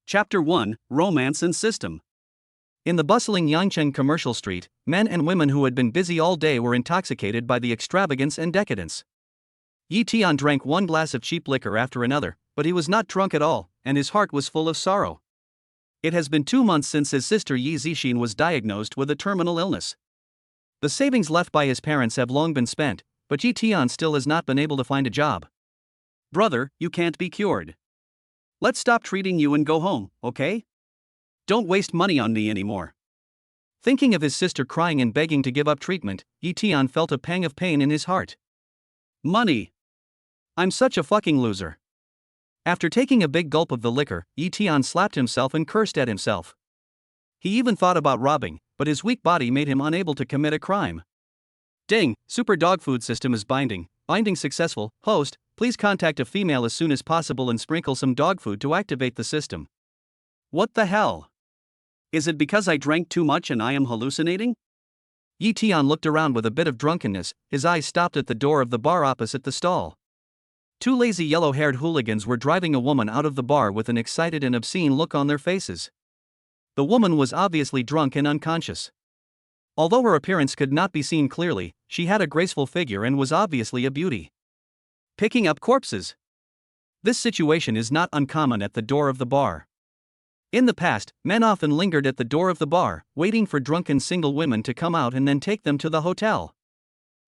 Chapter 1: Romance and System. In the bustling Yangcheng commercial street, men and women who had been busy all day were intoxicated by the extravagance and decadence. Yi Tian drank one glass of cheap liquor after another, but he was not drunk at all, and his heart was full of sorrow. It has been 2 months since his sister Yi Zixin was diagnosed with a terminal illness. The savings left by his parents have long been spent, but Yi Tian still has not been able to find a job. Brother, you can't be cured. Let's stop treating you and go home, okay? Don't waste money on me anymore. Thinking of his sister crying and begging to give up treatment, Yi Tian felt a pang of pain in his heart. Money. I'm such a fucking loser. After taking a big gulp of the liquor, Yi Tian slapped himself and cursed at himself. He even thought about robbing, but his weak body made him unable to commit a crime. Ding, super dog food system is binding. Binding successful. Host, please contact a female as soon as possible and sprinkle some dog food to activate the system. What the hell? Is it because I drank too much and I am hallucinating? Yi Tian looked around with a bit of drunkenness. His eyes stopped at the door of the bar opposite the stall. 2 lazy yellow-haired hooligans were driving a woman out of the bar with an excited and obscene look on their faces. The woman was obviously drunk and unconscious. Although her appearance could not be seen clearly, she had a graceful figure and was obviously a beauty. Picking up corpses. This situation is not uncommon at the door of the bar. In the past, men often lingered at the door of the bar, waiting for drunken single women to come out and then take them to the hotel.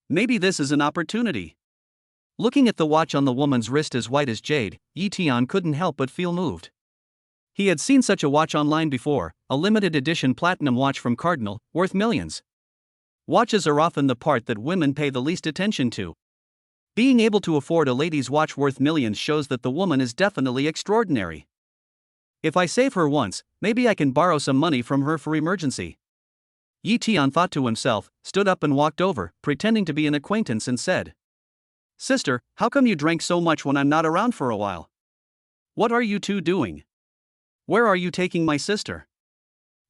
Maybe this is an opportunity. Looking at the watch on the woman's wrist as white as jade, Yi Tian couldn't help but feel moved. He had seen such a watch online before, a limited edition platinum watch from Cardinal, worth millions. Watches are often the part that women pay the least attention to. Being able to afford a lady's watch worth millions shows that the woman is definitely extraordinary. If I save her once, maybe I can borrow some money from her for emergency. Yi Tian thought to himself, stood up and walked over, pretending to be an acquaintance, and said, "Sister, how come you drank so much when I'm not around for a while? What are you two doing? Where are you taking my sister?"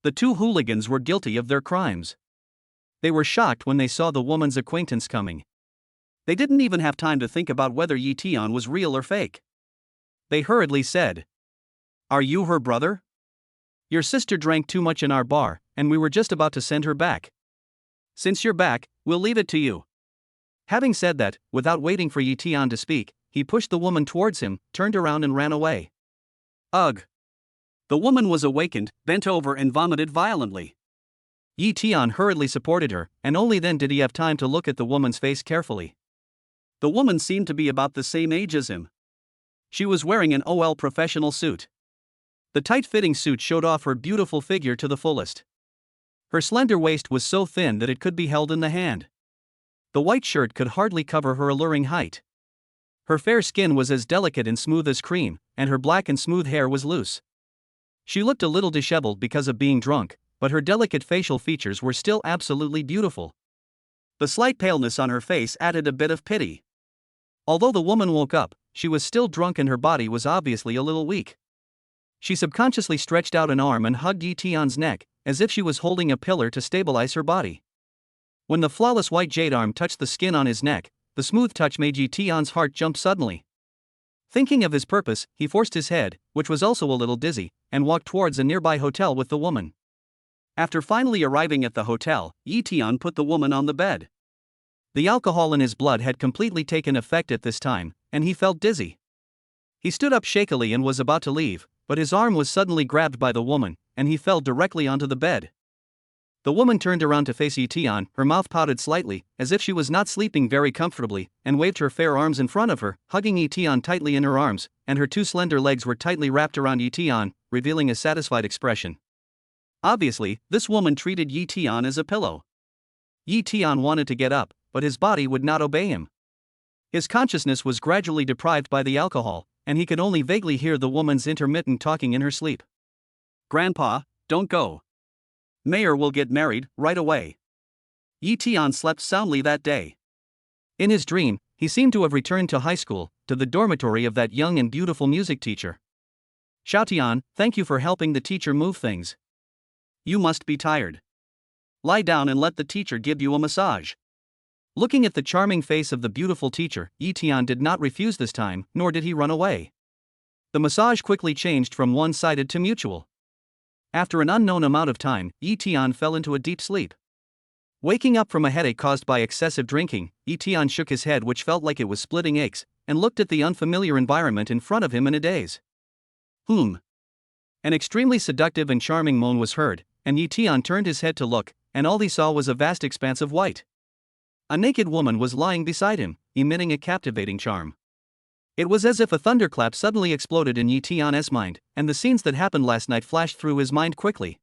The 2 hooligans were guilty of their crimes. They were shocked when they saw the woman's acquaintance coming. They didn't even have time to think about whether Yi Tian was real or fake. They hurriedly said, "Are you her brother? Your sister drank too much in our bar, and we were just about to send her back. Since you're back, we'll leave it to you." Having said that, without waiting for Yi Tian to speak, he pushed the woman towards him, turned around and ran away. Ugh. The woman was awakened, bent over and vomited violently. Yi Tian hurriedly supported her, and only then did he have time to look at the woman's face carefully. The woman seemed to be about the same age as him. She was wearing an OL professional suit. The tight-fitting suit showed off her beautiful figure to the fullest. Her slender waist was so thin that it could be held in the hand. The white shirt could hardly cover her alluring height. Her fair skin was as delicate and smooth as cream, and her black and smooth hair was loose. She looked a little disheveled because of being drunk, but her delicate facial features were still absolutely beautiful. The slight paleness on her face added a bit of pity. Although the woman woke up, she was still drunk and her body was obviously a little weak. She subconsciously stretched out an arm and hugged Yi Tian's neck, as if she was holding a pillar to stabilize her body. When the flawless white jade arm touched the skin on his neck, the smooth touch made Yi Tian's heart jump suddenly. Thinking of his purpose, he forced his head, which was also a little dizzy, and walked towards a nearby hotel with the woman. After finally arriving at the hotel, Yi Tian put the woman on the bed. The alcohol in his blood had completely taken effect at this time, and he felt dizzy. He stood up shakily and was about to leave, but his arm was suddenly grabbed by the woman, and he fell directly onto the bed. The woman turned around to face Yi Tian, her mouth pouted slightly, as if she was not sleeping very comfortably, and waved her fair arms in front of her, hugging Yi Tian tightly in her arms, and her 2 slender legs were tightly wrapped around Yi Tian, revealing a satisfied expression. Obviously, this woman treated Yi Tian as a pillow. Yi Tian wanted to get up, but his body would not obey him. His consciousness was gradually deprived by the alcohol, and he could only vaguely hear the woman's intermittent talking in her sleep. "Grandpa, don't go. Mayor will get married right away." Yi Tian slept soundly that day. In his dream, he seemed to have returned to high school, to the dormitory of that young and beautiful music teacher. "Xiaotian, thank you for helping the teacher move things. You must be tired. Lie down and let the teacher give you a massage." Looking at the charming face of the beautiful teacher, Yi Tian did not refuse this time, nor did he run away. The massage quickly changed from one-sided to mutual. After an unknown amount of time, Yi-tian fell into a deep sleep. Waking up from a headache caused by excessive drinking, Yi-tian shook his head, which felt like it was splitting aches, and looked at the unfamiliar environment in front of him in a daze. An extremely seductive and charming moan was heard, and Yi-tian turned his head to look, and all he saw was a vast expanse of white. A naked woman was lying beside him, emitting a captivating charm. It was as if a thunderclap suddenly exploded in Yi-tian's mind, and the scenes that happened last night flashed through his mind quickly.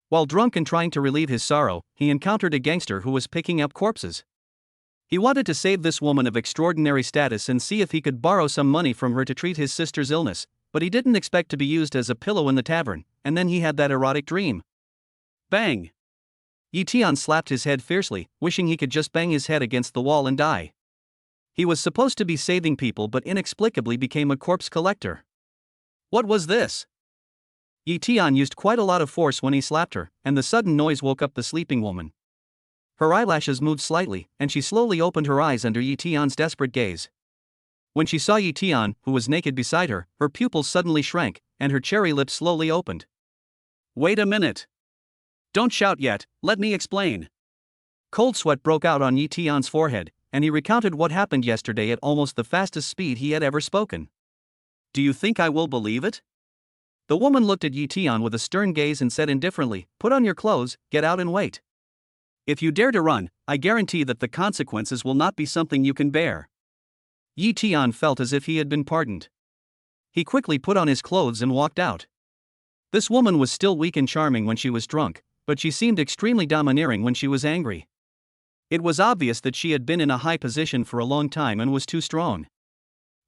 While drunk and trying to relieve his sorrow, he encountered a gangster who was picking up corpses. He wanted to save this woman of extraordinary status and see if he could borrow some money from her to treat his sister's illness, but he didn't expect to be used as a pillow in the tavern, and then he had that erotic dream. Bang! Yi-tian slapped his head fiercely, wishing he could just bang his head against the wall and die. He was supposed to be saving people but inexplicably became a corpse collector. What was this? Yi-tian used quite a lot of force when he slapped her, and the sudden noise woke up the sleeping woman. Her eyelashes moved slightly, and she slowly opened her eyes under Yi-tian's desperate gaze. When she saw Yi-tian, who was naked beside her, her pupils suddenly shrank, and her cherry lips slowly opened. Wait a minute. Don't shout yet, let me explain. Cold sweat broke out on Yi-tian's forehead, and he recounted what happened yesterday at almost the fastest speed he had ever spoken. Do you think I will believe it? The woman looked at Yi-tian with a stern gaze and said indifferently, "Put on your clothes, get out and wait. If you dare to run, I guarantee that the consequences will not be something you can bear." Yi-tian felt as if he had been pardoned. He quickly put on his clothes and walked out. This woman was still weak and charming when she was drunk, but she seemed extremely domineering when she was angry. It was obvious that she had been in a high position for a long time and was too strong.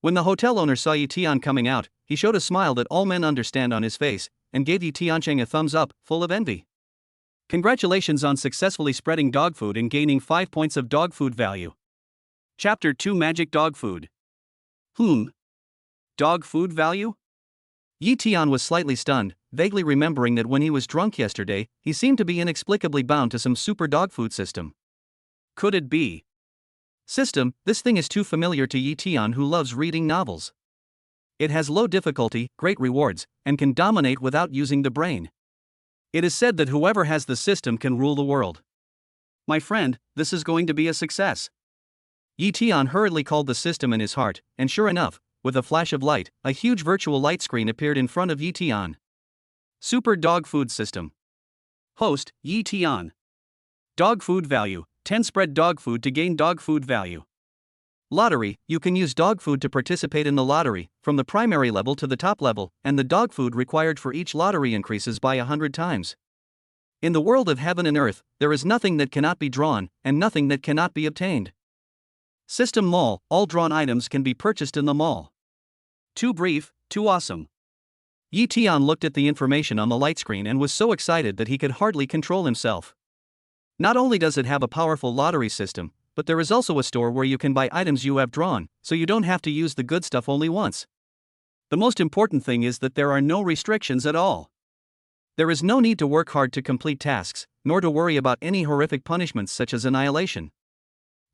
When the hotel owner saw Yi-tian coming out, he showed a smile that all men understand on his face, and gave Yi-tian a thumbs up, full of envy. Congratulations on successfully spreading dog food and gaining 5 points of dog food value. Chapter 2 Magic Dog Food. Dog food value? Yi-tian was slightly stunned, vaguely remembering that when he was drunk yesterday, he seemed to be inexplicably bound to some super dog food system. Could it be? System, this thing is too familiar to Yi-tian, who loves reading novels. It has low difficulty, great rewards, and can dominate without using the brain. It is said that whoever has the system can rule the world. My friend, this is going to be a success. Yi-tian hurriedly called the system in his heart, and sure enough, with a flash of light, a huge virtual light screen appeared in front of Yi-tian. Super Dog Food System. Host, Yi-tian. Dog food value, 10 spread dog food to gain dog food value. Lottery, you can use dog food to participate in the lottery, from the primary level to the top level, and the dog food required for each lottery increases by 100 times. In the world of heaven and earth, there is nothing that cannot be drawn, and nothing that cannot be obtained. System Mall, all drawn items can be purchased in the mall. Too brief, too awesome. Yi-tian looked at the information on the light screen and was so excited that he could hardly control himself. Not only does it have a powerful lottery system, but there is also a store where you can buy items you have drawn, so you don't have to use the good stuff only once. The most important thing is that there are no restrictions at all. There is no need to work hard to complete tasks, nor to worry about any horrific punishments such as annihilation.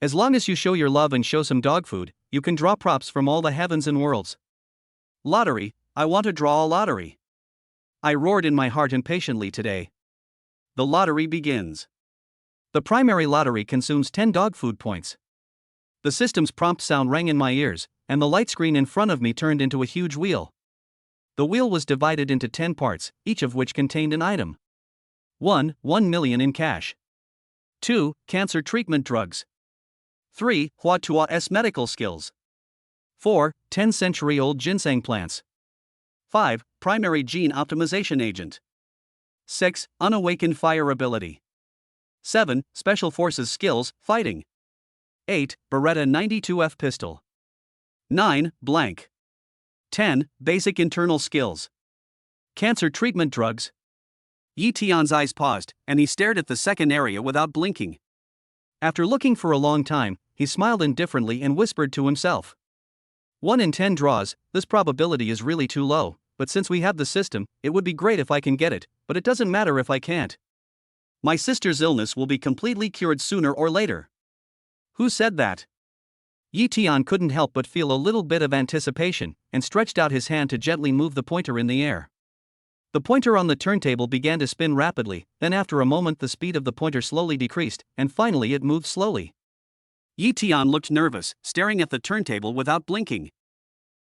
As long as you show your love and show some dog food, you can draw props from all the heavens and worlds. Lottery, I want to draw a lottery. I roared in my heart impatiently today. The lottery begins. The primary lottery consumes 10 dog food points. The system's prompt sound rang in my ears, and the light screen in front of me turned into a huge wheel. The wheel was divided into 10 parts, each of which contained an item. 1. 1 million in cash. 2. Cancer treatment drugs. 3. Hua Tua's medical skills. 4. 10-century-old ginseng plants. 5. Primary gene optimization agent. 6. Unawakened fire ability. 7. Special Forces skills, fighting. 8. Beretta 92F pistol. 9. Blank. 10. Basic internal skills. Cancer treatment drugs. Yi-tian's eyes paused, and he stared at the second area without blinking. After looking for a long time, he smiled indifferently and whispered to himself. 1 in 10 draws, this probability is really too low, but since we have the system, it would be great if I can get it, but it doesn't matter if I can't. My sister's illness will be completely cured sooner or later. Who said that? Yi Tian couldn't help but feel a little bit of anticipation, and stretched out his hand to gently move the pointer in the air. The pointer on the turntable began to spin rapidly, then after a moment the speed of the pointer slowly decreased, and finally it moved slowly. Yi Tian looked nervous, staring at the turntable without blinking.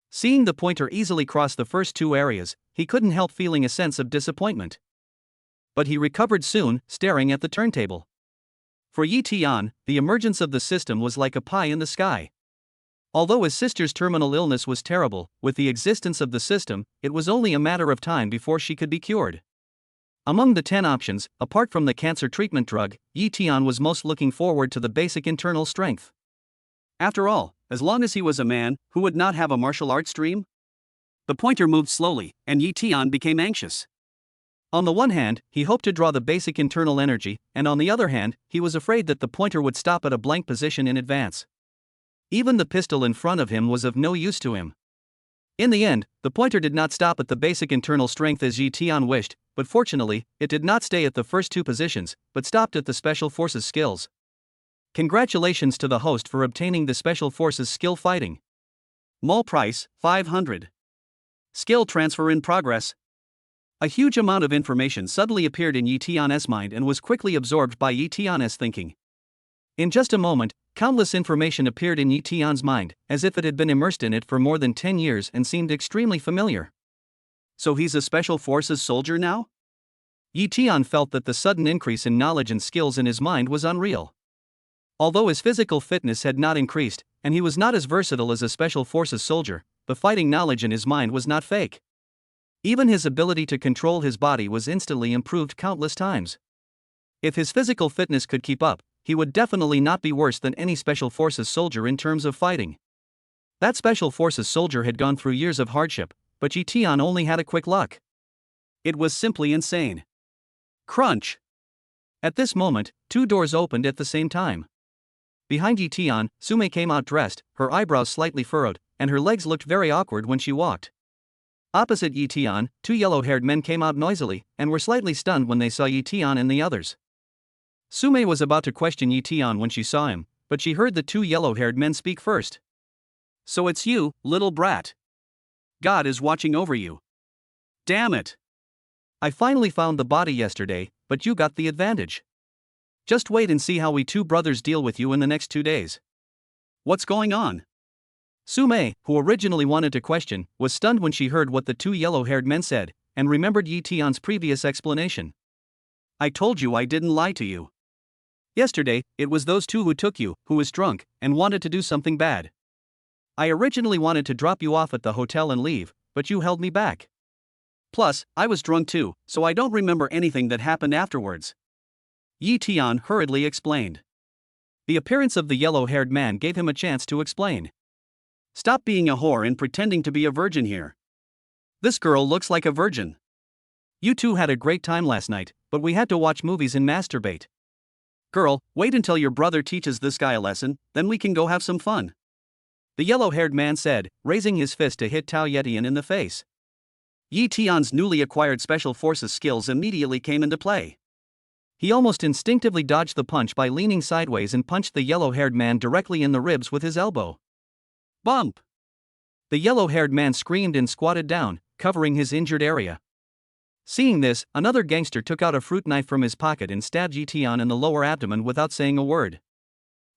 Seeing the pointer easily cross the first two areas, he couldn't help feeling a sense of disappointment. But he recovered soon, staring at the turntable. For Yi Tian, the emergence of the system was like a pie in the sky. Although his sister's terminal illness was terrible, with the existence of the system, it was only a matter of time before she could be cured. Among the 10 options, apart from the cancer treatment drug, Yi Tian was most looking forward to the basic internal strength. After all, as long as he was a man, who would not have a martial arts dream? The pointer moved slowly, and Yi Tian became anxious. On the one hand, he hoped to draw the basic internal energy, and on the other hand, he was afraid that the pointer would stop at a blank position in advance. Even the pistol in front of him was of no use to him. In the end, the pointer did not stop at the basic internal strength as Yi Tian wished, but fortunately, it did not stay at the first two positions, but stopped at the Special Forces skills. Congratulations to the host for obtaining the Special Forces skill fighting. Mall price, 500. Skill transfer in progress. A huge amount of information suddenly appeared in Yi Tian's mind and was quickly absorbed by Yi Tian's thinking. In just a moment, countless information appeared in Yi Tian's mind, as if it had been immersed in it for more than 10 years and seemed extremely familiar. So he's a Special Forces soldier now? Yi Tian felt that the sudden increase in knowledge and skills in his mind was unreal. Although his physical fitness had not increased, and he was not as versatile as a Special Forces soldier, the fighting knowledge in his mind was not fake. Even his ability to control his body was instantly improved countless times. If his physical fitness could keep up, he would definitely not be worse than any Special Forces soldier in terms of fighting. That Special Forces soldier had gone through years of hardship, but Yi Tian only had a quick luck. It was simply insane. Crunch! At this moment, 2 doors opened at the same time. Behind Yi Tian, Sume came out dressed, her eyebrows slightly furrowed, and her legs looked very awkward when she walked. Opposite Yi Tian, 2 yellow-haired men came out noisily, and were slightly stunned when they saw Yi Tian and the others. Sume was about to question Yi Tian when she saw him, but she heard the 2 yellow-haired men speak first. So it's you, little brat. God is watching over you. Damn it. I finally found the body yesterday, but you got the advantage. Just wait and see how we 2 brothers deal with you in the next 2 days. What's going on? Sume, who originally wanted to question, was stunned when she heard what the 2 yellow-haired men said, and remembered Yi Tian's previous explanation. I told you I didn't lie to you. Yesterday, it was those 2 who took you, who was drunk, and wanted to do something bad. I originally wanted to drop you off at the hotel and leave, but you held me back. Plus, I was drunk too, so I don't remember anything that happened afterwards. Yi Tian hurriedly explained. The appearance of the yellow-haired man gave him a chance to explain. Stop being a whore and pretending to be a virgin here. This girl looks like a virgin. You 2 had a great time last night, but we had to watch movies and masturbate. Girl, wait until your brother teaches this guy a lesson, then we can go have some fun. The yellow-haired man said, raising his fist to hit Tao Yetian in the face. Yi Tian's newly acquired Special Forces skills immediately came into play. He almost instinctively dodged the punch by leaning sideways and punched the yellow-haired man directly in the ribs with his elbow. Bump! The yellow-haired man screamed and squatted down, covering his injured area. Seeing this, another gangster took out a fruit knife from his pocket and stabbed Yi Tian in the lower abdomen without saying a word.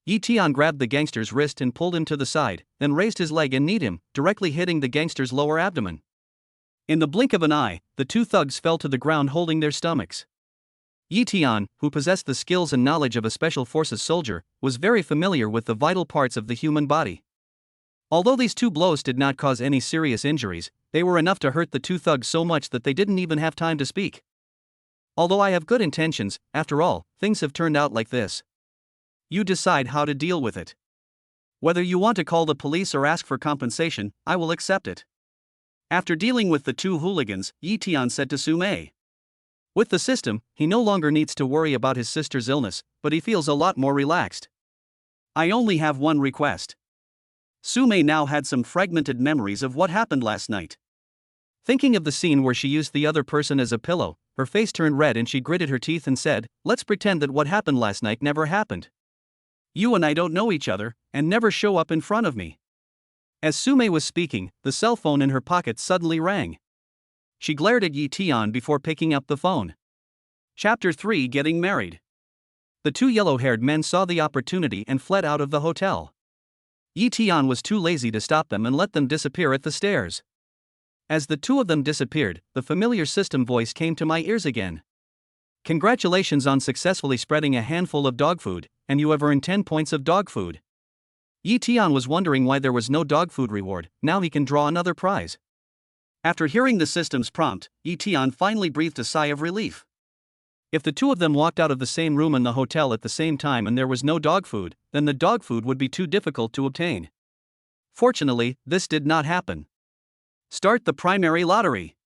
Yi Tian grabbed the gangster's wrist and pulled him to the side, then raised his leg and kneed him, directly hitting the gangster's lower abdomen. In the blink of an eye, the 2 thugs fell to the ground holding their stomachs. Yi Tian, who possessed the skills and knowledge of a Special Forces soldier, was very familiar with the vital parts of the human body. Although these 2 blows did not cause any serious injuries, they were enough to hurt the 2 thugs so much that they didn't even have time to speak. Although I have good intentions, after all, things have turned out like this. You decide how to deal with it. Whether you want to call the police or ask for compensation, I will accept it. After dealing with the 2 hooligans, Yi Tian said to Sume. With the system, he no longer needs to worry about his sister's illness, but he feels a lot more relaxed. I only have one request. Sume now had some fragmented memories of what happened last night. Thinking of the scene where she used the other person as a pillow, her face turned red and she gritted her teeth and said, let's pretend that what happened last night never happened. You and I don't know each other, and never show up in front of me. As Sume was speaking, the cell phone in her pocket suddenly rang. She glared at Yi Tian before picking up the phone. Chapter 3: Getting Married. The two yellow-haired men saw the opportunity and fled out of the hotel. Yi Tian was too lazy to stop them and let them disappear at the stairs. As the two of them disappeared, the familiar system voice came to my ears again. Congratulations on successfully spreading a handful of dog food, and you have earned 10 points of dog food. Yi Tian was wondering why there was no dog food reward. Now he can draw another prize. After hearing the system's prompt, Yi Tian finally breathed a sigh of relief. If the two of them walked out of the same room in the hotel at the same time and there was no dog food, then the dog food would be too difficult to obtain. Fortunately, this did not happen. Start the primary lottery.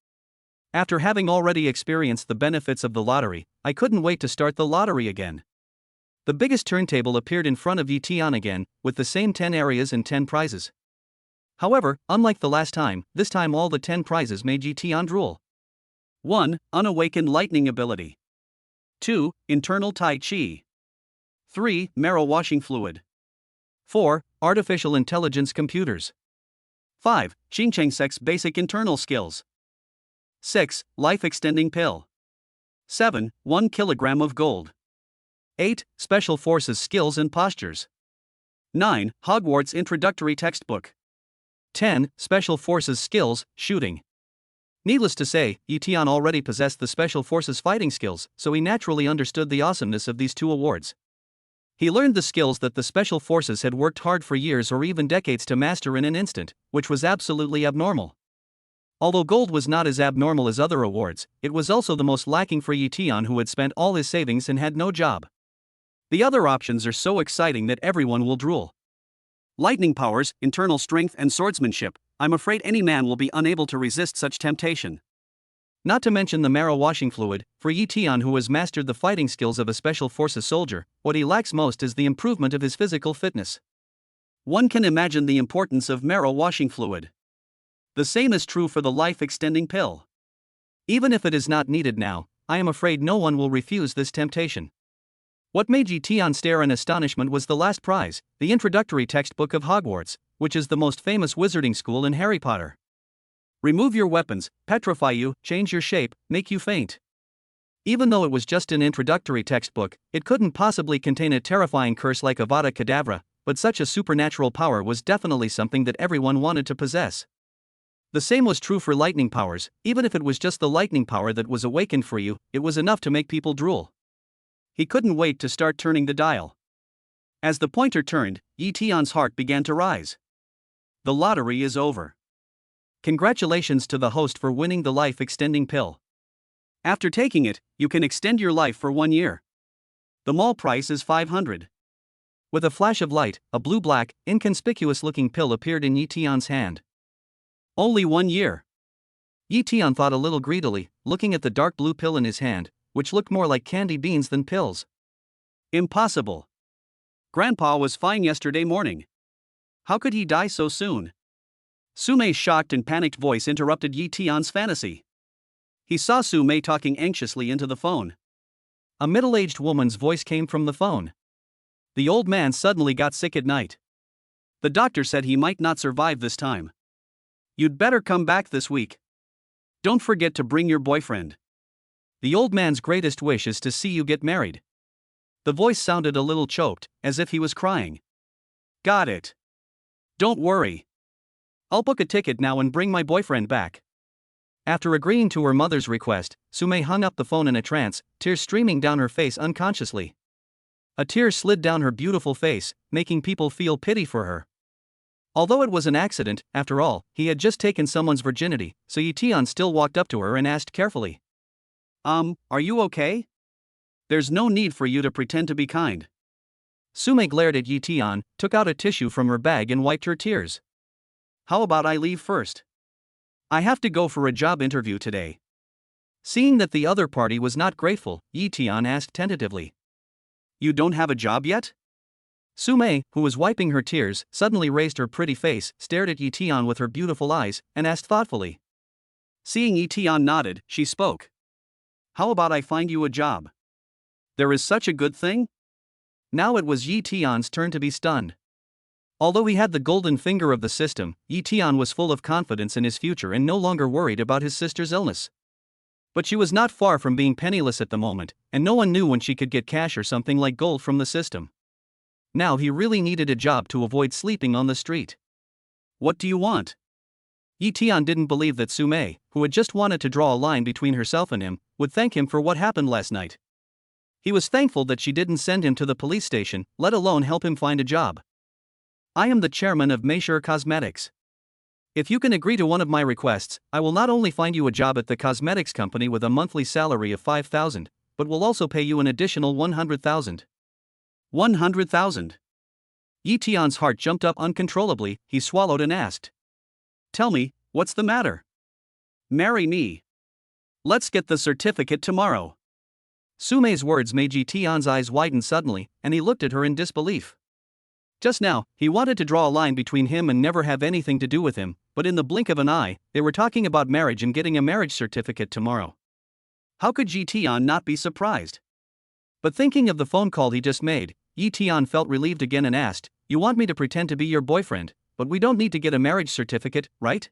After having already experienced the benefits of the lottery, I couldn't wait to start the lottery again. The biggest turntable appeared in front of Yi Tian again, with the same 10 areas and 10 prizes. However, unlike the last time, this time all the 10 prizes made Yi Tian drool. 1. Unawakened lightning ability. 2. Internal Tai Chi. 3. Marrow washing fluid. 4. Artificial intelligence computers. 5. Xingchengsek's basic internal skills. 6. Life extending pill. 7. 1 kilogram of gold. 8. Special forces skills and postures. 9. Hogwarts introductory textbook. 10. Special forces skills, shooting. Needless to say, Yi Tian already possessed the Special Forces fighting skills, so he naturally understood the awesomeness of these two awards. He learned the skills that the Special Forces had worked hard for years or even decades to master in an instant, which was absolutely abnormal. Although gold was not as abnormal as other awards, it was also the most lacking for Yi Tian, who had spent all his savings and had no job. The other options are so exciting that everyone will drool. Lightning powers, internal strength and swordsmanship. I'm afraid any man will be unable to resist such temptation. Not to mention the marrow washing fluid. For Yi Tian, who has mastered the fighting skills of a Special Forces soldier, what he lacks most is the improvement of his physical fitness. One can imagine the importance of marrow washing fluid. The same is true for the life extending pill. Even if it is not needed now, I am afraid no one will refuse this temptation. What made Yi Tian stare in astonishment was the last prize, the introductory textbook of Hogwarts, which is the most famous wizarding school in Harry Potter. Remove your weapons, petrify you, change your shape, make you faint. Even though it was just an introductory textbook, it couldn't possibly contain a terrifying curse like Avada Kedavra, but such a supernatural power was definitely something that everyone wanted to possess. The same was true for lightning powers. Even if it was just the lightning power that was awakened for you, it was enough to make people drool. He couldn't wait to start turning the dial. As the pointer turned, Yi Tian's heart began to rise. The lottery is over. Congratulations to the host for winning the life-extending pill. After taking it, you can extend your life for 1 year. The mall price is 500. With a flash of light, a blue-black, inconspicuous-looking pill appeared in Yi Tian's hand. Only 1 year. Yi Tian thought a little greedily, looking at the dark blue pill in his hand, which looked more like candy beans than pills. Impossible. Grandpa was fine yesterday morning. How could he die so soon? Sumei's shocked and panicked voice interrupted Yi Tian's fantasy. He saw Sumei talking anxiously into the phone. A middle-aged woman's voice came from the phone. The old man suddenly got sick at night. The doctor said he might not survive this time. You'd better come back this week. Don't forget to bring your boyfriend. The old man's greatest wish is to see you get married. The voice sounded a little choked, as if he was crying. Got it. Don't worry. I'll book a ticket now and bring my boyfriend back. After agreeing to her mother's request, Sumei hung up the phone in a trance, tears streaming down her face unconsciously. A tear slid down her beautiful face, making people feel pity for her. Although it was an accident, after all, he had just taken someone's virginity, so Yi Tian still walked up to her and asked carefully. Are you okay? There's no need for you to pretend to be kind. Sumei glared at Yi Tian, took out a tissue from her bag and wiped her tears. How about I leave first? I have to go for a job interview today. Seeing that the other party was not grateful, Yi Tian asked tentatively. You don't have a job yet? Sumei, who was wiping her tears, suddenly raised her pretty face, stared at Yi Tian with her beautiful eyes, and asked thoughtfully. Seeing Yi Tian nodded, she spoke. How about I find you a job? There is such a good thing? Now it was Yi Tian's turn to be stunned. Although he had the golden finger of the system, Yi Tian was full of confidence in his future and no longer worried about his sister's illness. But she was not far from being penniless at the moment, and no one knew when she could get cash or something like gold from the system. Now he really needed a job to avoid sleeping on the street. What do you want? Yi Tian didn't believe that Su Mei, who had just wanted to draw a line between herself and him, would thank him for what happened last night. He was thankful that she didn't send him to the police station, let alone help him find a job. I am the chairman of Meisure Cosmetics. If you can agree to one of my requests, I will not only find you a job at the cosmetics company with a monthly salary of 5,000, but will also pay you an additional 100,000. 100,000. Yi Tian's heart jumped up uncontrollably. He swallowed and asked, Tell me, what's the matter? Marry me. Let's get the certificate tomorrow. Su Mei's words made Yi Tian's eyes widen suddenly, and he looked at her in disbelief. Just now, he wanted to draw a line between him and never have anything to do with him, but in the blink of an eye, they were talking about marriage and getting a marriage certificate tomorrow. How could Yi Tian not be surprised? But thinking of the phone call he just made, Yi Tian felt relieved again and asked, You want me to pretend to be your boyfriend, but we don't need to get a marriage certificate, right?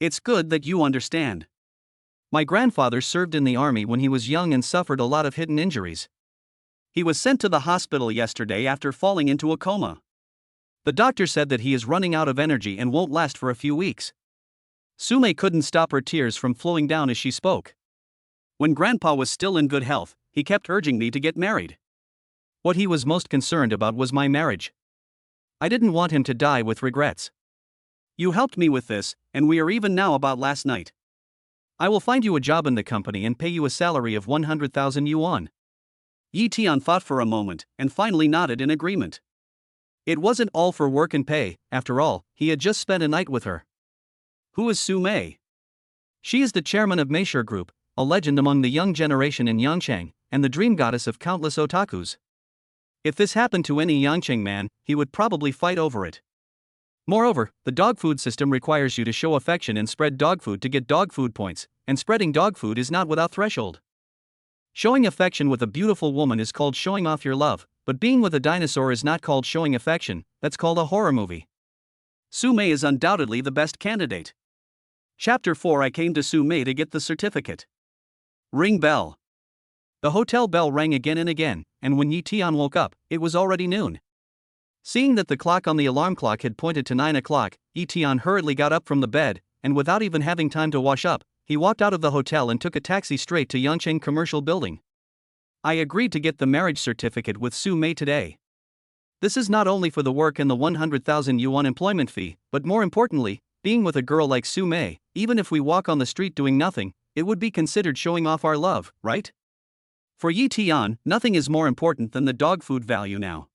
It's good that you understand. My grandfather served in the army when he was young and suffered a lot of hidden injuries. He was sent to the hospital yesterday after falling into a coma. The doctor said that he is running out of energy and won't last for a few weeks. Su Mei couldn't stop her tears from flowing down as she spoke. When Grandpa was still in good health, he kept urging me to get married. What he was most concerned about was my marriage. I didn't want him to die with regrets. You helped me with this, and we are even now about last night. I will find you a job in the company and pay you a salary of 100,000 yuan. Yi Tian thought for a moment, and finally nodded in agreement. It wasn't all for work and pay. After all, he had just spent a night with her. Who is Su Mei? She is the chairman of Meisure Group, a legend among the young generation in Yangchang, and the dream goddess of countless otakus. If this happened to any Yangchang man, he would probably fight over it. Moreover, the dog food system requires you to show affection and spread dog food to get dog food points, and spreading dog food is not without threshold. Showing affection with a beautiful woman is called showing off your love, but being with a dinosaur is not called showing affection. That's called a horror movie. Su Mei is undoubtedly the best candidate. Chapter 4. I came to Su Mei to get the certificate. Ring bell. The hotel bell rang again and again, and when Yi Tian woke up, it was already noon. Seeing that the clock on the alarm clock had pointed to 9 o'clock, Yi Tian hurriedly got up from the bed, and without even having time to wash up, he walked out of the hotel and took a taxi straight to Yangcheng Commercial Building. I agreed to get the marriage certificate with Su Mei today. This is not only for the work and the 100,000 yuan employment fee, but more importantly, being with a girl like Su Mei, even if we walk on the street doing nothing, it would be considered showing off our love, right? For Yi Tian, nothing is more important than the dog food value now.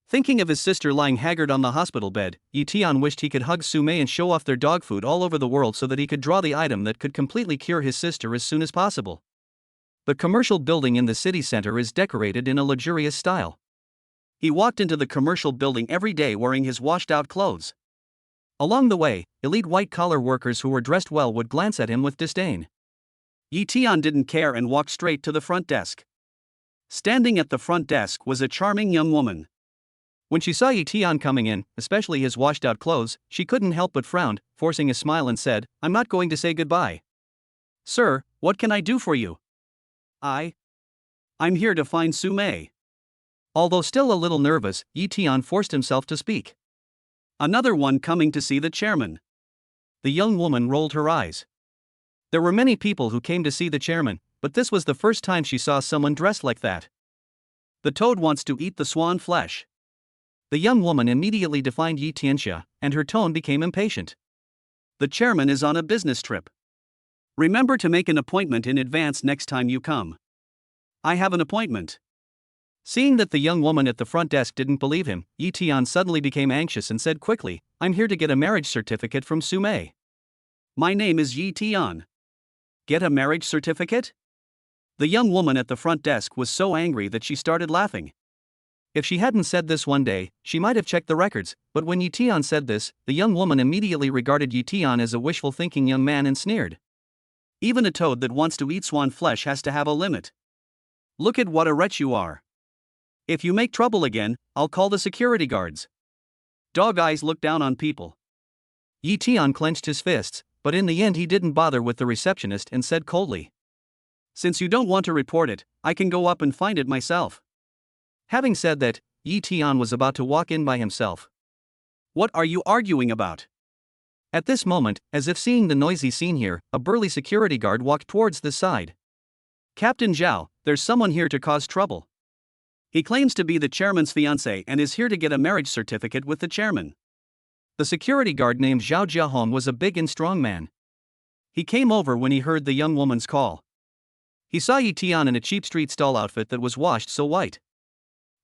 Thinking of his sister lying haggard on the hospital bed, Yi Tian wished he could hug Su Mei and show off their dog food all over the world so that he could draw the item that could completely cure his sister as soon as possible. The commercial building in the city center is decorated in a luxurious style. He walked into the commercial building every day wearing his washed-out clothes. Along the way, elite white-collar workers who were dressed well would glance at him with disdain. Yi Tian didn't care and walked straight to the front desk. Standing at the front desk was a charming young woman. When she saw Yi Tian coming in, especially his washed-out clothes, she couldn't help but frown, forcing a smile and said, I'm not going to say goodbye. Sir, what can I do for you? I'm here to find Su Mei. Although still a little nervous, Yi Tian forced himself to speak. Another one coming to see the chairman. The young woman rolled her eyes. There were many people who came to see the chairman, but this was the first time she saw someone dressed like that. The toad wants to eat the swan flesh. The young woman immediately defined Yi Tianxia, and her tone became impatient. The chairman is on a business trip. Remember to make an appointment in advance next time you come. I have an appointment. Seeing that the young woman at the front desk didn't believe him, Yi Tian suddenly became anxious and said quickly, I'm here to get a marriage certificate from Su Mei. My name is Yi Tian. Get a marriage certificate? The young woman at the front desk was so angry that she started laughing. If she hadn't said this one day, she might have checked the records, but when Yi Tian said this, the young woman immediately regarded Yi Tian as a wishful-thinking young man and sneered. Even a toad that wants to eat swan flesh has to have a limit. Look at what a wretch you are. If you make trouble again, I'll call the security guards. Dog Eyes looked down on people. Yi Tian clenched his fists, but in the end he didn't bother with the receptionist and said coldly, Since you don't want to report it, I can go up and find it myself. Having said that, Yi Tian was about to walk in by himself. What are you arguing about? At this moment, as if seeing the noisy scene here, a burly security guard walked towards the side. Captain Zhao, there's someone here to cause trouble. He claims to be the chairman's fiancé and is here to get a marriage certificate with the chairman. The security guard named Zhao Jiahong was a big and strong man. He came over when he heard the young woman's call. He saw Yi Tian in a cheap street stall outfit that was washed so white.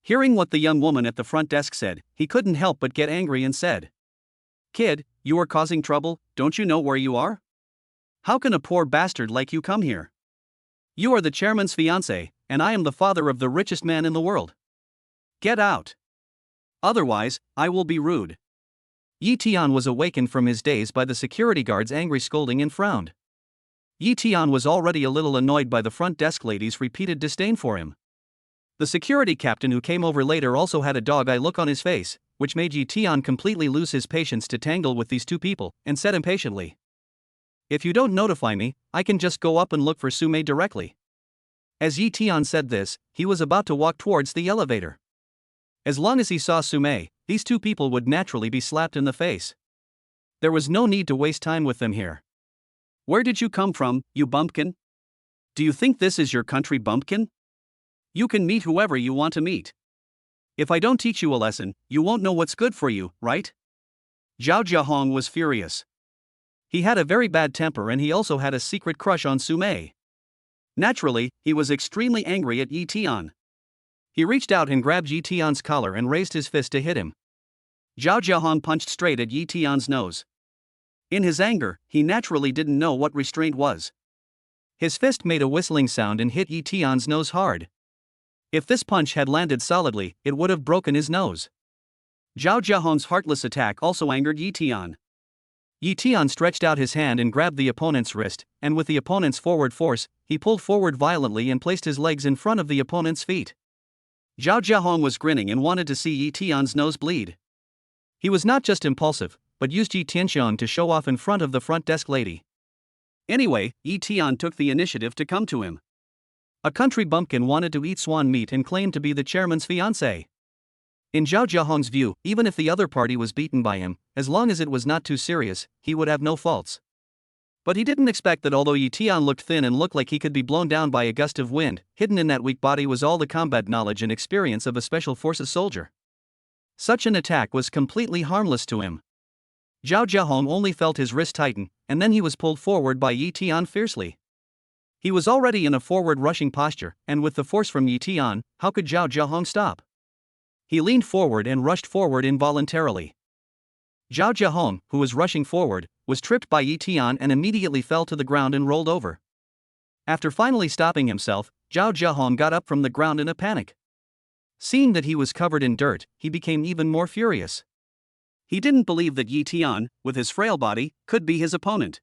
Hearing what the young woman at the front desk said, he couldn't help but get angry and said, Kid, you are causing trouble, don't you know where you are? How can a poor bastard like you come here? You are the chairman's fiancé, and I am the father of the richest man in the world. Get out. Otherwise, I will be rude. Yi Tian was awakened from his daze by the security guard's angry scolding and frowned. Yi Tian was already a little annoyed by the front desk lady's repeated disdain for him. The security captain who came over later also had a dog-eye look on his face, which made Yi Tian completely lose his patience to tangle with these two people, and said impatiently, If you don't notify me, I can just go up and look for Sumei directly. As Yi Tian said this, he was about to walk towards the elevator. As long as he saw Sumei, these two people would naturally be slapped in the face. There was no need to waste time with them here. Where did you come from, you bumpkin? Do you think this is your country, bumpkin? You can meet whoever you want to meet. If I don't teach you a lesson, you won't know what's good for you, right? Zhao Jiahong was furious. He had a very bad temper and he also had a secret crush on Sumei. Naturally, he was extremely angry at Yi Tian. He reached out and grabbed Yi Tian's collar and raised his fist to hit him. Zhao Jiahong punched straight at Yi Tian's nose. In his anger, he naturally didn't know what restraint was. His fist made a whistling sound and hit Yi Tian's nose hard. If this punch had landed solidly, it would have broken his nose. Zhao Jiahong's heartless attack also angered Yi Tian. Yi Tian stretched out his hand and grabbed the opponent's wrist, and with the opponent's forward force, he pulled forward violently and placed his legs in front of the opponent's feet. Zhao Jiahong was grinning and wanted to see Yi Tian's nose bleed. He was not just impulsive, but used Yi Tianxiang to show off in front of the front desk lady. Anyway, Yi Tian took the initiative to come to him. A country bumpkin wanted to eat swan meat and claimed to be the chairman's fiancé. In Zhao Jiahong's view, even if the other party was beaten by him, as long as it was not too serious, he would have no faults. But he didn't expect that although Yi Tian looked thin and looked like he could be blown down by a gust of wind, hidden in that weak body was all the combat knowledge and experience of a special forces soldier. Such an attack was completely harmless to him. Zhao Jiahong only felt his wrist tighten, and then he was pulled forward by Yi Tian fiercely. He was already in a forward rushing posture, and with the force from Yi Tian, how could Zhao Jiahong stop? He leaned forward and rushed forward involuntarily. Zhao Jiahong, who was rushing forward, was tripped by Yi Tian and immediately fell to the ground and rolled over. After finally stopping himself, Zhao Jiahong got up from the ground in a panic. Seeing that he was covered in dirt, he became even more furious. He didn't believe that Yi Tian, with his frail body, could be his opponent.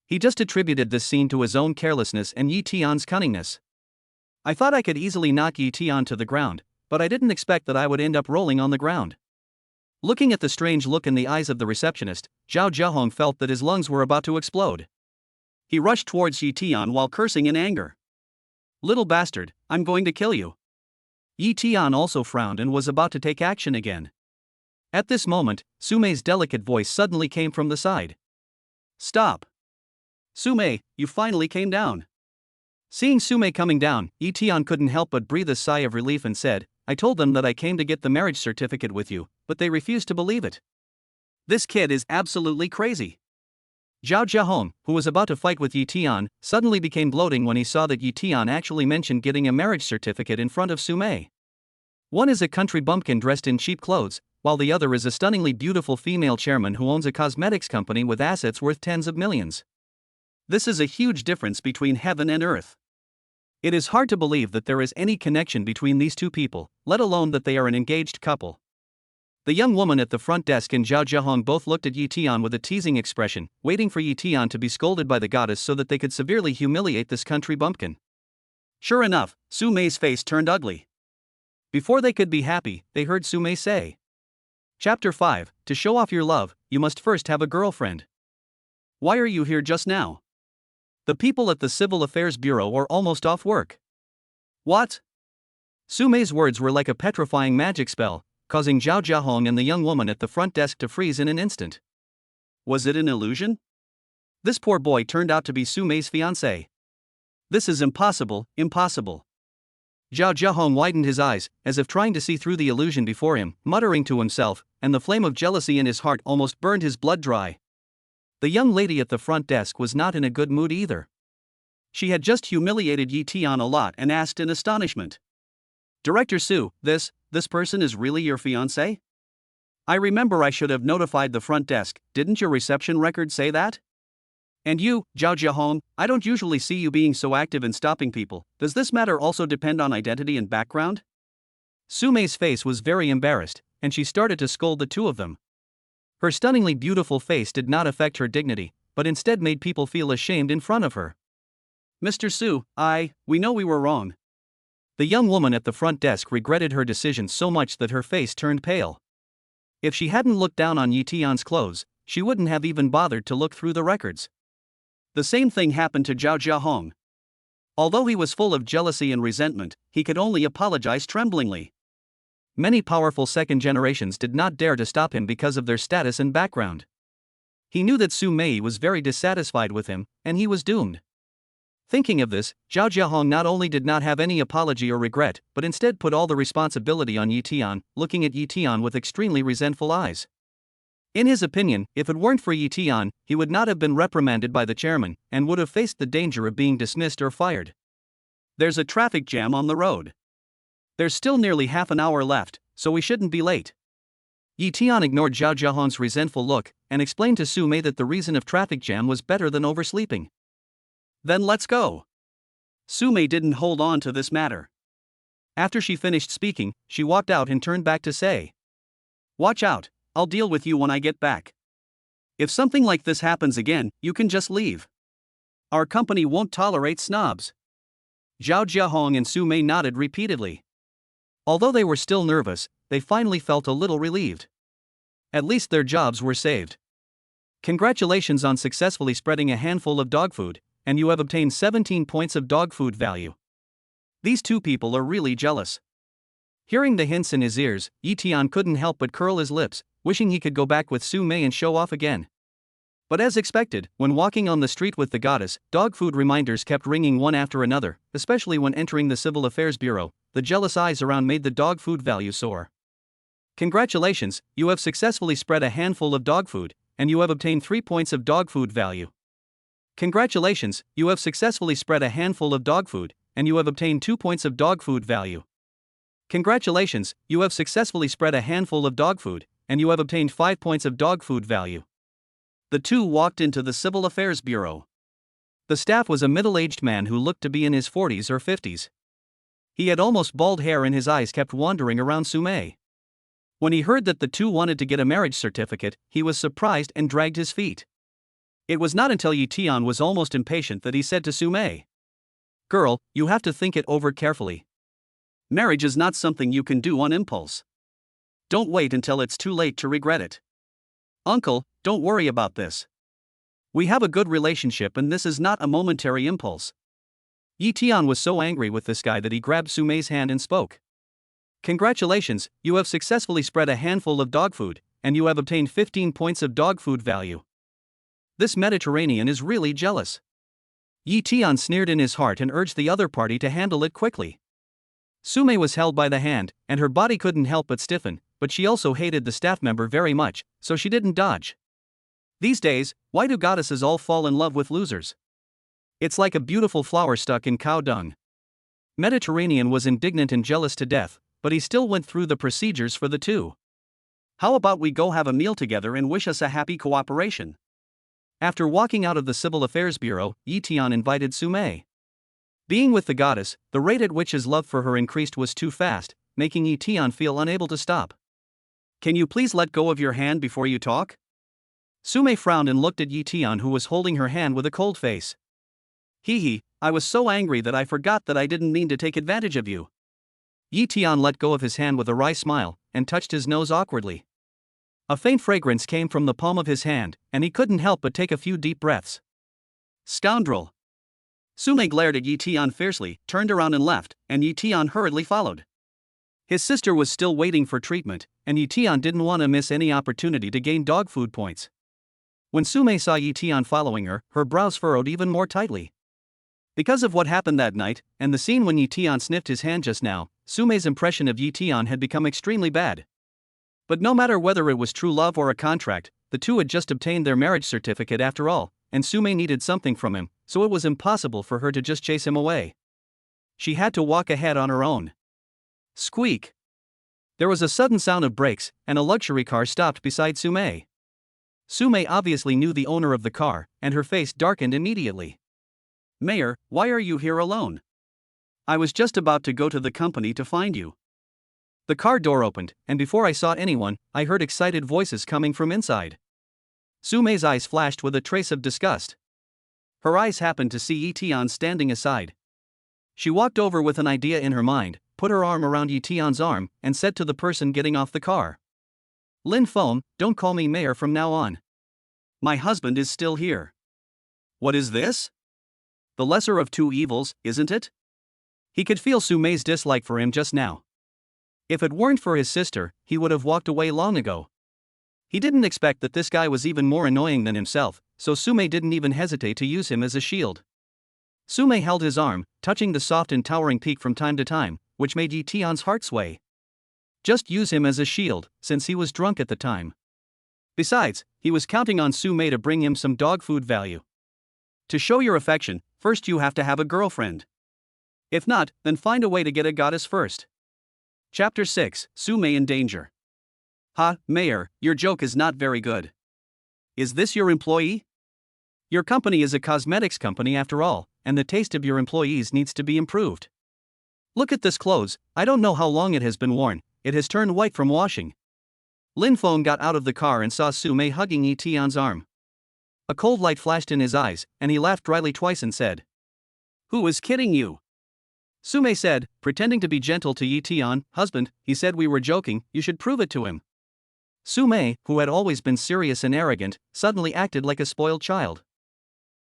He just attributed this scene to his own carelessness and Yi Tian's cunningness. I thought I could easily knock Yi Tian to the ground, but I didn't expect that I would end up rolling on the ground. Looking at the strange look in the eyes of the receptionist, Zhao Jiahong felt that his lungs were about to explode. He rushed towards Yi Tian while cursing in anger. Little bastard, I'm going to kill you. Yi Tian also frowned and was about to take action again. At this moment, Sumei's delicate voice suddenly came from the side. Stop. Sumei, you finally came down. Seeing Sumei coming down, Yi Tian couldn't help but breathe a sigh of relief and said, I told them that I came to get the marriage certificate with you, but they refused to believe it. This kid is absolutely crazy. Zhao Jiahong, who was about to fight with Yi Tian, suddenly became bloating when he saw that Yi Tian actually mentioned getting a marriage certificate in front of Sumei. One is a country bumpkin dressed in cheap clothes, while the other is a stunningly beautiful female chairman who owns a cosmetics company with assets worth tens of millions. This is a huge difference between heaven and earth. It is hard to believe that there is any connection between these two people, let alone that they are an engaged couple. The young woman at the front desk and Zhao Jiahong both looked at Yi Tian with a teasing expression, waiting for Yi Tian to be scolded by the goddess so that they could severely humiliate this country bumpkin. Sure enough, Su Mei's face turned ugly. Before they could be happy, they heard Sume say. Chapter 5, To show off your love, you must first have a girlfriend. Why are you here just now? The people at the Civil Affairs Bureau are almost off work. What? Sume's words were like a petrifying magic spell, causing Zhao Jiahong and the young woman at the front desk to freeze in an instant. Was it an illusion? This poor boy turned out to be Sume's fiancé. This is impossible, impossible. Zhao Jiahong widened his eyes, as if trying to see through the illusion before him, muttering to himself, and the flame of jealousy in his heart almost burned his blood dry. The young lady at the front desk was not in a good mood either. She had just humiliated Yi Tian a lot and asked in astonishment. Director Su, this person is really your fiancé? I remember I should have notified the front desk, didn't your reception record say that? And you, Zhao Jiahong, I don't usually see you being so active in stopping people. Does this matter also depend on identity and background? Sume's face was very embarrassed, and she started to scold the two of them. Her stunningly beautiful face did not affect her dignity, but instead made people feel ashamed in front of her. Mr. Su, we know we were wrong. The young woman at the front desk regretted her decision so much that her face turned pale. If she hadn't looked down on Yi Tian's clothes, she wouldn't have even bothered to look through the records. The same thing happened to Zhao Jiahong. Although he was full of jealousy and resentment, he could only apologize tremblingly. Many powerful second generations did not dare to stop him because of their status and background. He knew that Su Mei was very dissatisfied with him, and he was doomed. Thinking of this, Zhao Jiahong not only did not have any apology or regret, but instead put all the responsibility on Yi Tian, looking at Yi Tian with extremely resentful eyes. In his opinion, if it weren't for Yi Tian, he would not have been reprimanded by the chairman, and would have faced the danger of being dismissed or fired. There's a traffic jam on the road. There's still nearly half an hour left, so we shouldn't be late. Yi Tian ignored Zhao Jiahong's resentful look, and explained to Su Mei that the reason of traffic jam was better than oversleeping. Then let's go. Su Mei didn't hold on to this matter. After she finished speaking, she walked out and turned back to say, Watch out, I'll deal with you when I get back. If something like this happens again, you can just leave. Our company won't tolerate snobs. Zhao Jiahong and Su Mei nodded repeatedly. Although they were still nervous, they finally felt a little relieved. At least their jobs were saved. Congratulations on successfully spreading a handful of dog food, and you have obtained 17 points of dog food value. These two people are really jealous. Hearing the hints in his ears, Yi Tian couldn't help but curl his lips, wishing he could go back with Su Mei and show off again. But as expected, when walking on the street with the goddess, dog food reminders kept ringing one after another, especially when entering the Civil Affairs Bureau. The jealous eyes around made the dog food value soar. Congratulations, you have successfully spread a handful of dog food, and you have obtained 3 points of dog food value. Congratulations, you have successfully spread a handful of dog food, and you have obtained 2 points of dog food value. Congratulations, you have successfully spread a handful of dog food, and you have obtained 5 points of dog food value. The two walked into the Civil Affairs Bureau. The staff was a middle-aged man who looked to be in his 40s or 50s. He had almost bald hair and his eyes kept wandering around Su Mei. When he heard that the two wanted to get a marriage certificate, he was surprised and dragged his feet. It was not until Yi Tian was almost impatient that he said to Su Mei, Girl, you have to think it over carefully. Marriage is not something you can do on impulse. Don't wait until it's too late to regret it. Uncle, don't worry about this. We have a good relationship and this is not a momentary impulse. Yi Tian was so angry with this guy that he grabbed Su Mei's hand and spoke. Congratulations, you have successfully spread a handful of dog food, and you have obtained 15 points of dog food value. This Mediterranean is really jealous. Yi Tian sneered in his heart and urged the other party to handle it quickly. Su Mei was held by the hand, and her body couldn't help but stiffen, but she also hated the staff member very much, so she didn't dodge. These days, why do goddesses all fall in love with losers? It's like a beautiful flower stuck in cow dung. Mediterranean was indignant and jealous to death, but he still went through the procedures for the two. How about we go have a meal together and wish us a happy cooperation? After walking out of the Civil Affairs Bureau, Yi Tian invited Su Mei. Being with the goddess, the rate at which his love for her increased was too fast, making Yi Tian feel unable to stop. Can you please let go of your hand before you talk? Su Mei frowned and looked at Yi Tian, who was holding her hand with a cold face. Hee, I was so angry that I forgot that I didn't mean to take advantage of you. Yi Tian let go of his hand with a wry smile and touched his nose awkwardly. A faint fragrance came from the palm of his hand, and he couldn't help but take a few deep breaths. Scoundrel! Sume glared at Yi Tian fiercely, turned around and left, and Yi Tian hurriedly followed. His sister was still waiting for treatment, and Yi Tian didn't want to miss any opportunity to gain dog food points. When Sume saw Yi Tian following her, her brows furrowed even more tightly. Because of what happened that night, and the scene when Yi Tian sniffed his hand just now, Sume's impression of Yi Tian had become extremely bad. But no matter whether it was true love or a contract, the two had just obtained their marriage certificate after all, and Sume needed something from him, so it was impossible for her to just chase him away. She had to walk ahead on her own. Squeak! There was a sudden sound of brakes, and a luxury car stopped beside Sume. Sume obviously knew the owner of the car, and her face darkened immediately. Mayor, why are you here alone? I was just about to go to the company to find you. The car door opened, and before I saw anyone, I heard excited voices coming from inside. Sume's eyes flashed with a trace of disgust. Her eyes happened to see Yi Tian standing aside. She walked over with an idea in her mind, put her arm around Yi Tian's arm, and said to the person getting off the car, "Lin Feng, don't call me mayor from now on. My husband is still here." What is this? The lesser of two evils, isn't it? He could feel Sume's dislike for him just now. If it weren't for his sister, he would have walked away long ago. He didn't expect that this guy was even more annoying than himself, so Sume didn't even hesitate to use him as a shield. Sume held his arm, touching the soft and towering peak from time to time, which made Yi Tian's heart sway. Just use him as a shield, since he was drunk at the time. Besides, he was counting on Sume to bring him some dog food value. To show your affection, first you have to have a girlfriend. If not, then find a way to get a goddess first. Chapter 6, Sume in Danger. Ha, Mayor, your joke is not very good. Is this your employee? Your company is a cosmetics company after all, and the taste of your employees needs to be improved. Look at this clothes, I don't know how long it has been worn, it has turned white from washing. Lin Feng got out of the car and saw Sume hugging Yi Tian's arm. A cold light flashed in his eyes, and he laughed dryly twice and said, "Who is kidding you?" Sume said, pretending to be gentle to Yi Tian, "Husband, he said we were joking, you should prove it to him." Sume, who had always been serious and arrogant, suddenly acted like a spoiled child.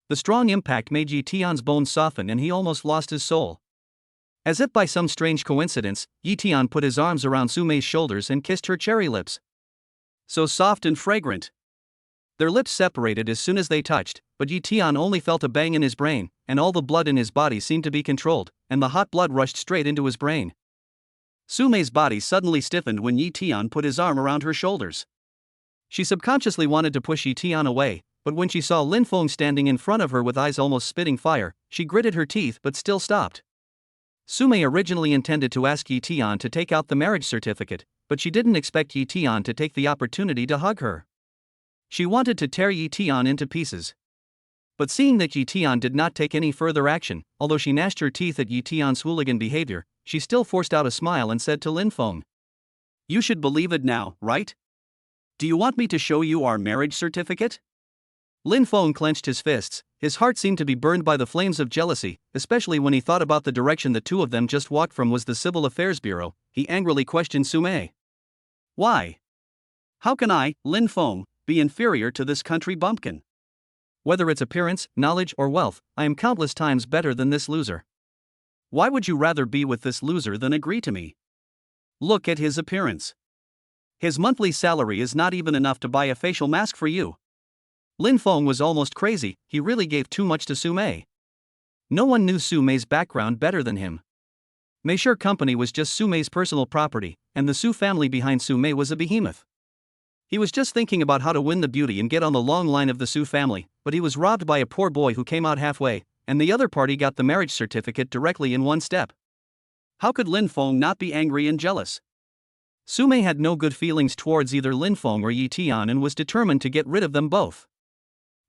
The strong impact made Yi Tian's bones soften and he almost lost his soul. As if by some strange coincidence, Yi Tian put his arms around Sume's shoulders and kissed her cherry lips. So soft and fragrant. Their lips separated as soon as they touched, but Yi Tian only felt a bang in his brain, and all the blood in his body seemed to be controlled, and the hot blood rushed straight into his brain. Sume's body suddenly stiffened when Yi Tian put his arm around her shoulders. She subconsciously wanted to push Yi Tian away, but when she saw Lin Feng standing in front of her with eyes almost spitting fire, she gritted her teeth but still stopped. Sume originally intended to ask Yi Tian to take out the marriage certificate, but she didn't expect Yi Tian to take the opportunity to hug her. She wanted to tear Yi Tian into pieces. But seeing that Yi Tian did not take any further action, although she gnashed her teeth at Yi Tian's hooligan behavior, she still forced out a smile and said to Lin Feng, "You should believe it now, right? Do you want me to show you our marriage certificate?" Lin Feng clenched his fists, his heart seemed to be burned by the flames of jealousy, especially when he thought about the direction the two of them just walked from was the Civil Affairs Bureau. He angrily questioned Sume. "Why? How can I, Lin Feng, be inferior to this country bumpkin? Whether it's appearance, knowledge, or wealth, I am countless times better than this loser." "Why would you rather be with this loser than agree to me? Look at his appearance. His monthly salary is not even enough to buy a facial mask for you." Lin Feng was almost crazy, he really gave too much to Sume. No one knew Sume's background better than him. Meisure Company was just Sume's personal property, and the Su family behind Sume was a behemoth. He was just thinking about how to win the beauty and get on the long line of the Su family, but he was robbed by a poor boy who came out halfway, and the other party got the marriage certificate directly in one step. How could Lin Feng not be angry and jealous? Sume had no good feelings towards either Lin Feng or Yi Tian and was determined to get rid of them both.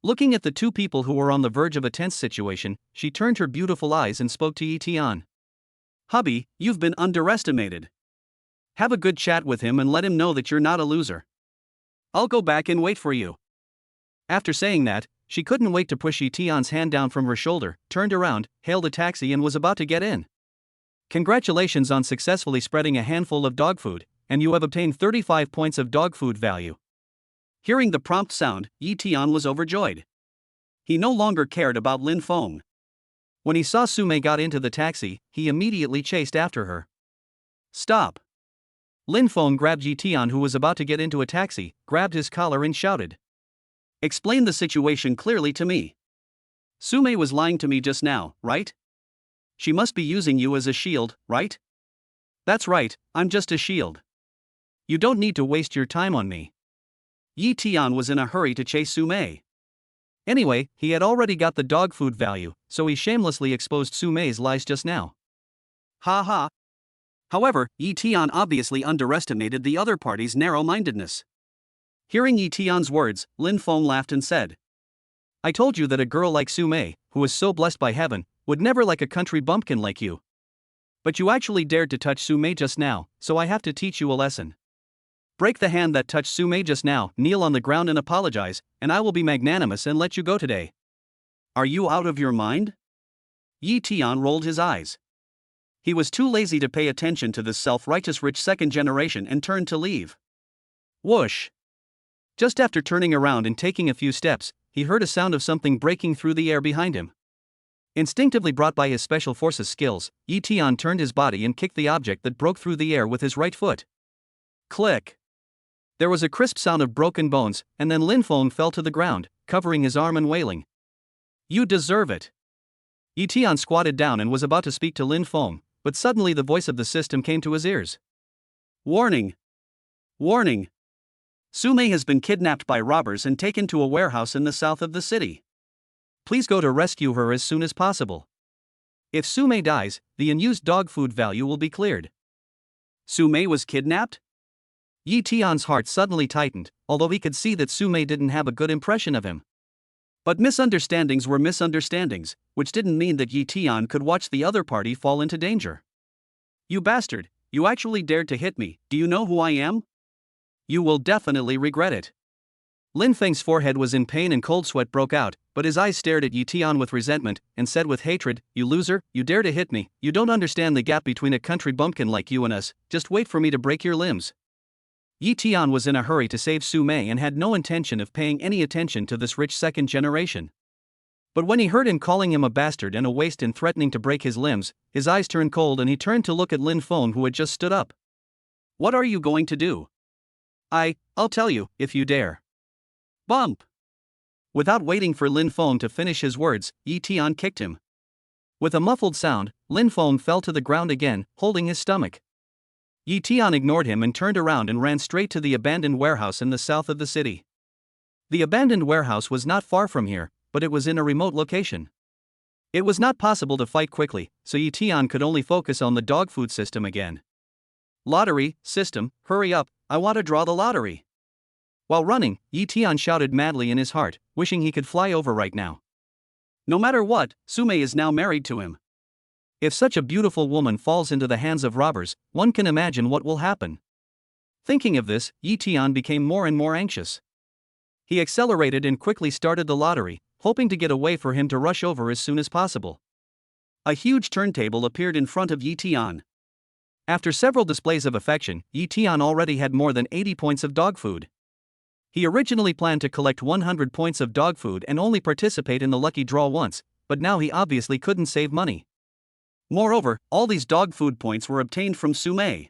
Looking at the two people who were on the verge of a tense situation, she turned her beautiful eyes and spoke to Yi Tian. "Hubby, you've been underestimated. Have a good chat with him and let him know that you're not a loser. I'll go back and wait for you." After saying that, she couldn't wait to push Yi Tian's hand down from her shoulder, turned around, hailed a taxi and was about to get in. Congratulations on successfully spreading a handful of dog food, and you have obtained 35 points of dog food value. Hearing the prompt sound, Yi Tian was overjoyed. He no longer cared about Lin Feng. When he saw Sumei got into the taxi, he immediately chased after her. Stop! Lin Feng grabbed Yi Tian, who was about to get into a taxi, grabbed his collar and shouted. Explain the situation clearly to me. Sumei was lying to me just now, right? She must be using you as a shield, right? That's right, I'm just a shield. You don't need to waste your time on me. Yi Tian was in a hurry to chase Sumei. Anyway, he had already got the dog food value, so he shamelessly exposed Sumei's lies just now. Ha ha. However, Yi Tian obviously underestimated the other party's narrow-mindedness. Hearing Yi Tian's words, Lin Feng laughed and said, I told you that a girl like Sumei, who was so blessed by heaven, would never like a country bumpkin like you. But you actually dared to touch Sumei just now, so I have to teach you a lesson. Break the hand that touched Sumei just now, kneel on the ground and apologize, and I will be magnanimous and let you go today. Are you out of your mind? Yi Tian rolled his eyes. He was too lazy to pay attention to this self-righteous rich second generation and turned to leave. Whoosh! Just after turning around and taking a few steps, he heard a sound of something breaking through the air behind him. Instinctively brought by his special forces skills, Yi Tian turned his body and kicked the object that broke through the air with his right foot. Click! There was a crisp sound of broken bones, and then Lin Feng fell to the ground, covering his arm and wailing. You deserve it! Yi Tian squatted down and was about to speak to Lin Feng, but suddenly the voice of the system came to his ears. Warning! Warning! Sumei has been kidnapped by robbers and taken to a warehouse in the south of the city. Please go to rescue her as soon as possible. If Sumei dies, the unused dog food value will be cleared. Sumei was kidnapped? Yi Tian's heart suddenly tightened, although he could see that Sumei didn't have a good impression of him. But misunderstandings were misunderstandings, which didn't mean that Yi Tian could watch the other party fall into danger. You bastard, you actually dared to hit me, do you know who I am? You will definitely regret it. Lin Feng's forehead was in pain and cold sweat broke out, but his eyes stared at Yi Tian with resentment, and said with hatred, You loser, you dare to hit me, you don't understand the gap between a country bumpkin like you and us, just wait for me to break your limbs. Yi Tian was in a hurry to save Sumei and had no intention of paying any attention to this rich second generation. But when he heard him calling him a bastard and a waste and threatening to break his limbs, his eyes turned cold and he turned to look at Lin Feng, who had just stood up. What are you going to do? I'll tell you, if you dare. Bump! Without waiting for Lin Feng to finish his words, Yi Tian kicked him. With a muffled sound, Lin Feng fell to the ground again, holding his stomach. Yi Tian ignored him and turned around and ran straight to the abandoned warehouse in the south of the city. The abandoned warehouse was not far from here, but it was in a remote location. It was not possible to fight quickly, so Yi Tian could only focus on the dog food system again. Lottery, system, hurry up, I want to draw the lottery. While running, Yi Tian shouted madly in his heart, wishing he could fly over right now. No matter what, Sumei is now married to him. If such a beautiful woman falls into the hands of robbers, one can imagine what will happen. Thinking of this, Yi Tian became more and more anxious. He accelerated and quickly started the lottery, hoping to get a way for him to rush over as soon as possible. A huge turntable appeared in front of Yi Tian. After several displays of affection, Yi Tian already had more than 80 points of dog food. He originally planned to collect 100 points of dog food and only participate in the lucky draw once, but now he obviously couldn't save money. Moreover, all these dog food points were obtained from Sumei.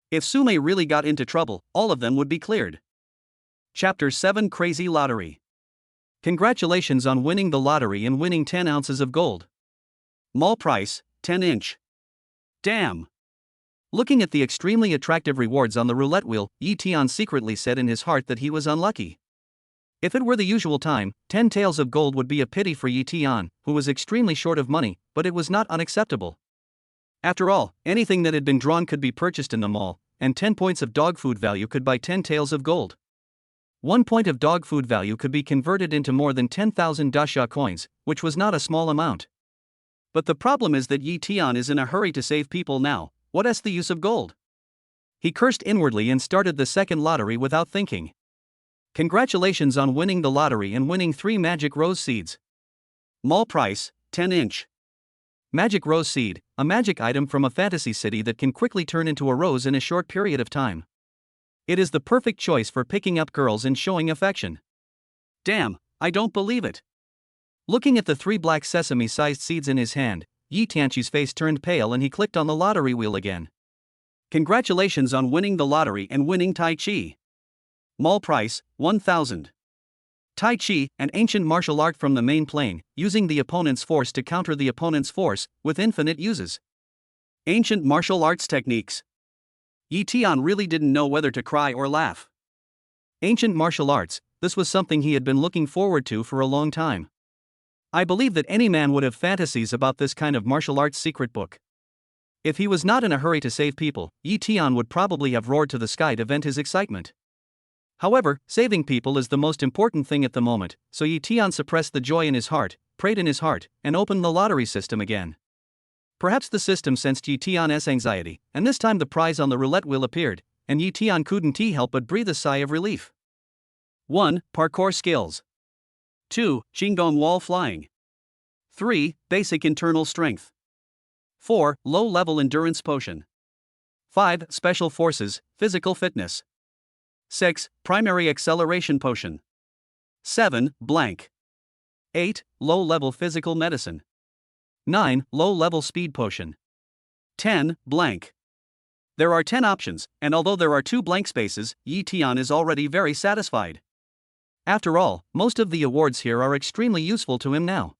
If Sumei really got into trouble, all of them would be cleared. Chapter 7 Crazy Lottery. Congratulations on winning the lottery and winning 10 ounces of gold. Mall price, 10 inch. Damn. Looking at the extremely attractive rewards on the roulette wheel, Yi Tian secretly said in his heart that he was unlucky. If it were the usual time, 10 taels of gold would be a pity for Yi Tian, who was extremely short of money, but it was not unacceptable. After all, anything that had been drawn could be purchased in the mall, and 10 points of dog food value could buy 10 taels of gold. 1 point of dog food value could be converted into more than 10,000 dasha coins, which was not a small amount. But the problem is that Yi Tian is in a hurry to save people now. What is the use of gold? He cursed inwardly and started the second lottery without thinking. Congratulations on winning the lottery and winning 3 magic rose seeds. Mall price, 10 inch. Magic Rose Seed, a magic item from a fantasy city that can quickly turn into a rose in a short period of time. It is the perfect choice for picking up girls and showing affection. Damn, I don't believe it. Looking at the 3 black sesame-sized seeds in his hand, Yi Tianqi's face turned pale and he clicked on the lottery wheel again. Congratulations on winning the lottery and winning Tai Chi. Mall price, 1,000. Tai Chi, an ancient martial art from the main plane, using the opponent's force to counter the opponent's force, with infinite uses. Ancient martial arts techniques. Yi Tian really didn't know whether to cry or laugh. Ancient martial arts, this was something he had been looking forward to for a long time. I believe that any man would have fantasies about this kind of martial arts secret book. If he was not in a hurry to save people, Yi Tian would probably have roared to the sky to vent his excitement. However, saving people is the most important thing at the moment, so Yi Tian suppressed the joy in his heart, prayed in his heart, and opened the lottery system again. Perhaps the system sensed Yi Tian's anxiety, and this time the prize on the roulette wheel appeared, and Yi Tian couldn't help but breathe a sigh of relief. 1. Parkour skills. 2. Qigong wall flying. 3. Basic internal strength. 4. Low-level endurance potion. 5. Special forces, physical fitness. 6. Primary acceleration potion. 7. Blank. 8. Low-level physical medicine. 9. Low-level speed potion. 10. Blank. There are 10 options, and although there are 2 blank spaces, Yi Tian is already very satisfied. After all, most of the awards here are extremely useful to him now.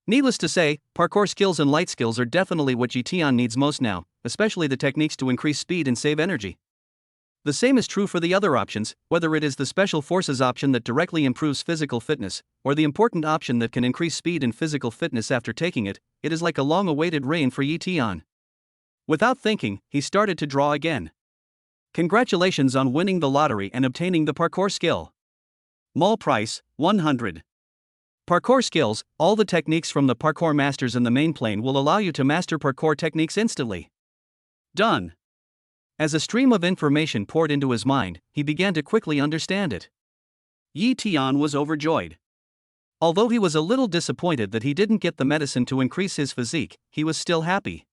Needless to say, parkour skills and light skills are definitely what Yi Tian needs most now, especially the techniques to increase speed and save energy. The same is true for the other options, whether it is the special forces option that directly improves physical fitness, or the important option that can increase speed and physical fitness after taking it. It is like a long-awaited rain for Yi Tian. Without thinking, he started to draw again. Congratulations on winning the lottery and obtaining the parkour skill. Mall price, 100. Parkour skills, all the techniques from the parkour masters in the main plane will allow you to master parkour techniques instantly. Done. As a stream of information poured into his mind, he began to quickly understand it. Yi Tian was overjoyed. Although he was a little disappointed that he didn't get the medicine to increase his physique, he was still happy.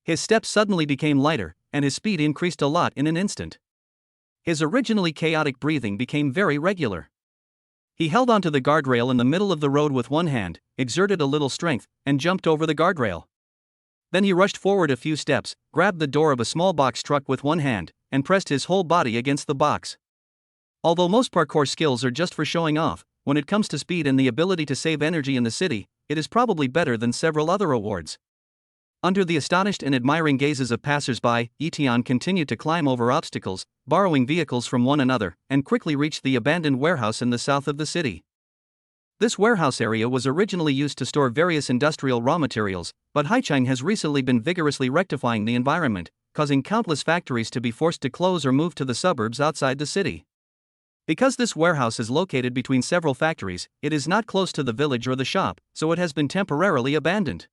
His steps suddenly became lighter, and his speed increased a lot in an instant. His originally chaotic breathing became very regular. He held onto the guardrail in the middle of the road with one hand, exerted a little strength, and jumped over the guardrail. Then he rushed forward a few steps, grabbed the door of a small box truck with one hand, and pressed his whole body against the box. Although most parkour skills are just for showing off, when it comes to speed and the ability to save energy in the city, it is probably better than several other awards. Under the astonished and admiring gazes of passers-by, Yi Tian continued to climb over obstacles, borrowing vehicles from one another, and quickly reached the abandoned warehouse in the south of the city. This warehouse area was originally used to store various industrial raw materials, but Haichang has recently been vigorously rectifying the environment, causing countless factories to be forced to close or move to the suburbs outside the city. Because this warehouse is located between several factories, it is not close to the village or the shop, so it has been temporarily abandoned.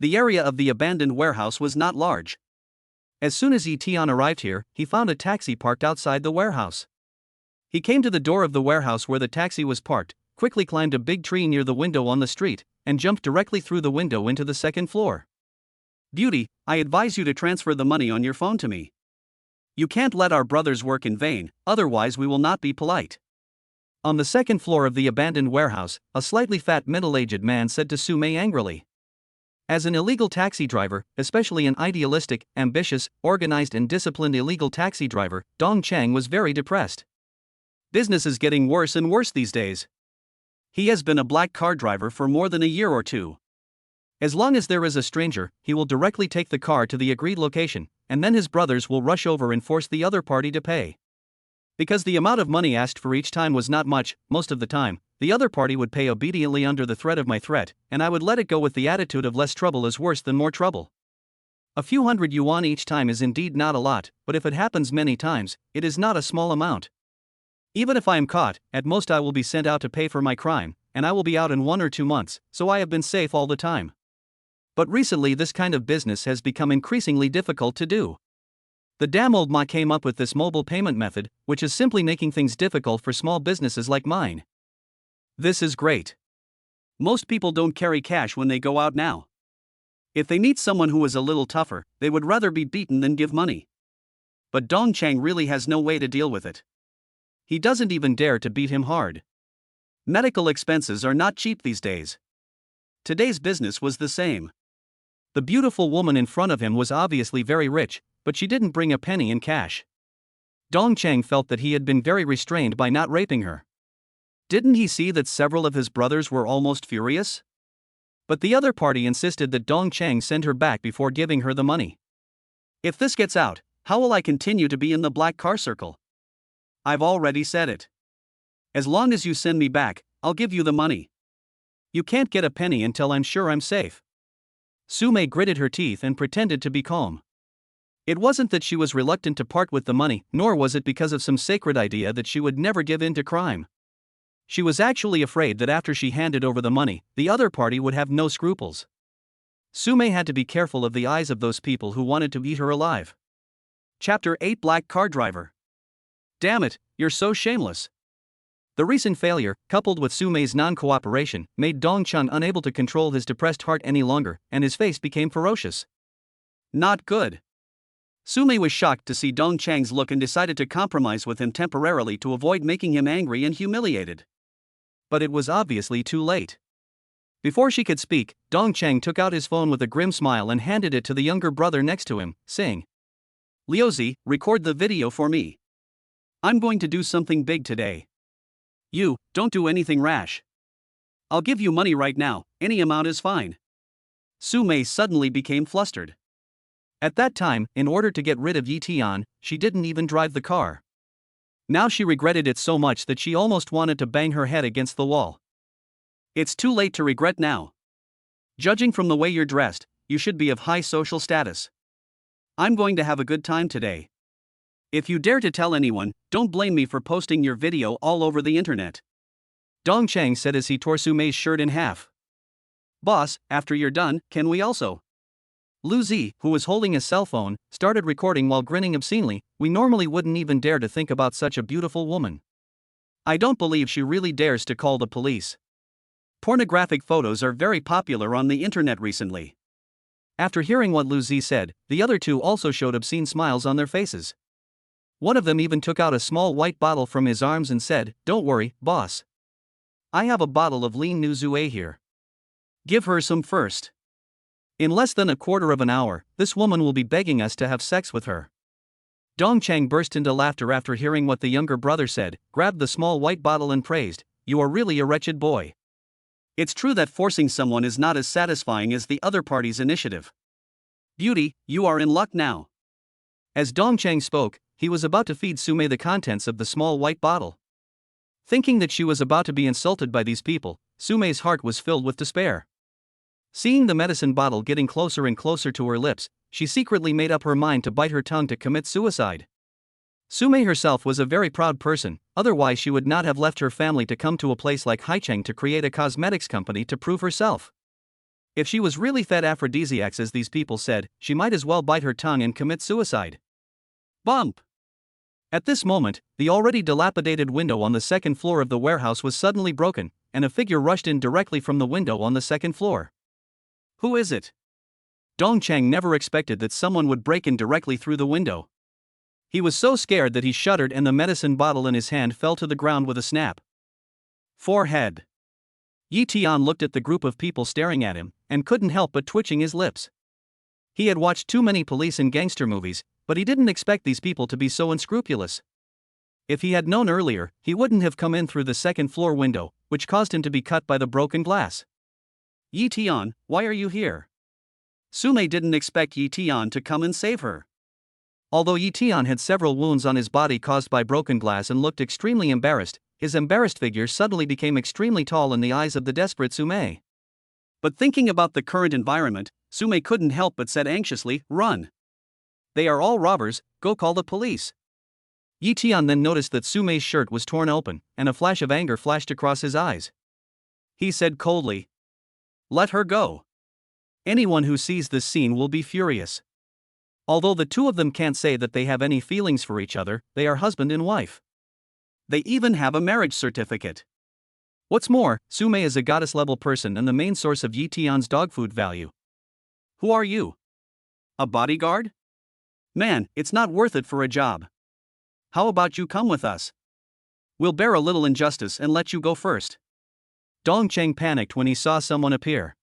The area of the abandoned warehouse was not large. As soon as Yi Tian arrived here, he found a taxi parked outside the warehouse. He came to the door of the warehouse where the taxi was parked, quickly climbed a big tree near the window on the street, and jumped directly through the window into the second floor. Beauty, I advise you to transfer the money on your phone to me. You can't let our brothers work in vain, otherwise we will not be polite. On the second floor of the abandoned warehouse, a slightly fat middle-aged man said to Su Mei angrily. As an illegal taxi driver, especially an idealistic, ambitious, organized and disciplined illegal taxi driver, Dong Chang was very depressed. Business is getting worse and worse these days. He has been a black car driver for more than a year or two. As long as there is a stranger, he will directly take the car to the agreed location, and then his brothers will rush over and force the other party to pay. Because the amount of money asked for each time was not much, most of the time, the other party would pay obediently under the threat of my threat, and I would let it go with the attitude of less trouble is worse than more trouble. A few hundred yuan each time is indeed not a lot, but if it happens many times, it is not a small amount. Even if I am caught, at most I will be sent out to pay for my crime, and I will be out in 1 or 2 months, so I have been safe all the time. But recently this kind of business has become increasingly difficult to do. The damn old ma came up with this mobile payment method, which is simply making things difficult for small businesses like mine. This is great. Most people don't carry cash when they go out now. If they meet someone who is a little tougher, they would rather be beaten than give money. But Dong Chang really has no way to deal with it. He doesn't even dare to beat him hard. Medical expenses are not cheap these days. Today's business was the same. The beautiful woman in front of him was obviously very rich, but she didn't bring a penny in cash. Dong Chang felt that he had been very restrained by not raping her. Didn't he see that several of his brothers were almost furious? But the other party insisted that Dong Chang send her back before giving her the money. If this gets out, how will I continue to be in the black car circle? I've already said it. As long as you send me back, I'll give you the money. You can't get a penny until I'm sure I'm safe. Su-mei gritted her teeth and pretended to be calm. It wasn't that she was reluctant to part with the money, nor was it because of some sacred idea that she would never give in to crime. She was actually afraid that after she handed over the money, the other party would have no scruples. Su-mei had to be careful of the eyes of those people who wanted to eat her alive. Chapter 8 Black Car Driver. Damn it, you're so shameless. The recent failure, coupled with Su-mei's non-cooperation, made Dong Chun unable to control his depressed heart any longer, and his face became ferocious. Not good. Su-mei was shocked to see Dong Chang's look and decided to compromise with him temporarily to avoid making him angry and humiliated. But it was obviously too late. Before she could speak, Dong Chang took out his phone with a grim smile and handed it to the younger brother next to him, saying, "Liuzi, record the video for me. I'm going to do something big today. You, don't do anything rash. I'll give you money right now, any amount is fine." Su-mei suddenly became flustered. At that time, in order to get rid of Yi Tian, she didn't even drive the car. Now she regretted it so much that she almost wanted to bang her head against the wall. It's too late to regret now. Judging from the way you're dressed, you should be of high social status. I'm going to have a good time today. If you dare to tell anyone, don't blame me for posting your video all over the internet. Dong Chang said as he tore Su-mei's shirt in half. Boss, after you're done, can we also? Lu Zi, who was holding a cell phone, started recording while grinning obscenely. We normally wouldn't even dare to think about such a beautiful woman. I don't believe she really dares to call the police. Pornographic photos are very popular on the internet recently. After hearing what Lu Zi said, the other two also showed obscene smiles on their faces. One of them even took out a small white bottle from his arms and said, "Don't worry, boss. I have a bottle of lean nu zue here. Give her some first. In less than a quarter of an hour, this woman will be begging us to have sex with her." Dong Chang burst into laughter after hearing what the younger brother said, grabbed the small white bottle and praised, "You are really a wretched boy." It's true that forcing someone is not as satisfying as the other party's initiative. Beauty, you are in luck now. As Dong Chang spoke, he was about to feed Su-mei the contents of the small white bottle. Thinking that she was about to be insulted by these people, Su-mei's heart was filled with despair. Seeing the medicine bottle getting closer and closer to her lips, she secretly made up her mind to bite her tongue to commit suicide. Su-mei herself was a very proud person, otherwise she would not have left her family to come to a place like Haicheng to create a cosmetics company to prove herself. If she was really fed aphrodisiacs as these people said, she might as well bite her tongue and commit suicide. Bump! At this moment, the already dilapidated window on the second floor of the warehouse was suddenly broken, and a figure rushed in directly from the window on the second floor. Who is it? Dong Chang never expected that someone would break in directly through the window. He was so scared that he shuddered and the medicine bottle in his hand fell to the ground with a snap. Forehead. Yi Tian looked at the group of people staring at him, and couldn't help but twitching his lips. He had watched too many police and gangster movies, but he didn't expect these people to be so unscrupulous. If he had known earlier, he wouldn't have come in through the second floor window, which caused him to be cut by the broken glass. Yi Tian, why are you here? Su-mei didn't expect Yi Tian to come and save her. Although Yi Tian had several wounds on his body caused by broken glass and looked extremely embarrassed, his embarrassed figure suddenly became extremely tall in the eyes of the desperate Su-mei. But thinking about the current environment, Su-mei couldn't help but said anxiously, "Run. They are all robbers, go call the police." Yi Tian then noticed that Su-mei's shirt was torn open, and a flash of anger flashed across his eyes. He said coldly, "Let her go. Anyone who sees this scene will be furious." Although the two of them can't say that they have any feelings for each other, they are husband and wife. They even have a marriage certificate. What's more, Su-mei is a goddess-level person and the main source of Yi Tian's dog food value. Who are you? A bodyguard? Man, it's not worth it for a job. How about you come with us? We'll bear a little injustice and let you go first. Dongcheng panicked when he saw someone appear.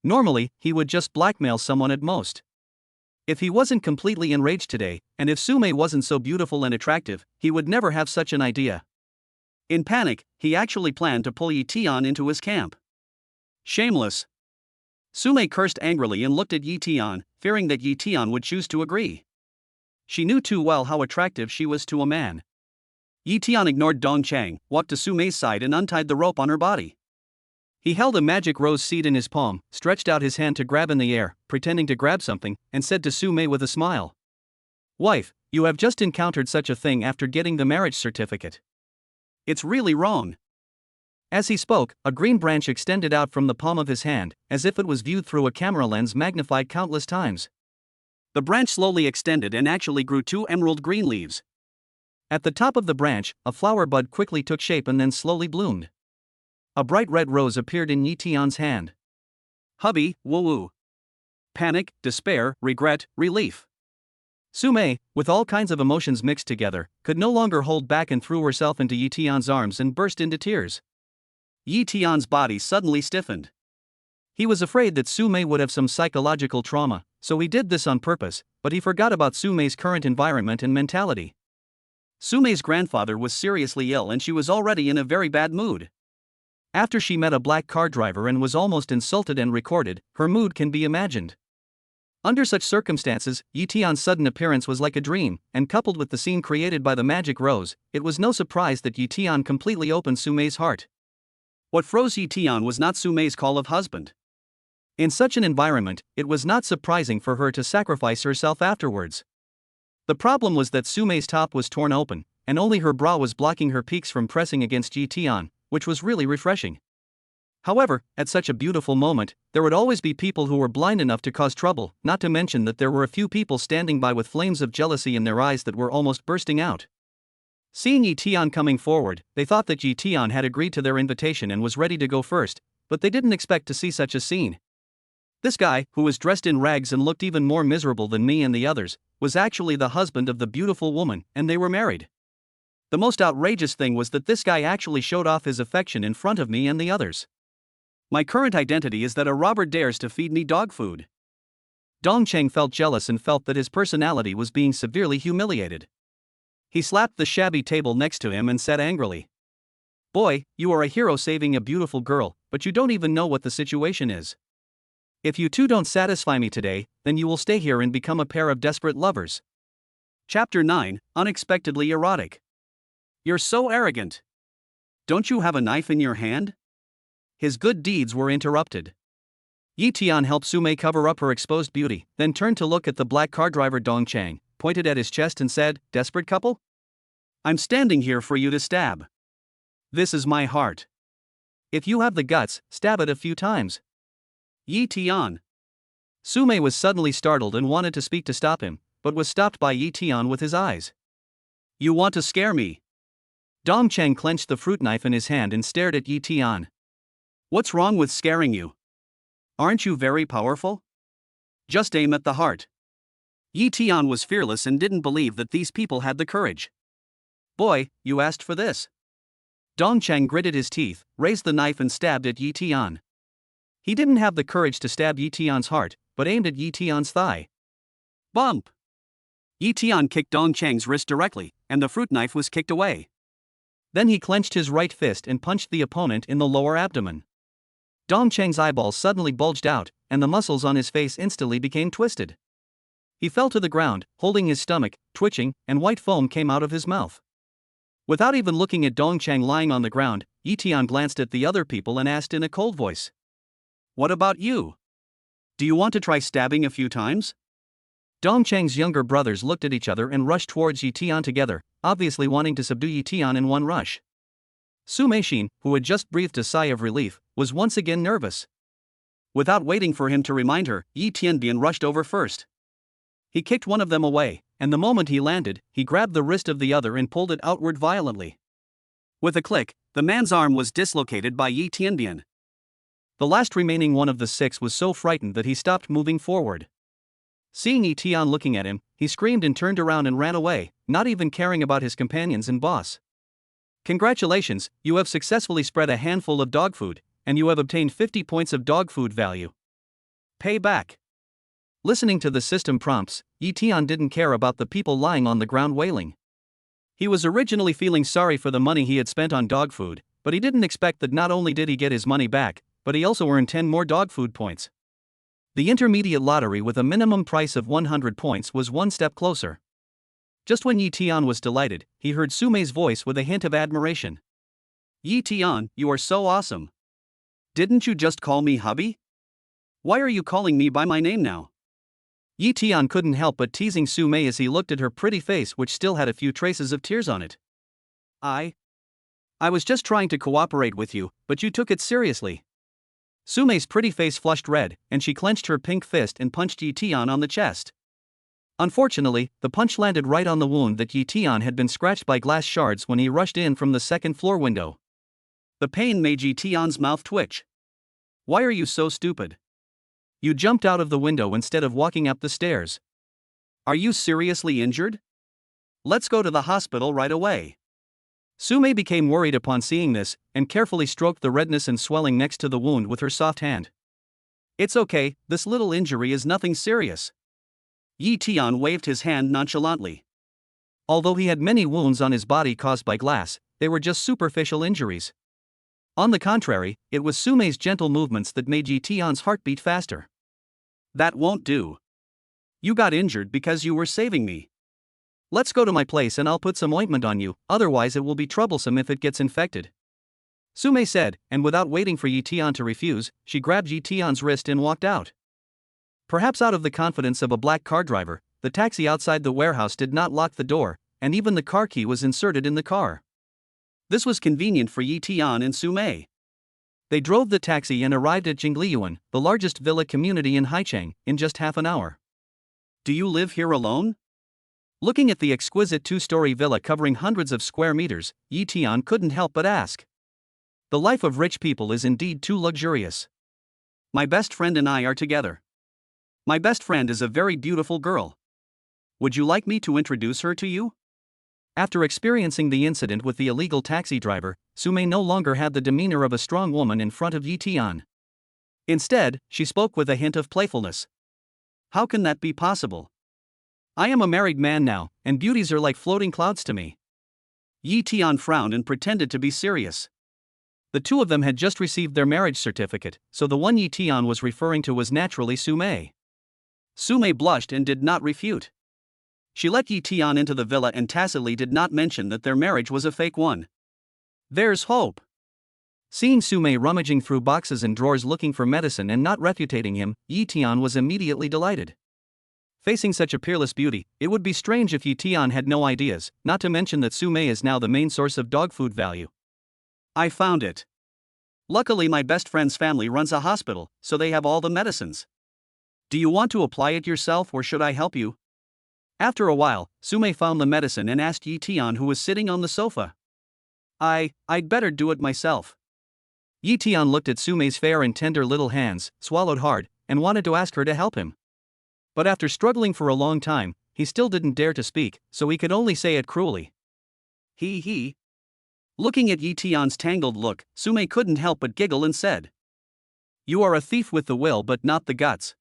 Normally, he would just blackmail someone at most. If he wasn't completely enraged today, and if Sumei wasn't so beautiful and attractive, he would never have such an idea. In panic, he actually planned to pull Yi Tian into his camp. Shameless. Sumei cursed angrily and looked at Yi Tian, fearing that Yi Tian would choose to agree. She knew too well how attractive she was to a man. Yi Tian ignored Dongcheng, walked to Sumei's side and untied the rope on her body. He held a magic rose seed in his palm, stretched out his hand to grab in the air, pretending to grab something, and said to Sumei with a smile, "Wife, you have just encountered such a thing after getting the marriage certificate. It's really wrong." As he spoke, a green branch extended out from the palm of his hand, as if it was viewed through a camera lens magnified countless times. The branch slowly extended and actually grew 2 emerald green leaves. At the top of the branch, a flower bud quickly took shape and then slowly bloomed. A bright red rose appeared in Yi Tian's hand. Hubby, woo-woo. Panic, despair, regret, relief. Sumei, with all kinds of emotions mixed together, could no longer hold back and threw herself into Yi Tian's arms and burst into tears. Yi Tian's body suddenly stiffened. He was afraid that Sumei would have some psychological trauma, so he did this on purpose, but he forgot about Sumei's current environment and mentality. Sumei's grandfather was seriously ill and she was already in a very bad mood. After she met a black car driver and was almost insulted and recorded, her mood can be imagined. Under such circumstances, Yi Tian's sudden appearance was like a dream, and coupled with the scene created by the magic rose, it was no surprise that Yi Tian completely opened Sumei's heart. What froze Yi Tian was not Sumei's call of husband. In such an environment, it was not surprising for her to sacrifice herself afterwards. The problem was that Sumei's top was torn open, and only her bra was blocking her peaks from pressing against Yi Tian, which was really refreshing. However, at such a beautiful moment, there would always be people who were blind enough to cause trouble, not to mention that there were a few people standing by with flames of jealousy in their eyes that were almost bursting out. Seeing Yi Tian coming forward, they thought that Yi Tian had agreed to their invitation and was ready to go first, but they didn't expect to see such a scene. This guy, who was dressed in rags and looked even more miserable than me and the others, was actually the husband of the beautiful woman, and they were married. The most outrageous thing was that this guy actually showed off his affection in front of me and the others. My current identity is that a robber dares to feed me dog food. Dongcheng felt jealous and felt that his personality was being severely humiliated. He slapped the shabby table next to him and said angrily, "Boy, you are a hero saving a beautiful girl, but you don't even know what the situation is. If you two don't satisfy me today, then you will stay here and become a pair of desperate lovers." Chapter 9, Unexpectedly Erotic. You're so arrogant. Don't you have a knife in your hand? His good deeds were interrupted. Yi Tian helped Sumei cover up her exposed beauty, then turned to look at the black car driver Dongcheng, pointed at his chest and said, "Desperate couple? I'm standing here for you to stab. This is my heart. If you have the guts, stab it a few times." Yi Tian. Sumei was suddenly startled and wanted to speak to stop him, but was stopped by Yi Tian with his eyes. You want to scare me? Dongcheng clenched the fruit knife in his hand and stared at Yi Tian. What's wrong with scaring you? Aren't you very powerful? Just aim at the heart. Yi Tian was fearless and didn't believe that these people had the courage. Boy, you asked for this. Dongcheng gritted his teeth, raised the knife and stabbed at Yi Tian. He didn't have the courage to stab Yi Tian's heart, but aimed at Yi Tian's thigh. Bump! Yi Tian kicked Dongcheng's wrist directly, and the fruit knife was kicked away. Then he clenched his right fist and punched the opponent in the lower abdomen. Dongcheng's eyeballs suddenly bulged out, and the muscles on his face instantly became twisted. He fell to the ground, holding his stomach, twitching, and white foam came out of his mouth. Without even looking at Dongcheng lying on the ground, Yi Tian glanced at the other people and asked in a cold voice, "What about you? Do you want to try stabbing a few times?" Dongcheng's younger brothers looked at each other and rushed towards Yi Tian together, obviously wanting to subdue Yi Tian in one rush. Sumei, who had just breathed a sigh of relief, was once again nervous. Without waiting for him to remind her, Yi Tianbian rushed over first. He kicked one of them away, and the moment he landed, he grabbed the wrist of the other and pulled it outward violently. With a click, the man's arm was dislocated by Yi Tianbian. The last remaining one of the 6 was so frightened that he stopped moving forward. Seeing Yi-tian looking at him, he screamed and turned around and ran away, not even caring about his companions and boss. Congratulations, you have successfully spread a handful of dog food, and you have obtained 50 points of dog food value. Pay back. Listening to the system prompts, Yi-tian didn't care about the people lying on the ground wailing. He was originally feeling sorry for the money he had spent on dog food, but he didn't expect that not only did he get his money back, but he also earned 10 more dog food points. The intermediate lottery with a minimum price of 100 points was one step closer. Just when Yi-tian was delighted, he heard Sumei's voice with a hint of admiration. Yi-tian, you are so awesome. Didn't you just call me hubby? Why are you calling me by my name now? Yi-tian couldn't help but teasing Sumei as he looked at her pretty face, which still had a few traces of tears on it. I was just trying to cooperate with you, but you took it seriously. Sumei's pretty face flushed red, and she clenched her pink fist and punched Yi-tian on the chest. Unfortunately, the punch landed right on the wound that Yi-tian had been scratched by glass shards when he rushed in from the second-floor window. The pain made Yi-tian's mouth twitch. Why are you so stupid? You jumped out of the window instead of walking up the stairs. Are you seriously injured? Let's go to the hospital right away. Sumei became worried upon seeing this, and carefully stroked the redness and swelling next to the wound with her soft hand. It's okay, this little injury is nothing serious. Yi-tian waved his hand nonchalantly. Although he had many wounds on his body caused by glass, they were just superficial injuries. On the contrary, it was Sumei's gentle movements that made Yi-tian's heart beat faster. That won't do. You got injured because you were saving me. Let's go to my place and I'll put some ointment on you, otherwise it will be troublesome if it gets infected. Sumei said, and without waiting for Yi-tian to refuse, she grabbed Yi-tian's wrist and walked out. Perhaps out of the confidence of a black car driver, the taxi outside the warehouse did not lock the door, and even the car key was inserted in the car. This was convenient for Yi-tian and Sumei. They drove the taxi and arrived at Jingliyuan, the largest villa community in Haicheng, in just half an hour. Do you live here alone? Looking at the exquisite 2-story villa covering hundreds of square meters, Yi-tian couldn't help but ask. The life of rich people is indeed too luxurious. My best friend and I are together. My best friend is a very beautiful girl. Would you like me to introduce her to you? After experiencing the incident with the illegal taxi driver, Sumei no longer had the demeanor of a strong woman in front of Yi-tian. Instead, she spoke with a hint of playfulness. How can that be possible? I am a married man now, and beauties are like floating clouds to me. Yi-tian frowned and pretended to be serious. The two of them had just received their marriage certificate, so the one Yi-tian was referring to was naturally Sumei. Sumei blushed and did not refute. She let Yi-tian into the villa and tacitly did not mention that their marriage was a fake one. There's hope. Seeing Sumei rummaging through boxes and drawers looking for medicine and not refuting him, Yi-tian was immediately delighted. Facing such a peerless beauty, it would be strange if Yi-tian had no ideas, not to mention that Sumei is now the main source of dog food value. I found it. Luckily my best friend's family runs a hospital, so they have all the medicines. Do you want to apply it yourself or should I help you? After a while, Sumei found the medicine and asked Yi-tian, who was sitting on the sofa. I'd better do it myself. Yi-tian looked at Sumei's fair and tender little hands, swallowed hard, and wanted to ask her to help him. But after struggling for a long time, he still didn't dare to speak, so he could only say it cruelly. He. Looking at Yi-tian's tangled look, Sumei couldn't help but giggle and said, You are a thief with the will but not the guts.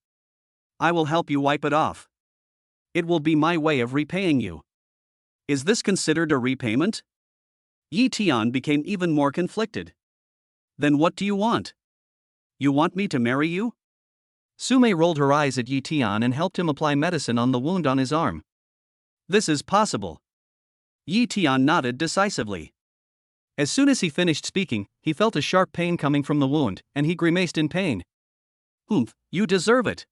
I will help you wipe it off. It will be my way of repaying you. Is this considered a repayment? Yi-tian became even more conflicted. Then what do you want? You want me to marry you? Sumei rolled her eyes at Yi-tian and helped him apply medicine on the wound on his arm. This is possible. Yi-tian nodded decisively. As soon as he finished speaking, he felt a sharp pain coming from the wound, and he grimaced in pain. You deserve it.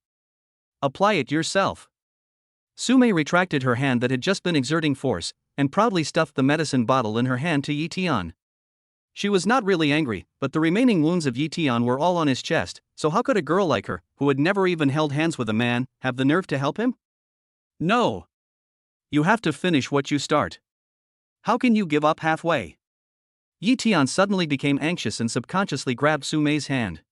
Apply it yourself. Sumei retracted her hand that had just been exerting force, and proudly stuffed the medicine bottle in her hand to Yi-tian. She was not really angry, but the remaining wounds of Yi-tian were all on his chest, so how could a girl like her, who had never even held hands with a man, have the nerve to help him? No. You have to finish what you start. How can you give up halfway? Yi-tian suddenly became anxious and subconsciously grabbed Sumei's hand.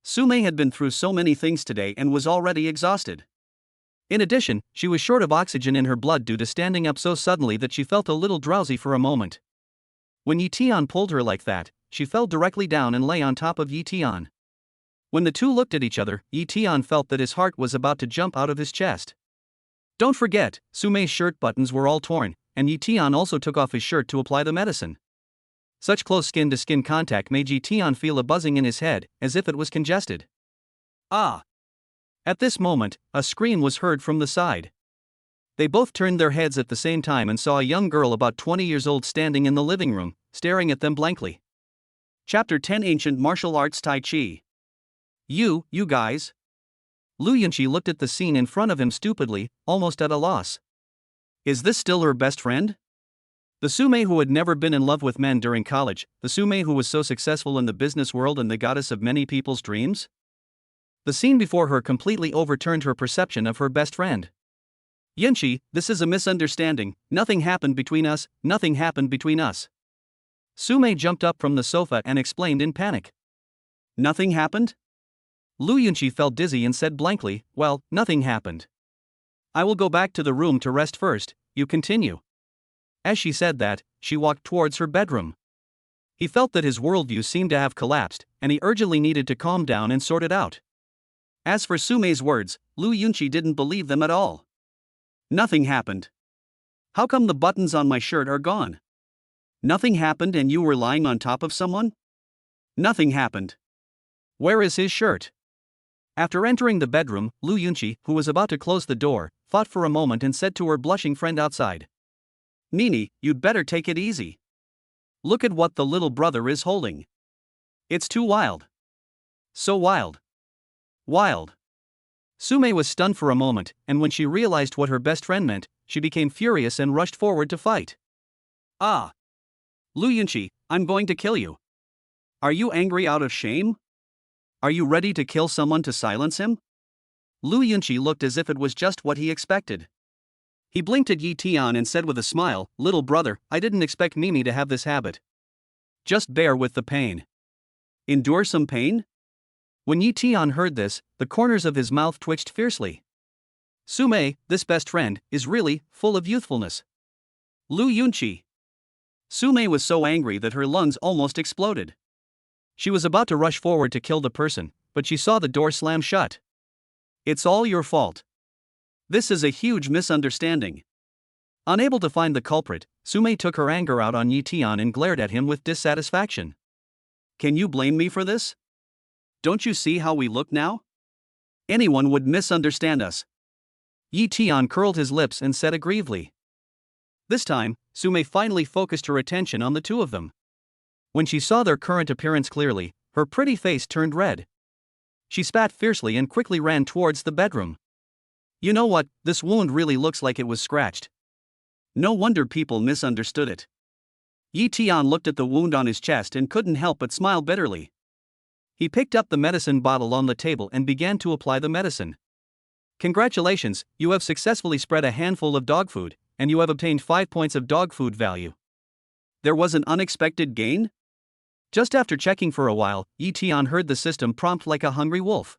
Sume had been through so many things today and was already exhausted. In addition, she was short of oxygen in her blood due to standing up so suddenly that she felt a little drowsy for a moment. When Yi-Tian pulled her like that, she fell directly down and lay on top of Yi-Tian. When the two looked at each other, Yi-Tian felt that his heart was about to jump out of his chest. Don't forget, Sume's shirt buttons were all torn, and Yi-Tian also took off his shirt to apply the medicine. Such close skin-to-skin contact made Yi-Tian feel a buzzing in his head, as if it was congested. Ah! At this moment, a scream was heard from the side. They both turned their heads at the same time and saw a young girl about 20 years old standing in the living room, staring at them blankly. Chapter 10 Ancient Martial Arts Tai Chi. You guys? Lu Yunqi looked at the scene in front of him stupidly, almost at a loss. Is this still her best friend? The Sume who had never been in love with men during college, the Sume who was so successful in the business world and the goddess of many people's dreams? The scene before her completely overturned her perception of her best friend. Yunqi, this is a misunderstanding, nothing happened between us, nothing happened between us. Sume jumped up from the sofa and explained in panic. Nothing happened? Lu Yunqi felt dizzy and said blankly, well, nothing happened. I will go back to the room to rest first, you continue. As she said that, she walked towards her bedroom. He felt that his worldview seemed to have collapsed, and he urgently needed to calm down and sort it out. As for Sume's words, Lu Yunqi didn't believe them at all. Nothing happened. How come the buttons on my shirt are gone? Nothing happened and you were lying on top of someone? Nothing happened. Where is his shirt? After entering the bedroom, Lu Yunqi, who was about to close the door, thought for a moment and said to her blushing friend outside. Nini, you'd better take it easy. Look at what the little brother is holding. It's too wild. So wild. Wild. Sume was stunned for a moment, and when she realized what her best friend meant, she became furious and rushed forward to fight. Ah! Lu Yunqi, I'm going to kill you. Are you angry out of shame? Are you ready to kill someone to silence him? Lu Yunqi looked as if it was just what he expected. He blinked at Yi-Tian and said with a smile, little brother, I didn't expect Mimi to have this habit. Just bear with the pain. Endure some pain? When Yi-Tian heard this, the corners of his mouth twitched fiercely. Sume, this best friend, is really full of youthfulness. Lu Yunqi. Sume was so angry that her lungs almost exploded. She was about to rush forward to kill the person, but she saw the door slam shut. It's all your fault. This is a huge misunderstanding. Unable to find the culprit, Sume took her anger out on Yi-Tian and glared at him with dissatisfaction. Can you blame me for this? Don't you see how we look now? Anyone would misunderstand us. Yi-Tian curled his lips and said aggrievely. This time, Sume finally focused her attention on the two of them. When she saw their current appearance clearly, her pretty face turned red. She spat fiercely and quickly ran towards the bedroom. You know what, this wound really looks like it was scratched. No wonder people misunderstood it. Yi-Tian looked at the wound on his chest and couldn't help but smile bitterly. He picked up the medicine bottle on the table and began to apply the medicine. Congratulations, you have successfully spread a handful of dog food, and you have obtained 5 points of dog food value. There was an unexpected gain? Just after checking for a while, Yi-Tian heard the system prompt like a hungry wolf.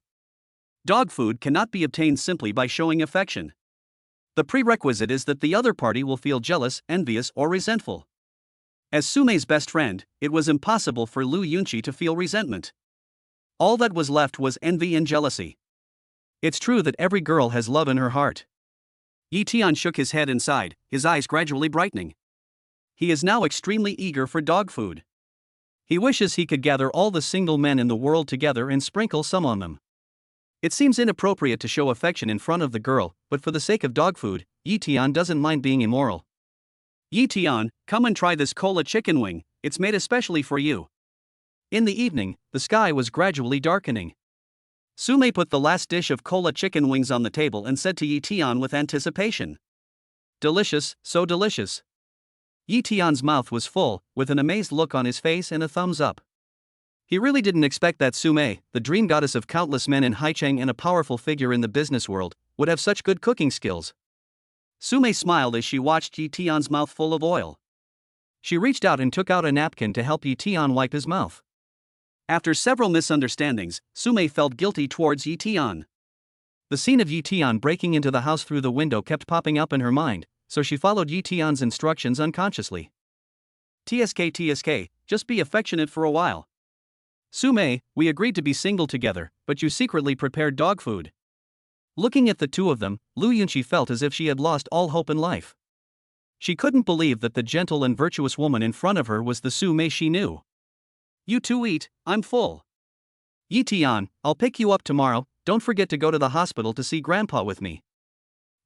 Dog food cannot be obtained simply by showing affection. The prerequisite is that the other party will feel jealous, envious, or resentful. As Sume's best friend, it was impossible for Lu Yunqi to feel resentment. All that was left was envy and jealousy. It's true that every girl has love in her heart. Yi-Tian shook his head and sighed, his eyes gradually brightening. He is now extremely eager for dog food. He wishes he could gather all the single men in the world together and sprinkle some on them. It seems inappropriate to show affection in front of the girl, but for the sake of dog food, Yi-Tian doesn't mind being immoral. Yi-Tian, come and try this cola chicken wing, it's made especially for you. In the evening, the sky was gradually darkening. Sume put the last dish of cola chicken wings on the table and said to Yi-Tian with anticipation. Delicious, so delicious. Yi-Tian's mouth was full, with an amazed look on his face and a thumbs up. He really didn't expect that Sume, the dream goddess of countless men in Haicheng and a powerful figure in the business world, would have such good cooking skills. Sume smiled as she watched Yi-Tian's mouth full of oil. She reached out and took out a napkin to help Yi-Tian wipe his mouth. After several misunderstandings, Sume felt guilty towards Yi Tian. The scene of Yi Tian breaking into the house through the window kept popping up in her mind, so she followed Yi Tian's instructions unconsciously. TSK, just be affectionate for a while. Sume, we agreed to be single together, but you secretly prepared dog food. Looking at the two of them, Lu Yunqi felt as if she had lost all hope in life. She couldn't believe that the gentle and virtuous woman in front of her was the Sume she knew. You two eat, I'm full. Yi Tian, I'll pick you up tomorrow, don't forget to go to the hospital to see Grandpa with me.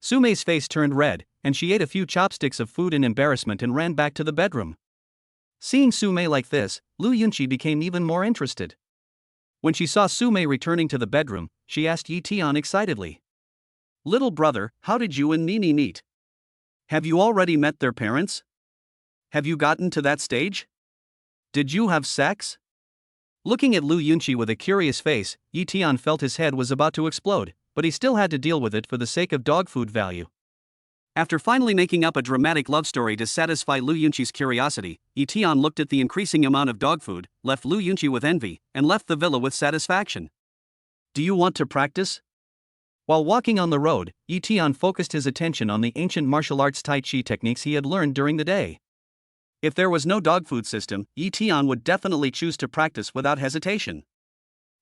Sume's face turned red, and she ate a few chopsticks of food in embarrassment and ran back to the bedroom. Seeing Sume like this, Lu Yunqi became even more interested. When she saw Sume returning to the bedroom, she asked Yi Tian excitedly. Little brother, how did you and Nini meet? Have you already met their parents? Have you gotten to that stage? Did you have sex? Looking at Lu Yunqi with a curious face, Yi Tian felt his head was about to explode, but he still had to deal with it for the sake of dog food value. After finally making up a dramatic love story to satisfy Lu Yunqi's curiosity, Yi Tian looked at the increasing amount of dog food, left Lu Yunqi with envy, and left the villa with satisfaction. Do you want to practice? While walking on the road, Yi Tian focused his attention on the ancient martial arts Tai Chi techniques he had learned during the day. If there was no dog food system, Yi Tian would definitely choose to practice without hesitation.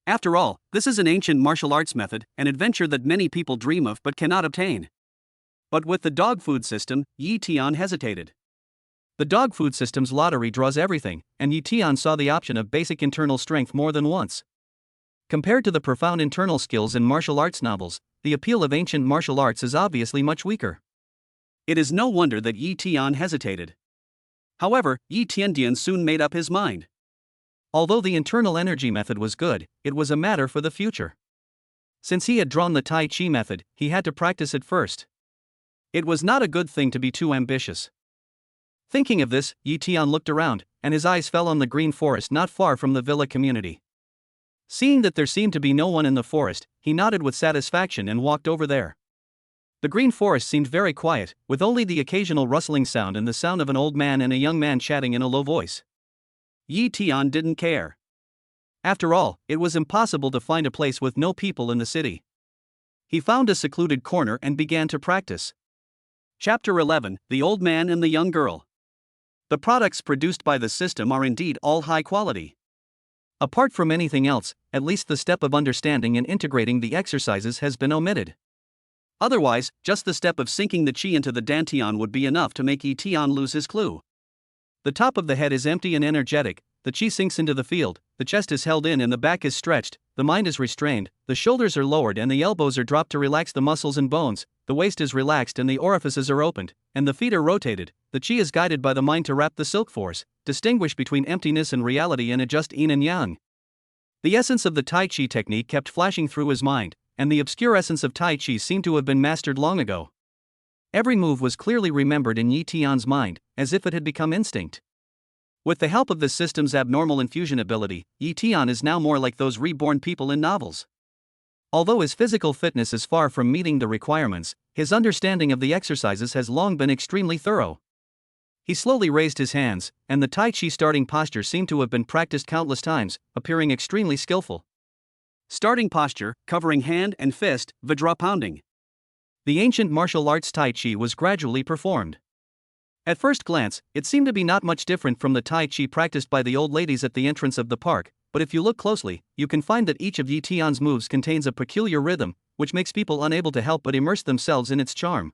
After all, this is an ancient martial arts method, an adventure that many people dream of but cannot obtain. But with the dog food system, Yi Tian hesitated. The dog food system's lottery draws everything, and Yi Tian saw the option of basic internal strength more than once. Compared to the profound internal skills in martial arts novels, the appeal of ancient martial arts is obviously much weaker. It is no wonder that Yi Tian hesitated. However, Yi Tiandian soon made up his mind. Although the internal energy method was good, it was a matter for the future. Since he had drawn the Tai Chi method, he had to practice it first. It was not a good thing to be too ambitious. Thinking of this, Yi Tian looked around, and his eyes fell on the green forest not far from the villa community. Seeing that there seemed to be no one in the forest, he nodded with satisfaction and walked over there. The green forest seemed very quiet, with only the occasional rustling sound and the sound of an old man and a young man chatting in a low voice. Yi Tian didn't care. After all, it was impossible to find a place with no people in the city. He found a secluded corner and began to practice. Chapter 11: The Old Man and the Young Girl. The products produced by the system are indeed all high quality. Apart from anything else, at least the step of understanding and integrating the exercises has been omitted. Otherwise, just the step of sinking the qi into the dantian would be enough to make Yi Tian lose his clue. The top of the head is empty and energetic, the qi sinks into the field, the chest is held in and the back is stretched, the mind is restrained, the shoulders are lowered and the elbows are dropped to relax the muscles and bones, the waist is relaxed and the orifices are opened, and the feet are rotated. The qi is guided by the mind to wrap the silk force, distinguish between emptiness and reality and adjust yin and yang. The essence of the Tai Chi technique kept flashing through his mind, and the obscure essence of Tai Chi seemed to have been mastered long ago. Every move was clearly remembered in Yi Tian's mind, as if it had become instinct. With the help of this system's abnormal infusion ability, Yi Tian is now more like those reborn people in novels. Although his physical fitness is far from meeting the requirements, his understanding of the exercises has long been extremely thorough. He slowly raised his hands, and the Tai Chi starting posture seemed to have been practiced countless times, appearing extremely skillful. Starting posture, covering hand and fist, Vajra pounding. The ancient martial arts Tai Chi was gradually performed. At first glance, it seemed to be not much different from the Tai Chi practiced by the old ladies at the entrance of the park, but if you look closely, you can find that each of Yi Tian's moves contains a peculiar rhythm, which makes people unable to help but immerse themselves in its charm.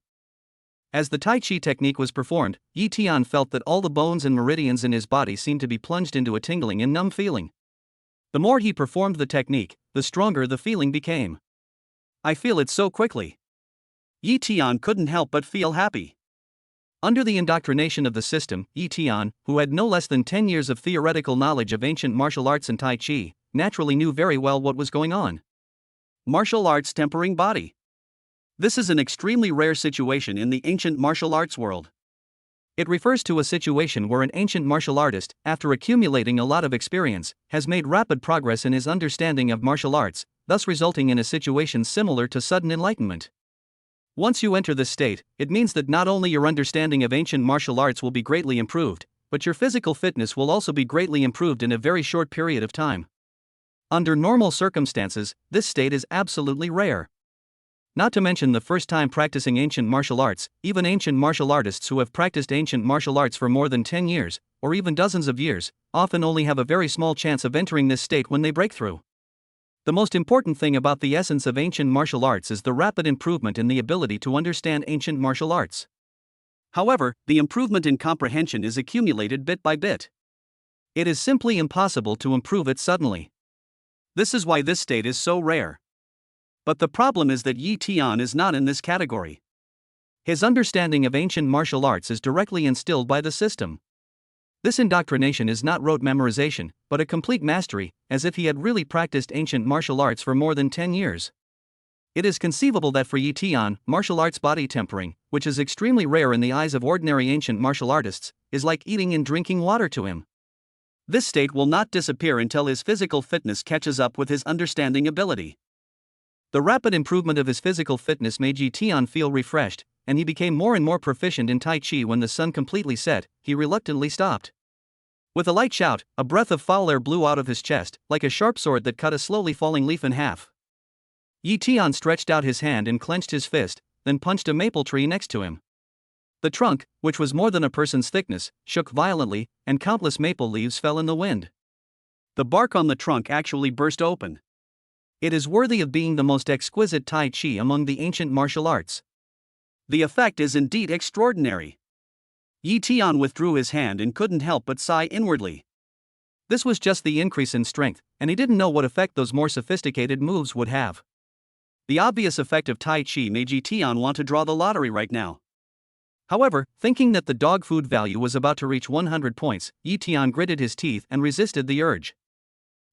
As the Tai Chi technique was performed, Yi Tian felt that all the bones and meridians in his body seemed to be plunged into a tingling and numb feeling. The more he performed the technique, the stronger the feeling became. I feel it so quickly. Yi Tian couldn't help but feel happy. Under the indoctrination of the system, Yi Tian, who had no less than 10 years of theoretical knowledge of ancient martial arts and Tai Chi, naturally knew very well what was going on. Martial arts tempering body. This is an extremely rare situation in the ancient martial arts world. It refers to a situation where an ancient martial artist, after accumulating a lot of experience, has made rapid progress in his understanding of martial arts, thus resulting in a situation similar to sudden enlightenment. Once you enter this state, it means that not only your understanding of ancient martial arts will be greatly improved, but your physical fitness will also be greatly improved in a very short period of time. Under normal circumstances, this state is absolutely rare. Not to mention the first time practicing ancient martial arts, even ancient martial artists who have practiced ancient martial arts for more than 10 years, or even dozens of years, often only have a very small chance of entering this state when they break through. The most important thing about the essence of ancient martial arts is the rapid improvement in the ability to understand ancient martial arts. However, the improvement in comprehension is accumulated bit by bit. It is simply impossible to improve it suddenly. This is why this state is so rare. But the problem is that Yi Tian is not in this category. His understanding of ancient martial arts is directly instilled by the system. This indoctrination is not rote memorization, but a complete mastery, as if he had really practiced ancient martial arts for more than 10 years. It is conceivable that for Yi Tian, martial arts body tempering, which is extremely rare in the eyes of ordinary ancient martial artists, is like eating and drinking water to him. This state will not disappear until his physical fitness catches up with his understanding ability. The rapid improvement of his physical fitness made Yi Tian feel refreshed, and he became more and more proficient in Tai Chi. When the sun completely set, he reluctantly stopped. With a light shout, a breath of foul air blew out of his chest, like a sharp sword that cut a slowly falling leaf in half. Yi Tian stretched out his hand and clenched his fist, then punched a maple tree next to him. The trunk, which was more than a person's thickness, shook violently, and countless maple leaves fell in the wind. The bark on the trunk actually burst open. It is worthy of being the most exquisite Tai Chi among the ancient martial arts. The effect is indeed extraordinary. Yi Tian withdrew his hand and couldn't help but sigh inwardly. This was just the increase in strength, and he didn't know what effect those more sophisticated moves would have. The obvious effect of Tai Chi made Yi Tian want to draw the lottery right now. However, thinking that the dog food value was about to reach 100 points, Yi Tian gritted his teeth and resisted the urge.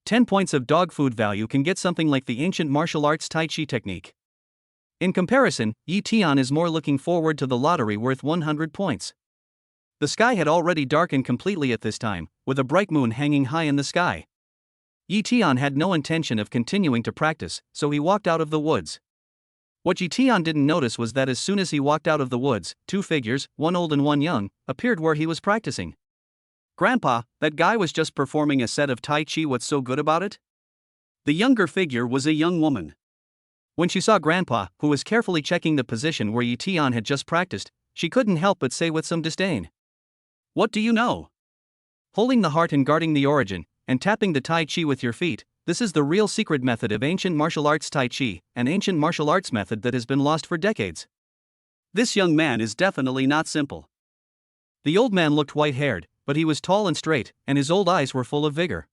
10 points of dog food value can get something like the ancient martial arts Tai Chi technique. In comparison, Yi Tian is more looking forward to the lottery worth 100 points. The sky had already darkened completely at this time, with a bright moon hanging high in the sky. Yi Tian had no intention of continuing to practice, so he walked out of the woods. What Yi Tian didn't notice was that as soon as he walked out of the woods, two figures, one old and one young, appeared where he was practicing. "Grandpa, that guy was just performing a set of Tai Chi. What's so good about it?" The younger figure was a young woman. When she saw Grandpa, who was carefully checking the position where Yi Tian had just practiced, she couldn't help but say with some disdain, "What do you know? Holding the heart and guarding the origin, and tapping the Tai Chi with your feet, this is the real secret method of ancient martial arts Tai Chi, an ancient martial arts method that has been lost for decades. This young man is definitely not simple." The old man looked white-haired, but he was tall and straight, and his old eyes were full of vigor.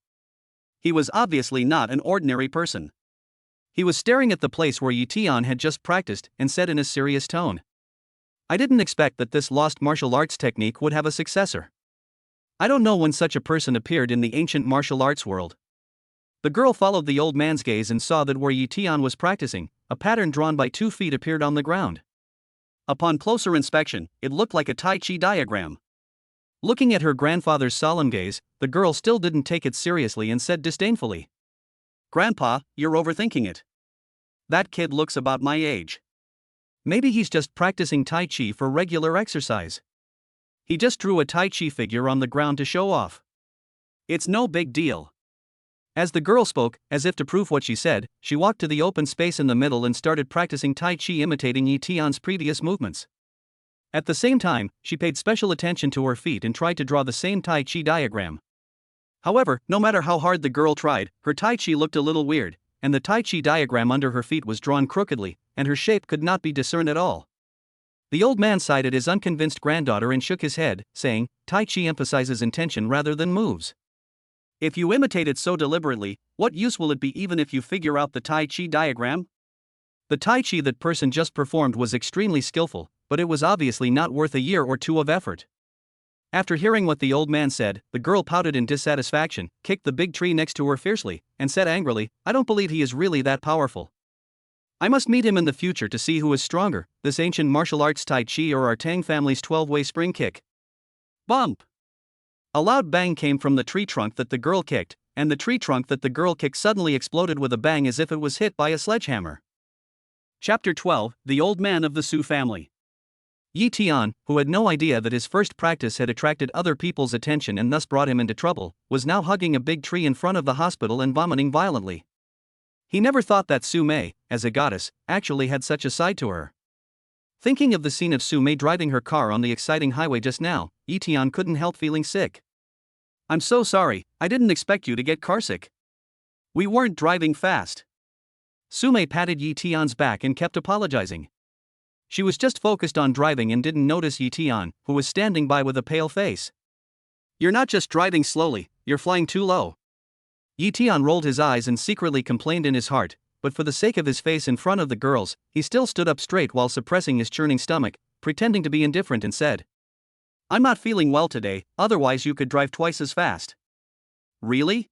He was obviously not an ordinary person. He was staring at the place where Yi Tian had just practiced, and said in a serious tone, "I didn't expect that this lost martial arts technique would have a successor. I don't know when such a person appeared in the ancient martial arts world." The girl followed the old man's gaze and saw that where Yi Tian was practicing, a pattern drawn by 2 feet appeared on the ground. Upon closer inspection, it looked like a Tai Chi diagram. Looking at her grandfather's solemn gaze, the girl still didn't take it seriously and said disdainfully, "Grandpa, you're overthinking it. That kid looks about my age. Maybe he's just practicing Tai Chi for regular exercise. He just drew a Tai Chi figure on the ground to show off. It's no big deal." As the girl spoke, as if to prove what she said, she walked to the open space in the middle and started practicing Tai Chi, imitating Yi Tian's previous movements. At the same time, she paid special attention to her feet and tried to draw the same Tai Chi diagram. However, no matter how hard the girl tried, her Tai Chi looked a little weird, and the Tai Chi diagram under her feet was drawn crookedly, and her shape could not be discerned at all. The old man sighed at his unconvinced granddaughter and shook his head, saying, "Tai Chi emphasizes intention rather than moves. If you imitate it so deliberately, what use will it be even if you figure out the Tai Chi diagram?" The Tai Chi that person just performed was extremely skillful, but it was obviously not worth a year or two of effort. After hearing what the old man said, the girl pouted in dissatisfaction, kicked the big tree next to her fiercely, and said angrily, "I don't believe he is really that powerful. I must meet him in the future to see who is stronger, this ancient martial arts Tai Chi or our Tang family's 12-way spring kick." Bump! A loud bang came from the tree trunk that the girl kicked, and the tree trunk that the girl kicked suddenly exploded with a bang as if it was hit by a sledgehammer. Chapter 12: The Old Man of the Su Family. Yi Tian, who had no idea that his first practice had attracted other people's attention and thus brought him into trouble, was now hugging a big tree in front of the hospital and vomiting violently. He never thought that Su Mei, as a goddess, actually had such a side to her. Thinking of the scene of Su Mei driving her car on the exciting highway just now, Yi Tian couldn't help feeling sick. I'm so sorry, I didn't expect you to get carsick. We weren't driving fast. Su Mei patted Yi Tian's back and kept apologizing. She was just focused on driving and didn't notice Yi Tian, who was standing by with a pale face. You're not just driving slowly, you're flying too low. Yi Tian rolled his eyes and secretly complained in his heart, but for the sake of his face in front of the girls, he still stood up straight while suppressing his churning stomach, pretending to be indifferent and said, I'm not feeling well today, otherwise you could drive twice as fast. Really?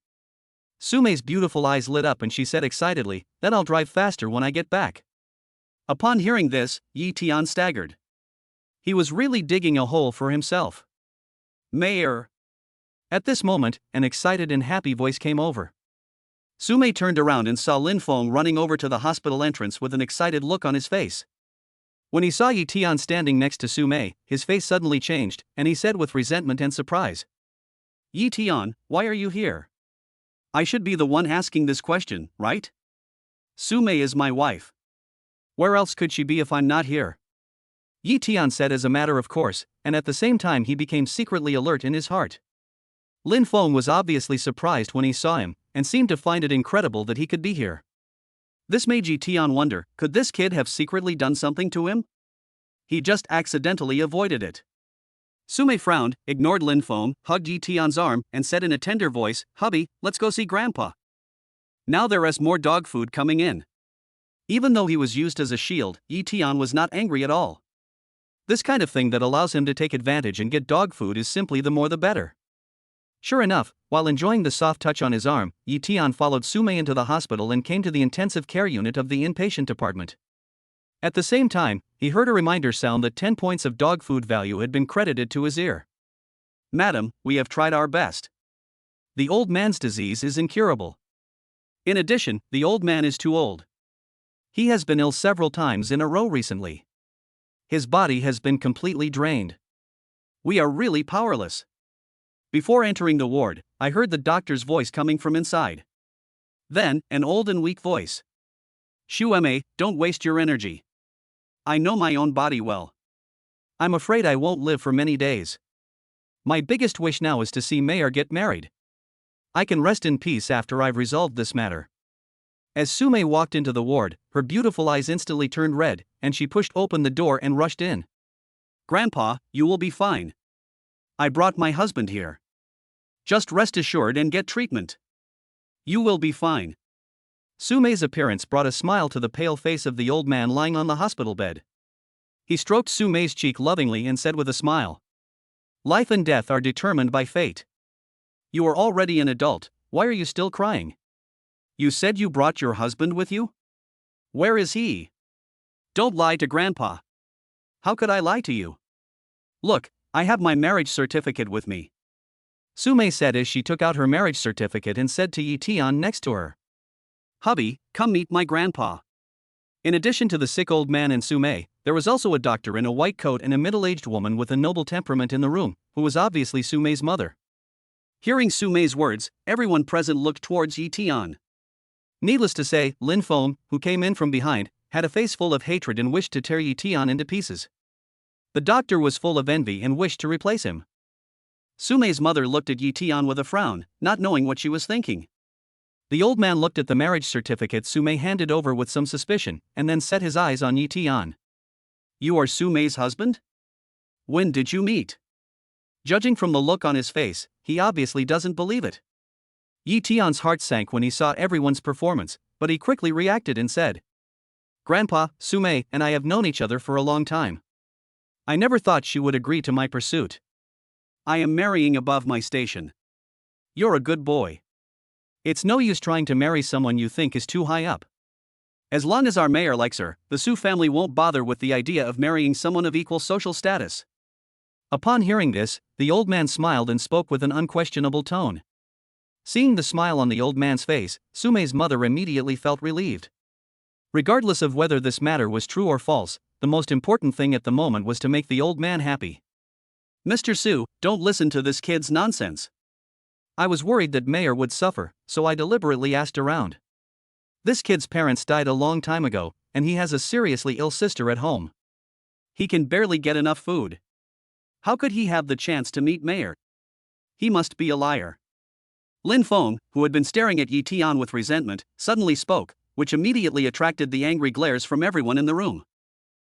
Su Mei's beautiful eyes lit up and she said excitedly, then I'll drive faster when I get back. Upon hearing this, Yi Tian staggered. He was really digging a hole for himself. Mayor. At this moment, an excited and happy voice came over. Su Mei turned around and saw Lin Feng running over to the hospital entrance with an excited look on his face. When he saw Yi Tian standing next to Su Mei, his face suddenly changed, and he said with resentment and surprise, Yi Tian, why are you here? I should be the one asking this question, right? Su Mei is my wife. Where else could she be if I'm not here? Yi Tian said as a matter of course, and at the same time he became secretly alert in his heart. Lin Feng was obviously surprised when he saw him, and seemed to find it incredible that he could be here. This made Yi Tian wonder, could this kid have secretly done something to him? He just accidentally avoided it. Su Mei frowned, ignored Lin Feng, hugged Yi Tian's arm, and said in a tender voice, Hubby, let's go see Grandpa. Now there is more dog food coming in. Even though he was used as a shield, Yi Tian was not angry at all. This kind of thing that allows him to take advantage and get dog food is simply the more the better. Sure enough, while enjoying the soft touch on his arm, Yi Tian followed Su Mei into the hospital and came to the intensive care unit of the inpatient department. At the same time, he heard a reminder sound that 10 points of dog food value had been credited to his ear. Madam, we have tried our best. The old man's disease is incurable. In addition, the old man is too old. He has been ill several times in a row recently. His body has been completely drained. We are really powerless. Before entering the ward, I heard the doctor's voice coming from inside. Then, an old and weak voice. Xu Ma, don't waste your energy. I know my own body well. I'm afraid I won't live for many days. My biggest wish now is to see Mayor get married. I can rest in peace after I've resolved this matter. As Su Mei walked into the ward, her beautiful eyes instantly turned red, and she pushed open the door and rushed in. Grandpa, you will be fine. I brought my husband here. Just rest assured and get treatment. You will be fine. Su Mei's appearance brought a smile to the pale face of the old man lying on the hospital bed. He stroked Su Mei's cheek lovingly and said with a smile, Life and death are determined by fate. You are already an adult, why are you still crying? You said you brought your husband with you? Where is he? Don't lie to Grandpa. How could I lie to you? Look, I have my marriage certificate with me. Su Mei said as she took out her marriage certificate and said to Yi Tian next to her, Hubby, come meet my grandpa. In addition to the sick old man and Su Mei, there was also a doctor in a white coat and a middle-aged woman with a noble temperament in the room, who was obviously Su Mei's mother. Hearing Su Mei's words, everyone present looked towards Yi Tian. Needless to say, Lin Feng, who came in from behind, had a face full of hatred and wished to tear Yi Tian into pieces. The doctor was full of envy and wished to replace him. Su Mei's mother looked at Yi Tian with a frown, not knowing what she was thinking. The old man looked at the marriage certificate Su Mei handed over with some suspicion, and then set his eyes on Yi Tian. You are Su Mei's husband? When did you meet? Judging from the look on his face, he obviously doesn't believe it. Yi Tian's heart sank when he saw everyone's performance, but he quickly reacted and said, Grandpa, Su Mei and I have known each other for a long time. I never thought she would agree to my pursuit. I am marrying above my station. You're a good boy. It's no use trying to marry someone you think is too high up. As long as our mayor likes her, the Su family won't bother with the idea of marrying someone of equal social status. Upon hearing this, the old man smiled and spoke with an unquestionable tone. Seeing the smile on the old man's face, Su Mei's mother immediately felt relieved. Regardless of whether this matter was true or false, the most important thing at the moment was to make the old man happy. Mr. Su, don't listen to this kid's nonsense. I was worried that Mayor would suffer, so I deliberately asked around. This kid's parents died a long time ago, and he has a seriously ill sister at home. He can barely get enough food. How could he have the chance to meet Mayor? He must be a liar. Lin Feng, who had been staring at Yi Tian with resentment, suddenly spoke, which immediately attracted the angry glares from everyone in the room.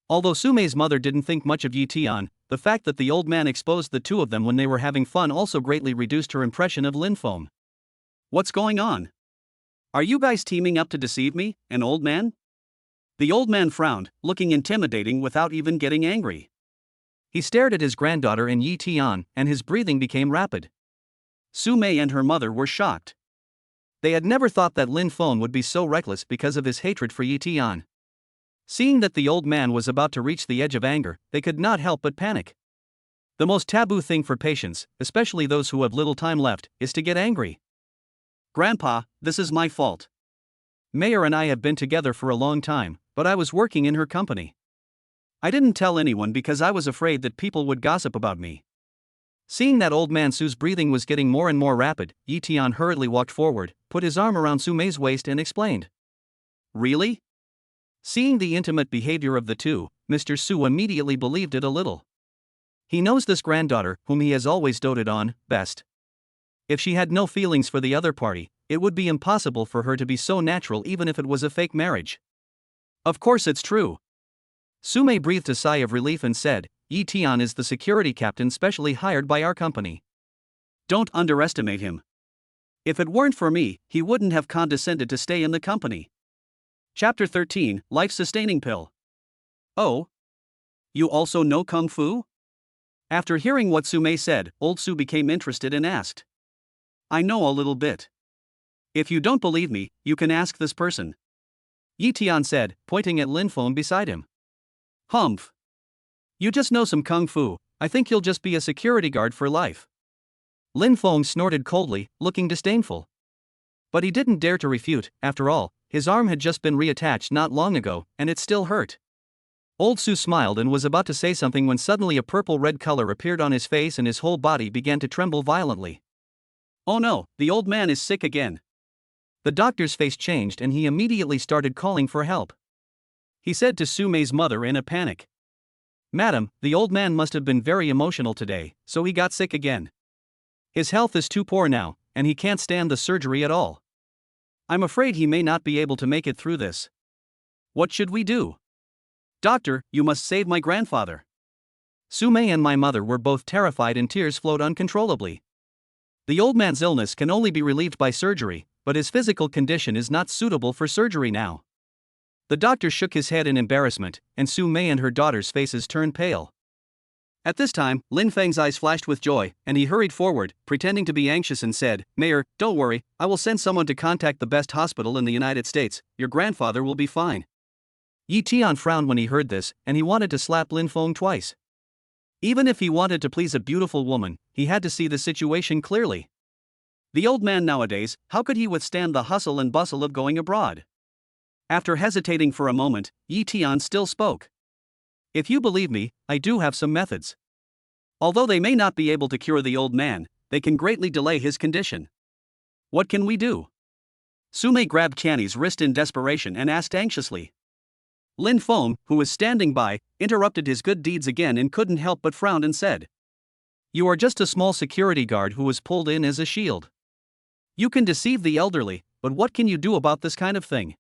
Although Sumei's mother didn't think much of Yi Tian, the fact that the old man exposed the two of them when they were having fun also greatly reduced her impression of Lin Feng. What's going on? Are you guys teaming up to deceive me, an old man? The old man frowned, looking intimidating without even getting angry. He stared at his granddaughter and Yi Tian, and his breathing became rapid. Su Mei and her mother were shocked. They had never thought that Lin Feng would be so reckless because of his hatred for Yi Tian. Seeing that the old man was about to reach the edge of anger, they could not help but panic. The most taboo thing for patients, especially those who have little time left, is to get angry. Grandpa, this is my fault. Mayor and I have been together for a long time, but I was working in her company. I didn't tell anyone because I was afraid that people would gossip about me. Seeing that old man Su's breathing was getting more and more rapid, Yi Tian hurriedly walked forward, put his arm around Su Mei's waist and explained. Really? Seeing the intimate behavior of the two, Mr. Su immediately believed it a little. He knows this granddaughter, whom he has always doted on, best. If she had no feelings for the other party, it would be impossible for her to be so natural even if it was a fake marriage. Of course it's true. Su Mei breathed a sigh of relief and said, Yi Tian is the security captain specially hired by our company. Don't underestimate him. If it weren't for me, he wouldn't have condescended to stay in the company. Chapter 13, Life-Sustaining Pill. Oh? You also know Kung Fu? After hearing what Su Mei said, old Su became interested and asked. I know a little bit. If you don't believe me, you can ask this person. Yi Tian said, pointing at Lin Feng beside him. Humph. You just know some Kung Fu, I think you'll just be a security guard for life. Lin Feng snorted coldly, looking disdainful. But he didn't dare to refute, after all, his arm had just been reattached not long ago, and it still hurt. Old Su smiled and was about to say something when suddenly a purple-red color appeared on his face and his whole body began to tremble violently. Oh no, the old man is sick again. The doctor's face changed and he immediately started calling for help. He said to Su Mei's mother in a panic. Madam, the old man must have been very emotional today, so he got sick again. His health is too poor now, and he can't stand the surgery at all. I'm afraid he may not be able to make it through this. What should we do? Doctor, you must save my grandfather. Su Mei and my mother were both terrified and tears flowed uncontrollably. The old man's illness can only be relieved by surgery, but his physical condition is not suitable for surgery now. The doctor shook his head in embarrassment, and Su Mei and her daughter's faces turned pale. At this time, Lin Feng's eyes flashed with joy, and he hurried forward, pretending to be anxious and said, Mayor, don't worry, I will send someone to contact the best hospital in the United States, your grandfather will be fine. Yi Tian frowned when he heard this, and he wanted to slap Lin Feng twice. Even if he wanted to please a beautiful woman, he had to see the situation clearly. The old man nowadays, how could he withstand the hustle and bustle of going abroad? After hesitating for a moment, Yi Tian still spoke. If you believe me, I do have some methods. Although they may not be able to cure the old man, they can greatly delay his condition. What can we do? Su Mei grabbed Tianyi's wrist in desperation and asked anxiously. Lin Feng, who was standing by, interrupted his good deeds again and couldn't help but frown and said. You are just a small security guard who was pulled in as a shield. You can deceive the elderly, but what can you do about this kind of thing?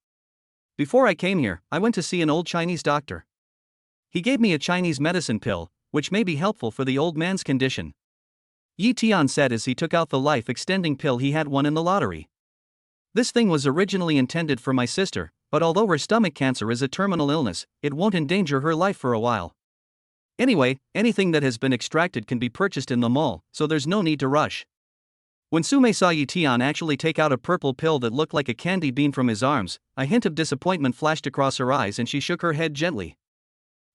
Before I came here, I went to see an old Chinese doctor. He gave me a Chinese medicine pill, which may be helpful for the old man's condition. Yi Tian said as he took out the life-extending pill he had won in the lottery. This thing was originally intended for my sister, but although her stomach cancer is a terminal illness, it won't endanger her life for a while. Anyway, anything that has been extracted can be purchased in the mall, so there's no need to rush. When Su Mei saw Yi Tian actually take out a purple pill that looked like a candy bean from his arms, a hint of disappointment flashed across her eyes and she shook her head gently.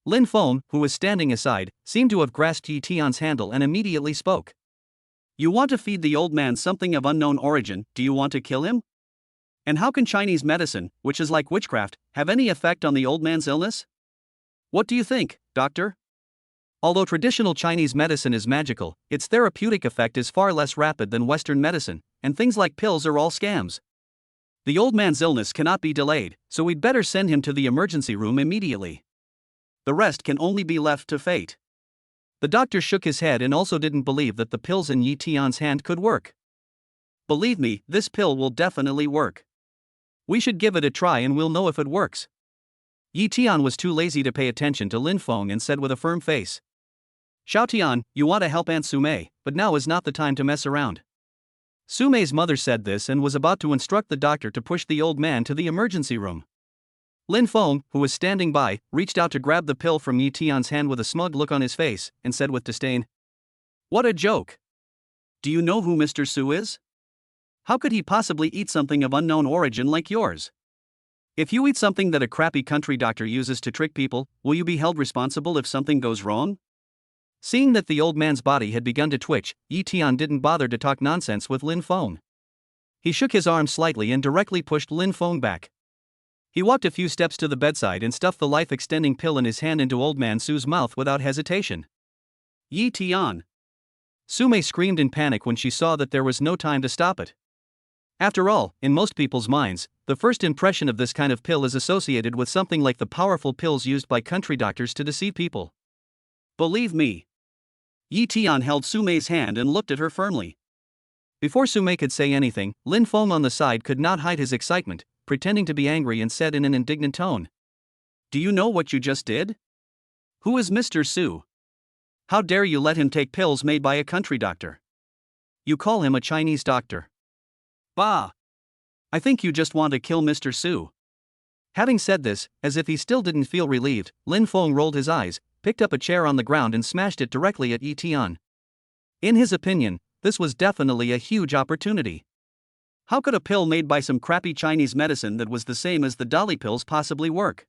Lin Feng, who was standing aside, seemed to have grasped Yi Tian's handle and immediately spoke. You want to feed the old man something of unknown origin, do you want to kill him? And how can Chinese medicine, which is like witchcraft, have any effect on the old man's illness? What do you think, doctor? Although traditional Chinese medicine is magical, its therapeutic effect is far less rapid than Western medicine, and things like pills are all scams. The old man's illness cannot be delayed, so we'd better send him to the emergency room immediately. The rest can only be left to fate. The doctor shook his head and also didn't believe that the pills in Yi Tian's hand could work. Believe me, this pill will definitely work. We should give it a try and we'll know if it works. Yi Tian was too lazy to pay attention to Lin Feng and said with a firm face. Xiao Tian, you want to help Aunt Sumei, but now is not the time to mess around. Sumei's mother said this and was about to instruct the doctor to push the old man to the emergency room. Lin Feng, who was standing by, reached out to grab the pill from Yi Tian's hand with a smug look on his face, and said with disdain, "What a joke! Do you know who Mr. Su is? How could he possibly eat something of unknown origin like yours? If you eat something that a crappy country doctor uses to trick people, will you be held responsible if something goes wrong?" Seeing that the old man's body had begun to twitch, Yi Tian didn't bother to talk nonsense with Lin Feng. He shook his arm slightly and directly pushed Lin Feng back. He walked a few steps to the bedside and stuffed the life-extending pill in his hand into old man Su's mouth without hesitation. Yi Tian! Sumei screamed in panic when she saw that there was no time to stop it. After all, in most people's minds, the first impression of this kind of pill is associated with something like the powerful pills used by country doctors to deceive people. Believe me. Yi Tian held Sumei's hand and looked at her firmly. Before Sumei could say anything, Lin Feng on the side could not hide his excitement, pretending to be angry and said in an indignant tone. Do you know what you just did? Who is Mr. Su? How dare you let him take pills made by a country doctor? You call him a Chinese doctor. Bah! I think you just want to kill Mr. Su. Having said this, as if he still didn't feel relieved, Lin Feng rolled his eyes, picked up a chair on the ground and smashed it directly at Yi Tian. In his opinion, this was definitely a huge opportunity. How could a pill made by some crappy Chinese medicine that was the same as the dolly pills possibly work?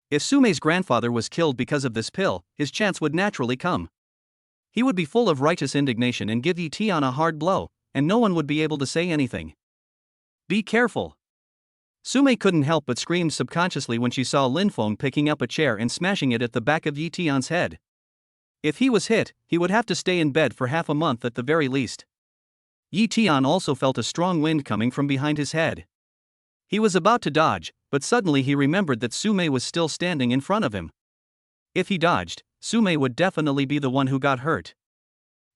If Sumei's grandfather was killed because of this pill, his chance would naturally come. He would be full of righteous indignation and give Yi Tian a hard blow, and no one would be able to say anything. Be careful. Sumei couldn't help but scream subconsciously when she saw Lin Feng picking up a chair and smashing it at the back of Yi Tian's head. If he was hit, he would have to stay in bed for half a month at the very least. Yi Tian also felt a strong wind coming from behind his head. He was about to dodge, but suddenly he remembered that Sumei was still standing in front of him. If he dodged, Sumei would definitely be the one who got hurt.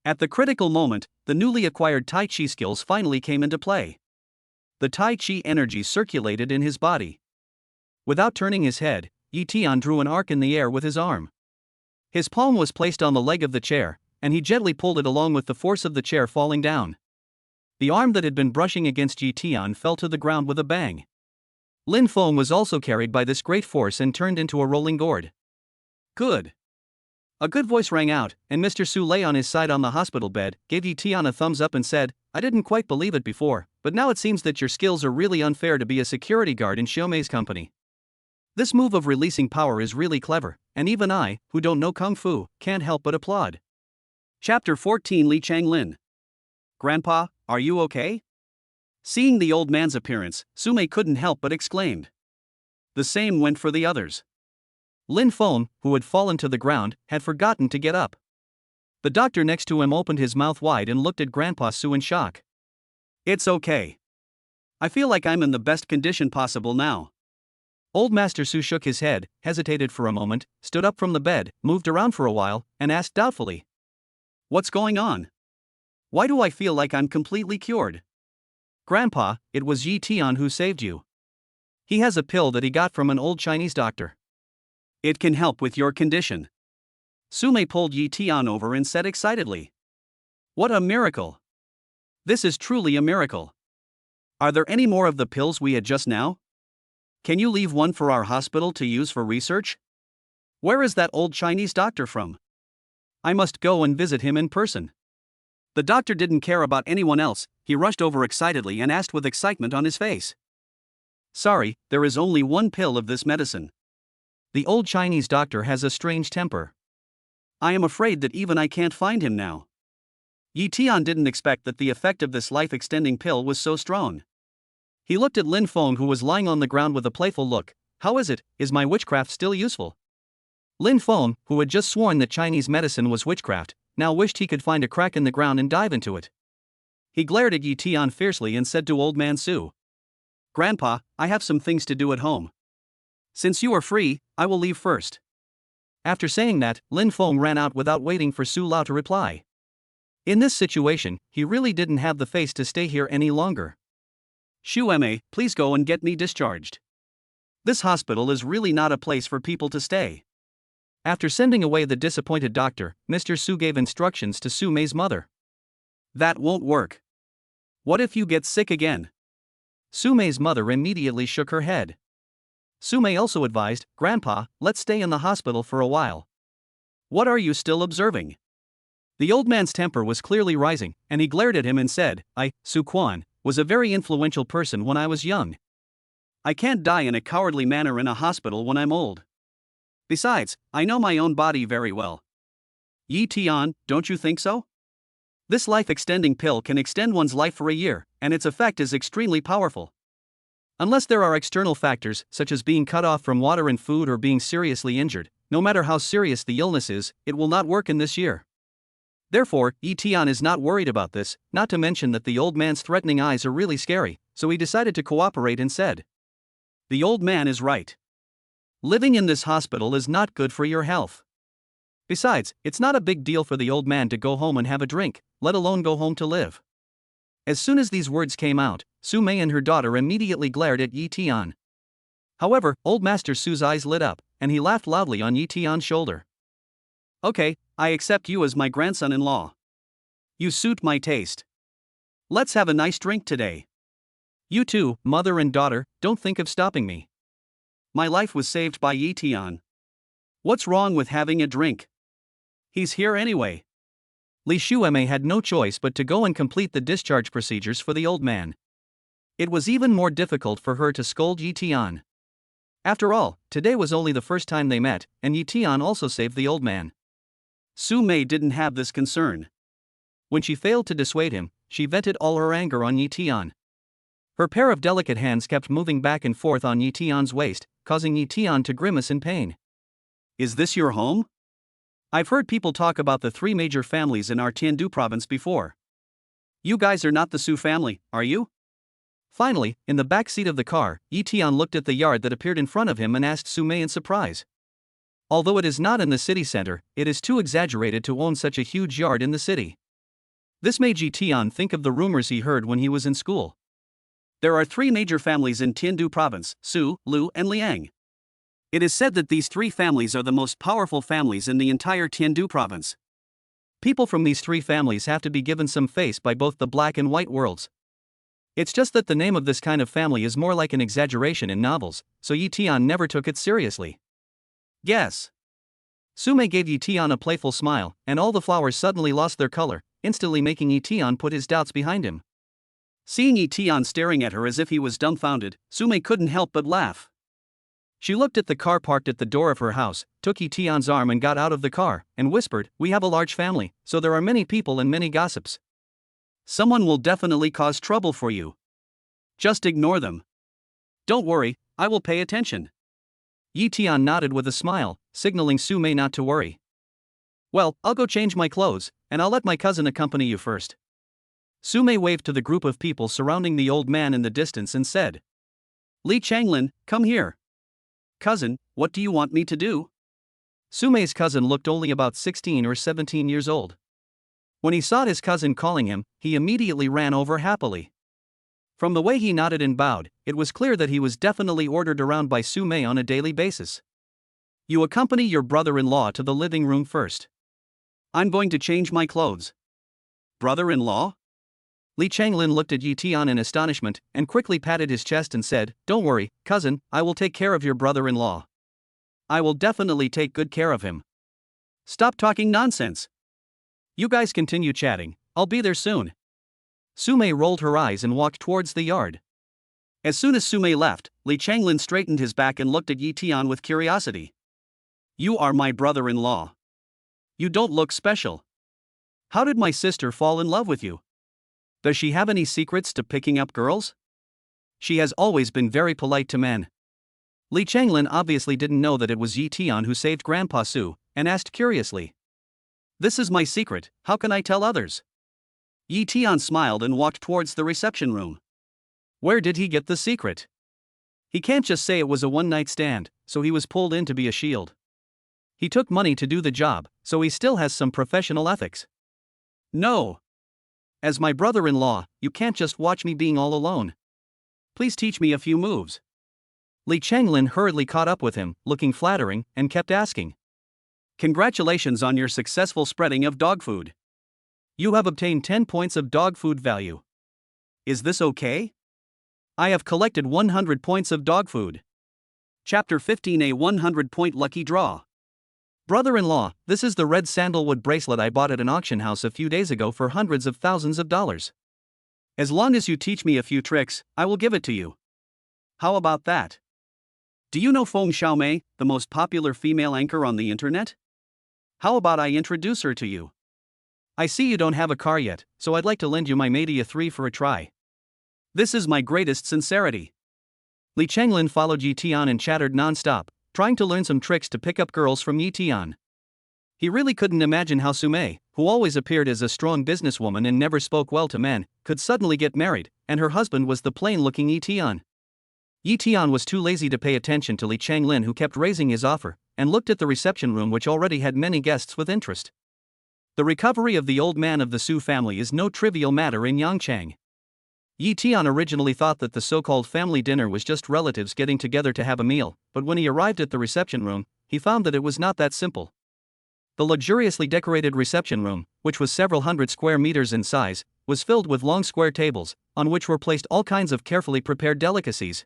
At the critical moment, the newly acquired Tai Chi skills finally came into play. The Tai Chi energy circulated in his body. Without turning his head, Yi Tian drew an arc in the air with his arm. His palm was placed on the leg of the chair, and he gently pulled it along with the force of the chair falling down. The arm that had been brushing against Yi Tian fell to the ground with a bang. Lin Feng was also carried by this great force and turned into a rolling gourd. Good. A good voice rang out, and Mr. Su lay on his side on the hospital bed, gave Yi Tian a thumbs up and said, I didn't quite believe it before, but now it seems that your skills are really unfair to be a security guard in Xiaomei's company. This move of releasing power is really clever, and even I, who don't know Kung Fu, can't help but applaud. Chapter 14 Li Changlin. Grandpa, are you okay? Seeing the old man's appearance, Sumei couldn't help but exclaimed. The same went for the others. Lin Feng, who had fallen to the ground, had forgotten to get up. The doctor next to him opened his mouth wide and looked at Grandpa Su in shock. It's okay. I feel like I'm in the best condition possible now. Old Master Su shook his head, hesitated for a moment, stood up from the bed, moved around for a while, and asked doubtfully. What's going on? Why do I feel like I'm completely cured? Grandpa, it was Yi Tian who saved you. He has a pill that he got from an old Chinese doctor. It can help with your condition. Sumei pulled Yi Tian over and said excitedly. What a miracle! This is truly a miracle. Are there any more of the pills we had just now? Can you leave one for our hospital to use for research? Where is that old Chinese doctor from? I must go and visit him in person. The doctor didn't care about anyone else, he rushed over excitedly and asked with excitement on his face. Sorry, there is only one pill of this medicine. The old Chinese doctor has a strange temper. I am afraid that even I can't find him now. Yi Tian didn't expect that the effect of this life-extending pill was so strong. He looked at Lin Feng, who was lying on the ground with a playful look. How is it? Is my witchcraft still useful? Lin Feng, who had just sworn that Chinese medicine was witchcraft, now wished he could find a crack in the ground and dive into it. He glared at Yi Tian fiercely and said to Old Man Su, "Grandpa, I have some things to do at home. Since you are free, I will leave first." After saying that, Lin Feng ran out without waiting for Su Lao to reply. In this situation, he really didn't have the face to stay here any longer. "Shu Ma, please go and get me discharged. This hospital is really not a place for people to stay." After sending away the disappointed doctor, Mr. Su gave instructions to Su Mei's mother. "That won't work. What if you get sick again?" Su Mei's mother immediately shook her head. Su Mei also advised, "Grandpa, let's stay in the hospital for a while." "What are you still observing?" The old man's temper was clearly rising, and he glared at him and said, "I, Su Quan, was a very influential person when I was young. I can't die in a cowardly manner in a hospital when I'm old. Besides, I know my own body very well. Yi Tian, don't you think so? This life-extending pill can extend one's life for a year, and its effect is extremely powerful. Unless there are external factors, such as being cut off from water and food or being seriously injured, no matter how serious the illness is, it will not work in this year." Therefore, Yi Tian is not worried about this, not to mention that the old man's threatening eyes are really scary, so he decided to cooperate and said, "The old man is right. Living in this hospital is not good for your health. Besides, it's not a big deal for the old man to go home and have a drink, let alone go home to live." As soon as these words came out, Su Mei and her daughter immediately glared at Yi Tian. However, old Master Su's eyes lit up, and he laughed loudly on Yi Tian's shoulder. "Okay, I accept you as my grandson-in-law. You suit my taste. Let's have a nice drink today. You two, mother and daughter, don't think of stopping me. My life was saved by Yi Tian. What's wrong with having a drink? He's here anyway." Li Shueme had no choice but to go and complete the discharge procedures for the old man. It was even more difficult for her to scold Yi Tian. After all, today was only the first time they met, and Yi Tian also saved the old man. Su Mei didn't have this concern. When she failed to dissuade him, she vented all her anger on Yi Tian. Her pair of delicate hands kept moving back and forth on Yi Tian's waist, causing Yi Tian to grimace in pain. "Is this your home? I've heard people talk about the three major families in our Tiandu province before. You guys are not the Su family, are you?" Finally, in the back seat of the car, Yi Tian looked at the yard that appeared in front of him and asked Su Mei in surprise. Although it is not in the city center, it is too exaggerated to own such a huge yard in the city. This made Yi Tian think of the rumors he heard when he was in school. There are three major families in Tiandu province, Su, Lu, and Liang. It is said that these three families are the most powerful families in the entire Tiandu province. People from these three families have to be given some face by both the black and white worlds. It's just that the name of this kind of family is more like an exaggeration in novels, so Yi Tian never took it seriously. "Yes." Su Mei gave Yi Tian a playful smile, and all the flowers suddenly lost their color, instantly making Yi Tian put his doubts behind him. Seeing Yi Tian staring at her as if he was dumbfounded, Su Mei couldn't help but laugh. She looked at the car parked at the door of her house, took Yi Tian's arm and got out of the car, and whispered, "We have a large family, so there are many people and many gossips. Someone will definitely cause trouble for you. Just ignore them. Don't worry, I will pay attention." Yi Tian nodded with a smile, signaling Su Mei not to worry. "Well, I'll go change my clothes, and I'll let my cousin accompany you first." Su Mei waved to the group of people surrounding the old man in the distance and said, "Li Changlin, come here. Cousin, what do you want me to do?" Su Mei's cousin looked only about 16 or 17 years old. When he saw his cousin calling him, he immediately ran over happily. From the way he nodded and bowed, it was clear that he was definitely ordered around by Su Mei on a daily basis. "You accompany your brother-in-law to the living room first. I'm going to change my clothes." "Brother-in-law?" Li Changlin looked at Yi Tian in astonishment, and quickly patted his chest and said, "Don't worry, cousin, I will take care of your brother-in-law. "I will definitely take good care of him. Stop talking nonsense. You guys continue chatting, I'll be there soon." Su Mei rolled her eyes and walked towards the yard. As soon as Su Mei left, Li Changlin straightened his back and looked at Yi Tian with curiosity. "You are my brother-in-law. You don't look special. How did my sister fall in love with you? Does she have any secrets to picking up girls? She has always been very polite to men." Li Changlin obviously didn't know that it was Yi Tian who saved Grandpa Su, and asked curiously. This is my secret, how can I tell others? Yi Tian smiled and walked towards the reception room. Where did he get the secret? He can't just say it was a one-night stand, so he was pulled in to be a shield. He took money to do the job, so he still has some professional ethics. No. As my brother-in-law, you can't just watch me being all alone. Please teach me a few moves. Li Changlin hurriedly caught up with him, looking flattering, and kept asking. Congratulations on your successful spreading of dog food. You have obtained 10 points of dog food value. Is this okay? I have collected 100 points of dog food. Chapter 15, a 100-point lucky draw. Brother-in-law, this is the red sandalwood bracelet I bought at an auction house a few days ago for hundreds of thousands of dollars. As long as you teach me a few tricks, I will give it to you. How about that? Do you know Feng Xiaomei, the most popular female anchor on the internet? How about I introduce her to you? I see you don't have a car yet, so I'd like to lend you my Meidia 3 for a try. This is my greatest sincerity. Li Changlin followed Yi Tian and chattered non-stop, trying to learn some tricks to pick up girls from Yi Tian. He really couldn't imagine how Su Mei, who always appeared as a strong businesswoman and never spoke well to men, could suddenly get married, and her husband was the plain-looking Yi Tian. Yi Tian was too lazy to pay attention to Li Changlin, who kept raising his offer, and looked at the reception room, which already had many guests with interest. The recovery of the old man of the Su family is no trivial matter in Yangchang. Yi Tian originally thought that the so-called family dinner was just relatives getting together to have a meal, but when he arrived at the reception room, he found that it was not that simple. The luxuriously decorated reception room, which was several hundred square meters in size, was filled with long square tables, on which were placed all kinds of carefully prepared delicacies.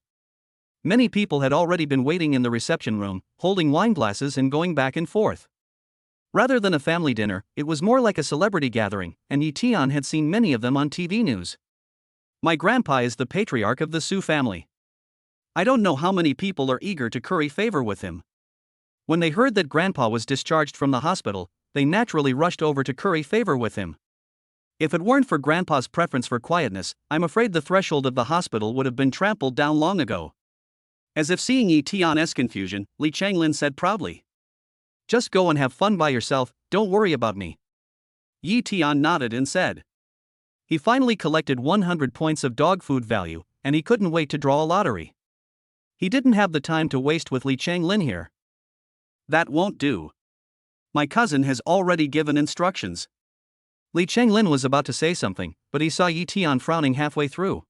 Many people had already been waiting in the reception room, holding wine glasses and going back and forth. Rather than a family dinner, it was more like a celebrity gathering, and Yi Tian had seen many of them on TV news. My grandpa is the patriarch of the Su family. I don't know how many people are eager to curry favor with him. When they heard that Grandpa was discharged from the hospital, they naturally rushed over to curry favor with him. If it weren't for Grandpa's preference for quietness, I'm afraid the threshold of the hospital would have been trampled down long ago. As if seeing Yi Tian's confusion, Li Changlin said proudly. Just go and have fun by yourself, don't worry about me. Yi Tian nodded and said. He finally collected 100 points of dog food value, and he couldn't wait to draw a lottery. He didn't have the time to waste with Li Changlin here. That won't do. My cousin has already given instructions. Li Changlin was about to say something, but he saw Yi Tian frowning halfway through.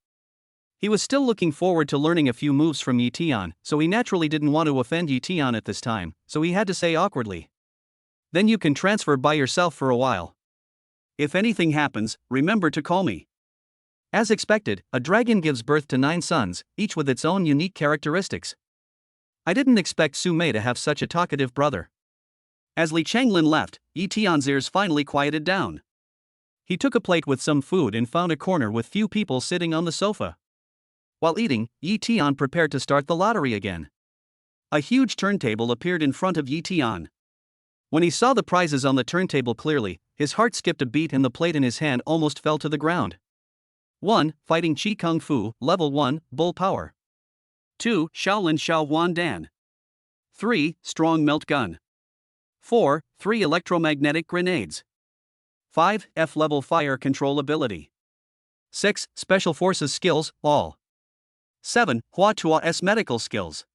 He was still looking forward to learning a few moves from Yi Tian, so he naturally didn't want to offend Yi Tian at this time, so he had to say awkwardly. Then you can transfer by yourself for a while. If anything happens, remember to call me. As expected, a dragon gives birth to 9 sons, each with its own unique characteristics. I didn't expect Su Mei to have such a talkative brother. As Li Changlin left, Yi Tian's ears finally quieted down. He took a plate with some food and found a corner with few people sitting on the sofa. While eating, Yi Tian prepared to start the lottery again. A huge turntable appeared in front of Yi Tian. When he saw the prizes on the turntable clearly, his heart skipped a beat and the plate in his hand almost fell to the ground. 1. Fighting Chi Kung Fu, Level 1, Bull Power. 2. Shaolin Xiao Wan Dan. 3. Strong Melt Gun. 4. 3 Electromagnetic Grenades. 5. F-Level Fire Control Ability. 6. Special Forces Skills, All. 7. Hua Tua's Medical Skills.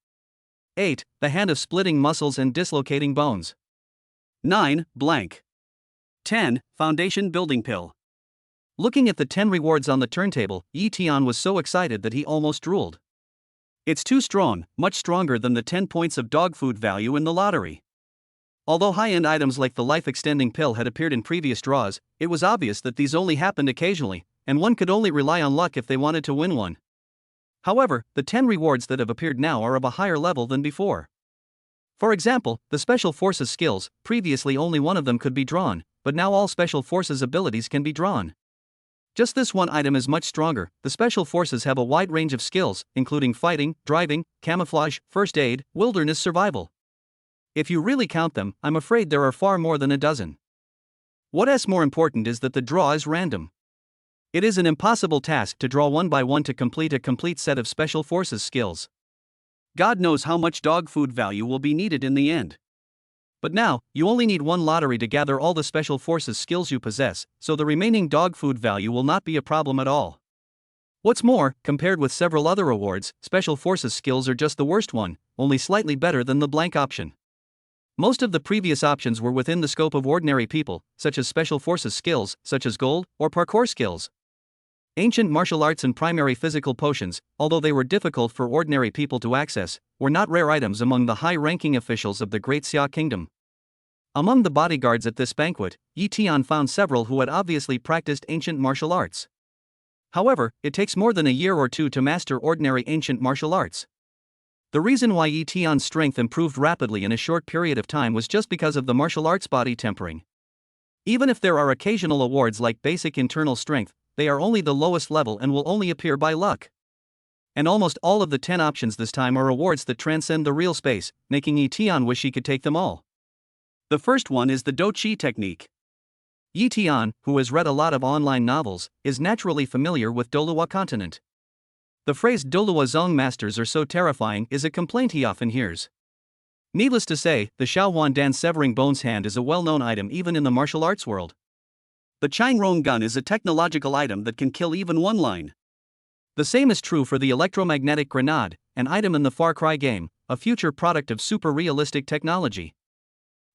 8. The Hand of Splitting Muscles and Dislocating Bones. 9. Blank. 10. Foundation Building Pill. Looking at the 10 rewards on the turntable, Yi Tian was so excited that he almost drooled. It's too strong, much stronger than the 10 points of dog food value in the lottery. Although high-end items like the life-extending pill had appeared in previous draws, it was obvious that these only happened occasionally, and one could only rely on luck if they wanted to win one. However, the 10 rewards that have appeared now are of a higher level than before. For example, the Special Forces skills, previously only one of them could be drawn, but now all Special Forces abilities can be drawn. Just this one item is much stronger. The Special Forces have a wide range of skills, including fighting, driving, camouflage, first aid, wilderness survival. If you really count them, I'm afraid there are far more than a dozen. What's more important is that the draw is random. It is an impossible task to draw one by one to complete a complete set of Special Forces skills. God knows how much dog food value will be needed in the end. But now, you only need one lottery to gather all the Special Forces skills you possess, so the remaining dog food value will not be a problem at all. What's more, compared with several other awards, Special Forces skills are just the worst one, only slightly better than the blank option. Most of the previous options were within the scope of ordinary people, such as Special Forces skills, such as gold, or parkour skills. Ancient martial arts and primary physical potions, although they were difficult for ordinary people to access, were not rare items among the high-ranking officials of the Great Xia Kingdom. Among the bodyguards at this banquet, Yi Tian found several who had obviously practiced ancient martial arts. However, it takes more than a year or two to master ordinary ancient martial arts. The reason why Yi Tian's strength improved rapidly in a short period of time was just because of the martial arts body tempering. Even if there are occasional awards like basic internal strength, they are only the lowest level and will only appear by luck. And almost all of the 10 options this time are awards that transcend the real space, making Yi Tian wish he could take them all. The first one is the Do Chi technique. Yi Tian, who has read a lot of online novels, is naturally familiar with Doluwa continent. The phrase Doluwa Zong masters are so terrifying is a complaint he often hears. Needless to say, the Shaowan Dan severing bones hand is a well-known item even in the martial arts world. The Changrong gun is a technological item that can kill even one line. The same is true for the electromagnetic grenade, an item in the Far Cry game, a future product of super-realistic technology.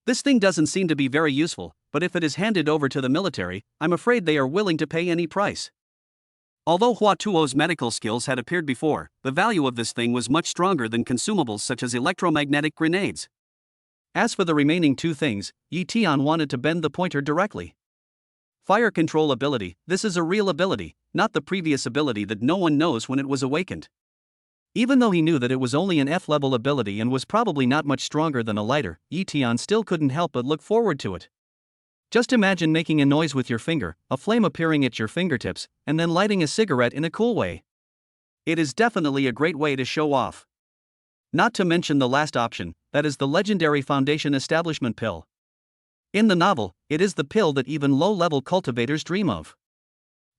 This thing doesn't seem to be very useful, but if it is handed over to the military, I'm afraid they are willing to pay any price. Although Hua Tuo's medical skills had appeared before, the value of this thing was much stronger than consumables such as electromagnetic grenades. As for the remaining two things, Yi Tian wanted to bend the pointer directly. Fire control ability, this is a real ability, not the previous ability that no one knows when it was awakened. Even though he knew that it was only an F-level ability and was probably not much stronger than a lighter, Yi Tian still couldn't help but look forward to it. Just imagine making a noise with your finger, a flame appearing at your fingertips, and then lighting a cigarette in a cool way. It is definitely a great way to show off. Not to mention the last option, that is the legendary Foundation Establishment Pill. In the novel, it is the pill that even low-level cultivators dream of.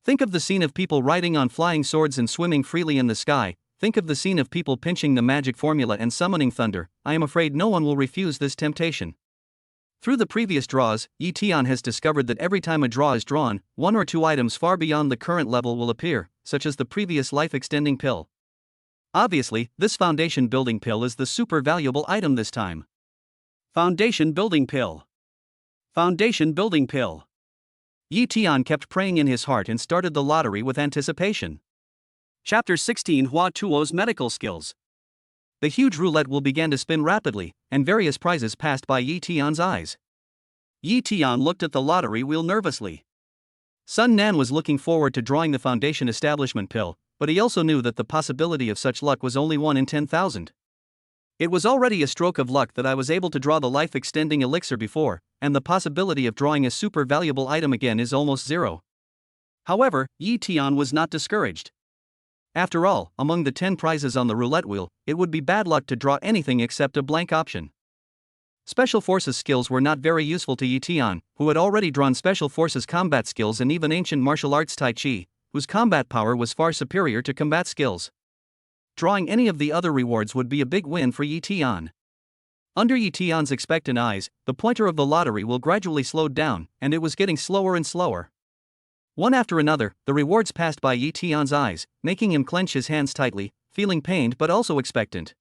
Think of the scene of people riding on flying swords and swimming freely in the sky. Think of the scene of people pinching the magic formula and summoning thunder. I am afraid no one will refuse this temptation. Through the previous draws, Yi Tian has discovered that every time a draw is drawn, one or two items far beyond the current level will appear, such as the previous life-extending pill. Obviously, this foundation building pill is the super valuable item this time. Foundation building pill. Foundation building pill. Yi Tian kept praying in his heart and started the lottery with anticipation. Chapter 16 Hua Tuo's medical skills. The huge roulette wheel began to spin rapidly, and various prizes passed by Yi Tian's eyes. Yi Tian looked at the lottery wheel nervously. Sun Nan was looking forward to drawing the Foundation Establishment Pill, but he also knew that the possibility of such luck was only 1 in 10,000. It was already a stroke of luck that I was able to draw the life-extending elixir before, and the possibility of drawing a super valuable item again is almost zero. However, Yi Tian was not discouraged. After all, among the 10 prizes on the roulette wheel, it would be bad luck to draw anything except a blank option. Special Forces skills were not very useful to Yi Tian, who had already drawn Special Forces combat skills and even ancient martial arts Tai Chi, whose combat power was far superior to combat skills. Drawing any of the other rewards would be a big win for Yi Tian. Under Yi Tian's expectant eyes, the pointer of the lottery wheel gradually slowed down, and it was getting slower and slower. One after another, the rewards passed by Yi Tian's eyes, making him clench his hands tightly, feeling pained but also expectant.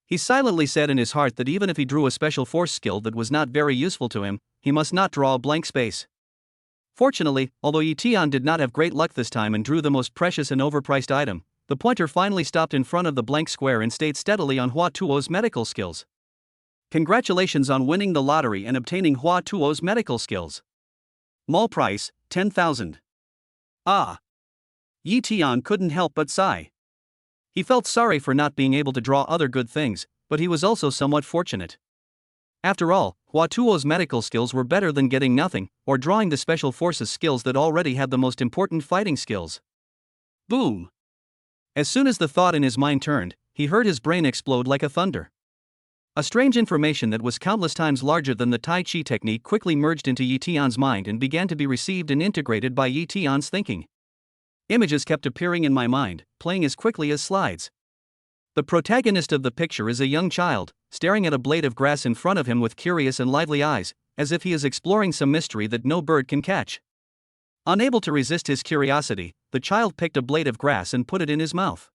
He silently said in his heart that even if he drew a special force skill that was not very useful to him, he must not draw a blank space. Fortunately, although Yi Tian did not have great luck this time and drew the most precious and overpriced item, the pointer finally stopped in front of the blank square and stayed steadily on Hua Tuo's medical skills. Congratulations on winning the lottery and obtaining Hua Tuo's medical skills. Mall price, 10,000. Ah! Yi Tian couldn't help but sigh. He felt sorry for not being able to draw other good things, but he was also somewhat fortunate. After all, Hua Tuo's medical skills were better than getting nothing, or drawing the Special Forces skills that already had the most important fighting skills. Boom! As soon as the thought in his mind turned, he heard his brain explode like a thunder. A strange information that was countless times larger than the Tai Chi technique quickly merged into Yi Tian's mind and began to be received and integrated by Yi Tian's thinking. Images kept appearing in my mind, playing as quickly as slides. The protagonist of the picture is a young child, staring at a blade of grass in front of him with curious and lively eyes, as if he is exploring some mystery that no bird can catch. Unable to resist his curiosity, the child picked a blade of grass and put it in his mouth.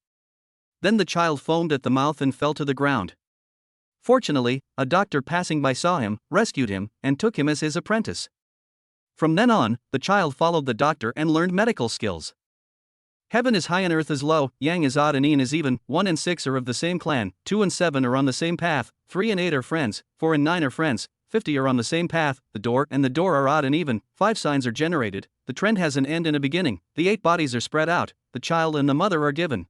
Then the child foamed at the mouth and fell to the ground. Fortunately, a doctor passing by saw him, rescued him, and took him as his apprentice. From then on, the child followed the doctor and learned medical skills. Heaven is high and earth is low, yang is odd and yin is even, 1 and 6 are of the same clan, 2 and 7 are on the same path, 3 and 8 are friends, 4 and 9 are friends, 50 are on the same path, the door and the door are odd and even, 5 signs are generated, the trend has an end and a beginning, the 8 bodies are spread out, the child and the mother are given.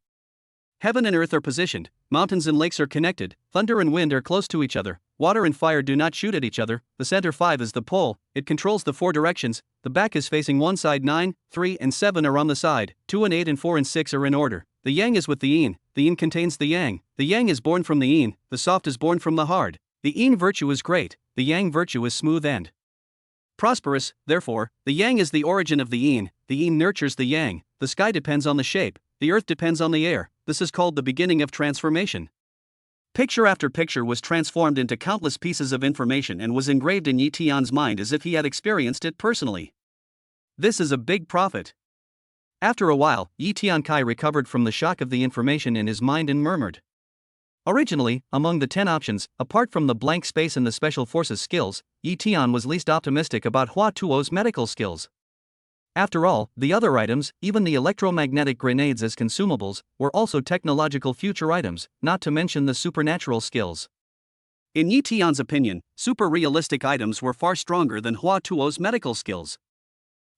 Heaven and earth are positioned, mountains and lakes are connected, thunder and wind are close to each other, water and fire do not shoot at each other, the center 5 is the pole, it controls the 4 directions, the back is facing one side, 9, 3 and 7 are on the side, 2 and 8 and 4 and 6 are in order, the yang is with the yin contains the yang is born from the yin, the soft is born from the hard, the yin virtue is great, the yang virtue is smooth and prosperous, therefore, the yang is the origin of the yin nurtures the yang, the sky depends on the shape, the earth depends on the air, this is called the beginning of transformation. Picture after picture was transformed into countless pieces of information and was engraved in Yi Tian's mind as if he had experienced it personally. This is a big profit. After a while, Yi Tiankai recovered from the shock of the information in his mind and murmured. Originally, among the 10 options, apart from the blank space and the special forces skills, Yi Tian was least optimistic about Hua Tuo's medical skills. After all, the other items, even the electromagnetic grenades as consumables, were also technological future items, not to mention the supernatural skills. In Yi Tian's opinion, super-realistic items were far stronger than Hua Tuo's medical skills.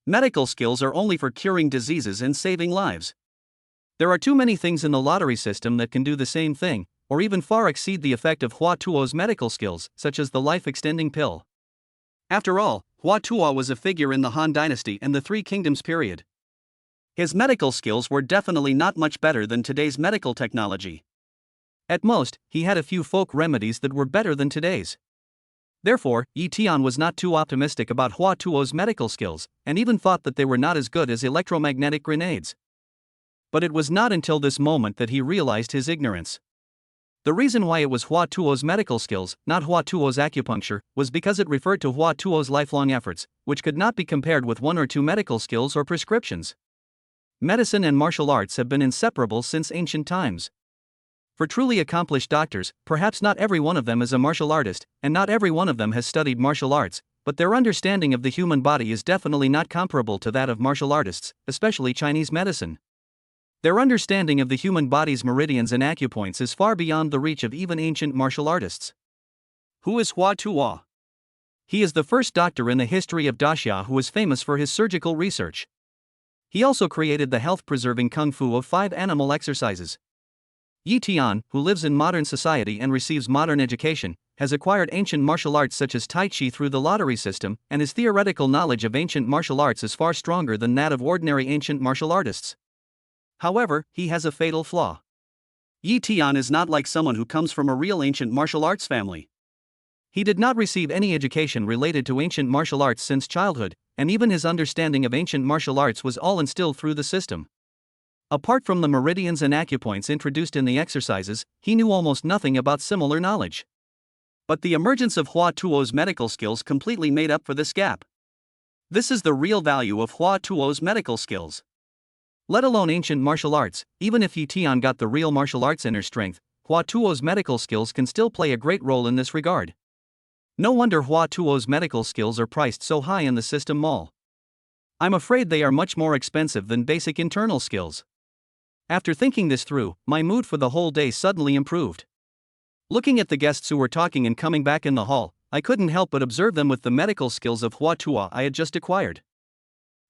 Medical skills are only for curing diseases and saving lives. There are too many things in the lottery system that can do the same thing, or even far exceed the effect of Hua Tuo's medical skills, such as the life-extending pill. After all, Hua Tuo was a figure in the Han Dynasty and the Three Kingdoms period. His medical skills were definitely not much better than today's medical technology. At most, he had a few folk remedies that were better than today's. Therefore, Yi Tian was not too optimistic about Hua Tuo's medical skills, and even thought that they were not as good as electromagnetic grenades. But it was not until this moment that he realized his ignorance. The reason why it was Hua Tuo's medical skills, not Hua Tuo's acupuncture, was because it referred to Hua Tuo's lifelong efforts, which could not be compared with 1 or 2 medical skills or prescriptions. Medicine and martial arts have been inseparable since ancient times. For truly accomplished doctors, perhaps not every one of them is a martial artist, and not every one of them has studied martial arts, but their understanding of the human body is definitely not comparable to that of martial artists, especially Chinese medicine. Their understanding of the human body's meridians and acupoints is far beyond the reach of even ancient martial artists. Who is Hua Tuo? He is the first doctor in the history of Daxia who is famous for his surgical research. He also created the health-preserving kung fu of 5 animal exercises. Yi Tian, who lives in modern society and receives modern education, has acquired ancient martial arts such as Tai Chi through the lottery system, and his theoretical knowledge of ancient martial arts is far stronger than that of ordinary ancient martial artists. However, he has a fatal flaw. Yi Tian is not like someone who comes from a real ancient martial arts family. He did not receive any education related to ancient martial arts since childhood, and even his understanding of ancient martial arts was all instilled through the system. Apart from the meridians and acupoints introduced in the exercises, he knew almost nothing about similar knowledge. But the emergence of Hua Tuo's medical skills completely made up for this gap. This is the real value of Hua Tuo's medical skills. Let alone ancient martial arts, even if Yi Tian got the real martial arts inner strength, Hua Tuo's medical skills can still play a great role in this regard. No wonder Hua Tuo's medical skills are priced so high in the system mall. I'm afraid they are much more expensive than basic internal skills. After thinking this through, my mood for the whole day suddenly improved. Looking at the guests who were talking and coming back in the hall, I couldn't help but observe them with the medical skills of Hua Tuo I had just acquired.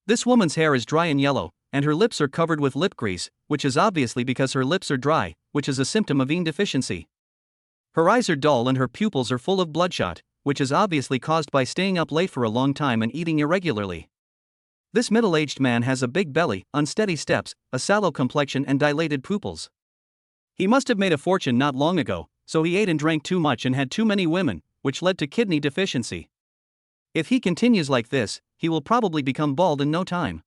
This woman's hair is dry and yellow, and her lips are covered with lip grease, which is obviously because her lips are dry, which is a symptom of yin deficiency. Her eyes are dull and her pupils are full of bloodshot, which is obviously caused by staying up late for a long time and eating irregularly. This middle-aged man has a big belly, unsteady steps, a sallow complexion and dilated pupils. He must have made a fortune not long ago, so he ate and drank too much and had too many women, which led to kidney deficiency. If he continues like this, he will probably become bald in no time.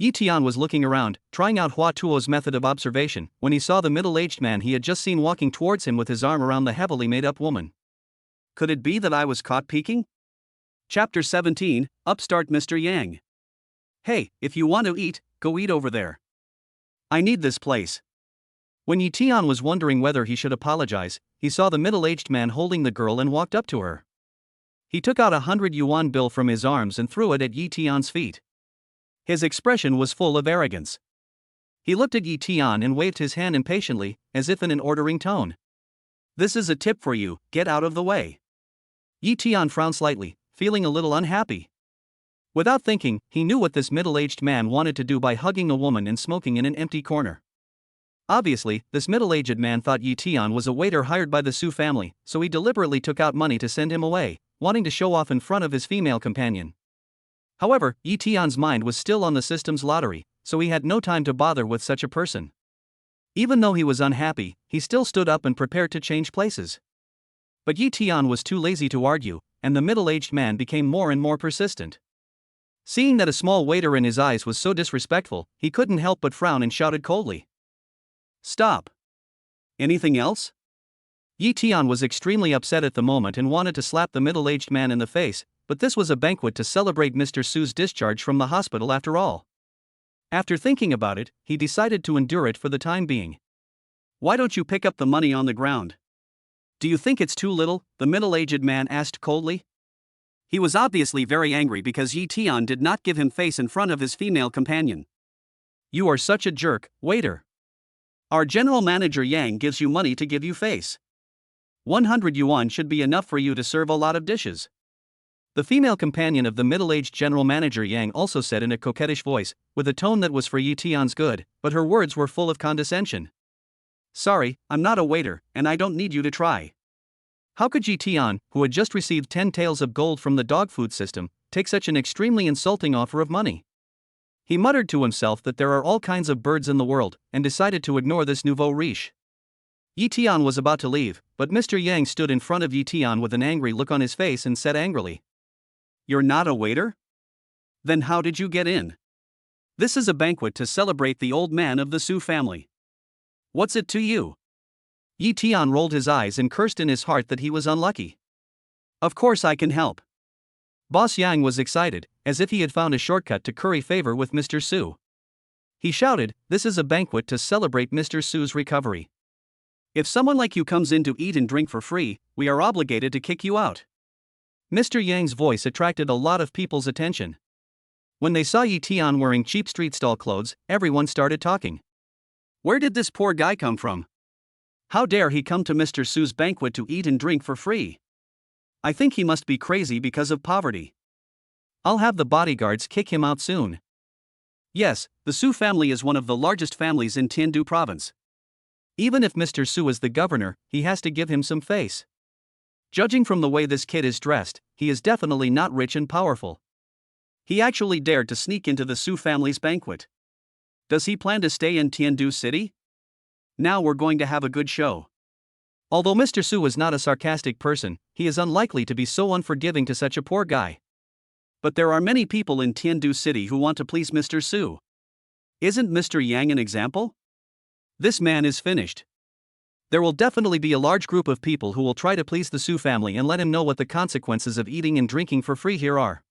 Yi Tian was looking around, trying out Hua Tuo's method of observation, when he saw the middle-aged man he had just seen walking towards him with his arm around the heavily made-up woman. Could it be that I was caught peeking? Chapter 17, Upstart Mr. Yang. Hey, if you want to eat, go eat over there. I need this place. When Yi Tian was wondering whether he should apologize, he saw the middle-aged man holding the girl and walked up to her. He took out a 100 yuan bill from his arms and threw it at Yi Tian's feet. His expression was full of arrogance. He looked at Yi Tian and waved his hand impatiently, as if in an ordering tone. This is a tip for you, get out of the way. Yi Tian frowned slightly, feeling a little unhappy. Without thinking, he knew what this middle-aged man wanted to do by hugging a woman and smoking in an empty corner. Obviously, this middle-aged man thought Yi Tian was a waiter hired by the Su family, so he deliberately took out money to send him away, wanting to show off in front of his female companion. However, Yi Tian's mind was still on the system's lottery, so he had no time to bother with such a person. Even though he was unhappy, he still stood up and prepared to change places. But Yi Tian was too lazy to argue, and the middle-aged man became more and more persistent. Seeing that a small waiter in his eyes was so disrespectful, he couldn't help but frown and shouted coldly. Stop. Anything else? Yi Tian was extremely upset at the moment and wanted to slap the middle-aged man in the face, but this was a banquet to celebrate Mr. Su's discharge from the hospital after all. After thinking about it, he decided to endure it for the time being. Why don't you pick up the money on the ground? Do you think it's too little? The middle-aged man asked coldly. He was obviously very angry because Yi Tian did not give him face in front of his female companion. You are such a jerk, waiter. Our general manager Yang gives you money to give you face. 100 yuan should be enough for you to serve a lot of dishes. The female companion of the middle-aged general manager Yang also said in a coquettish voice, with a tone that was for Yi Tian's good, but her words were full of condescension. Sorry, I'm not a waiter, and I don't need you to try. How could Yi Tian, who had just received 10 taels of gold from the dog food system, take such an extremely insulting offer of money? He muttered to himself that there are all kinds of birds in the world, and decided to ignore this nouveau riche. Yi Tian was about to leave, but Mr. Yang stood in front of Yi Tian with an angry look on his face and said angrily, You're not a waiter? Then how did you get in? This is a banquet to celebrate the old man of the Su family. What's it to you? Yi Tian rolled his eyes and cursed in his heart that he was unlucky. Of course I can help. Boss Yang was excited, as if he had found a shortcut to curry favor with Mr. Su. He shouted, This is a banquet to celebrate Mr. Su's recovery. If someone like you comes in to eat and drink for free, we are obligated to kick you out. Mr. Yang's voice attracted a lot of people's attention. When they saw Yi Tian wearing cheap street stall clothes, everyone started talking. Where did this poor guy come from? How dare he come to Mr. Su's banquet to eat and drink for free? I think he must be crazy because of poverty. I'll have the bodyguards kick him out soon. Yes, the Su family is one of the largest families in Tiandu province. Even if Mr. Su is the governor, he has to give him some face. Judging from the way this kid is dressed, he is definitely not rich and powerful. He actually dared to sneak into the Su family's banquet. Does he plan to stay in Tiandu City? Now we're going to have a good show. Although Mr. Su is not a sarcastic person, he is unlikely to be so unforgiving to such a poor guy. But there are many people in Tiandu City who want to please Mr. Su. Isn't Mr. Yang an example? This man is finished. There will definitely be a large group of people who will try to please the Su family and let him know what the consequences of eating and drinking for free here are.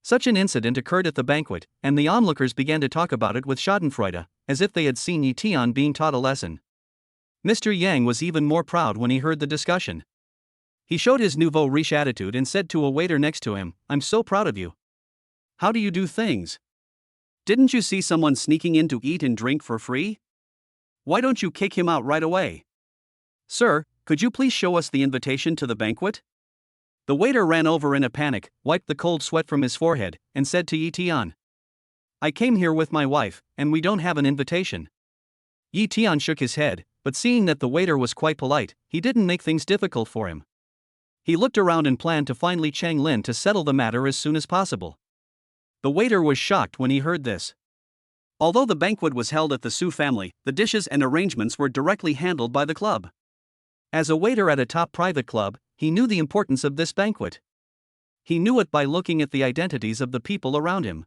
Such an incident occurred at the banquet, and the onlookers began to talk about it with schadenfreude, as if they had seen Yi Tian being taught a lesson. Mr. Yang was even more proud when he heard the discussion. He showed his nouveau riche attitude and said to a waiter next to him, I'm so proud of you. How do you do things? Didn't you see someone sneaking in to eat and drink for free? Why don't you kick him out right away? Sir, could you please show us the invitation to the banquet? The waiter ran over in a panic, wiped the cold sweat from his forehead, and said to Yi Tian, I came here with my wife, and we don't have an invitation. Yi Tian shook his head, but seeing that the waiter was quite polite, he didn't make things difficult for him. He looked around and planned to find Li Changlin to settle the matter as soon as possible. The waiter was shocked when he heard this. Although the banquet was held at the Su family, the dishes and arrangements were directly handled by the club. As a waiter at a top private club, he knew the importance of this banquet. He knew it by looking at the identities of the people around him.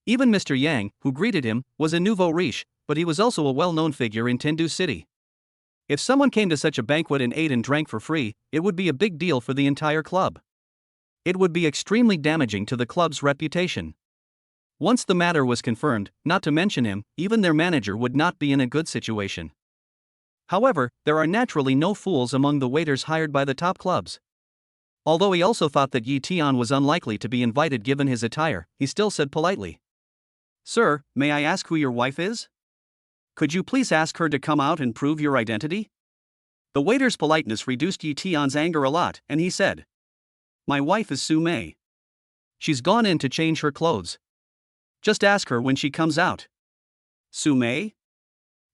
Even Mr. Yang, who greeted him, was a nouveau riche, but he was also a well-known figure in Tindu City. If someone came to such a banquet and ate and drank for free, it would be a big deal for the entire club. It would be extremely damaging to the club's reputation. Once the matter was confirmed, not to mention him, even their manager would not be in a good situation. However, there are naturally no fools among the waiters hired by the top clubs. Although he also thought that Yi Tian was unlikely to be invited given his attire, he still said politely, "Sir, may I ask who your wife is? Could you please ask her to come out and prove your identity?" The waiter's politeness reduced Yi Tian's anger a lot, and he said, "My wife is Su Mei. She's gone in to change her clothes. Just ask her when she comes out." Su Mei?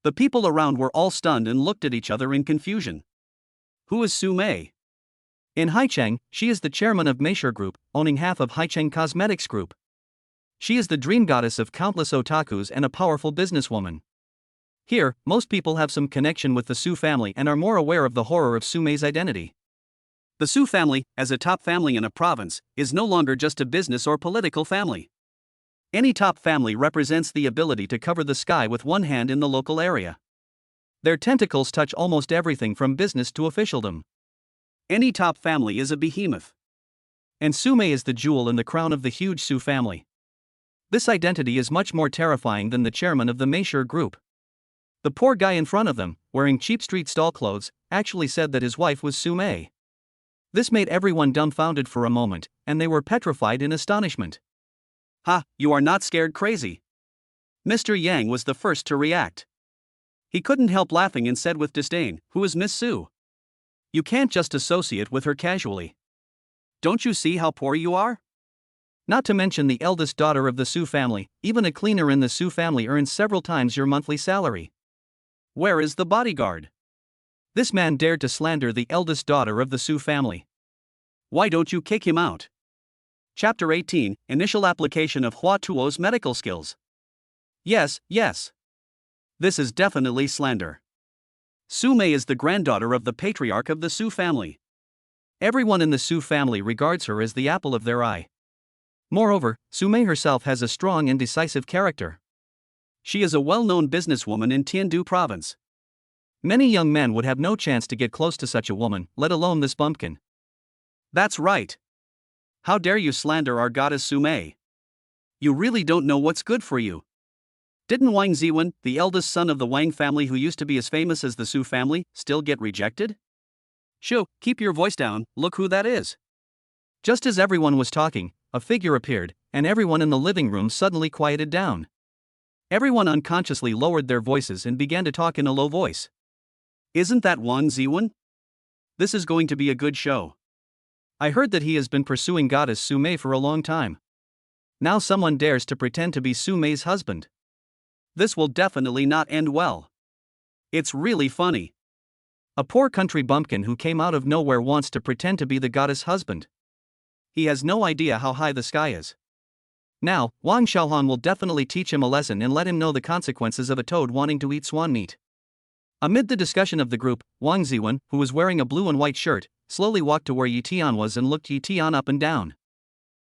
The people around were all stunned and looked at each other in confusion. Who is Su Mei? In Haicheng, she is the chairman of Meisher Group, owning half of Haicheng Cosmetics Group. She is the dream goddess of countless otakus and a powerful businesswoman. Here, most people have some connection with the Su family and are more aware of the horror of Su Mei's identity. The Su family, as a top family in a province, is no longer just a business or political family. Any top family represents the ability to cover the sky with one hand in the local area. Their tentacles touch almost everything from business to officialdom. Any top family is a behemoth. And Su Mei is the jewel in the crown of the huge Su family. This identity is much more terrifying than the chairman of the Meisher Group. The poor guy in front of them, wearing cheap street stall clothes, actually said that his wife was Su Mei. This made everyone dumbfounded for a moment, and they were petrified in astonishment. "Ha, you are not scared crazy." Mr. Yang was the first to react. He couldn't help laughing and said with disdain, "Who is Miss Su? You can't just associate with her casually. Don't you see how poor you are? Not to mention the eldest daughter of the Su family, even a cleaner in the Su family earns several times your monthly salary. Where is the bodyguard?" This man dared to slander the eldest daughter of the Su family. Why don't you kick him out? Chapter 18, Initial Application of Hua Tuo's Medical Skills. Yes. This is definitely slander. Su Mei is the granddaughter of the patriarch of the Su family. Everyone in the Su family regards her as the apple of their eye. Moreover, Su Mei herself has a strong and decisive character. She is a well-known businesswoman in Tiandu province. Many young men would have no chance to get close to such a woman, let alone this bumpkin. That's right. How dare you slander our goddess Su Mei? You really don't know what's good for you. Didn't Wang Ziwen, the eldest son of the Wang family who used to be as famous as the Su family, still get rejected? Shoo, keep your voice down, look who that is. Just as everyone was talking, a figure appeared, and everyone in the living room suddenly quieted down. Everyone unconsciously lowered their voices and began to talk in a low voice. Isn't that Wang Ziwen? This is going to be a good show. I heard that he has been pursuing goddess Su Mei for a long time. Now someone dares to pretend to be Su Mei's husband. This will definitely not end well. It's really funny. A poor country bumpkin who came out of nowhere wants to pretend to be the goddess husband. He has no idea how high the sky is. Now, Wang Xiaohan will definitely teach him a lesson and let him know the consequences of a toad wanting to eat swan meat. Amid the discussion of the group, Wang Ziwen, who was wearing a blue and white shirt, slowly walked to where Yi Tian was and looked Yi Tian up and down.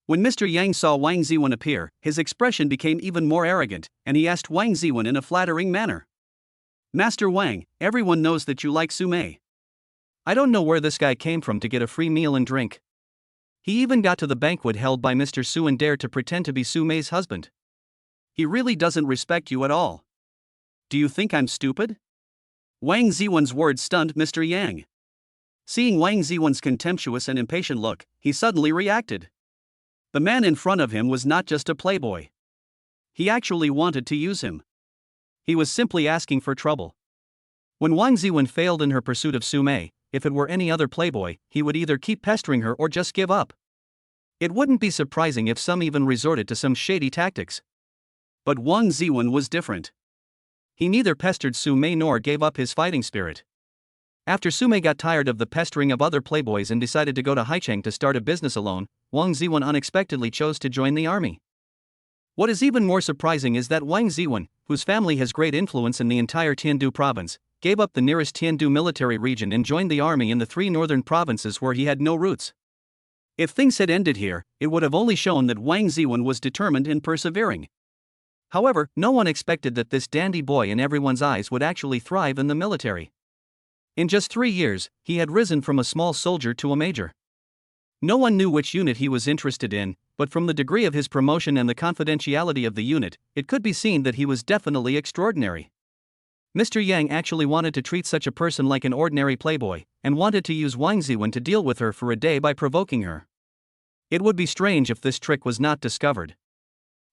When Mr. Yang saw Wang Ziwen appear, his expression became even more arrogant, and he asked Wang Ziwen in a flattering manner. Master Wang, everyone knows that you like Su Mei. I don't know where this guy came from to get a free meal and drink. He even got to the banquet held by Mr. Su and dared to pretend to be Su Mei's husband. He really doesn't respect you at all. Do you think I'm stupid? Wang Ziwen's words stunned Mr. Yang. Seeing Wang Ziwen's contemptuous and impatient look, he suddenly reacted. The man in front of him was not just a playboy. He actually wanted to use him. He was simply asking for trouble. When Wang Ziwen failed in her pursuit of Su Mei, if it were any other playboy, he would either keep pestering her or just give up. It wouldn't be surprising if some even resorted to some shady tactics. But Wang Ziwen was different. He neither pestered Su Mei nor gave up his fighting spirit. After Su Mei got tired of the pestering of other playboys and decided to go to Haicheng to start a business alone, Wang Ziwen unexpectedly chose to join the army. What is even more surprising is that Wang Ziwen, whose family has great influence in the entire Tiandu province, gave up the nearest Tiandu military region and joined the army in the 3 northern provinces where he had no roots. If things had ended here, it would have only shown that Wang Ziwen was determined and persevering. However, no one expected that this dandy boy in everyone's eyes would actually thrive in the military. In just 3 years, he had risen from a small soldier to a major. No one knew which unit he was interested in, but from the degree of his promotion and the confidentiality of the unit, it could be seen that he was definitely extraordinary. Mr. Yang actually wanted to treat such a person like an ordinary playboy, and wanted to use Wang Ziwen to deal with her for a day by provoking her. It would be strange if this trick was not discovered.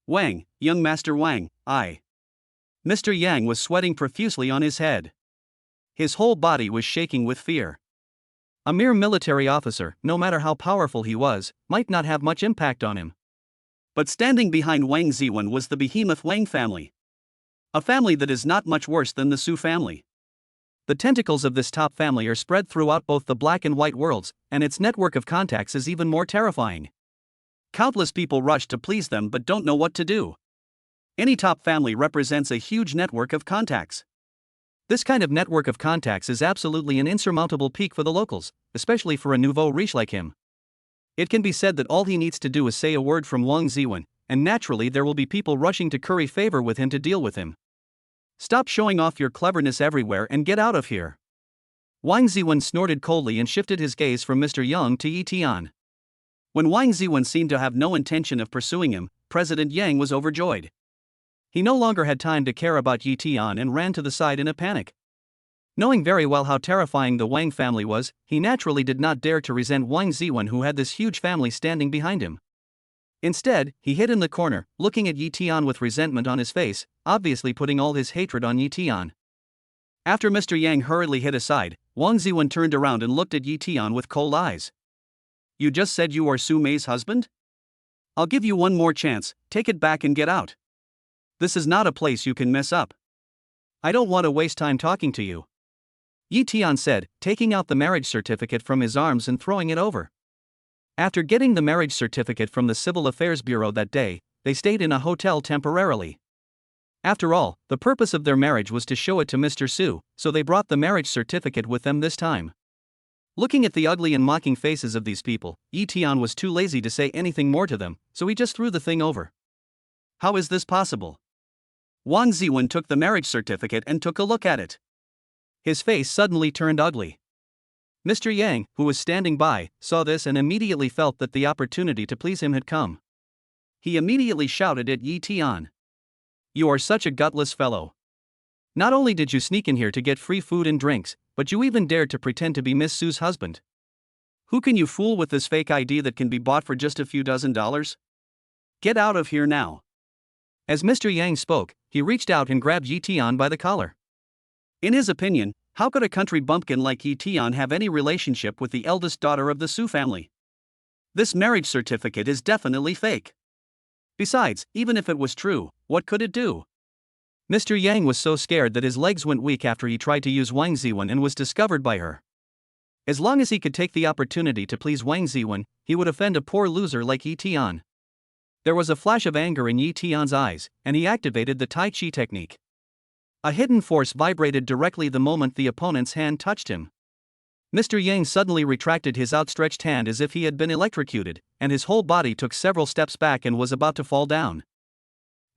Wang, young Master Wang, Mr. Yang was sweating profusely on his head. His whole body was shaking with fear. A mere military officer, no matter how powerful he was, might not have much impact on him. But standing behind Wang Ziwen was the behemoth Wang family. A family that is not much worse than the Su family. The tentacles of this top family are spread throughout both the black and white worlds, and its network of contacts is even more terrifying. Countless people rush to please them but don't know what to do. Any top family represents a huge network of contacts. This kind of network of contacts is absolutely an insurmountable peak for the locals, especially for a nouveau riche like him. It can be said that all he needs to do is say a word from Wang Ziwen, and naturally there will be people rushing to curry favor with him to deal with him. Stop showing off your cleverness everywhere and get out of here. Wang Ziwen snorted coldly and shifted his gaze from Mr. Yang to Yi Tian. When Wang Ziwen seemed to have no intention of pursuing him, President Yang was overjoyed. He no longer had time to care about Yi Tian and ran to the side in a panic. Knowing very well how terrifying the Wang family was, he naturally did not dare to resent Wang Ziwen, who had this huge family standing behind him. Instead, he hid in the corner, looking at Yi Tian with resentment on his face, obviously putting all his hatred on Yi Tian. After Mr. Yang hurriedly hid aside, Wang Ziwen turned around and looked at Yi Tian with cold eyes. You just said you are Su Mei's husband? I'll give you one more chance, take it back and get out. This is not a place you can mess up. I don't want to waste time talking to you, Yi Tian said, taking out the marriage certificate from his arms and throwing it over. After getting the marriage certificate from the Civil Affairs Bureau that day, they stayed in a hotel temporarily. After all, the purpose of their marriage was to show it to Mr. Su, so they brought the marriage certificate with them this time. Looking at the ugly and mocking faces of these people, Yi Tian was too lazy to say anything more to them, so he just threw the thing over. How is this possible? Wang Ziwen took the marriage certificate and took a look at it. His face suddenly turned ugly. Mr. Yang, who was standing by, saw this and immediately felt that the opportunity to please him had come. He immediately shouted at Yi Tian. You are such a gutless fellow. Not only did you sneak in here to get free food and drinks, but you even dared to pretend to be Miss Su's husband. Who can you fool with this fake ID that can be bought for just a few $dozen? Get out of here now. As Mr. Yang spoke, he reached out and grabbed Yi Tian by the collar. In his opinion, how could a country bumpkin like Yi Tian have any relationship with the eldest daughter of the Su family? This marriage certificate is definitely fake. Besides, even if it was true, what could it do? Mr. Yang was so scared that his legs went weak after he tried to use Wang Ziwen and was discovered by her. As long as he could take the opportunity to please Wang Ziwen, he would offend a poor loser like Yi Tian. There was a flash of anger in Yi Tian's eyes, and he activated the Tai Chi technique. A hidden force vibrated directly the moment the opponent's hand touched him. Mr. Yang suddenly retracted his outstretched hand as if he had been electrocuted, and his whole body took several steps back and was about to fall down.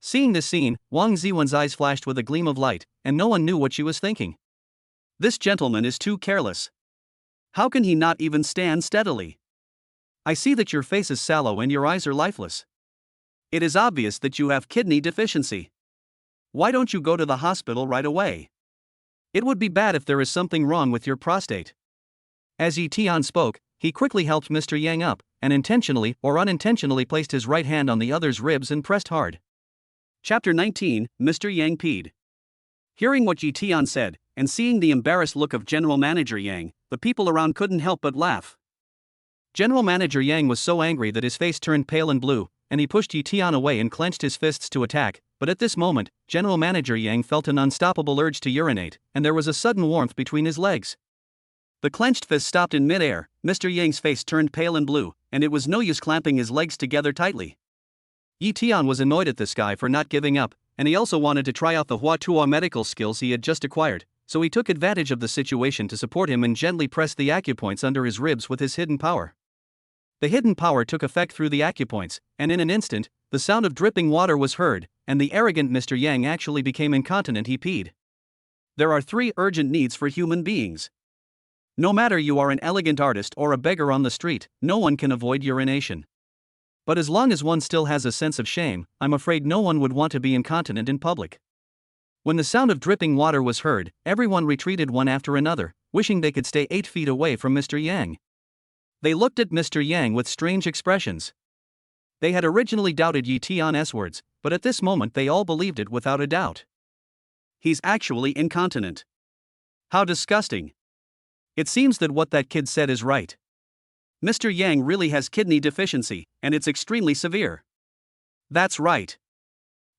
Seeing this scene, Wang Ziwen's eyes flashed with a gleam of light, and no one knew what she was thinking. This gentleman is too careless. How can he not even stand steadily? I see that your face is sallow and your eyes are lifeless. It is obvious that you have kidney deficiency. Why don't you go to the hospital right away? It would be bad if there is something wrong with your prostate. As Yi Tian spoke, he quickly helped Mr. Yang up, and intentionally or unintentionally placed his right hand on the other's ribs and pressed hard. Chapter 19, Mr. Yang peed. Hearing what Yi Tian said, and seeing the embarrassed look of General Manager Yang, the people around couldn't help but laugh. General Manager Yang was so angry that his face turned pale and blue, and he pushed Yi Tian away and clenched his fists to attack, but at this moment, General Manager Yang felt an unstoppable urge to urinate, and there was a sudden warmth between his legs. The clenched fist stopped in mid-air, Mr. Yang's face turned pale and blue, and it was no use clamping his legs together tightly. Yi Tian was annoyed at this guy for not giving up, and he also wanted to try out the Hua Tuo medical skills he had just acquired, so he took advantage of the situation to support him and gently pressed the acupoints under his ribs with his hidden power. The hidden power took effect through the acupoints, and in an instant, the sound of dripping water was heard, and the arrogant Mr. Yang actually became incontinent. He peed. There are 3 urgent needs for human beings. No matter you are an elegant artist or a beggar on the street, no one can avoid urination. But as long as one still has a sense of shame, I'm afraid no one would want to be incontinent in public. When the sound of dripping water was heard, everyone retreated one after another, wishing they could stay 8 feet away from Mr. Yang. They looked at Mr. Yang with strange expressions. They had originally doubted Yi Tian's words, but at this moment they all believed it without a doubt. He's actually incontinent. How disgusting. It seems that what that kid said is right. Mr. Yang really has kidney deficiency, and it's extremely severe. That's right.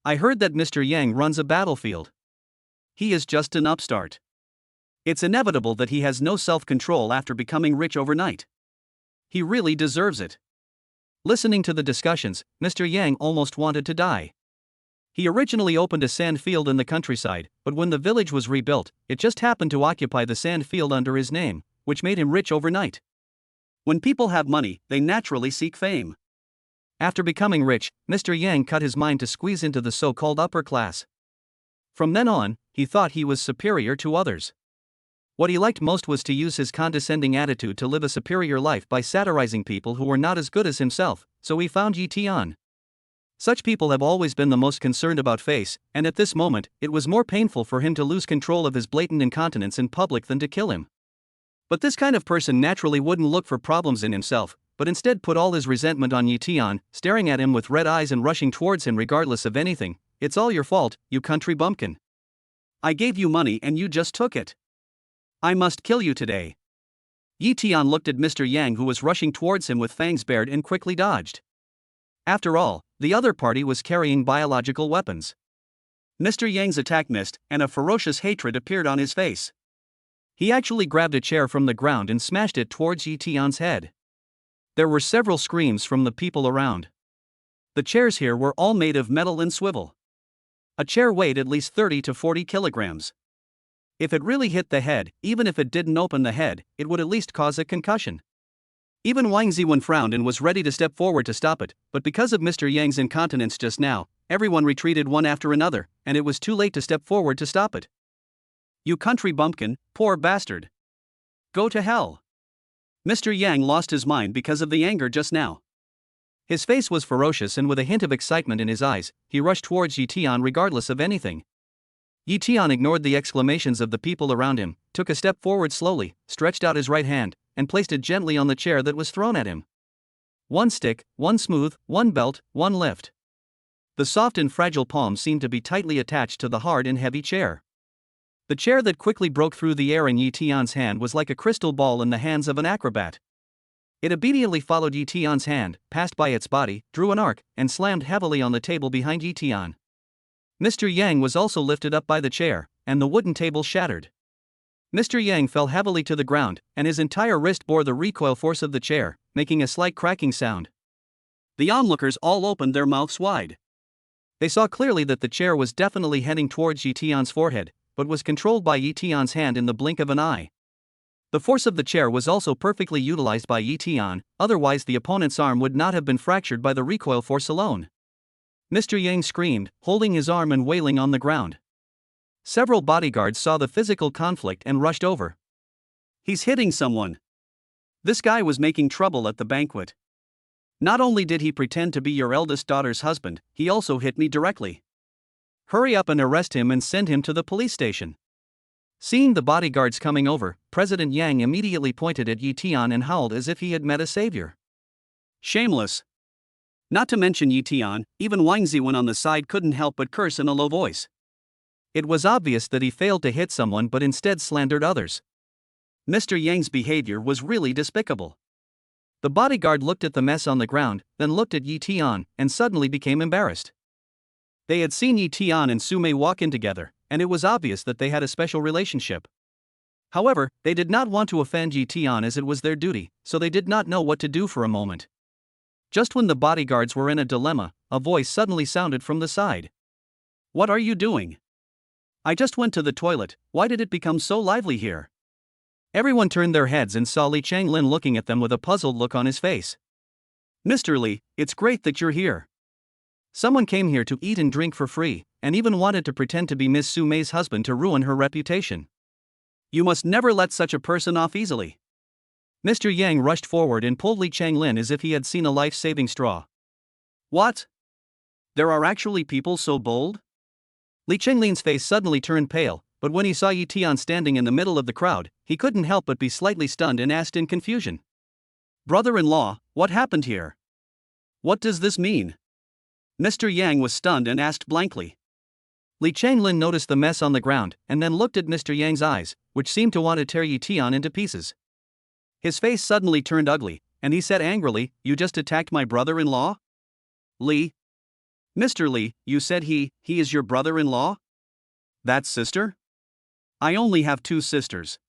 I heard that Mr. Yang runs a battlefield. He is just an upstart. It's inevitable that he has no self-control after becoming rich overnight. He really deserves it. Listening to the discussions, Mr. Yang almost wanted to die. He originally opened a sand field in the countryside, but when the village was rebuilt, it just happened to occupy the sand field under his name, which made him rich overnight. When people have money, they naturally seek fame. After becoming rich, Mr. Yang cut his mind to squeeze into the so-called upper class. From then on, he thought he was superior to others. What he liked most was to use his condescending attitude to live a superior life by satirizing people who were not as good as himself, so he found Yi Tian. Such people have always been the most concerned about face, and at this moment, it was more painful for him to lose control of his blatant incontinence in public than to kill him. But this kind of person naturally wouldn't look for problems in himself, but instead put all his resentment on Yi Tian, staring at him with red eyes and rushing towards him regardless of anything. It's all your fault, you country bumpkin. I gave you money and you just took it. I must kill you today. Yi Tian looked at Mr. Yang, who was rushing towards him with fangs bared, and quickly dodged. After all, the other party was carrying biological weapons. Mr. Yang's attack missed, and a ferocious hatred appeared on his face. He actually grabbed a chair from the ground and smashed it towards Yi Tian's head. There were several screams from the people around. The chairs here were all made of metal and swivel. A chair weighed at least 30 to 40 kilograms. If it really hit the head, even if it didn't open the head, it would at least cause a concussion. Even Wang Ziwen frowned and was ready to step forward to stop it, but because of Mr. Yang's incontinence just now, everyone retreated one after another, and it was too late to step forward to stop it. You country bumpkin, poor bastard. Go to hell. Mr. Yang lost his mind because of the anger just now. His face was ferocious, and with a hint of excitement in his eyes, he rushed towards Yi Tian regardless of anything. Yi Tian ignored the exclamations of the people around him, took a step forward slowly, stretched out his right hand, and placed it gently on the chair that was thrown at him. One stick, one smooth, one belt, one lift. The soft and fragile palm seemed to be tightly attached to the hard and heavy chair. The chair that quickly broke through the air in Yi Tian's hand was like a crystal ball in the hands of an acrobat. It obediently followed Yi Tian's hand, passed by its body, drew an arc, and slammed heavily on the table behind Yi Tian. Mr. Yang was also lifted up by the chair, and the wooden table shattered. Mr. Yang fell heavily to the ground, and his entire wrist bore the recoil force of the chair, making a slight cracking sound. The onlookers all opened their mouths wide. They saw clearly that the chair was definitely heading towards Yi Tian's forehead, but was controlled by Yi Tian's hand in the blink of an eye. The force of the chair was also perfectly utilized by Yi Tian, otherwise the opponent's arm would not have been fractured by the recoil force alone. Mr. Yang screamed, holding his arm and wailing on the ground. Several bodyguards saw the physical conflict and rushed over. He's hitting someone. This guy was making trouble at the banquet. Not only did he pretend to be your eldest daughter's husband, he also hit me directly. Hurry up and arrest him and send him to the police station. Seeing the bodyguards coming over, President Yang immediately pointed at Yi Tian and howled as if he had met a savior. Shameless. Not to mention Yi Tian, even Wang Ziwen on the side couldn't help but curse in a low voice. It was obvious that he failed to hit someone but instead slandered others. Mr. Yang's behavior was really despicable. The bodyguard looked at the mess on the ground, then looked at Yi Tian, and suddenly became embarrassed. They had seen Yi Tian and Su Mei walk in together, and it was obvious that they had a special relationship. However, they did not want to offend Yi Tian as it was their duty, so they did not know what to do for a moment. Just when the bodyguards were in a dilemma, a voice suddenly sounded from the side. What are you doing? I just went to the toilet. Why did it become so lively here? Everyone turned their heads and saw Li Changlin looking at them with a puzzled look on his face. Mr. Li, it's great that you're here. Someone came here to eat and drink for free, and even wanted to pretend to be Miss Su Mei's husband to ruin her reputation. You must never let such a person off easily. Mr. Yang rushed forward and pulled Li Changlin as if he had seen a life-saving straw. What? There are actually people so bold? Li Chenglin's face suddenly turned pale, but when he saw Yi Tian standing in the middle of the crowd, he couldn't help but be slightly stunned and asked in confusion. Brother-in-law, what happened here? What does this mean? Mr. Yang was stunned and asked blankly. Li Changlin noticed the mess on the ground and then looked at Mr. Yang's eyes, which seemed to want to tear Yi Tian into pieces. His face suddenly turned ugly, and he said angrily, "You just attacked my brother-in-law? Li? Mr. Li, you said he is your brother-in-law? That sister? I only have 2 sisters.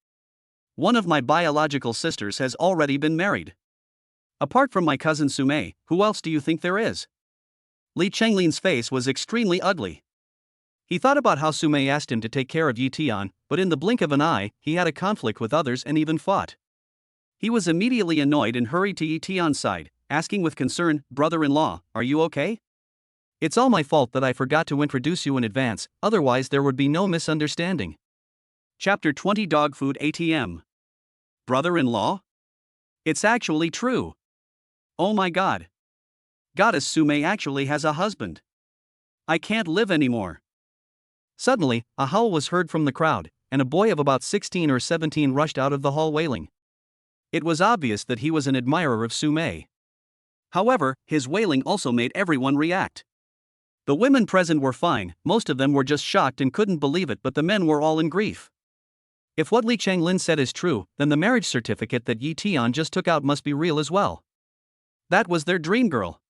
One of my biological sisters has already been married. Apart from my cousin Su Mei, who else do you think there is?" Li Chenglin's face was extremely ugly. He thought about how Su Mei asked him to take care of Yi Tian, but in the blink of an eye, he had a conflict with others and even fought. He was immediately annoyed and hurried to Yi Tian's side, asking with concern, "Brother-in-law, are you okay?" "It's all my fault that I forgot to introduce you in advance, otherwise there would be no misunderstanding." Chapter 20 Dog Food ATM. Brother-in-law? It's actually true. Oh my god. Goddess Su Mei actually has a husband. I can't live anymore. Suddenly, a howl was heard from the crowd, and a boy of about 16 or 17 rushed out of the hall wailing. It was obvious that he was an admirer of Su Mei. However, his wailing also made everyone react. The women present were fine, most of them were just shocked and couldn't believe it, but the men were all in grief. If what Li Changlin said is true, then the marriage certificate that Yi Tian just took out must be real as well. That was their dream girl.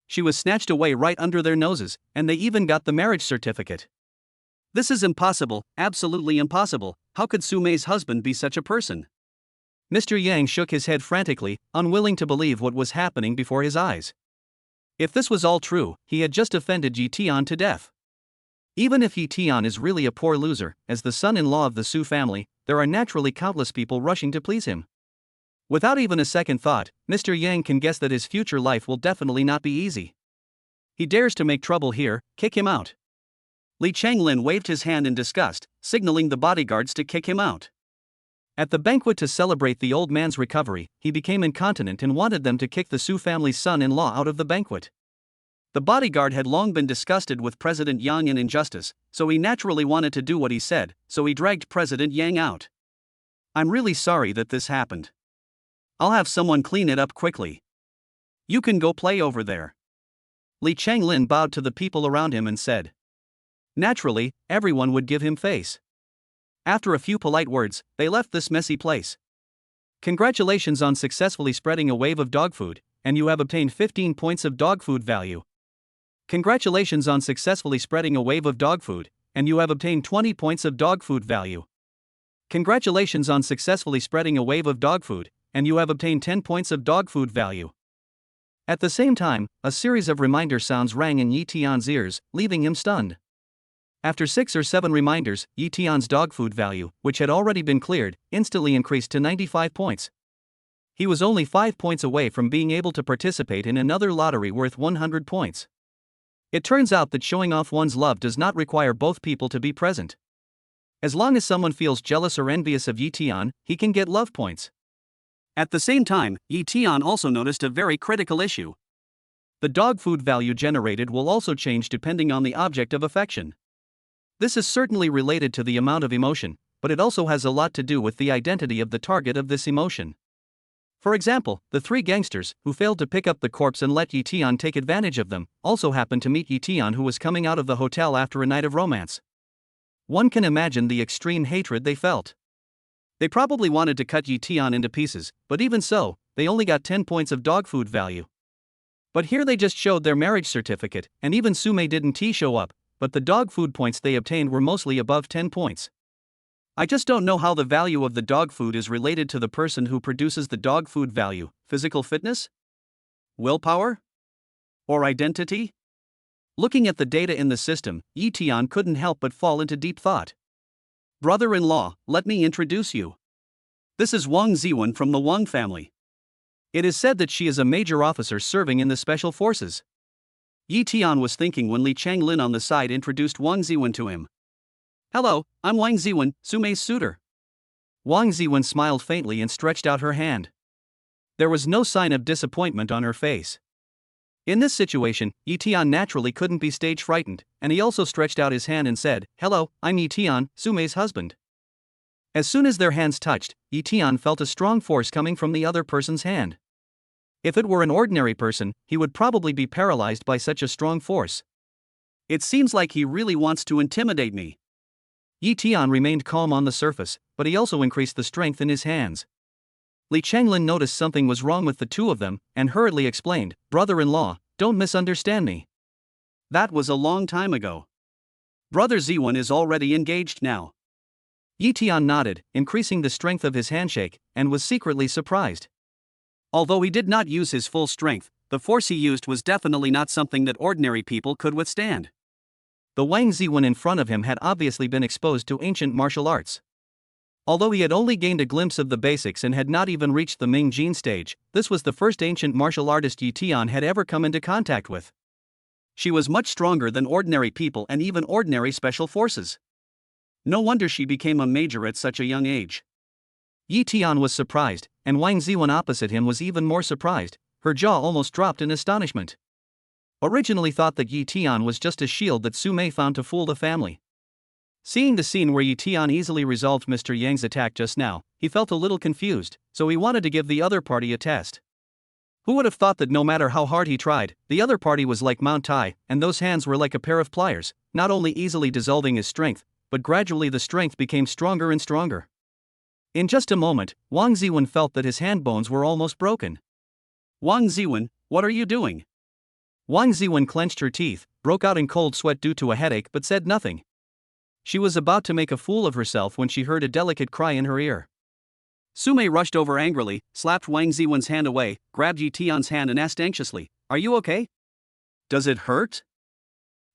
She was snatched away right under their noses, and they even got the marriage certificate. This is impossible, absolutely impossible. How could Su Mei's husband be such a person? Mr. Yang shook his head frantically, unwilling to believe what was happening before his eyes. If this was all true, he had just offended Yi Tian to death. Even if Yi Tian is really a poor loser, as the son-in-law of the Su family, there are naturally countless people rushing to please him. Without even a second thought, Mr. Yang can guess that his future life will definitely not be easy. He dares to make trouble here, kick him out. Li Changlin waved his hand in disgust, signaling the bodyguards to kick him out. At the banquet to celebrate the old man's recovery, he became incontinent and wanted them to kick the Su family's son-in-law out of the banquet. The bodyguard had long been disgusted with President Yang's injustice, so he naturally wanted to do what he said, so he dragged President Yang out. "I'm really sorry that this happened. I'll have someone clean it up quickly. You can go play over there." Li Changlin bowed to the people around him and said. Naturally, everyone would give him face. After a few polite words, they left this messy place. "Congratulations on successfully spreading a wave of dog food, and you have obtained 15 points of dog food value. Congratulations on successfully spreading a wave of dog food, and you have obtained 20 points of dog food value. Congratulations on successfully spreading a wave of dog food, and you have obtained 10 points of dog food value." At the same time, a series of reminder sounds rang in Yi Tian's ears, leaving him stunned. After 6 or 7 reminders, Yi Tian's dog food value, which had already been cleared, instantly increased to 95 points. He was only 5 points away from being able to participate in another lottery worth 100 points. It turns out that showing off one's love does not require both people to be present. As long as someone feels jealous or envious of Yi Tian, he can get love points. At the same time, Yi Tian also noticed a very critical issue. The dog food value generated will also change depending on the object of affection. This is certainly related to the amount of emotion, but it also has a lot to do with the identity of the target of this emotion. For example, the 3 gangsters, who failed to pick up the corpse and let Yi Tian take advantage of them, also happened to meet Yi Tian, who was coming out of the hotel after a night of romance. One can imagine the extreme hatred they felt. They probably wanted to cut Yi Tian into pieces, but even so, they only got 10 points of dog food value. But here they just showed their marriage certificate, and even Su Mei didn't show up, but the dog food points they obtained were mostly above 10 points. I just don't know how the value of the dog food is related to the person who produces the dog food value. Physical fitness? Willpower? Or identity? Looking at the data in the system, Yi Tian couldn't help but fall into deep thought. "Brother-in-law, let me introduce you. This is Wang Ziwen from the Wang family. It is said that she is a major officer serving in the special forces. Yi Tian was thinking when Li Changlin on the side introduced Wang Ziwen to him. Hello, I'm Wang Ziwen, Sumei's suitor. Wang Ziwen smiled faintly and stretched out her hand. There was no sign of disappointment on her face. In this situation, Yi Tian naturally couldn't be stage frightened, and he also stretched out his hand and said, Hello, I'm Yi Tian, Sumei's husband. As soon as their hands touched, Yi Tian felt a strong force coming from the other person's hand. If it were an ordinary person, he would probably be paralyzed by such a strong force. It seems like he really wants to intimidate me. Yi Tian remained calm on the surface, but he also increased the strength in his hands. Li Changlin noticed something was wrong with the two of them, and hurriedly explained, Brother-in-law, don't misunderstand me. That was a long time ago. Brother Ziwen is already engaged now. Yi Tian nodded, increasing the strength of his handshake, and was secretly surprised. Although he did not use his full strength, the force he used was definitely not something that ordinary people could withstand. The Wang Ziwen in front of him had obviously been exposed to ancient martial arts. Although he had only gained a glimpse of the basics and had not even reached the Ming Jin stage, this was the first ancient martial artist Yi Tian had ever come into contact with. She was much stronger than ordinary people and even ordinary special forces. No wonder she became a major at such a young age. Yi Tian was surprised, and Wang Ziwen opposite him was even more surprised. Her jaw almost dropped in astonishment. Originally thought that Yi Tian was just a shield that Sumei found to fool the family. Seeing the scene where Yi Tian easily resolved Mr. Yang's attack just now, he felt a little confused, so he wanted to give the other party a test. Who would have thought that no matter how hard he tried, the other party was like Mount Tai, and those hands were like a pair of pliers, not only easily dissolving his strength, but gradually the strength became stronger and stronger. In just a moment, Wang Ziwen felt that his hand bones were almost broken. Wang Ziwen, what are you doing? Wang Ziwen clenched her teeth, broke out in cold sweat due to a headache but said nothing. She was about to make a fool of herself when she heard a delicate cry in her ear. Sumei rushed over angrily, slapped Wang Ziwen's hand away, grabbed Yi Tian's hand and asked anxiously, Are you okay? Does it hurt?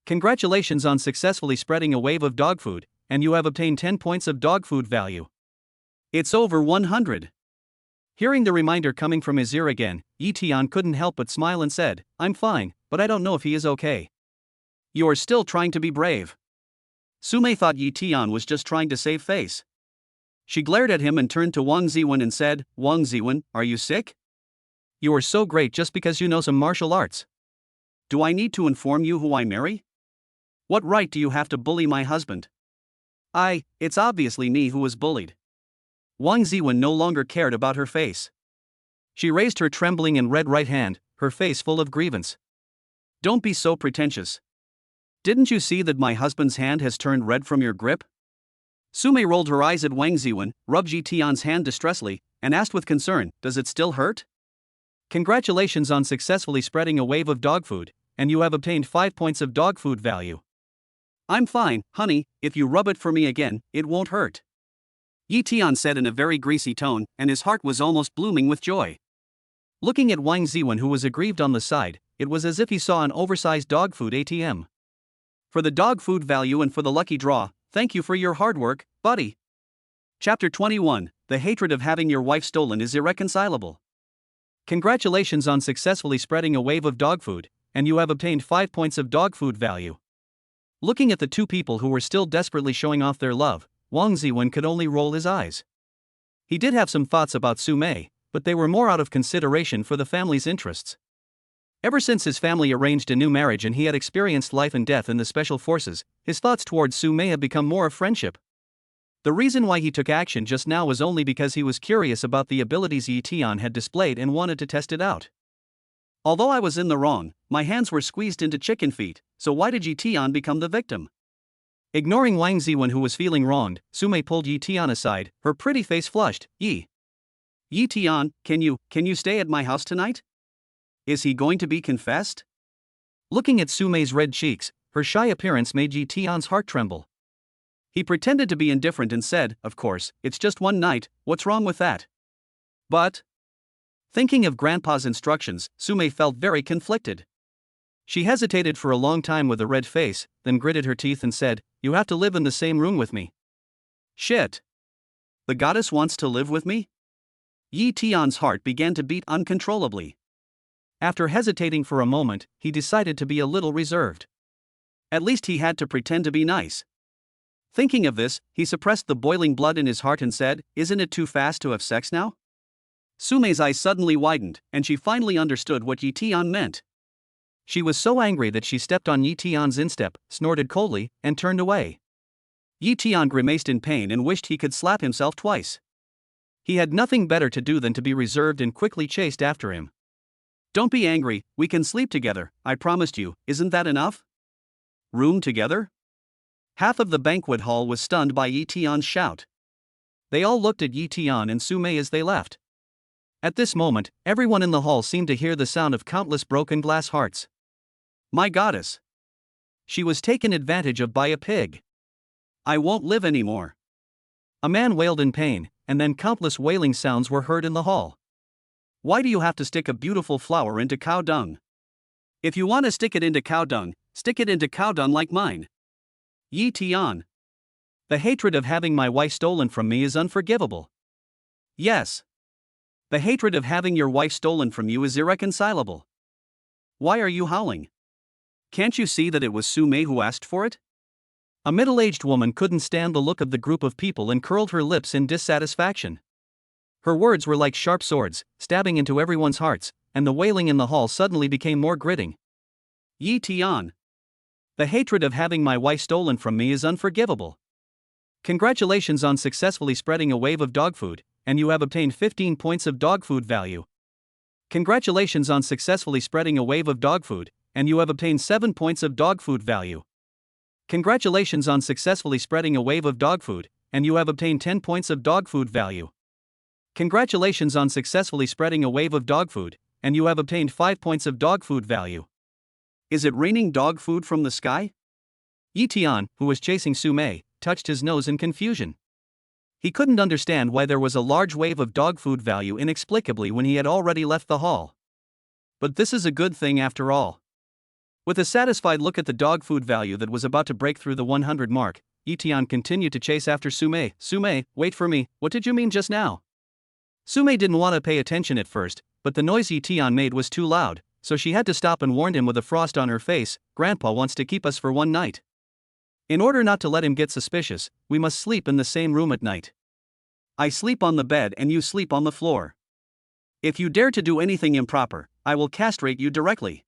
Congratulations on successfully spreading a wave of dog food, and you have obtained 10 points of dog food value. It's over 100. Hearing the reminder coming from his ear again, Yi Tian couldn't help but smile and said, I'm fine, but I don't know if he is okay. You're still trying to be brave. Sumei thought Yi Tian was just trying to save face. She glared at him and turned to Wang Ziwen and said, Wang Ziwen, are you sick? You are so great just because you know some martial arts. Do I need to inform you who I marry? What right do you have to bully my husband? It's obviously me who was bullied. Wang Ziwen no longer cared about her face. She raised her trembling and red right hand, her face full of grievance. Don't be so pretentious. Didn't you see that my husband's hand has turned red from your grip? Sumei rolled her eyes at Wang Ziwen, rubbed Yi Tian's hand distressfully, and asked with concern, Does it still hurt? Congratulations on successfully spreading a wave of dog food, and you have obtained 5 points of dog food value. I'm fine, honey, if you rub it for me again, it won't hurt. Yi Tian said in a very greasy tone, and his heart was almost blooming with joy. Looking at Wang Ziwen, who was aggrieved on the side, it was as if he saw an oversized dog food ATM. For the dog food value and for the lucky draw, thank you for your hard work, buddy. Chapter 21, The hatred of having your wife stolen is irreconcilable. Congratulations on successfully spreading a wave of dog food, and you have obtained 5 points of dog food value. Looking at the two people who were still desperately showing off their love, Wang Ziwen could only roll his eyes. He did have some thoughts about Sumei, but they were more out of consideration for the family's interests. Ever since his family arranged a new marriage and he had experienced life and death in the special forces, his thoughts towards Sumei had become more of friendship. The reason why he took action just now was only because he was curious about the abilities Yi Tian had displayed and wanted to test it out. Although I was in the wrong, my hands were squeezed into chicken feet, so why did Yi Tian become the victim? Ignoring Wang Ziwen, who was feeling wronged, Sumei pulled Yi Tian aside, her pretty face flushed. Yi Tian, can you stay at my house tonight? Is he going to be confessed? Looking at Sumei's red cheeks, her shy appearance made Yi Tian's heart tremble. He pretended to be indifferent and said, Of course, it's just one night, what's wrong with that? But, thinking of Grandpa's instructions, Sumei felt very conflicted. She hesitated for a long time with a red face, then gritted her teeth and said, You have to live in the same room with me. Shit. The goddess wants to live with me? Yi Tian's heart began to beat uncontrollably. After hesitating for a moment, he decided to be a little reserved. At least he had to pretend to be nice. Thinking of this, he suppressed the boiling blood in his heart and said, "Isn't it too fast to have sex now?" Sume's eyes suddenly widened, and she finally understood what Yi Tian meant. She was so angry that she stepped on Yi Tian's instep, snorted coldly, and turned away. Yi Tian grimaced in pain and wished he could slap himself twice. He had nothing better to do than to be reserved and quickly chased after him. "Don't be angry, we can sleep together, I promised you, isn't that enough?" "Room together?" Half of the banquet hall was stunned by Yi Tian's shout. They all looked at Yi Tian and Sume as they left. At this moment, everyone in the hall seemed to hear the sound of countless broken glass hearts. My goddess! She was taken advantage of by a pig. I won't live anymore. A man wailed in pain, and then countless wailing sounds were heard in the hall. Why do you have to stick a beautiful flower into cow dung? If you want to stick it into cow dung like mine. Yi Tian. The hatred of having my wife stolen from me is unforgivable. Yes. The hatred of having your wife stolen from you is irreconcilable. Why are you howling? Can't you see that it was Sume who asked for it? A middle-aged woman couldn't stand the look of the group of people and curled her lips in dissatisfaction. Her words were like sharp swords, stabbing into everyone's hearts, and the wailing in the hall suddenly became more gritting. Yi Tian. The hatred of having my wife stolen from me is unforgivable. Congratulations on successfully spreading a wave of dog food, and you have obtained 15 points of dog food value. Congratulations on successfully spreading a wave of dog food, and you have obtained 7 points of dog food value. Congratulations on successfully spreading a wave of dog food, and you have obtained 10 points of dog food value. Congratulations on successfully spreading a wave of dog food, and you have obtained 5 points of dog food value. Is it raining dog food from the sky? Yi Tian, who was chasing Sume, touched his nose in confusion. He couldn't understand why there was a large wave of dog food value inexplicably when he had already left the hall. But this is a good thing after all. With a satisfied look at the dog food value that was about to break through the 100 mark, Yi Tian continued to chase after Sume. "Sume, wait for me, what did you mean just now?" Sume didn't want to pay attention at first, but the noise Yi Tian made was too loud, so she had to stop and warned him with a frost on her face. "Grandpa wants to keep us for one night. In order not to let him get suspicious, we must sleep in the same room at night. I sleep on the bed and you sleep on the floor. If you dare to do anything improper, I will castrate you directly."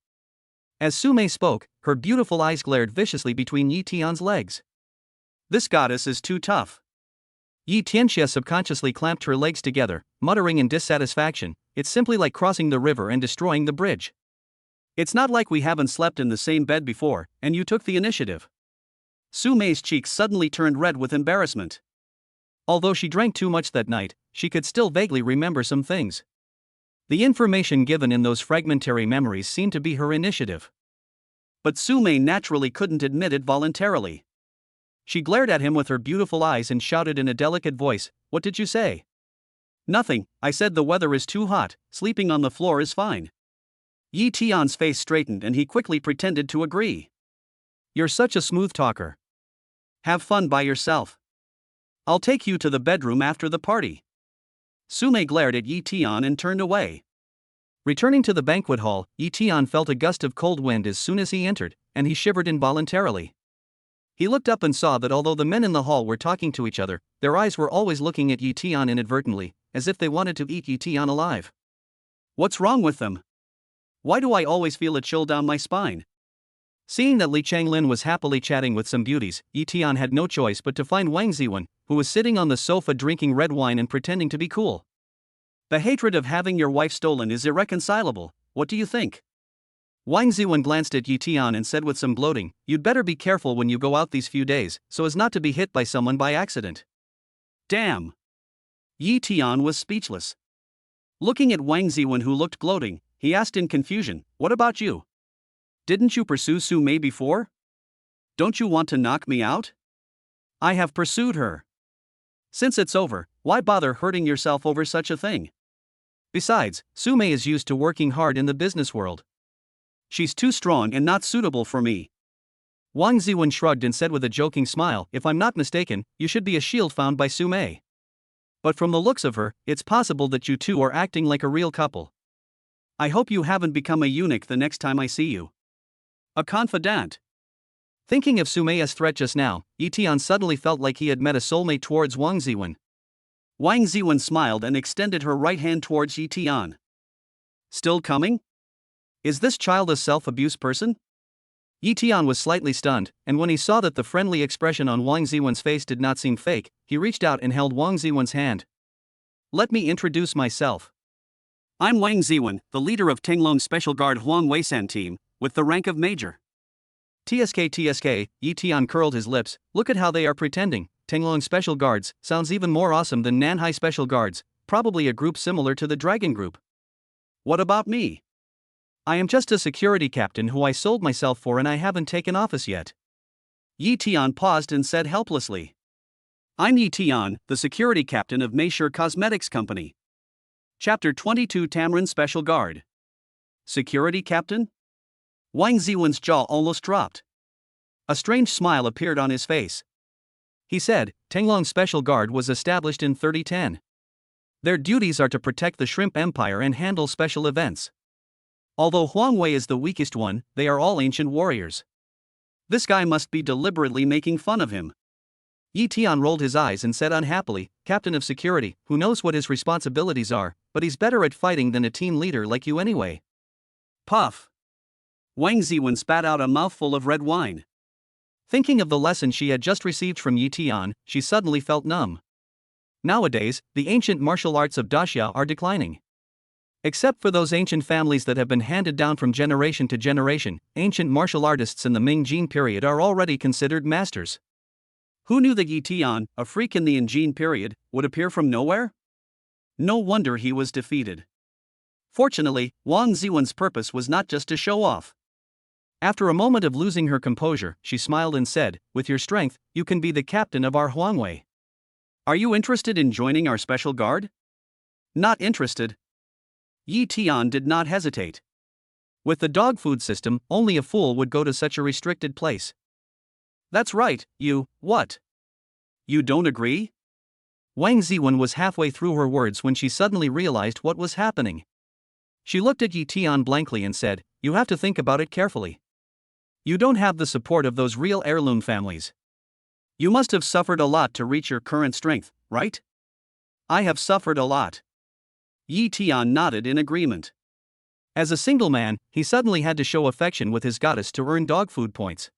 As Sume spoke, her beautiful eyes glared viciously between Yi Tian's legs. This goddess is too tough. Yi Tianxia subconsciously clamped her legs together, muttering in dissatisfaction, "It's simply like crossing the river and destroying the bridge. It's not like we haven't slept in the same bed before, and you took the initiative." Sume's cheeks suddenly turned red with embarrassment. Although she drank too much that night, she could still vaguely remember some things. The information given in those fragmentary memories seemed to be her initiative. But Sume naturally couldn't admit it voluntarily. She glared at him with her beautiful eyes and shouted in a delicate voice, "What did you say?" "Nothing, I said the weather is too hot, sleeping on the floor is fine." Yi Tian's face straightened and he quickly pretended to agree. "You're such a smooth talker. Have fun by yourself. I'll take you to the bedroom after the party." Sume glared at Yi Tian and turned away. Returning to the banquet hall, Yi Tian felt a gust of cold wind as soon as he entered, and he shivered involuntarily. He looked up and saw that although the men in the hall were talking to each other, their eyes were always looking at Yi Tian inadvertently, as if they wanted to eat Yi Tian alive. What's wrong with them? Why do I always feel a chill down my spine? Seeing that Li Changlin was happily chatting with some beauties, Yi Tian had no choice but to find Wang Ziwen, who was sitting on the sofa drinking red wine and pretending to be cool. The hatred of having your wife stolen is irreconcilable, what do you think? Wang Ziwen glanced at Yi Tian and said with some gloating, "You'd better be careful when you go out these few days, so as not to be hit by someone by accident." Damn! Yi Tian was speechless. Looking at Wang Ziwen, who looked gloating, he asked in confusion, "What about you? Didn't you pursue Sume before? Don't you want to knock me out?" "I have pursued her. Since it's over, why bother hurting yourself over such a thing? Besides, Sume is used to working hard in the business world. She's too strong and not suitable for me." Wang Ziwen shrugged and said with a joking smile, "If I'm not mistaken, you should be a shield found by Sume. But from the looks of her, it's possible that you two are acting like a real couple." I hope you haven't become a eunuch the next time I see you. A confidant. Thinking of Sumaya's threat just now, Yi Tian suddenly felt like he had met a soulmate towards Wang Ziwen. Wang Ziwen smiled and extended her right hand towards Yi Tian. Still coming? Is this child a self-abuse person? Yi Tian was slightly stunned, and when he saw that the friendly expression on Wang Ziwen's face did not seem fake, he reached out and held Wang Ziwen's hand. Let me introduce myself. I'm Wang Ziwen, the leader of Tenglong Special Guard Huang Weisan team, with the rank of Major. TSK, Yi Tian curled his lips. Look at how they are pretending. Tenglong Special Guards sounds even more awesome than Nanhai Special Guards, probably a group similar to the Dragon Group. What about me? I am just a security captain who I sold myself for and I haven't taken office yet. Yi Tian paused and said helplessly. I'm Yi Tian, the security captain of Meisure Cosmetics Company. Chapter 22 Tamrin Special Guard. Security captain? Wang Ziwen's jaw almost dropped. A strange smile appeared on his face. He said, Tenglong Special Guard was established in 3010. Their duties are to protect the Shrimp Empire and handle special events. Although Huang Wei is the weakest one, they are all ancient warriors. This guy must be deliberately making fun of him. Yi Tian rolled his eyes and said unhappily, Captain of Security, who knows what his responsibilities are, but he's better at fighting than a team leader like you anyway. Puff. Wang Ziwen spat out a mouthful of red wine. Thinking of the lesson she had just received from Yi Tian, she suddenly felt numb. Nowadays, the ancient martial arts of Daxia are declining. Except for those ancient families that have been handed down from generation to generation, ancient martial artists in the Ming-Jin period are already considered masters. Who knew that Yi Tian, a freak in the Jin period, would appear from nowhere? No wonder he was defeated. Fortunately, Wang Ziwen's purpose was not just to show off. After a moment of losing her composure, she smiled and said, with your strength, you can be the captain of our Huang Wei. Are you interested in joining our special guard? Not interested. Yi Tian did not hesitate. With the dog food system, only a fool would go to such a restricted place. That's right, what? You don't agree? Wang Ziwen was halfway through her words when she suddenly realized what was happening. She looked at Yi Tian blankly and said, you have to think about it carefully. You don't have the support of those real heirloom families. You must have suffered a lot to reach your current strength, right? I have suffered a lot. Yi Tian nodded in agreement. As a single man, he suddenly had to show affection with his goddess to earn dog food points.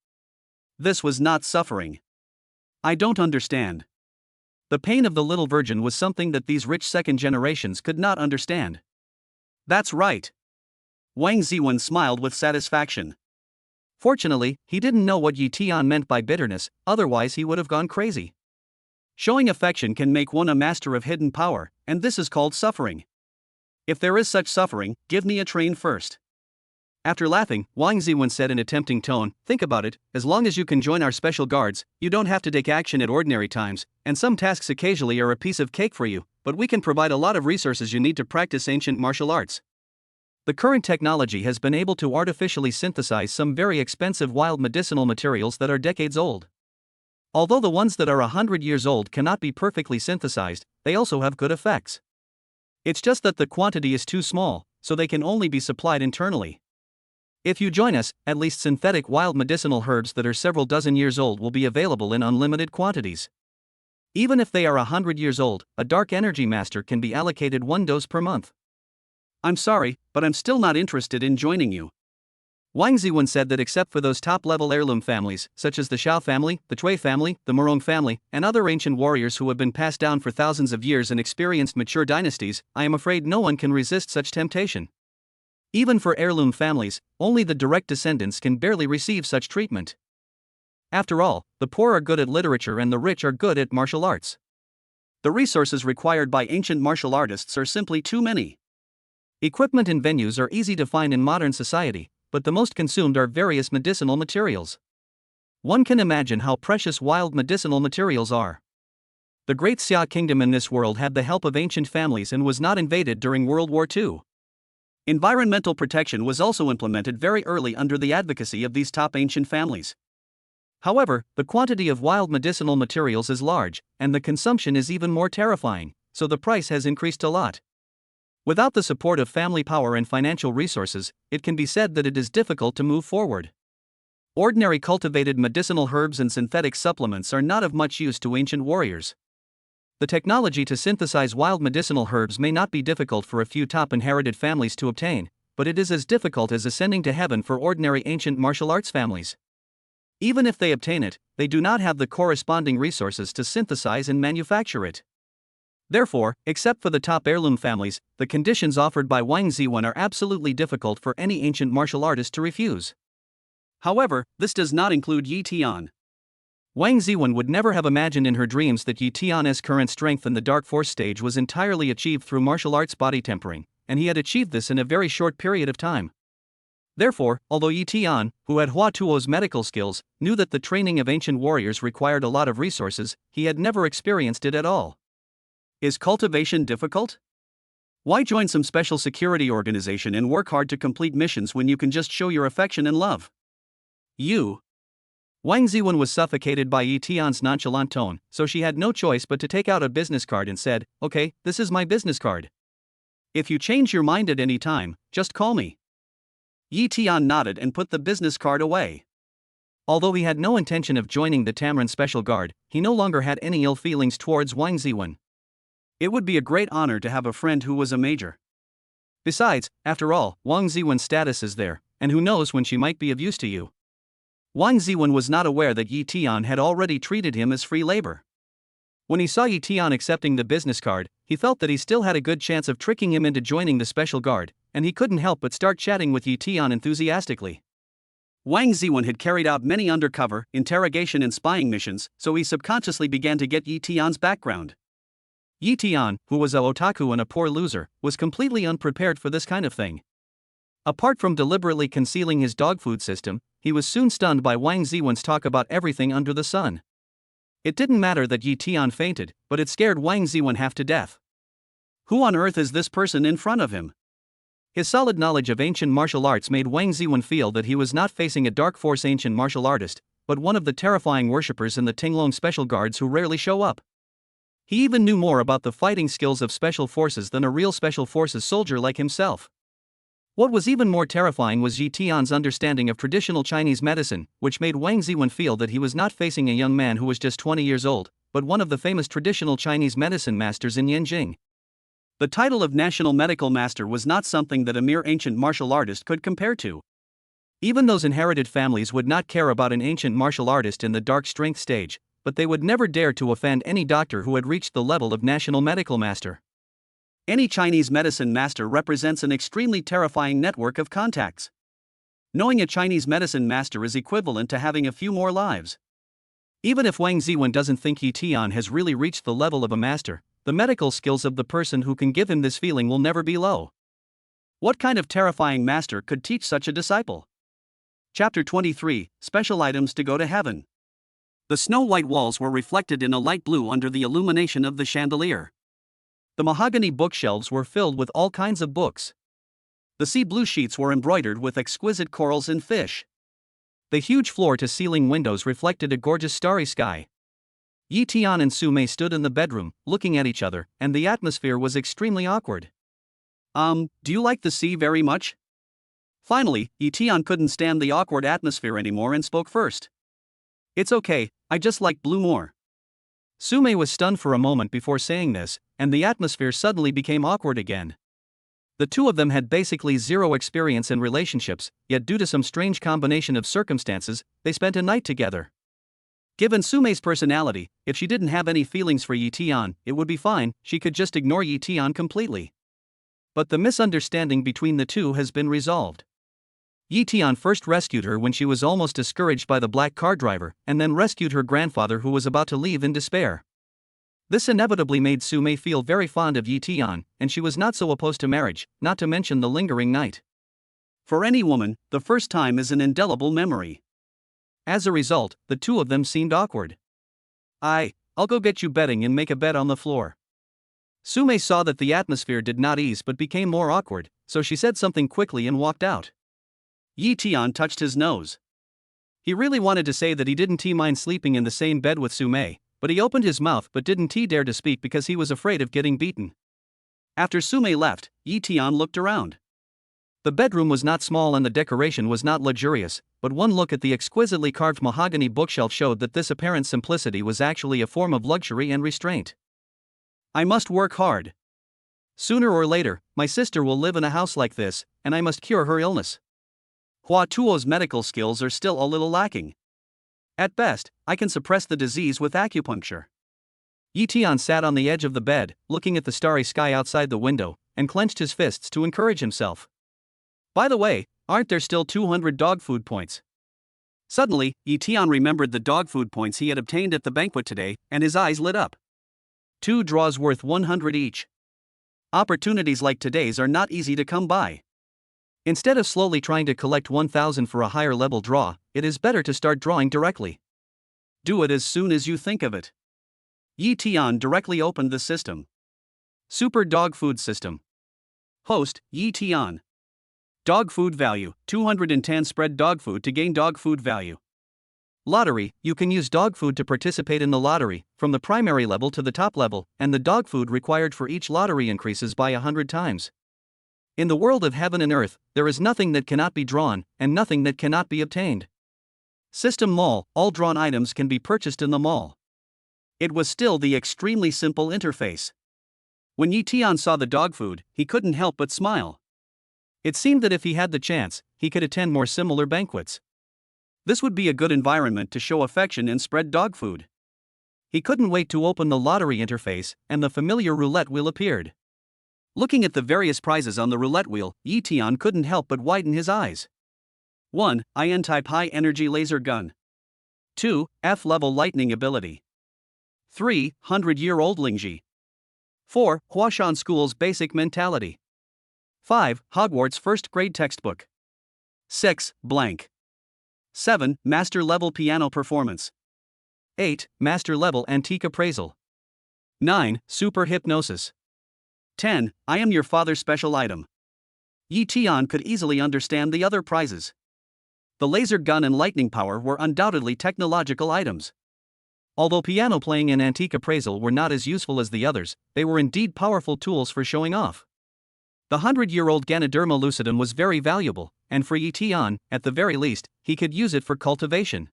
This was not suffering. I don't understand. The pain of the little virgin was something that these rich second generations could not understand. That's right. Wang Ziwen smiled with satisfaction. Fortunately, he didn't know what Yi Tian meant by bitterness, otherwise he would have gone crazy. Showing affection can make one a master of hidden power, and this is called suffering. If there is such suffering, give me a train first. After laughing, Wang Ziwen said in a tempting tone, think about it, as long as you can join our special guards, you don't have to take action at ordinary times, and some tasks occasionally are a piece of cake for you, but we can provide a lot of resources you need to practice ancient martial arts. The current technology has been able to artificially synthesize some very expensive wild medicinal materials that are decades old. Although the ones that are 100 years old cannot be perfectly synthesized, they also have good effects. It's just that the quantity is too small, so they can only be supplied internally. If you join us, at least synthetic wild medicinal herbs that are several dozen years old will be available in unlimited quantities. Even if they are 100 years old, a dark energy master can be allocated 1 dose per month. I'm sorry, but I'm still not interested in joining you. Wang Ziwen said that except for those top-level heirloom families, such as the Xiao family, the Cui family, the Murong family, and other ancient warriors who have been passed down for thousands of years and experienced mature dynasties, I am afraid no one can resist such temptation. Even for heirloom families, only the direct descendants can barely receive such treatment. After all, the poor are good at literature and the rich are good at martial arts. The resources required by ancient martial artists are simply too many. Equipment and venues are easy to find in modern society, but the most consumed are various medicinal materials. One can imagine how precious wild medicinal materials are. The Great Xia Kingdom in this world had the help of ancient families and was not invaded during World War II. Environmental protection was also implemented very early under the advocacy of these top ancient families. However, the quantity of wild medicinal materials is large, and the consumption is even more terrifying, so the price has increased a lot. Without the support of family power and financial resources, it can be said that it is difficult to move forward. Ordinary cultivated medicinal herbs and synthetic supplements are not of much use to ancient warriors. The technology to synthesize wild medicinal herbs may not be difficult for a few top inherited families to obtain, but it is as difficult as ascending to heaven for ordinary ancient martial arts families. Even if they obtain it, they do not have the corresponding resources to synthesize and manufacture it. Therefore, except for the top heirloom families, the conditions offered by Wang Ziwen are absolutely difficult for any ancient martial artist to refuse. However, this does not include Yi Tian. Wang Ziwen would never have imagined in her dreams that Yi Tian's current strength in the Dark Force stage was entirely achieved through martial arts body tempering, and he had achieved this in a very short period of time. Therefore, although Yi Tian, who had Hua Tuo's medical skills, knew that the training of ancient warriors required a lot of resources, he had never experienced it at all. Is cultivation difficult? Why join some special security organization and work hard to complete missions when you can just show your affection and love? Wang Ziwen was suffocated by Yi Tian's nonchalant tone, so she had no choice but to take out a business card and said, "Okay, this is my business card. If you change your mind at any time, just call me." Yi Tian nodded and put the business card away. Although he had no intention of joining the Tamarin Special Guard, he no longer had any ill feelings towards Wang Ziwen. It would be a great honor to have a friend who was a major. Besides, after all, Wang Ziwen's status is there, and who knows when she might be of use to you. Wang Ziwen was not aware that Yi Tian had already treated him as free labor. When he saw Yi Tian accepting the business card, he felt that he still had a good chance of tricking him into joining the special guard, and he couldn't help but start chatting with Yi Tian enthusiastically. Wang Ziwen had carried out many undercover, interrogation and spying missions, so he subconsciously began to get Yi Tian's background. Yi Tian, who was a otaku and a poor loser, was completely unprepared for this kind of thing. Apart from deliberately concealing his dog food system, he was soon stunned by Wang Ziwen's talk about everything under the sun. It didn't matter that Yi Tian fainted, but it scared Wang Ziwen half to death. Who on earth is this person in front of him? His solid knowledge of ancient martial arts made Wang Ziwen feel that he was not facing a Dark Force ancient martial artist, but one of the terrifying worshippers in the Tinglong Special Guards who rarely show up. He even knew more about the fighting skills of special forces than a real special forces soldier like himself. What was even more terrifying was Yi Tian's understanding of traditional Chinese medicine, which made Wang Ziwen feel that he was not facing a young man who was just 20 years old, but one of the famous traditional Chinese medicine masters in Yanjing. The title of National Medical Master was not something that a mere ancient martial artist could compare to. Even those inherited families would not care about an ancient martial artist in the dark strength stage, but they would never dare to offend any doctor who had reached the level of National Medical Master. Any Chinese medicine master represents an extremely terrifying network of contacts. Knowing a Chinese medicine master is equivalent to having a few more lives. Even if Wang Ziwen doesn't think Yi Tian has really reached the level of a master, the medical skills of the person who can give him this feeling will never be low. What kind of terrifying master could teach such a disciple? Chapter 23, Special Items to Go to Heaven. The snow-white walls were reflected in a light blue under the illumination of the chandelier. The mahogany bookshelves were filled with all kinds of books. The sea blue sheets were embroidered with exquisite corals and fish. The huge floor-to-ceiling windows reflected a gorgeous starry sky. Yi Tian and Su Mei stood in the bedroom, looking at each other, and the atmosphere was extremely awkward. Do you like the sea very much? Finally, Yi Tian couldn't stand the awkward atmosphere anymore and spoke first. It's okay, I just like blue more. Su Mei was stunned for a moment before saying this, and the atmosphere suddenly became awkward again. The two of them had basically zero experience in relationships, yet due to some strange combination of circumstances, they spent a night together. Given Su Mei's personality, if she didn't have any feelings for Yi Tian, it would be fine, she could just ignore Yi Tian completely. But the misunderstanding between the two has been resolved. Yi Tian first rescued her when she was almost discouraged by the black car driver, and then rescued her grandfather who was about to leave in despair. This inevitably made Su Mei feel very fond of Yi Tian, and she was not so opposed to marriage, not to mention the lingering night. For any woman, the first time is an indelible memory. As a result, the two of them seemed awkward. I'll go get you bedding and make a bed on the floor. Su Mei saw that the atmosphere did not ease but became more awkward, so she said something quickly and walked out. Yi Tian touched his nose. He really wanted to say that he didn't mind sleeping in the same bed with Su Mei, but he opened his mouth but didn't dare to speak because he was afraid of getting beaten. After Sume left, Yi looked around. The bedroom was not small and the decoration was not luxurious, but one look at the exquisitely carved mahogany bookshelf showed that this apparent simplicity was actually a form of luxury and restraint. I must work hard. Sooner or later, my sister will live in a house like this, and I must cure her illness. Hua Tuo's medical skills are still a little lacking. At best, I can suppress the disease with acupuncture. Yi sat on the edge of the bed, looking at the starry sky outside the window, and clenched his fists to encourage himself. By the way, aren't there still 200 dog food points? Suddenly, Yi remembered the dog food points he had obtained at the banquet today, and his eyes lit up. 2 draws worth 100 each. Opportunities like today's are not easy to come by. Instead of slowly trying to collect 1,000 for a higher level draw, it is better to start drawing directly. Do it as soon as you think of it. Yi directly opened the system. Super Dog Food System. Host, Yi Dog food value, 210 spread dog food to gain dog food value. Lottery, you can use dog food to participate in the lottery, from the primary level to the top level, and the dog food required for each lottery increases by 100 times. In the world of heaven and earth, there is nothing that cannot be drawn, and nothing that cannot be obtained. System Mall, all drawn items can be purchased in the mall. It was still the extremely simple interface. When Yi saw the dog food, he couldn't help but smile. It seemed that if he had the chance, he could attend more similar banquets. This would be a good environment to show affection and spread dog food. He couldn't wait to open the lottery interface, and the familiar roulette wheel appeared. Looking at the various prizes on the roulette wheel, Yi couldn't help but widen his eyes. 1. Ion-type high-energy laser gun. 2. F-level lightning ability. 3. 100-year-old Lingji. 4. Huashan School's basic mentality. 5. Hogwarts first grade textbook. 6. Blank. 7. Master level piano performance. 8. Master level antique appraisal. 9. Super hypnosis. 10. I am your father special item. Yi could easily understand the other prizes. The laser gun and lightning power were undoubtedly technological items. Although piano playing and antique appraisal were not as useful as the others, they were indeed powerful tools for showing off. The 100-year-old Ganoderma lucidum was very valuable, and for Yi at the very least, he could use it for cultivation.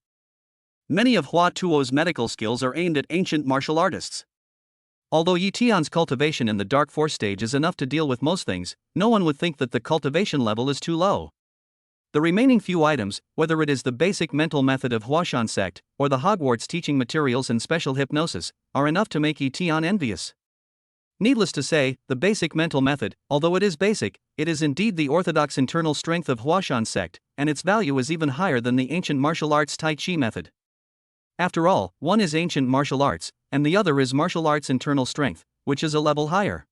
Many of Hua Tuo's medical skills are aimed at ancient martial artists. Although Yi cultivation in the Dark Force stage is enough to deal with most things, no one would think that the cultivation level is too low. The remaining few items, whether it is the basic mental method of Huashan sect, or the Hogwarts teaching materials and special hypnosis, are enough to make Yi envious. Needless to say, the basic mental method, although it is basic, it is indeed the orthodox internal strength of Huashan sect, and its value is even higher than the ancient martial arts Tai Chi method. After all, one is ancient martial arts, and the other is martial arts internal strength, which is a level higher.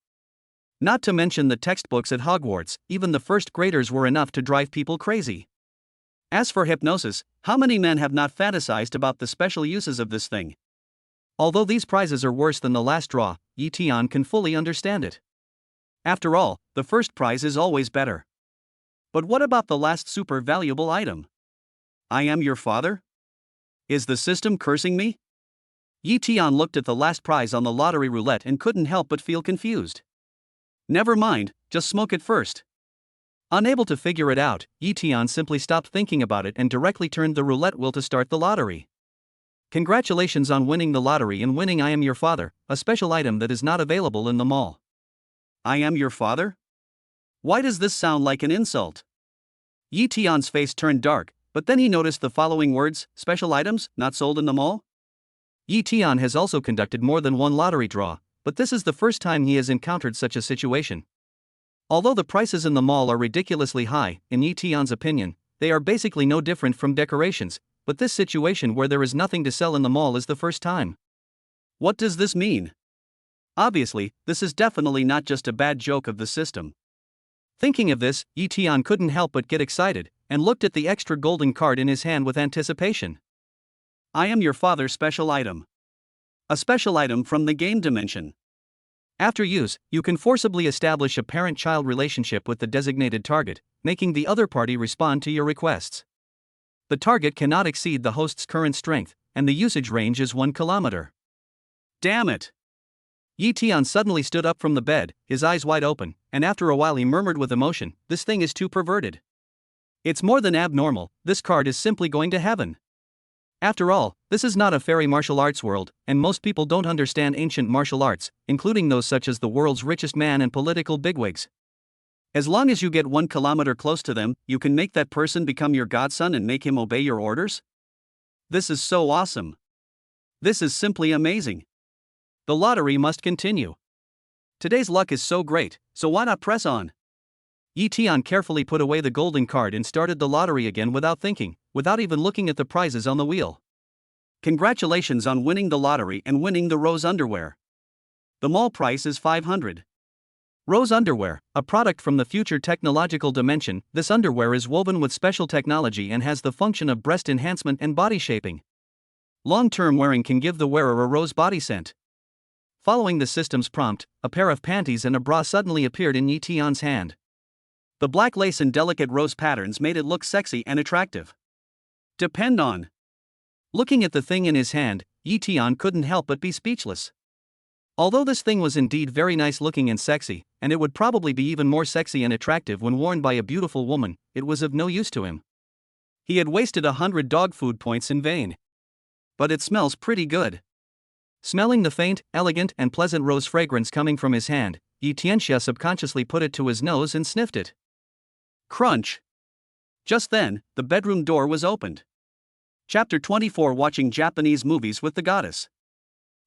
Not to mention the textbooks at Hogwarts, even the first graders were enough to drive people crazy. As for hypnosis, how many men have not fantasized about the special uses of this thing? Although these prizes are worse than the last draw, Yi can fully understand it. After all, the first prize is always better. But what about the last super valuable item? I am your father? Is the system cursing me? Yi looked at the last prize on the lottery roulette and couldn't help but feel confused. Never mind, just smoke it first. Unable to figure it out, Yi simply stopped thinking about it and directly turned the roulette wheel to start the lottery. Congratulations on winning the lottery and winning I Am Your Father, a special item that is not available in the mall. I am your father? Why does this sound like an insult? Yi face turned dark, but then he noticed the following words: special items, not sold in the mall? Yi has also conducted more than one lottery draw, but this is the first time he has encountered such a situation. Although the prices in the mall are ridiculously high, in Yi opinion, they are basically no different from decorations, but this situation where there is nothing to sell in the mall is the first time. What does this mean? Obviously, this is definitely not just a bad joke of the system. Thinking of this, Yi couldn't help but get excited, and looked at the extra golden card in his hand with anticipation. I am your father special item. A special item from the game dimension. After use, you can forcibly establish a parent-child relationship with the designated target, making the other party respond to your requests. The target cannot exceed the host's current strength, and the usage range is 1 kilometer. Damn it! Yi Tian suddenly stood up from the bed, his eyes wide open, and after a while he murmured with emotion, "This thing is too perverted. It's more than abnormal, this card is simply going to heaven." After all, this is not a fairy martial arts world, and most people don't understand ancient martial arts, including those such as the world's richest man and political bigwigs. As long as you get 1 kilometer close to them, you can make that person become your godson and make him obey your orders? This is so awesome. This is simply amazing. The lottery must continue. Today's luck is so great, so why not press on? Yi Tian carefully put away the golden card and started the lottery again without thinking, without even looking at the prizes on the wheel. Congratulations on winning the lottery and winning the rose underwear. The mall price is 500. Rose underwear, a product from the future technological dimension. This underwear is woven with special technology and has the function of breast enhancement and body shaping. Long-term wearing can give the wearer a rose body scent. Following the system's prompt, a pair of panties and a bra suddenly appeared in Yi Tian's hand. The black lace and delicate rose patterns made it look sexy and attractive. Depend on. Looking at the thing in his hand, Yi Tian couldn't help but be speechless. Although this thing was indeed very nice looking and sexy, and it would probably be even more sexy and attractive when worn by a beautiful woman, it was of no use to him. He had wasted 100 dog food points in vain. But it smells pretty good. Smelling the faint, elegant, and pleasant rose fragrance coming from his hand, Yi Tianxia subconsciously put it to his nose and sniffed it. Crunch! Just then, the bedroom door was opened. Chapter 24. Watching Japanese movies with the goddess.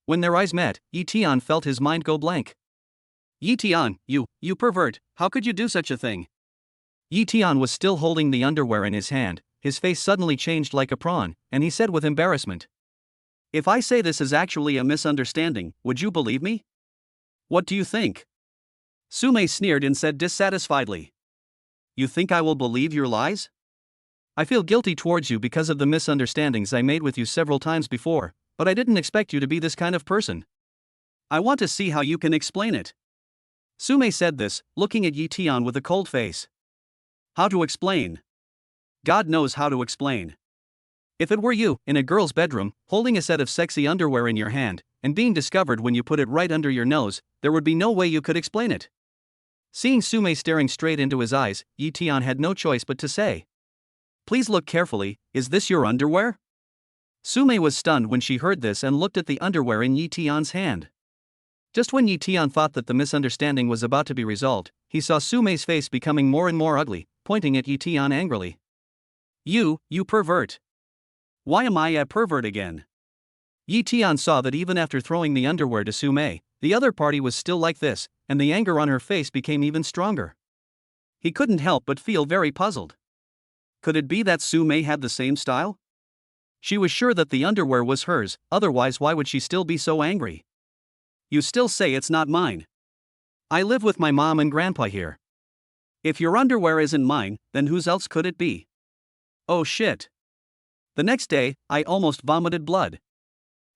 When their eyes met, Yi Tian felt his mind go blank. Yi Tian, you pervert, how could you do such a thing? Yi Tian was still holding the underwear in his hand, his face suddenly changed like a prawn, and he said with embarrassment, "If I say this is actually a misunderstanding, would you believe me? What do you think?" Sume sneered and said dissatisfiedly, "You think I will believe your lies?" "I feel guilty towards you because of the misunderstandings I made with you several times before, but I didn't expect you to be this kind of person." "I want to see how you can explain it." Sume said this, looking at Yi Tian with a cold face. "How to explain? God knows how to explain. If it were you, in a girl's bedroom, holding a set of sexy underwear in your hand, and being discovered when you put it right under your nose, there would be no way you could explain it." Seeing Sume staring straight into his eyes, Yi Tian had no choice but to say, "Please look carefully, is this your underwear?" Sume was stunned when she heard this and looked at the underwear in Yi Tian's hand. Just when Yi Tian thought that the misunderstanding was about to be resolved, he saw Sume's face becoming more and more ugly, pointing at Yi Tian angrily. You pervert. Why am I a pervert again?" Yi Tian saw that even after throwing the underwear to Sume, the other party was still like this, and the anger on her face became even stronger. He couldn't help but feel very puzzled. Could it be that Sume had the same style? She was sure that the underwear was hers, otherwise why would she still be so angry? "You still say it's not mine. I live with my mom and grandpa here." "If your underwear isn't mine, then whose else could it be?" "Oh shit." The next day, I almost vomited blood.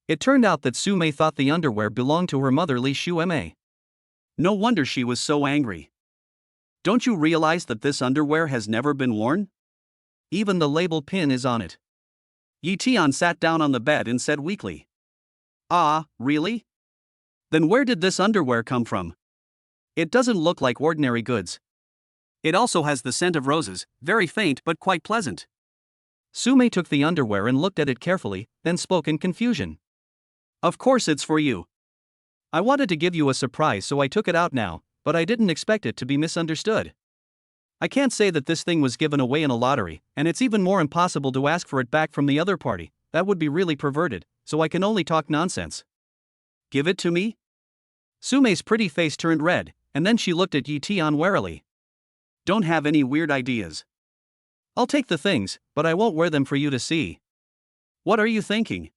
It turned out that Sume thought the underwear belonged to her mother Li Shueme. No wonder she was so angry. Don't you realize that this underwear has never been worn? Even the label pin is on it. Yi Tian sat down on the bed and said weakly, "Ah, really? Then where did this underwear come from? It doesn't look like ordinary goods. It also has the scent of roses, very faint but quite pleasant." Sume took the underwear and looked at it carefully, then spoke in confusion. "Of course it's for you. I wanted to give you a surprise, so I took it out now, but I didn't expect it to be misunderstood. I can't say that this thing was given away in a lottery, and it's even more impossible to ask for it back from the other party. That would be really perverted, so I can only talk nonsense." "Give it to me?" Sume's pretty face turned red, and then she looked at Yi Tian warily. "Don't have any weird ideas." "I'll take the things, but I won't wear them for you to see." "What are you thinking?"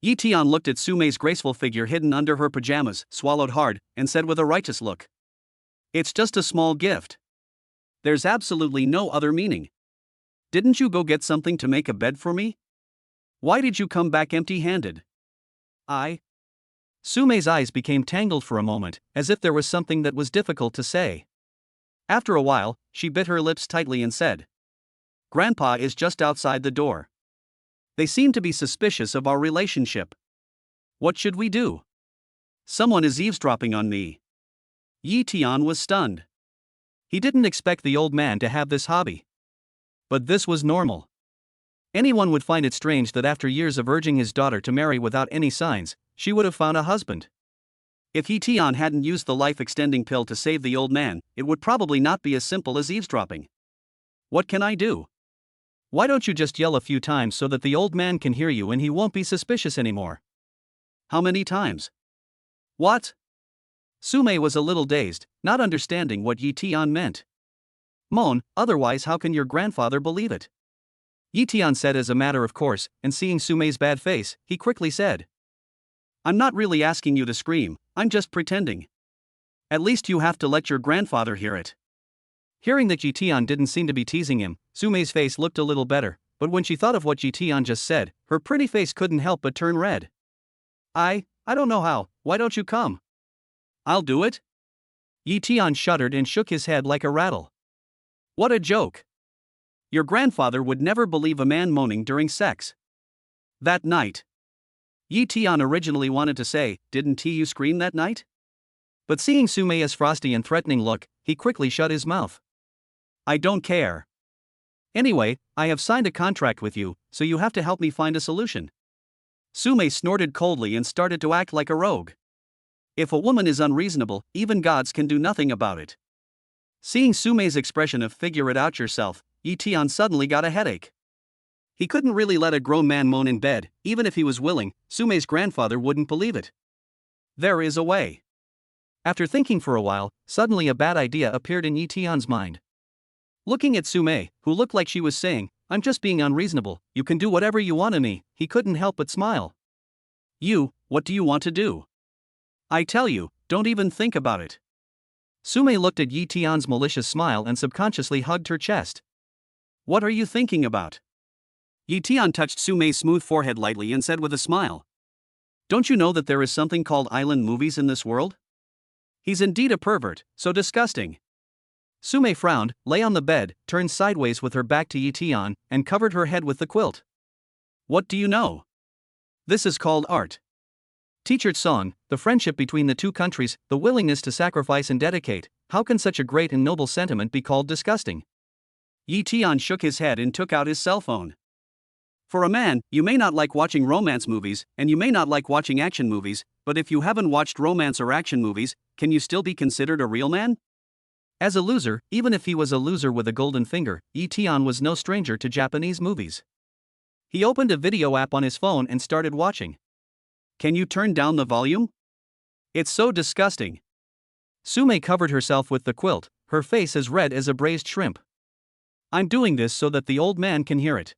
Yi Tian looked at Sume's graceful figure hidden under her pajamas, swallowed hard, and said with a righteous look, "It's just a small gift. There's absolutely no other meaning. Didn't you go get something to make a bed for me? Why did you come back empty-handed?" Sume's eyes became tangled for a moment, as if there was something that was difficult to say. After a while, she bit her lips tightly and said, "Grandpa is just outside the door. They seem to be suspicious of our relationship. What should we do?" Someone is eavesdropping on me. Yi Tian was stunned. He didn't expect the old man to have this hobby. But this was normal. Anyone would find it strange that after years of urging his daughter to marry without any signs, she would have found a husband. If Yi Tian hadn't used the life-extending pill to save the old man, it would probably not be as simple as eavesdropping. What can I do? Why don't you just yell a few times so that the old man can hear you and he won't be suspicious anymore? How many times? What? Sumei was a little dazed, not understanding what Yi Tian meant. Moan, otherwise how can your grandfather believe it? Yi Tian said as a matter of course, and seeing Sumei's bad face, he quickly said, I'm not really asking you to scream, I'm just pretending. At least you have to let your grandfather hear it. Hearing that Yi Tian didn't seem to be teasing him, Sumei's face looked a little better, but when she thought of what Yi Tian just said, her pretty face couldn't help but turn red. I don't know how, why don't you come? I'll do it. Yi Tian shuddered and shook his head like a rattle. What a joke. Your grandfather would never believe a man moaning during sex. That night. Yi Tian originally wanted to say, didn't you scream that night? But seeing Sumei's frosty and threatening look, he quickly shut his mouth. I don't care. Anyway, I have signed a contract with you, so you have to help me find a solution. Sumei snorted coldly and started to act like a rogue. If a woman is unreasonable, even gods can do nothing about it. Seeing Sumei's expression of figure it out yourself, Yi Tian suddenly got a headache. He couldn't really let a grown man moan in bed, even if he was willing. Sumei's grandfather wouldn't believe it. There is a way. After thinking for a while, suddenly a bad idea appeared in Yi Tian's mind. Looking at Sumei, who looked like she was saying, I'm just being unreasonable, you can do whatever you want to me, he couldn't help but smile. What do you want to do? I tell you, don't even think about it. Sumei looked at Yi Tian's malicious smile and subconsciously hugged her chest. What are you thinking about? Yi Tian touched Sumei's smooth forehead lightly and said with a smile. Don't you know that there is something called island movies in this world? He's indeed a pervert, so disgusting. Sumei frowned, lay on the bed, turned sideways with her back to Yi Tian, and covered her head with the quilt. What do you know? This is called art. Teacher Song, the friendship between the two countries, the willingness to sacrifice and dedicate, how can such a great and noble sentiment be called disgusting? Yi Tian shook his head and took out his cell phone. For a man, you may not like watching romance movies, and you may not like watching action movies, but if you haven't watched romance or action movies, can you still be considered a real man? As a loser, even if he was a loser with a golden finger, Yi Tian was no stranger to Japanese movies. He opened a video app on his phone and started watching. Can you turn down the volume? It's so disgusting. Sumei covered herself with the quilt, her face as red as a braised shrimp. I'm doing this so that the old man can hear it.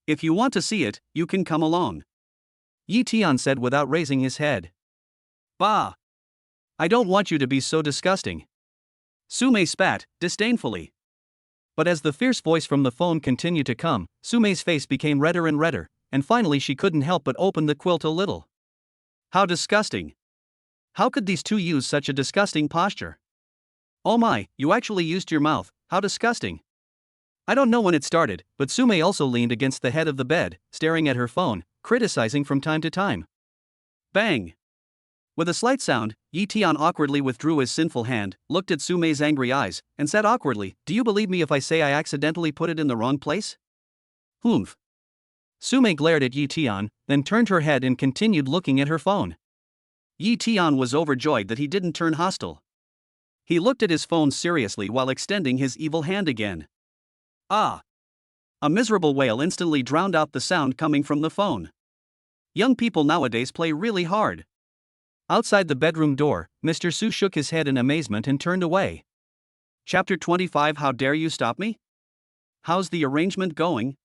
If you want to see it, you can come along. Yi Tian said without raising his head. Bah! I don't want you to be so disgusting. Sumei spat, disdainfully. But as the fierce voice from the phone continued to come, Sumei's face became redder and redder, and finally she couldn't help but open the quilt a little. How disgusting! How could these two use such a disgusting posture? Oh my, you actually used your mouth, how disgusting! I don't know when it started, but Sumei also leaned against the head of the bed, staring at her phone, criticizing from time to time. Bang! With a slight sound, Yi Tian awkwardly withdrew his sinful hand, looked at Sumei's angry eyes, and said awkwardly, Do you believe me if I say I accidentally put it in the wrong place? Humph. Sumei glared at Yi Tian, then turned her head and continued looking at her phone. Yi Tian was overjoyed that he didn't turn hostile. He looked at his phone seriously while extending his evil hand again. Ah! A miserable wail instantly drowned out the sound coming from the phone. Young people nowadays play really hard. Outside the bedroom door, Mr. Su shook his head in amazement and turned away. Chapter 25 How dare you stop me? How's the arrangement going?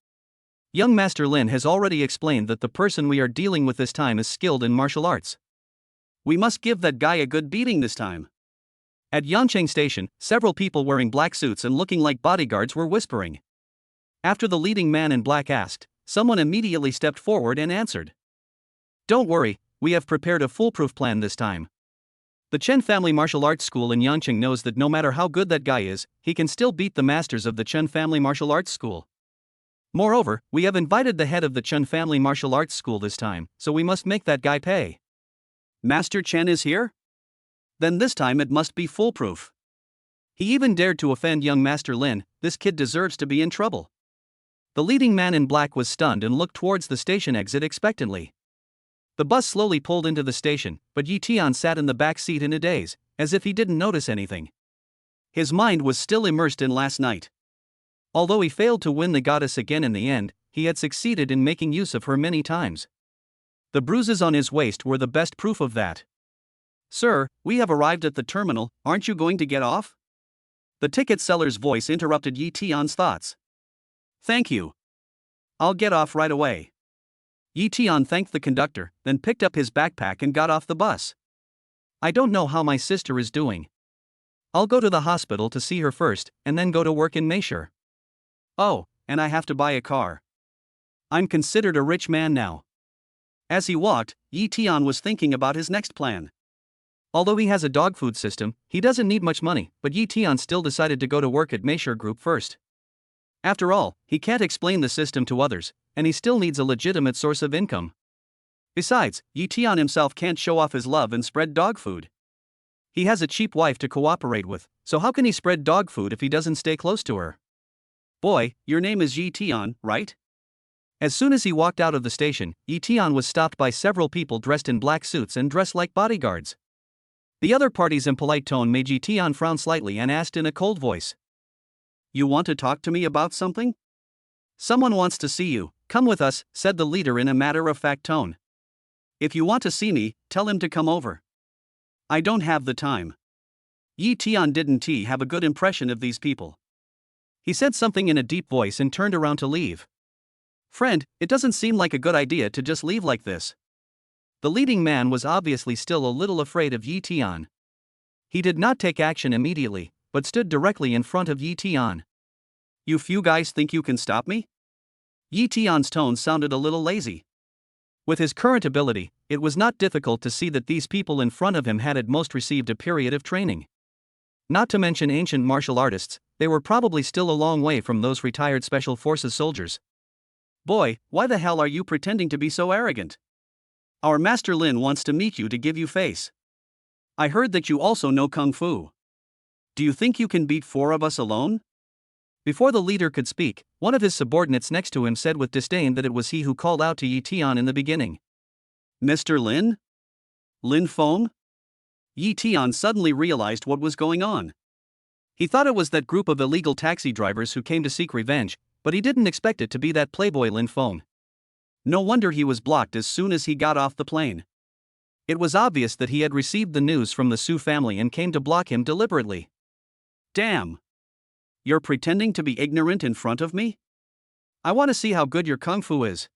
Young Master Lin has already explained that the person we are dealing with this time is skilled in martial arts. We must give that guy a good beating this time. At Yancheng Station, several people wearing black suits and looking like bodyguards were whispering. After the leading man in black asked, someone immediately stepped forward and answered. Don't worry, we have prepared a foolproof plan this time. The Chen Family Martial Arts School in Yancheng knows that no matter how good that guy is, he can still beat the masters of the Chen Family Martial Arts School. Moreover, we have invited the head of the Chen Family Martial Arts School this time, so we must make that guy pay. Master Chen is here? Then this time it must be foolproof. He even dared to offend young Master Lin. This kid deserves to be in trouble. The leading man in black was stunned and looked towards the station exit expectantly. The bus slowly pulled into the station, but Yi Tian sat in the back seat in a daze, as if he didn't notice anything. His mind was still immersed in last night. Although he failed to win the goddess again in the end, he had succeeded in making use of her many times. The bruises on his waist were the best proof of that. Sir, we have arrived at the terminal, aren't you going to get off? The ticket seller's voice interrupted Yi Tian's thoughts. Thank you. I'll get off right away. Yi Tian thanked the conductor, then picked up his backpack and got off the bus. I don't know how my sister is doing. I'll go to the hospital to see her first, and then go to work in Meishur. Oh, and I have to buy a car. I'm considered a rich man now. As he walked, Yi Tian was thinking about his next plan. Although he has a dog food system, he doesn't need much money, but Yi Tian still decided to go to work at Meishur Group first. After all, he can't explain the system to others, and he still needs a legitimate source of income. Besides, Yi Tian himself can't show off his love and spread dog food. He has a cheap wife to cooperate with, so how can he spread dog food if he doesn't stay close to her? Boy, your name is Yi Tian, right? As soon as he walked out of the station, Yi Tian was stopped by several people dressed in black suits and dressed like bodyguards. The other party's impolite tone made Yi Tian frown slightly and asked in a cold voice. You want to talk to me about something? Someone wants to see you. Come with us, said the leader in a matter-of-fact tone. If you want to see me, tell him to come over. I don't have the time. Yi Tian didn't have a good impression of these people. He said something in a deep voice and turned around to leave. Friend, it doesn't seem like a good idea to just leave like this. The leading man was obviously still a little afraid of Yi Tian. He did not take action immediately, but stood directly in front of Yi Tian. You few guys think you can stop me? Yi Tian's tone sounded a little lazy. With his current ability, it was not difficult to see that these people in front of him had at most received a period of training. Not to mention ancient martial artists, they were probably still a long way from those retired special forces soldiers. Boy, why the hell are you pretending to be so arrogant? Our Master Lin wants to meet you to give you face. I heard that you also know Kung Fu. Do you think you can beat 4 of us alone? Before the leader could speak, one of his subordinates next to him said with disdain that it was he who called out to Yi Tian in the beginning. Mr. Lin? Lin Feng? Yi Tian suddenly realized what was going on. He thought it was that group of illegal taxi drivers who came to seek revenge, but he didn't expect it to be that playboy Lin Feng. No wonder he was blocked as soon as he got off the plane. It was obvious that he had received the news from the Su family and came to block him deliberately. Damn. You're pretending to be ignorant in front of me? I want to see how good your Kung Fu is.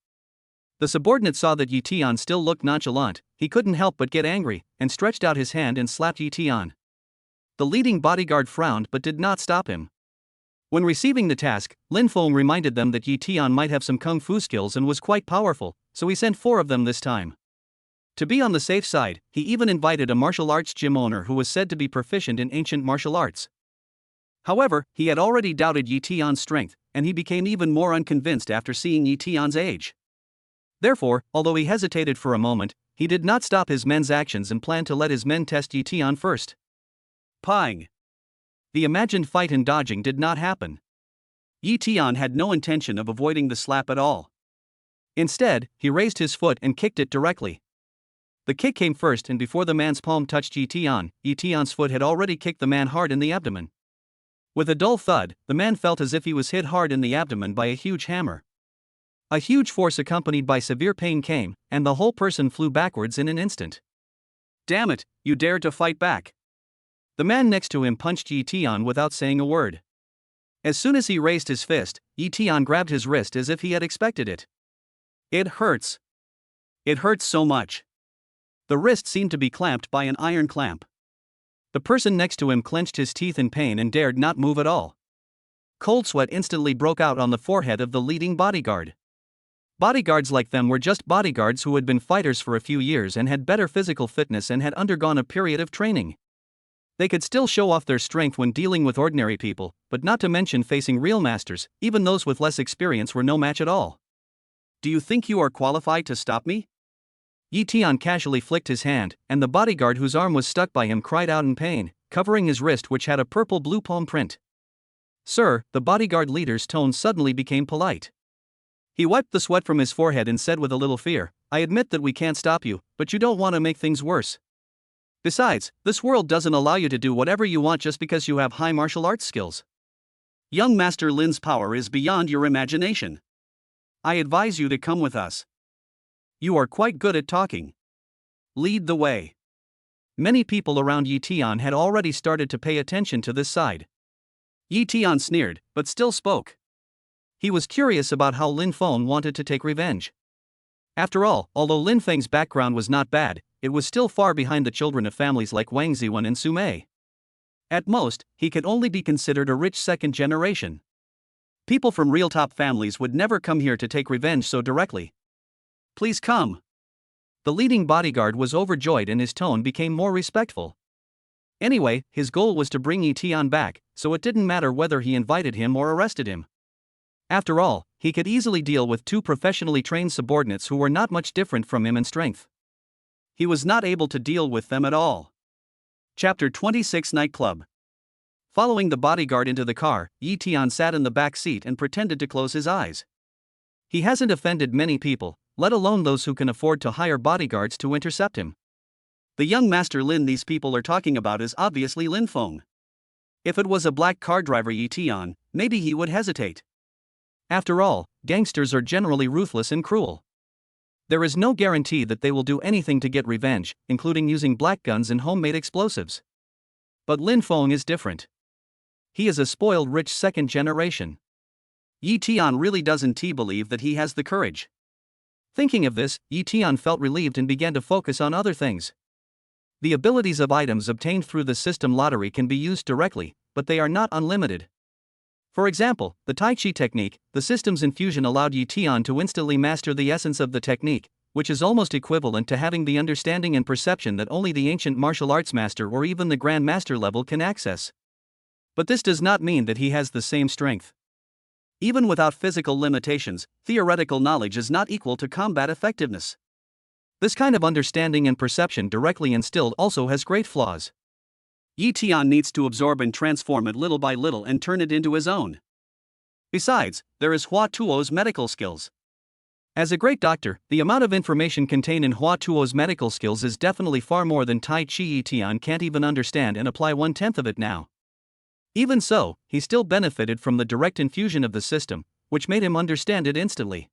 The subordinate saw that Yi Tian still looked nonchalant. He couldn't help but get angry, and stretched out his hand and slapped Yi Tian. The leading bodyguard frowned but did not stop him. When receiving the task, Lin Feng reminded them that Yi Tian might have some Kung Fu skills and was quite powerful, so he sent 4 of them this time. To be on the safe side, he even invited a martial arts gym owner who was said to be proficient in ancient martial arts. However, he had already doubted Yi Tian's strength, and he became even more unconvinced after seeing Yi Tian's age. Therefore, although he hesitated for a moment, he did not stop his men's actions and planned to let his men test Yi Tian first. Pang! The imagined fight and dodging did not happen. Yi Tian had no intention of avoiding the slap at all. Instead, he raised his foot and kicked it directly. The kick came first, and before the man's palm touched Yi Tian's foot had already kicked the man hard in the abdomen. With a dull thud, the man felt as if he was hit hard in the abdomen by a huge hammer. A huge force accompanied by severe pain came, and the whole person flew backwards in an instant. Damn it, you dared to fight back. The man next to him punched Yi Tian without saying a word. As soon as he raised his fist, Yi Tian grabbed his wrist as if he had expected it. It hurts. It hurts so much. The wrist seemed to be clamped by an iron clamp. The person next to him clenched his teeth in pain and dared not move at all. Cold sweat instantly broke out on the forehead of the leading bodyguard. Bodyguards like them were just bodyguards who had been fighters for a few years and had better physical fitness and had undergone a period of training. They could still show off their strength when dealing with ordinary people, but not to mention facing real masters. Even those with less experience were no match at all. Do you think you are qualified to stop me? Yi Tian casually flicked his hand, and the bodyguard whose arm was stuck by him cried out in pain, covering his wrist which had a purple-blue palm print. "Sir," the bodyguard leader's tone suddenly became polite. He wiped the sweat from his forehead and said with a little fear, "I admit that we can't stop you, but you don't want to make things worse. Besides, this world doesn't allow you to do whatever you want just because you have high martial arts skills. Young Master Lin's power is beyond your imagination. I advise you to come with us. You are quite good at talking. Lead the way." Many people around Yi Tian had already started to pay attention to this side. Yi Tian sneered, but still spoke. He was curious about how Lin Feng wanted to take revenge. After all, although Lin Feng's background was not bad, it was still far behind the children of families like Wang Ziwen and Su Mei. At most, he could only be considered a rich second generation. People from real top families would never come here to take revenge so directly. "Please come." The leading bodyguard was overjoyed and his tone became more respectful. Anyway, his goal was to bring Yi Tian back, so it didn't matter whether he invited him or arrested him. After all, he could easily deal with two professionally trained subordinates who were not much different from him in strength. He was not able to deal with them at all. Chapter 26 Nightclub. Following the bodyguard into the car, Yi Tian sat in the back seat and pretended to close his eyes. He hasn't offended many people, let alone those who can afford to hire bodyguards to intercept him. The young Master Lin these people are talking about is obviously Lin Feng. If it was a black car driver Yi Tian, maybe he would hesitate. After all, gangsters are generally ruthless and cruel. There is no guarantee that they will do anything to get revenge, including using black guns and homemade explosives. But Lin Feng is different. He is a spoiled rich second generation. Yi Tian really doesn't believe that he has the courage. Thinking of this, Yi Tian felt relieved and began to focus on other things. The abilities of items obtained through the system lottery can be used directly, but they are not unlimited. For example, the Tai Chi technique, the system's infusion allowed Yi Tian to instantly master the essence of the technique, which is almost equivalent to having the understanding and perception that only the ancient martial arts master or even the Grand Master level can access. But this does not mean that he has the same strength. Even without physical limitations, theoretical knowledge is not equal to combat effectiveness. This kind of understanding and perception directly instilled also has great flaws. Yi Tian needs to absorb and transform it little by little and turn it into his own. Besides, there is Hua Tuo's medical skills. As a great doctor, the amount of information contained in Hua Tuo's medical skills is definitely far more than Tai Chi. Yi Tian can't even understand and apply 1/10 of it now. Even so, he still benefited from the direct infusion of the system, which made him understand it instantly.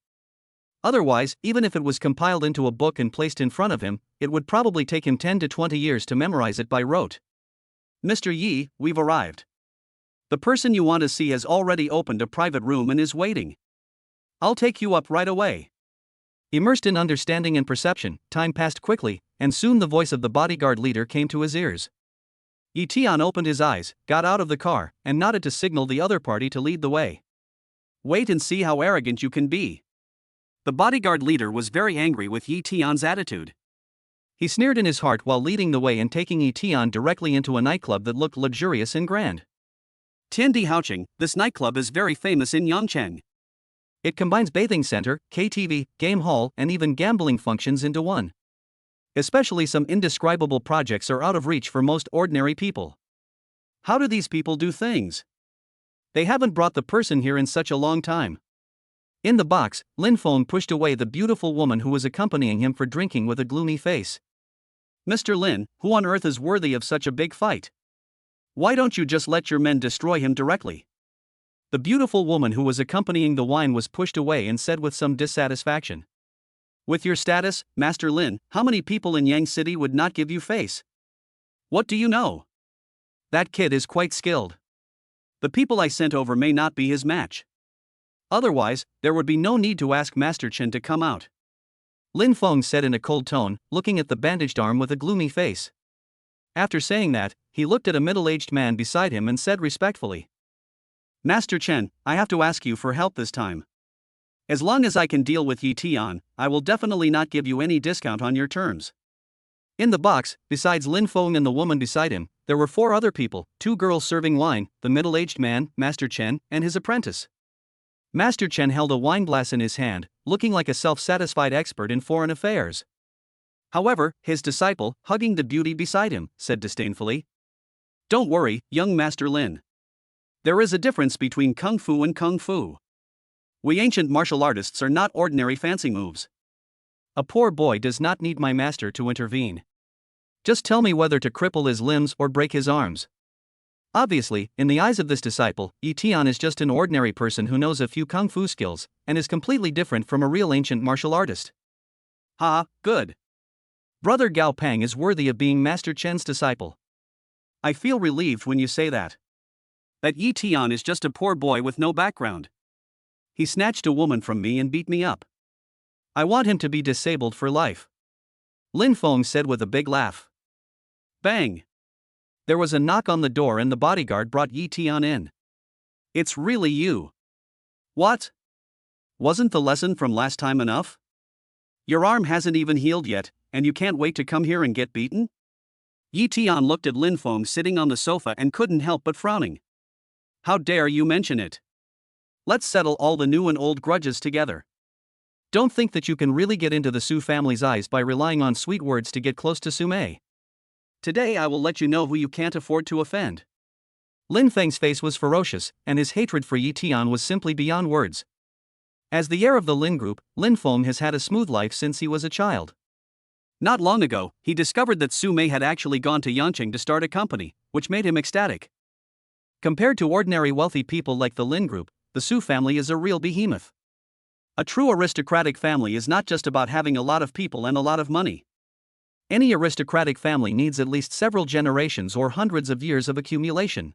Otherwise, even if it was compiled into a book and placed in front of him, it would probably take him 10 to 20 years to memorize it by rote. "Mr. Yi, we've arrived. The person you want to see has already opened a private room and is waiting. I'll take you up right away." Immersed in understanding and perception, time passed quickly, and soon the voice of the bodyguard leader came to his ears. Yi Tian opened his eyes, got out of the car, and nodded to signal the other party to lead the way. "Wait and see how arrogant you can be." The bodyguard leader was very angry with Yi Tian's attitude. He sneered in his heart while leading the way and taking Yi Tian directly into a nightclub that looked luxurious and grand. Tiandi Haocheng, this nightclub is very famous in Yangcheng. It combines bathing center, KTV, game hall, and even gambling functions into one. Especially some indescribable projects are out of reach for most ordinary people. How do these people do things? They haven't brought the person here in such a long time. In the box, Lin Feng pushed away the beautiful woman who was accompanying him for drinking with a gloomy face. "Mr. Lin, who on earth is worthy of such a big fight? Why don't you just let your men destroy him directly?" The beautiful woman who was accompanying the wine was pushed away and said with some dissatisfaction. "With your status, Master Lin, how many people in Yang City would not give you face? What do you know? That kid is quite skilled. The people I sent over may not be his match. Otherwise, there would be no need to ask Master Chen to come out." Lin Feng said in a cold tone, looking at the bandaged arm with a gloomy face. After saying that, he looked at a middle-aged man beside him and said respectfully, "Master Chen, I have to ask you for help this time. As long as I can deal with Yi Tian, I will definitely not give you any discount on your terms." In the box, besides Lin Feng and the woman beside him, there were 4 other people, 2 girls serving wine, the middle-aged man, Master Chen, and his apprentice. Master Chen held a wine glass in his hand, looking like a self-satisfied expert in foreign affairs. However, his disciple, hugging the beauty beside him, said disdainfully, "Don't worry, young Master Lin. There is a difference between Kung Fu and Kung Fu. We ancient martial artists are not ordinary fancy moves. A poor boy does not need my master to intervene. Just tell me whether to cripple his limbs or break his arms." Obviously, in the eyes of this disciple, Yi Tian is just an ordinary person who knows a few Kung Fu skills, and is completely different from a real ancient martial artist. Ha, good. Brother Gao Peng is worthy of being Master Chen's disciple. I feel relieved when you say that. That Yi Tian is just a poor boy with no background. He snatched a woman from me and beat me up. I want him to be disabled for life. Lin Feng said with a big laugh. Bang! There was a knock on the door and the bodyguard brought Yi Tian in. It's really you. What? Wasn't the lesson from last time enough? Your arm hasn't even healed yet, and you can't wait to come here and get beaten? Yi Tian looked at Lin Feng sitting on the sofa and couldn't help but frowning. How dare you mention it? Let's settle all the new and old grudges together. Don't think that you can really get into the Su family's eyes by relying on sweet words to get close to Su Mei. Today I will let you know who you can't afford to offend. Lin Feng's face was ferocious, and his hatred for Yi Tian was simply beyond words. As the heir of the Lin group, Lin Feng has had a smooth life since he was a child. Not long ago, he discovered that Su Mei had actually gone to Yangqing to start a company, which made him ecstatic. Compared to ordinary wealthy people like the Lin group, the Su family is a real behemoth. A true aristocratic family is not just about having a lot of people and a lot of money. Any aristocratic family needs at least several generations or hundreds of years of accumulation.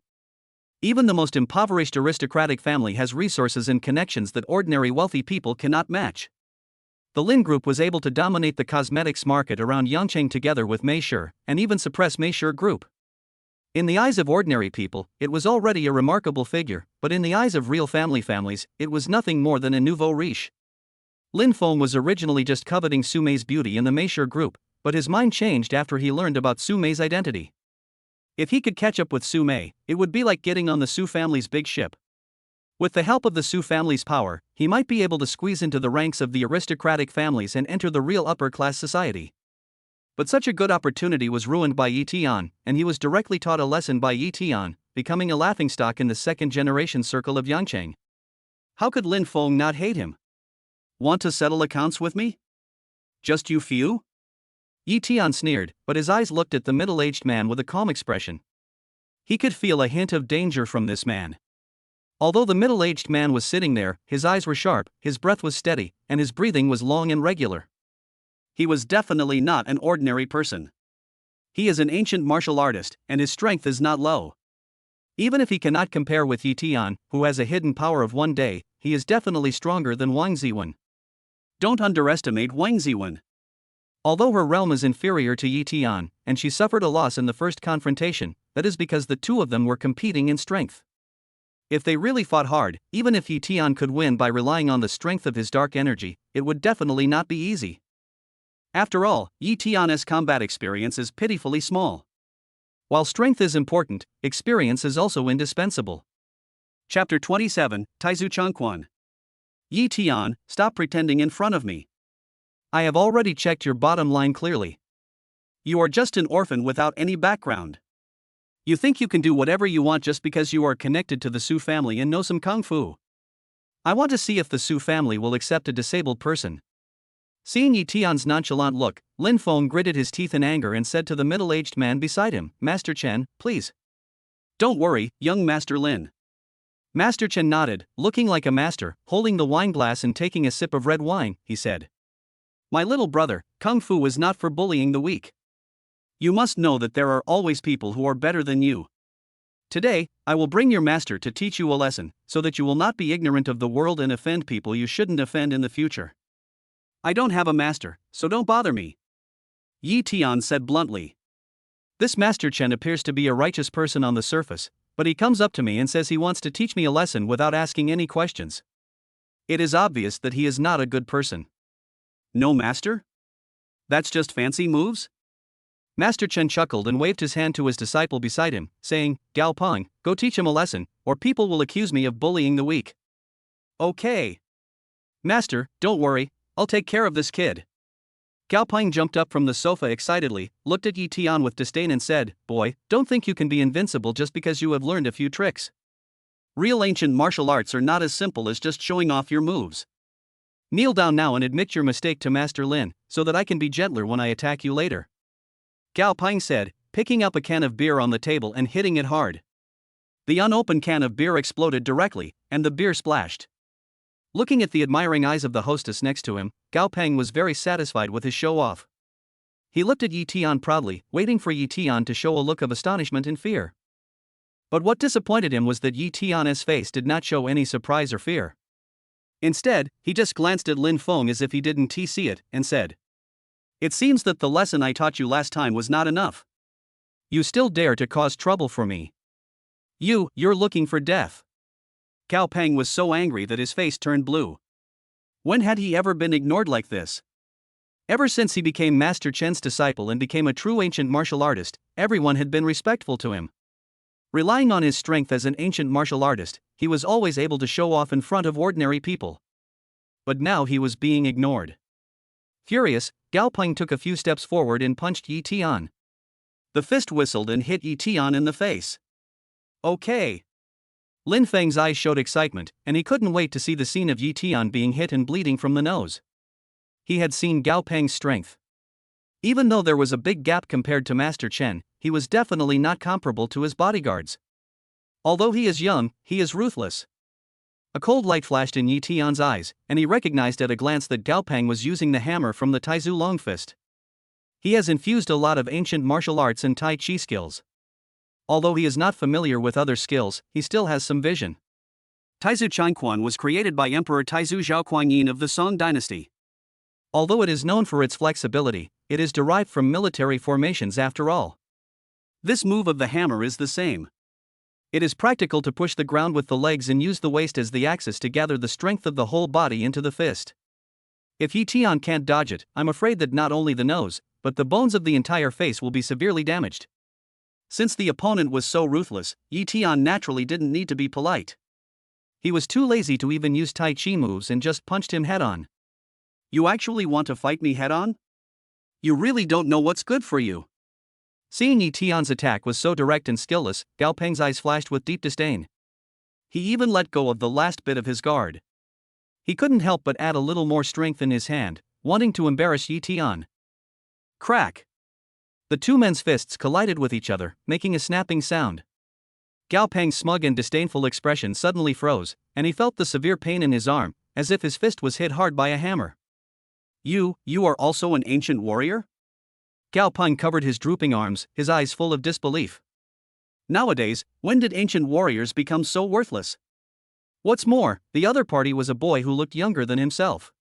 Even the most impoverished aristocratic family has resources and connections that ordinary wealthy people cannot match. The Lin Group was able to dominate the cosmetics market around Yangqing together with Meisher, and even suppress Meisher Group. In the eyes of ordinary people, it was already a remarkable figure, but in the eyes of real families, it was nothing more than a nouveau riche. Lin Feng was originally just coveting Su Mei's beauty in the Meisher Group, but his mind changed after he learned about Su Mei's identity. If he could catch up with Su Mei, it would be like getting on the Su family's big ship. With the help of the Su family's power, he might be able to squeeze into the ranks of the aristocratic families and enter the real upper-class society. But such a good opportunity was ruined by Yi Tian, and he was directly taught a lesson by Yi Tian, becoming a laughingstock in the second-generation circle of Yangqing. How could Lin Feng not hate him? Want to settle accounts with me? Just you few? Yi Tian sneered, but his eyes looked at the middle-aged man with a calm expression. He could feel a hint of danger from this man. Although the middle-aged man was sitting there, his eyes were sharp, his breath was steady, and his breathing was long and regular. He was definitely not an ordinary person. He is an ancient martial artist, and his strength is not low. Even if he cannot compare with Yi Tian, who has a hidden power of one day, he is definitely stronger than Wang Ziwen. Don't underestimate Wang Ziwen. Although her realm is inferior to Yi Tian, and she suffered a loss in the first confrontation, that is because the two of them were competing in strength. If they really fought hard, even if Yi Tian could win by relying on the strength of his dark energy, it would definitely not be easy. After all, Yi Tian's combat experience is pitifully small. While strength is important, experience is also indispensable. Chapter 27, Taizu Changquan. Yi Tian, stop pretending in front of me. I have already checked your bottom line clearly. You are just an orphan without any background. You think you can do whatever you want just because you are connected to the Su family and know some Kung Fu. I want to see if the Su family will accept a disabled person. Seeing Yi Tian's nonchalant look, Lin Feng gritted his teeth in anger and said to the middle-aged man beside him, Master Chen, please. Don't worry, young Master Lin. Master Chen nodded, looking like a master, holding the wine glass and taking a sip of red wine, he said. My little brother, Kung Fu is not for bullying the weak. You must know that there are always people who are better than you. Today, I will bring your master to teach you a lesson, so that you will not be ignorant of the world and offend people you shouldn't offend in the future. I don't have a master, so don't bother me. Yi Tian said bluntly. This Master Chen appears to be a righteous person on the surface, but he comes up to me and says he wants to teach me a lesson without asking any questions. It is obvious that he is not a good person. No master? That's just fancy moves? Master Chen chuckled and waved his hand to his disciple beside him, saying, Gao Peng, go teach him a lesson, or people will accuse me of bullying the weak. Okay. Master, don't worry, I'll take care of this kid. Gao Peng jumped up from the sofa excitedly, looked at Yi Tian with disdain and said, "Boy, don't think you can be invincible just because you have learned a few tricks. Real ancient martial arts are not as simple as just showing off your moves. Kneel down now and admit your mistake to Master Lin, so that I can be gentler when I attack you later." Gao Peng said, picking up a can of beer on the table and hitting it hard. The unopened can of beer exploded directly, and the beer splashed. Looking at the admiring eyes of the hostess next to him, Gao Peng was very satisfied with his show-off. He looked at Yi Tian proudly, waiting for Yi Tian to show a look of astonishment and fear. But what disappointed him was that Yi Tian's face did not show any surprise or fear. Instead, he just glanced at Lin Feng as if he didn't see it, and said, "It seems that the lesson I taught you last time was not enough. You still dare to cause trouble for me. You're looking for death." Gao Peng was so angry that his face turned blue. When had he ever been ignored like this? Ever since he became Master Chen's disciple and became a true ancient martial artist, everyone had been respectful to him. Relying on his strength as an ancient martial artist, he was always able to show off in front of ordinary people. But now he was being ignored. Furious, Gao Peng took a few steps forward and punched Yi Tian. The fist whistled and hit Yi Tian in the face. "Okay." Lin Feng's eyes showed excitement, and he couldn't wait to see the scene of Yi Tian being hit and bleeding from the nose. He had seen Gao Peng's strength. Even though there was a big gap compared to Master Chen, he was definitely not comparable to his bodyguards. Although he is young, he is ruthless. A cold light flashed in Yi Tian's eyes, and he recognized at a glance that Gao Peng was using the hammer from the Taizu Long Fist. He has infused a lot of ancient martial arts and Tai Chi skills. Although he is not familiar with other skills, he still has some vision. Taizu Changquan was created by Emperor Taizu Zhaoquangyin of the Song dynasty. Although it is known for its flexibility, it is derived from military formations after all. This move of the hammer is the same. It is practical to push the ground with the legs and use the waist as the axis to gather the strength of the whole body into the fist. If Yi Tian can't dodge it, I'm afraid that not only the nose, but the bones of the entire face will be severely damaged. Since the opponent was so ruthless, Yi Tian naturally didn't need to be polite. He was too lazy to even use Tai Chi moves and just punched him head-on. "You actually want to fight me head-on? You really don't know what's good for you." Seeing Yi Tian's attack was so direct and skillless, Gao Peng's eyes flashed with deep disdain. He even let go of the last bit of his guard. He couldn't help but add a little more strength in his hand, wanting to embarrass Yi Tian. Crack! The two men's fists collided with each other, making a snapping sound. Gao Peng's smug and disdainful expression suddenly froze, and he felt the severe pain in his arm, as if his fist was hit hard by a hammer. You are also an ancient warrior?" Gao Peng covered his drooping arms, his eyes full of disbelief. Nowadays, when did ancient warriors become so worthless? What's more, the other party was a boy who looked younger than himself.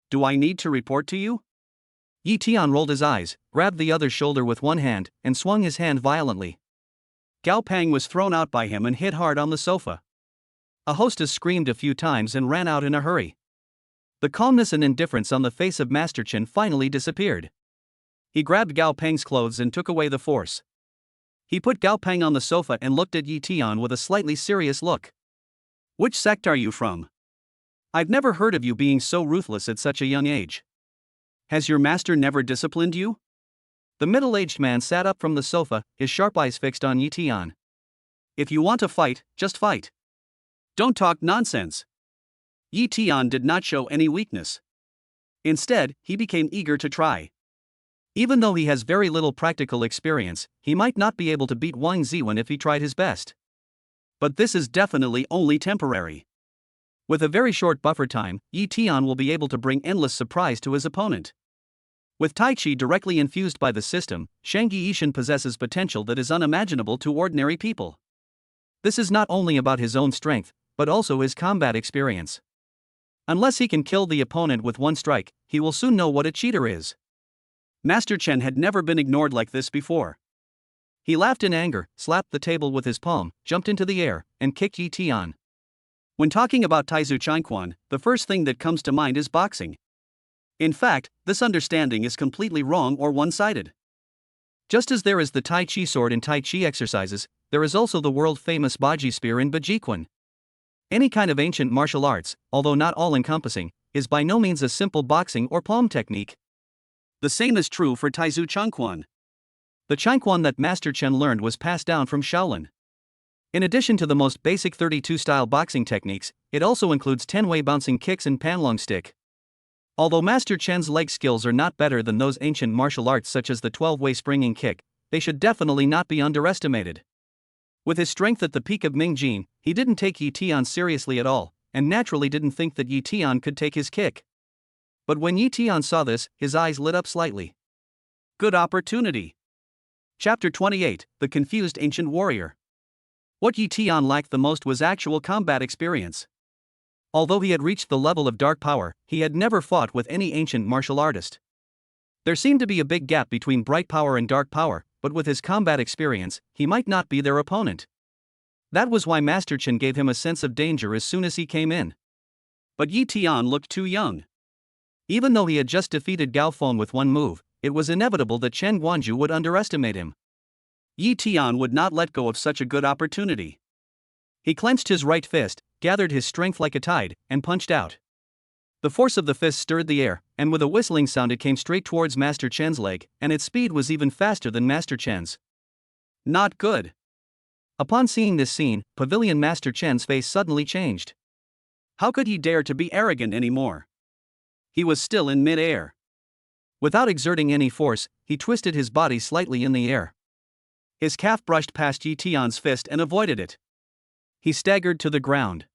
"Do I need to report to you?" Yi Tian rolled his eyes, grabbed the other's shoulder with one hand, and swung his hand violently. Gao Peng was thrown out by him and hit hard on the sofa. A hostess screamed a few times and ran out in a hurry. The calmness and indifference on the face of Master Chen finally disappeared. He grabbed Gao Peng's clothes and took away the force. He put Gao Peng on the sofa and looked at Yi Tian with a slightly serious look. "Which sect are you from? I've never heard of you being so ruthless at such a young age. Has your master never disciplined you?" The middle-aged man sat up from the sofa, his sharp eyes fixed on Yi Tian. "If you want to fight, just fight. Don't talk nonsense." Yi Tian did not show any weakness. Instead, he became eager to try. Even though he has very little practical experience, he might not be able to beat Wang Ziwen if he tried his best. But this is definitely only temporary. With a very short buffer time, Yi Tian will be able to bring endless surprise to his opponent. With Tai Chi directly infused by the system, Shang Yishan possesses potential that is unimaginable to ordinary people. This is not only about his own strength, but also his combat experience. Unless he can kill the opponent with one strike, he will soon know what a cheater is. Master Chen had never been ignored like this before. He laughed in anger, slapped the table with his palm, jumped into the air, and kicked Yi Tian. When talking about Taizu Changquan, the first thing that comes to mind is boxing. In fact, this understanding is completely wrong or one-sided. Just as there is the Tai Chi sword in Tai Chi exercises, there is also the world-famous Baji spear in Bajiquan. Any kind of ancient martial arts, although not all-encompassing, is by no means a simple boxing or palm technique. The same is true for Taizu Changquan. The Changquan that Master Chen learned was passed down from Shaolin. In addition to the most basic 32-style boxing techniques, it also includes 10-way bouncing kicks and panlong stick. Although Master Chen's leg skills are not better than those ancient martial arts such as the 12-way springing kick, they should definitely not be underestimated. With his strength at the peak of Ming Jin, he didn't take Yi Tian seriously at all, and naturally didn't think that Yi Tian could take his kick. But when Yi Tian saw this, his eyes lit up slightly. Good opportunity. Chapter 28, The Confused Ancient Warrior. What Yi Tian lacked the most was actual combat experience. Although he had reached the level of dark power, he had never fought with any ancient martial artist. There seemed to be a big gap between bright power and dark power, but with his combat experience, he might not be their opponent. That was why Master Chen gave him a sense of danger as soon as he came in. But Yi Tian looked too young. Even though he had just defeated Gao Feng with one move, it was inevitable that Chen Guanju would underestimate him. Yi Tian would not let go of such a good opportunity. He clenched his right fist, gathered his strength like a tide, and punched out. The force of the fist stirred the air, and with a whistling sound it came straight towards Master Chen's leg, and its speed was even faster than Master Chen's. Not good. Upon seeing this scene, Pavilion Master Chen's face suddenly changed. How could he dare to be arrogant anymore? He was still in mid-air. Without exerting any force, he twisted his body slightly in the air. His calf brushed past Yi Tian's fist and avoided it. He staggered to the ground.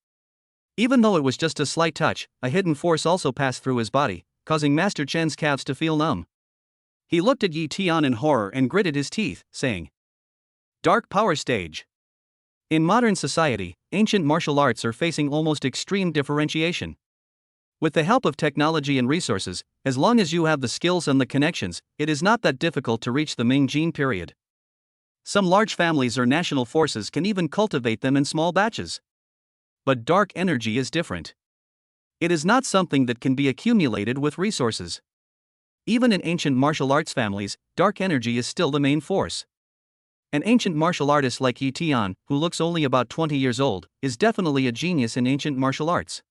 Even though it was just a slight touch, a hidden force also passed through his body, causing Master Chen's calves to feel numb. He looked at Yi Tian in horror and gritted his teeth, saying, "Dark power stage." In modern society, ancient martial arts are facing almost extreme differentiation. With the help of technology and resources, as long as you have the skills and the connections, it is not that difficult to reach the Ming Jin period. Some large families or national forces can even cultivate them in small batches. But dark energy is different. It is not something that can be accumulated with resources. Even in ancient martial arts families, dark energy is still the main force. An ancient martial artist like Yi Tian, who looks only about 20 years old, is definitely a genius in ancient martial arts.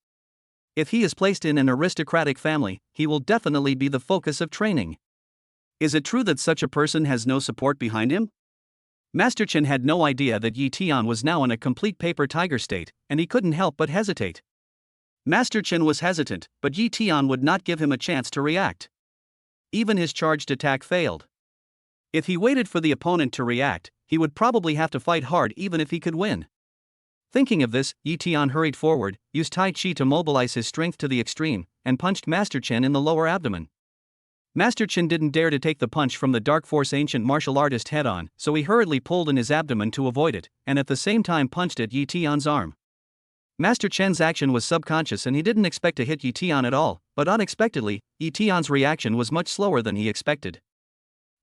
If he is placed in an aristocratic family, he will definitely be the focus of training. Is it true that such a person has no support behind him? Master Chen had no idea that Yi Tian was now in a complete paper tiger state, and he couldn't help but hesitate. Master Chen was hesitant, but Yi Tian would not give him a chance to react. Even his charged attack failed. If he waited for the opponent to react, he would probably have to fight hard even if he could win. Thinking of this, Yi Tian hurried forward, used Tai Chi to mobilize his strength to the extreme, and punched Master Chen in the lower abdomen. Master Chen didn't dare to take the punch from the Dark Force ancient martial artist head-on, so he hurriedly pulled in his abdomen to avoid it, and at the same time punched at Yi Tian's arm. Master Chen's action was subconscious and he didn't expect to hit Yi Tian at all, but unexpectedly, Yi Tian's reaction was much slower than he expected.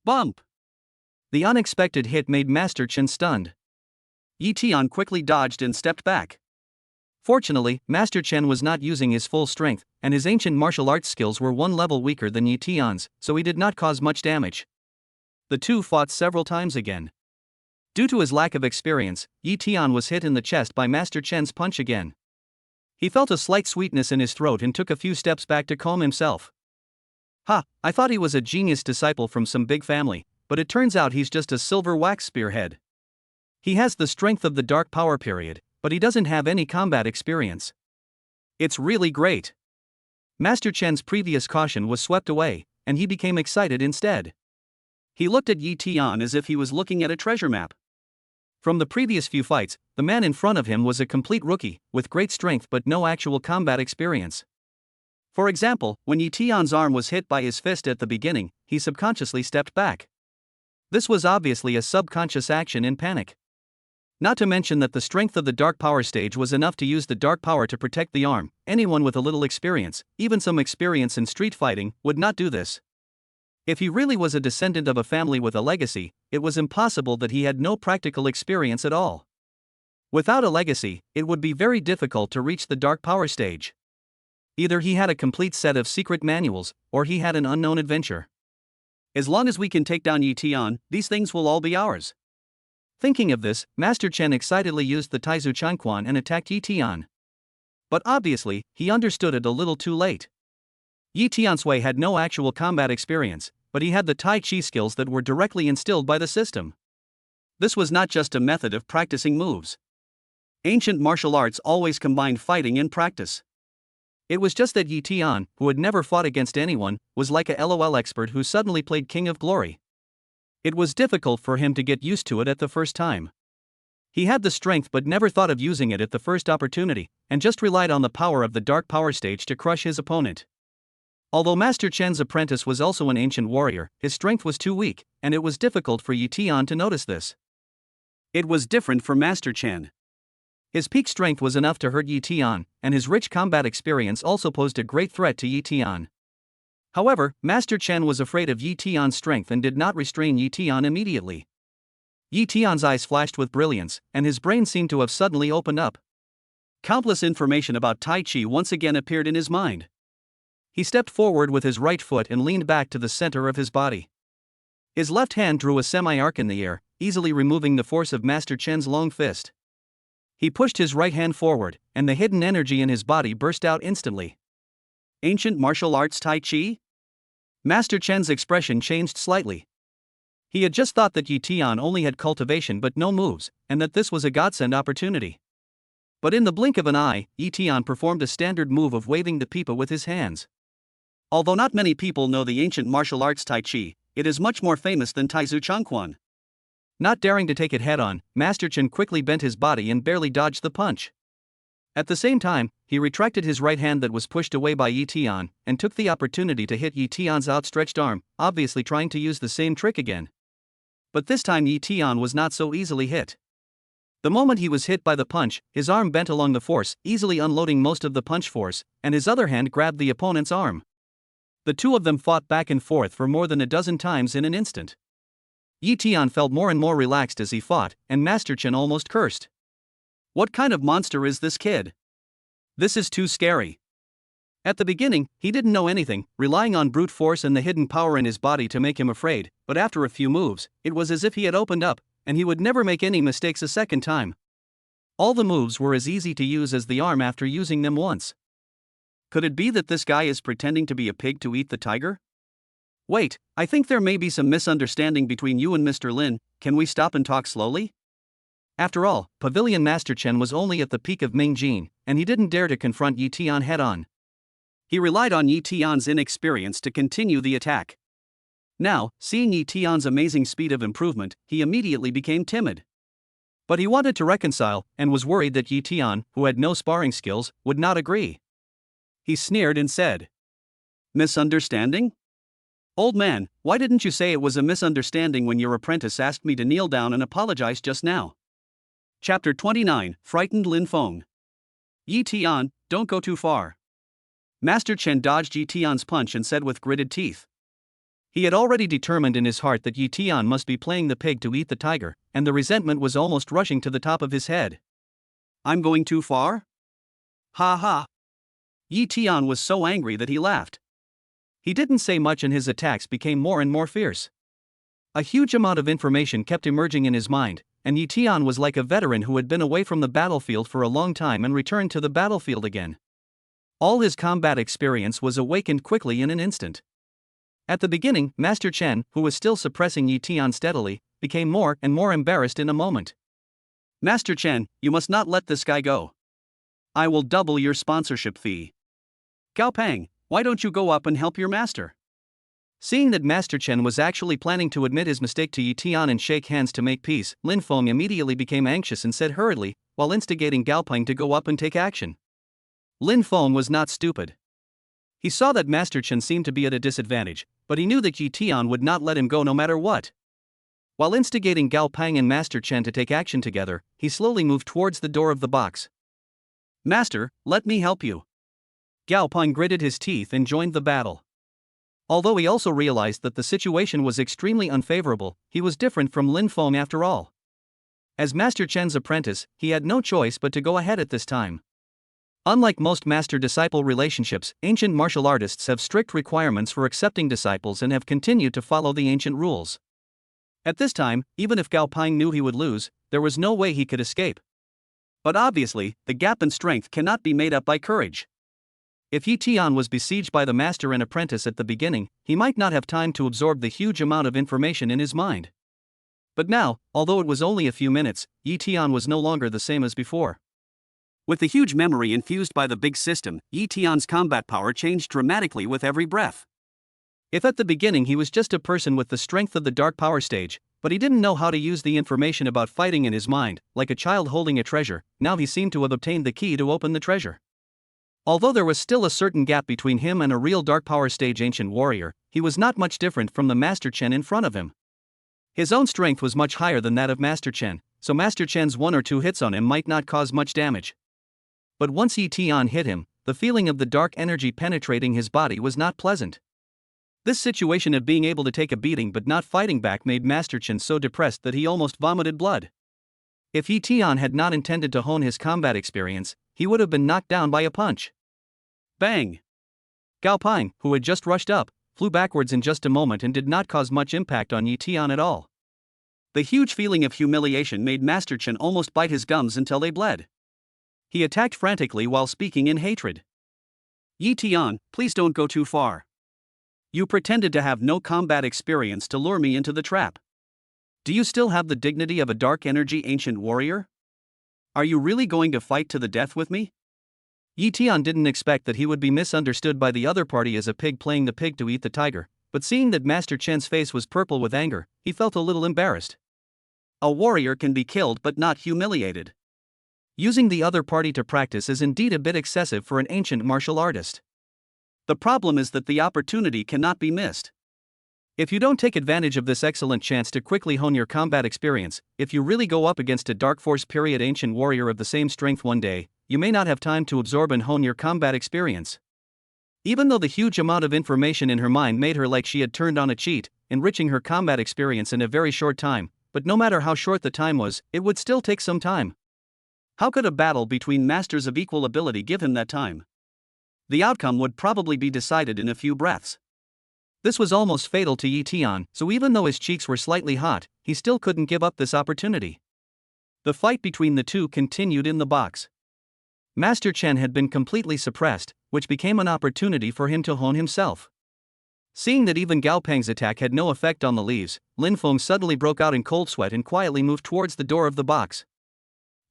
Bump! The unexpected hit made Master Chen stunned. Yi Tian quickly dodged and stepped back. Fortunately, Master Chen was not using his full strength, and his ancient martial arts skills were one level weaker than Yi Tian's, so he did not cause much damage. The two fought several times again. Due to his lack of experience, Yi Tian was hit in the chest by Master Chen's punch again. He felt a slight sweetness in his throat and took a few steps back to calm himself. "Ha, I thought he was a genius disciple from some big family, but it turns out he's just a silver wax spearhead. He has the strength of the dark power period, but he doesn't have any combat experience. It's really great." Master Chen's previous caution was swept away, and he became excited instead. He looked at Yi Tian as if he was looking at a treasure map. From the previous few fights, the man in front of him was a complete rookie, with great strength but no actual combat experience. For example, when Yi Tian's arm was hit by his fist at the beginning, he subconsciously stepped back. This was obviously a subconscious action in panic. Not to mention that the strength of the dark power stage was enough to use the dark power to protect the arm. Anyone with a little experience, even some experience in street fighting, would not do this. If he really was a descendant of a family with a legacy, it was impossible that he had no practical experience at all. Without a legacy, it would be very difficult to reach the dark power stage. Either he had a complete set of secret manuals, or he had an unknown adventure. As long as we can take down Yi Tian, these things will all be ours. Thinking of this, Master Chen excitedly used the Taizu Changquan and attacked Yi Tian. But obviously, he understood it a little too late. Yi Tian's Wei had no actual combat experience, but he had the Tai Chi skills that were directly instilled by the system. This was not just a method of practicing moves. Ancient martial arts always combined fighting and practice. It was just that Yi Tian, who had never fought against anyone, was like a LOL expert who suddenly played King of Glory. It was difficult for him to get used to it at the first time. He had the strength but never thought of using it at the first opportunity, and just relied on the power of the dark power stage to crush his opponent. Although Master Chen's apprentice was also an ancient warrior, his strength was too weak, and it was difficult for Yi Tian to notice this. It was different for Master Chen. His peak strength was enough to hurt Yi Tian, and his rich combat experience also posed a great threat to Yi Tian. However, Master Chen was afraid of Yi Tian's strength and did not restrain Yi Tian immediately. Yi Tian's eyes flashed with brilliance, and his brain seemed to have suddenly opened up. Countless information about Tai Chi once again appeared in his mind. He stepped forward with his right foot and leaned back to the center of his body. His left hand drew a semi-arc in the air, easily removing the force of Master Chen's long fist. He pushed his right hand forward, and the hidden energy in his body burst out instantly. Ancient martial arts Tai Chi? Master Chen's expression changed slightly. He had just thought that Yi Tian only had cultivation but no moves, and that this was a godsend opportunity. But in the blink of an eye, Yi Tian performed a standard move of waving the pipa with his hands. Although not many people know the ancient martial arts Tai Chi, it is much more famous than Taizu Changquan. Not daring to take it head-on, Master Chen quickly bent his body and barely dodged the punch. At the same time, he retracted his right hand that was pushed away by Yi Tian, and took the opportunity to hit Yi Tian's outstretched arm, obviously trying to use the same trick again. But this time Yi Tian was not so easily hit. The moment he was hit by the punch, his arm bent along the force, easily unloading most of the punch force, and his other hand grabbed the opponent's arm. The two of them fought back and forth for more than a dozen times in an instant. Yi Tian felt more and more relaxed as he fought, and Master Chen almost cursed. What kind of monster is this kid? This is too scary. At the beginning, he didn't know anything, relying on brute force and the hidden power in his body to make him afraid, but after a few moves, it was as if he had opened up, and he would never make any mistakes a second time. All the moves were as easy to use as the arm after using them once. Could it be that this guy is pretending to be a pig to eat the tiger? Wait, I think there may be some misunderstanding between you and Mr. Lin. Can we stop and talk slowly? After all, Pavilion Master Chen was only at the peak of Mingjin, and he didn't dare to confront Yi Tian head-on. He relied on Yi Tian's inexperience to continue the attack. Now, seeing Yi Tian's amazing speed of improvement, he immediately became timid. But he wanted to reconcile, and was worried that Yi Tian, who had no sparring skills, would not agree. He sneered and said, "Misunderstanding? Old man, why didn't you say it was a misunderstanding when your apprentice asked me to kneel down and apologize just now?" Chapter 29, Frightened Lin Feng. Yi Tian, don't go too far. Master Chen dodged Yi Tian's punch and said with gritted teeth. He had already determined in his heart that Yi Tian must be playing the pig to eat the tiger, and the resentment was almost rushing to the top of his head. I'm going too far? Ha ha. Yi Tian was so angry that he laughed. He didn't say much and his attacks became more and more fierce. A huge amount of information kept emerging in his mind, and Yi Tian was like a veteran who had been away from the battlefield for a long time and returned to the battlefield again. All his combat experience was awakened quickly in an instant. At the beginning, Master Chen, who was still suppressing Yi Tian steadily, became more and more embarrassed in a moment. Master Chen, you must not let this guy go. I will double your sponsorship fee. Gao Pang, why don't you go up and help your master? Seeing that Master Chen was actually planning to admit his mistake to Yi Tian and shake hands to make peace, Lin Feng immediately became anxious and said hurriedly, while instigating Gao Pang to go up and take action. Lin Feng was not stupid. He saw that Master Chen seemed to be at a disadvantage, but he knew that Yi Tian would not let him go no matter what. While instigating Gao Pang and Master Chen to take action together, he slowly moved towards the door of the box. Master, let me help you. Gao Pang gritted his teeth and joined the battle. Although he also realized that the situation was extremely unfavorable, he was different from Lin Feng after all. As Master Chen's apprentice, he had no choice but to go ahead at this time. Unlike most master-disciple relationships, ancient martial artists have strict requirements for accepting disciples and have continued to follow the ancient rules. At this time, even if Gao Pang knew he would lose, there was no way he could escape. But obviously, the gap in strength cannot be made up by courage. If Yi Tian was besieged by the master and apprentice at the beginning, he might not have time to absorb the huge amount of information in his mind. But now, although it was only a few minutes, Yi Tian was no longer the same as before. With the huge memory infused by the big system, Yi Tian's combat power changed dramatically with every breath. If at the beginning he was just a person with the strength of the dark power stage, but he didn't know how to use the information about fighting in his mind, like a child holding a treasure, now he seemed to have obtained the key to open the treasure. Although there was still a certain gap between him and a real dark power stage ancient warrior, he was not much different from the Master Chen in front of him. His own strength was much higher than that of Master Chen, so Master Chen's 1 or 2 hits on him might not cause much damage. But once Yi Tian hit him, the feeling of the dark energy penetrating his body was not pleasant. This situation of being able to take a beating but not fighting back made Master Chen so depressed that he almost vomited blood. If Yi Tian had not intended to hone his combat experience, he would have been knocked down by a punch. Bang! Gao Ping, who had just rushed up, flew backwards in just a moment and did not cause much impact on Yi Tian at all. The huge feeling of humiliation made Master Chen almost bite his gums until they bled. He attacked frantically while speaking in hatred. Yi Tian, please don't go too far. You pretended to have no combat experience to lure me into the trap. Do you still have the dignity of a dark energy ancient warrior? Are you really going to fight to the death with me? Yi Tian didn't expect that he would be misunderstood by the other party as a pig playing the pig to eat the tiger, but seeing that Master Chen's face was purple with anger, he felt a little embarrassed. A warrior can be killed but not humiliated. Using the other party to practice is indeed a bit excessive for an ancient martial artist. The problem is that the opportunity cannot be missed. If you don't take advantage of this excellent chance to quickly hone your combat experience, if you really go up against a Dark Force period ancient warrior of the same strength one day, you may not have time to absorb and hone your combat experience. Even though the huge amount of information in her mind made her like she had turned on a cheat, enriching her combat experience in a very short time, but no matter how short the time was, it would still take some time. How could a battle between masters of equal ability give him that time? The outcome would probably be decided in a few breaths. This was almost fatal to Yi Tian, so even though his cheeks were slightly hot, he still couldn't give up this opportunity. The fight between the two continued in the box. Master Chen had been completely suppressed, which became an opportunity for him to hone himself. Seeing that even Gao Peng's attack had no effect on the leaves, Lin Feng suddenly broke out in cold sweat and quietly moved towards the door of the box.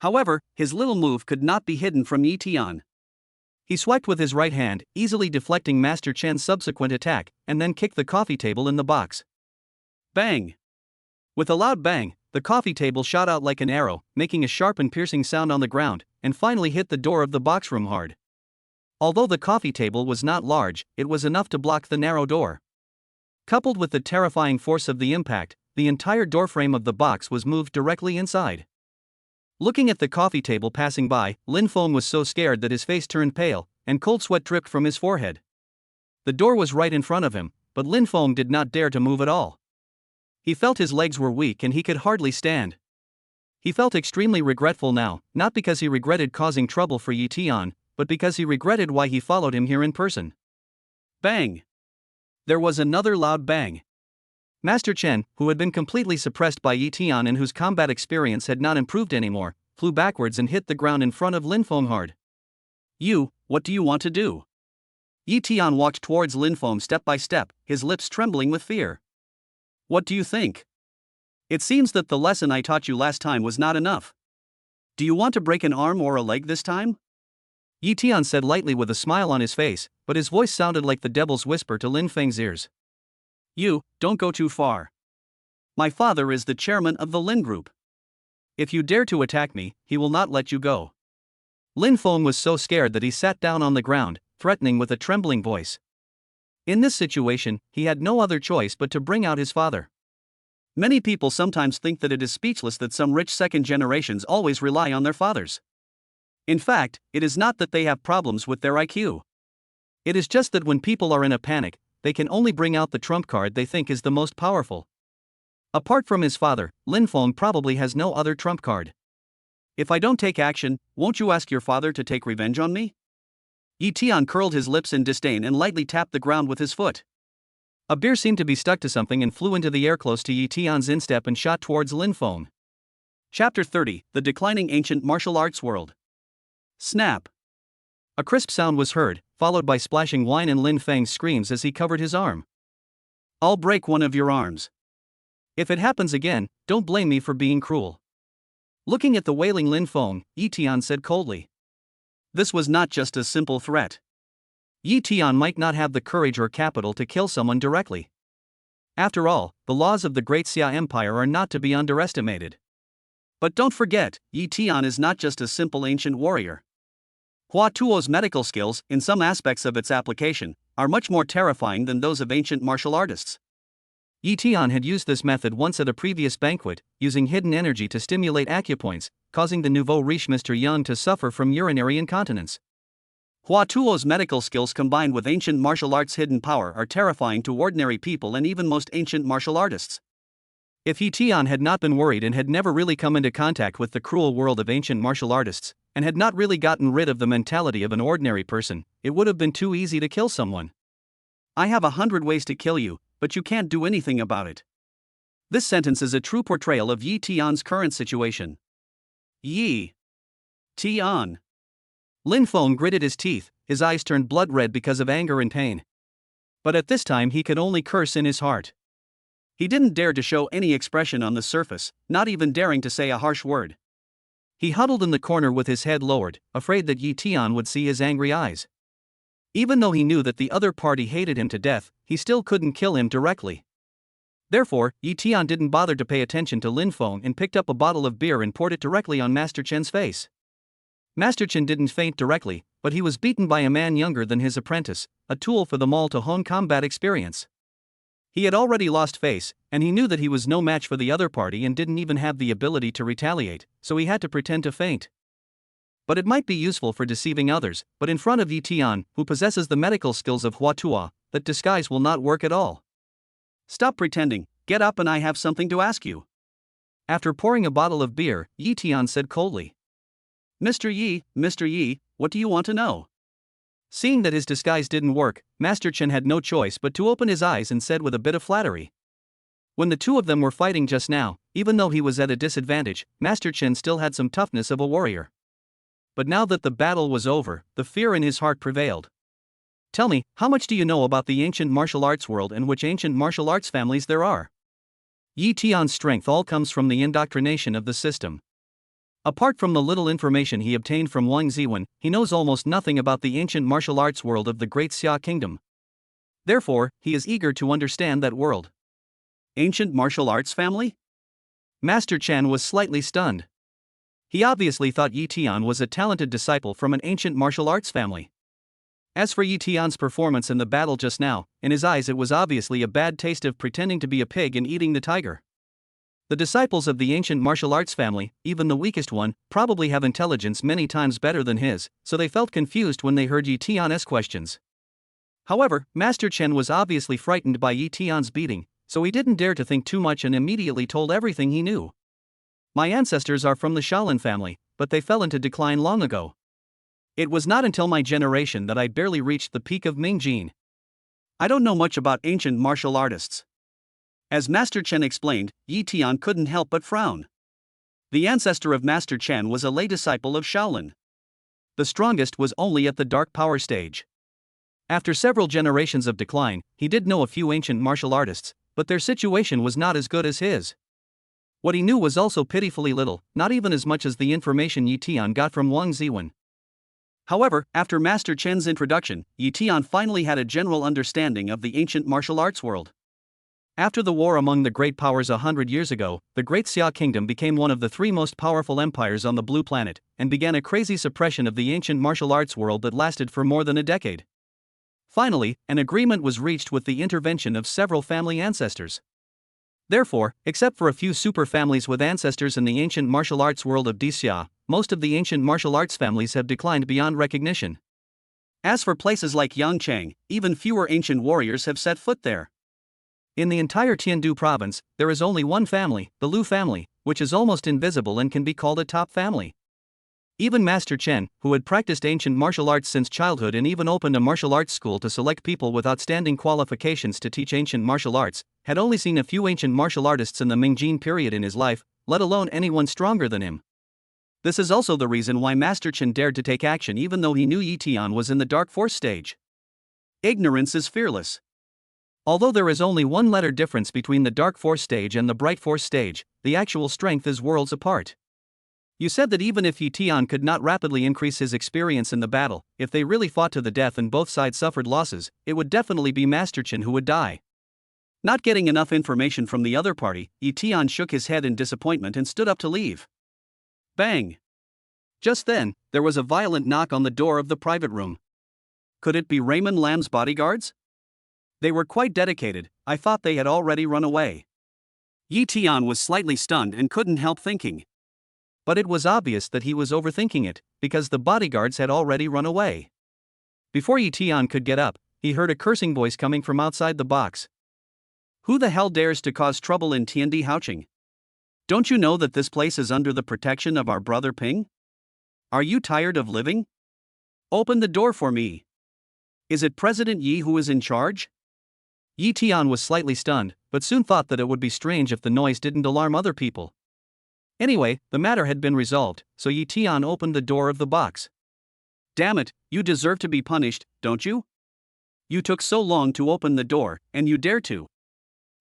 However, his little move could not be hidden from Yi Tian. He swiped with his right hand, easily deflecting Master Chen's subsequent attack, and then kicked the coffee table in the box. Bang! With a loud bang, the coffee table shot out like an arrow, making a sharp and piercing sound on the ground, and finally hit the door of the box room hard. Although the coffee table was not large, it was enough to block the narrow door. Coupled with the terrifying force of the impact, the entire doorframe of the box was moved directly inside. Looking at the coffee table passing by, Lin Feng was so scared that his face turned pale, and cold sweat dripped from his forehead. The door was right in front of him, but Lin Feng did not dare to move at all. He felt his legs were weak and he could hardly stand. He felt extremely regretful now, not because he regretted causing trouble for Yi Tian, but because he regretted why he followed him here in person. Bang! There was another loud bang. Master Chen, who had been completely suppressed by Yi Tian and whose combat experience had not improved anymore, flew backwards and hit the ground in front of Lin Feng hard. You, what do you want to do? Yi Tian walked towards Lin Feng step by step, his lips trembling with fear. What do you think? It seems that the lesson I taught you last time was not enough. Do you want to break an arm or a leg this time? Yi Tian said lightly with a smile on his face, but his voice sounded like the devil's whisper to Lin Feng's ears. You, don't go too far. My father is the chairman of the Lin Group. If you dare to attack me, he will not let you go. Lin Feng was so scared that he sat down on the ground, threatening with a trembling voice. In this situation, he had no other choice but to bring out his father. Many people sometimes think that it is speechless that some rich second generations always rely on their fathers. In fact, it is not that they have problems with their IQ. It is just that when people are in a panic, they can only bring out the trump card they think is the most powerful. Apart from his father, Lin Feng probably has no other trump card. If I don't take action, won't you ask your father to take revenge on me? Yi Tian curled his lips in disdain and lightly tapped the ground with his foot. A beer seemed to be stuck to something and flew into the air close to Yi Tian's instep and shot towards Lin Feng. Chapter 30, The Declining Ancient Martial Arts World. Snap! A crisp sound was heard, followed by splashing wine and Lin Feng's screams as he covered his arm. I'll break one of your arms. If it happens again, don't blame me for being cruel. Looking at the wailing Lin Feng, Yi Tian said coldly. This was not just a simple threat. Yi Tian might not have the courage or capital to kill someone directly. After all, the laws of the Great Xia Empire are not to be underestimated. But don't forget, Yi Tian is not just a simple ancient warrior. Hua Tuo's medical skills, in some aspects of its application, are much more terrifying than those of ancient martial artists. Yi Tian had used this method once at a previous banquet, using hidden energy to stimulate acupoints, causing the nouveau riche Mr. Yun to suffer from urinary incontinence. Hua Tuo's medical skills combined with ancient martial arts' hidden power are terrifying to ordinary people and even most ancient martial artists. If Yi Tian had not been worried and had never really come into contact with the cruel world of ancient martial artists, and had not really gotten rid of the mentality of an ordinary person, it would have been too easy to kill someone. I have 100 ways to kill you, but you can't do anything about it. This sentence is a true portrayal of Yi Tian's current situation. Yi Tian. Lin Feng gritted his teeth, his eyes turned blood red because of anger and pain. But at this time he could only curse in his heart. He didn't dare to show any expression on the surface, not even daring to say a harsh word. He huddled in the corner with his head lowered, afraid that Yi Tian would see his angry eyes. Even though he knew that the other party hated him to death, he still couldn't kill him directly. Therefore, Yi Tian didn't bother to pay attention to Lin Feng and picked up a bottle of beer and poured it directly on Master Chen's face. Master Chen didn't faint directly, but he was beaten by a man younger than his apprentice, a tool for them all to hone combat experience. He had already lost face, and he knew that he was no match for the other party and didn't even have the ability to retaliate, so he had to pretend to faint. But it might be useful for deceiving others, but in front of Yi Tian, who possesses the medical skills of Hua Tuo, that disguise will not work at all. Stop pretending, get up and I have something to ask you. After pouring a bottle of beer, Yi Tian said coldly. Mr. Yi, what do you want to know? Seeing that his disguise didn't work, Master Chen had no choice but to open his eyes and said with a bit of flattery. When the two of them were fighting just now, even though he was at a disadvantage, Master Chen still had some toughness of a warrior. But now that the battle was over, the fear in his heart prevailed. Tell me, how much do you know about the ancient martial arts world and which ancient martial arts families there are? Yi Tian's strength all comes from the indoctrination of the system. Apart from the little information he obtained from Wang Ziwen, he knows almost nothing about the ancient martial arts world of the Great Xia Kingdom. Therefore, he is eager to understand that world. Ancient martial arts family? Master Chen was slightly stunned. He obviously thought Yi Tian was a talented disciple from an ancient martial arts family. As for Yi Tian's performance in the battle just now, in his eyes it was obviously a bad taste of pretending to be a pig and eating the tiger. The disciples of the ancient martial arts family, even the weakest one, probably have intelligence many times better than his, so they felt confused when they heard Yi Tian's questions. However, Master Chen was obviously frightened by Yi Tian's beating, so he didn't dare to think too much and immediately told everything he knew. My ancestors are from the Shaolin family, but they fell into decline long ago. It was not until my generation that I barely reached the peak of Mingjin. I don't know much about ancient martial artists. As Master Chen explained, Yi Tian couldn't help but frown. The ancestor of Master Chen was a lay disciple of Shaolin. The strongest was only at the dark power stage. After several generations of decline, he did know a few ancient martial artists, but their situation was not as good as his. What he knew was also pitifully little, not even as much as the information Yi Tian got from Wang Ziwen. However, after Master Chen's introduction, Yi Tian finally had a general understanding of the ancient martial arts world. After the war among the great powers 100 years ago, the Great Xia Kingdom became one of the three most powerful empires on the Blue Planet, and began a crazy suppression of the ancient martial arts world that lasted for more than a decade. Finally, an agreement was reached with the intervention of several family ancestors. Therefore, except for a few super families with ancestors in the ancient martial arts world of Xia, most of the ancient martial arts families have declined beyond recognition. As for places like Yangchang, even fewer ancient warriors have set foot there. In the entire Tiandu province, there is only one family, the Lu family, which is almost invisible and can be called a top family. Even Master Chen, who had practiced ancient martial arts since childhood and even opened a martial arts school to select people with outstanding qualifications to teach ancient martial arts, had only seen a few ancient martial artists in the Mingjin period in his life, let alone anyone stronger than him. This is also the reason why Master Chen dared to take action even though he knew Yi Tian was in the Dark Force stage. Ignorance is fearless. Although there is only one letter difference between the Dark Force stage and the Bright Force stage, the actual strength is worlds apart. You said that even if Yi Tian could not rapidly increase his experience in the battle, if they really fought to the death and both sides suffered losses, it would definitely be Master Chen who would die. Not getting enough information from the other party, Yi Tian shook his head in disappointment and stood up to leave. Bang! Just then, there was a violent knock on the door of the private room. Could it be Raymond Lam's bodyguards? They were quite dedicated. I thought they had already run away. Yi Tian was slightly stunned and couldn't help thinking. But it was obvious that he was overthinking it, because the bodyguards had already run away. Before Yi Tian could get up, he heard a cursing voice coming from outside the box. Who the hell dares to cause trouble in Tiandi Haoqing? Don't you know that this place is under the protection of our brother Ping? Are you tired of living? Open the door for me. Is it President Yi who is in charge? Yi Tian was slightly stunned, but soon thought that it would be strange if the noise didn't alarm other people. Anyway, the matter had been resolved, so Yi Tian opened the door of the box. Damn it, you deserve to be punished, don't you? You took so long to open the door, and you dare to.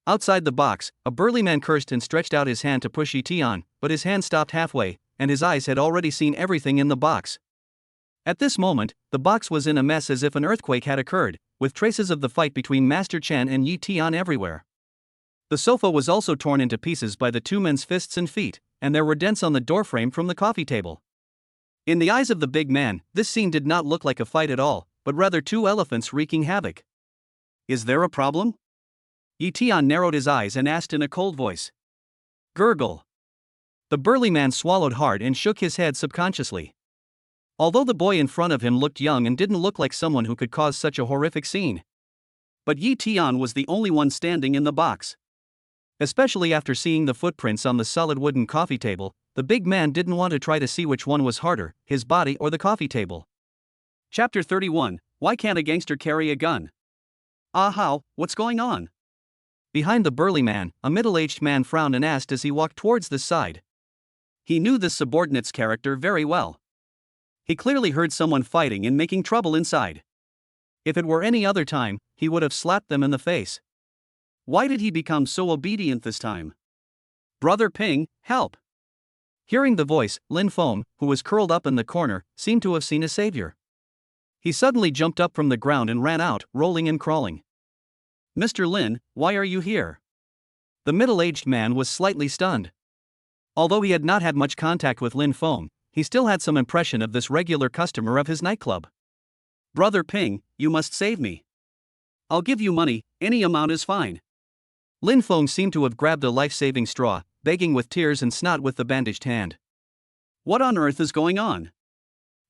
Outside the box, a burly man cursed and stretched out his hand to push Yi Tian, but his hand stopped halfway, and his eyes had already seen everything in the box. At this moment, the box was in a mess as if an earthquake had occurred, with traces of the fight between Master Chen and Yi Tian everywhere. The sofa was also torn into pieces by the two men's fists and feet, and there were dents on the doorframe from the coffee table. In the eyes of the big man, this scene did not look like a fight at all, but rather two elephants wreaking havoc. Is there a problem? Yi Tian narrowed his eyes and asked in a cold voice. Gurgle. The burly man swallowed hard and shook his head subconsciously. Although the boy in front of him looked young and didn't look like someone who could cause such a horrific scene. But Yi Tian was the only one standing in the box. Especially after seeing the footprints on the solid wooden coffee table, the big man didn't want to try to see which one was harder, his body or the coffee table. Chapter 31, Why Can't a Gangster Carry a Gun? Ah how, what's going on? Behind the burly man, a middle-aged man frowned and asked as he walked towards this side. He knew this subordinate's character very well. He clearly heard someone fighting and making trouble inside. If it were any other time, he would have slapped them in the face. Why did he become so obedient this time? Brother Ping, help! Hearing the voice, Lin Feng, who was curled up in the corner, seemed to have seen a savior. He suddenly jumped up from the ground and ran out, rolling and crawling. Mr. Lin, why are you here? The middle-aged man was slightly stunned. Although he had not had much contact with Lin Feng, he still had some impression of this regular customer of his nightclub. Brother Ping, you must save me. I'll give you money, any amount is fine. Lin Feng seemed to have grabbed a life-saving straw, begging with tears and snot with the bandaged hand. What on earth is going on?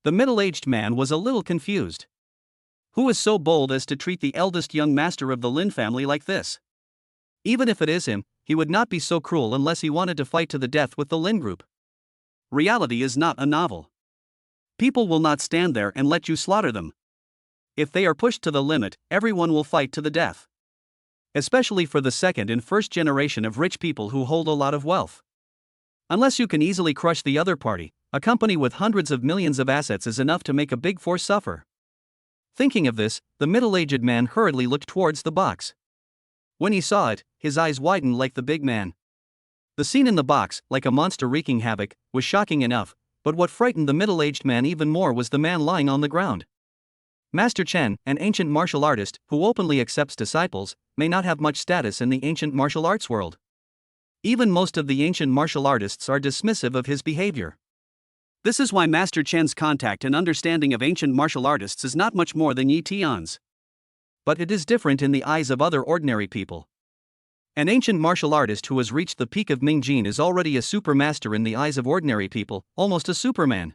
The middle-aged man was a little confused. Who is so bold as to treat the eldest young master of the Lin family like this? Even if it is him, he would not be so cruel unless he wanted to fight to the death with the Lin group. Reality is not a novel. People will not stand there and let you slaughter them. If they are pushed to the limit, everyone will fight to the death. Especially for the second and first generation of rich people who hold a lot of wealth. Unless you can easily crush the other party, a company with hundreds of millions of assets is enough to make a big force suffer. Thinking of this, the middle-aged man hurriedly looked towards the box. When he saw it, his eyes widened like the big man. The scene in the box, like a monster wreaking havoc, was shocking enough, but what frightened the middle-aged man even more was the man lying on the ground. Master Chen, an ancient martial artist who openly accepts disciples, may not have much status in the ancient martial arts world. Even most of the ancient martial artists are dismissive of his behavior. This is why Master Chen's contact and understanding of ancient martial artists is not much more than Yi Tian's. But it is different in the eyes of other ordinary people. An ancient martial artist who has reached the peak of Mingjin is already a supermaster in the eyes of ordinary people, almost a superman.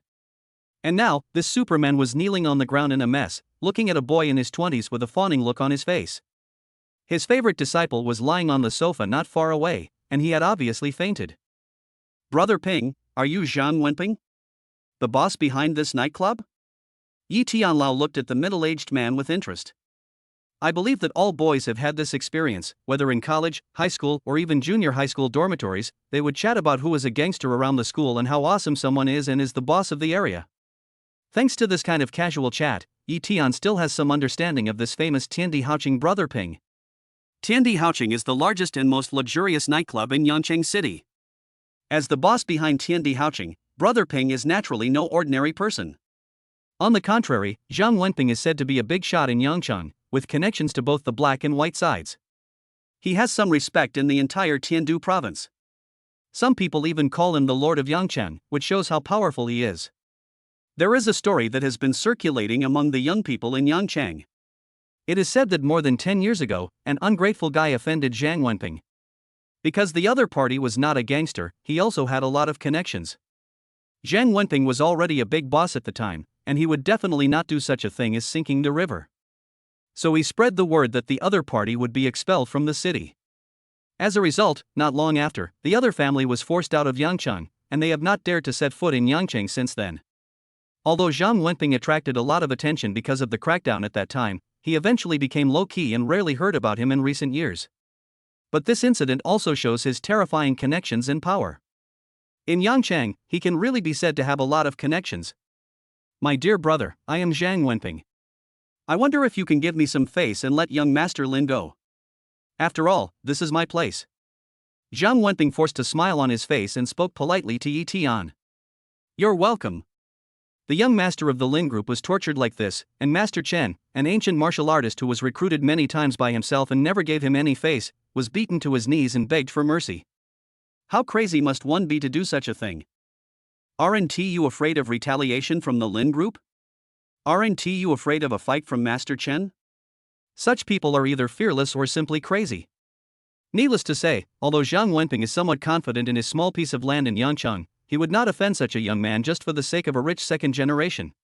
And now, this superman was kneeling on the ground in a mess, looking at a boy in his 20s with a fawning look on his face. His favorite disciple was lying on the sofa not far away, and he had obviously fainted. Brother Ping, are you Zhang Wenping? The boss behind this nightclub? Yi Tianlao looked at the middle-aged man with interest. I believe that all boys have had this experience, whether in college, high school, or even junior high school dormitories. They would chat about who is a gangster around the school and how awesome someone is and is the boss of the area. Thanks to this kind of casual chat, Yi still has some understanding of this famous Tiandi Haoqing brother Ping. Tiandi Haoqing is the largest and most luxurious nightclub in Yangcheng City. As the boss behind Tiandi Haoqing, brother Ping is naturally no ordinary person. On the contrary, Zhang Wenping is said to be a big shot in Yangcheng, with connections to both the black and white sides. He has some respect in the entire Tiandu province. Some people even call him the Lord of Yangcheng, which shows how powerful he is. There is a story that has been circulating among the young people in Yangcheng. It is said that more than 10 years ago, an ungrateful guy offended Zhang Wenping. Because the other party was not a gangster, he also had a lot of connections. Zhang Wenping was already a big boss at the time, and he would definitely not do such a thing as sinking the river. So he spread the word that the other party would be expelled from the city. As a result, not long after, the other family was forced out of Yangcheng, and they have not dared to set foot in Yangcheng since then. Although Zhang Wenping attracted a lot of attention because of the crackdown at that time, he eventually became low-key and rarely heard about him in recent years. But this incident also shows his terrifying connections and power. In Yangcheng, he can really be said to have a lot of connections. My dear brother, I am Zhang Wenping. I wonder if you can give me some face and let young Master Lin go. After all, this is my place. Zhang Wenping forced a smile on his face and spoke politely to Yi Tian. You're welcome. The young master of the Lin group was tortured like this, and Master Chen, an ancient martial artist who was recruited many times by himself and never gave him any face, was beaten to his knees and begged for mercy. How crazy must one be to do such a thing? Aren't you afraid of retaliation from the Lin group? Aren't you afraid of a fight from Master Chen? Such people are either fearless or simply crazy. Needless to say, although Zhang Wenping is somewhat confident in his small piece of land in Yangcheng, he would not offend such a young man just for the sake of a rich second generation.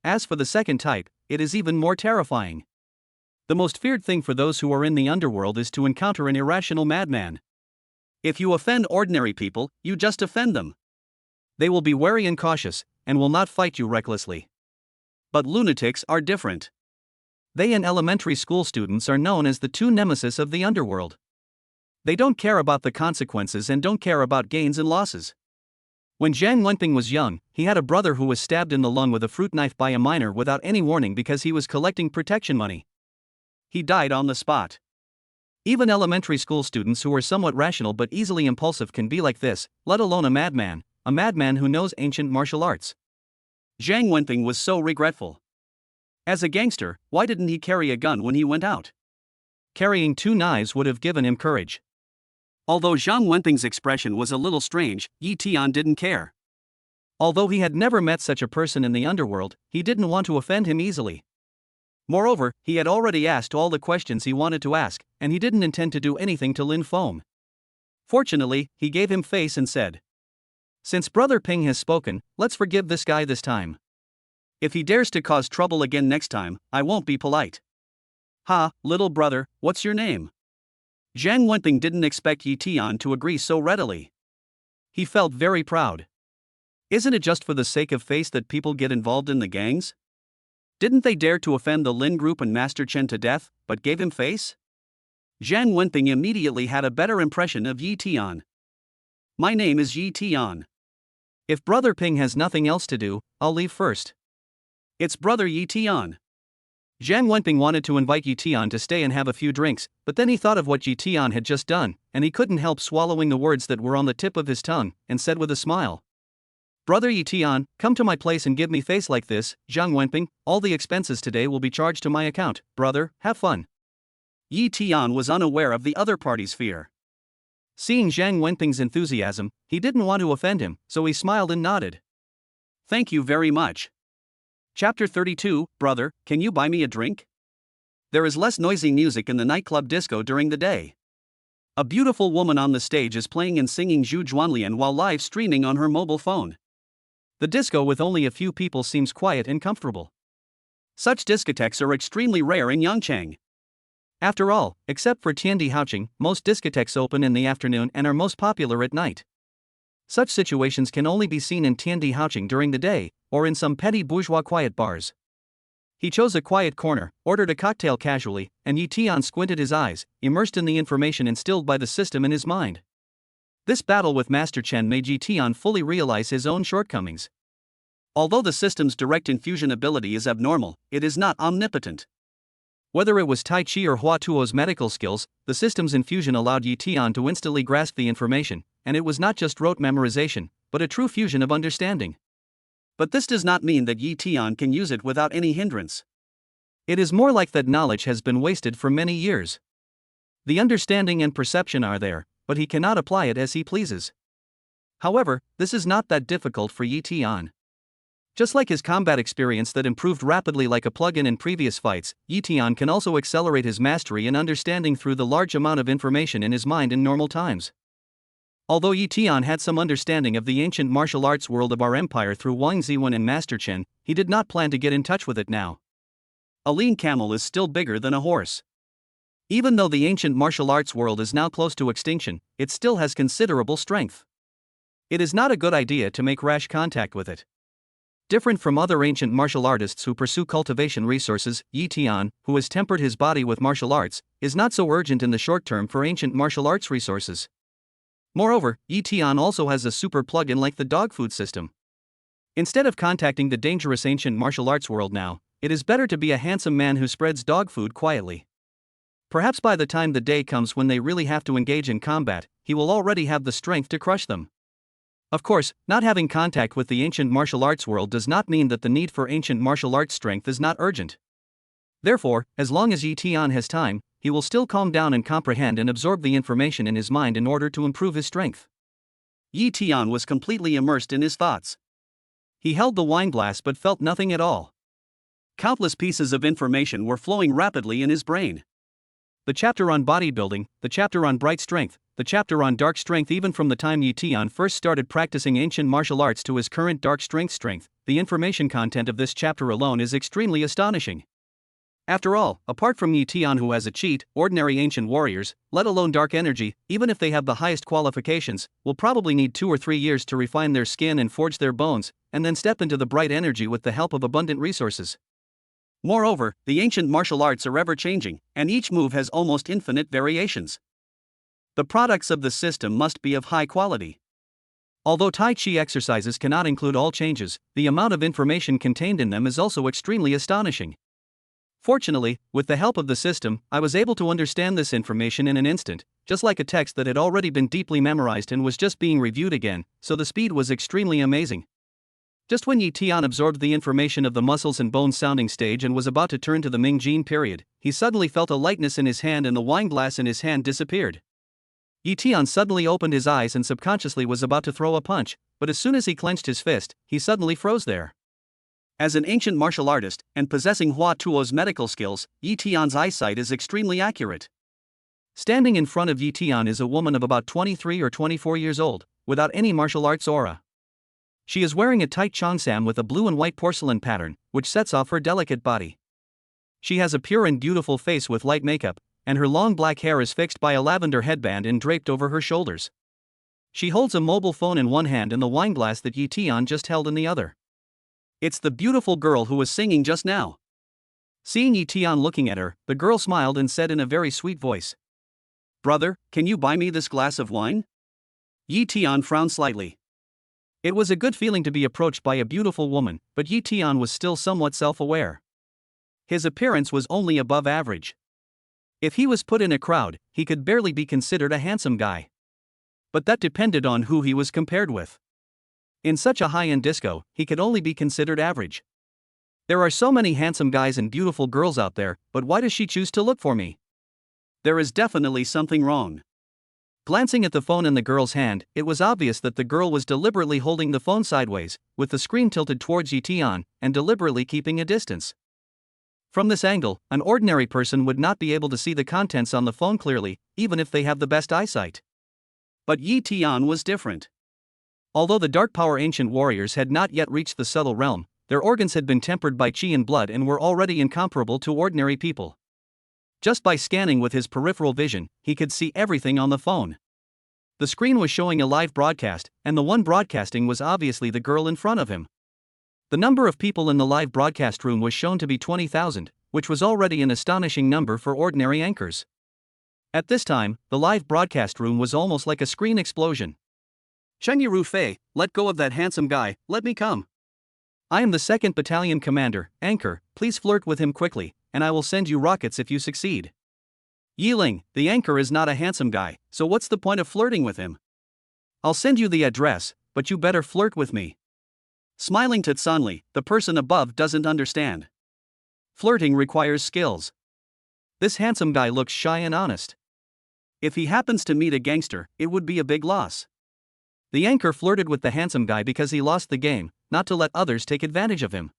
As for the second type, it is even more terrifying. The most feared thing for those who are in the underworld is to encounter an irrational madman. If you offend ordinary people, you just offend them. They will be wary and cautious, and will not fight you recklessly. But lunatics are different. They and elementary school students are known as the two nemesis of the underworld. They don't care about the consequences and don't care about gains and losses. When Zhang Wenping was young, he had a brother who was stabbed in the lung with a fruit knife by a miner without any warning because he was collecting protection money. He died on the spot. Even elementary school students who are somewhat rational but easily impulsive can be like this, let alone a madman who knows ancient martial arts. Zhang Wenping was so regretful. As a gangster, why didn't he carry a gun when he went out? Carrying 2 knives would have given him courage. Although Zhang Wenping's expression was a little strange, Yi Tian didn't care. Although he had never met such a person in the underworld, he didn't want to offend him easily. Moreover, he had already asked all the questions he wanted to ask, and he didn't intend to do anything to Lin Feng. Fortunately, he gave him face and said, "Since Brother Ping has spoken, let's forgive this guy this time. If he dares to cause trouble again next time, I won't be polite." "Ha, little brother, what's your name?" Zhang Wenping didn't expect Yi Tian to agree so readily. He felt very proud. Isn't it just for the sake of face that people get involved in the gangs? Didn't they dare to offend the Lin group and Master Chen to death, but gave him face? Zhang Wenping immediately had a better impression of Yi Tian. "My name is Yi Tian. If Brother Ping has nothing else to do, I'll leave first." "It's Brother Yi Tian." Zhang Wenping wanted to invite Yi Tian to stay and have a few drinks, but then he thought of what Yi Tian had just done, and he couldn't help swallowing the words that were on the tip of his tongue, and said with a smile, "Brother Yi Tian, come to my place and give me face like this, Zhang Wenping, all the expenses today will be charged to my account, brother, have fun." Yi Tian was unaware of the other party's fear. Seeing Zhang Wenping's enthusiasm, he didn't want to offend him, so he smiled and nodded. "Thank you very much." Chapter 32, Brother, can you buy me a drink? There is less noisy music in the nightclub disco during the day. A beautiful woman on the stage is playing and singing Zhu Zhuanlian while live streaming on her mobile phone. The disco with only a few people seems quiet and comfortable. Such discotheques are extremely rare in Yangcheng. After all, except for Tiandi Haoqing, most discotheques open in the afternoon and are most popular at night. Such situations can only be seen in Tiandi Haoqing during the day, or in some petty bourgeois quiet bars. He chose a quiet corner, ordered a cocktail casually, and Yi Tian squinted his eyes, immersed in the information instilled by the system in his mind. This battle with Master Chen made Yi Tian fully realize his own shortcomings. Although the system's direct infusion ability is abnormal, it is not omnipotent. Whether it was Tai Chi or Hua Tuo's medical skills, the system's infusion allowed Yi Tian to instantly grasp the information, and it was not just rote memorization, but a true fusion of understanding. But this does not mean that Yi Tian can use it without any hindrance. It is more like that knowledge has been wasted for many years. The understanding and perception are there, but he cannot apply it as he pleases. However, this is not that difficult for Yi Tian. Just like his combat experience that improved rapidly like a plug-in in previous fights, Yi Tian can also accelerate his mastery and understanding through the large amount of information in his mind in normal times. Although Yi Tian had some understanding of the ancient martial arts world of our empire through Wang Ziwen and Master Chen, he did not plan to get in touch with it now. A lean camel is still bigger than a horse. Even though the ancient martial arts world is now close to extinction, it still has considerable strength. It is not a good idea to make rash contact with it. Different from other ancient martial artists who pursue cultivation resources, Yi Tian, who has tempered his body with martial arts, is not so urgent in the short term for ancient martial arts resources. Moreover, Yi Tian also has a super plug-in like the dog food system. Instead of contacting the dangerous ancient martial arts world now, it is better to be a handsome man who spreads dog food quietly. Perhaps by the time the day comes when they really have to engage in combat, he will already have the strength to crush them. Of course, not having contact with the ancient martial arts world does not mean that the need for ancient martial arts strength is not urgent. Therefore, as long as Yi Tian has time, he will still calm down and comprehend and absorb the information in his mind in order to improve his strength. Yi Tian was completely immersed in his thoughts. He held the wine glass but felt nothing at all. Countless pieces of information were flowing rapidly in his brain. The chapter on bodybuilding, the chapter on bright strength, the chapter on dark strength. Even from the time Yi Tian first started practicing ancient martial arts to his current dark strength, the information content of this chapter alone is extremely astonishing. After all, apart from Yi Tian, who has a cheat, ordinary ancient warriors, let alone dark energy, even if they have the highest qualifications, will probably need 2 or 3 years to refine their skin and forge their bones, and then step into the bright energy with the help of abundant resources. Moreover, the ancient martial arts are ever-changing, and each move has almost infinite variations. The products of the system must be of high quality. Although Tai Chi exercises cannot include all changes, the amount of information contained in them is also extremely astonishing. Fortunately, with the help of the system, I was able to understand this information in an instant, just like a text that had already been deeply memorized and was just being reviewed again, so the speed was extremely amazing. Just when Yi Tian absorbed the information of the muscles and bones sounding stage and was about to turn to the Ming Jin period, he suddenly felt a lightness in his hand and the wine glass in his hand disappeared. Yi Tian suddenly opened his eyes and subconsciously was about to throw a punch, but as soon as he clenched his fist, he suddenly froze there. As an ancient martial artist, and possessing Hua Tuo's medical skills, Yi Tian's eyesight is extremely accurate. Standing in front of Yi Tian is a woman of about 23 or 24 years old, without any martial arts aura. She is wearing a tight cheongsam with a blue and white porcelain pattern, which sets off her delicate body. She has a pure and beautiful face with light makeup, and her long black hair is fixed by a lavender headband and draped over her shoulders. She holds a mobile phone in one hand and the wine glass that Yi Tian just held in the other. It's the beautiful girl who was singing just now. Seeing Yi Tian looking at her, the girl smiled and said in a very sweet voice, "Brother, can you buy me this glass of wine?" Yi Tian frowned slightly. It was a good feeling to be approached by a beautiful woman, but Yi Tian was still somewhat self-aware. His appearance was only above average. If he was put in a crowd, he could barely be considered a handsome guy. But that depended on who he was compared with. In such a high-end disco, he could only be considered average. There are so many handsome guys and beautiful girls out there, but why does she choose to look for me? There is definitely something wrong. Glancing at the phone in the girl's hand, it was obvious that the girl was deliberately holding the phone sideways, with the screen tilted towards Yi Tian, and deliberately keeping a distance. From this angle, an ordinary person would not be able to see the contents on the phone clearly, even if they have the best eyesight. But Yi Tian was different. Although the dark power ancient warriors had not yet reached the subtle realm, their organs had been tempered by qi and blood and were already incomparable to ordinary people. Just by scanning with his peripheral vision, he could see everything on the phone. The screen was showing a live broadcast, and the one broadcasting was obviously the girl in front of him. The number of people in the live broadcast room was shown to be 20,000, which was already an astonishing number for ordinary anchors. At this time, the live broadcast room was almost like a screen explosion. Chengyaru Fei, let go of that handsome guy, let me come. I am the 2nd Battalion Commander, Anchor, please flirt with him quickly, and I will send you rockets if you succeed. Yiling, the anchor is not a handsome guy, so what's the point of flirting with him? I'll send you the address, but you better flirt with me. Smiling Tatsanli, the person above doesn't understand. Flirting requires skills. This handsome guy looks shy and honest. If he happens to meet a gangster, it would be a big loss. The anchor flirted with the handsome guy because he lost the game, not to let others take advantage of him.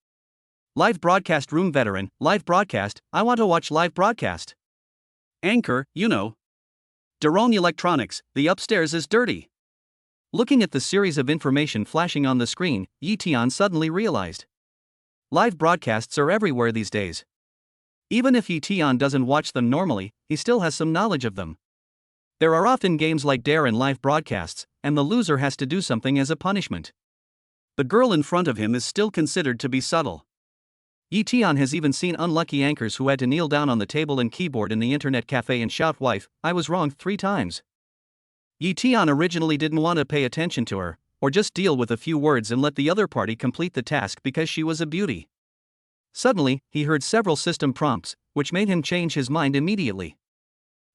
Live broadcast room veteran, live broadcast, I want to watch live broadcast. Anchor, you know. Daron Electronics, the upstairs is dirty. Looking at the series of information flashing on the screen, Yi Tian suddenly realized. Live broadcasts are everywhere these days. Even if Yi Tian doesn't watch them normally, he still has some knowledge of them. There are often games like Dare in live broadcasts, and the loser has to do something as a punishment. The girl in front of him is still considered to be subtle. Yi Tian has even seen unlucky anchors who had to kneel down on the table and keyboard in the internet cafe and shout "Wife, I was wrong" 3 times. Yi Tian originally didn't want to pay attention to her, or just deal with a few words and let the other party complete the task because she was a beauty. Suddenly, he heard several system prompts, which made him change his mind immediately.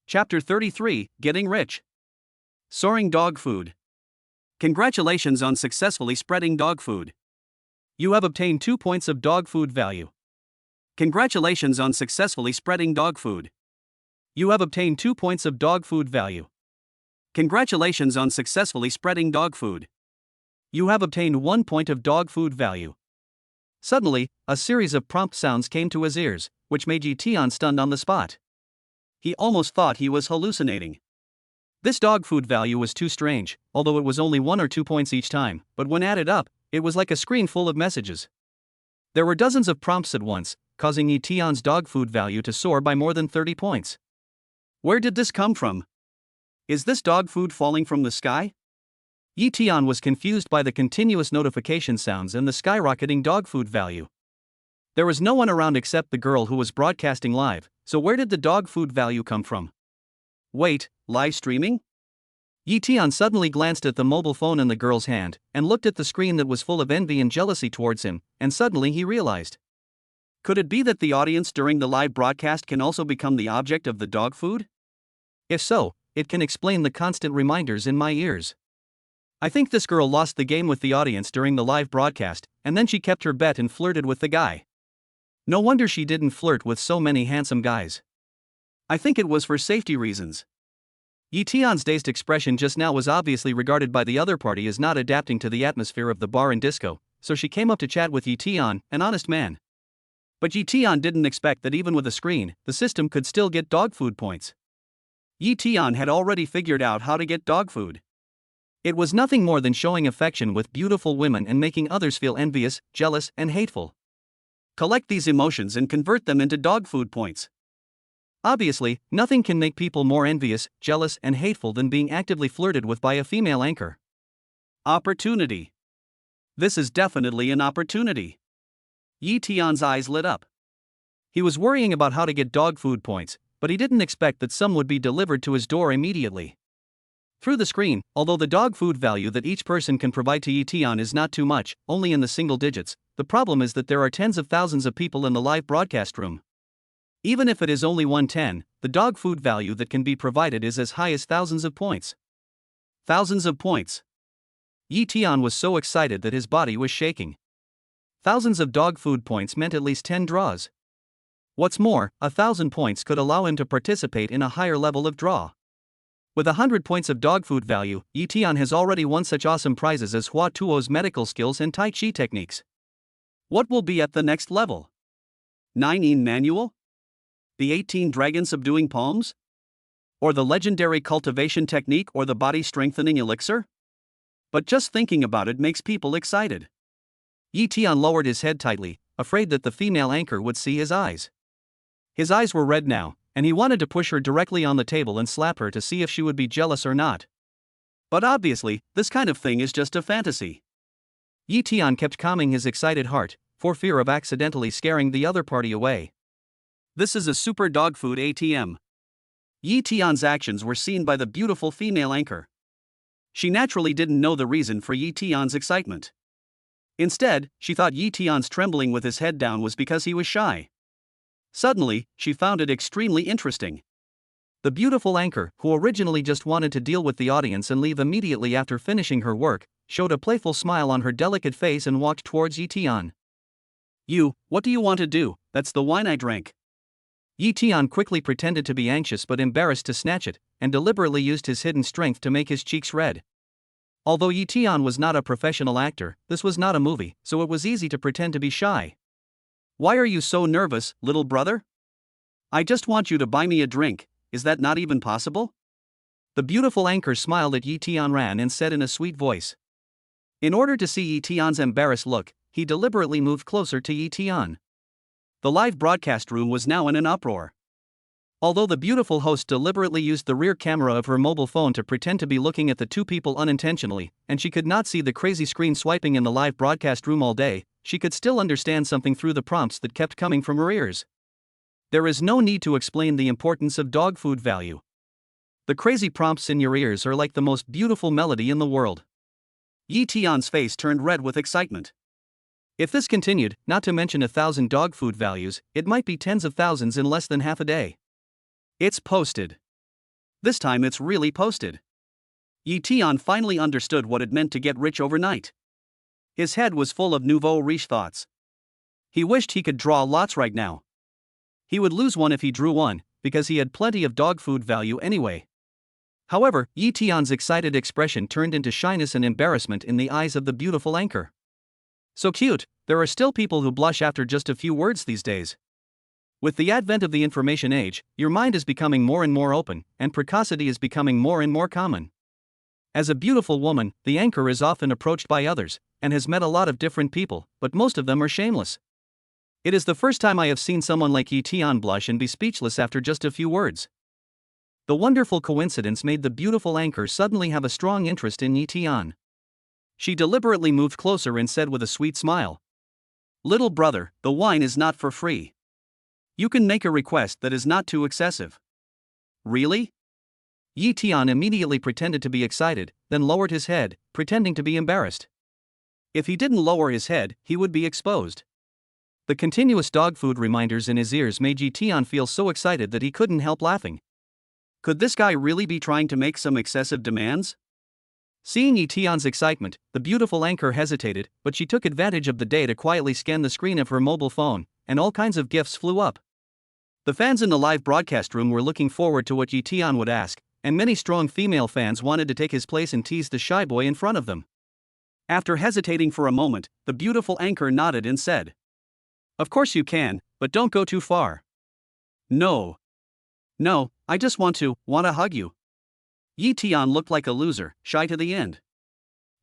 Chapter 33, Getting Rich. Soaring dog food. Congratulations on successfully spreading dog food. You have obtained 2 points of dog food value. Congratulations on successfully spreading dog food. You have obtained 2 points of dog food value. Congratulations on successfully spreading dog food. You have obtained 1 point of dog food value. Suddenly, a series of prompt sounds came to his ears, which made Yi Tian stunned on the spot. He almost thought he was hallucinating. This dog food value was too strange, although it was only 1 or 2 points each time, but when added up, it was like a screen full of messages. There were dozens of prompts at once, causing Yi Tian's dog food value to soar by more than 30 points. Where did this come from? Is this dog food falling from the sky? Yi Tian was confused by the continuous notification sounds and the skyrocketing dog food value. There was no one around except the girl who was broadcasting live, so where did the dog food value come from? Wait, live streaming? Yi Tian suddenly glanced at the mobile phone in the girl's hand, and looked at the screen that was full of envy and jealousy towards him, and suddenly he realized. Could it be that the audience during the live broadcast can also become the object of the dog food? If so, it can explain the constant reminders in my ears. I think this girl lost the game with the audience during the live broadcast, and then she kept her bet and flirted with the guy. No wonder she didn't flirt with so many handsome guys. I think it was for safety reasons. Yi Tian's dazed expression just now was obviously regarded by the other party as not adapting to the atmosphere of the bar and disco, so she came up to chat with Yi Tian, an honest man. But Yi Tian didn't expect that even with a screen, the system could still get dog food points. Yi Tian had already figured out how to get dog food. It was nothing more than showing affection with beautiful women and making others feel envious, jealous, and hateful. Collect these emotions and convert them into dog food points. Obviously, nothing can make people more envious, jealous, and hateful than being actively flirted with by a female anchor. Opportunity. This is definitely an opportunity. Yi Tian's eyes lit up. He was worrying about how to get dog food points, but he didn't expect that some would be delivered to his door immediately. Through the screen, although the dog food value that each person can provide to Yi Tian is not too much, only in the single digits, the problem is that there are tens of thousands of people in the live broadcast room. Even if it is only 1/10, the dog food value that can be provided is as high as thousands of points. Thousands of points. Yi Tian was so excited that his body was shaking. Thousands of dog food points meant at least 10 draws. What's more, 1,000 points could allow him to participate in a higher level of draw. With 100 points of dog food value, Yi Tian has already won such awesome prizes as Hua Tuo's medical skills and Tai Chi techniques. What will be at the next level? 9-in manual? The 18 dragon subduing palms? Or the legendary cultivation technique or the body strengthening elixir? But just thinking about it makes people excited. Yi Tian lowered his head tightly, afraid that the female anchor would see his eyes. His eyes were red now, and he wanted to push her directly on the table and slap her to see if she would be jealous or not. But obviously, this kind of thing is just a fantasy. Yi Tian kept calming his excited heart, for fear of accidentally scaring the other party away. This is a super dog food ATM. Yi Tian's actions were seen by the beautiful female anchor. She naturally didn't know the reason for Yi Tian's excitement. Instead, she thought Yi Tian's trembling with his head down was because he was shy. Suddenly, she found it extremely interesting. The beautiful anchor, who originally just wanted to deal with the audience and leave immediately after finishing her work, showed a playful smile on her delicate face and walked towards Yi Tian. What do you want to do? That's the wine I drank. Yi Tian quickly pretended to be anxious but embarrassed to snatch it, and deliberately used his hidden strength to make his cheeks red. Although Yi Tian was not a professional actor, this was not a movie, so it was easy to pretend to be shy. Why are you so nervous, little brother? I just want you to buy me a drink, is that not even possible? The beautiful anchor smiled at Yi Tian and said in a sweet voice. In order to see Yi Tian's embarrassed look, he deliberately moved closer to Yi Tian. The live broadcast room was now in an uproar. Although the beautiful host deliberately used the rear camera of her mobile phone to pretend to be looking at the two people unintentionally, and she could not see the crazy screen swiping in the live broadcast room all day, she could still understand something through the prompts that kept coming from her ears. There is no need to explain the importance of dog food value. The crazy prompts in your ears are like the most beautiful melody in the world. Yi Tian's face turned red with excitement. If this continued, not to mention 1,000 dog food values, it might be tens of thousands in less than half a day. It's posted. This time it's really posted. Yi Tian finally understood what it meant to get rich overnight. His head was full of nouveau riche thoughts. He wished he could draw lots right now. He would lose one if he drew one, because he had plenty of dog food value anyway. However, Yi Tian's excited expression turned into shyness and embarrassment in the eyes of the beautiful anchor. So cute, there are still people who blush after just a few words these days. With the advent of the information age, your mind is becoming more and more open, and precocity is becoming more and more common. As a beautiful woman, the anchor is often approached by others, and has met a lot of different people, but most of them are shameless. It is the first time I have seen someone like Yi Tian blush and be speechless after just a few words. The wonderful coincidence made the beautiful anchor suddenly have a strong interest in Yi Tian. She deliberately moved closer and said with a sweet smile, Little brother, the wine is not for free. You can make a request that is not too excessive. Really? Yi Tian immediately pretended to be excited, then lowered his head, pretending to be embarrassed. If he didn't lower his head, he would be exposed. The continuous dog food reminders in his ears made Yi Tian feel so excited that he couldn't help laughing. Could this guy really be trying to make some excessive demands? Seeing Yi Tian's excitement, the beautiful anchor hesitated, but she took advantage of the day to quietly scan the screen of her mobile phone, and all kinds of gifts flew up. The fans in the live broadcast room were looking forward to what Yi Tian would ask, and many strong female fans wanted to take his place and tease the shy boy in front of them. After hesitating for a moment, the beautiful anchor nodded and said, Of course you can, but don't go too far. No, I just want to hug you. Yi Tian looked like a loser, shy to the end.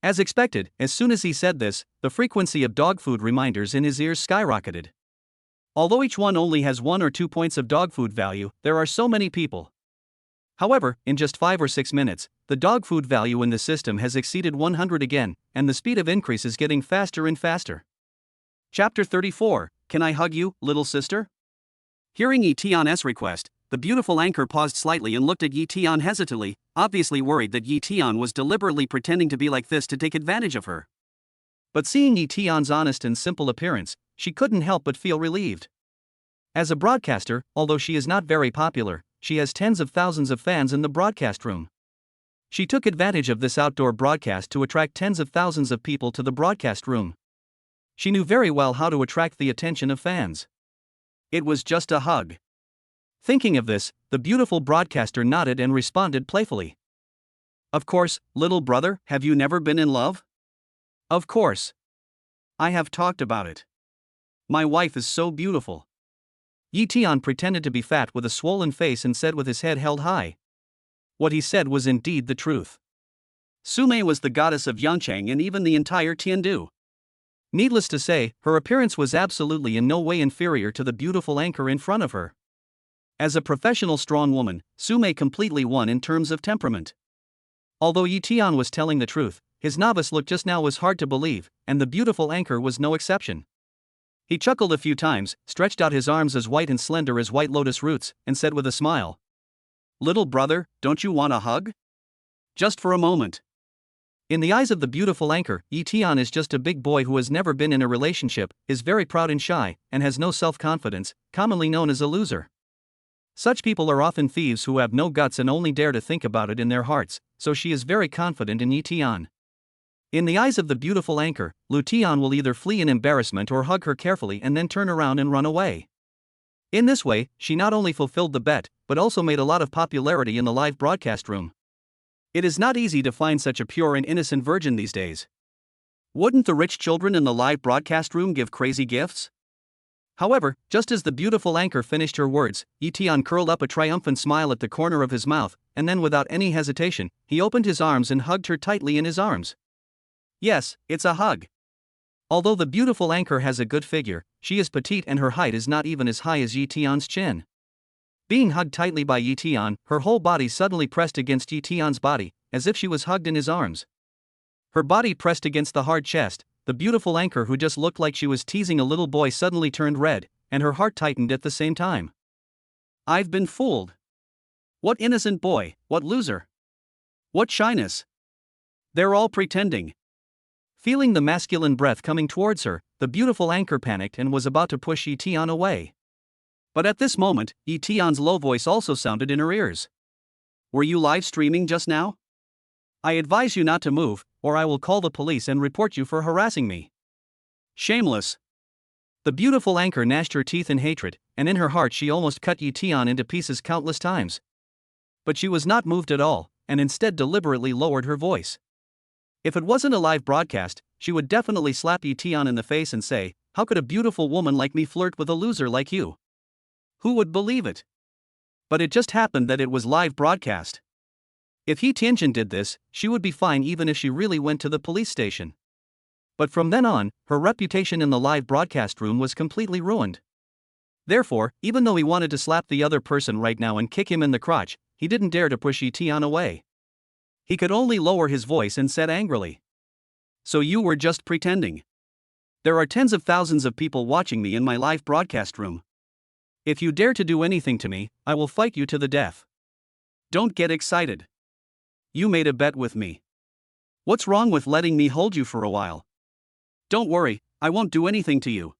As expected, as soon as he said this, the frequency of dog food reminders in his ears skyrocketed. Although each one only has 1 or 2 points of dog food value, there are so many people. However, in just 5 or 6 minutes, the dog food value in the system has exceeded 100 again, and the speed of increase is getting faster and faster. Chapter 34, Can I Hug You, Little Sister? Hearing Yi Tian's request, the beautiful anchor paused slightly and looked at Yi Tian hesitantly, obviously worried that Yi Tian was deliberately pretending to be like this to take advantage of her. But seeing Yi Tian's honest and simple appearance, she couldn't help but feel relieved. As a broadcaster, although she is not very popular, she has tens of thousands of fans in the broadcast room. She took advantage of this outdoor broadcast to attract tens of thousands of people to the broadcast room. She knew very well how to attract the attention of fans. It was just a hug. Thinking of this, the beautiful broadcaster nodded and responded playfully. Of course, little brother, have you never been in love? Of course. I have talked about it. My wife is so beautiful. Yi Tian pretended to be fat with a swollen face and said with his head held high. What he said was indeed the truth. Sume was the goddess of Yangchang and even the entire Tiandu. Needless to say, her appearance was absolutely in no way inferior to the beautiful anchor in front of her. As a professional strong woman, Sume completely won in terms of temperament. Although Yi Tian was telling the truth, his novice look just now was hard to believe, and the beautiful anchor was no exception. He chuckled a few times, stretched out his arms as white and slender as white lotus roots, and said with a smile, "Little brother, don't you want a hug? Just for a moment." In the eyes of the beautiful anchor, Yi is just a big boy who has never been in a relationship, is very proud and shy, and has no self-confidence, commonly known as a loser. Such people are often thieves who have no guts and only dare to think about it in their hearts, so she is very confident in Yi. In the eyes of the beautiful anchor, Lu Tian will either flee in embarrassment or hug her carefully and then turn around and run away. In this way, she not only fulfilled the bet, but also made a lot of popularity in the live broadcast room. It is not easy to find such a pure and innocent virgin these days. Wouldn't the rich children in the live broadcast room give crazy gifts? However, just as the beautiful anchor finished her words, Yi curled up a triumphant smile at the corner of his mouth, and then without any hesitation, he opened his arms and hugged her tightly in his arms. Yes, it's a hug. Although the beautiful anchor has a good figure, she is petite and her height is not even as high as Yi Tian's chin. Being hugged tightly by Yi Tian, her whole body suddenly pressed against Yi Tian's body, as if she was hugged in his arms. Her body pressed against the hard chest. The beautiful anchor, who just looked like she was teasing a little boy, suddenly turned red, and her heart tightened at the same time. I've been fooled. What innocent boy, what loser. What shyness. They're all pretending. Feeling the masculine breath coming towards her, the beautiful anchor panicked and was about to push Yi Tian away. But at this moment, Yi Tian's low voice also sounded in her ears. Were you live streaming just now? I advise you not to move, or I will call the police and report you for harassing me. Shameless. The beautiful anchor gnashed her teeth in hatred, and in her heart she almost cut Yi Tian into pieces countless times. But she was not moved at all, and instead deliberately lowered her voice. If it wasn't a live broadcast, she would definitely slap Yi Tian in the face and say, "How could a beautiful woman like me flirt with a loser like you? Who would believe it?" But it just happened that it was live broadcast. If Yi Tianjin did this, she would be fine even if she really went to the police station. But from then on, her reputation in the live broadcast room was completely ruined. Therefore, even though he wanted to slap the other person right now and kick him in the crotch, he didn't dare to push Yi Tian away. He could only lower his voice and said angrily, "So you were just pretending? There are tens of thousands of people watching me in my live broadcast room. If you dare to do anything to me, I will fight you to the death. Don't get excited. You made a bet with me. What's wrong with letting me hold you for a while? Don't worry, I won't do anything to you."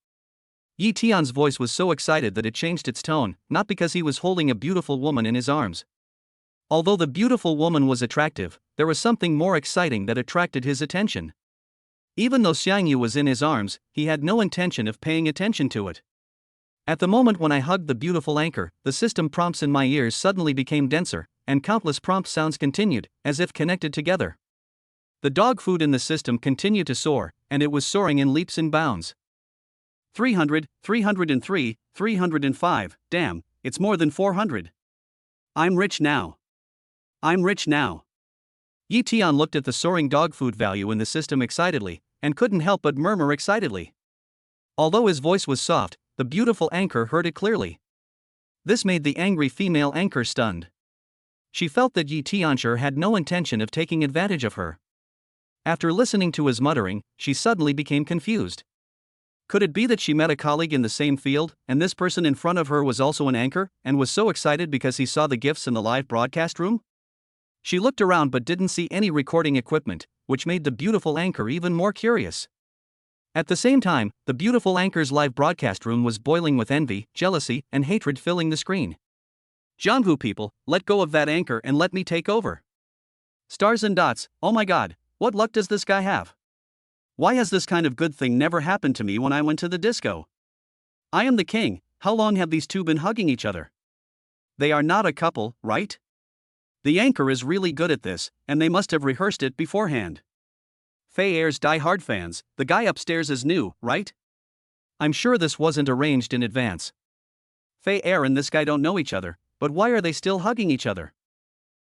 Yi Tian's voice was so excited that it changed its tone, not because he was holding a beautiful woman in his arms. Although the beautiful woman was attractive, there was something more exciting that attracted his attention. Even though Xiangyu was in his arms, he had no intention of paying attention to it. At the moment when I hugged the beautiful anchor, the system prompts in my ears suddenly became denser, and countless prompt sounds continued, as if connected together. The dog food in the system continued to soar, and it was soaring in leaps and bounds. 300, 303, 305, damn, it's more than 400. I'm rich now. I'm rich now. Yi Tian looked at the soaring dog food value in the system excitedly, and couldn't help but murmur excitedly. Although his voice was soft, the beautiful anchor heard it clearly. This made the angry female anchor stunned. She felt that Yi Tianshi had no intention of taking advantage of her. After listening to his muttering, she suddenly became confused. Could it be that she met a colleague in the same field, and this person in front of her was also an anchor, and was so excited because he saw the gifts in the live broadcast room? She looked around but didn't see any recording equipment, which made the beautiful anchor even more curious. At the same time, the beautiful anchor's live broadcast room was boiling with envy, jealousy, and hatred filling the screen. Jianghu people, let go of that anchor and let me take over. Stars and dots, oh my god, what luck does this guy have? Why has this kind of good thing never happened to me when I went to the disco? I am the king. How long have these two been hugging each other? They are not a couple, right? The anchor is really good at this, and they must have rehearsed it beforehand. Fei Air's die-hard fans, the guy upstairs is new, right? I'm sure this wasn't arranged in advance. Fei Air and this guy don't know each other, but why are they still hugging each other?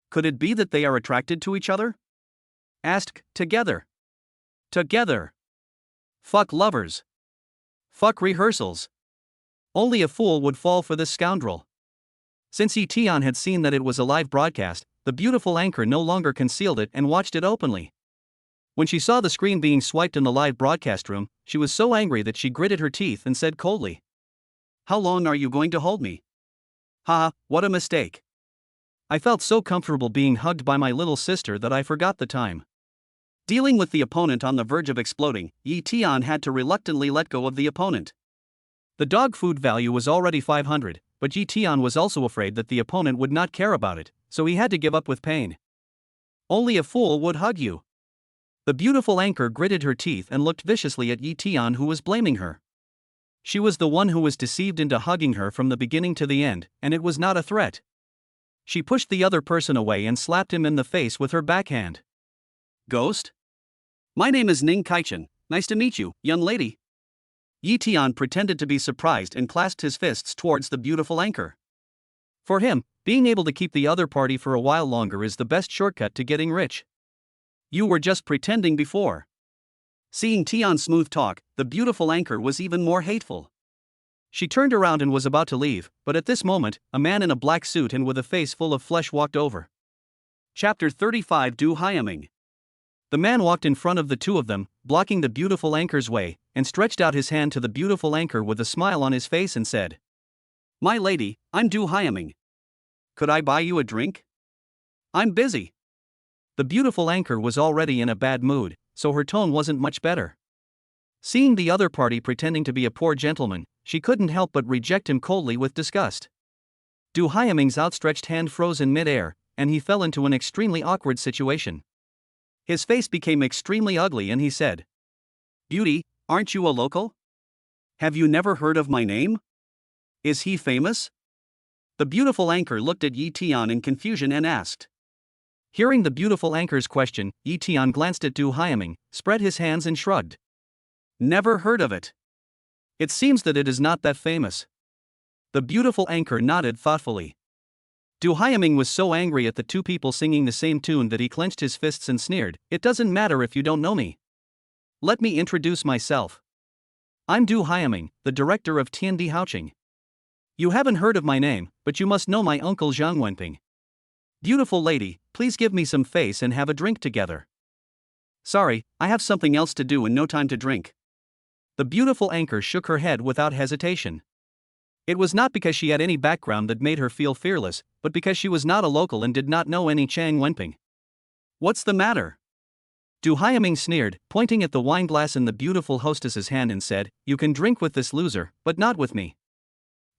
Could it be that they are attracted to each other? Ask, together. Together. Fuck lovers. Fuck rehearsals. Only a fool would fall for this scoundrel. Since Yi Tian had seen that it was a live broadcast, the beautiful anchor no longer concealed it and watched it openly. When she saw the screen being swiped in the live broadcast room, she was so angry that she gritted her teeth and said coldly, "How long are you going to hold me? Haha, what a mistake." I felt so comfortable being hugged by my little sister that I forgot the time. Dealing with the opponent on the verge of exploding, Yi Tian had to reluctantly let go of the opponent. The dog food value was already 500, but Yi Tian was also afraid that the opponent would not care about it, so he had to give up with pain. Only a fool would hug you. The beautiful anchor gritted her teeth and looked viciously at Yi Tian, who was blaming her. She was the one who was deceived into hugging her from the beginning to the end, and it was not a threat. She pushed the other person away and slapped him in the face with her backhand. "Ghost? My name is Ning Kaichen, nice to meet you, young lady." Yi Tian pretended to be surprised and clasped his fists towards the beautiful anchor. For him, being able to keep the other party for a while longer is the best shortcut to getting rich. "You were just pretending before." Seeing Tian's smooth talk, the beautiful anchor was even more hateful. She turned around and was about to leave, but at this moment, a man in a black suit and with a face full of flesh walked over. Chapter 35 Du Hyaming. The man walked in front of the two of them, blocking the beautiful anchor's way, and stretched out his hand to the beautiful anchor with a smile on his face and said, "My lady, I'm Du Hyaming. Could I buy you a drink? I'm busy." The beautiful anchor was already in a bad mood, so her tone wasn't much better. Seeing the other party pretending to be a poor gentleman, she couldn't help but reject him coldly with disgust. Du Hyaming's outstretched hand froze in mid-air, and he fell into an extremely awkward situation. His face became extremely ugly and he said, "Beauty, aren't you a local? Have you never heard of my name? Is he famous?" The beautiful anchor looked at Yi Tian in confusion and asked. Hearing the beautiful anchor's question, Yi Tian glanced at Du Hyaming, spread his hands and shrugged. "Never heard of it. It seems that it is not that famous." The beautiful anchor nodded thoughtfully. Du Hyaming was so angry at the two people singing the same tune that he clenched his fists and sneered, "It doesn't matter if you don't know me. Let me introduce myself. I'm Du Hyaming, the director of Tiandi Haoqing. You haven't heard of my name, but you must know my uncle Zhang Wenping. Beautiful lady, please give me some face and have a drink together." "Sorry, I have something else to do and no time to drink." The beautiful anchor shook her head without hesitation. It was not because she had any background that made her feel fearless, but because she was not a local and did not know any Chang Wenping. "What's the matter?" Du Hyaming sneered, pointing at the wineglass in the beautiful hostess's hand and said, "You can drink with this loser, but not with me."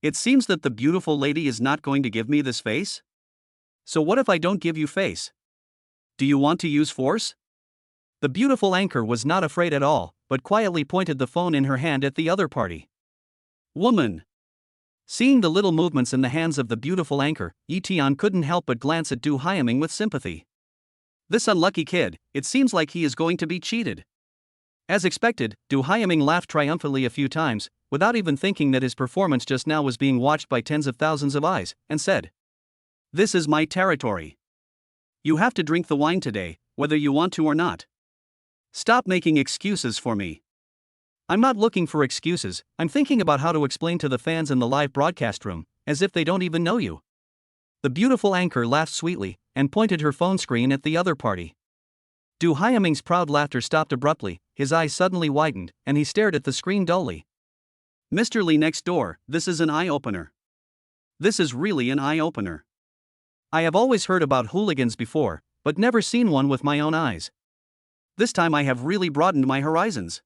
"It seems that the beautiful lady is not going to give me this face? So what if I don't give you face? Do you want to use force?" The beautiful anchor was not afraid at all, but quietly pointed the phone in her hand at the other party. "Woman." Seeing the little movements in the hands of the beautiful anchor, Yi Tian couldn't help but glance at Du Hyaming with sympathy. "This unlucky kid, it seems like he is going to be cheated." As expected, Du Hyaming laughed triumphantly a few times, without even thinking that his performance just now was being watched by tens of thousands of eyes, and said, "This is my territory. You have to drink the wine today, whether you want to or not. Stop making excuses for me." "I'm not looking for excuses, I'm thinking about how to explain to the fans in the live broadcast room, as if they don't even know you." The beautiful anchor laughed sweetly, and pointed her phone screen at the other party. Du Hyaming's proud laughter stopped abruptly, his eyes suddenly widened, and he stared at the screen dully. "Mr. Lee next door, this is an eye-opener. This is really an eye-opener. I have always heard about hooligans before, but never seen one with my own eyes. This time I have really broadened my horizons.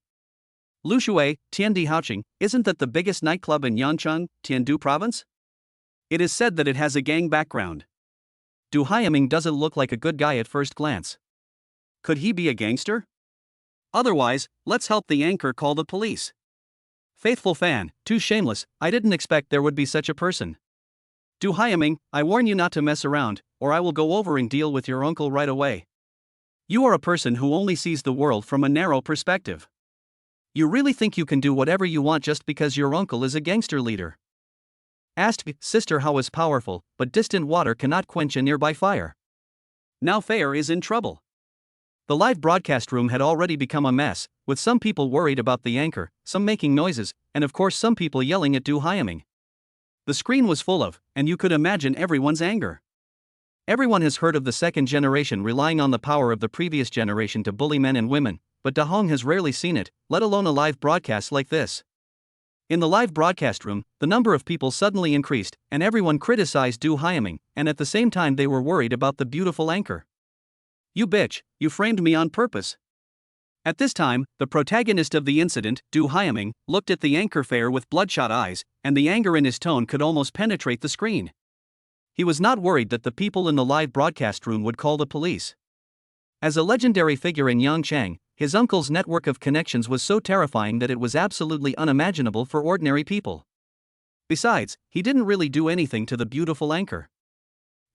Lushui, Tiandi Haoqing, isn't that the biggest nightclub in Yancheng, Tiandu province? It is said that it has a gang background. Du Hyaming doesn't look like a good guy at first glance. Could he be a gangster? Otherwise, let's help the anchor call the police." Faithful fan, too shameless, I didn't expect there would be such a person. Du Hyaming, I warn you not to mess around, or I will go over and deal with your uncle right away. You are a person who only sees the world from a narrow perspective. You really think you can do whatever you want just because your uncle is a gangster leader? Asked sister how is powerful, but distant water cannot quench a nearby fire. Now Fair is in trouble. The live broadcast room had already become a mess, with some people worried about the anchor, some making noises, and of course some people yelling at Du Hyaming. The screen was full of, and you could imagine everyone's anger. Everyone has heard of the second generation relying on the power of the previous generation to bully men and women, but Da Hong has rarely seen it, let alone a live broadcast like this. In the live broadcast room, the number of people suddenly increased, and everyone criticized Du Hyaming, and at the same time they were worried about the beautiful anchor. You bitch, you framed me on purpose. At this time, the protagonist of the incident, Du Hyaming, looked at the anchor fair with bloodshot eyes, and the anger in his tone could almost penetrate the screen. He was not worried that the people in the live broadcast room would call the police. As a legendary figure in Yangchang, his uncle's network of connections was so terrifying that it was absolutely unimaginable for ordinary people. Besides, he didn't really do anything to the beautiful anchor.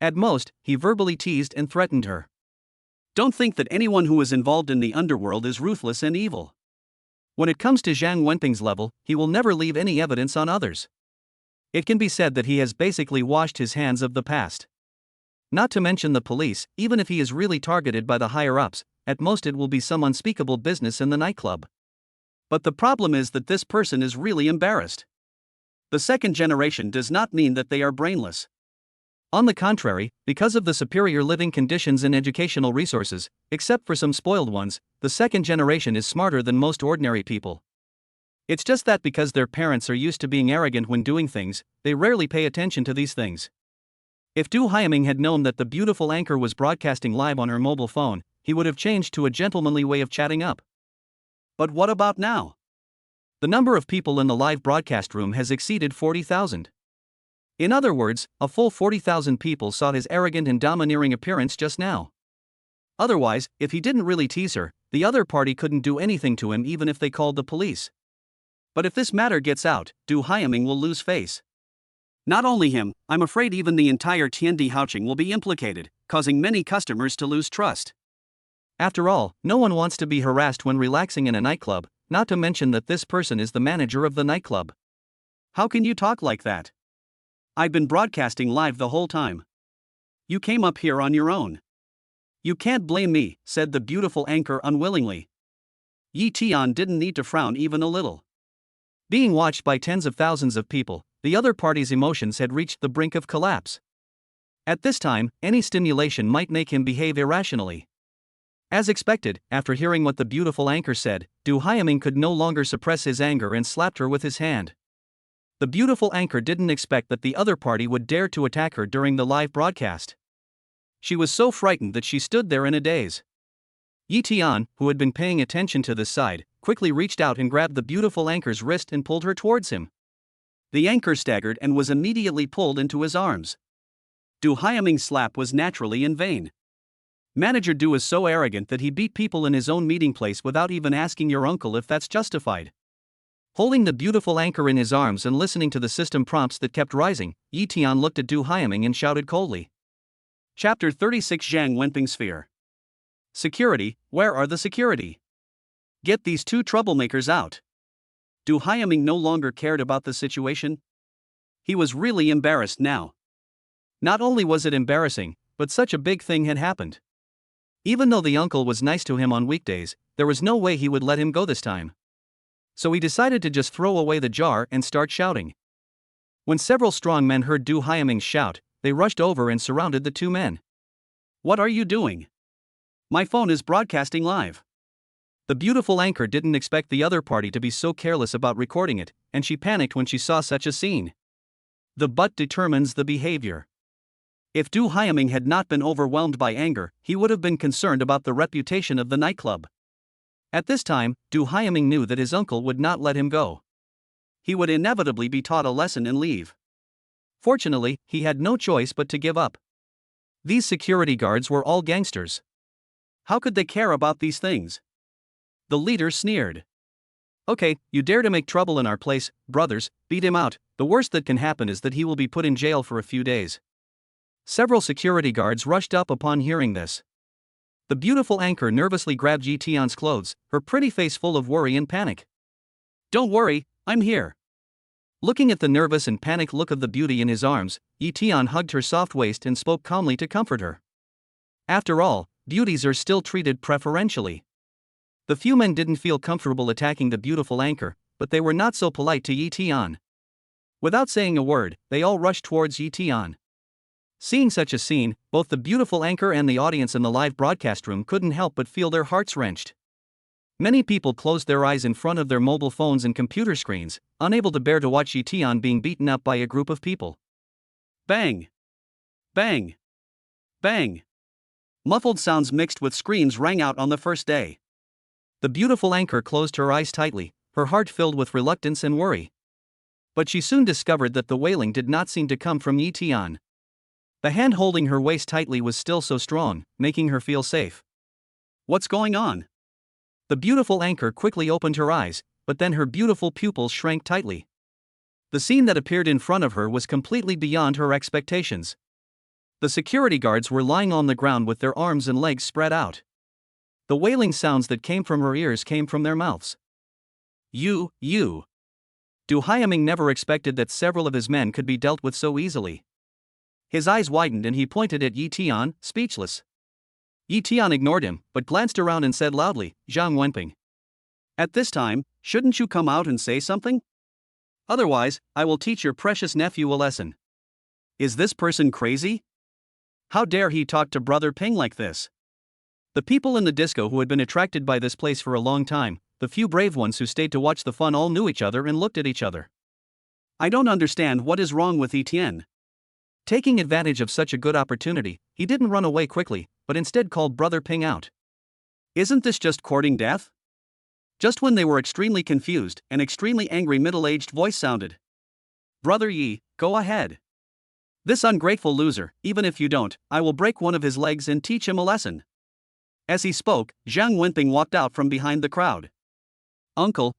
At most, he verbally teased and threatened her. Don't think that anyone who is involved in the underworld is ruthless and evil. When it comes to Zhang Wenping's level, he will never leave any evidence on others. It can be said that he has basically washed his hands of the past. Not to mention the police, even if he is really targeted by the higher-ups, at most it will be some unspeakable business in the nightclub. But the problem is that this person is really embarrassed. The second generation does not mean that they are brainless. On the contrary, because of the superior living conditions and educational resources, except for some spoiled ones, the second generation is smarter than most ordinary people. It's just that because their parents are used to being arrogant when doing things, they rarely pay attention to these things. If Du Hyaming had known that the beautiful anchor was broadcasting live on her mobile phone, he would have changed to a gentlemanly way of chatting up. But what about now? The number of people in the live broadcast room has exceeded 40,000. In other words, a full 40,000 people saw his arrogant and domineering appearance just now. Otherwise, if he didn't really tease her, the other party couldn't do anything to him even if they called the police. But if this matter gets out, Du Hyaming will lose face. Not only him, I'm afraid even the entire Tiandi Haoqing will be implicated, causing many customers to lose trust. After all, no one wants to be harassed when relaxing in a nightclub, not to mention that this person is the manager of the nightclub. How can you talk like that? I've been broadcasting live the whole time. You came up here on your own. You can't blame me, said the beautiful anchor unwillingly. Yi Tian didn't need to frown even a little. Being watched by tens of thousands of people, the other party's emotions had reached the brink of collapse. At this time, any stimulation might make him behave irrationally. As expected, after hearing what the beautiful anchor said, Du Hyaming could no longer suppress his anger and slapped her with his hand. The beautiful anchor didn't expect that the other party would dare to attack her during the live broadcast. She was so frightened that she stood there in a daze. Yi Tian, who had been paying attention to this side, quickly reached out and grabbed the beautiful anchor's wrist and pulled her towards him. The anchor staggered and was immediately pulled into his arms. Du Hyaming's slap was naturally in vain. Manager Du is so arrogant that he beat people in his own meeting place without even asking your uncle if that's justified. Holding the beautiful anchor in his arms and listening to the system prompts that kept rising, Yi Tian looked at Du Hyaming and shouted coldly. Chapter 36 Zhang Wenping Sphere. Security, where are the security? Get these two troublemakers out. Du Hyaming no longer cared about the situation. He was really embarrassed now. Not only was it embarrassing, but such a big thing had happened. Even though the uncle was nice to him on weekdays, there was no way he would let him go this time. So he decided to just throw away the jar and start shouting. When several strong men heard Du Hyaming's shout, they rushed over and surrounded the two men. What are you doing? My phone is broadcasting live. The beautiful anchor didn't expect the other party to be so careless about recording it, and she panicked when she saw such a scene. The butt determines the behavior. If Du Hyaming had not been overwhelmed by anger, he would have been concerned about the reputation of the nightclub. At this time, Du Hyaming knew that his uncle would not let him go. He would inevitably be taught a lesson and leave. Fortunately, he had no choice but to give up. These security guards were all gangsters. How could they care about these things? The leader sneered. Okay, you dare to make trouble in our place, brothers, beat him out. The worst that can happen is that he will be put in jail for a few days. Several security guards rushed up upon hearing this. The beautiful anchor nervously grabbed Yi Tian's clothes, her pretty face full of worry and panic. Don't worry, I'm here. Looking at the nervous and panicked look of the beauty in his arms, Yi Tian hugged her soft waist and spoke calmly to comfort her. After all, beauties are still treated preferentially. The few men didn't feel comfortable attacking the beautiful anchor, but they were not so polite to Yi Tian. Without saying a word, they all rushed towards Yi Tian. Seeing such a scene, both the beautiful anchor and the audience in the live broadcast room couldn't help but feel their hearts wrenched. Many people closed their eyes in front of their mobile phones and computer screens, unable to bear to watch Yi being beaten up by a group of people. Bang! Bang! Bang! Muffled sounds mixed with screams rang out on the first day. The beautiful anchor closed her eyes tightly, her heart filled with reluctance and worry. But she soon discovered that the wailing did not seem to come from Yi. The hand holding her waist tightly was still so strong, making her feel safe. What's going on? The beautiful anchor quickly opened her eyes, but then her beautiful pupils shrank tightly. The scene that appeared in front of her was completely beyond her expectations. The security guards were lying on the ground with their arms and legs spread out. The wailing sounds that came from her ears came from their mouths. You. Du Hyaming never expected that several of his men could be dealt with so easily. His eyes widened and he pointed at Yi, speechless. Yi ignored him, but glanced around and said loudly, "Zhang Wenping. At this time, shouldn't you come out and say something? Otherwise, I will teach your precious nephew a lesson. Is this person crazy? How dare he talk to Brother Ping like this?" The people in the disco who had been attracted by this place for a long time, the few brave ones who stayed to watch the fun all knew each other and looked at each other. I don't understand what is wrong with Etienne. Taking advantage of such a good opportunity, he didn't run away quickly, but instead called Brother Ping out. Isn't this just courting death? Just when they were extremely confused, an extremely angry middle-aged voice sounded. Brother Yi, go ahead. This ungrateful loser, even if you don't, I will break one of his legs and teach him a lesson. As he spoke, Zhang Wenping walked out from behind the crowd. Uncle,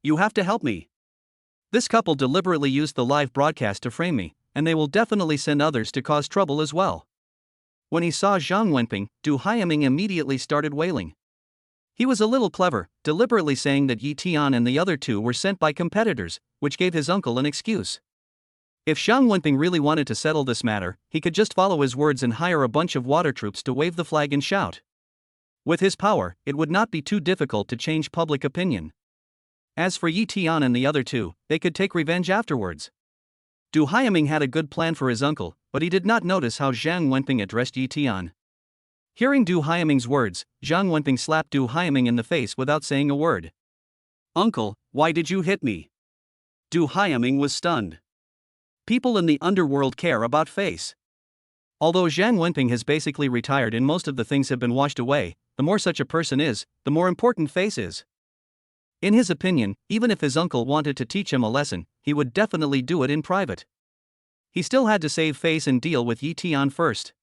you have to help me. This couple deliberately used the live broadcast to frame me, and they will definitely send others to cause trouble as well. When he saw Zhang Wenping, Du Hyaming immediately started wailing. He was a little clever, deliberately saying that Yi Tian and the other two were sent by competitors, which gave his uncle an excuse. If Zhang Wenping really wanted to settle this matter, he could just follow his words and hire a bunch of water troops to wave the flag and shout. With his power, it would not be too difficult to change public opinion. As for Yi Tian and the other two, they could take revenge afterwards. Du Hyaming had a good plan for his uncle, but he did not notice how Zhang Wenping addressed Yi Tian. Hearing Du Hyaming's words, Zhang Wenping slapped Du Hyaming in the face without saying a word. Uncle, why did you hit me? Du Hyaming was stunned. People in the underworld care about face. Although Zhang Wenping has basically retired and most of the things have been washed away, the more such a person is, the more important face is. In his opinion, even if his uncle wanted to teach him a lesson, he would definitely do it in private. He still had to save face and deal with Yi Tian first.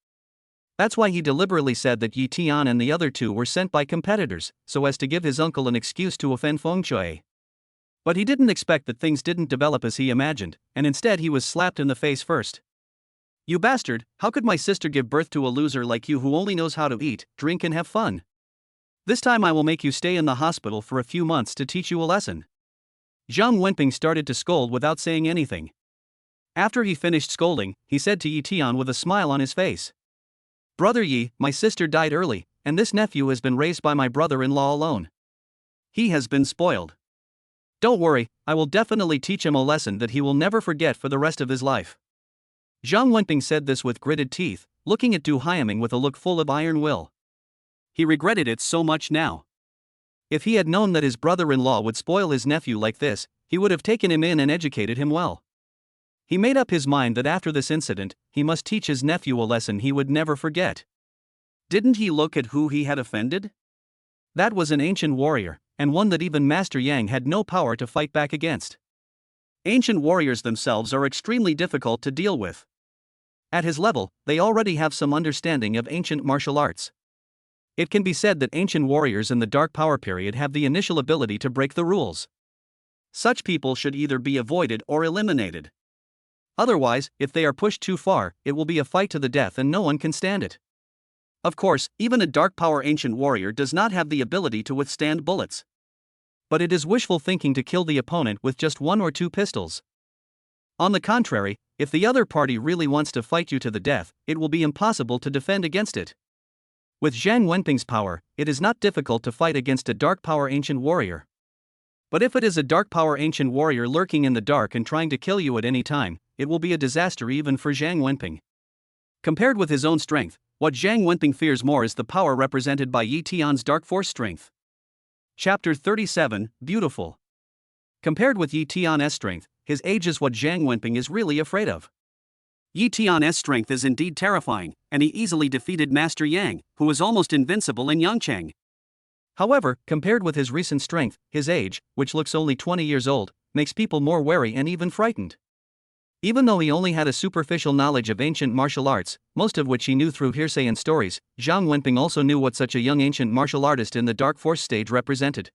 That's why he deliberately said that Yi Tian and the other two were sent by competitors, so as to give his uncle an excuse to offend Feng Shui. But he didn't expect that things didn't develop as he imagined, and instead he was slapped in the face first. You bastard, how could my sister give birth to a loser like you who only knows how to eat, drink and have fun? This time I will make you stay in the hospital for a few months to teach you a lesson. Zhang Wenping started to scold without saying anything. After he finished scolding, he said to Yi Tian with a smile on his face. Brother Yi, my sister died early, and this nephew has been raised by my brother-in-law alone. He has been spoiled. Don't worry, I will definitely teach him a lesson that he will never forget for the rest of his life. Zhang Wenping said this with gritted teeth, looking at Du Hyaming with a look full of iron will. He regretted it so much now. If he had known that his brother-in-law would spoil his nephew like this, he would have taken him in and educated him well. He made up his mind that after this incident, he must teach his nephew a lesson he would never forget. Didn't he look at who he had offended? That was an ancient warrior, and one that even Master Yang had no power to fight back against. Ancient warriors themselves are extremely difficult to deal with. At his level, they already have some understanding of ancient martial arts. It can be said that ancient warriors in the Dark Power period have the initial ability to break the rules. Such people should either be avoided or eliminated. Otherwise, if they are pushed too far, it will be a fight to the death and no one can stand it. Of course, even a Dark Power ancient warrior does not have the ability to withstand bullets. But it is wishful thinking to kill the opponent with just one or two pistols. On the contrary, if the other party really wants to fight you to the death, it will be impossible to defend against it. With Zhang Wenping's power, it is not difficult to fight against a Dark Power ancient warrior. But if it is a Dark Power ancient warrior lurking in the dark and trying to kill you at any time, it will be a disaster even for Zhang Wenping. Compared with his own strength, what Zhang Wenping fears more is the power represented by Yi Tian's dark force strength. Chapter 37, Beautiful. Compared with Yi Tian's strength, his age is what Zhang Wenping is really afraid of. Yi Tian's strength is indeed terrifying, and he easily defeated Master Yang, who was almost invincible in Yangcheng. However, compared with his recent strength, his age, which looks only 20 years old, makes people more wary and even frightened. Even though he only had a superficial knowledge of ancient martial arts, most of which he knew through hearsay and stories, Zhang Wenping also knew what such a young ancient martial artist in the Dark Force stage represented.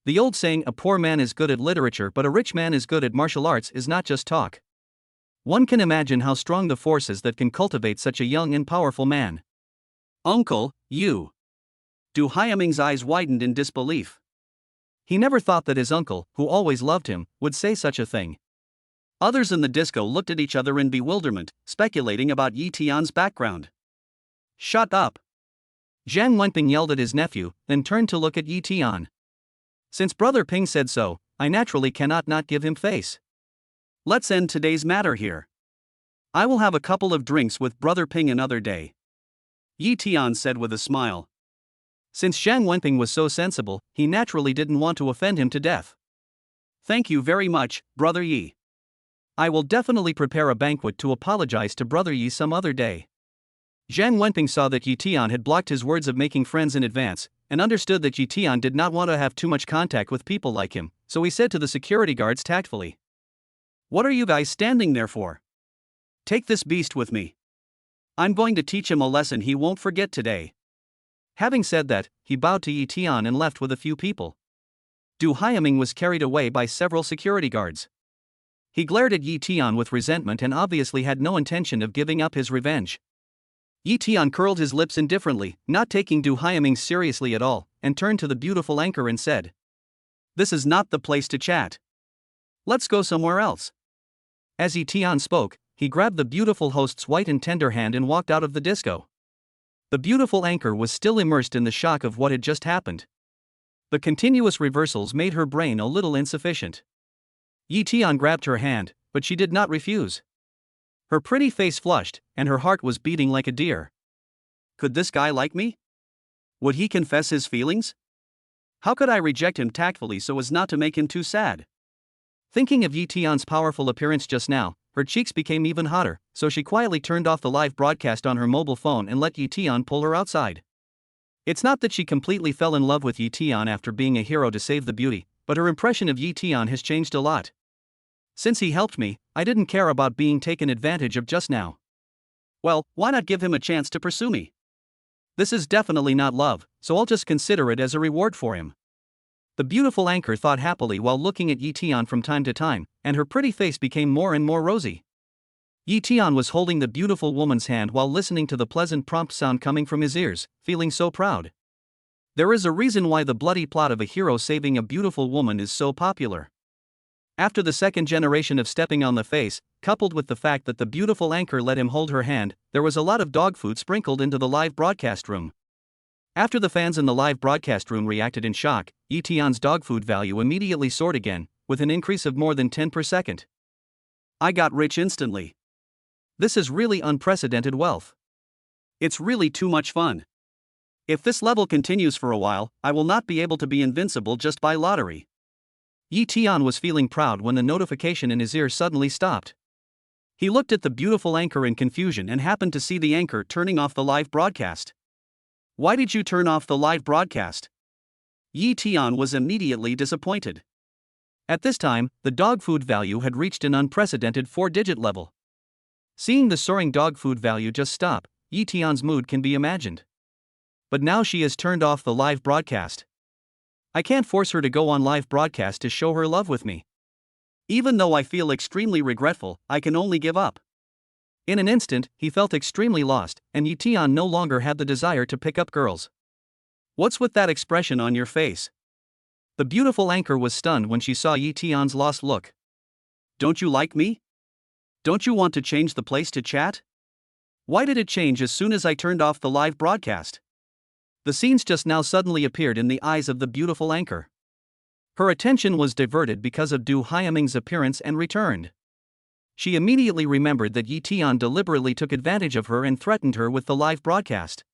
The old saying, "A poor man is good at literature but a rich man is good at martial arts," is not just talk. One can imagine how strong the force is that can cultivate such a young and powerful man. Uncle, you. Du Haiming's eyes widened in disbelief. He never thought that his uncle, who always loved him, would say such a thing. Others in the disco looked at each other in bewilderment, speculating about Yi Tian's background. Shut up! Zhang Wenping yelled at his nephew, then turned to look at Yi Tian. Since Brother Ping said so, I naturally cannot not give him face. Let's end today's matter here. I will have a couple of drinks with Brother Ping another day, Yi Tian said with a smile. Since Zhang Wenping was so sensible, he naturally didn't want to offend him to death. Thank you very much, Brother Yi. I will definitely prepare a banquet to apologize to Brother Yi some other day. Zhang Wenping saw that Yi Tian had blocked his words of making friends in advance, and understood that Yi Tian did not want to have too much contact with people like him, so he said to the security guards tactfully, "What are you guys standing there for? Take this beast with me. I'm going to teach him a lesson he won't forget today." Having said that, he bowed to Yi Tian and left with a few people. Du Haiming was carried away by several security guards. He glared at Yi Tian with resentment and obviously had no intention of giving up his revenge. Yi Tian curled his lips indifferently, not taking Du Haiming seriously at all, and turned to the beautiful anchor and said, "This is not the place to chat. Let's go somewhere else." As Yi Tian spoke, he grabbed the beautiful host's white and tender hand and walked out of the disco. The beautiful anchor was still immersed in the shock of what had just happened. The continuous reversals made her brain a little insufficient. Yi Tian grabbed her hand, but she did not refuse. Her pretty face flushed, and her heart was beating like a deer. Could this guy like me? Would he confess his feelings? How could I reject him tactfully so as not to make him too sad? Thinking of Yi Tian's powerful appearance just now, her cheeks became even hotter, so she quietly turned off the live broadcast on her mobile phone and let Yi Tian pull her outside. It's not that she completely fell in love with Yi Tian after being a hero to save the beauty, but her impression of Yi Tian has changed a lot. Since he helped me, I didn't care about being taken advantage of just now. Well, why not give him a chance to pursue me? This is definitely not love, so I'll just consider it as a reward for him. The beautiful anchor thought happily while looking at Yi Tian from time to time, and her pretty face became more and more rosy. Yi Tian was holding the beautiful woman's hand while listening to the pleasant prompt sound coming from his ears, feeling so proud. There is a reason why the bloody plot of a hero saving a beautiful woman is so popular. After the second generation of stepping on the face, coupled with the fact that the beautiful anchor let him hold her hand, there was a lot of dog food sprinkled into the live broadcast room. After the fans in the live broadcast room reacted in shock, Yi Tian's dog food value immediately soared again, with an increase of more than 10 per second. I got rich instantly. This is really unprecedented wealth. It's really too much fun. If this level continues for a while, I will not be able to be invincible just by lottery. Yi Tian was feeling proud when the notification in his ear suddenly stopped. He looked at the beautiful anchor in confusion and happened to see the anchor turning off the live broadcast. Why did you turn off the live broadcast? Yi Tian was immediately disappointed. At this time, the dog food value had reached an unprecedented 4-digit level. Seeing the soaring dog food value just stop, Yi Tian's mood can be imagined. But now she has turned off the live broadcast. I can't force her to go on live broadcast to show her love with me. Even though I feel extremely regretful, I can only give up. In an instant, he felt extremely lost, and Yi Tian no longer had the desire to pick up girls. What's with that expression on your face? The beautiful anchor was stunned when she saw Yi Tian's lost look. Don't you like me? Don't you want to change the place to chat? Why did it change as soon as I turned off the live broadcast? The scenes just now suddenly appeared in the eyes of the beautiful anchor. Her attention was diverted because of Du Haiming's appearance and returned. She immediately remembered that Yi Tian deliberately took advantage of her and threatened her with the live broadcast.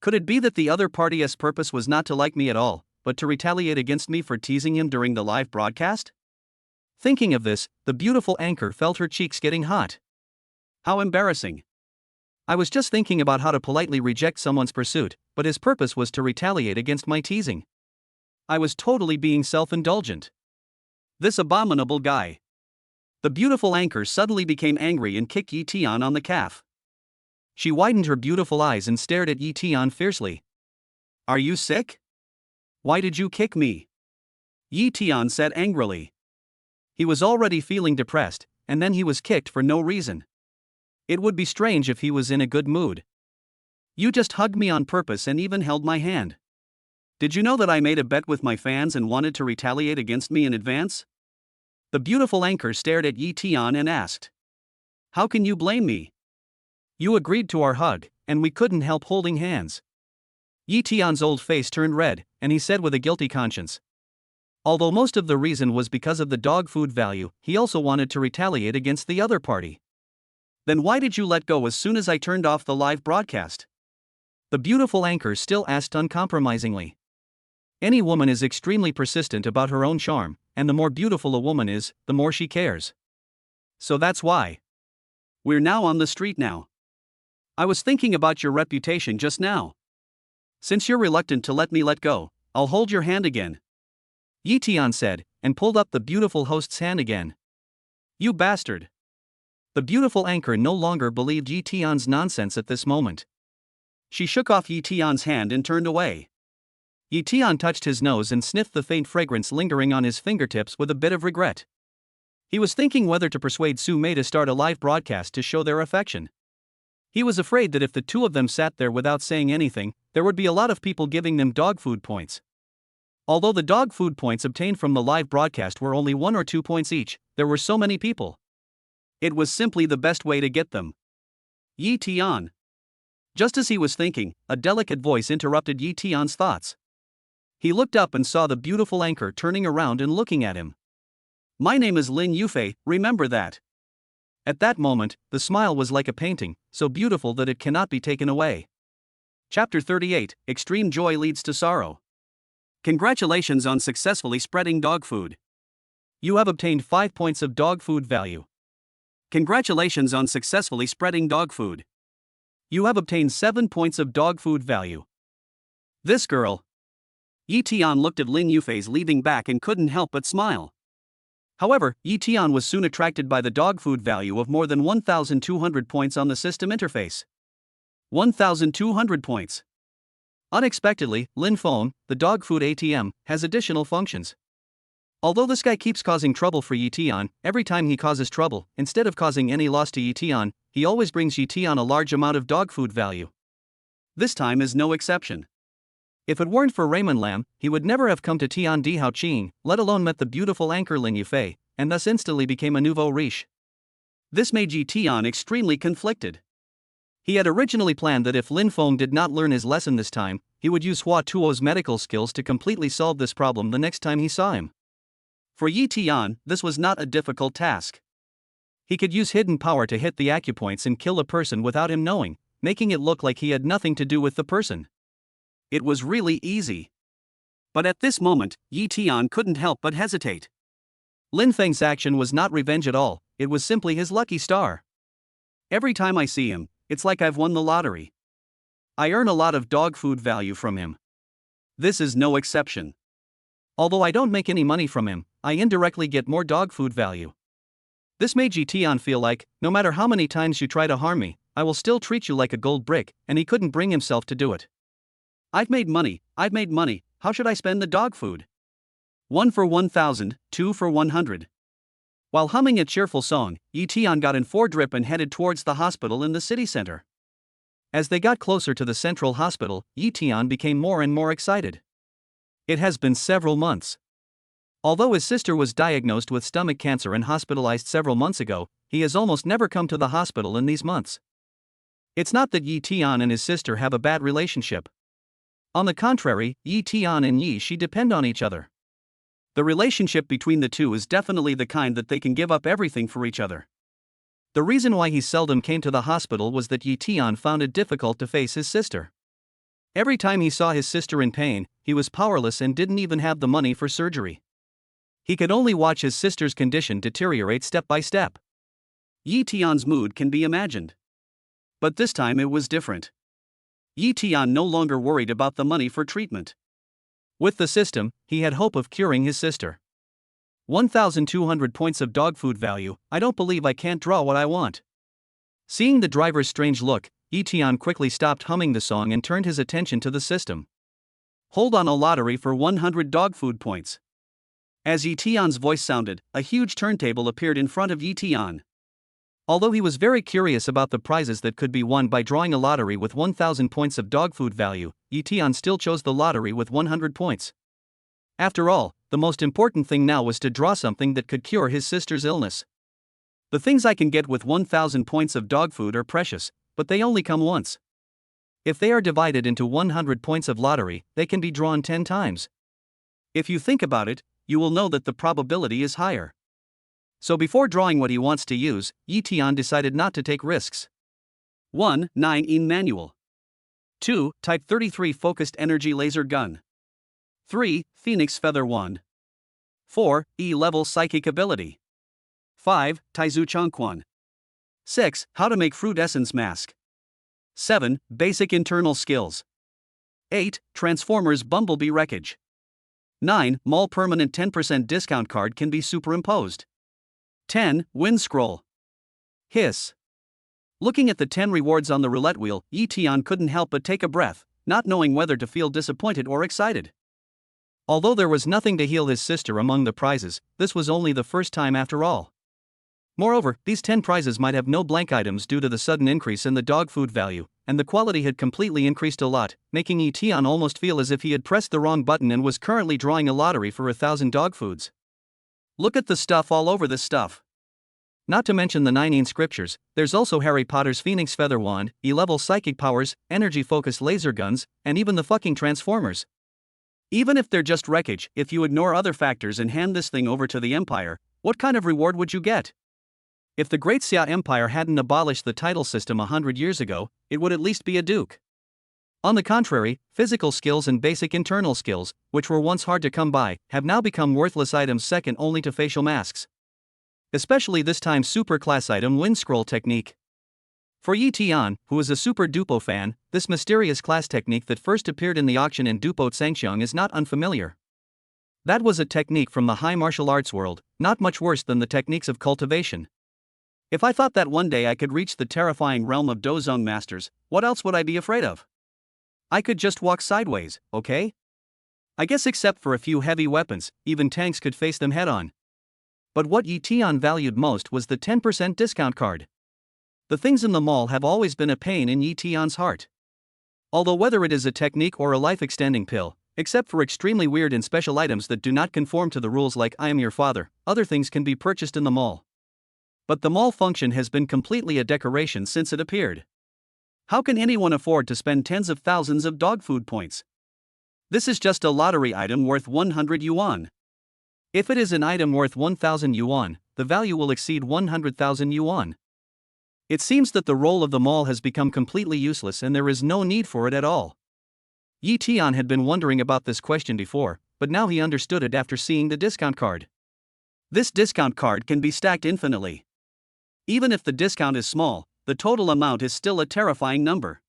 Could it be that the other party's purpose was not to like me at all, but to retaliate against me for teasing him during the live broadcast? Thinking of this, the beautiful anchor felt her cheeks getting hot. How embarrassing. I was just thinking about how to politely reject someone's pursuit, but his purpose was to retaliate against my teasing. I was totally being self-indulgent. This abominable guy. The beautiful anchor suddenly became angry and kicked Yi Tian on the calf. She widened her beautiful eyes and stared at Yi Tian fiercely. Are you sick? Why did you kick me? Yi Tian said angrily. He was already feeling depressed, and then he was kicked for no reason. It would be strange if he was in a good mood. You just hugged me on purpose and even held my hand. Did you know that I made a bet with my fans and wanted to retaliate against me in advance? The beautiful anchor stared at Yi Tian and asked. How can you blame me? You agreed to our hug, and we couldn't help holding hands. Yi Tian's old face turned red, and he said with a guilty conscience. Although most of the reason was because of the dog food value, he also wanted to retaliate against the other party. Then why did you let go as soon as I turned off the live broadcast? The beautiful anchor still asked uncompromisingly. Any woman is extremely persistent about her own charm, and the more beautiful a woman is, the more she cares. So that's why. We're now on the street now. I was thinking about your reputation just now. Since you're reluctant to let me let go, I'll hold your hand again. Yi Tian said, and pulled up the beautiful host's hand again. You bastard. The beautiful anchor no longer believed Yi Tian's nonsense at this moment. She shook off Yi Tian's hand and turned away. Yi Tian touched his nose and sniffed the faint fragrance lingering on his fingertips with a bit of regret. He was thinking whether to persuade Su Mei to start a live broadcast to show their affection. He was afraid that if the two of them sat there without saying anything, there would be a lot of people giving them dog food points. Although the dog food points obtained from the live broadcast were only 1 or 2 points each, there were so many people. It was simply the best way to get them. Yi Tian. Just as he was thinking, a delicate voice interrupted Yi Tian's thoughts. He looked up and saw the beautiful anchor turning around and looking at him. My name is Lin Yufei, remember that. At that moment, the smile was like a painting, so beautiful that it cannot be taken away. Chapter 38, Extreme Joy Leads to Sorrow. Congratulations on successfully spreading dog food. You have obtained 5 points of dog food value. Congratulations on successfully spreading dog food. You have obtained 7 points of dog food value. This girl. Yi Tian looked at Lin Yufei's leaving back and couldn't help but smile. However, Yi Tian was soon attracted by the dog food value of more than 1,200 points on the system interface. 1,200 points. Unexpectedly, Lin Phone, the dog food ATM, has additional functions. Although this guy keeps causing trouble for Yi Tian, every time he causes trouble, instead of causing any loss to Yi Tian, he always brings Yi Tian a large amount of dog food value. This time is no exception. If it weren't for Raymond Lam, he would never have come to Tian Di Haoqing, let alone met the beautiful anchor Lin Yufei, and thus instantly became a nouveau riche. This made Yi Tian extremely conflicted. He had originally planned that if Lin Feng did not learn his lesson this time, he would use Hua Tuo's medical skills to completely solve this problem the next time he saw him. For Yi Tian, this was not a difficult task. He could use hidden power to hit the acupoints and kill a person without him knowing, making it look like he had nothing to do with the person. It was really easy. But at this moment, Yi Tian couldn't help but hesitate. Lin Feng's action was not revenge at all, it was simply his lucky star. Every time I see him, it's like I've won the lottery. I earn a lot of dog food value from him. This is no exception. Although I don't make any money from him, I indirectly get more dog food value. This made Yi Tian feel like, no matter how many times you try to harm me, I will still treat you like a gold brick, and he couldn't bring himself to do it. I've made money, how should I spend the dog food? 1 for 1,000, 2 for 100. While humming a cheerful song, Yi Tian got in 4 drip and headed towards the hospital in the city center. As they got closer to the central hospital, Yi Tian became more and more excited. It has been several months. Although his sister was diagnosed with stomach cancer and hospitalized several months ago, he has almost never come to the hospital in these months. It's not that Yi Tian and his sister have a bad relationship. On the contrary, Yi Tian and Yi Shi depend on each other. The relationship between the two is definitely the kind that they can give up everything for each other. The reason why he seldom came to the hospital was that Yi-Tian found it difficult to face his sister. Every time he saw his sister in pain, he was powerless and didn't even have the money for surgery. He could only watch his sister's condition deteriorate step by step. Yi-Tian's mood can be imagined. But this time it was different. Yi-Tian no longer worried about the money for treatment. With the system, he had hope of curing his sister. 1,200 points of dog food value. I don't believe I can't draw what I want. Seeing the driver's strange look, Yi-Tian quickly stopped humming the song and turned his attention to the system. Hold on a lottery for 100 dog food points. As Yi-Tian's voice sounded, a huge turntable appeared in front of Yi-Tian. Although he was very curious about the prizes that could be won by drawing a lottery with 1,000 points of dog food value, Yi-Tian still chose the lottery with 100 points. After all, the most important thing now was to draw something that could cure his sister's illness. The things I can get with 1,000 points of dog food are precious, but they only come once. If they are divided into 100 points of lottery, they can be drawn 10 times. If you think about it, you will know that the probability is higher. So before drawing what he wants to use, Yi-Tian decided not to take risks. 1. 9-in manual. 2. Type 33 focused energy laser gun. 3. Phoenix feather wand. 4. E-level psychic ability. 5. Taizu Changquan. 6. How to make fruit essence mask. 7. Basic internal skills. 8. Transformers bumblebee wreckage. 9. Mall permanent 10% discount card can be superimposed. 10. Win scroll. Hiss. Looking at the 10 rewards on the roulette wheel, Yi-Tian couldn't help but take a breath, not knowing whether to feel disappointed or excited. Although there was nothing to heal his sister among the prizes, this was only the first time after all. Moreover, these 10 prizes might have no blank items due to the sudden increase in the dog food value, and the quality had completely increased a lot, making Yi-Tian almost feel as if he had pressed the wrong button and was currently drawing a lottery for 1,000 dog foods. Look at the stuff all over this stuff. Not to mention the 9 scriptures, there's also Harry Potter's Phoenix feather wand, E-level psychic powers, energy-focused laser guns, and even the fucking Transformers. Even if they're just wreckage, if you ignore other factors and hand this thing over to the Empire, what kind of reward would you get? If the Great Xia Empire hadn't abolished the title system 100 years ago, it would at least be a duke. On the contrary, physical skills and basic internal skills, which were once hard to come by, have now become worthless items second only to facial masks. Especially this time super-class item Wind Scroll technique. For Yi-Tian, who is a Super Dupo fan, this mysterious class technique that first appeared in the auction in Dupo Tsangxiang is not unfamiliar. That was a technique from the high martial arts world, not much worse than the techniques of cultivation. If I thought that one day I could reach the terrifying realm of Dozone Masters, what else would I be afraid of? I could just walk sideways, okay? I guess except for a few heavy weapons, even tanks could face them head-on. But what Yi-Tian valued most was the 10% discount card. The things in the mall have always been a pain in Yi-Tian's heart. Although whether it is a technique or a life-extending pill, except for extremely weird and special items that do not conform to the rules like I am your father, other things can be purchased in the mall. But the mall function has been completely a decoration since it appeared. How can anyone afford to spend tens of thousands of dog food points? This is just a lottery item worth 100 yuan. If it is an item worth 1,000 yuan, the value will exceed 100,000 yuan. It seems that the role of the mall has become completely useless and there is no need for it at all. Yi-Tian had been wondering about this question before, but now he understood it after seeing the discount card. This discount card can be stacked infinitely. Even if the discount is small, the total amount is still a terrifying number.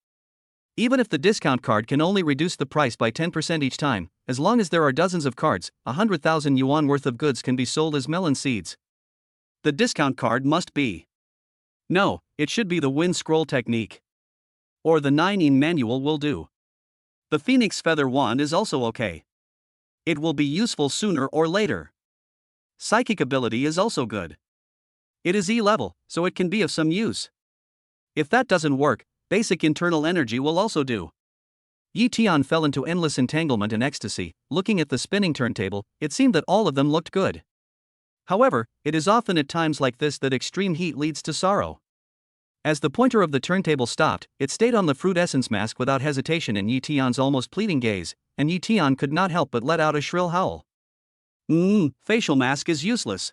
Even if the discount card can only reduce the price by 10% each time, as long as there are dozens of cards, 100,000 yuan worth of goods can be sold as melon seeds. The discount card must be. No, it should be the Wind Scroll technique. Or the 9-in manual will do. The Phoenix feather wand is also okay. It will be useful sooner or later. Psychic ability is also good. It is E-level, so it can be of some use. If that doesn't work, basic internal energy will also do. Yi-Tian fell into endless entanglement and ecstasy. Looking at the spinning turntable, it seemed that all of them looked good. However, it is often at times like this that extreme heat leads to sorrow. As the pointer of the turntable stopped, it stayed on the fruit essence mask without hesitation in Yi-Tian's almost pleading gaze, and Yi-Tian could not help but let out a shrill howl. Facial mask is useless.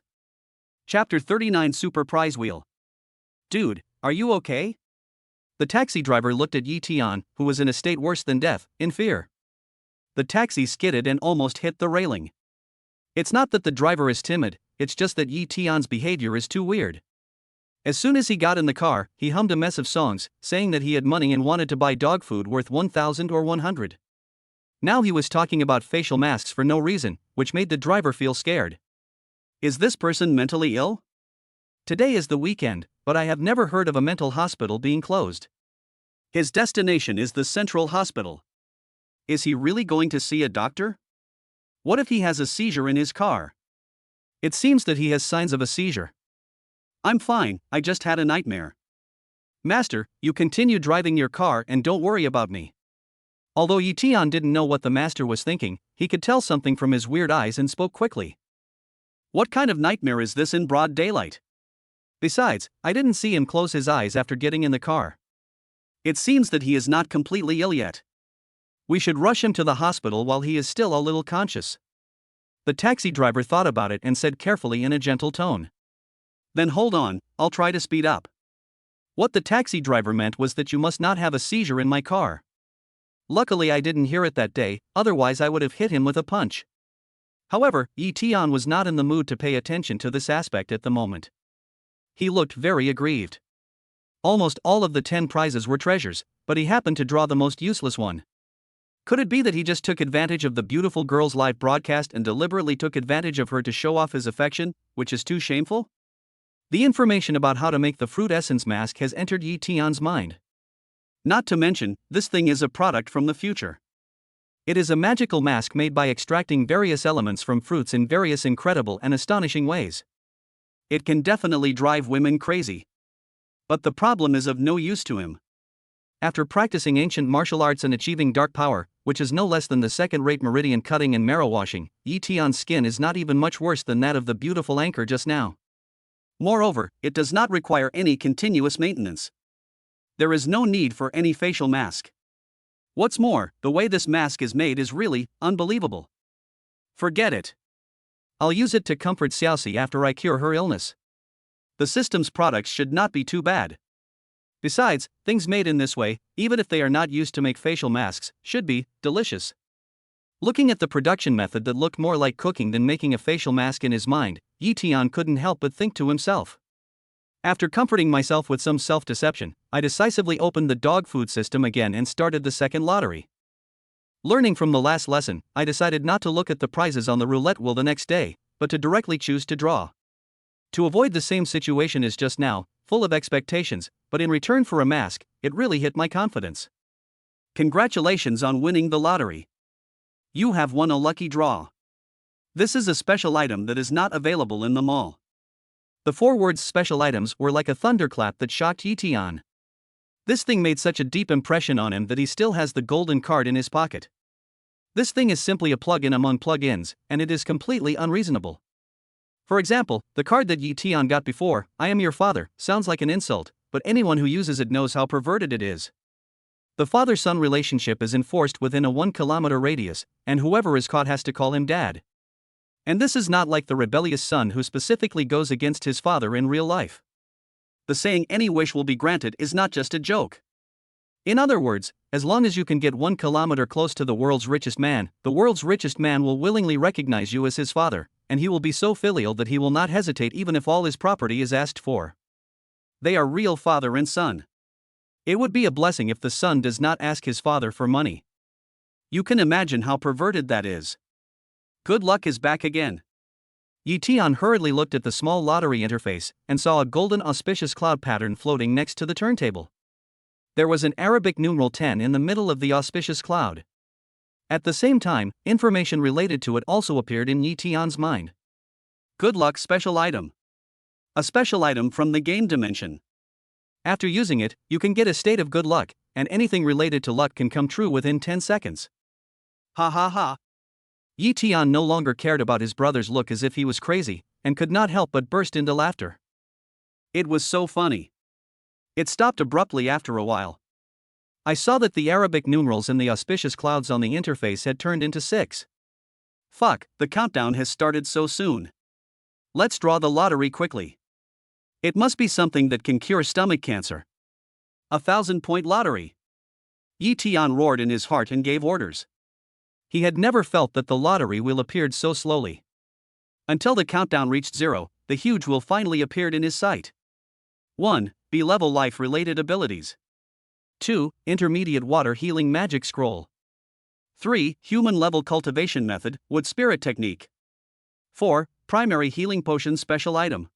Chapter 39 Super Prize Wheel. Dude, are you okay? The taxi driver looked at Yi Tian, who was in a state worse than death, in fear. The taxi skidded and almost hit the railing. It's not that the driver is timid, it's just that Yi Tian's behavior is too weird. As soon as he got in the car, he hummed a mess of songs, saying that he had money and wanted to buy dog food worth 1,000 or 100. Now he was talking about facial masks for no reason, which made the driver feel scared. Is this person mentally ill? Today is the weekend, but I have never heard of a mental hospital being closed. His destination is the Central Hospital. Is he really going to see a doctor? What if he has a seizure in his car? It seems that he has signs of a seizure. I'm fine, I just had a nightmare. Master, you continue driving your car and don't worry about me. Although Yi Tian didn't know what the master was thinking, he could tell something from his weird eyes and spoke quickly. What kind of nightmare is this in broad daylight? Besides, I didn't see him close his eyes after getting in the car. It seems that he is not completely ill yet. We should rush him to the hospital while he is still a little conscious. The taxi driver thought about it and said carefully in a gentle tone. Then hold on, I'll try to speed up. What the taxi driver meant was that you must not have a seizure in my car. Luckily I didn't hear it that day, otherwise I would have hit him with a punch. However, Yi Tian was not in the mood to pay attention to this aspect at the moment. He looked very aggrieved. Almost all of the 10 prizes were treasures, but he happened to draw the most useless one. Could it be that he just took advantage of the beautiful girl's live broadcast and deliberately took advantage of her to show off his affection, which is too shameful? The information about how to make the fruit essence mask has entered Yi Tian's mind. Not to mention, this thing is a product from the future. It is a magical mask made by extracting various elements from fruits in various incredible and astonishing ways. It can definitely drive women crazy. But the problem is of no use to him. After practicing ancient martial arts and achieving dark power, which is no less than the second-rate meridian cutting and marrow washing, Yi Tian's skin is not even much worse than that of the beautiful anchor just now. Moreover, it does not require any continuous maintenance. There is no need for any facial mask. What's more, the way this mask is made is really unbelievable. Forget it. I'll use it to comfort Xiaoxi after I cure her illness. The system's products should not be too bad. Besides, things made in this way, even if they are not used to make facial masks, should be delicious. Looking at the production method that looked more like cooking than making a facial mask in his mind, Yi Tian couldn't help but think to himself. After comforting myself with some self-deception, I decisively opened the dog food system again and started the second lottery. Learning from the last lesson, I decided not to look at the prizes on the roulette wheel the next day, but to directly choose to draw. To avoid the same situation as just now, full of expectations, but in return for a mask, it really hit my confidence. Congratulations on winning the lottery. You have won a lucky draw. This is a special item that is not available in the mall. The 4 words special items were like a thunderclap that shocked Yi Tian. This thing made such a deep impression on him that he still has the golden card in his pocket. This thing is simply a plug-in among plug-ins, and it is completely unreasonable. For example, the card that Yi Tian got before, I am your father, sounds like an insult, but anyone who uses it knows how perverted it is. The father-son relationship is enforced within a 1-kilometer radius, and whoever is caught has to call him dad. And this is not like the rebellious son who specifically goes against his father in real life. The saying any wish will be granted is not just a joke. In other words, as long as you can get 1 kilometer close to the world's richest man, the world's richest man will willingly recognize you as his father, and he will be so filial that he will not hesitate even if all his property is asked for. They are real father and son. It would be a blessing if the son does not ask his father for money. You can imagine how perverted that is. Good luck is back again. Yi Tian hurriedly looked at the small lottery interface and saw a golden auspicious cloud pattern floating next to the turntable. There was an Arabic numeral 10 in the middle of the auspicious cloud. At the same time, information related to it also appeared in Yi Tian's mind. Good luck special item. A special item from the game dimension. After using it, you can get a state of good luck, and anything related to luck can come true within 10 seconds. Ha ha ha. Yi Tian no longer cared about his brother's look as if he was crazy, and could not help but burst into laughter. It was so funny. It stopped abruptly after a while. I saw that the Arabic numerals in the auspicious clouds on the interface had turned into 6. Fuck, the countdown has started so soon. Let's draw the lottery quickly. It must be something that can cure stomach cancer. 1,000-point lottery. Yi Tian roared in his heart and gave orders. He had never felt that the lottery wheel appeared so slowly. Until the countdown reached 0, the huge wheel finally appeared in his sight. 1. B-level life-related abilities. 2. Intermediate water healing magic scroll. 3. Human-level cultivation method, wood spirit technique. 4. Primary healing potion special item.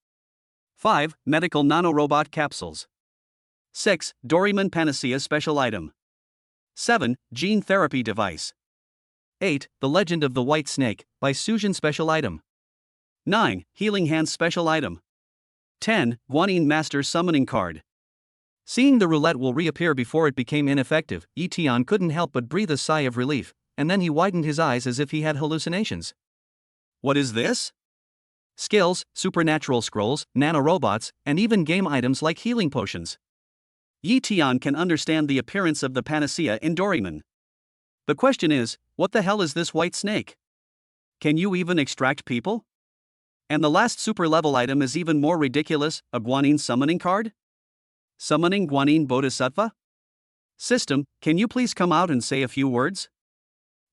5. Medical nanorobot capsules. 6. Doraemon panacea special item. 7. Gene therapy device. 8. The Legend of the White Snake, by Sujin special item. 9. Healing hands special item. 10. Guanyin master summoning card. Seeing the roulette wheel reappear before it became ineffective, Yi Tian couldn't help but breathe a sigh of relief, and then he widened his eyes as if he had hallucinations. What is this? Skills, supernatural scrolls, nanorobots, and even game items like healing potions. Yi Tian can understand the appearance of the panacea in Doraemon. The question is, what the hell is this white snake? Can you even extract people? And the last super level item is even more ridiculous, a Guanyin summoning card? Summoning Guanyin Bodhisattva? System, can you please come out and say a few words?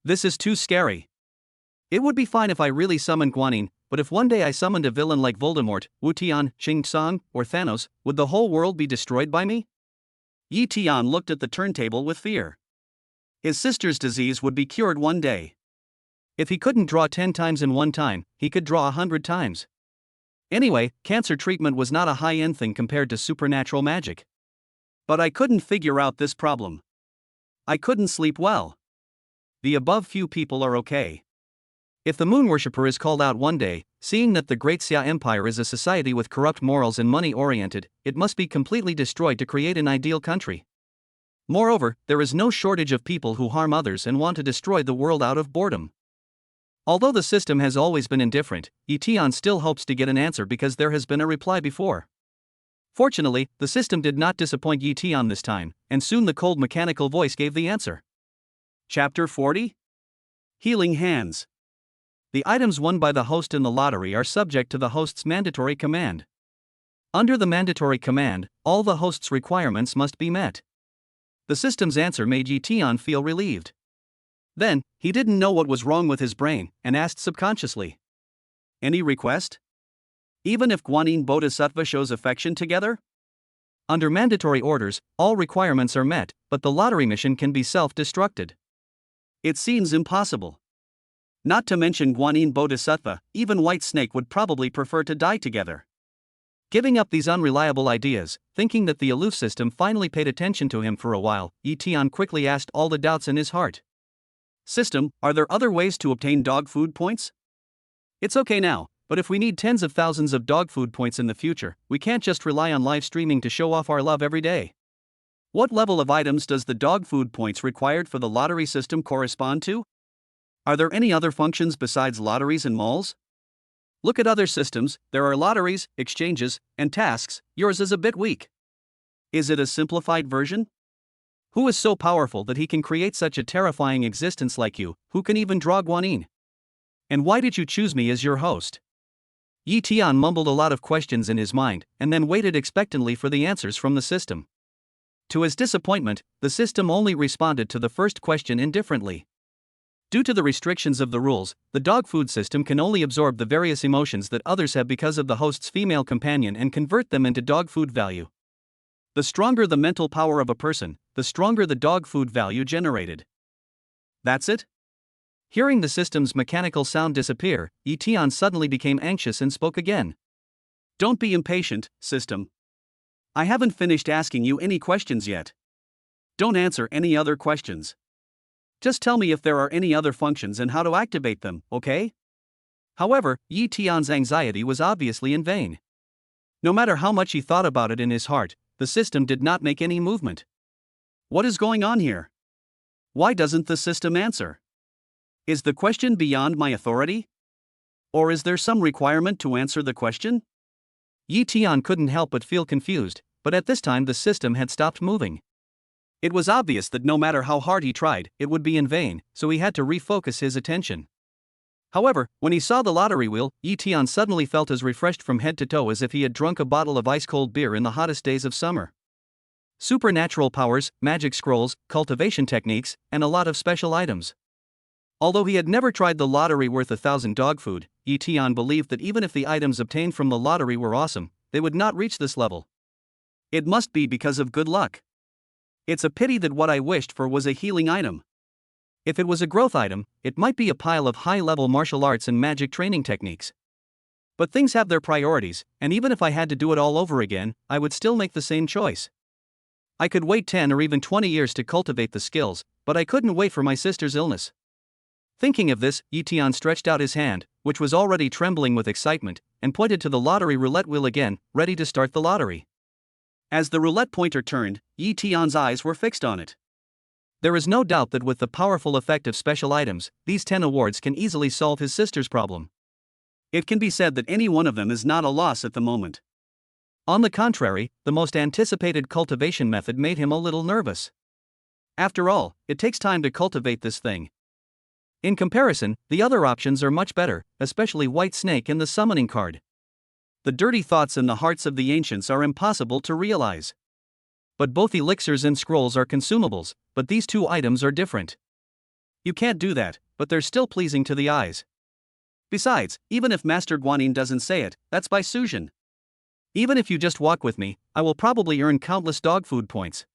This is too scary. It would be fine if I really summoned Guanyin, but if one day I summoned a villain like Voldemort, Wu Tian, Xing Tsang, or Thanos, would the whole world be destroyed by me? Yi Tian looked at the turntable with fear. His sister's disease would be cured one day. If he couldn't draw 10 times in one time, he could draw 100 times. Anyway, cancer treatment was not a high-end thing compared to supernatural magic. But I couldn't figure out this problem. I couldn't sleep well. The above few people are okay. If the moon worshipper is called out one day, seeing that the Great Xia Empire is a society with corrupt morals and money-oriented, it must be completely destroyed to create an ideal country. Moreover, there is no shortage of people who harm others and want to destroy the world out of boredom. Although the system has always been indifferent, Yi Tian still hopes to get an answer because there has been a reply before. Fortunately, the system did not disappoint Yi Tian this time, and soon the cold mechanical voice gave the answer. Chapter 40? Healing Hands. The items won by the host in the lottery are subject to the host's mandatory command. Under the mandatory command, all the host's requirements must be met. The system's answer made Yi Tian feel relieved. Then, he didn't know what was wrong with his brain, and asked subconsciously. Any request? Even if Guanyin Bodhisattva shows affection together? Under mandatory orders, all requirements are met, but the lottery mission can be self-destructed. It seems impossible. Not to mention Guanyin Bodhisattva, even White Snake would probably prefer to die together. Giving up these unreliable ideas, thinking that the aloof system finally paid attention to him for a while, Yi Tian quickly asked all the doubts in his heart. System, are there other ways to obtain dog food points? It's okay now, but if we need tens of thousands of dog food points in the future, we can't just rely on live streaming to show off our love every day. What level of items does the dog food points required for the lottery system correspond to? Are there any other functions besides lotteries and malls? Look at other systems, there are lotteries, exchanges, and tasks. Yours is a bit weak. Is it a simplified version? Who is so powerful that he can create such a terrifying existence like you, who can even draw Guanyin? And why did you choose me as your host? Yi Tian mumbled a lot of questions in his mind, and then waited expectantly for the answers from the system. To his disappointment, the system only responded to the first question indifferently. Due to the restrictions of the rules, the dog food system can only absorb the various emotions that others have because of the host's female companion and convert them into dog food value. The stronger the mental power of a person, the stronger the dog food value generated. That's it? Hearing the system's mechanical sound disappear, Yi Tian suddenly became anxious and spoke again. Don't be impatient, system. I haven't finished asking you any questions yet. Don't answer any other questions. Just tell me if there are any other functions and how to activate them, okay? However, Yi Tian's anxiety was obviously in vain. No matter how much he thought about it in his heart, the system did not make any movement. What is going on here? Why doesn't the system answer? Is the question beyond my authority? Or is there some requirement to answer the question? Yi Tian couldn't help but feel confused, but at this time the system had stopped moving. It was obvious that no matter how hard he tried, it would be in vain, so he had to refocus his attention. However, when he saw the lottery wheel, Yi-Tian suddenly felt as refreshed from head to toe as if he had drunk a bottle of ice-cold beer in the hottest days of summer. Supernatural powers, magic scrolls, cultivation techniques, and a lot of special items. Although he had never tried the lottery worth 1,000 dog food, Yi-Tian believed that even if the items obtained from the lottery were awesome, they would not reach this level. It must be because of good luck. It's a pity that what I wished for was a healing item. If it was a growth item, it might be a pile of high-level martial arts and magic training techniques. But things have their priorities, and even if I had to do it all over again, I would still make the same choice. I could wait 10 or even 20 years to cultivate the skills, but I couldn't wait for my sister's illness. Thinking of this, Yi-Tian stretched out his hand, which was already trembling with excitement, and pointed to the lottery roulette wheel again, ready to start the lottery. As the roulette pointer turned, Yi-Tian's eyes were fixed on it. There is no doubt that with the powerful effect of special items, these 10 awards can easily solve his sister's problem. It can be said that any one of them is not a loss at the moment. On the contrary, the most anticipated cultivation method made him a little nervous. After all, it takes time to cultivate this thing. In comparison, the other options are much better, especially White Snake and the summoning card. The dirty thoughts in the hearts of the ancients are impossible to realize. But both elixirs and scrolls are consumables, but these two items are different. You can't do that, but they're still pleasing to the eyes. Besides, even if Master Guanyin doesn't say it, that's by Suzhen. Even if you just walk with me, I will probably earn countless dog food points.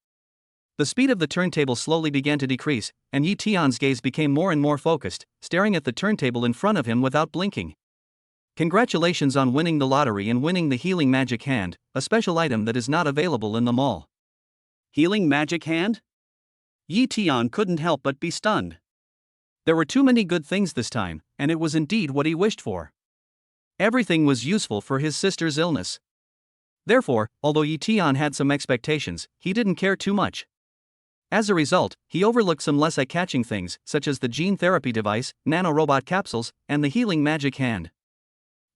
The speed of the turntable slowly began to decrease, and Yi-Tian's gaze became more and more focused, staring at the turntable in front of him without blinking. Congratulations on winning the lottery and winning the Healing Magic Hand, a special item that is not available in the mall. Healing Magic Hand? Yi-Tian couldn't help but be stunned. There were too many good things this time, and it was indeed what he wished for. Everything was useful for his sister's illness. Therefore, although Yi-Tian had some expectations, he didn't care too much. As a result, he overlooked some less eye-catching things, such as the gene therapy device, nanorobot capsules, and the Healing Magic Hand.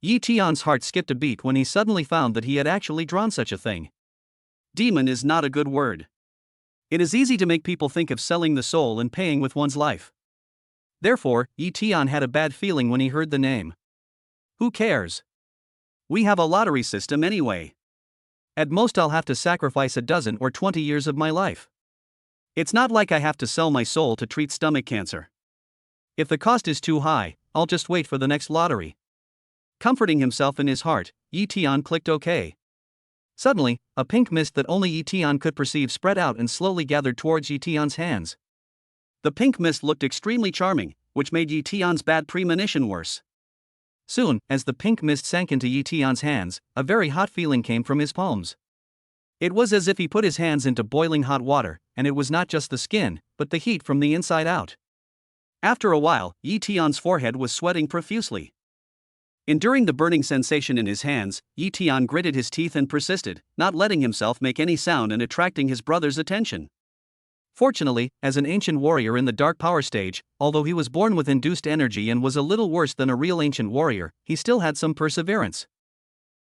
Yi-Tian's heart skipped a beat when he suddenly found that he had actually drawn such a thing. Demon is not a good word. It is easy to make people think of selling the soul and paying with one's life. Therefore, Yi-Tian had a bad feeling when he heard the name. Who cares? We have a lottery system anyway. At most I'll have to sacrifice a dozen or 20 years of my life. It's not like I have to sell my soul to treat stomach cancer. If the cost is too high, I'll just wait for the next lottery. Comforting himself in his heart, Yi-Tian clicked OK. Suddenly, a pink mist that only Yi-Tian could perceive spread out and slowly gathered towards Yi-Tian's hands. The pink mist looked extremely charming, which made Yi-Tian's bad premonition worse. Soon, as the pink mist sank into Yi-Tian's hands, a very hot feeling came from his palms. It was as if he put his hands into boiling hot water, and it was not just the skin, but the heat from the inside out. After a while, Yi-Tian's forehead was sweating profusely. Enduring the burning sensation in his hands, Yi-Tian gritted his teeth and persisted, not letting himself make any sound and attracting his brother's attention. Fortunately, as an ancient warrior in the dark power stage, although he was born with induced energy and was a little worse than a real ancient warrior, he still had some perseverance.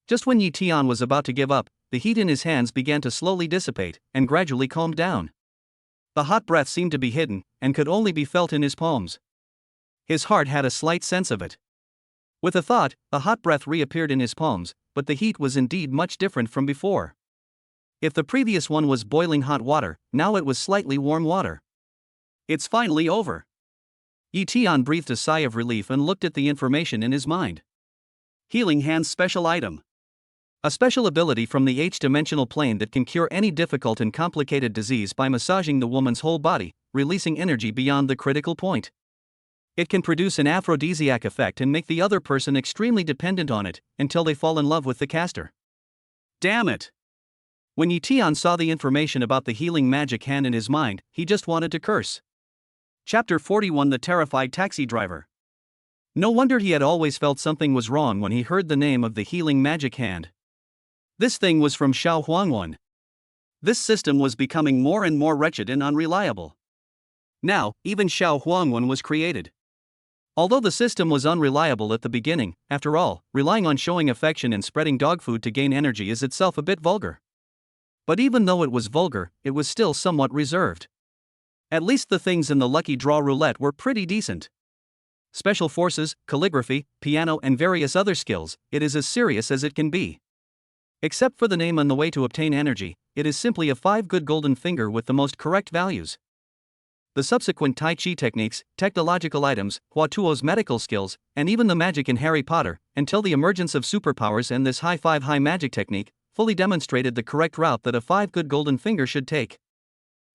Just when Yi-Tian was about to give up, the heat in his hands began to slowly dissipate, and gradually calmed down. The hot breath seemed to be hidden, and could only be felt in his palms. His heart had a slight sense of it. With a thought, the hot breath reappeared in his palms, but the heat was indeed much different from before. If the previous one was boiling hot water, now it was slightly warm water. It's finally over. Yi-Tian breathed a sigh of relief and looked at the information in his mind. Healing Hand's special item. A special ability from the H-dimensional plane that can cure any difficult and complicated disease by massaging the woman's whole body, releasing energy beyond the critical point. It can produce an aphrodisiac effect and make the other person extremely dependent on it, until they fall in love with the caster. Damn it! When Yi-Tian saw the information about the Healing Magic Hand in his mind, he just wanted to curse. Chapter 41: The Terrified Taxi Driver. No wonder he had always felt something was wrong when he heard the name of the Healing Magic Hand. This thing was from Xiao Huangwan. This system was becoming more and more wretched and unreliable. Now, even Xiao Huangwan was created. Although the system was unreliable at the beginning, after all, relying on showing affection and spreading dog food to gain energy is itself a bit vulgar. But even though it was vulgar, it was still somewhat reserved. At least the things in the lucky draw roulette were pretty decent. special forces, calligraphy, piano, and various other skills, it is as serious as it can be. Except for the name and the way to obtain energy, it is simply a 5 good golden finger with the most correct values. The subsequent Tai Chi techniques, technological items, Huatuo's medical skills, and even the magic in Harry Potter, until the emergence of superpowers and this high 5 high magic technique, fully demonstrated the correct route that a 5 good golden finger should take.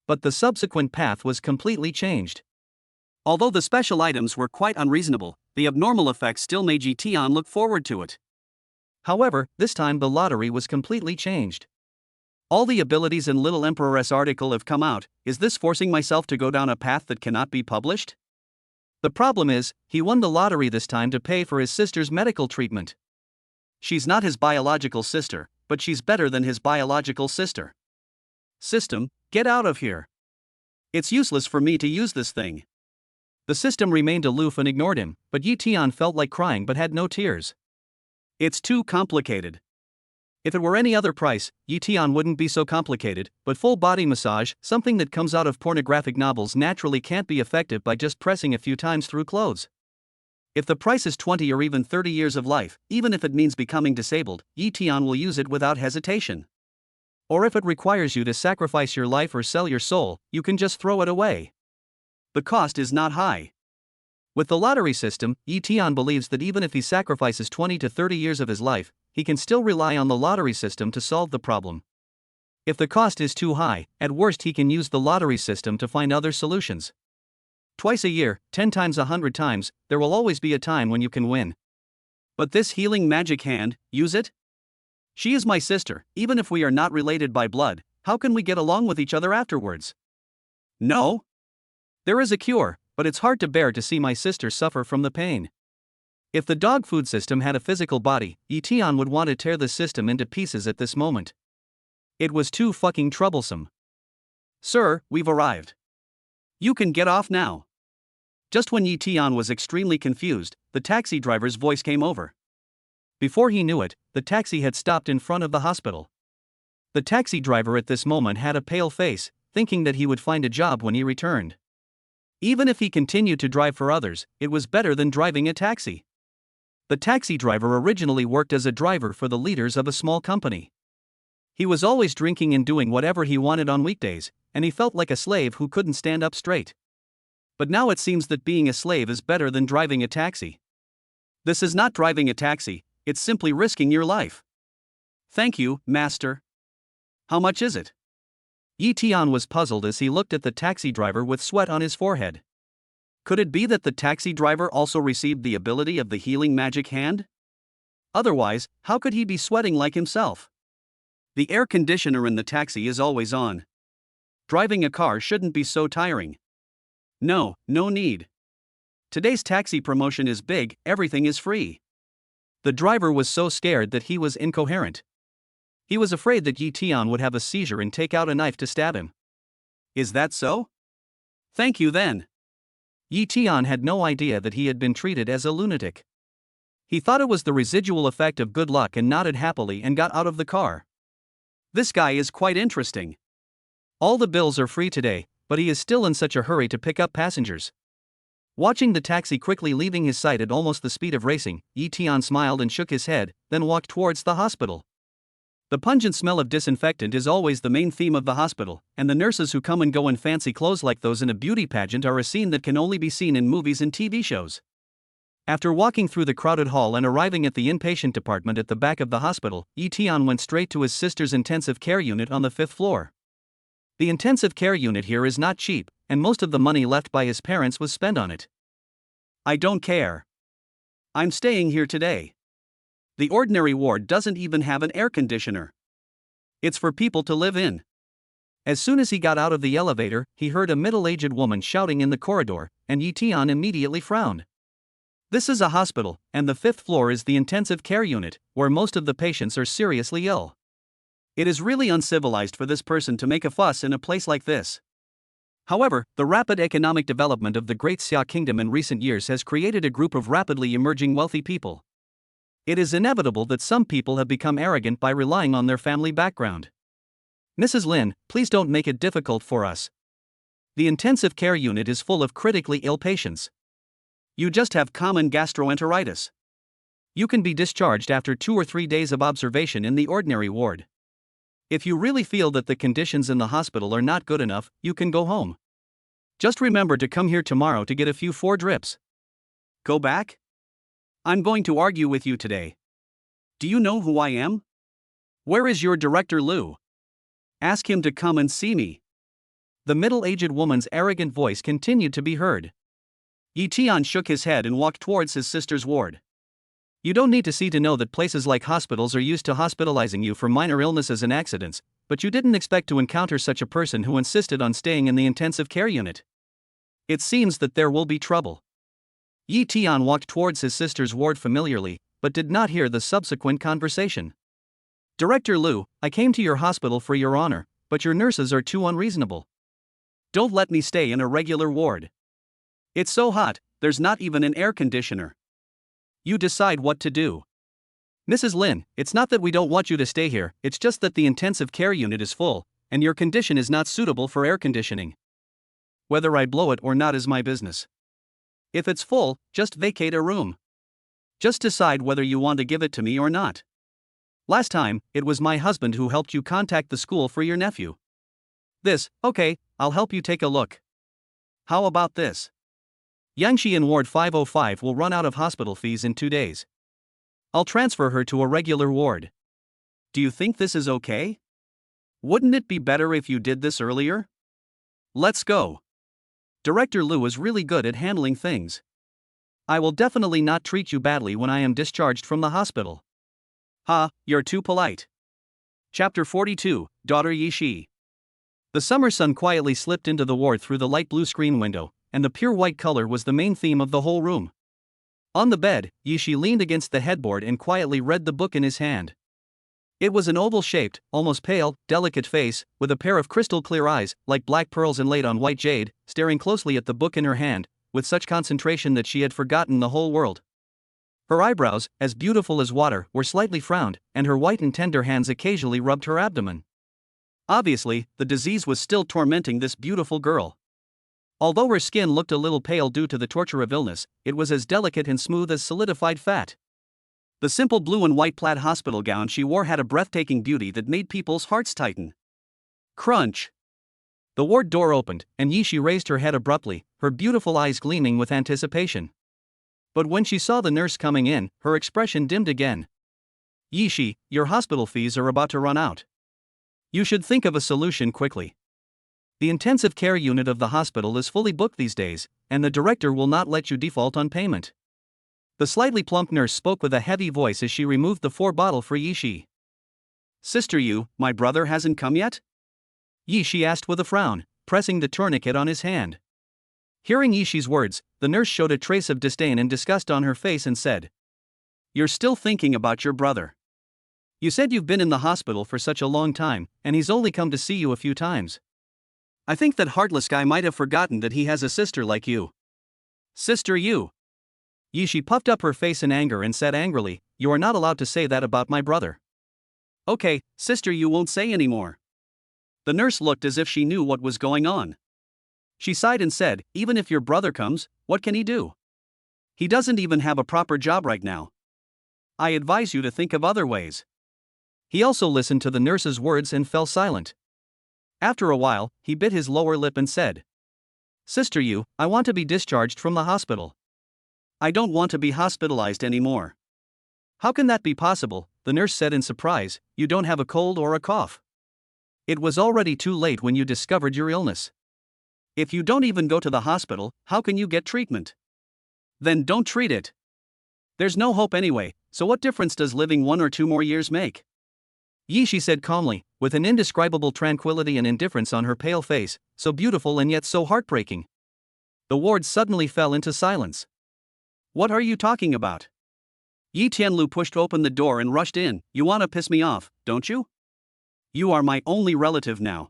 But the subsequent path was completely changed. Although the special items were quite unreasonable, the abnormal effects still made Yi Tian look forward to it. However, this time the lottery was completely changed. All the abilities in Little Emperor's article have come out. Is this forcing myself to go down a path that cannot be published? The problem is, he won the lottery this time to pay for his sister's medical treatment. She's not his biological sister, but she's better than his biological sister. System, get out of here. It's useless for me to use this thing. The system remained aloof and ignored him, but Yi Tian felt like crying but had no tears. It's too complicated. If it were any other price, Yi Tian wouldn't be so complicated, but full body massage, something that comes out of pornographic novels, naturally can't be effective by just pressing a few times through clothes. If the price is 20 or even 30 years of life, even if it means becoming disabled, Yi Tian will use it without hesitation. Or if it requires you to sacrifice your life or sell your soul, you can just throw it away. The cost is not high. With the lottery system, Yi Tian believes that even if he sacrifices 20 to 30 years of his life, he can still rely on the lottery system to solve the problem. If the cost is too high, at worst he can use the lottery system to find other solutions. Twice a year, 10 times 100 times, there will always be a time when you can win. But this healing magic hand, use it? She is my sister, even if we are not related by blood, how can we get along with each other afterwards? No? There is a cure, but it's hard to bear to see my sister suffer from the pain. If the dog food system had a physical body, Yi Tian would want to tear the system into pieces at this moment. It was too fucking troublesome. Sir, we've arrived. You can get off now. Just when Yi Tian was extremely confused, the taxi driver's voice came over. Before he knew it, the taxi had stopped in front of the hospital. The taxi driver at this moment had a pale face, thinking that he would find a job when he returned. Even if he continued to drive for others, it was better than driving a taxi. The taxi driver originally worked as a driver for the leaders of a small company. He was always drinking and doing whatever he wanted on weekdays, and he felt like a slave who couldn't stand up straight. But now it seems that being a slave is better than driving a taxi. This is not driving a taxi, it's simply risking your life. Thank you, master. How much is it? Yi Tian was puzzled as he looked at the taxi driver with sweat on his forehead. Could it be that the taxi driver also received the ability of the healing magic hand? Otherwise, how could he be sweating like himself? The air conditioner in the taxi is always on. Driving a car shouldn't be so tiring. No need. Today's taxi promotion is big, everything is free. The driver was so scared that he was incoherent. He was afraid that Yi Tian would have a seizure and take out a knife to stab him. Is that so? Thank you then. Yi Tian had no idea that he had been treated as a lunatic. He thought it was the residual effect of good luck and nodded happily and got out of the car. This guy is quite interesting. All the bills are free today, but he is still in such a hurry to pick up passengers. Watching the taxi quickly leaving his sight at almost the speed of racing, Yi Tian smiled and shook his head, then walked towards the hospital. The pungent smell of disinfectant is always the main theme of the hospital, and the nurses who come and go in fancy clothes like those in a beauty pageant are a scene that can only be seen in movies and TV shows. After walking through the crowded hall and arriving at the inpatient department at the back of the hospital, Yi Tian went straight to his sister's intensive care unit on the 5th floor. The intensive care unit here is not cheap, and most of the money left by his parents was spent on it. I don't care. I'm staying here today. The ordinary ward doesn't even have an air conditioner. It's for people to live in. As soon as he got out of the elevator, he heard a middle-aged woman shouting in the corridor, and Yi Tian immediately frowned. This is a hospital, and the 5th floor is the intensive care unit, where most of the patients are seriously ill. It is really uncivilized for this person to make a fuss in a place like this. However, the rapid economic development of the Great Xia Kingdom in recent years has created a group of rapidly emerging wealthy people. It is inevitable that some people have become arrogant by relying on their family background. Mrs. Lin, please don't make it difficult for us. The intensive care unit is full of critically ill patients. You just have common gastroenteritis. You can be discharged after 2 or 3 days of observation in the ordinary ward. If you really feel that the conditions in the hospital are not good enough, you can go home. Just remember to come here tomorrow to get a few 4 drips. Go back? I'm going to argue with you today. Do you know who I am? Where is your director Lou? Ask him to come and see me. The middle-aged woman's arrogant voice continued to be heard. Yi Tian shook his head and walked towards his sister's ward. You don't need to see to know that places like hospitals are used to hospitalizing you for minor illnesses and accidents, but you didn't expect to encounter such a person who insisted on staying in the intensive care unit. It seems that there will be trouble. Yi Tian walked towards his sister's ward familiarly, but did not hear the subsequent conversation. Director Liu, I came to your hospital for your honor, but your nurses are too unreasonable. Don't let me stay in a regular ward. It's so hot, there's not even an air conditioner. You decide what to do. Mrs. Lin, it's not that we don't want you to stay here, it's just that the intensive care unit is full, and your condition is not suitable for air conditioning. Whether I blow it or not is my business. If it's full, just vacate a room. Just decide whether you want to give it to me or not. Last time, it was my husband who helped you contact the school for your nephew. Okay, I'll help you take a look. How about this? Yangshi in Ward 505 will run out of hospital fees in 2 days. I'll transfer her to a regular ward. Do you think this is okay? Wouldn't it be better if you did this earlier? Let's go. Director Liu is really good at handling things. I will definitely not treat you badly when I am discharged from the hospital. You're too polite. Chapter 42, Daughter Yishi. The summer sun quietly slipped into the ward through the light blue screen window, and the pure white color was the main theme of the whole room. On the bed, Yishi leaned against the headboard and quietly read the book in his hand. It was an oval-shaped, almost pale, delicate face, with a pair of crystal-clear eyes, like black pearls inlaid on white jade, staring closely at the book in her hand, with such concentration that she had forgotten the whole world. Her eyebrows, as beautiful as water, were slightly frowned, and her white and tender hands occasionally rubbed her abdomen. Obviously, the disease was still tormenting this beautiful girl. Although her skin looked a little pale due to the torture of illness, it was as delicate and smooth as solidified fat. The simple blue and white plaid hospital gown she wore had a breathtaking beauty that made people's hearts tighten. Crunch! The ward door opened, and Yishi raised her head abruptly, her beautiful eyes gleaming with anticipation. But when she saw the nurse coming in, her expression dimmed again. Yishi, your hospital fees are about to run out. You should think of a solution quickly. The intensive care unit of the hospital is fully booked these days, and the director will not let you default on payment. The slightly plump nurse spoke with a heavy voice as she removed the 4-bottle for Yishi. Sister Yu, my brother hasn't come yet? Yishi asked with a frown, pressing the tourniquet on his hand. Hearing Yishi's words, the nurse showed a trace of disdain and disgust on her face and said, You're still thinking about your brother. You said you've been in the hospital for such a long time, and he's only come to see you a few times. I think that heartless guy might have forgotten that he has a sister like you. Sister Yu. Yishi puffed up her face in anger and said angrily, You are not allowed to say that about my brother. Okay, Sister Yu won't say anymore. The nurse looked as if she knew what was going on. She sighed and said, Even if your brother comes, what can he do? He doesn't even have a proper job right now. I advise you to think of other ways. He also listened to the nurse's words and fell silent. After a while, he bit his lower lip and said, Sister Yu, I want to be discharged from the hospital. I don't want to be hospitalized anymore. How can that be possible? The nurse said in surprise. You don't have a cold or a cough. It was already too late when you discovered your illness. If you don't even go to the hospital, how can you get treatment? Then don't treat it. There's no hope anyway, so what difference does living 1 or 2 more years make? Yishi said calmly, with an indescribable tranquility and indifference on her pale face, so beautiful and yet so heartbreaking. The ward suddenly fell into silence. What are you talking about? Yi Tianlu pushed open the door and rushed in. You want to piss me off, don't you? You are my only relative now.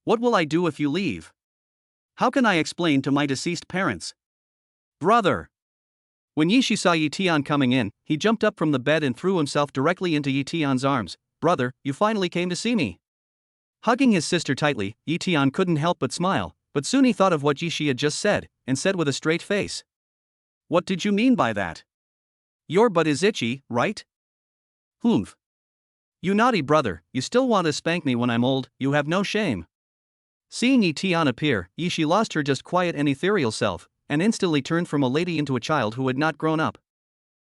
What will I do if you leave? How can I explain to my deceased parents? Brother! When Yishi saw Yi Tian coming in, he jumped up from the bed and threw himself directly into Yi Tian's arms. Brother, you finally came to see me. Hugging his sister tightly, Yi Tian couldn't help but smile, but soon he thought of what Yishi had just said, and said with a straight face. What did you mean by that? Your butt is itchy, right? Humph. You naughty brother, you still want to spank me when I'm old, you have no shame. Seeing Yi-Tian appear, Yi-Shi lost her just quiet and ethereal self, and instantly turned from a lady into a child who had not grown up.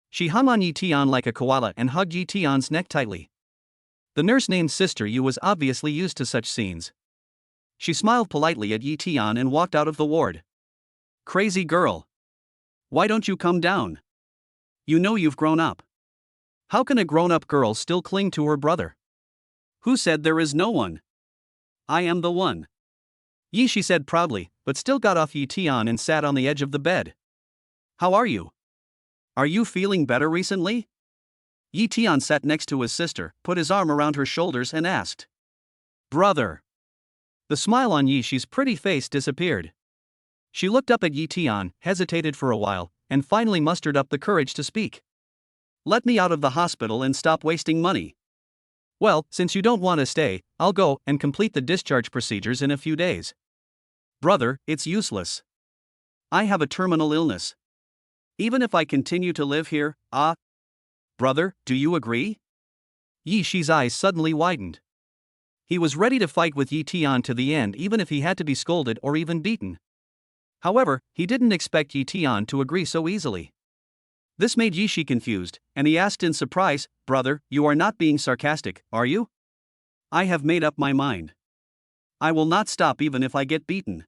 She hung on Yi-Tian like a koala and hugged Yi-Tian's neck tightly. The nurse named Sister Yu was obviously used to such scenes. She smiled politely at Yi-Tian and walked out of the ward. Crazy girl. Why don't you come down? You know you've grown up. How can a grown-up girl still cling to her brother? Who said there is no one? I am the one. Yi-Shi said proudly, but still got off Yi-Tian and sat on the edge of the bed. How are you? Are you feeling better recently? Yi-Tian sat next to his sister, put his arm around her shoulders and asked. Brother. The smile on Yi-Shi's pretty face disappeared. She looked up at Yi-Tian, hesitated for a while, and finally mustered up the courage to speak. Let me out of the hospital and stop wasting money. Well, since you don't want to stay, I'll go and complete the discharge procedures in a few days. Brother, it's useless. I have a terminal illness. Even if I continue to live here, Brother, do you agree? Yi-Shi's eyes suddenly widened. He was ready to fight with Yi-Tian to the end even if he had to be scolded or even beaten. However, he didn't expect Yi-Tian to agree so easily. This made Yi-Shi confused, and he asked in surprise, Brother, you are not being sarcastic, are you? I have made up my mind. I will not stop even if I get beaten.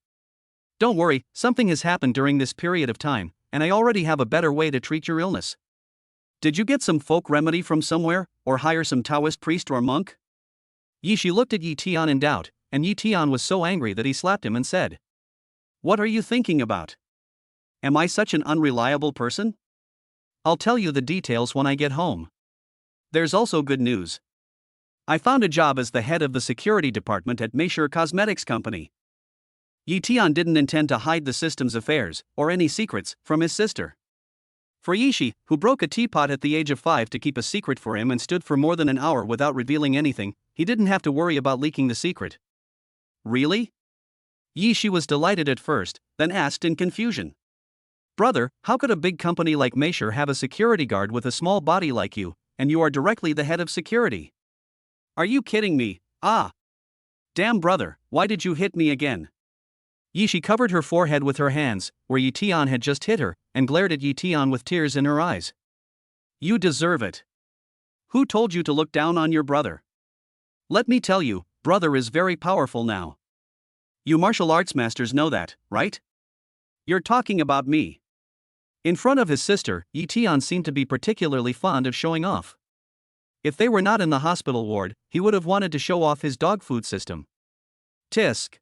Don't worry, something has happened during this period of time, and I already have a better way to treat your illness. Did you get some folk remedy from somewhere, or hire some Taoist priest or monk? Yi-Shi looked at Yi-Tian in doubt, and Yi-Tian was so angry that he slapped him and said, What are you thinking about? Am I such an unreliable person? I'll tell you the details when I get home. There's also good news. I found a job as the head of the security department at Meisher Cosmetics Company. Yi-Tian didn't intend to hide the system's affairs, or any secrets, from his sister. For Yi-Shi, who broke a teapot at the age of 5 to keep a secret for him and stood for more than an hour without revealing anything, he didn't have to worry about leaking the secret. Really? Yi-Shi was delighted at first, then asked in confusion. Brother, how could a big company like Meisher have a security guard with a small body like you, and you are directly the head of security? Are you kidding me? Damn brother, why did you hit me again? Yi-Shi covered her forehead with her hands, where Yi-Tian had just hit her, and glared at Yi-Tian with tears in her eyes. You deserve it. Who told you to look down on your brother? Let me tell you, brother is very powerful now. You martial arts masters know that, right? You're talking about me. In front of his sister, Yi-Tian seemed to be particularly fond of showing off. If they were not in the hospital ward, he would have wanted to show off his dog food system. Tisk.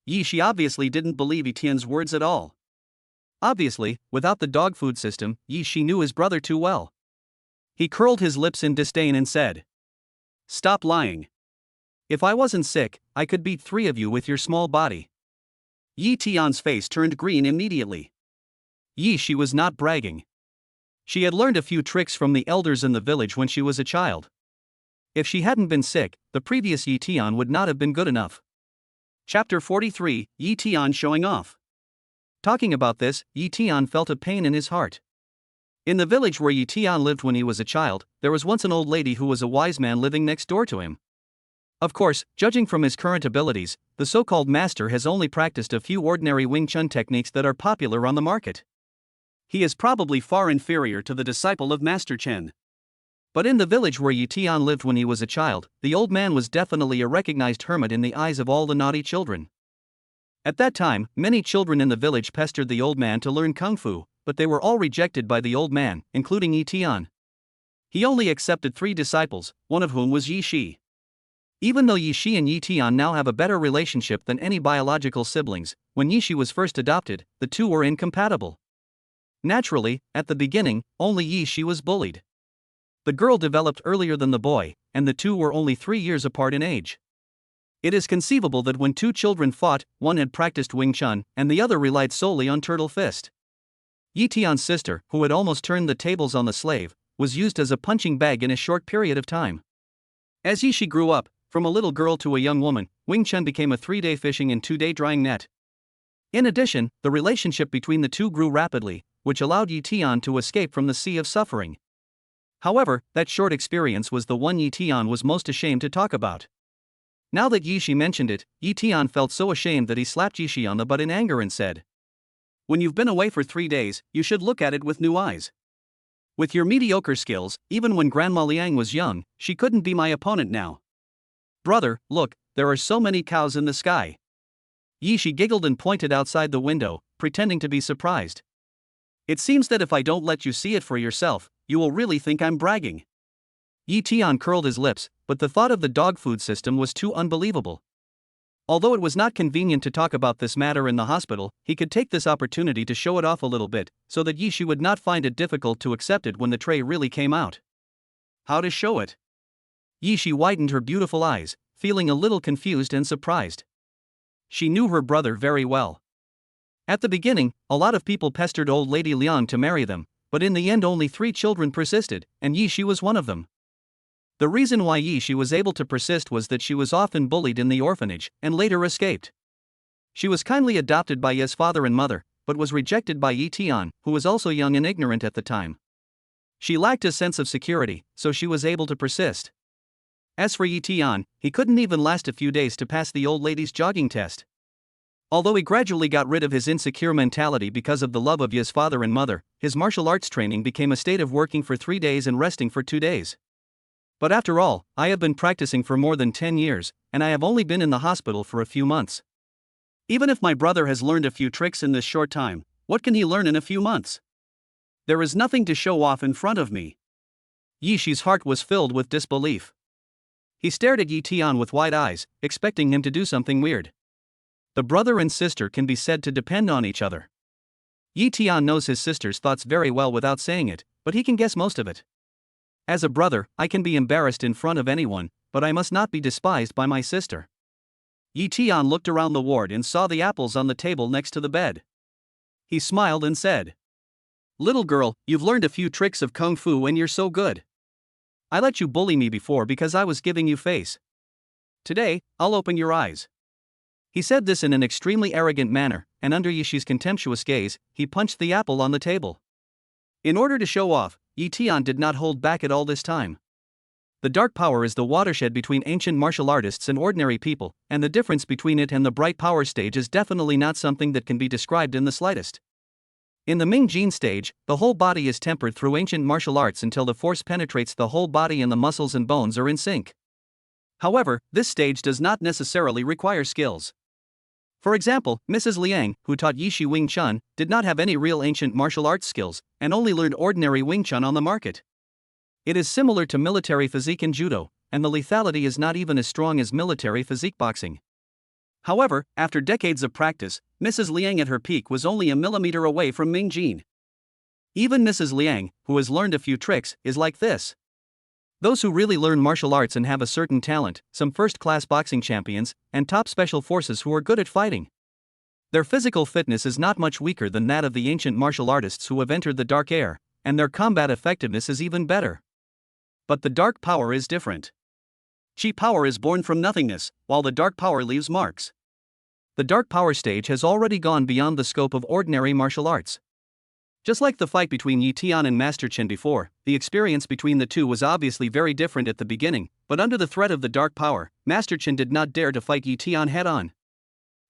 Yi-Shi obviously didn't believe Yi-Tian's words at all. Obviously, without the dog food system, Yi-Shi knew his brother too well. He curled his lips in disdain and said, Stop lying. If I wasn't sick, I could beat 3 of you with your small body. Yi-Tian's face turned green immediately. Yi-Shi was not bragging. She had learned a few tricks from the elders in the village when she was a child. If she hadn't been sick, the previous Yi-Tian would not have been good enough. Chapter 43, Yi-Tian showing off. Talking about this, Yi-Tian felt a pain in his heart. In the village where Yi-Tian lived when he was a child, there was once an old lady who was a wise man living next door to him. Of course, judging from his current abilities, the so-called master has only practiced a few ordinary Wing Chun techniques that are popular on the market. He is probably far inferior to the disciple of Master Chen. But in the village where Yi-Tian lived when he was a child, the old man was definitely a recognized hermit in the eyes of all the naughty children. At that time, many children in the village pestered the old man to learn kung fu, but they were all rejected by the old man, including Yi-Tian. He only accepted 3 disciples, one of whom was Yi-Shi. Even though Yi-Shi and Yi-Tian now have a better relationship than any biological siblings, when Yi-Shi was first adopted, the two were incompatible. Naturally, at the beginning, only Yi-Shi was bullied. The girl developed earlier than the boy, and the two were only 3 years apart in age. It is conceivable that when 2 children fought, one had practiced Wing Chun, and the other relied solely on Turtle Fist. Yi-Tian's sister, who had almost turned the tables on the slave, was used as a punching bag in a short period of time. As Yi-Shi grew up, from a little girl to a young woman, Wing Chun became a 3-day fishing and 2-day drying net. In addition, the relationship between the two grew rapidly, which allowed Yi Tian to escape from the sea of suffering. However, that short experience was the one Yi Tian was most ashamed to talk about. Now that Yi Shi mentioned it, Yi Tian felt so ashamed that he slapped Yi Shi on the butt in anger and said, "When you've been away for 3 days, you should look at it with new eyes. With your mediocre skills, even when Grandma Liang was young, she couldn't be my opponent now. Brother, look, there are so many cows in the sky." Yi Shi giggled and pointed outside the window, pretending to be surprised. "It seems that if I don't let you see it for yourself, you will really think I'm bragging." Yi Tian curled his lips, but the thought of the dog food system was too unbelievable. Although it was not convenient to talk about this matter in the hospital, he could take this opportunity to show it off a little bit, so that Yi Shi would not find it difficult to accept it when the tray really came out. How to show it? Yi Shi widened her beautiful eyes, feeling a little confused and surprised. She knew her brother very well. At the beginning, a lot of people pestered old Lady Liang to marry them, but in the end only 3 children persisted, and Yi Shi was one of them. The reason why Yi Shi was able to persist was that she was often bullied in the orphanage, and later escaped. She was kindly adopted by Ye's father and mother, but was rejected by Yi Tian, who was also young and ignorant at the time. She lacked a sense of security, so she was able to persist. As for Yi Tian, he couldn't even last a few days to pass the old lady's jogging test. Although he gradually got rid of his insecure mentality because of the love of Ye's father and mother, his martial arts training became a state of working for 3 days and resting for 2 days. But after all, I have been practicing for more than 10 years, and I have only been in the hospital for a few months. Even if my brother has learned a few tricks in this short time, what can he learn in a few months? There is nothing to show off in front of me." Yi Shi's heart was filled with disbelief. He stared at Yi Tian with wide eyes, expecting him to do something weird. The brother and sister can be said to depend on each other. Yi Tian knows his sister's thoughts very well without saying it, but he can guess most of it. As a brother, I can be embarrassed in front of anyone, but I must not be despised by my sister. Yi Tian looked around the ward and saw the apples on the table next to the bed. He smiled and said, "Little girl, you've learned a few tricks of kung fu and you're so good. I let you bully me before because I was giving you face. Today, I'll open your eyes." He said this in an extremely arrogant manner, and under Yi Shi's contemptuous gaze, he punched the apple on the table. In order to show off, Yi Tian did not hold back at all this time. The dark power is the watershed between ancient martial artists and ordinary people, and the difference between it and the bright power stage is definitely not something that can be described in the slightest. In the Ming Jin stage, the whole body is tempered through ancient martial arts until the force penetrates the whole body and the muscles and bones are in sync. However, this stage does not necessarily require skills. For example, Mrs. Liang, who taught Yi Shi Wing Chun, did not have any real ancient martial arts skills, and only learned ordinary Wing Chun on the market. It is similar to military physique in judo, and the lethality is not even as strong as military physique boxing. However, after decades of practice, Mrs. Liang at her peak was only a millimeter away from Ming Jin. Even Mrs. Liang, who has learned a few tricks, is like this. Those who really learn martial arts and have a certain talent, some first-class boxing champions, and top special forces who are good at fighting. Their physical fitness is not much weaker than that of the ancient martial artists who have entered the dark air, and their combat effectiveness is even better. But the dark power is different. Chi power is born from nothingness, while the dark power leaves marks. The dark power stage has already gone beyond the scope of ordinary martial arts. Just like the fight between Yi Tian and Master Chen before, the experience between the two was obviously very different at the beginning, but under the threat of the dark power, Master Chen did not dare to fight Yi Tian head-on.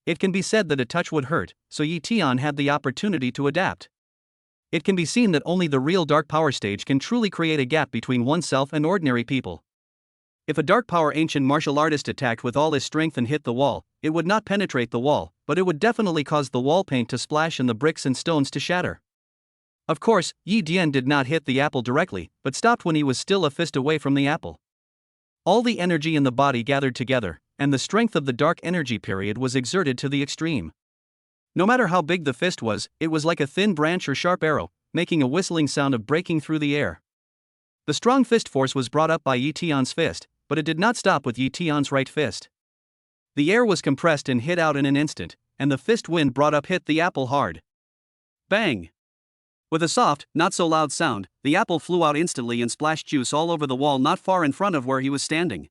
It can be said that a touch would hurt, so Yi Tian had the opportunity to adapt. It can be seen that only the real dark power stage can truly create a gap between oneself and ordinary people. If a dark power ancient martial artist attacked with all his strength and hit the wall, it would not penetrate the wall, but it would definitely cause the wall paint to splash and the bricks and stones to shatter. Of course, Yi Dian did not hit the apple directly, but stopped when he was still a fist away from the apple. All the energy in the body gathered together, and the strength of the dark energy period was exerted to the extreme. No matter how big the fist was, it was like a thin branch or sharp arrow, making a whistling sound of breaking through the air. The strong fist force was brought up by Yi Tian's fist, but it did not stop with Yi Tian's right fist. The air was compressed and hit out in an instant, and the fist wind brought up hit the apple hard. Bang! With a soft, not-so-loud sound, the apple flew out instantly and splashed juice all over the wall not far in front of where he was standing.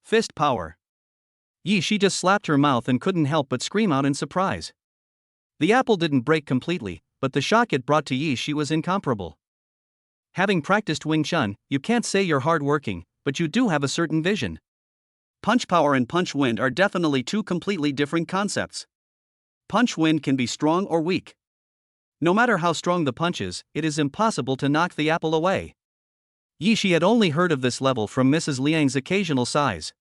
Fist power. Yi Shi just slapped her mouth and couldn't help but scream out in surprise. The apple didn't break completely, but the shock it brought to Yi Shi was incomparable. Having practiced Wing Chun, you can't say you're hardworking, but you do have a certain vision. Punch power and punch wind are definitely two completely different concepts. Punch wind can be strong or weak. No matter how strong the punch is, it is impossible to knock the apple away. Yi Shi had only heard of this level from Mrs. Liang's occasional sighs.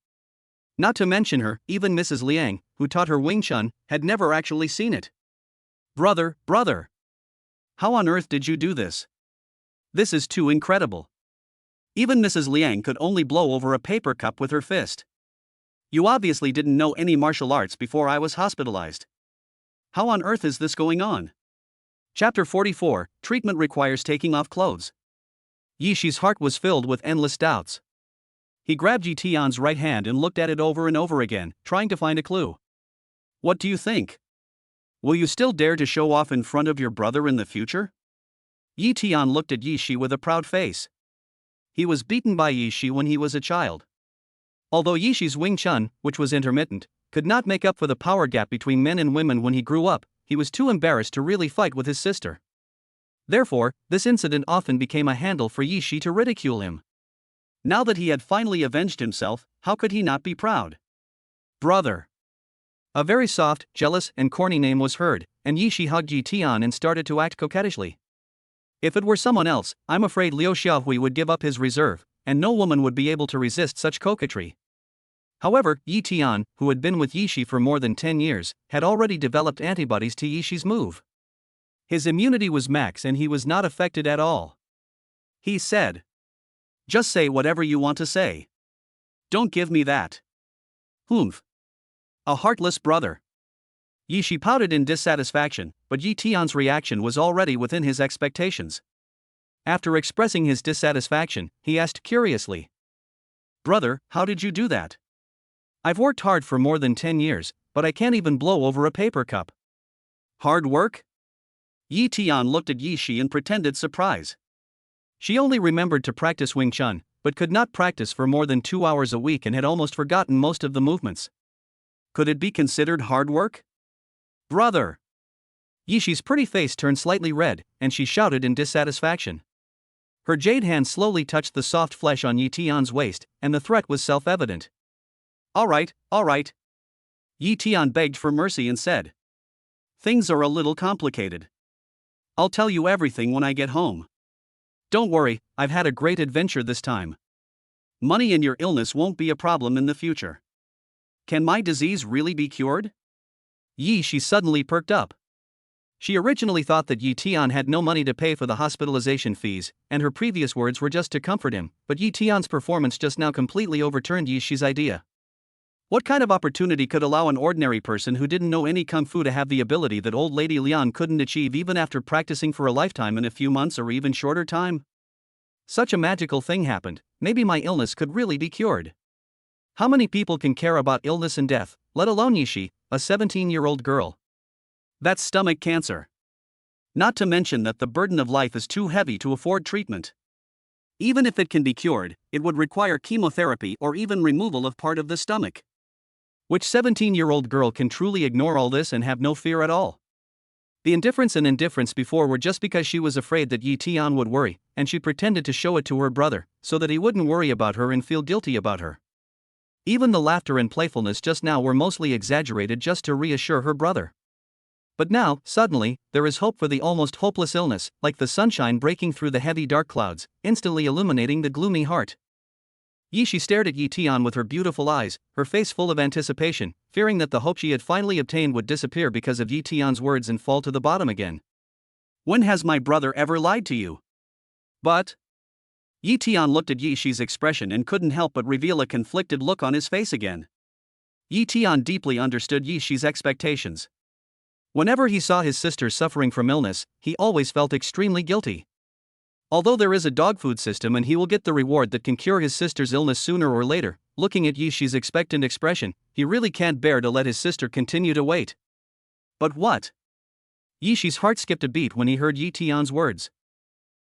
Not to mention her, even Mrs. Liang, who taught her Wing Chun, had never actually seen it. Brother, how on earth did you do this? This is too incredible. Even Mrs. Liang could only blow over a paper cup with her fist. You obviously didn't know any martial arts before I was hospitalized. How on earth is this going on? Chapter 44, Treatment Requires Taking Off Clothes. Yi Shi's heart was filled with endless doubts. He grabbed Yi Tian's right hand and looked at it over and over again, trying to find a clue. What do you think? Will you still dare to show off in front of your brother in the future? Yi Tian looked at Yi Shi with a proud face. He was beaten by Yi Shi when he was a child. Although Yi Shi's Wing Chun, which was intermittent, could not make up for the power gap between men and women when he grew up, he was too embarrassed to really fight with his sister. Therefore, this incident often became a handle for Yi Shi to ridicule him. Now that he had finally avenged himself, how could he not be proud? Brother. A very soft, jealous, and corny name was heard, and Yi Shi hugged Yi Tian and started to act coquettishly. If it were someone else, I'm afraid Liu Xiaohui would give up his reserve, and no woman would be able to resist such coquetry. However, Yi Tian, who had been with Yi Shi for more than 10 years, had already developed antibodies to Yi Shi's move. His immunity was max and he was not affected at all. He said, "Just say whatever you want to say. Don't give me that. Humph. A heartless brother." Yi Shi pouted in dissatisfaction, but Yi Tian's reaction was already within his expectations. After expressing his dissatisfaction, he asked curiously, "Brother, how did you do that?" "I've worked hard for more than 10 years, but I can't even blow over a paper cup." Hard work? Yi Tian looked at Yi Shi in pretended surprise. She only remembered to practice Wing Chun, but could not practice for more than 2 hours a week and had almost forgotten most of the movements. Could it be considered hard work? Brother! Yi Shi's pretty face turned slightly red, and she shouted in dissatisfaction. Her jade hand slowly touched the soft flesh on Yi Tian's waist, and the threat was self-evident. All right. Yi Tian begged for mercy and said, "Things are a little complicated. I'll tell you everything when I get home. Don't worry, I've had a great adventure this time. Money and your illness won't be a problem in the future. Can my disease really be cured?" Yi Shi suddenly perked up. She originally thought that Yi Tian had no money to pay for the hospitalization fees, and her previous words were just to comfort him, but Yi Tian's performance just now completely overturned Yi Shi's idea. What kind of opportunity could allow an ordinary person who didn't know any kung fu to have the ability that old lady Lian couldn't achieve even after practicing for a lifetime in a few months or even shorter time? Such a magical thing happened. Maybe my illness could really be cured. How many people can care about illness and death, let alone Yi Shi, a 17-year-old girl? That's stomach cancer. Not to mention that the burden of life is too heavy to afford treatment. Even if it can be cured, it would require chemotherapy or even removal of part of the stomach. Which 17-year-old girl can truly ignore all this and have no fear at all? The indifference and indifference before were just because she was afraid that Yi Tian would worry, and she pretended to show it to her brother, so that he wouldn't worry about her and feel guilty about her. Even the laughter and playfulness just now were mostly exaggerated just to reassure her brother. But now, suddenly, there is hope for the almost hopeless illness, like the sunshine breaking through the heavy dark clouds, instantly illuminating the gloomy heart. Yi Shi stared at Yi Tian with her beautiful eyes, her face full of anticipation, fearing that the hope she had finally obtained would disappear because of Yi Tian's words and fall to the bottom again. When has my brother ever lied to you? But Yi Tian looked at Yi Shi's expression and couldn't help but reveal a conflicted look on his face again. Yi Tian deeply understood Yi Shi's expectations. Whenever he saw his sister suffering from illness, he always felt extremely guilty. Although there is a dog food system and he will get the reward that can cure his sister's illness sooner or later, looking at Yi Shi's expectant expression, he really can't bear to let his sister continue to wait. But what? Yi Shi's heart skipped a beat when he heard Yi Tian's words.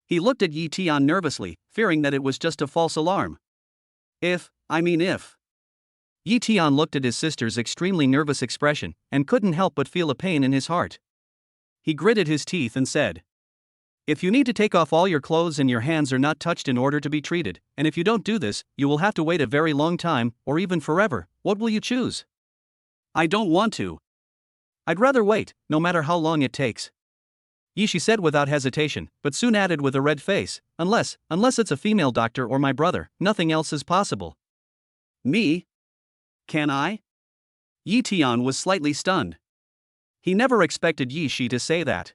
He looked at Yi Tian nervously, fearing that it was just a false alarm. If. Yi Tian looked at his sister's extremely nervous expression, and couldn't help but feel a pain in his heart. He gritted his teeth and said, "If you need to take off all your clothes and your hands are not touched in order to be treated, and if you don't do this, you will have to wait a very long time, or even forever, what will you choose?" "I don't want to. I'd rather wait, no matter how long it takes," Yishi said without hesitation, but soon added with a red face, unless it's a female doctor or my brother, nothing else is possible." "Me? Can I?" Yi Tian was slightly stunned. He never expected Yishi to say that.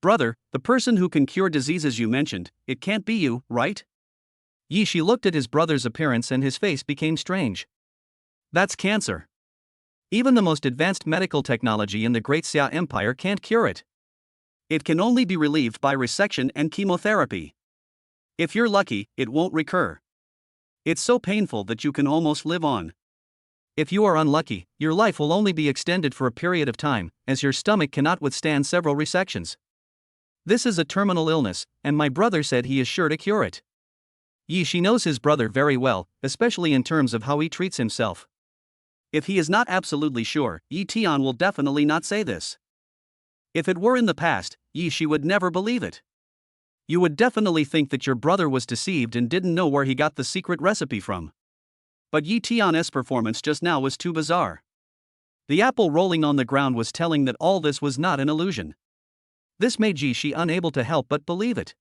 "Brother, the person who can cure diseases you mentioned, it can't be you, right?" Yishi looked at his brother's appearance and his face became strange. "That's cancer. Even the most advanced medical technology in the Great Xia Empire can't cure it. It can only be relieved by resection and chemotherapy. If you're lucky, it won't recur. It's so painful that you can almost live on. If you are unlucky, your life will only be extended for a period of time, as your stomach cannot withstand several resections. This is a terminal illness, and my brother said he is sure to cure it." Yishi knows his brother very well, especially in terms of how he treats himself. If he is not absolutely sure, Yi Tian will definitely not say this. If it were in the past, Yishi would never believe it. You would definitely think that your brother was deceived and didn't know where he got the secret recipe from. But Yi Tian's performance just now was too bizarre. The apple rolling on the ground was telling that all this was not an illusion. This made Yishi unable to help but believe it.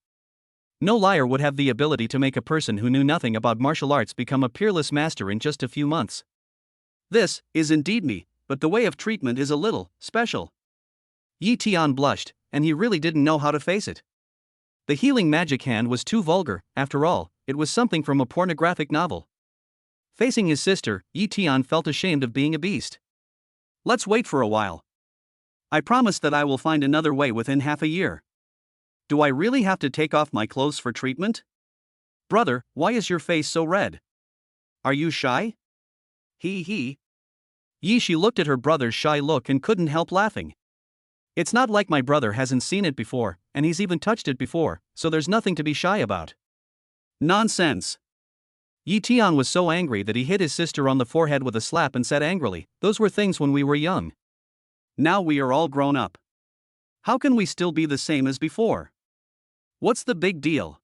No liar would have the ability to make a person who knew nothing about martial arts become a peerless master in just a few months. This is indeed me, but the way of treatment is a little special. Yi Tian blushed, and he really didn't know how to face it. The healing magic hand was too vulgar, after all, it was something from a pornographic novel. Facing his sister, Yi Tian felt ashamed of being a beast. "Let's wait for a while. I promise that I will find another way within half a year. Do I really have to take off my clothes for treatment? Brother, why is your face so red? Are you shy?" He. Yishi looked at her brother's shy look and couldn't help laughing. "It's not like my brother hasn't seen it before, and he's even touched it before, so there's nothing to be shy about." "Nonsense." Yi Tian was so angry that he hit his sister on the forehead with a slap and said angrily, "Those were things when we were young. Now we are all grown up. How can we still be the same as before? What's the big deal?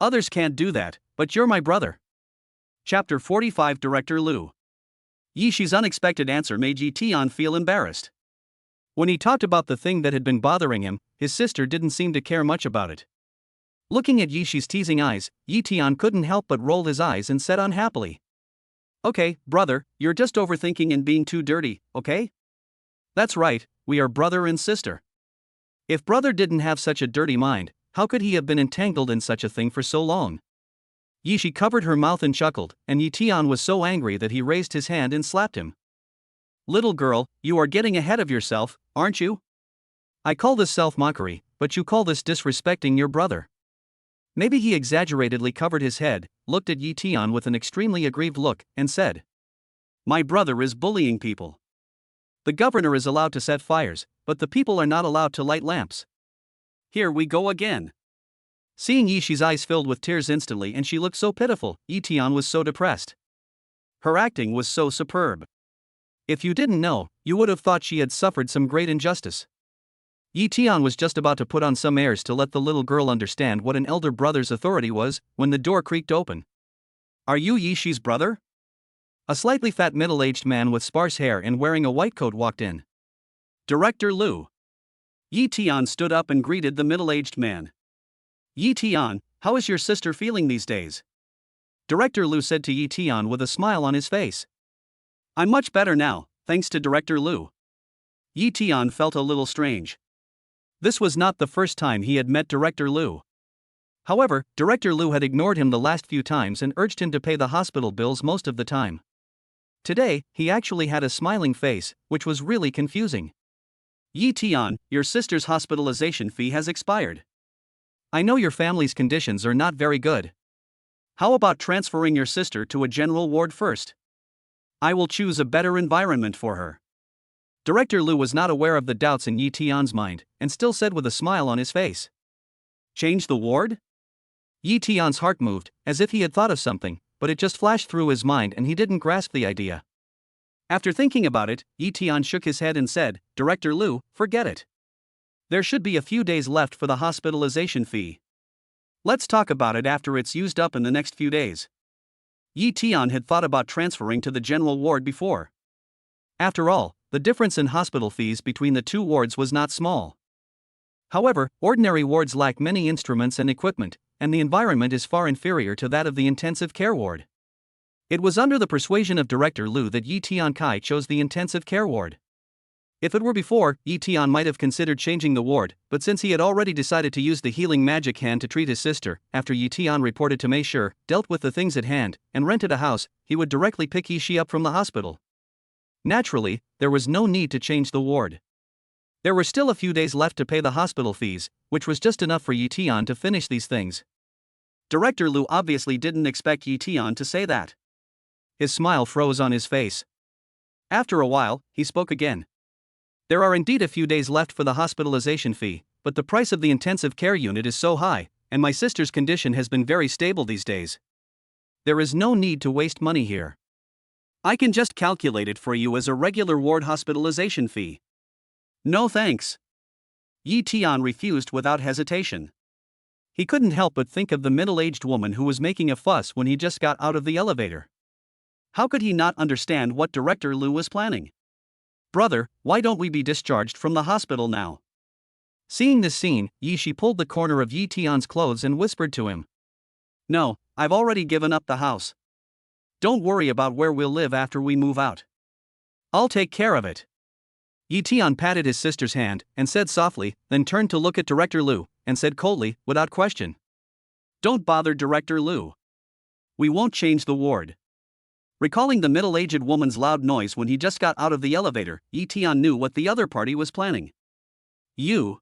Others can't do that, but you're my brother." Chapter 45 Director Lu. Yishi's unexpected answer made Yi Tian feel embarrassed. When he talked about the thing that had been bothering him, his sister didn't seem to care much about it. Looking at Yishi's teasing eyes, Yi Tian couldn't help but roll his eyes and said unhappily, "Okay, brother, you're just overthinking and being too dirty, okay? That's right, we are brother and sister. If brother didn't have such a dirty mind, how could he have been entangled in such a thing for so long?" Yishi covered her mouth and chuckled, and Yi Tian was so angry that he raised his hand and slapped him. "Little girl, you are getting ahead of yourself, aren't you? I call this self-mockery, but you call this disrespecting your brother." Maybe he exaggeratedly covered his head, looked at Yi Tian with an extremely aggrieved look, and said, "My brother is bullying people. The governor is allowed to set fires, but the people are not allowed to light lamps. Here we go again." Seeing Yishi's eyes filled with tears instantly and she looked so pitiful, Yi Tian was so depressed. Her acting was so superb. If you didn't know, you would have thought she had suffered some great injustice. Yi Tian was just about to put on some airs to let the little girl understand what an elder brother's authority was, when the door creaked open. "Are you Yishi's brother?" A slightly fat middle-aged man with sparse hair and wearing a white coat walked in. "Director Lu." Yi Tian stood up and greeted the middle-aged man. "Yi Tian, how is your sister feeling these days?" Director Lu said to Yi Tian with a smile on his face. "I'm much better now, thanks to Director Lu." Yi Tian felt a little strange. This was not the first time he had met Director Lu. However, Director Lu had ignored him the last few times and urged him to pay the hospital bills most of the time. Today, he actually had a smiling face, which was really confusing. "Yi Tian, your sister's hospitalization fee has expired. I know your family's conditions are not very good. How about transferring your sister to a general ward first? I will choose a better environment for her." Director Lu was not aware of the doubts in Yi Tian's mind, and still said with a smile on his face, "Change the ward?" Yi Tian's heart moved, as if he had thought of something, but it just flashed through his mind and he didn't grasp the idea. After thinking about it, Yi Tian shook his head and said, "Director Lu, forget it. There should be a few days left for the hospitalization fee. Let's talk about it after it's used up in the next few days. Yi Tian had thought about transferring to the general ward before. After all, the difference in hospital fees between the two wards was not small. However, ordinary wards lack many instruments and equipment, and the environment is far inferior to that of the intensive care ward. It was under the persuasion of Director Liu that Yi Tiankai chose the intensive care ward. If it were before, Yi Tian might have considered changing the ward, but since he had already decided to use the healing magic hand to treat his sister, after Yi Tian reported to Mei Shi, dealt with the things at hand, and rented a house, he would directly pick Yi Shi up from the hospital. Naturally, there was no need to change the ward. There were still a few days left to pay the hospital fees, which was just enough for Yi Tian to finish these things. Director Liu obviously didn't expect Yi Tian to say that. His smile froze on his face. After a while, he spoke again. There are indeed a few days left for the hospitalization fee, but the price of the intensive care unit is so high, and my sister's condition has been very stable these days. There is no need to waste money here. I can just calculate it for you as a regular ward hospitalization fee. No thanks. Yi Tian refused without hesitation. He couldn't help but think of the middle-aged woman who was making a fuss when he just got out of the elevator. How could he not understand what Director Liu was planning? Brother, why don't we be discharged from the hospital now? Seeing this scene, Yi Shi pulled the corner of Yi Tian's clothes and whispered to him. No, I've already given up the house. Don't worry about where we'll live after we move out. I'll take care of it. Yi Tian patted his sister's hand and said softly, then turned to look at Director Liu and said coldly, without question. Don't bother Director Liu. We won't change the ward. Recalling the middle-aged woman's loud noise when he just got out of the elevator, Yi Tian knew what the other party was planning. You?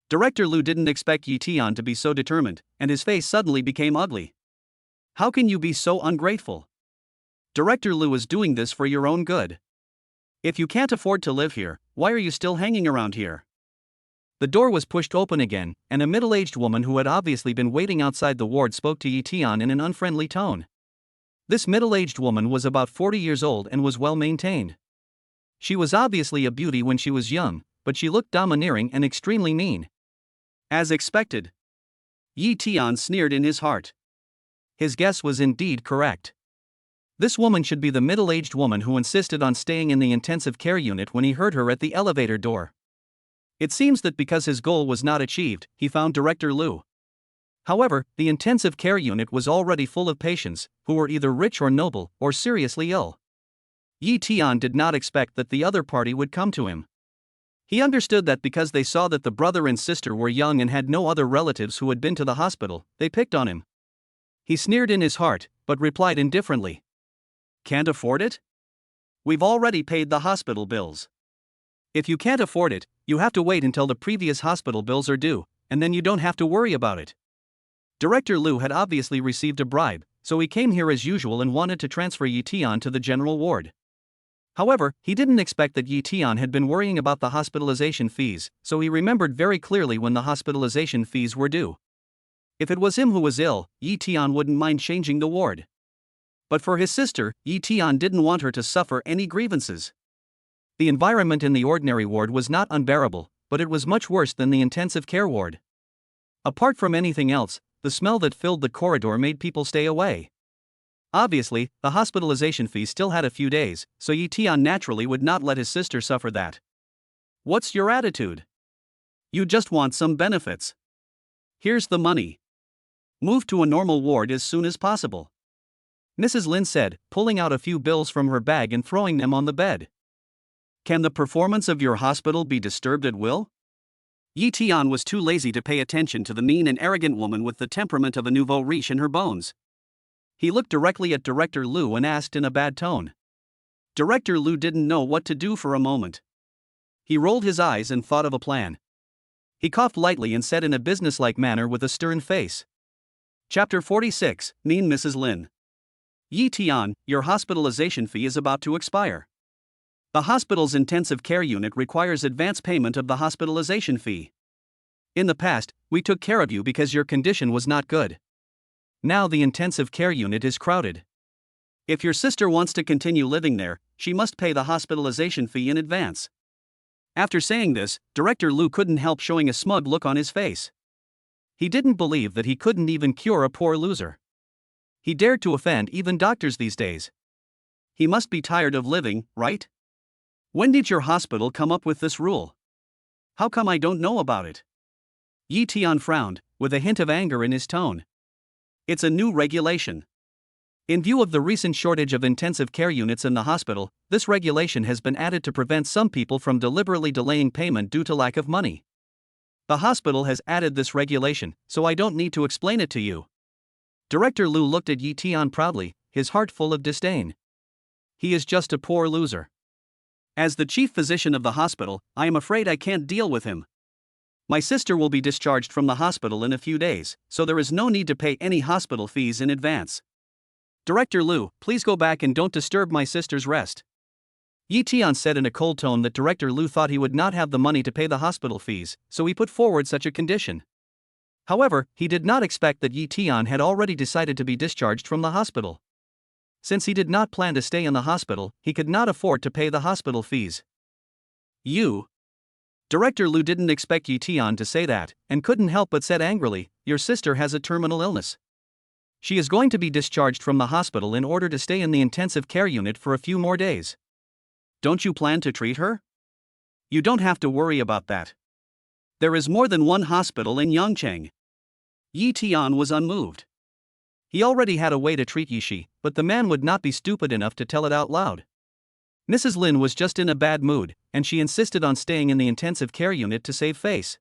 Director Liu didn't expect Yi Tian to be so determined, and his face suddenly became ugly. How can you be so ungrateful? Director Liu is doing this for your own good. If you can't afford to live here, why are you still hanging around here? The door was pushed open again, and a middle-aged woman who had obviously been waiting outside the ward spoke to Yi Tian in an unfriendly tone. This middle-aged woman was about 40 years old and was well-maintained. She was obviously a beauty when she was young, but she looked domineering and extremely mean. As expected. Yi Tian sneered in his heart. His guess was indeed correct. This woman should be the middle-aged woman who insisted on staying in the intensive care unit when he heard her at the elevator door. It seems that because his goal was not achieved, he found Director Liu. However, the intensive care unit was already full of patients, who were either rich or noble, or seriously ill. Yi Tian did not expect that the other party would come to him. He understood that because they saw that the brother and sister were young and had no other relatives who had been to the hospital, they picked on him. He sneered in his heart, but replied indifferently. Can't afford it? We've already paid the hospital bills. If you can't afford it, you have to wait until the previous hospital bills are due, and then you don't have to worry about it. Director Liu had obviously received a bribe, so he came here as usual and wanted to transfer Yi Tian to the general ward. However, he didn't expect that Yi Tian had been worrying about the hospitalization fees, so he remembered very clearly when the hospitalization fees were due. If it was him who was ill, Yi Tian wouldn't mind changing the ward. But for his sister, Yi Tian didn't want her to suffer any grievances. The environment in the ordinary ward was not unbearable, but it was much worse than the intensive care ward. Apart from anything else, the smell that filled the corridor made people stay away. Obviously, the hospitalization fee still had a few days, so Yi Tian naturally would not let his sister suffer that. What's your attitude? You just want some benefits. Here's the money. Move to a normal ward as soon as possible. Mrs. Lin said, pulling out a few bills from her bag and throwing them on the bed. Can the performance of your hospital be disturbed at will? Yi Tian was too lazy to pay attention to the mean and arrogant woman with the temperament of a nouveau riche in her bones. He looked directly at Director Liu and asked in a bad tone. Director Liu didn't know what to do for a moment. He rolled his eyes and thought of a plan. He coughed lightly and said in a businesslike manner with a stern face. Chapter 46, Mean Mrs. Lin. Yi Tian, your hospitalization fee is about to expire. The hospital's intensive care unit requires advance payment of the hospitalization fee. In the past, we took care of you because your condition was not good. Now the intensive care unit is crowded. If your sister wants to continue living there, she must pay the hospitalization fee in advance. After saying this, Director Liu couldn't help showing a smug look on his face. He didn't believe that he couldn't even cure a poor loser. He dared to offend even doctors these days. He must be tired of living, right? When did your hospital come up with this rule? How come I don't know about it? Yi Tian frowned, with a hint of anger in his tone. It's a new regulation. In view of the recent shortage of intensive care units in the hospital, this regulation has been added to prevent some people from deliberately delaying payment due to lack of money. The hospital has added this regulation, so I don't need to explain it to you. Director Liu looked at Yi Tian proudly, his heart full of disdain. He is just a poor loser. As the chief physician of the hospital, I am afraid I can't deal with him. My sister will be discharged from the hospital in a few days, so there is no need to pay any hospital fees in advance. Director Liu, please go back and don't disturb my sister's rest. Yi Tian said in a cold tone that Director Liu thought he would not have the money to pay the hospital fees, so he put forward such a condition. However, he did not expect that Yi Tian had already decided to be discharged from the hospital. Since he did not plan to stay in the hospital, he could not afford to pay the hospital fees. You? Director Liu didn't expect Yi Tian to say that, and couldn't help but said angrily, your sister has a terminal illness. She is going to be discharged from the hospital in order to stay in the intensive care unit for a few more days. Don't you plan to treat her? You don't have to worry about that. There is more than one hospital in Yangcheng. Yi Tian was unmoved. He already had a way to treat Yishi, but the man would not be stupid enough to tell it out loud. Mrs. Lin was just in a bad mood, and she insisted on staying in the intensive care unit to save face.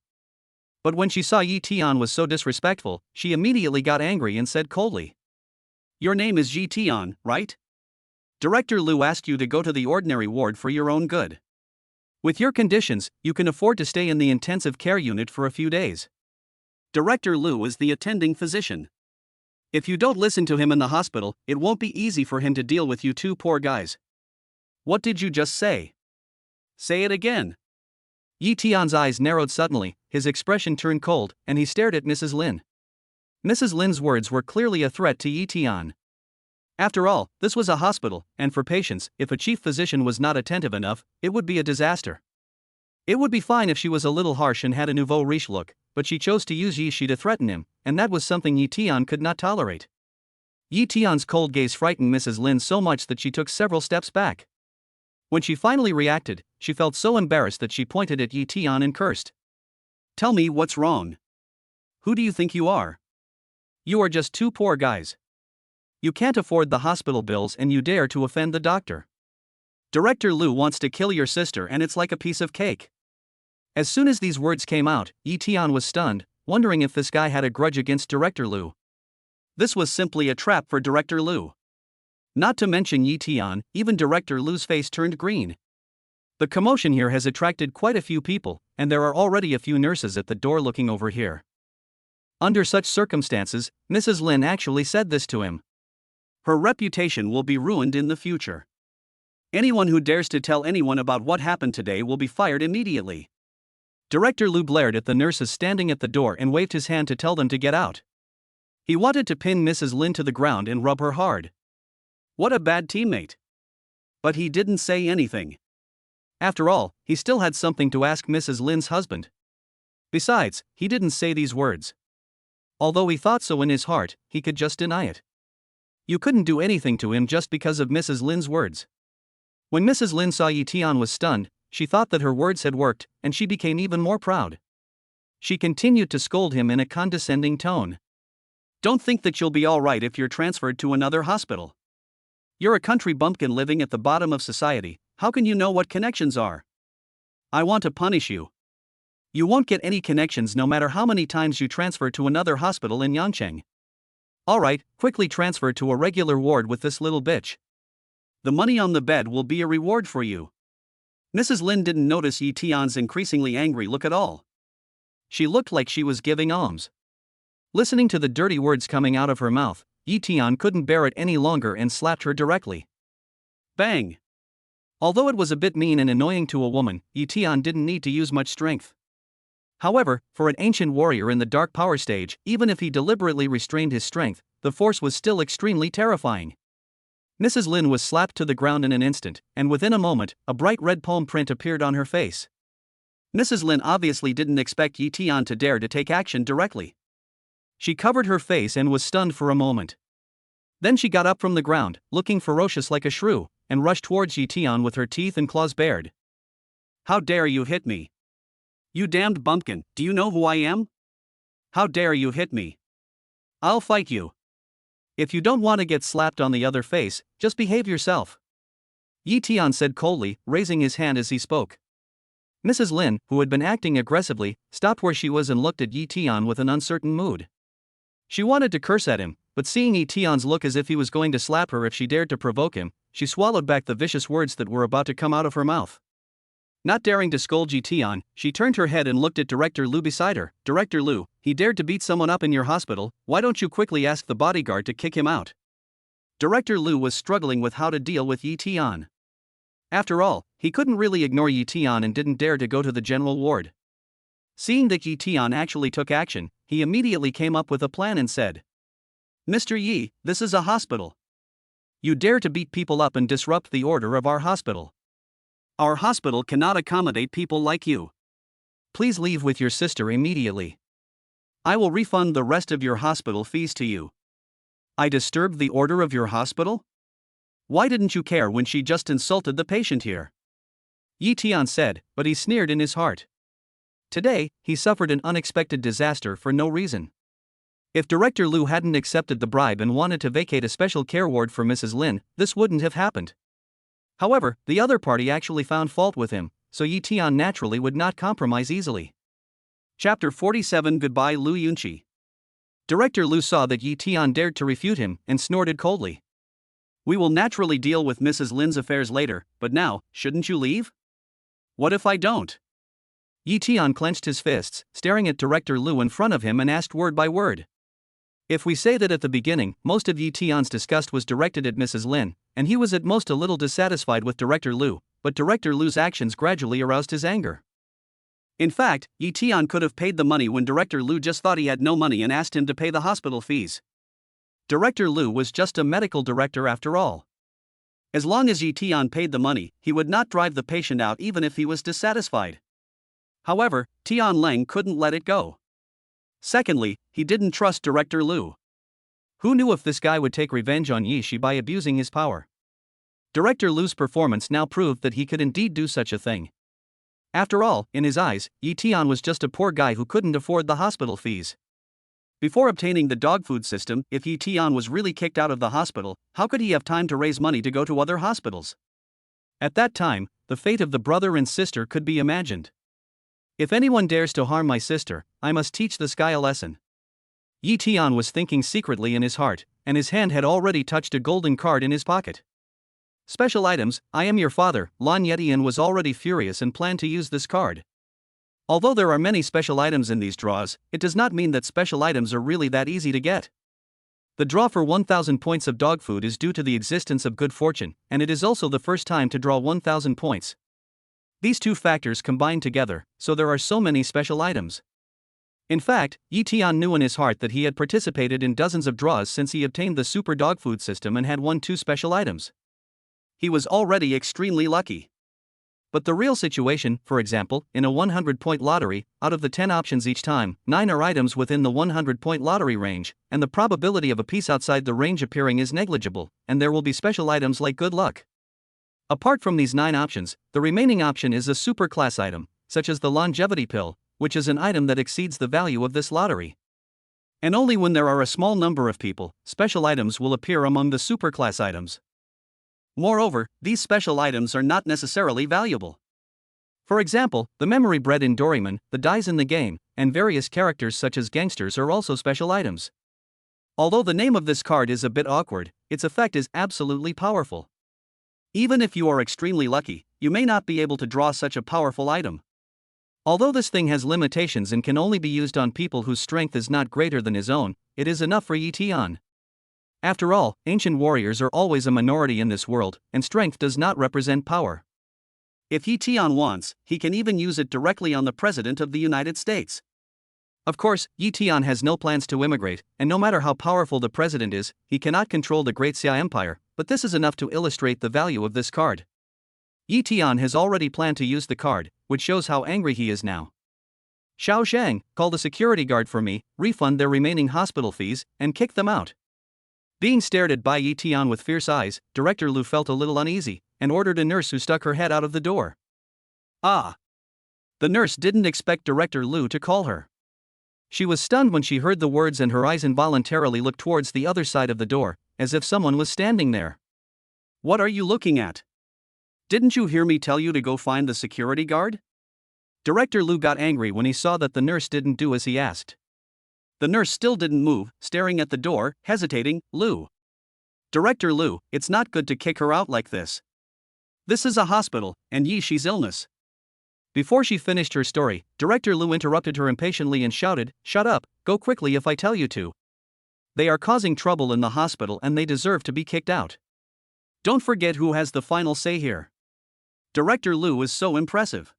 But when she saw Yi Tian was so disrespectful, she immediately got angry and said coldly, your name is Yi Tian, right? Director Liu asked you to go to the ordinary ward for your own good. With your conditions, you can afford to stay in the intensive care unit for a few days. Director Liu is the attending physician. If you don't listen to him in the hospital, it won't be easy for him to deal with you two poor guys. What did you just say? Say it again. Yi Tian's eyes narrowed suddenly, his expression turned cold, and he stared at Mrs. Lin. Mrs. Lin's words were clearly a threat to Yi Tian. After all, this was a hospital, and for patients, if a chief physician was not attentive enough, it would be a disaster. It would be fine if she was a little harsh and had a nouveau riche look, but she chose to use Yi Shi to threaten him, and that was something Yi Tian could not tolerate. Yi Tian's cold gaze frightened Mrs. Lin so much that she took several steps back. When she finally reacted, she felt so embarrassed that she pointed at Yi Tian and cursed. Tell me what's wrong. Who do you think you are? You are just two poor guys. You can't afford the hospital bills and you dare to offend the doctor. Director Liu wants to kill your sister and it's like a piece of cake. As soon as these words came out, Yi Tian was stunned, wondering if this guy had a grudge against Director Liu. This was simply a trap for Director Liu. Not to mention Yi Tian, even Director Liu's face turned green. The commotion here has attracted quite a few people, and there are already a few nurses at the door looking over here. Under such circumstances, Mrs. Lin actually said this to him. Her reputation will be ruined in the future. Anyone who dares to tell anyone about what happened today will be fired immediately. Director Liu glared at the nurses standing at the door and waved his hand to tell them to get out. He wanted to pin Mrs. Lin to the ground and rub her hard. What a bad teammate. But he didn't say anything. After all, he still had something to ask Mrs. Lin's husband. Besides, he didn't say these words. Although he thought so in his heart, he could just deny it. You couldn't do anything to him just because of Mrs. Lin's words. When Mrs. Lin saw Yi Tian was stunned, she thought that her words had worked, and she became even more proud. She continued to scold him in a condescending tone. Don't think that you'll be all right if you're transferred to another hospital. You're a country bumpkin living at the bottom of society, how can you know what connections are? I want to punish you. You won't get any connections no matter how many times you transfer to another hospital in Yangcheng. Alright, quickly transfer to a regular ward with this little bitch. The money on the bed will be a reward for you. Mrs. Lin didn't notice Yi Tian's increasingly angry look at all. She looked like she was giving alms. Listening to the dirty words coming out of her mouth, Yi Tian couldn't bear it any longer and slapped her directly. Bang! Although it was a bit mean and annoying to a woman, Yi Tian didn't need to use much strength. However, for an ancient warrior in the dark power stage, even if he deliberately restrained his strength, the force was still extremely terrifying. Mrs. Lin was slapped to the ground in an instant, and within a moment, a bright red palm print appeared on her face. Mrs. Lin obviously didn't expect Yi Tian to dare to take action directly. She covered her face and was stunned for a moment. Then she got up from the ground, looking ferocious like a shrew, and rushed towards Yi Tian with her teeth and claws bared. How dare you hit me? You damned bumpkin, do you know who I am? How dare you hit me? I'll fight you. If you don't want to get slapped on the other face, just behave yourself. Yi Tian said coldly, raising his hand as he spoke. Mrs. Lin, who had been acting aggressively, stopped where she was and looked at Yi Tian with an uncertain mood. She wanted to curse at him, but seeing Yi Tian's look as if he was going to slap her if she dared to provoke him, she swallowed back the vicious words that were about to come out of her mouth. Not daring to scold Yi Tian, she turned her head and looked at Director Lu beside her. Director Lu, he dared to beat someone up in your hospital, why don't you quickly ask the bodyguard to kick him out? Director Lu was struggling with how to deal with Yi Tian. After all, he couldn't really ignore Yi Tian and didn't dare to go to the general ward. Seeing that Yi Tian actually took action, he immediately came up with a plan and said, Mr. Yi, this is a hospital. You dare to beat people up and disrupt the order of our hospital. Our hospital cannot accommodate people like you. Please leave with your sister immediately. I will refund the rest of your hospital fees to you. I disturbed the order of your hospital? Why didn't you care when she just insulted the patient here? Yi Tian said, but he sneered in his heart. Today, he suffered an unexpected disaster for no reason. If Director Lu hadn't accepted the bribe and wanted to vacate a special care ward for Mrs. Lin, this wouldn't have happened. However, the other party actually found fault with him, so Yi Tian naturally would not compromise easily. Chapter 47 Goodbye Lu Yunqi. Director Lu saw that Yi Tian dared to refute him and snorted coldly. We will naturally deal with Mrs. Lin's affairs later, but now, shouldn't you leave? What if I don't? Yi Tian clenched his fists, staring at Director Lu in front of him and asked word by word. If we say that at the beginning, most of Yi Tian's disgust was directed at Mrs. Lin, and he was at most a little dissatisfied with Director Lu, but Director Lu's actions gradually aroused his anger. In fact, Yi Tian could have paid the money when Director Lu just thought he had no money and asked him to pay the hospital fees. Director Lu was just a medical director after all. As long as Yi Tian paid the money, he would not drive the patient out even if he was dissatisfied. However, Tian Leng couldn't let it go. Secondly, he didn't trust Director Lu. Who knew if this guy would take revenge on Yi Shi by abusing his power? Director Lu's performance now proved that he could indeed do such a thing. After all, in his eyes, Yi Tian was just a poor guy who couldn't afford the hospital fees. Before obtaining the dog food system, if Yi Tian was really kicked out of the hospital, how could he have time to raise money to go to other hospitals? At that time, the fate of the brother and sister could be imagined. If anyone dares to harm my sister, I must teach this guy a lesson. Yi Tian was thinking secretly in his heart, and his hand had already touched a golden card in his pocket. Special items, I am your father. Lan Yetian was already furious and planned to use this card. Although there are many special items in these draws, it does not mean that special items are really that easy to get. The draw for 1000 points of dog food is due to the existence of good fortune, and it is also the first time to draw 1000 points. These two factors combine together, so there are so many special items. In fact, Yi Tian knew in his heart that he had participated in dozens of draws since he obtained the super dog food system and had won 2 special items. He was already extremely lucky. But the real situation, for example, in a 100-point lottery, out of the 10 options each time, 9 are items within the 100-point lottery range, and the probability of a piece outside the range appearing is negligible, and there will be special items like good luck. Apart from these 9 options, the remaining option is a super class item, such as the longevity pill, which is an item that exceeds the value of this lottery. And only when there are a small number of people, special items will appear among the super class items. Moreover, these special items are not necessarily valuable. For example, the memory bred in Doraemon, the dice in the game, and various characters such as gangsters are also special items. Although the name of this card is a bit awkward, its effect is absolutely powerful. Even if you are extremely lucky, you may not be able to draw such a powerful item. Although this thing has limitations and can only be used on people whose strength is not greater than his own, it is enough for Yi Tian. After all, ancient warriors are always a minority in this world, and strength does not represent power. If Yi Tian wants, he can even use it directly on the President of the United States. Of course, Yi Tian has no plans to immigrate, and no matter how powerful the president is, he cannot control the Great Xia Empire, but this is enough to illustrate the value of this card. Yi Tian has already planned to use the card, which shows how angry he is now. Xiao Shang, call the security guard for me, refund their remaining hospital fees, and kick them out. Being stared at by Yi Tian with fierce eyes, Director Lu felt a little uneasy, and ordered a nurse who stuck her head out of the door. Ah! The nurse didn't expect Director Lu to call her. She was stunned when she heard the words and her eyes involuntarily looked towards the other side of the door, as if someone was standing there. What are you looking at? Didn't you hear me tell you to go find the security guard? Director Lu got angry when he saw that the nurse didn't do as he asked. The nurse still didn't move, staring at the door, hesitating. Lu. Director Lu, it's not good to kick her out like this. This is a hospital, and she's illness. Before she finished her story, Director Lu interrupted her impatiently and shouted, "Shut up, go quickly if I tell you to. They are causing trouble in the hospital and they deserve to be kicked out." Don't forget who has the final say here. Director Lu is so impressive.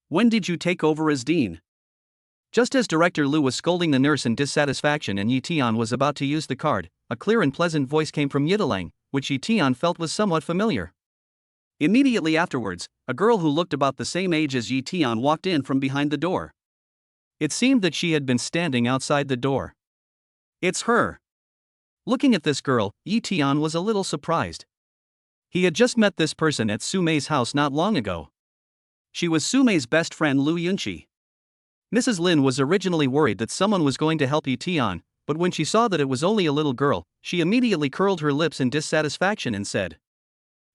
When did you take over as dean? Just as Director Lu was scolding the nurse in dissatisfaction and Yi Tian was about to use the card, a clear and pleasant voice came from Yitalang, which Yi Tian felt was somewhat familiar. Immediately afterwards, a girl who looked about the same age as Yi Tian walked in from behind the door. It seemed that she had been standing outside the door. It's her. Looking at this girl, Yi Tian was a little surprised. He had just met this person at Su Mei's house not long ago. She was Su Mei's best friend Lu Yunqi. Mrs. Lin was originally worried that someone was going to help Yi Tian, but when she saw that it was only a little girl, she immediately curled her lips in dissatisfaction and said,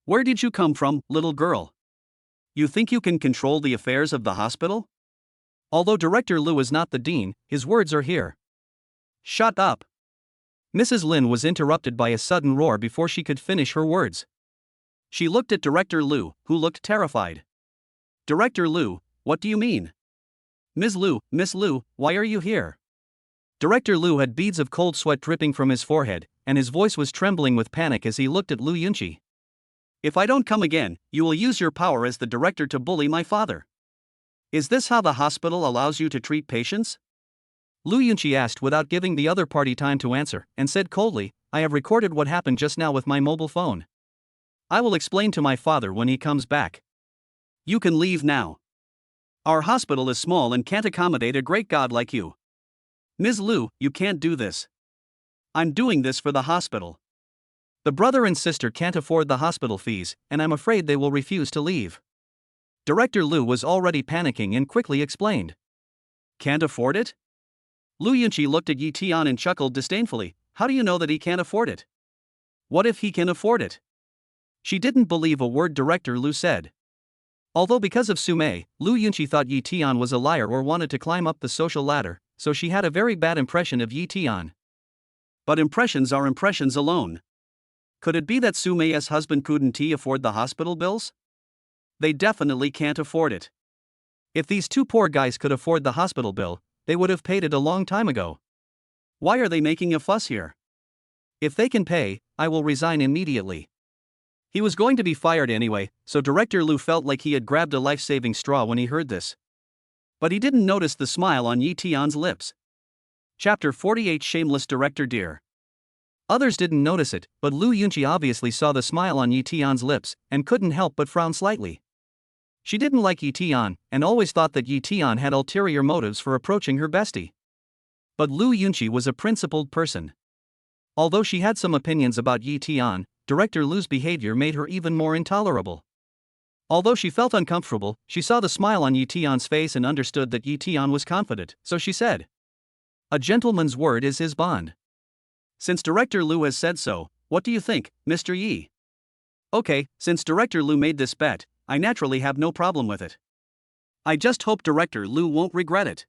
"Where did you come from, little girl? You think you can control the affairs of the hospital?" Although Director Lu is not the dean, his words are here. Shut up. Mrs. Lin was interrupted by a sudden roar before she could finish her words. She looked at Director Lu, who looked terrified. Director Lu, what do you mean? Miss Lu, why are you here? Director Lu had beads of cold sweat dripping from his forehead, and his voice was trembling with panic as he looked at Lu Yunqi. If I don't come again, you will use your power as the director to bully my father. Is this how the hospital allows you to treat patients? Lu Yunqi asked without giving the other party time to answer, and said coldly, "I have recorded what happened just now with my mobile phone. I will explain to my father when he comes back." You can leave now. Our hospital is small and can't accommodate a great god like you. Ms. Lu, you can't do this. I'm doing this for the hospital. The brother and sister can't afford the hospital fees, and I'm afraid they will refuse to leave. Director Lu was already panicking and quickly explained. Can't afford it? Lu Yunqi looked at Yi Tian and chuckled disdainfully. How do you know that he can't afford it? What if he can afford it? She didn't believe a word Director Lu said. Although because of Su Mei, Lu Yunqi thought Yi Tian was a liar or wanted to climb up the social ladder, so she had a very bad impression of Yi Tian. But impressions are impressions alone. Could it be that Su Mei's husband couldn't afford the hospital bills? They definitely can't afford it. If these two poor guys could afford the hospital bill, they would have paid it a long time ago. Why are they making a fuss here? If they can pay, I will resign immediately. He was going to be fired anyway, so Director Lu felt like he had grabbed a life-saving straw when he heard this. But he didn't notice the smile on Yi Tian's lips. Chapter 48 Shameless Director Dear. Others didn't notice it, but Lu Yunqi obviously saw the smile on Yi Tian's lips, and couldn't help but frown slightly. She didn't like Yi Tian, and always thought that Yi Tian had ulterior motives for approaching her bestie. But Lu Yunqi was a principled person. Although she had some opinions about Yi Tian, Director Lu's behavior made her even more intolerable. Although she felt uncomfortable, she saw the smile on Yi Tian's face and understood that Yi Tian was confident, so she said, "A gentleman's word is his bond. Since Director Lu has said so, what do you think, Mr. Yi?" Okay, since Director Lu made this bet, I naturally have no problem with it. I just hope Director Lu won't regret it.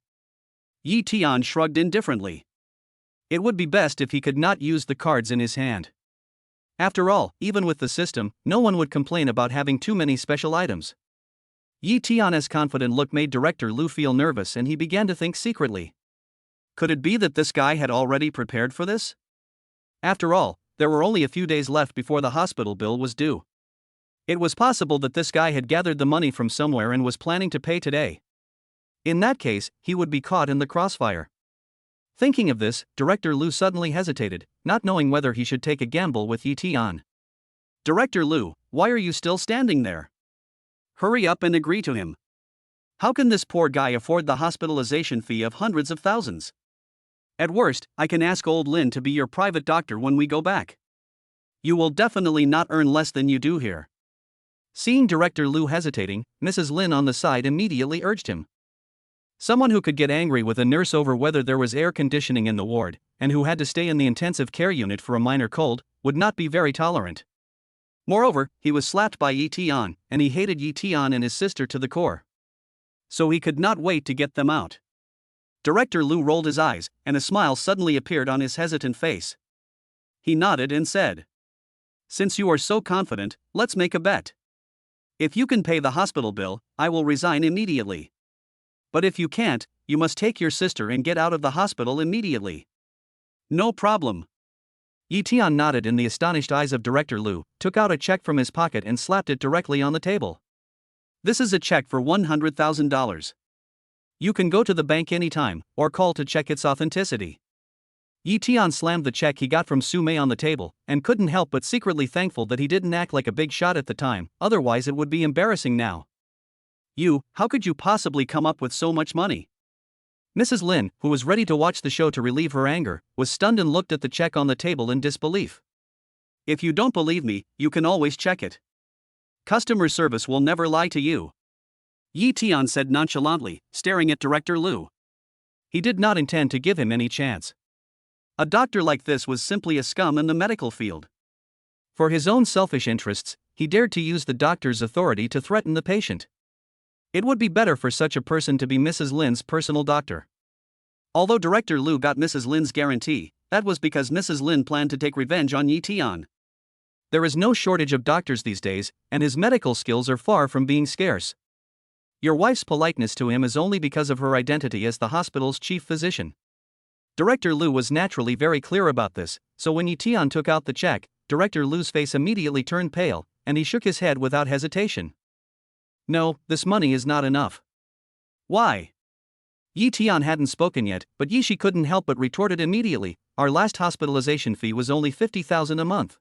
Yi Tian shrugged indifferently. It would be best if he could not use the cards in his hand. After all, even with the system, no one would complain about having too many special items. Yi Tian's confident look made Director Lu feel nervous and he began to think secretly. Could it be that this guy had already prepared for this? After all, there were only a few days left before the hospital bill was due. It was possible that this guy had gathered the money from somewhere and was planning to pay today. In that case, he would be caught in the crossfire. Thinking of this, Director Lu suddenly hesitated, not knowing whether he should take a gamble with Yi Tian. Director Lu, why are you still standing there? Hurry up and agree to him. How can this poor guy afford the hospitalization fee of hundreds of thousands? At worst, I can ask old Lin to be your private doctor when we go back. You will definitely not earn less than you do here." Seeing Director Liu hesitating, Mrs. Lin on the side immediately urged him. Someone who could get angry with a nurse over whether there was air conditioning in the ward, and who had to stay in the intensive care unit for a minor cold, would not be very tolerant. Moreover, he was slapped by Yi Tian, and he hated Yi Tian and his sister to the core. So he could not wait to get them out. Director Liu rolled his eyes, and a smile suddenly appeared on his hesitant face. He nodded and said, "Since you are so confident, let's make a bet. If you can pay the hospital bill, I will resign immediately. But if you can't, you must take your sister and get out of the hospital immediately." "No problem." Yi Tian nodded in the astonished eyes of Director Liu, took out a check from his pocket and slapped it directly on the table. "This is a check for $100,000. You can go to the bank anytime, or call to check its authenticity." Yi Tian slammed the check he got from Su Mei on the table, and couldn't help but secretly thankful that he didn't act like a big shot at the time, otherwise it would be embarrassing now. How could you possibly come up with so much money?" Mrs. Lin, who was ready to watch the show to relieve her anger, was stunned and looked at the check on the table in disbelief. "If you don't believe me, you can always check it. Customer service will never lie to you," Yi Tian said nonchalantly, staring at Director Liu. He did not intend to give him any chance. A doctor like this was simply a scum in the medical field. For his own selfish interests, he dared to use the doctor's authority to threaten the patient. It would be better for such a person to be Mrs. Lin's personal doctor. Although Director Liu got Mrs. Lin's guarantee, that was because Mrs. Lin planned to take revenge on Yi Tian. There is no shortage of doctors these days, and his medical skills are far from being scarce. Your wife's politeness to him is only because of her identity as the hospital's chief physician. Director Liu was naturally very clear about this, so when Yi Tian took out the check, Director Liu's face immediately turned pale, and he shook his head without hesitation. "No, this money is not enough." "Why?" Yi Tian hadn't spoken yet, but Yi Shi couldn't help but retorted immediately, "Our last hospitalization fee was only 50,000 a month.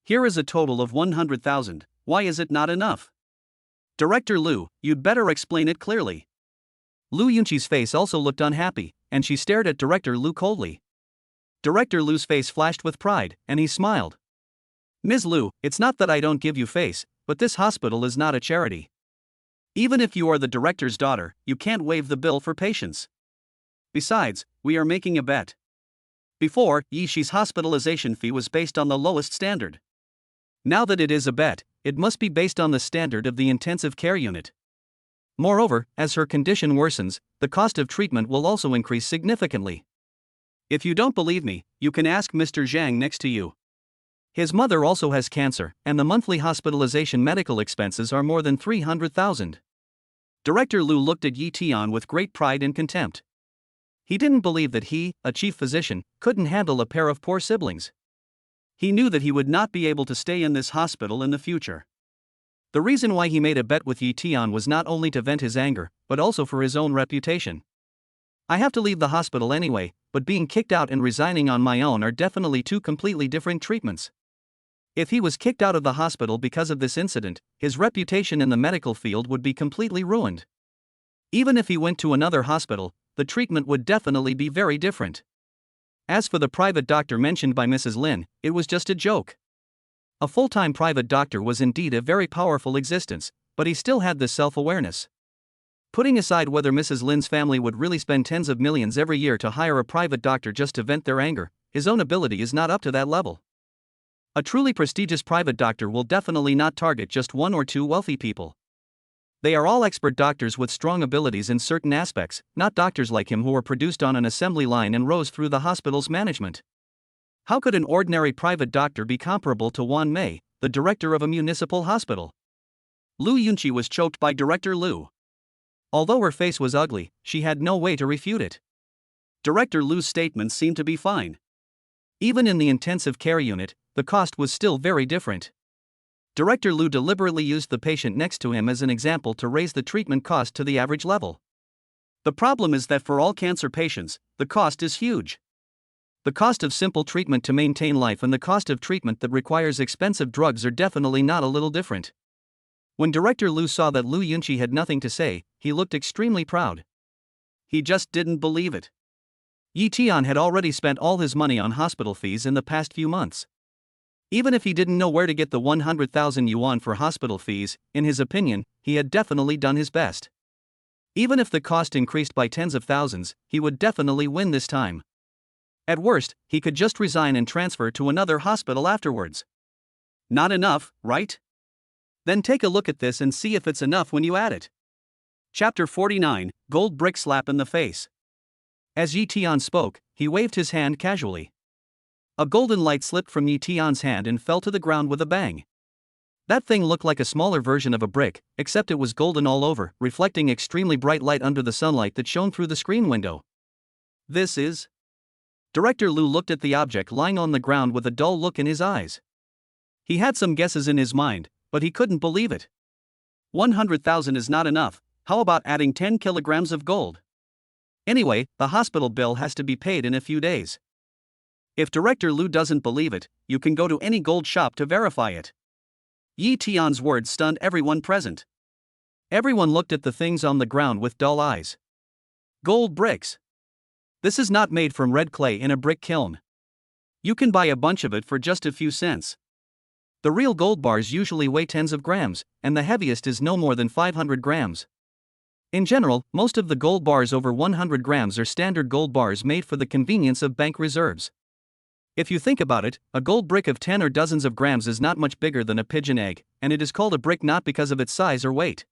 Here is a total of 100,000, why is it not enough?" "Director Liu, you'd better explain it clearly." Lu Yunqi's face also looked unhappy, and she stared at Director Liu coldly. Director Liu's face flashed with pride, and he smiled. "Ms. Liu, it's not that I don't give you face, but this hospital is not a charity. Even if you are the director's daughter, you can't waive the bill for patients. Besides, we are making a bet. Before, Yi Shi's hospitalization fee was based on the lowest standard. Now that it is a bet, it must be based on the standard of the intensive care unit. Moreover, as her condition worsens, the cost of treatment will also increase significantly. If you don't believe me, you can ask Mr. Zhang next to you. His mother also has cancer, and the monthly hospitalization medical expenses are more than 300,000. Director Liu looked at Yi Tian with great pride and contempt. He didn't believe that he, a chief physician, couldn't handle a pair of poor siblings. He knew that he would not be able to stay in this hospital in the future. The reason why he made a bet with Yi Tian was not only to vent his anger, but also for his own reputation. "I have to leave the hospital anyway, but being kicked out and resigning on my own are definitely two completely different treatments." If he was kicked out of the hospital because of this incident, his reputation in the medical field would be completely ruined. Even if he went to another hospital, the treatment would definitely be very different. As for the private doctor mentioned by Mrs. Lin, it was just a joke. A full-time private doctor was indeed a very powerful existence, but he still had this self-awareness. Putting aside whether Mrs. Lin's family would really spend tens of millions every year to hire a private doctor just to vent their anger, his own ability is not up to that level. A truly prestigious private doctor will definitely not target just one or two wealthy people. They are all expert doctors with strong abilities in certain aspects, not doctors like him who were produced on an assembly line and rose through the hospital's management. How could an ordinary private doctor be comparable to Wan Mei, the director of a municipal hospital? Lu Yunqi was choked by Director Liu. Although her face was ugly, she had no way to refute it. Director Liu's statements seemed to be fine. Even in the intensive care unit, the cost was still very different. Director Liu deliberately used the patient next to him as an example to raise the treatment cost to the average level. The problem is that for all cancer patients, the cost is huge. The cost of simple treatment to maintain life and the cost of treatment that requires expensive drugs are definitely not a little different. When Director Lu saw that Lu Yunqi had nothing to say, he looked extremely proud. He just didn't believe it. Yi Tian had already spent all his money on hospital fees in the past few months. Even if he didn't know where to get the 100,000 yuan for hospital fees, in his opinion, he had definitely done his best. Even if the cost increased by tens of thousands, he would definitely win this time. At worst, he could just resign and transfer to another hospital afterwards. Not enough, right? Then take a look at this and see if it's enough when you add it. Chapter 49, Gold Brick Slap in the Face. As Yi Tian spoke, he waved his hand casually. A golden light slipped from Yi Tian's hand and fell to the ground with a bang. That thing looked like a smaller version of a brick, except it was golden all over, reflecting extremely bright light under the sunlight that shone through the screen window. This is... Director Lu looked at the object lying on the ground with a dull look in his eyes. He had some guesses in his mind, but he couldn't believe it. 100,000 is not enough, how about adding 10 kilograms of gold? Anyway, the hospital bill has to be paid in a few days. If Director Lu doesn't believe it, you can go to any gold shop to verify it. Yi Tian's words stunned everyone present. Everyone looked at the things on the ground with dull eyes. Gold bricks. This is not made from red clay in a brick kiln. You can buy a bunch of it for just a few cents. The real gold bars usually weigh tens of grams, and the heaviest is no more than 500 grams. In general, most of the gold bars over 100 grams are standard gold bars made for the convenience of bank reserves. If you think about it, a gold brick of 10 or dozens of grams is not much bigger than a pigeon egg, and it is called a brick not because of its size or weight.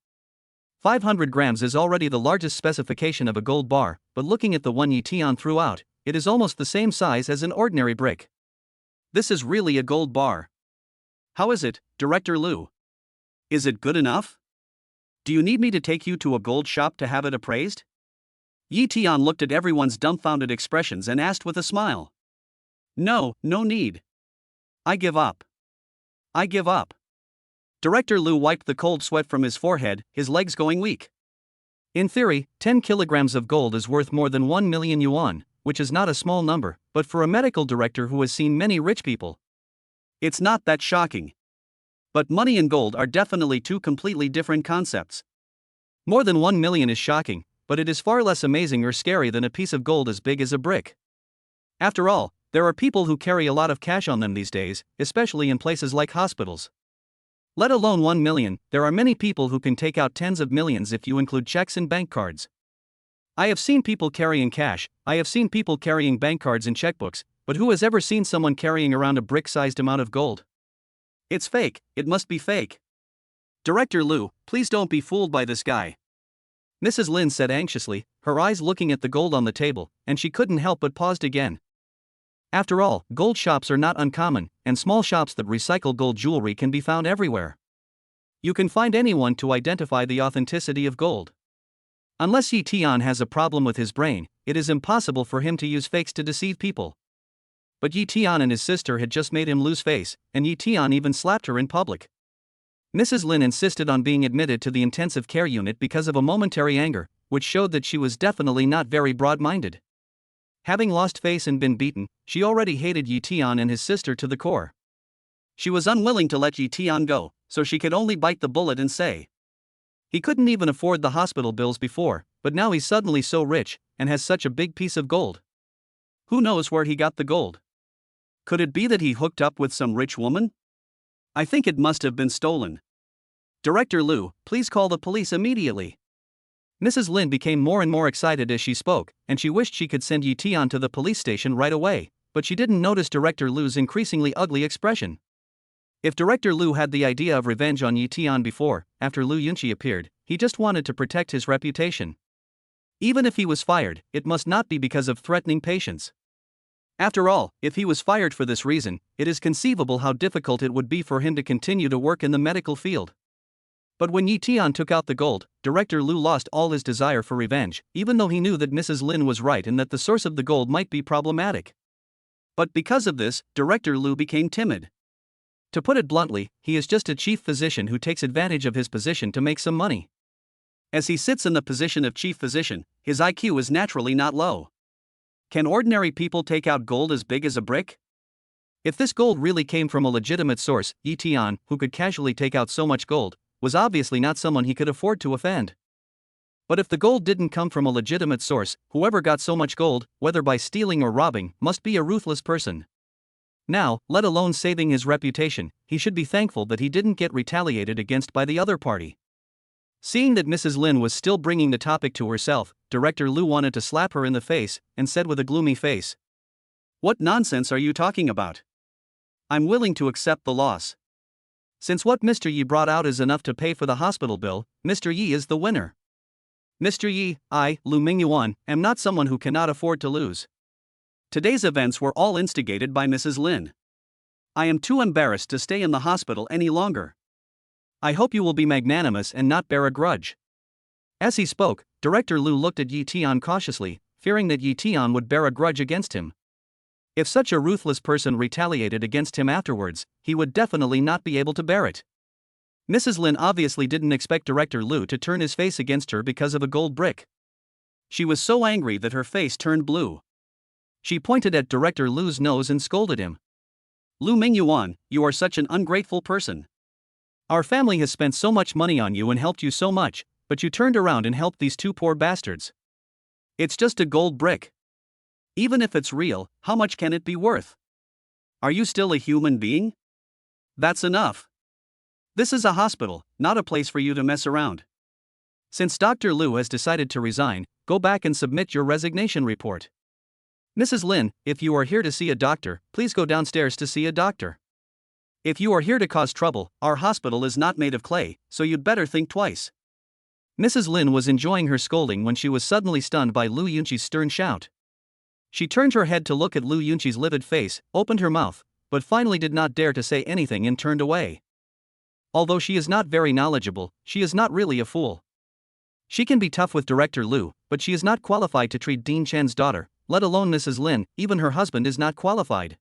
500 grams is already the largest specification of a gold bar, but looking at the one Yi Tian threw out, it is almost the same size as an ordinary brick. This is really a gold bar. How is it, Director Lu? Is it good enough? Do you need me to take you to a gold shop to have it appraised? Yi Tian looked at everyone's dumbfounded expressions and asked with a smile. No, no need. I give up. I give up. Director Lu wiped the cold sweat from his forehead, his legs going weak. In theory, 10 kilograms of gold is worth more than 1 million yuan, which is not a small number, but for a medical director who has seen many rich people, it's not that shocking. But money and gold are definitely two completely different concepts. More than 1 million is shocking, but it is far less amazing or scary than a piece of gold as big as a brick. After all, there are people who carry a lot of cash on them these days, especially in places like hospitals. Let alone 1 million, there are many people who can take out tens of millions if you include checks and bank cards. I have seen people carrying cash, I have seen people carrying bank cards and checkbooks, but who has ever seen someone carrying around a brick-sized amount of gold? It's fake, it must be fake. Director Lu, please don't be fooled by this guy. Mrs. Lin said anxiously, her eyes looking at the gold on the table, and she couldn't help but paused again. After all, gold shops are not uncommon, and small shops that recycle gold jewelry can be found everywhere. You can find anyone to identify the authenticity of gold. Unless Yi Tian has a problem with his brain, it is impossible for him to use fakes to deceive people. But Yi Tian and his sister had just made him lose face, and Yi Tian even slapped her in public. Mrs. Lin insisted on being admitted to the intensive care unit because of a momentary anger, which showed that she was definitely not very broad-minded. Having lost face and been beaten, she already hated Yi Tian and his sister to the core. She was unwilling to let Yi Tian go, so she could only bite the bullet and say. He couldn't even afford the hospital bills before, but now he's suddenly so rich, and has such a big piece of gold. Who knows where he got the gold? Could it be that he hooked up with some rich woman? I think it must have been stolen. Director Lu, please call the police immediately. Mrs. Lin became more and more excited as she spoke, and she wished she could send Yi Tian to the police station right away, but she didn't notice Director Lu's increasingly ugly expression. If Director Lu had the idea of revenge on Yi Tian before, after Lu Yunqi appeared, he just wanted to protect his reputation. Even if he was fired, it must not be because of threatening patients. After all, if he was fired for this reason, it is conceivable how difficult it would be for him to continue to work in the medical field. But when Yi Tian took out the gold, Director Lu lost all his desire for revenge, even though he knew that Mrs. Lin was right and that the source of the gold might be problematic. But because of this, Director Lu became timid. To put it bluntly, he is just a chief physician who takes advantage of his position to make some money. As he sits in the position of chief physician, his IQ is naturally not low. Can ordinary people take out gold as big as a brick? If this gold really came from a legitimate source, Yi Tian, who could casually take out so much gold, was obviously not someone he could afford to offend. But if the gold didn't come from a legitimate source, whoever got so much gold, whether by stealing or robbing, must be a ruthless person. Now, let alone saving his reputation, he should be thankful that he didn't get retaliated against by the other party. Seeing that Mrs. Lin was still bringing the topic to herself, Director Lu wanted to slap her in the face, and said with a gloomy face, "What nonsense are you talking about? I'm willing to accept the loss. Since what Mr. Yi brought out is enough to pay for the hospital bill, Mr. Yi is the winner. Mr. Yi, I, Lu Mingyuan, am not someone who cannot afford to lose. Today's events were all instigated by Mrs. Lin. I am too embarrassed to stay in the hospital any longer. I hope you will be magnanimous and not bear a grudge." As he spoke, Director Lu looked at Yi Tian cautiously, fearing that Yi Tian would bear a grudge against him. If such a ruthless person retaliated against him afterwards, he would definitely not be able to bear it. Mrs. Lin obviously didn't expect Director Lu to turn his face against her because of a gold brick. She was so angry that her face turned blue. She pointed at Director Lu's nose and scolded him. "Lu Mingyuan, you are such an ungrateful person. Our family has spent so much money on you and helped you so much, but you turned around and helped these two poor bastards. It's just a gold brick. Even if it's real, how much can it be worth? Are you still a human being? That's enough. This is a hospital, not a place for you to mess around. Since Dr. Lu has decided to resign, go back and submit your resignation report. Mrs. Lin, if you are here to see a doctor, please go downstairs to see a doctor. If you are here to cause trouble, our hospital is not made of clay, so you'd better think twice." Mrs. Lin was enjoying her scolding when she was suddenly stunned by Lu Yunqi's stern shout. She turned her head to look at Lu Yunqi's livid face, opened her mouth, but finally did not dare to say anything and turned away. Although she is not very knowledgeable, she is not really a fool. She can be tough with Director Lu, but she is not qualified to treat Dean Chen's daughter, let alone Mrs. Lin. Even her husband is not qualified.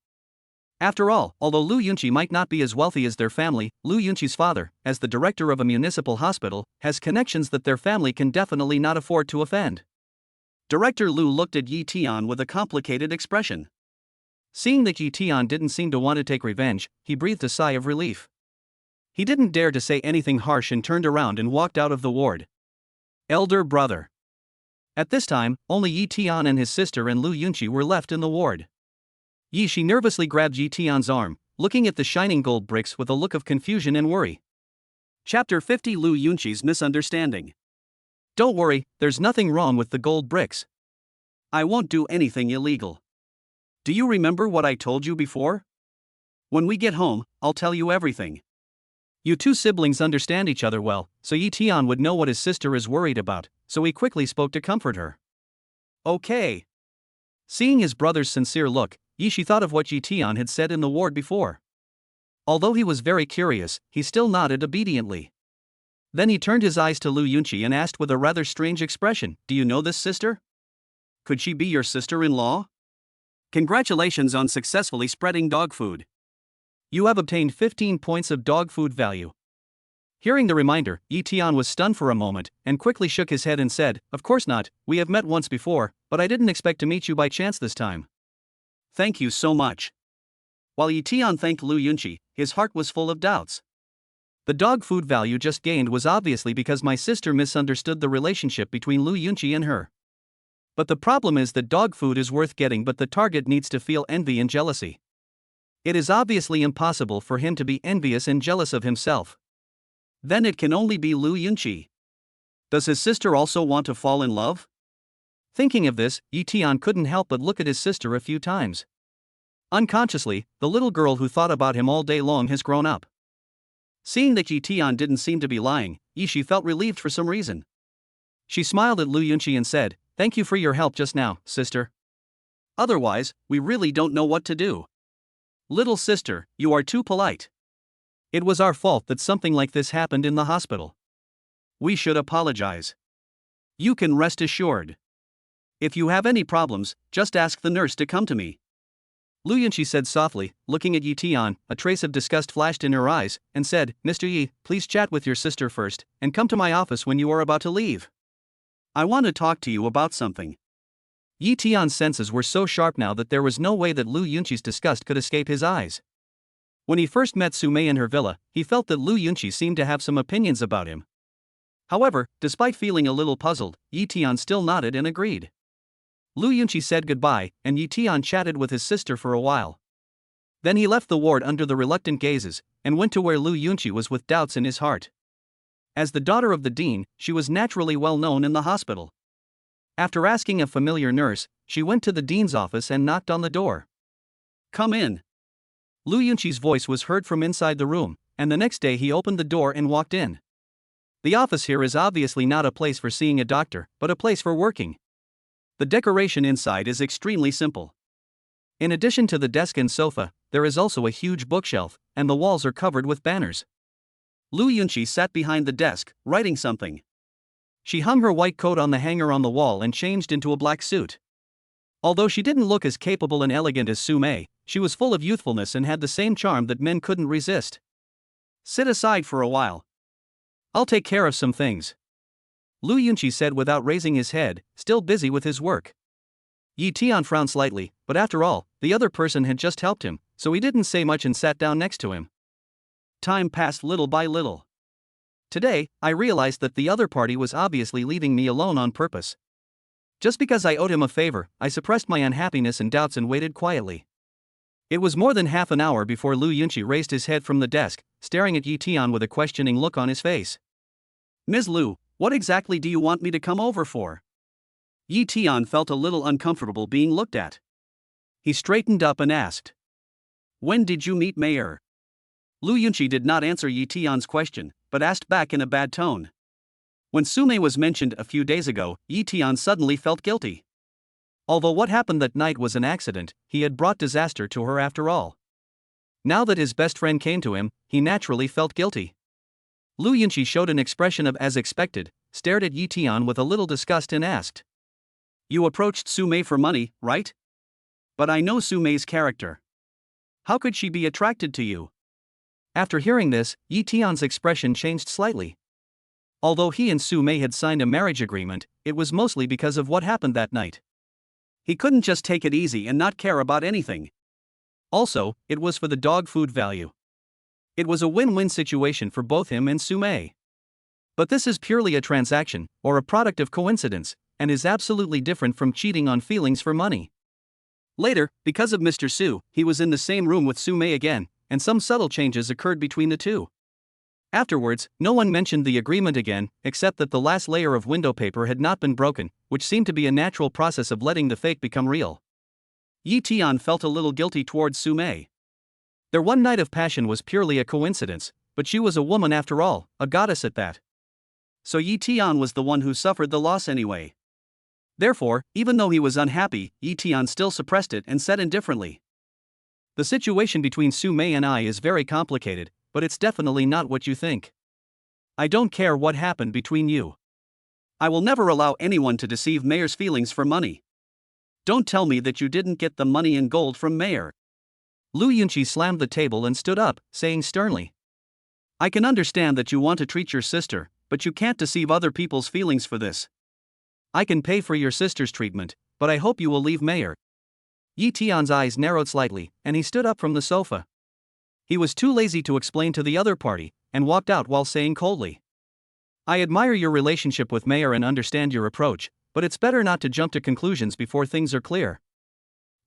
After all, although Lu Yunqi might not be as wealthy as their family, Lu Yunqi's father, as the director of a municipal hospital, has connections that their family can definitely not afford to offend. Director Lu looked at Yi Tian with a complicated expression. Seeing that Yi Tian didn't seem to want to take revenge, he breathed a sigh of relief. He didn't dare to say anything harsh and turned around and walked out of the ward. Elder brother. At this time, only Yi Tian and his sister and Lu Yunqi were left in the ward. Yi Shi nervously grabbed Yi Tian's arm, looking at the shining gold bricks with a look of confusion and worry. Chapter 50: Lu Yunqi's misunderstanding. Don't worry, there's nothing wrong with the gold bricks. I won't do anything illegal. Do you remember what I told you before? When we get home, I'll tell you everything. You two siblings understand each other well, so Yi Tian would know what his sister is worried about, so he quickly spoke to comfort her. Okay. Seeing his brother's sincere look, Yi Shi thought of what Yi Tian had said in the ward before. Although he was very curious, he still nodded obediently. Then he turned his eyes to Lu Yunqi and asked with a rather strange expression, "Do you know this sister? Could she be your sister-in-law? Congratulations on successfully spreading dog food. You have obtained 15 points of dog food value." Hearing the reminder, Yi Tian was stunned for a moment, and quickly shook his head and said, "Of course not, we have met once before, but I didn't expect to meet you by chance this time." "Thank you so much." While Yi Tian thanked Lu Yunqi, his heart was full of doubts. The dog food value just gained was obviously because my sister misunderstood the relationship between Lu Yunqi and her. But the problem is that dog food is worth getting, but the target needs to feel envy and jealousy. It is obviously impossible for him to be envious and jealous of himself. Then it can only be Lu Yunqi. Does his sister also want to fall in love? Thinking of this, Yi Tian couldn't help but look at his sister a few times. Unconsciously, the little girl who thought about him all day long has grown up. Seeing that Yi Tian didn't seem to be lying, Yi Shi felt relieved for some reason. She smiled at Lu Yunqi and said, "Thank you for your help just now, sister. Otherwise, we really don't know what to do. Little sister, you are too polite. It was our fault that something like this happened in the hospital. We should apologize. You can rest assured. If you have any problems, just ask the nurse to come to me." Lu Yunqi said softly, looking at Yi Tian. A trace of disgust flashed in her eyes, and said, "Mr. Yi, please chat with your sister first, and come to my office when you are about to leave. I want to talk to you about something." Yi Tian's senses were so sharp now that there was no way that Lu Yunqi's disgust could escape his eyes. When he first met Sumei in her villa, he felt that Lu Yunqi seemed to have some opinions about him. However, despite feeling a little puzzled, Yi Tian still nodded and agreed. Lu Yunqi said goodbye, and Yi Tian chatted with his sister for a while. Then he left the ward under the reluctant gazes, and went to where Lu Yunqi was with doubts in his heart. As the daughter of the dean, she was naturally well known in the hospital. After asking a familiar nurse, she went to the dean's office and knocked on the door. Come in. Lu Yunqi's voice was heard from inside the room, and the next day he opened the door and walked in. The office here is obviously not a place for seeing a doctor, but a place for working. The decoration inside is extremely simple. In addition to the desk and sofa, there is also a huge bookshelf, and the walls are covered with banners. Lu Yunqi sat behind the desk, writing something. She hung her white coat on the hanger on the wall and changed into a black suit. Although she didn't look as capable and elegant as Sumei, she was full of youthfulness and had the same charm that men couldn't resist. Sit aside for a while. I'll take care of some things, Lu Yunqi said without raising his head, still busy with his work. Yi Tian frowned slightly, but after all, the other person had just helped him, so he didn't say much and sat down next to him. Time passed little by little. Today, I realized that the other party was obviously leaving me alone on purpose. Just because I owed him a favor, I suppressed my unhappiness and doubts and waited quietly. It was more than half an hour before Lu Yunqi raised his head from the desk, staring at Yi Tian with a questioning look on his face. Ms. Lu, what exactly do you want me to come over for? Yi Tian felt a little uncomfortable being looked at. He straightened up and asked, When did you meet Mayor? Lu Yunqi did not answer Yi Tian's question, but asked back in a bad tone. When Sumei was mentioned a few days ago, Yi Tian suddenly felt guilty. Although what happened that night was an accident, he had brought disaster to her after all. Now that his best friend came to him, he naturally felt guilty. Lu Yunqi showed an expression of as expected, stared at Yi Tian with a little disgust and asked, You approached Sumei for money, right? But I know Sumei's character. How could she be attracted to you? After hearing this, Yi Tian's expression changed slightly. Although he and Sumei had signed a marriage agreement, it was mostly because of what happened that night. He couldn't just take it easy and not care about anything. Also, it was for the dog food value. It was a win-win situation for both him and Sumei. But this is purely a transaction, or a product of coincidence, and is absolutely different from cheating on feelings for money. Later, because of Mr. Su, he was in the same room with Sumei again, and some subtle changes occurred between the two. Afterwards, no one mentioned the agreement again, except that the last layer of window paper had not been broken, which seemed to be a natural process of letting the fake become real. Yi Tian felt a little guilty towards Sumei. Their one night of passion was purely a coincidence, but she was a woman after all, a goddess at that. So Yi Tian was the one who suffered the loss anyway. Therefore, even though he was unhappy, Yi Tian still suppressed it and said indifferently, The situation between Sumei and I is very complicated, but it's definitely not what you think. I don't care what happened between you. I will never allow anyone to deceive Mayor's feelings for money. Don't tell me that you didn't get the money in gold from Mayor. Lu Yunqi slammed the table and stood up, saying sternly, I can understand that you want to treat your sister, but you can't deceive other people's feelings for this. I can pay for your sister's treatment, but I hope you will leave Mayor. Yi Tian's eyes narrowed slightly, and he stood up from the sofa. He was too lazy to explain to the other party, and walked out while saying coldly, I admire your relationship with Mayor and understand your approach, but it's better not to jump to conclusions before things are clear.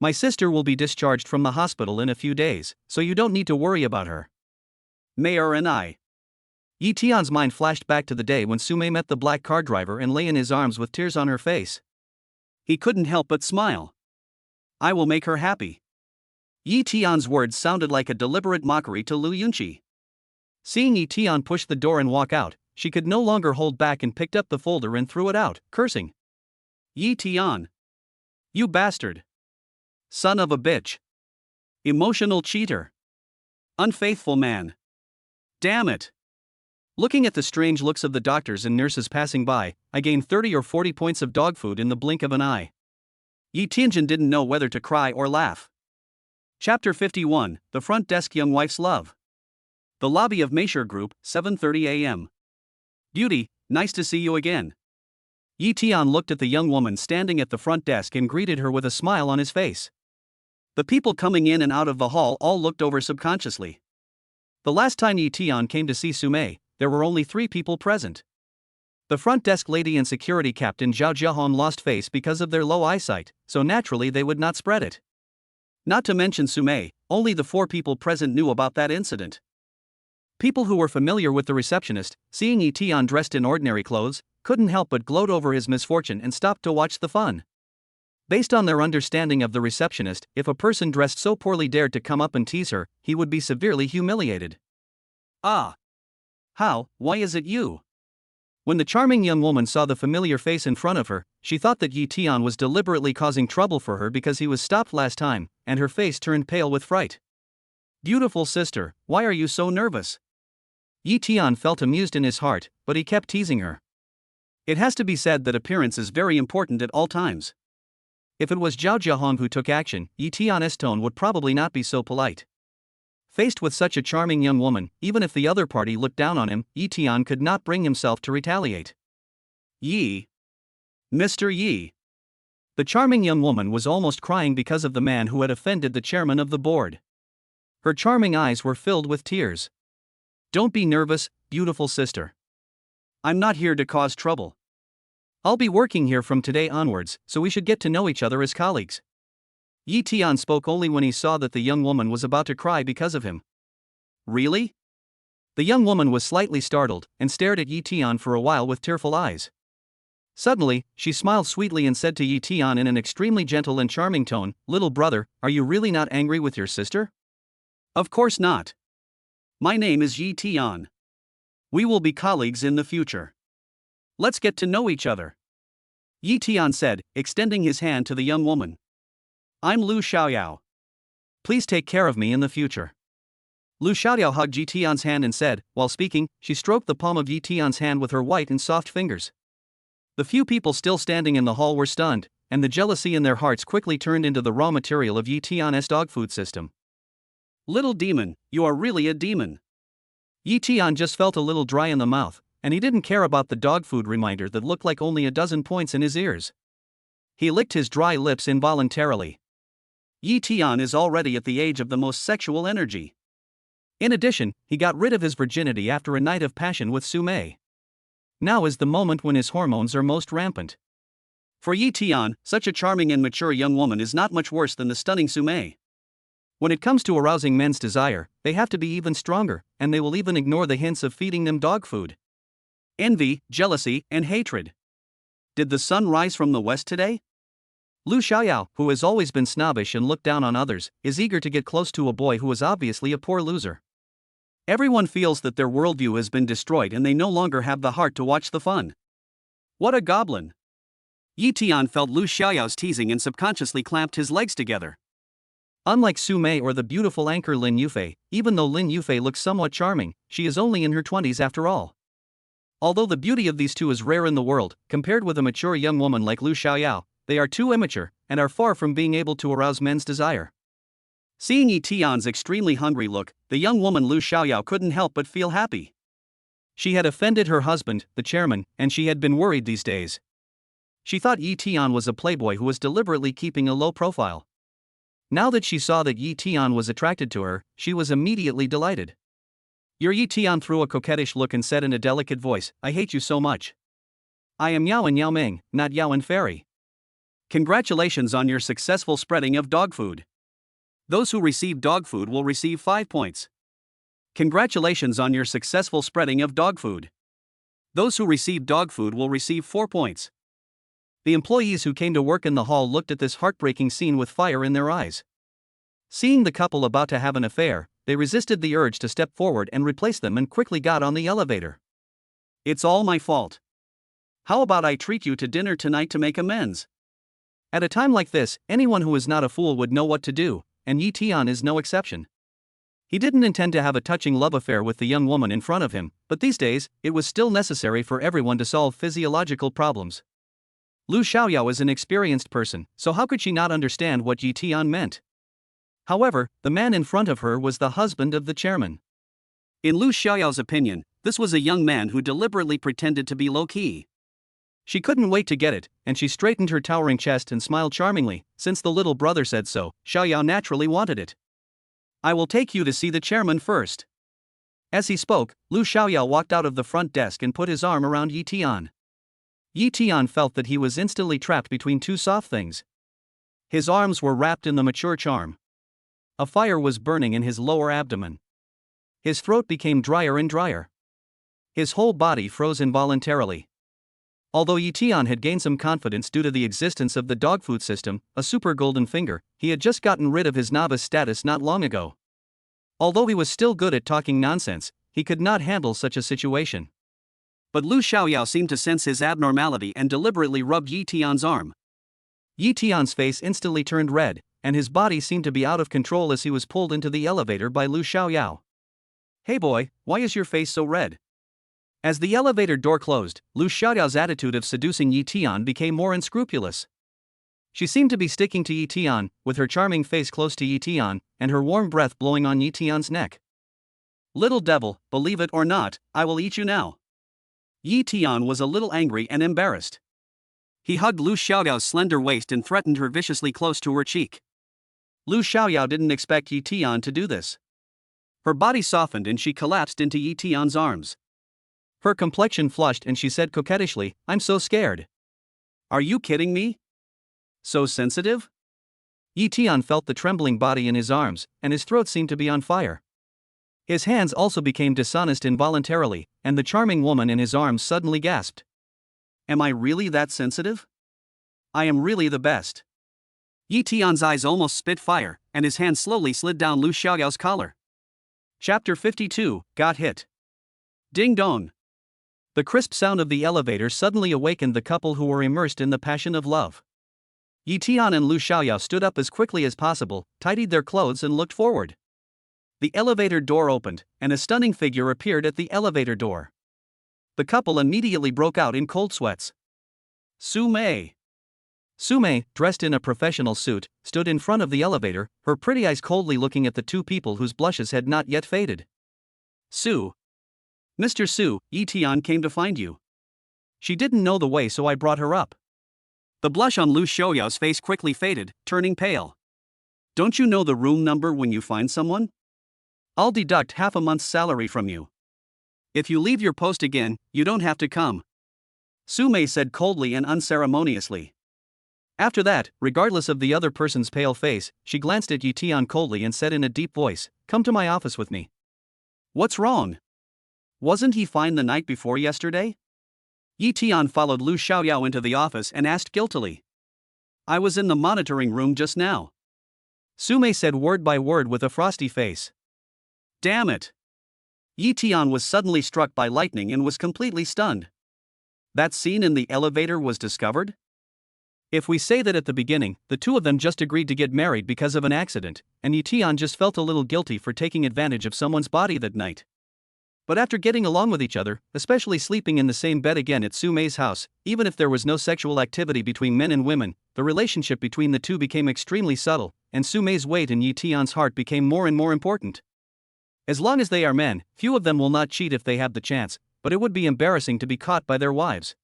My sister will be discharged from the hospital in a few days, so you don't need to worry about her. Mayor and I. Yi Tian's mind flashed back to the day when Sumei met the black car driver and lay in his arms with tears on her face. He couldn't help but smile. I will make her happy. Yi Tian's words sounded like a deliberate mockery to Lu Yunqi. Seeing Yi Tian push the door and walk out, she could no longer hold back and picked up the folder and threw it out, cursing. Yi Tian. You bastard. Son of a bitch. Emotional cheater. Unfaithful man. Damn it. Looking at the strange looks of the doctors and nurses passing by, I gained 30 or 40 points of dog food in the blink of an eye. Yi Tianjin didn't know whether to cry or laugh. Chapter 51, The Front Desk Young Wife's Love. The lobby of Meisher Group, 7:30 a.m. Beauty, nice to see you again. Yi Tian looked at the young woman standing at the front desk and greeted her with a smile on his face. The people coming in and out of the hall all looked over subconsciously. The last time Yi Tian came to see Sumei, there were only 3 people present. The front desk lady and security captain Zhao Jiahong lost face because of their low eyesight, so naturally they would not spread it. Not to mention Sumei, only the 4 people present knew about that incident. People who were familiar with the receptionist, seeing Yi Tian dressed in ordinary clothes, couldn't help but gloat over his misfortune and stopped to watch the fun. Based on their understanding of the receptionist, if a person dressed so poorly dared to come up and tease her, he would be severely humiliated. Ah! How, why is it you? When the charming young woman saw the familiar face in front of her, she thought that Yi Tian was deliberately causing trouble for her because he was stopped last time, and her face turned pale with fright. Beautiful sister, why are you so nervous? Yi Tian felt amused in his heart, but he kept teasing her. It has to be said that appearance is very important at all times. If it was Zhao Jiahong who took action, Yi Tian's tone would probably not be so polite. Faced with such a charming young woman, even if the other party looked down on him, Yi Tian could not bring himself to retaliate. Yi. Mr. Yi. The charming young woman was almost crying because of the man who had offended the chairman of the board. Her charming eyes were filled with tears. Don't be nervous, beautiful sister. I'm not here to cause trouble. I'll be working here from today onwards, so we should get to know each other as colleagues. Yi Tian spoke only when he saw that the young woman was about to cry because of him. Really? The young woman was slightly startled and stared at Yi Tian for a while with tearful eyes. Suddenly, she smiled sweetly and said to Yi Tian in an extremely gentle and charming tone, "Little brother, are you really not angry with your sister?" Of course not. My name is Yi Tian. We will be colleagues in the future. Let's get to know each other. Yi Tian said, extending his hand to the young woman. I'm Lu Xiaoyao. Please take care of me in the future. Lu Xiaoyao hugged Yi Tian's hand and said, while speaking, she stroked the palm of Yi Tian's hand with her white and soft fingers. The few people still standing in the hall were stunned, and the jealousy in their hearts quickly turned into the raw material of Yi Tian's dog food system. Little demon, you are really a demon. Yi Tian just felt a little dry in the mouth, and he didn't care about the dog food reminder that looked like only a dozen points in his ears. He licked his dry lips involuntarily. Yi Tian is already at the age of the most sexual energy. In addition, he got rid of his virginity after a night of passion with Sumei. Now is the moment when his hormones are most rampant. For Yi Tian, such a charming and mature young woman is not much worse than the stunning Sumei. When it comes to arousing men's desire, they have to be even stronger, and they will even ignore the hints of feeding them dog food. Envy, jealousy, and hatred. Did the sun rise from the west today? Lu Xiaoyao, who has always been snobbish and looked down on others, is eager to get close to a boy who is obviously a poor loser. Everyone feels that their worldview has been destroyed and they no longer have the heart to watch the fun. What a goblin! Yi Tian felt Lu Xiaoyao's teasing and subconsciously clamped his legs together. Unlike Sumei or the beautiful anchor Lin Yufei, even though Lin Yufei looks somewhat charming, she is only in her 20s after all. Although the beauty of these two is rare in the world, compared with a mature young woman like Lu Xiaoyao, they are too immature, and are far from being able to arouse men's desire. Seeing Yi Tian's extremely hungry look, the young woman Lu Xiaoyao couldn't help but feel happy. She had offended her husband, the chairman, and she had been worried these days. She thought Yi Tian was a playboy who was deliberately keeping a low profile. Now that she saw that Yi Tian was attracted to her, she was immediately delighted. Yi Tian threw a coquettish look and said in a delicate voice, "I hate you so much. I am Yao and Yao Ming, not Yao and Fairy." Congratulations on your successful spreading of dog food. Those who receive dog food will receive 5 points. Congratulations on your successful spreading of dog food. Those who receive dog food will receive 4 points. The employees who came to work in the hall looked at this heartbreaking scene with fire in their eyes. Seeing the couple about to have an affair, they resisted the urge to step forward and replace them and quickly got on the elevator. It's all my fault. How about I treat you to dinner tonight to make amends? At a time like this, anyone who is not a fool would know what to do, and Yi Tian is no exception. He didn't intend to have a touching love affair with the young woman in front of him, but these days, it was still necessary for everyone to solve physiological problems. Lu Xiaoyao is an experienced person, so how could she not understand what Yi Tian meant? However, the man in front of her was the husband of the chairman. In Lu Xiaoyao's opinion, this was a young man who deliberately pretended to be low-key. She couldn't wait to get it, and she straightened her towering chest and smiled charmingly. Since the little brother said so, Xiaoyao naturally wanted it. I will take you to see the chairman first. As he spoke, Lu Xiaoyao walked out of the front desk and put his arm around Yi Tian. Yi Tian felt that he was instantly trapped between two soft things. His arms were wrapped in the mature charm. A fire was burning in his lower abdomen. His throat became drier and drier. His whole body froze involuntarily. Although Yi Tian had gained some confidence due to the existence of the dog food system, a super golden finger, he had just gotten rid of his novice status not long ago. Although he was still good at talking nonsense, he could not handle such a situation. But Lu Xiaoyao seemed to sense his abnormality and deliberately rubbed Yi Tian's arm. Yi Tian's face instantly turned red, and his body seemed to be out of control as he was pulled into the elevator by Lu Xiaoyao. Hey boy, why is your face so red? As the elevator door closed, Lu Xiaoyao's attitude of seducing Yi Tian became more unscrupulous. She seemed to be sticking to Yi Tian, with her charming face close to Yi Tian, and her warm breath blowing on Yi Tian's neck. Little devil, believe it or not, I will eat you now. Yi Tian was a little angry and embarrassed. He hugged Lu Xiaoyao's slender waist and threatened her viciously close to her cheek. Lu Xiaoyao didn't expect Yi Tian to do this. Her body softened and she collapsed into Yi Tian's arms. Her complexion flushed and she said coquettishly, "I'm so scared." Are you kidding me? So sensitive? Yi Tian felt the trembling body in his arms, and his throat seemed to be on fire. His hands also became dishonest involuntarily, and the charming woman in his arms suddenly gasped. Am I really that sensitive? I am really the best. Yi Tian's eyes almost spit fire, and his hand slowly slid down Lu Xiaoyao's collar. Chapter 52, Got Hit. Ding dong. The crisp sound of the elevator suddenly awakened the couple who were immersed in the passion of love. Yi Tian and Lu Xiaoyao stood up as quickly as possible, tidied their clothes and looked forward. The elevator door opened, and a stunning figure appeared at the elevator door. The couple immediately broke out in cold sweats. Su Mei. Su Mei, dressed in a professional suit, stood in front of the elevator, her pretty eyes coldly looking at the two people whose blushes had not yet faded. Su. Mr. Su, Yi Tian came to find you. She didn't know the way, so I brought her up. The blush on Lu Xiaoyao's face quickly faded, turning pale. Don't you know the room number when you find someone? I'll deduct half a month's salary from you. If you leave your post again, you don't have to come. Su Mei said coldly and unceremoniously. After that, regardless of the other person's pale face, she glanced at Yi Tian coldly and said in a deep voice, "Come to my office with me." What's wrong? Wasn't he fine the night before yesterday? Yi Tian followed Lu Xiaoyao into the office and asked guiltily. I was in the monitoring room just now. Su Mei said word by word with a frosty face. Damn it! Yi Tian was suddenly struck by lightning and was completely stunned. That scene in the elevator was discovered? If we say that at the beginning, the two of them just agreed to get married because of an accident, and Yi Tian just felt a little guilty for taking advantage of someone's body that night. But after getting along with each other, especially sleeping in the same bed again at Su Mei's house, even if there was no sexual activity between men and women, the relationship between the two became extremely subtle, and Su Mei's weight in Yi Tian's heart became more and more important. As long as they are men, few of them will not cheat if they have the chance, but it would be embarrassing to be caught by their wives.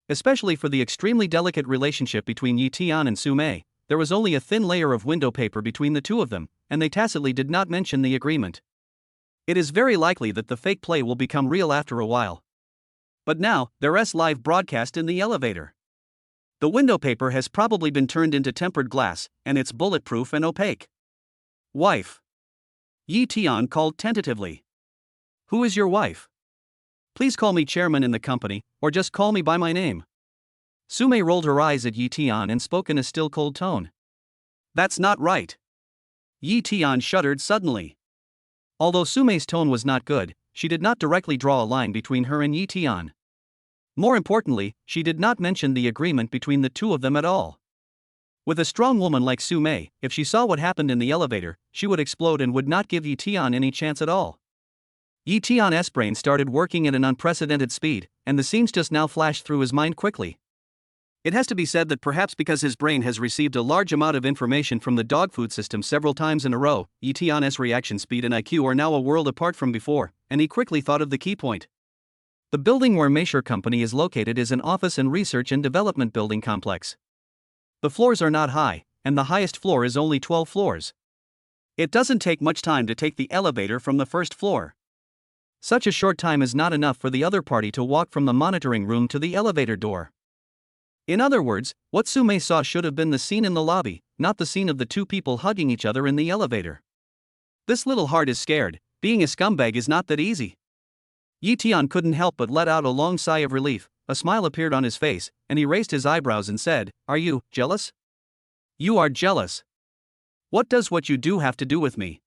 Especially for the extremely delicate relationship between Yi Tian and Su Mei, there was only a thin layer of window paper between the two of them, and they tacitly did not mention the agreement. It is very likely that the fake play will become real after a while. But now, there's live broadcast in the elevator. The window paper has probably been turned into tempered glass, and it's bulletproof and opaque. Wife. Yi Tian called tentatively. Who is your wife? Please call me chairman in the company, or just call me by my name. Su Mei rolled her eyes at Yi Tian and spoke in a still cold tone. That's not right. Yi Tian shuddered suddenly. Although Su Mei's tone was not good, she did not directly draw a line between her and Yi Tian. More importantly, she did not mention the agreement between the two of them at all. With a strong woman like Su Mei, if she saw what happened in the elevator, she would explode and would not give Yi Tian any chance at all. Yi Tian's brain started working at an unprecedented speed, and the scenes just now flashed through his mind quickly. It has to be said that perhaps because his brain has received a large amount of information from the dog food system several times in a row, Yi Tian's reaction speed and IQ are now a world apart from before, and he quickly thought of the key point. The building where Meisher Company is located is an office and research and development building complex. The floors are not high, and the highest floor is only 12 floors. It doesn't take much time to take the elevator from the first floor. Such a short time is not enough for the other party to walk from the monitoring room to the elevator door. In other words, what Sume saw should have been the scene in the lobby, not the scene of the two people hugging each other in the elevator. This little heart is scared. Being a scumbag is not that easy. Yi Tian couldn't help but let out a long sigh of relief. A smile appeared on his face, and he raised his eyebrows and said, "Are you jealous?" "You are jealous. What does what you do have to do with me?"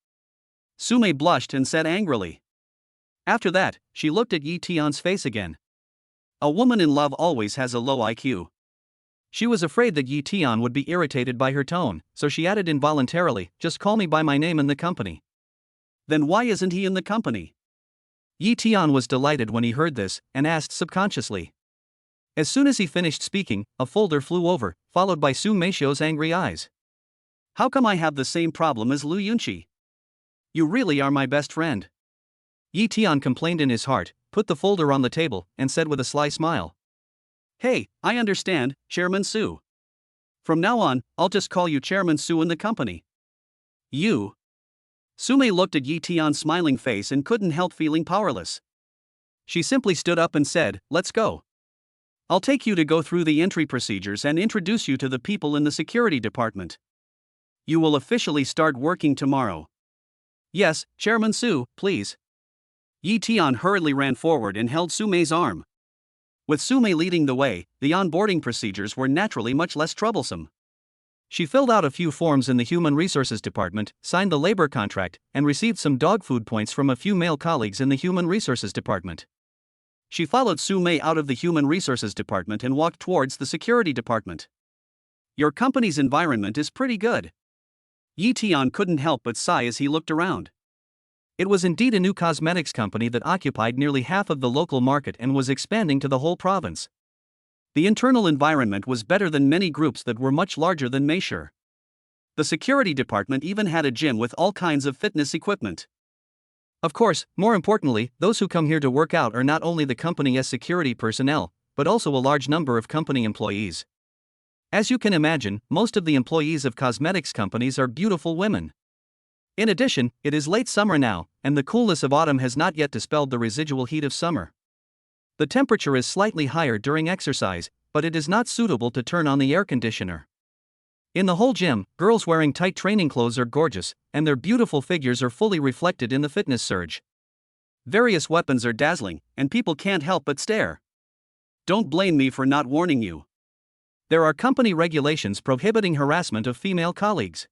Sume blushed and said angrily. After that, she looked at Yi Tian's face again. A woman in love always has a low IQ. She was afraid that Yi Tian would be irritated by her tone, so she added involuntarily, "Just call me by my name in the company." "Then why isn't he in the company?" Yi Tian was delighted when he heard this, and asked subconsciously. As soon as he finished speaking, a folder flew over, followed by Su Meishou's angry eyes. "How come I have the same problem as Lu Yunqi? You really are my best friend." Yi Tian complained in his heart, put the folder on the table, and said with a sly smile, "Hey, I understand, Chairman Su. From now on, I'll just call you Chairman Su in the company." "You?" Sume looked at Yi Tian's smiling face and couldn't help feeling powerless. She simply stood up and said, "Let's go. I'll take you to go through the entry procedures and introduce you to the people in the security department. You will officially start working tomorrow." "Yes, Chairman Su, please." Yi Tian hurriedly ran forward and held Sume's arm. With Sume leading the way, the onboarding procedures were naturally much less troublesome. She filled out a few forms in the Human Resources Department, signed the labor contract, and received some dog food points from a few male colleagues in the Human Resources Department. She followed Sume out of the Human Resources Department and walked towards the Security Department. "Your company's environment is pretty good." Yi Tian couldn't help but sigh as he looked around. It was indeed a new cosmetics company that occupied nearly half of the local market and was expanding to the whole province. The internal environment was better than many groups that were much larger than Meisher. The security department even had a gym with all kinds of fitness equipment. Of course, more importantly, those who come here to work out are not only the company's security personnel, but also a large number of company employees. As you can imagine, most of the employees of cosmetics companies are beautiful women. In addition, it is late summer now, and the coolness of autumn has not yet dispelled the residual heat of summer. The temperature is slightly higher during exercise, but it is not suitable to turn on the air conditioner. In the whole gym, girls wearing tight training clothes are gorgeous, and their beautiful figures are fully reflected in the fitness surge. Various weapons are dazzling, and people can't help but stare. Don't blame me for not warning you. There are company regulations prohibiting harassment of female colleagues.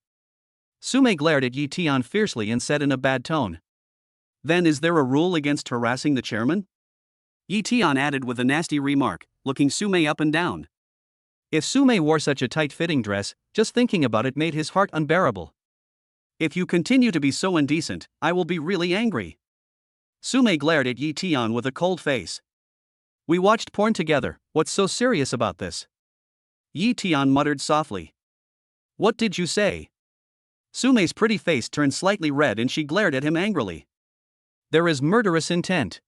Sume glared at Yi Tian fiercely and said in a bad tone. "Then is there a rule against harassing the chairman?" Yi Tian added with a nasty remark, looking Sume up and down. If Sume wore such a tight-fitting dress, just thinking about it made his heart unbearable. "If you continue to be so indecent, I will be really angry." Sume glared at Yi Tian with a cold face. "We watched porn together, what's so serious about this?" Yi Tian muttered softly. "What did you say?" Sume's pretty face turned slightly red and she glared at him angrily. "There is murderous intent."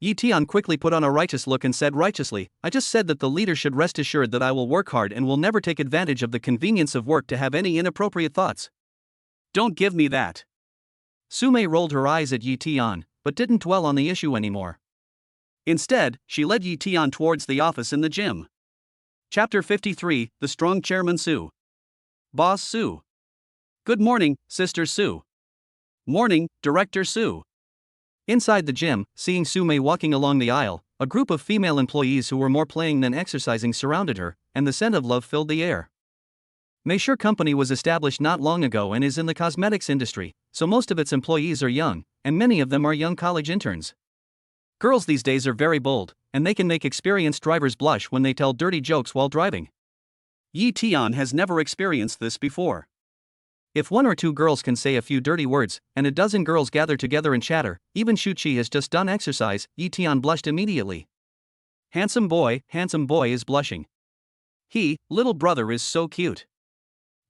Yi Tian quickly put on a righteous look and said righteously, "I just said that the leader should rest assured that I will work hard and will never take advantage of the convenience of work to have any inappropriate thoughts." "Don't give me that." Sume rolled her eyes at Yi Tian, but didn't dwell on the issue anymore. Instead, she led Yi Tian towards the office in the gym. Chapter 53, The Strong Chairman Su. Boss Su. "Good morning, Sister Su." "Morning, Director Su." Inside the gym, seeing Sume walking along the aisle, a group of female employees who were more playing than exercising surrounded her, and the scent of love filled the air. Meisher Company was established not long ago and is in the cosmetics industry, so most of its employees are young, and many of them are young college interns. Girls these days are very bold, and they can make experienced drivers blush when they tell dirty jokes while driving. Yi Tian has never experienced this before. If one or two girls can say a few dirty words, and a dozen girls gather together and chatter, even Shu-Chi has just done exercise, Yi Tian blushed immediately. Handsome boy is blushing. He, little brother is so cute.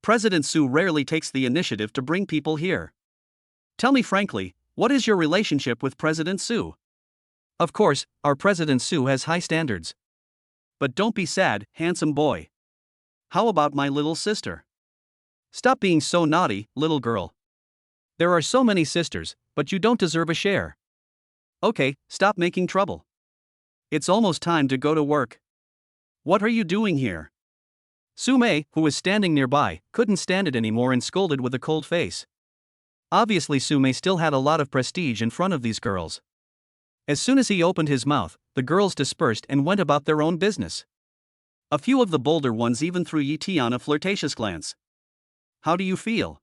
President Su rarely takes the initiative to bring people here. Tell me frankly, what is your relationship with President Su? Of course, our President Su has high standards. But don't be sad, handsome boy. How about my little sister? Stop being so naughty, little girl. There are so many sisters, but you don't deserve a share. Okay, stop making trouble. It's almost time to go to work. What are you doing here? Sume, who was standing nearby, couldn't stand it anymore and scolded with a cold face. Obviously, Sume still had a lot of prestige in front of these girls. As soon as he opened his mouth, the girls dispersed and went about their own business. A few of the bolder ones even threw Yi-Tian a flirtatious glance. How do you feel?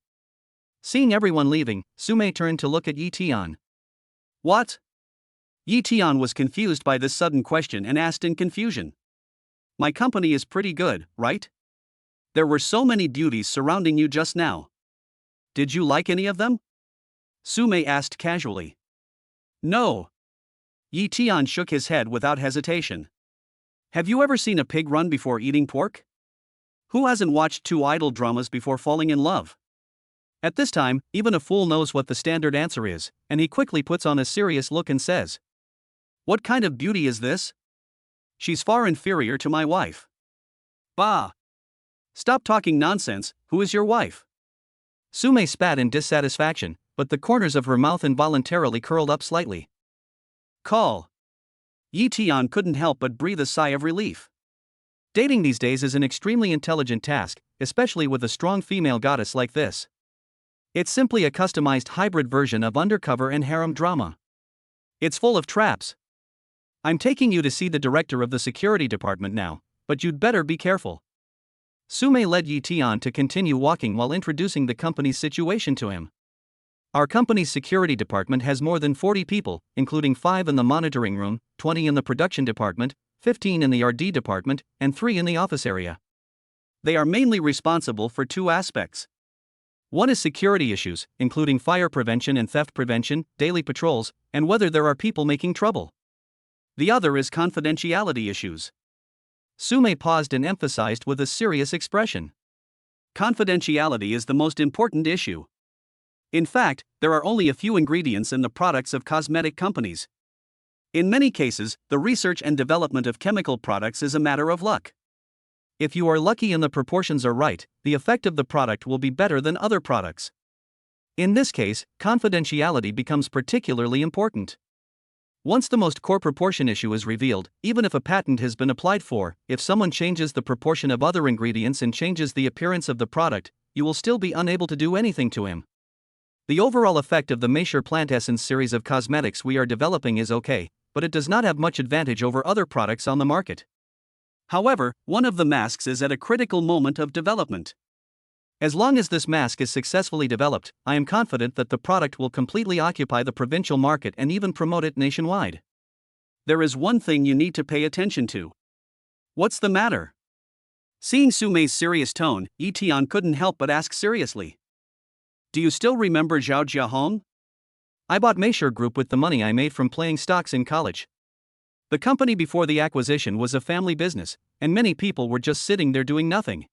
Seeing everyone leaving, Sume turned to look at Yi-Tian. What? Yi-Tian was confused by this sudden question and asked in confusion. My company is pretty good, right? There were so many beauties surrounding you just now. Did you like any of them? Sume asked casually. No. Yi-Tian shook his head without hesitation. Have you ever seen a pig run before eating pork? Who hasn't watched two idol dramas before falling in love? At this time, even a fool knows what the standard answer is, and he quickly puts on a serious look and says, What kind of beauty is this? She's far inferior to my wife. Bah! Stop talking nonsense, who is your wife? Sume spat in dissatisfaction, but the corners of her mouth involuntarily curled up slightly. Call. Yi-Tian couldn't help but breathe a sigh of relief. Dating these days is an extremely intelligent task, especially with a strong female goddess like this. It's simply a customized hybrid version of undercover and harem drama. It's full of traps. I'm taking you to see the director of the security department now, but you'd better be careful. Sume led Yi-Tian to continue walking while introducing the company's situation to him. Our company's security department has more than 40 people, including 5 in the monitoring room, 20 in the production department, 15 in the RD department, and 3 in the office area. They are mainly responsible for 2 aspects. One is security issues, including fire prevention and theft prevention, daily patrols, and whether there are people making trouble. The other is confidentiality issues. Sume paused and emphasized with a serious expression. Confidentiality is the most important issue. In fact, there are only a few ingredients in the products of cosmetic companies. In many cases, the research and development of chemical products is a matter of luck. If you are lucky and the proportions are right, the effect of the product will be better than other products. In this case, confidentiality becomes particularly important. Once the most core proportion issue is revealed, even if a patent has been applied for, if someone changes the proportion of other ingredients and changes the appearance of the product, you will still be unable to do anything to him. The overall effect of the Mature Plant Essence series of cosmetics we are developing is okay, but it does not have much advantage over other products on the market. However, one of the masks is at a critical moment of development. As long as this mask is successfully developed, I am confident that the product will completely occupy the provincial market and even promote it nationwide. There is one thing you need to pay attention to. What's the matter? Seeing Sume's serious tone, Yi-Tian couldn't help but ask seriously. Do you still remember Zhao Jiahong? I bought Mature Group with the money I made from playing stocks in college. The company before the acquisition was a family business, and many people were just sitting there doing nothing.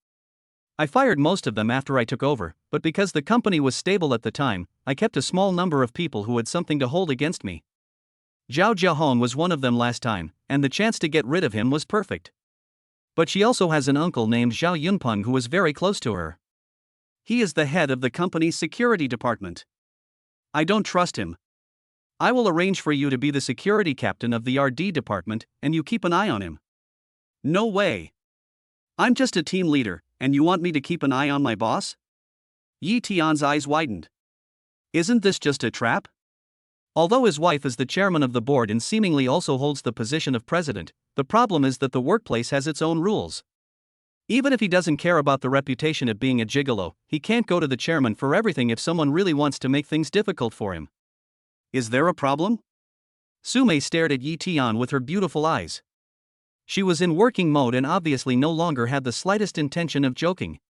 I fired most of them after I took over, but because the company was stable at the time, I kept a small number of people who had something to hold against me. Zhao Jiahong was one of them last time, and the chance to get rid of him was perfect. But she also has an uncle named Zhao Yunpeng who was very close to her. He is the head of the company's security department. I don't trust him. I will arrange for you to be the security captain of the RD department, and you keep an eye on him. No way. I'm just a team leader, and you want me to keep an eye on my boss? Yi-Tian's eyes widened. Isn't this just a trap? Although his wife is the chairman of the board and seemingly also holds the position of president, the problem is that the workplace has its own rules. Even if he doesn't care about the reputation of being a gigolo, he can't go to the chairman for everything if someone really wants to make things difficult for him. Is there a problem? Sume stared at Yi-Tian with her beautiful eyes. She was in working mode and obviously no longer had the slightest intention of joking.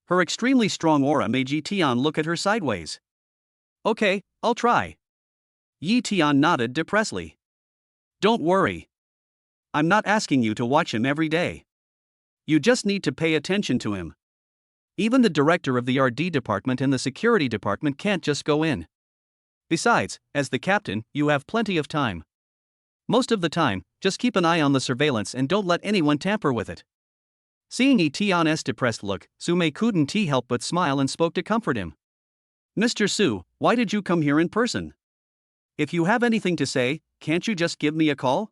Her extremely strong aura made Yi-Tian look at her sideways. Okay, I'll try. Yi-Tian nodded depressedly. Don't worry. I'm not asking you to watch him every day. You just need to pay attention to him. Even the director of the RD department and the security department can't just go in. Besides, as the captain, you have plenty of time. Most of the time, just keep an eye on the surveillance and don't let anyone tamper with it. Seeing Yi-Tian's depressed look, Sume couldn't help but smile and spoke to comfort him. Mr. Su, why did you come here in person? If you have anything to say, can't you just give me a call?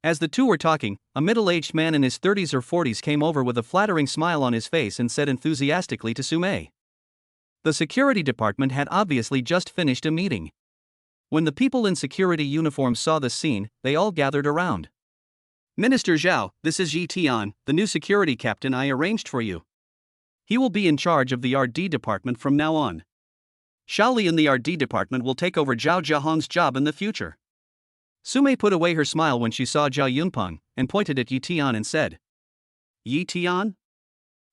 As the two were talking, a middle-aged man in his 30s or 40s came over with a flattering smile on his face and said enthusiastically to Sume. The security department had obviously just finished a meeting. When the people in security uniforms saw the scene, they all gathered around. Minister Zhao, this is Yi Tian, the new security captain I arranged for you. He will be in charge of the RD department from now on. Xiao Li in the RD department will take over Zhao Jiahong's job in the future. Sume put away her smile when she saw Zhao Yunpeng and pointed at Yi Tian and said, Yi Tian?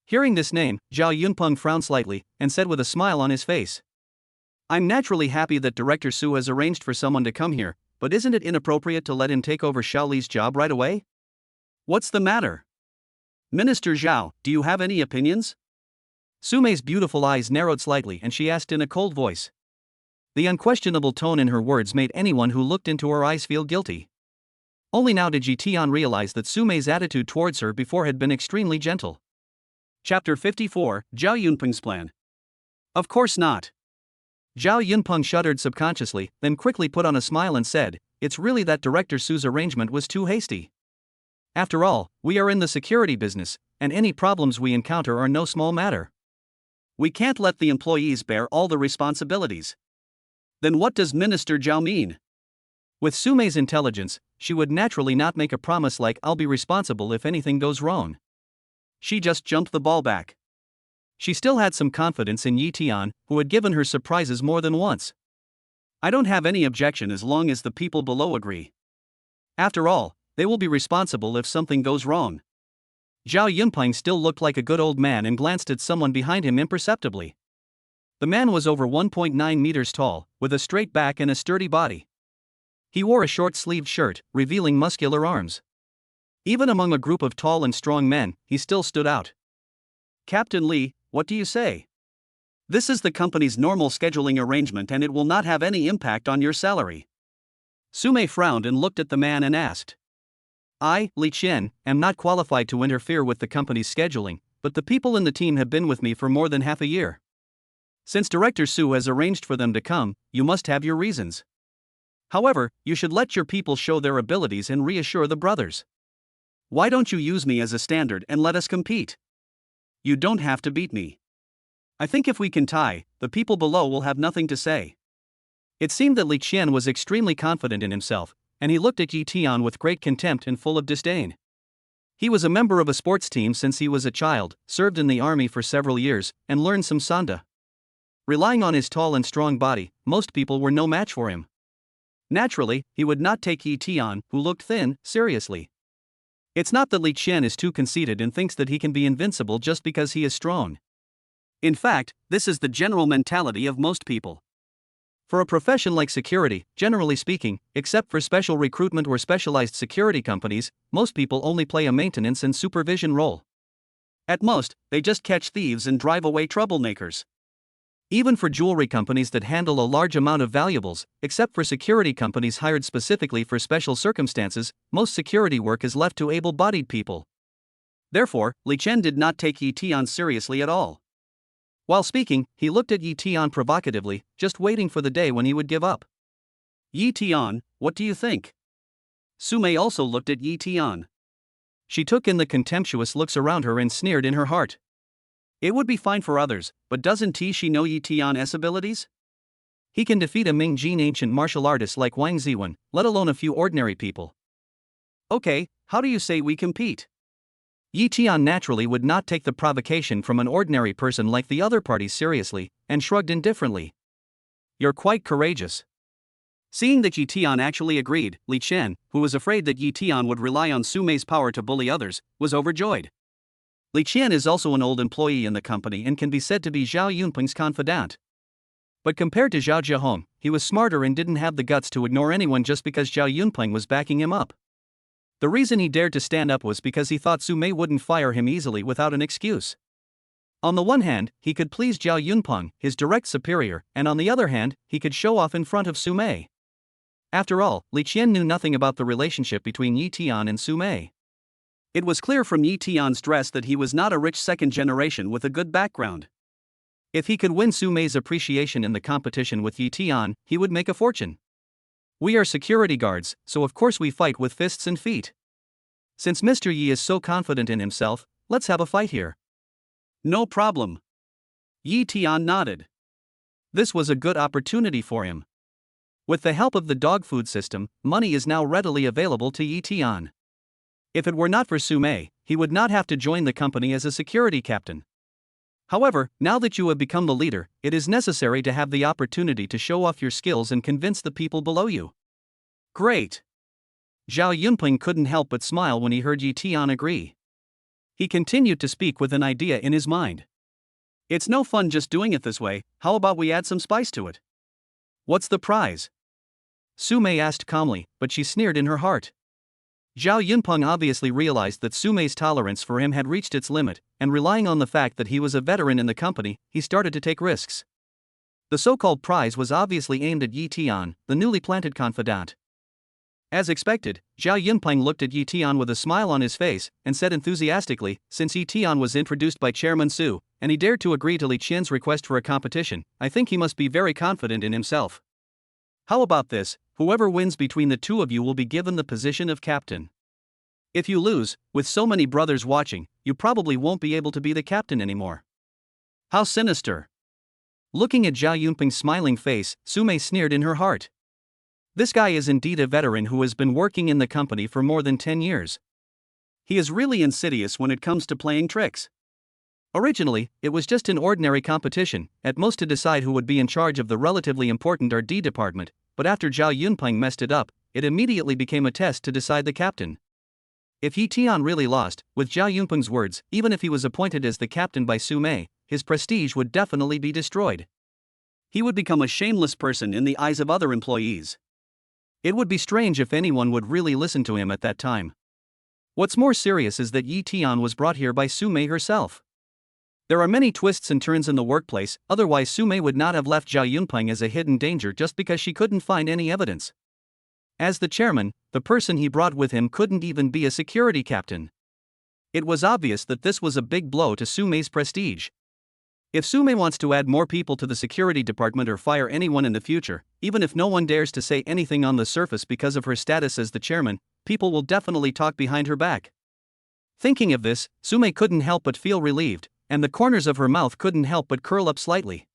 Hearing this name, Zhao Yunpeng frowned slightly and said with a smile on his face, I'm naturally happy that Director Su has arranged for someone to come here, but isn't it inappropriate to let him take over Xiao Li's job right away? What's the matter? Minister Zhao, do you have any opinions? Sume's beautiful eyes narrowed slightly and she asked in a cold voice. The unquestionable tone in her words made anyone who looked into her eyes feel guilty. Only now did Yi Tian realize that Sume's attitude towards her before had been extremely gentle. Chapter 54, Zhao Yunpeng's plan. Of course not. Zhao Yunpeng shuddered subconsciously, then quickly put on a smile and said, It's really that Director Su's arrangement was too hasty. After all, we are in the security business, and any problems we encounter are no small matter. We can't let the employees bear all the responsibilities. Then what does Minister Zhao mean? With Sume's intelligence, she would naturally not make a promise like I'll be responsible if anything goes wrong. She just jumped the ball back. She still had some confidence in Yi Tian, who had given her surprises more than once. I don't have any objection as long as the people below agree. After all, they will be responsible if something goes wrong. Zhao Yunpeng still looked like a good old man and glanced at someone behind him imperceptibly. The man was over 1.9 meters tall, with a straight back and a sturdy body. He wore a short-sleeved shirt, revealing muscular arms. Even among a group of tall and strong men, he still stood out. Captain Li, what do you say? This is the company's normal scheduling arrangement and it will not have any impact on your salary. Sume frowned and looked at the man and asked. I, Li Qian, am not qualified to interfere with the company's scheduling, but the people in the team have been with me for more than half a year. Since Director Su has arranged for them to come, you must have your reasons. However, you should let your people show their abilities and reassure the brothers. Why don't you use me as a standard and let us compete? You don't have to beat me. I think if we can tie, the people below will have nothing to say. It seemed that Li Qian was extremely confident in himself, and he looked at Yi Tian with great contempt and full of disdain. He was a member of a sports team since he was a child, served in the army for several years, and learned some sanda. Relying on his tall and strong body, most people were no match for him. Naturally, he would not take Yi Tian, who looked thin, seriously. It's not that Li Qian is too conceited and thinks that he can be invincible just because he is strong. In fact, this is the general mentality of most people. For a profession like security, generally speaking, except for special recruitment or specialized security companies, most people only play a maintenance and supervision role. At most, they just catch thieves and drive away troublemakers. Even for jewelry companies that handle a large amount of valuables, except for security companies hired specifically for special circumstances, most security work is left to able-bodied people. Therefore, Li Qian did not take Yi Tian seriously at all. While speaking, he looked at Yi Tian provocatively, just waiting for the day when he would give up. Yi Tian, what do you think? Sume also looked at Yi Tian. She took in the contemptuous looks around her and sneered in her heart. It would be fine for others, but doesn't Shi know Yi Tian's abilities? He can defeat a Mingjin ancient martial artist like Wang Ziwen, let alone a few ordinary people. Okay, how do you say we compete? Yi Tian naturally would not take the provocation from an ordinary person like the other parties seriously, and shrugged indifferently. You're quite courageous. Seeing that Yi Tian actually agreed, Li Qian, who was afraid that Yi Tian would rely on Sume's power to bully others, was overjoyed. Li Qian is also an old employee in the company and can be said to be Zhao Yunpeng's confidant. But compared to Zhao Jiahong, he was smarter and didn't have the guts to ignore anyone just because Zhao Yunpeng was backing him up. The reason he dared to stand up was because he thought Sume wouldn't fire him easily without an excuse. On the one hand, he could please Zhao Yunpeng, his direct superior, and on the other hand, he could show off in front of Sume. After all, Li Qian knew nothing about the relationship between Yi Tian and Sume. It was clear from Yi Tian's dress that he was not a rich second generation with a good background. If he could win Sume's appreciation in the competition with Yi Tian, he would make a fortune. We are security guards, so of course we fight with fists and feet. Since Mr. Yi is so confident in himself, let's have a fight here. No problem. Yi Tian nodded. This was a good opportunity for him. With the help of the dog food system, money is now readily available to Yi Tian. If it were not for Su Mei, he would not have to join the company as a security captain. However, now that you have become the leader, it is necessary to have the opportunity to show off your skills and convince the people below you. Great. Zhao Yunpeng couldn't help but smile when he heard Yi Tian agree. He continued to speak with an idea in his mind. It's no fun just doing it this way, how about we add some spice to it? What's the prize? Su Mei asked calmly, but she sneered in her heart. Zhao Yunpeng obviously realized that Su Mei's tolerance for him had reached its limit, and relying on the fact that he was a veteran in the company, he started to take risks. The so-called prize was obviously aimed at Yi Tian, the newly planted confidant. As expected, Zhao Yunpeng looked at Yi Tian with a smile on his face, and said enthusiastically, since Yi Tian was introduced by Chairman Su, and he dared to agree to Li Qian's request for a competition, I think he must be very confident in himself. How about this? Whoever wins between the two of you will be given the position of captain. If you lose, with so many brothers watching, you probably won't be able to be the captain anymore. How sinister. Looking at Zhao Yunpeng's smiling face, Su Mei sneered in her heart. This guy is indeed a veteran who has been working in the company for more than 10 years. He is really insidious when it comes to playing tricks. Originally, it was just an ordinary competition, at most to decide who would be in charge of the relatively important RD department, but after Zhao Yunpeng messed it up, it immediately became a test to decide the captain. If Yi Tian really lost, with Zhao Yunpeng's words, even if he was appointed as the captain by Su Mei, his prestige would definitely be destroyed. He would become a shameless person in the eyes of other employees. It would be strange if anyone would really listen to him at that time. What's more serious is that Yi Tian was brought here by Su Mei herself. There are many twists and turns in the workplace, otherwise Su Mei would not have left Zhao Yunpeng as a hidden danger just because she couldn't find any evidence. As the chairman, the person he brought with him couldn't even be a security captain. It was obvious that this was a big blow to Su Mei's prestige. If Su Mei wants to add more people to the security department or fire anyone in the future, even if no one dares to say anything on the surface because of her status as the chairman, people will definitely talk behind her back. Thinking of this, Su Mei couldn't help but feel relieved, and the corners of her mouth couldn't help but curl up slightly.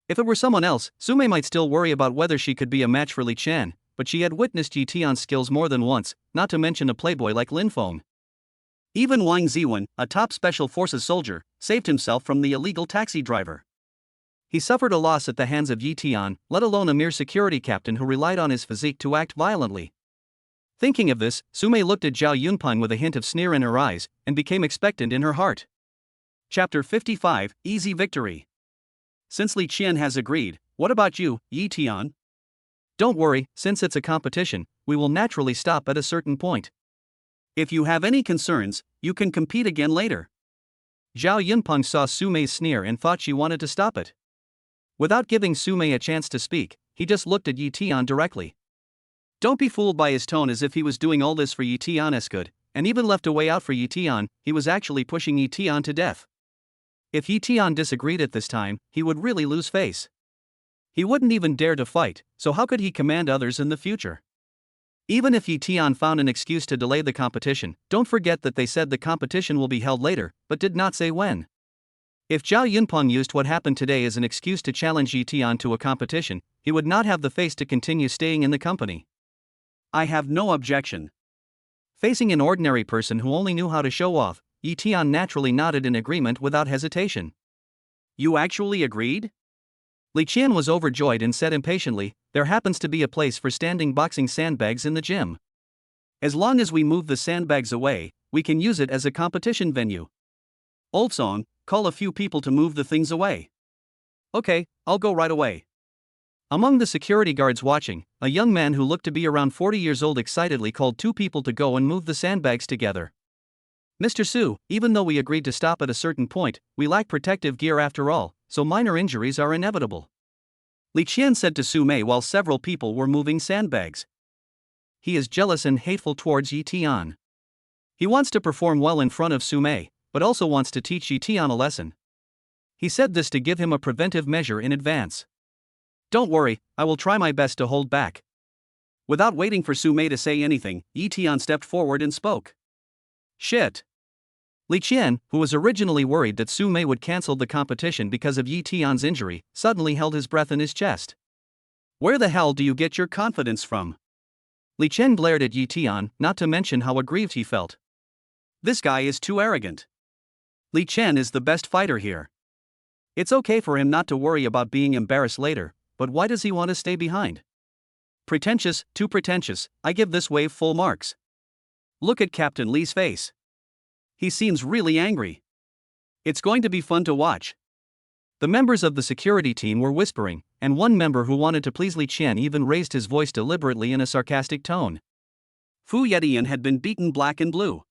If it were someone else, Su Mei might still worry about whether she could be a match for Li Qian, but she had witnessed Yi Tian's skills more than once, not to mention a playboy like Lin Feng. Even Wang Ziwen, a top special forces soldier, saved himself from the illegal taxi driver. He suffered a loss at the hands of Yi Tian, let alone a mere security captain who relied on his physique to act violently. Thinking of this, Su Mei looked at Zhao Yunpeng with a hint of sneer in her eyes, and became expectant in her heart. Chapter 55, Easy Victory. Since Li Qian has agreed, what about you, Yi Tian? Don't worry, since it's a competition, we will naturally stop at a certain point. If you have any concerns, you can compete again later. Zhao Yunpeng saw Su Mei's sneer and thought she wanted to stop it. Without giving Su Mei a chance to speak, he just looked at Yi Tian directly. Don't be fooled by his tone as if he was doing all this for Yi Tian's good, and even left a way out for Yi Tian, he was actually pushing Yi Tian to death. If Yi Tian disagreed at this time, he would really lose face. He wouldn't even dare to fight, so how could he command others in the future? Even if Yi Tian found an excuse to delay the competition, don't forget that they said the competition will be held later, but did not say when. If Zhao Yunpeng used what happened today as an excuse to challenge Yi Tian to a competition, he would not have the face to continue staying in the company. I have no objection. Facing an ordinary person who only knew how to show off, Yi Tian naturally nodded in agreement without hesitation. You actually agreed? Li Qian was overjoyed and said impatiently, there happens to be a place for standing boxing sandbags in the gym. As long as we move the sandbags away, we can use it as a competition venue. Old song, call a few people to move the things away. Okay, I'll go right away. Among the security guards watching, a young man who looked to be around 40 years old excitedly called two people to go and move the sandbags together. Mr. Su, even though we agreed to stop at a certain point, we lack protective gear after all, so minor injuries are inevitable. Li Qian said to Su Mei while several people were moving sandbags. He is jealous and hateful towards Yi Tian. He wants to perform well in front of Su Mei, but also wants to teach Yi Tian a lesson. He said this to give him a preventive measure in advance. Don't worry, I will try my best to hold back. Without waiting for Su Mei to say anything, Yi Tian stepped forward and spoke. Shit. Li Qian, who was originally worried that Su Mei would cancel the competition because of Yi Tian's injury, suddenly held his breath in his chest. Where the hell do you get your confidence from? Li Qian glared at Yi Tian, not to mention how aggrieved he felt. This guy is too arrogant. Li Qian is the best fighter here. It's okay for him not to worry about being embarrassed later, but why does he want to stay behind? Pretentious, too pretentious. I give this wave full marks. Look at Captain Li's face. He seems really angry. It's going to be fun to watch. The members of the security team were whispering, and one member who wanted to please Li Qian even raised his voice deliberately in a sarcastic tone. Fu Yetian had been beaten black and blue.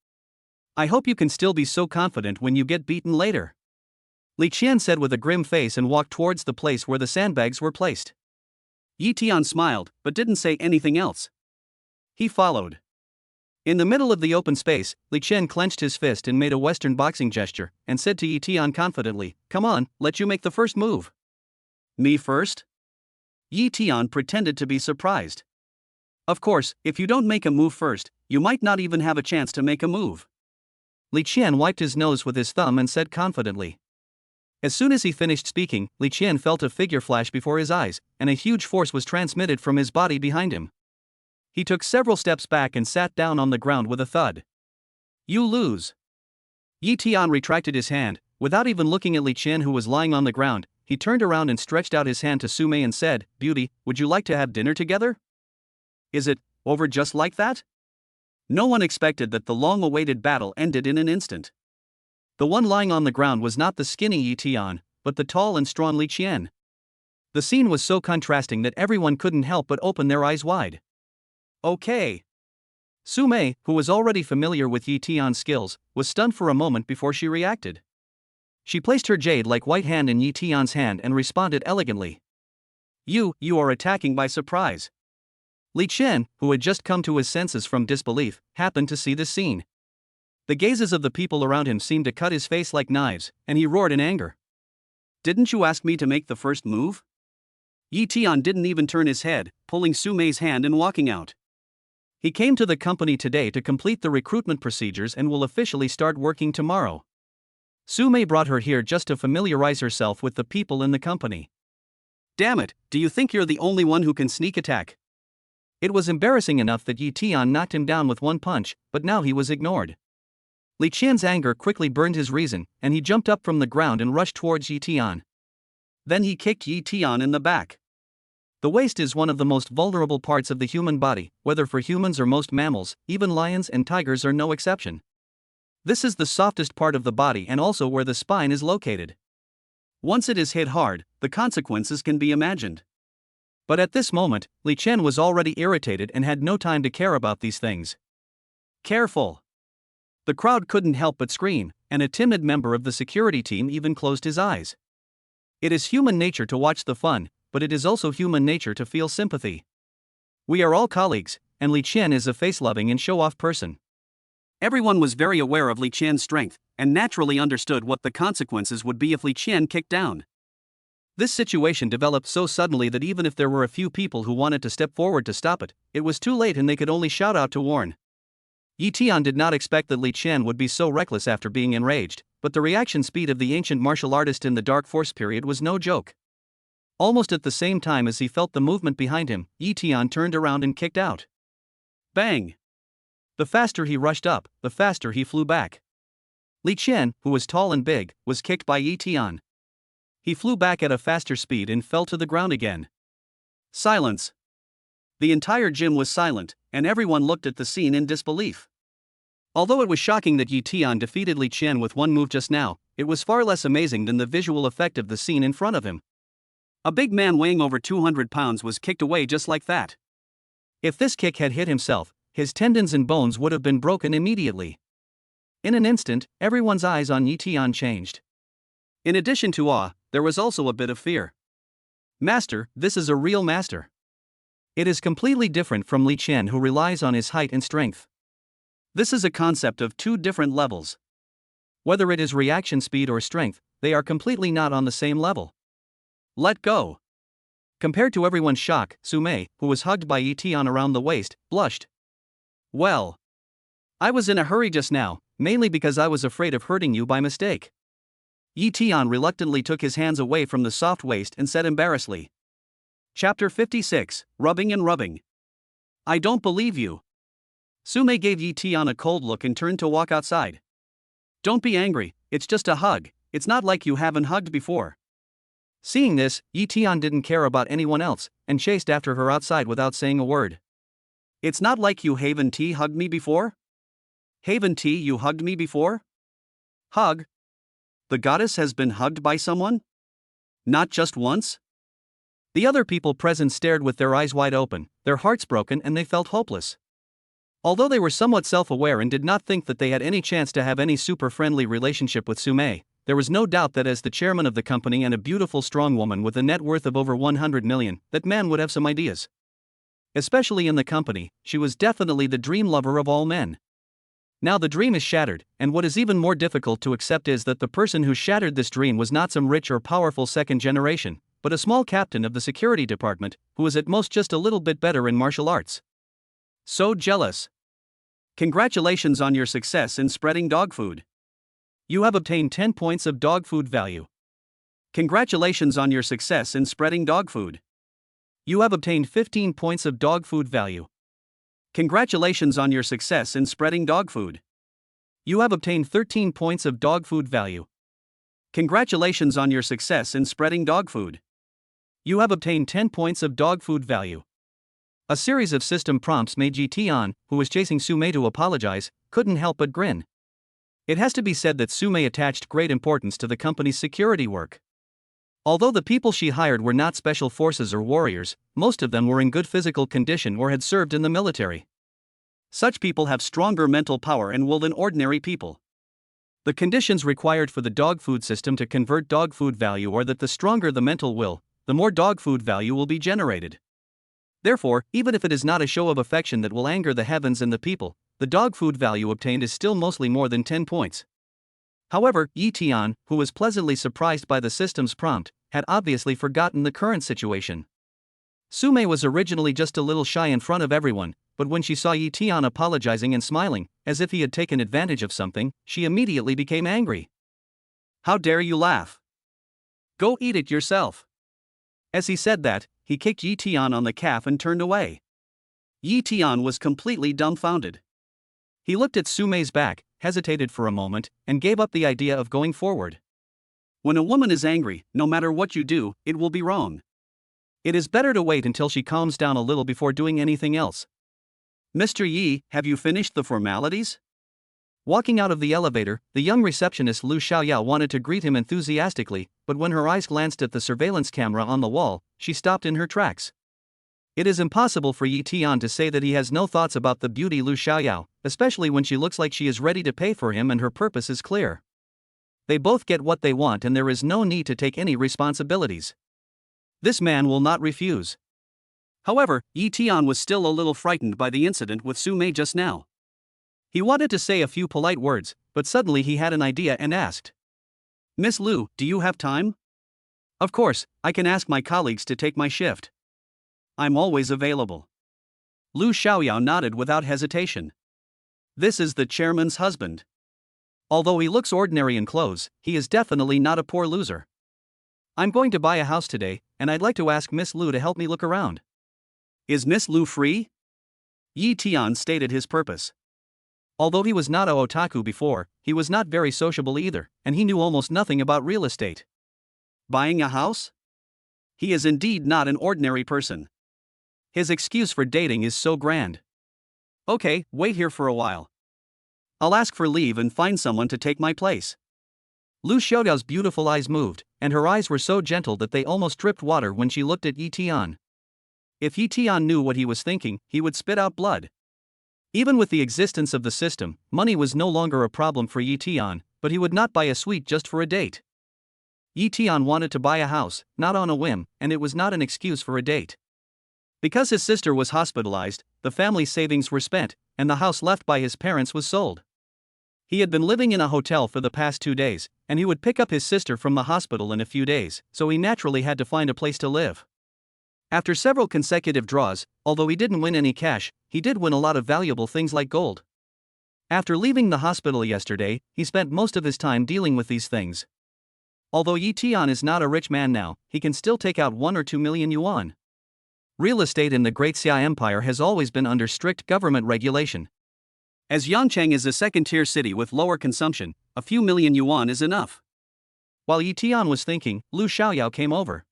I hope you can still be so confident when you get beaten later. Li Qian said with a grim face and walked towards the place where the sandbags were placed. Yi Tian smiled, but didn't say anything else. He followed. In the middle of the open space, Li Qian clenched his fist and made a Western boxing gesture, and said to Yi Tian confidently, "Come on, let you make the first move." Me first? Yi Tian pretended to be surprised. Of course, if you don't make a move first, you might not even have a chance to make a move. Li Qian wiped his nose with his thumb and said confidently. As soon as he finished speaking, Li Qian felt a figure flash before his eyes, and a huge force was transmitted from his body behind him. He took several steps back and sat down on the ground with a thud. You lose. Yi Tian retracted his hand. Without even looking at Li Qian, who was lying on the ground, he turned around and stretched out his hand to Su Mei and said, "Beauty, would you like to have dinner together?" Is it over just like that? No one expected that the long-awaited battle ended in an instant. The one lying on the ground was not the skinny Yi Tian, but the tall and strong Li Qian. The scene was so contrasting that everyone couldn't help but open their eyes wide. Okay. Su Mei, who was already familiar with Yi Tian's skills, was stunned for a moment before she reacted. She placed her jade-like white hand in Yi Tian's hand and responded elegantly. You are attacking by surprise. Li Qian, who had just come to his senses from disbelief, happened to see this scene. The gazes of the people around him seemed to cut his face like knives, and he roared in anger. Didn't you ask me to make the first move? Yi Tian didn't even turn his head, pulling Su Mei's hand and walking out. He came to the company today to complete the recruitment procedures and will officially start working tomorrow. Su Mei brought her here just to familiarize herself with the people in the company. Damn it, do you think you're the only one who can sneak attack? It was embarrassing enough that Yi Tian knocked him down with one punch, but now he was ignored. Li Qian's anger quickly burned his reason, and he jumped up from the ground and rushed towards Yi Tian. Then he kicked Yi Tian in the back. The waist is one of the most vulnerable parts of the human body, whether for humans or most mammals. Even lions and tigers are no exception. This is the softest part of the body and also where the spine is located. Once it is hit hard, the consequences can be imagined. But at this moment, Li Qian was already irritated and had no time to care about these things. Careful! The crowd couldn't help but scream, and a timid member of the security team even closed his eyes. It is human nature to watch the fun, but it is also human nature to feel sympathy. We are all colleagues, and Li Qian is a face-loving and show-off person. Everyone was very aware of Li Qian's strength, and naturally understood what the consequences would be if Li Qian kicked down. This situation developed so suddenly that even if there were a few people who wanted to step forward to stop it, it was too late and they could only shout out to warn. Yi Tian did not expect that Li Qian would be so reckless after being enraged, but the reaction speed of the ancient martial artist in the Dark Force period was no joke. Almost at the same time as he felt the movement behind him, Yi Tian turned around and kicked out. Bang! The faster he rushed up, the faster he flew back. Li Qian, who was tall and big, was kicked by Yi Tian. He flew back at a faster speed and fell to the ground again. Silence. The entire gym was silent, and everyone looked at the scene in disbelief. Although it was shocking that Yi Tian defeated Li Qian with one move just now, it was far less amazing than the visual effect of the scene in front of him. A big man weighing over 200 pounds was kicked away just like that. If this kick had hit himself, his tendons and bones would have been broken immediately. In an instant, everyone's eyes on Yi Tian changed. In addition to awe, there was also a bit of fear. Master, this is a real master. It is completely different from Li Qian, who relies on his height and strength. This is a concept of two different levels. Whether it is reaction speed or strength, they are completely not on the same level. Let go. Compared to everyone's shock, Sume, who was hugged by Etion around the waist, blushed. Well, I was in a hurry just now, mainly because I was afraid of hurting you by mistake. Etion reluctantly took his hands away from the soft waist and said embarrassedly. Chapter 56, Rubbing and Rubbing. I don't believe you. Sume gave Etion a cold look and turned to walk outside. Don't be angry, it's just a hug, it's not like you haven't hugged before. Seeing this, Etion didn't care about anyone else, and chased after her outside without saying a word. It's not like you Haven T hugged me before? Haven T, you hugged me before? Hug? The goddess has been hugged by someone? Not just once? The other people present stared with their eyes wide open, their hearts broken, and they felt hopeless. Although they were somewhat self-aware and did not think that they had any chance to have any super-friendly relationship with Sume, there was no doubt that as the chairman of the company and a beautiful strong woman with a net worth of over 100 million, that man would have some ideas. Especially in the company, she was definitely the dream lover of all men. Now the dream is shattered, and what is even more difficult to accept is that the person who shattered this dream was not some rich or powerful second generation, but a small captain of the security department, who was at most just a little bit better in martial arts. So jealous. Congratulations on your success in spreading dog food. You have obtained 10 points of dog food value. Congratulations on your success in spreading dog food. You have obtained 15 points of dog food value. Congratulations on your success in spreading dog food. You have obtained 13 points of dog food value. Congratulations on your success in spreading dog food. You have obtained 10 points of dog food value. A series of system prompts made Etion, who was chasing Sume, to apologize, couldn't help but grin. It has to be said that Sume attached great importance to the company's security work. Although the people she hired were not special forces or warriors, most of them were in good physical condition or had served in the military. Such people have stronger mental power and will than ordinary people. The conditions required for the dog food system to convert dog food value are that the stronger the mental will, the more dog food value will be generated. Therefore, even if it is not a show of affection that will anger the heavens and the people, the dog food value obtained is still mostly more than 10 points. However, Etion, who was pleasantly surprised by the system's prompt, had obviously forgotten the current situation. Sume was originally just a little shy in front of everyone, but when she saw Etion apologizing and smiling, as if he had taken advantage of something, she immediately became angry. How dare you laugh? Go eat it yourself. As he said that, he kicked Etion on the calf and turned away. Etion was completely dumbfounded. He looked at Sume's back, hesitated for a moment, and gave up the idea of going forward. When a woman is angry, no matter what you do, it will be wrong. It is better to wait until she calms down a little before doing anything else. Mr. Yi, have you finished the formalities? Walking out of the elevator, the young receptionist Lu Xiaoyao wanted to greet him enthusiastically, but when her eyes glanced at the surveillance camera on the wall, she stopped in her tracks. It is impossible for Etion to say that he has no thoughts about the beauty Lu Xiaoyao, especially when she looks like she is ready to pay for him and her purpose is clear. They both get what they want and there is no need to take any responsibilities. This man will not refuse. However, Etion was still a little frightened by the incident with Sume just now. He wanted to say a few polite words, but suddenly he had an idea and asked. Miss Lu, do you have time? Of course, I can ask my colleagues to take my shift. I'm always available. Lu Xiaoyao nodded without hesitation. This is the chairman's husband. Although he looks ordinary in clothes, he is definitely not a poor loser. I'm going to buy a house today, and I'd like to ask Miss Lu to help me look around. Is Miss Lu free? Etion stated his purpose. Although he was not a otaku before, he was not very sociable either, and he knew almost nothing about real estate. Buying a house? He is indeed not an ordinary person. His excuse for dating is so grand. Okay, wait here for a while. I'll ask for leave and find someone to take my place. Lu Xiaoyao's beautiful eyes moved, and her eyes were so gentle that they almost dripped water when she looked at Etion. If Etion knew what he was thinking, he would spit out blood. Even with the existence of the system, money was no longer a problem for Etion, but he would not buy a suite just for a date. Etion wanted to buy a house, not on a whim, and it was not an excuse for a date. Because his sister was hospitalized, the family's savings were spent, and the house left by his parents was sold. He had been living in a hotel for the past 2 days, and he would pick up his sister from the hospital in a few days, so he naturally had to find a place to live. After several consecutive draws, although he didn't win any cash, he did win a lot of valuable things like gold. After leaving the hospital yesterday, he spent most of his time dealing with these things. Although Yi Tian is not a rich man now, he can still take out 1 or 2 million yuan. Real estate in the Great Xia Empire has always been under strict government regulation. As Yangcheng is a second-tier city with lower consumption, a few million yuan is enough. While Yi Tian was thinking, Lu Xiaoyao came over.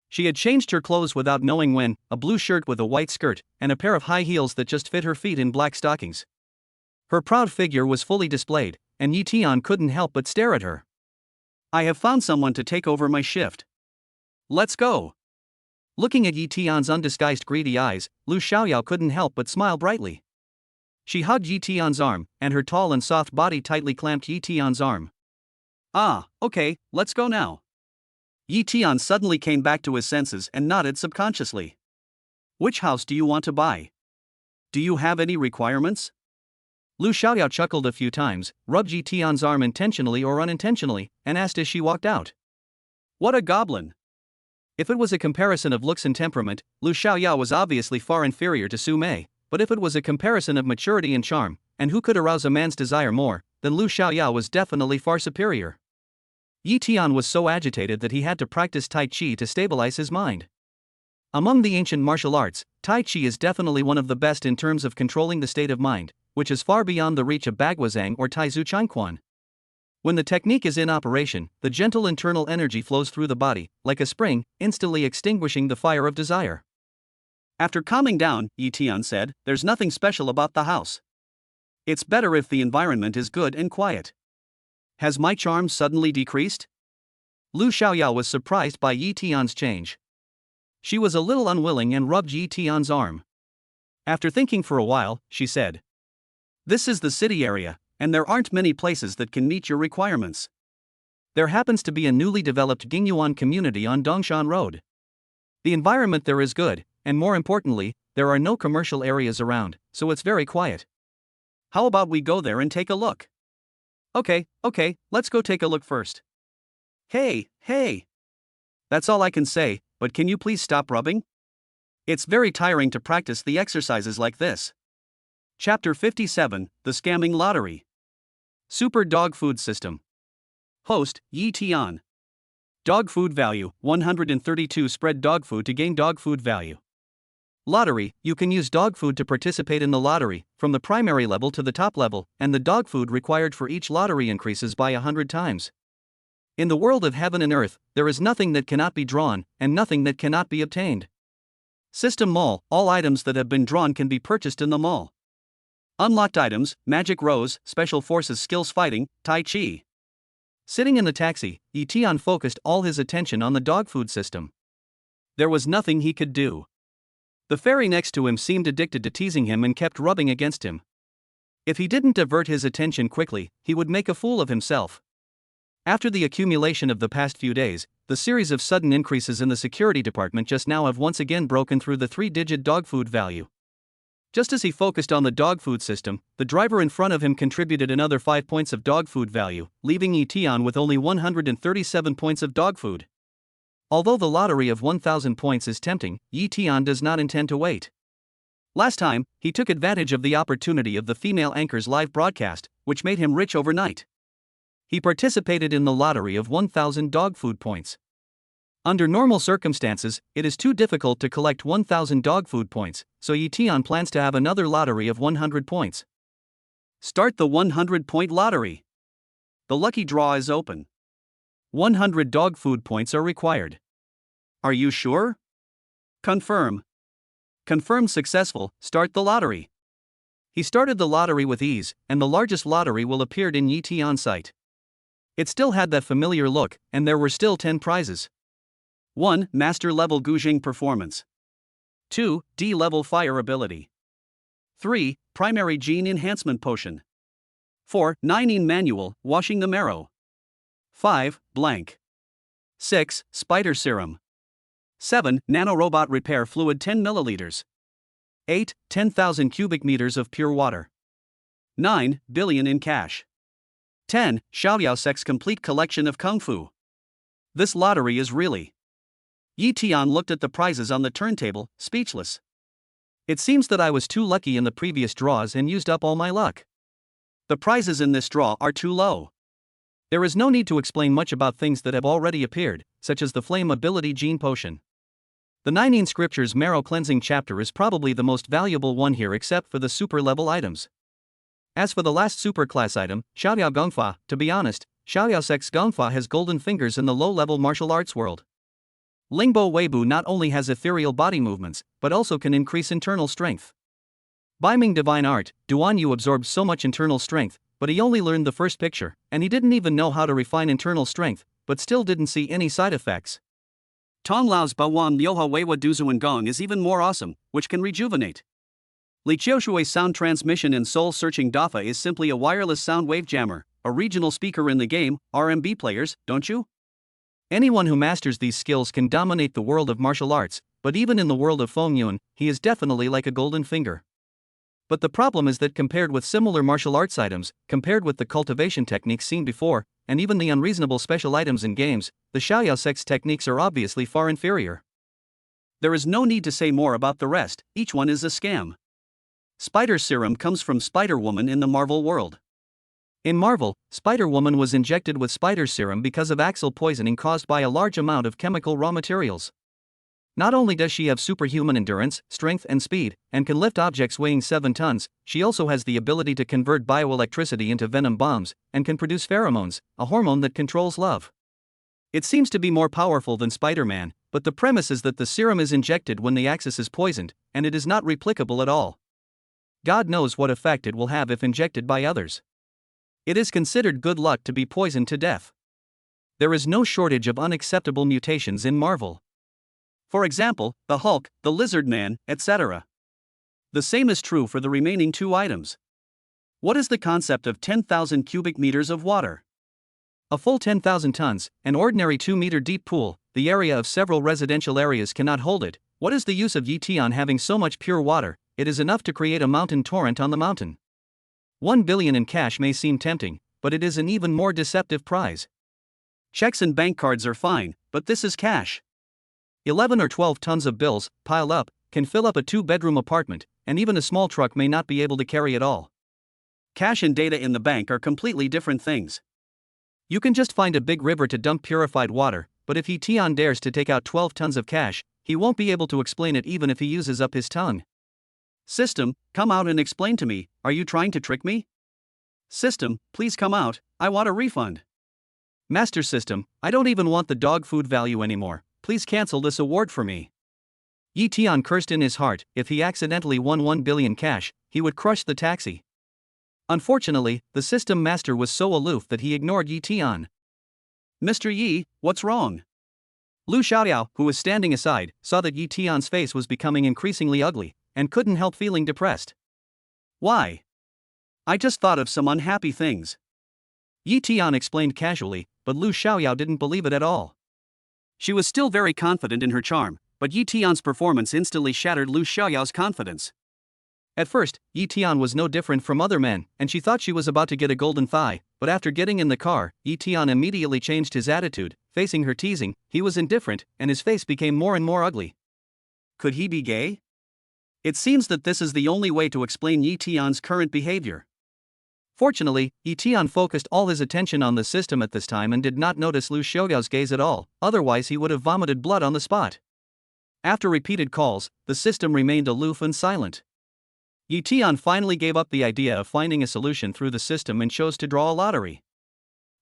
She had changed her clothes without knowing when, a blue shirt with a white skirt, and a pair of high heels that just fit her feet in black stockings. Her proud figure was fully displayed, and Yi Tian couldn't help but stare at her. I have found someone to take over my shift. Let's go. Looking at Yi Tian's undisguised greedy eyes, Lu Xiaoyao couldn't help but smile brightly. She hugged Yi Tian's arm, and her tall and soft body tightly clamped Yi Tian's arm. Ah, okay, let's go now. Yi Tian suddenly came back to his senses and nodded subconsciously. Which house do you want to buy? Do you have any requirements? Lu Xiaoyao chuckled a few times, rubbed Yi Tian's arm intentionally or unintentionally, and asked as she walked out. What a goblin! If it was a comparison of looks and temperament, Lu Xiaoyao was obviously far inferior to Su Mei, but if it was a comparison of maturity and charm, and who could arouse a man's desire more, then Lu Xiaoyao was definitely far superior. Yi Tian was so agitated that he had to practice Tai Chi to stabilize his mind. Among the ancient martial arts, Tai Chi is definitely one of the best in terms of controlling the state of mind, which is far beyond the reach of Baguazhang or Taizu Chinquan. When the technique is in operation, the gentle internal energy flows through the body, like a spring, instantly extinguishing the fire of desire. After calming down, Yi Tian said, there's nothing special about the house. It's better if the environment is good and quiet. Has my charm suddenly decreased? Lu Xiaoyao was surprised by Yi Tian's change. She was a little unwilling and rubbed Yi Tian's arm. After thinking for a while, she said, This is the city area, and there aren't many places that can meet your requirements. There happens to be a newly developed Jingyuan community on Dongshan Road. The environment there is good, and more importantly, there are no commercial areas around, so it's very quiet. How about we go there and take a look? Okay, let's go take a look first. Hey! That's all I can say, but can you please stop rubbing? It's very tiring to practice the exercises like this. Chapter 57, The Scamming Lottery. Super Dog Food System. Host, Yi Tian. Dog food value, 132. Spread dog food to gain dog food value. Lottery, you can use dog food to participate in the lottery, from the primary level to the top level, and the dog food required for each lottery increases by 100 times. In the world of heaven and earth, there is nothing that cannot be drawn, and nothing that cannot be obtained. System Mall, all items that have been drawn can be purchased in the mall. Unlocked items, Magic Rose, Special Forces Skills Fighting, Tai Chi. Sitting in the taxi, Yi Tian focused all his attention on the dog food system. There was nothing he could do. The fairy next to him seemed addicted to teasing him and kept rubbing against him. If he didn't divert his attention quickly, he would make a fool of himself. After the accumulation of the past few days, the series of sudden increases in the security department just now have once again broken through the 3-digit dog food value. Just as he focused on the dog food system, the driver in front of him contributed another 5 points of dog food value, leaving Yi Tian with only 137 points of dog food. Although the lottery of 1,000 points is tempting, Yi Tian does not intend to wait. Last time, he took advantage of the opportunity of the female anchor's live broadcast, which made him rich overnight. He participated in the lottery of 1,000 dog food points. Under normal circumstances, it is too difficult to collect 1,000 dog food points, so Yi Tian plans to have another lottery of 100 points. Start the 100-point lottery. The lucky draw is open. 100 dog food points are required. Are you sure? Confirm. Confirmed successful, start the lottery. He started the lottery with ease, and the largest lottery will appear in Yi Tian's sight. It still had that familiar look, and there were still 10 prizes. 1. Master Level Gujing Performance. 2. D-Level Fire Ability. 3. Primary Gene Enhancement Potion. 4. 9 Manual, Washing the Marrow. 5. Blank. 6. Spider Serum. 7. Nanorobot Repair Fluid 10 milliliters. 8. 10,000 cubic meters of pure water. 9 billion in cash. 10. Xiaoyao Sek's complete collection of Kung Fu. This lottery is really Yi Tian looked at the prizes on the turntable, speechless. It seems that I was too lucky in the previous draws and used up all my luck. The prizes in this draw are too low. There is no need to explain much about things that have already appeared, such as the Flame Ability Gene Potion. The 19 Scriptures Marrow Cleansing chapter is probably the most valuable one here except for the super level items. As for the last super class item, Xiaoyao Gongfa, to be honest, Xiaoyao Sex Gongfa has golden fingers in the low level martial arts world. Lingbo Weibu not only has ethereal body movements, but also can increase internal strength. Baiming Divine Art, Duan Yu absorbed so much internal strength, but he only learned the first picture, and he didn't even know how to refine internal strength, but still didn't see any side effects. Tong Lao's Bawan Lioha Weiwa Duzuan Gong is even more awesome, which can rejuvenate. Li Qiushui's sound transmission and soul-searching Dafa is simply a wireless sound wave jammer, a regional speaker in the game. RMB players, don't you? Anyone who masters these skills can dominate the world of martial arts, but even in the world of Feng Yun, he is definitely like a golden finger. But the problem is that compared with similar martial arts items, compared with the cultivation techniques seen before, and even the unreasonable special items in games, the Xiaoyao Sex techniques are obviously far inferior. There is no need to say more about the rest, each one is a scam. Spider Serum comes from Spider-Woman in the Marvel world. In Marvel, Spider-Woman was injected with Spider Serum because of axle poisoning caused by a large amount of chemical raw materials. Not only does she have superhuman endurance, strength and speed, and can lift objects weighing 7 tons, she also has the ability to convert bioelectricity into venom bombs, and can produce pheromones, a hormone that controls love. It seems to be more powerful than Spider-Man, but the premise is that the serum is injected when the axis is poisoned, and it is not replicable at all. God knows what effect it will have if injected by others. It is considered good luck to be poisoned to death. There is no shortage of unacceptable mutations in Marvel. For example, the Hulk, the Lizard Man, etc. The same is true for the remaining 2 items. What is the concept of 10,000 cubic meters of water? A full 10,000 tons, an ordinary 2-meter deep pool, the area of several residential areas cannot hold it. What is the use of Yi Tian having so much pure water? It is enough to create a mountain torrent on the mountain. 1 billion in cash may seem tempting, but it is an even more deceptive prize. Checks and bank cards are fine, but this is cash. 11 or 12 tons of bills, piled up, can fill up a 2-bedroom apartment, and even a small truck may not be able to carry it all. Cash and data in the bank are completely different things. You can just find a big river to dump purified water, but if Yi Tian dares to take out 12 tons of cash, he won't be able to explain it even if he uses up his tongue. System, come out and explain to me, are you trying to trick me? System, please come out, I want a refund. Master System, I don't even want the dog food value anymore. Please cancel this award for me. Yi Tian cursed in his heart. If he accidentally won 1 billion cash, he would crush the taxi. Unfortunately, the system master was so aloof that he ignored Yi Tian. Mr. Yi, what's wrong? Lu Xiaoyao, who was standing aside, saw that Yi Tian's face was becoming increasingly ugly, and couldn't help feeling depressed. Why? I just thought of some unhappy things. Yi Tian explained casually, but Lu Xiaoyao didn't believe it at all. She was still very confident in her charm, but Yi Tian's performance instantly shattered Lu Xiaoyao's confidence. At first, Yi Tian was no different from other men, and she thought she was about to get a golden thigh, but after getting in the car, Yi Tian immediately changed his attitude. Facing her teasing, he was indifferent, and his face became more and more ugly. Could he be gay? It seems that this is the only way to explain Yi Tian's current behavior. Fortunately, Yi Tian focused all his attention on the system at this time and did not notice Lu Xiaoyao's gaze at all, otherwise he would have vomited blood on the spot. After repeated calls, the system remained aloof and silent. Yi Tian finally gave up the idea of finding a solution through the system and chose to draw a lottery.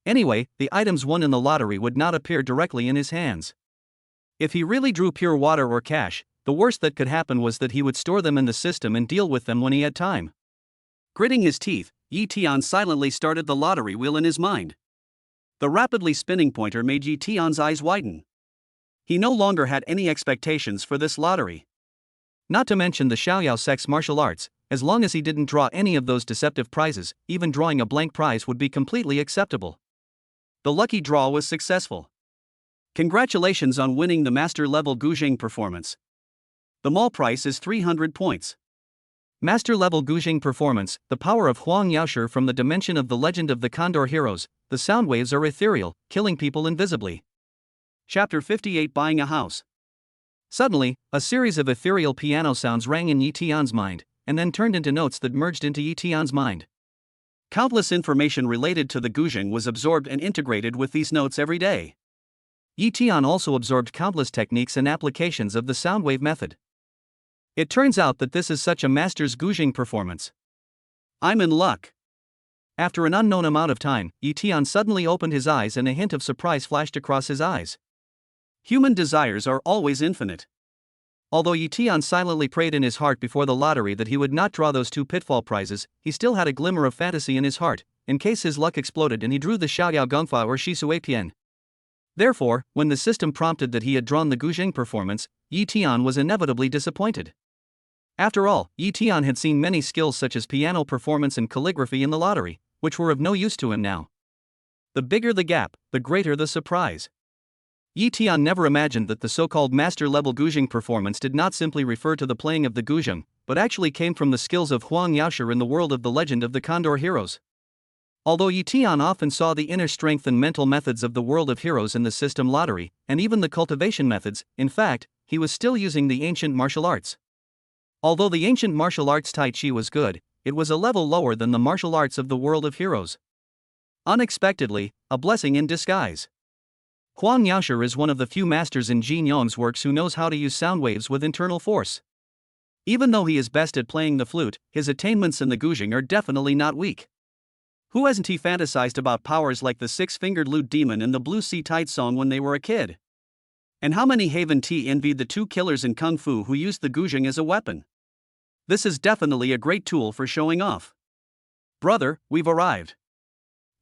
Anyway, the items won in the lottery would not appear directly in his hands. If he really drew pure water or cash, the worst that could happen was that he would store them in the system and deal with them when he had time. Gritting his teeth, Yi Tian silently started the lottery wheel in his mind. The rapidly spinning pointer made Yi Tian's eyes widen. He no longer had any expectations for this lottery. Not to mention the Xiaoyao Sex martial arts, as long as he didn't draw any of those deceptive prizes, even drawing a blank prize would be completely acceptable. The lucky draw was successful. Congratulations on winning the Master Level Guzheng performance. The mall price is 300 points. Master Level Guzheng performance, the power of Huang Yaoshi from the dimension of the Legend of the Condor Heroes. The sound waves are ethereal, killing people invisibly. Chapter 58 Buying a House. Suddenly, a series of ethereal piano sounds rang in Yi Tian's mind, and then turned into notes that merged into Yi Tian's mind. Countless information related to the guzheng was absorbed and integrated with these notes every day. Yi Tian also absorbed countless techniques and applications of the soundwave method. It turns out that this is such a master's guzheng performance. I'm in luck. After an unknown amount of time, Yi Tian suddenly opened his eyes and a hint of surprise flashed across his eyes. Human desires are always infinite. Although Yi Tian silently prayed in his heart before the lottery that he would not draw those 2 pitfall prizes, he still had a glimmer of fantasy in his heart, in case his luck exploded and he drew the Xiaoyao Gongfa or Shisui Pian. Therefore, when the system prompted that he had drawn the guzheng performance, Yi Tian was inevitably disappointed. After all, Yi Tian had seen many skills such as piano performance and calligraphy in the lottery, which were of no use to him now. The bigger the gap, the greater the surprise. Yi Tian never imagined that the so-called master-level guzheng performance did not simply refer to the playing of the guzheng, but actually came from the skills of Huang Yaoshi in the world of the legend of the Condor heroes. Although Yi Tian often saw the inner strength and mental methods of the world of heroes in the system lottery, and even the cultivation methods, in fact, he was still using the ancient martial arts. Although the ancient martial arts Tai Chi was good, it was a level lower than the martial arts of the world of heroes. Unexpectedly, a blessing in disguise. Huang Yaoshi is one of the few masters in Jin Yong's works who knows how to use sound waves with internal force. Even though he is best at playing the flute, his attainments in the guzheng are definitely not weak. Who hasn't he fantasized about powers like the 6-fingered lute demon in the Blue Sea Tide song when they were a kid? And how many Haven T envied the 2 killers in Kung Fu who used the guzheng as a weapon? This is definitely a great tool for showing off. Brother, we've arrived.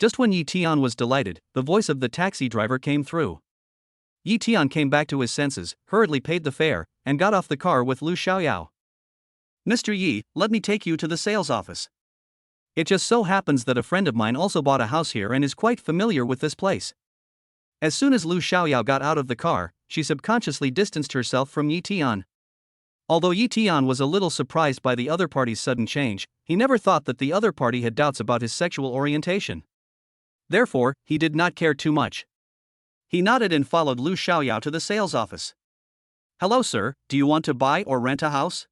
Just when Yi Tian was delighted, the voice of the taxi driver came through. Yi Tian came back to his senses, hurriedly paid the fare, and got off the car with Lu Xiaoyao. Mr. Yi, let me take you to the sales office. It just so happens that a friend of mine also bought a house here and is quite familiar with this place. As soon as Lu Xiaoyao got out of the car, she subconsciously distanced herself from Yi Tian. Although Yi Tian was a little surprised by the other party's sudden change, he never thought that the other party had doubts about his sexual orientation. Therefore, he did not care too much. He nodded and followed Lu Xiaoyao to the sales office. Hello sir, do you want to buy or rent a house?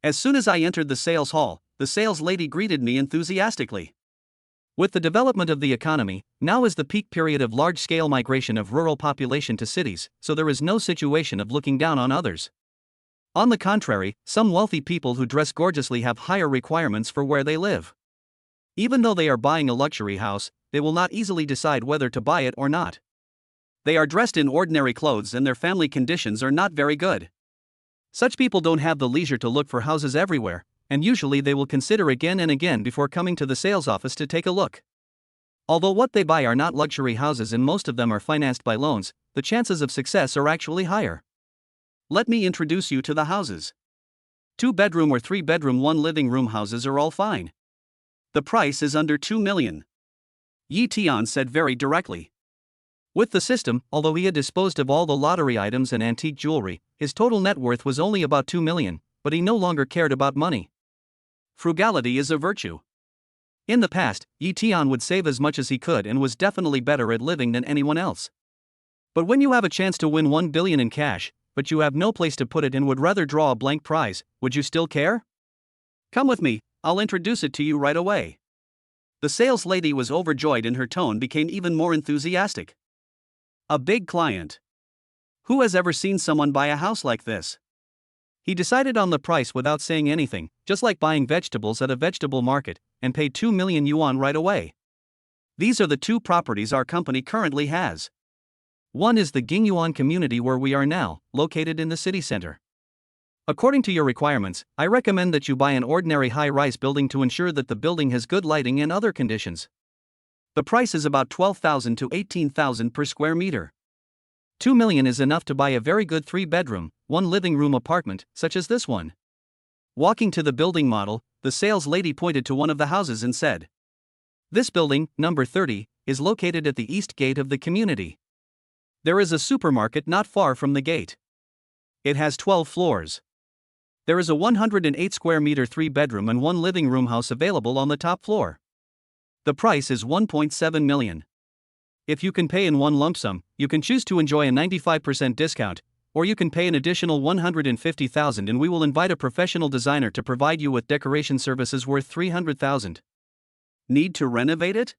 As soon as I entered the sales hall, the sales lady greeted me enthusiastically. With the development of the economy, now is the peak period of large-scale migration of rural population to cities, so there is no situation of looking down on others. On the contrary, some wealthy people who dress gorgeously have higher requirements for where they live. Even though they are buying a luxury house, they will not easily decide whether to buy it or not. They are dressed in ordinary clothes and their family conditions are not very good. Such people don't have the leisure to look for houses everywhere, and usually they will consider again and again before coming to the sales office to take a look. Although what they buy are not luxury houses and most of them are financed by loans, the chances of success are actually higher. Let me introduce you to the houses. 2-bedroom or 3-bedroom 1-living-room houses are all fine. The price is under 2 million. Yi Tian said very directly. With the system, although he had disposed of all the lottery items and antique jewelry, his total net worth was only about 2 million, but he no longer cared about money. Frugality is a virtue. In the past, Yi Tian would save as much as he could and was definitely better at living than anyone else. But when you have a chance to win 1 billion in cash, but you have no place to put it and would rather draw a blank prize, would you still care? Come with me, I'll introduce it to you right away. The sales lady was overjoyed and her tone became even more enthusiastic. A big client. Who has ever seen someone buy a house like this? He decided on the price without saying anything, just like buying vegetables at a vegetable market, and paid 2 million yuan right away. These are the 2 properties our company currently has. One is the Gingyuan community where we are now, located in the city center. According to your requirements, I recommend that you buy an ordinary high-rise building to ensure that the building has good lighting and other conditions. The price is about 12,000 to 18,000 per square meter. 2 million is enough to buy a very good 3-bedroom, 1-living-room apartment, such as this one. Walking to the building model, the sales lady pointed to one of the houses and said, "This building, number 30, is located at the east gate of the community. There is a supermarket not far from the gate. It has 12 floors. There is a 108 square meter 3-bedroom and 1-living-room house available on the top floor. The price is 1.7 million. If you can pay in one lump sum, you can choose to enjoy a 95% discount, Or you can pay an additional 150,000 and we will invite a professional designer to provide you with decoration services worth 300,000. Need to renovate it?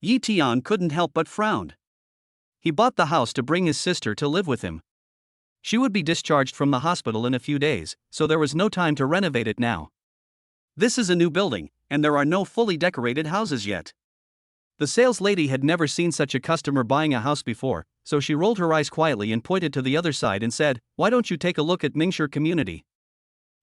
Yi Tian couldn't help but frown. He bought the house to bring his sister to live with him. She would be discharged from the hospital in a few days, so there was no time to renovate it now. This is a new building, and there are no fully decorated houses yet. The sales lady had never seen such a customer buying a house before, so she rolled her eyes quietly and pointed to the other side and said, "Why don't you take a look at Mingshire community?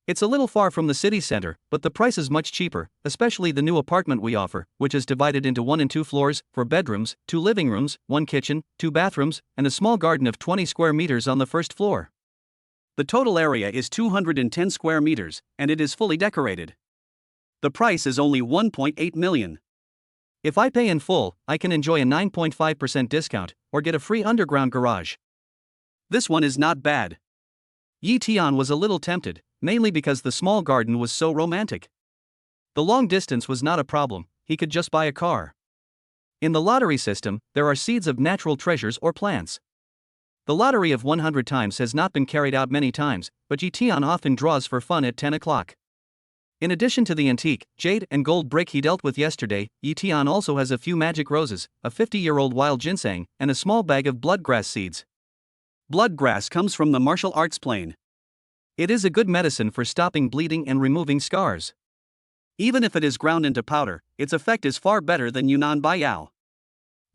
It's a little far from the city center, but the price is much cheaper, especially the new apartment we offer, which is divided into 1 and 2 floors, 4 bedrooms, 2 living rooms, 1 kitchen, 2 bathrooms, and a small garden of 20 square meters on the first floor. The total area is 210 square meters, and it is fully decorated. The price is only 1.8 million. If I pay in full, I can enjoy a 9.5% discount, or get a free underground garage." This one is not bad. Yi Tian was a little tempted, mainly because the small garden was so romantic. The long distance was not a problem, he could just buy a car. In the lottery system, there are seeds of natural treasures or plants. The lottery of 100 times has not been carried out many times, but Yi Tian often draws for fun at 10 o'clock. In addition to the antique, jade, and gold brick he dealt with yesterday, Yi Tian also has a few magic roses, a 50-year-old wild ginseng, and a small bag of bloodgrass seeds. Bloodgrass comes from the martial arts plane. It is a good medicine for stopping bleeding and removing scars. Even if it is ground into powder, its effect is far better than Yunnan Baiyao.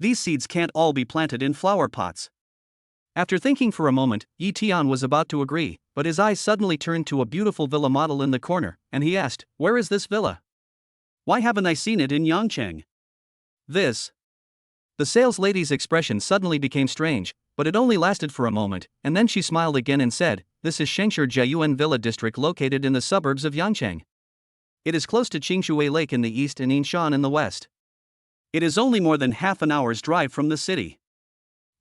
These seeds can't all be planted in flower pots. After thinking for a moment, Yi Tian was about to agree, but his eyes suddenly turned to a beautiful villa model in the corner, and he asked, "Where is this villa? Why haven't I seen it in Yangcheng?" This. The sales lady's expression suddenly became strange, but it only lasted for a moment, and then she smiled again and said, "This is Shengshi Jiayuan Villa District located in the suburbs of Yangcheng. It is close to Qingshui Lake in the east and Yinshan in the west. It is only more than half an hour's drive from the city.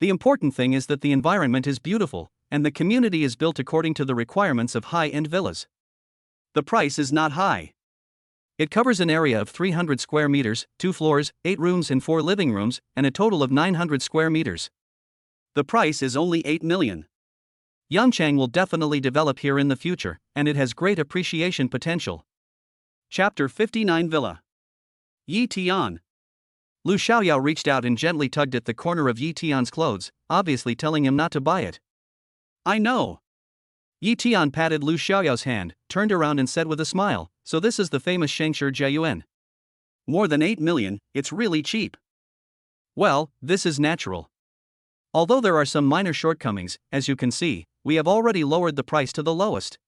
The important thing is that the environment is beautiful, and the community is built according to the requirements of high-end villas. The price is not high. It covers an area of 300 square meters, 2 floors, 8 rooms and 4 living rooms, and a total of 900 square meters. The price is only 8 million. Yangcheng will definitely develop here in the future, and it has great appreciation potential." Chapter 59 Villa. Yi Tian. Lu Xiaoyao reached out and gently tugged at the corner of Yi Tian's clothes, obviously telling him not to buy it. "I know." Yi Tian patted Lu Xiaoyao's hand, turned around and said with a smile, "So this is the famous Shengshi Jiayuan. More than 8 million, it's really cheap." Well, this is natural. Although there are some minor shortcomings, as you can see, we have already lowered the price to the lowest.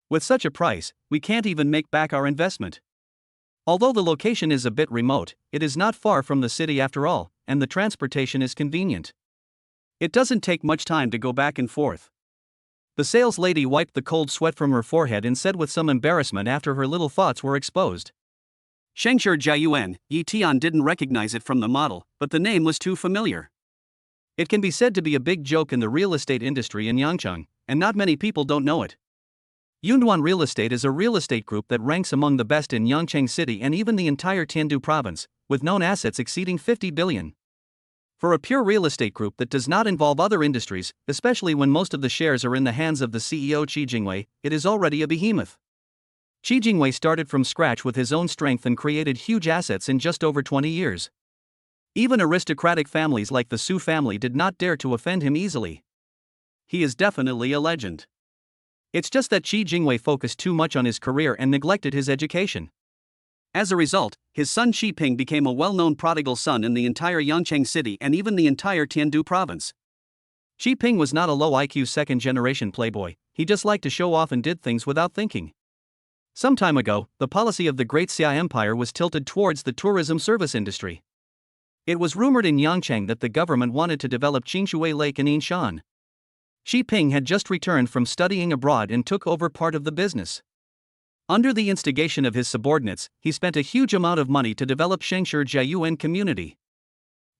With such a price, we can't even make back our investment. Although the location is a bit remote, it is not far from the city after all, and the transportation is convenient. It doesn't take much time to go back and forth. The sales lady wiped the cold sweat from her forehead and said with some embarrassment after her little thoughts were exposed, "Shengshi Jiayuan." Yi Tian didn't recognize it from the model, but the name was too familiar. It can be said to be a big joke in the real estate industry in Yangcheng, and not many people don't know it. Yunduan Real Estate is a real estate group that ranks among the best in Yangcheng City and even the entire Tiandu province, with known assets exceeding 50 billion. For a pure real estate group that does not involve other industries, especially when most of the shares are in the hands of the CEO Qi Jingwei, it is already a behemoth. Qi Jingwei started from scratch with his own strength and created huge assets in just over 20 years. Even aristocratic families like the Su family did not dare to offend him easily. He is definitely a legend. It's just that Qi Jingwei focused too much on his career and neglected his education. As a result, his son Xi Ping became a well-known prodigal son in the entire Yangcheng City and even the entire Tiandu province. Xi Ping was not a low-IQ second-generation playboy, he just liked to show off and did things without thinking. Some time ago, the policy of the Great Xia Empire was tilted towards the tourism service industry. It was rumored in Yangcheng that the government wanted to develop Qingshui Lake in Yinshan. Xi Ping had just returned from studying abroad and took over part of the business. Under the instigation of his subordinates, he spent a huge amount of money to develop Shengshi Jiayuan community.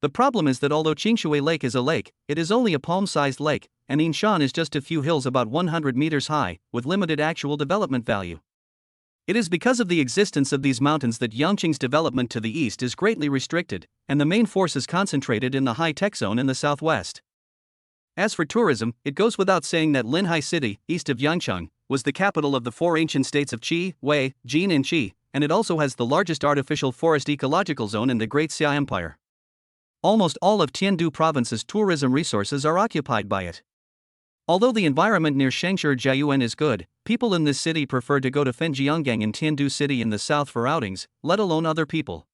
The problem is that although Qingshui Lake is a lake, it is only a palm-sized lake, and Yinshan is just a few hills about 100 meters high, with limited actual development value. It is because of the existence of these mountains that Yangcheng's development to the east is greatly restricted, and the main force is concentrated in the high-tech zone in the southwest. As for tourism, it goes without saying that Linhai City, east of Yangcheng, was the capital of the four ancient states of Qi, Wei, Jin and Qi, and it also has the largest artificial forest ecological zone in the Great Xia Empire. Almost all of Tiandu province's tourism resources are occupied by it. Although the environment near Shangshi Jiayuan is good, people in this city prefer to go to Fenjianggang in Tiandu City in the south for outings, let alone other people.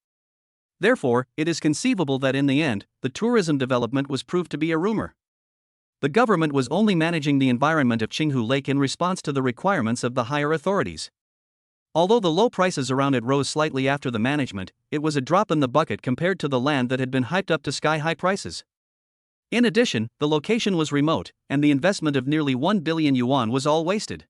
Therefore, it is conceivable that in the end, the tourism development was proved to be a rumor. The government was only managing the environment of Qinghu Lake in response to the requirements of the higher authorities. Although the low prices around it rose slightly after the management, it was a drop in the bucket compared to the land that had been hyped up to sky-high prices. In addition, the location was remote, and the investment of nearly 1 billion yuan was all wasted.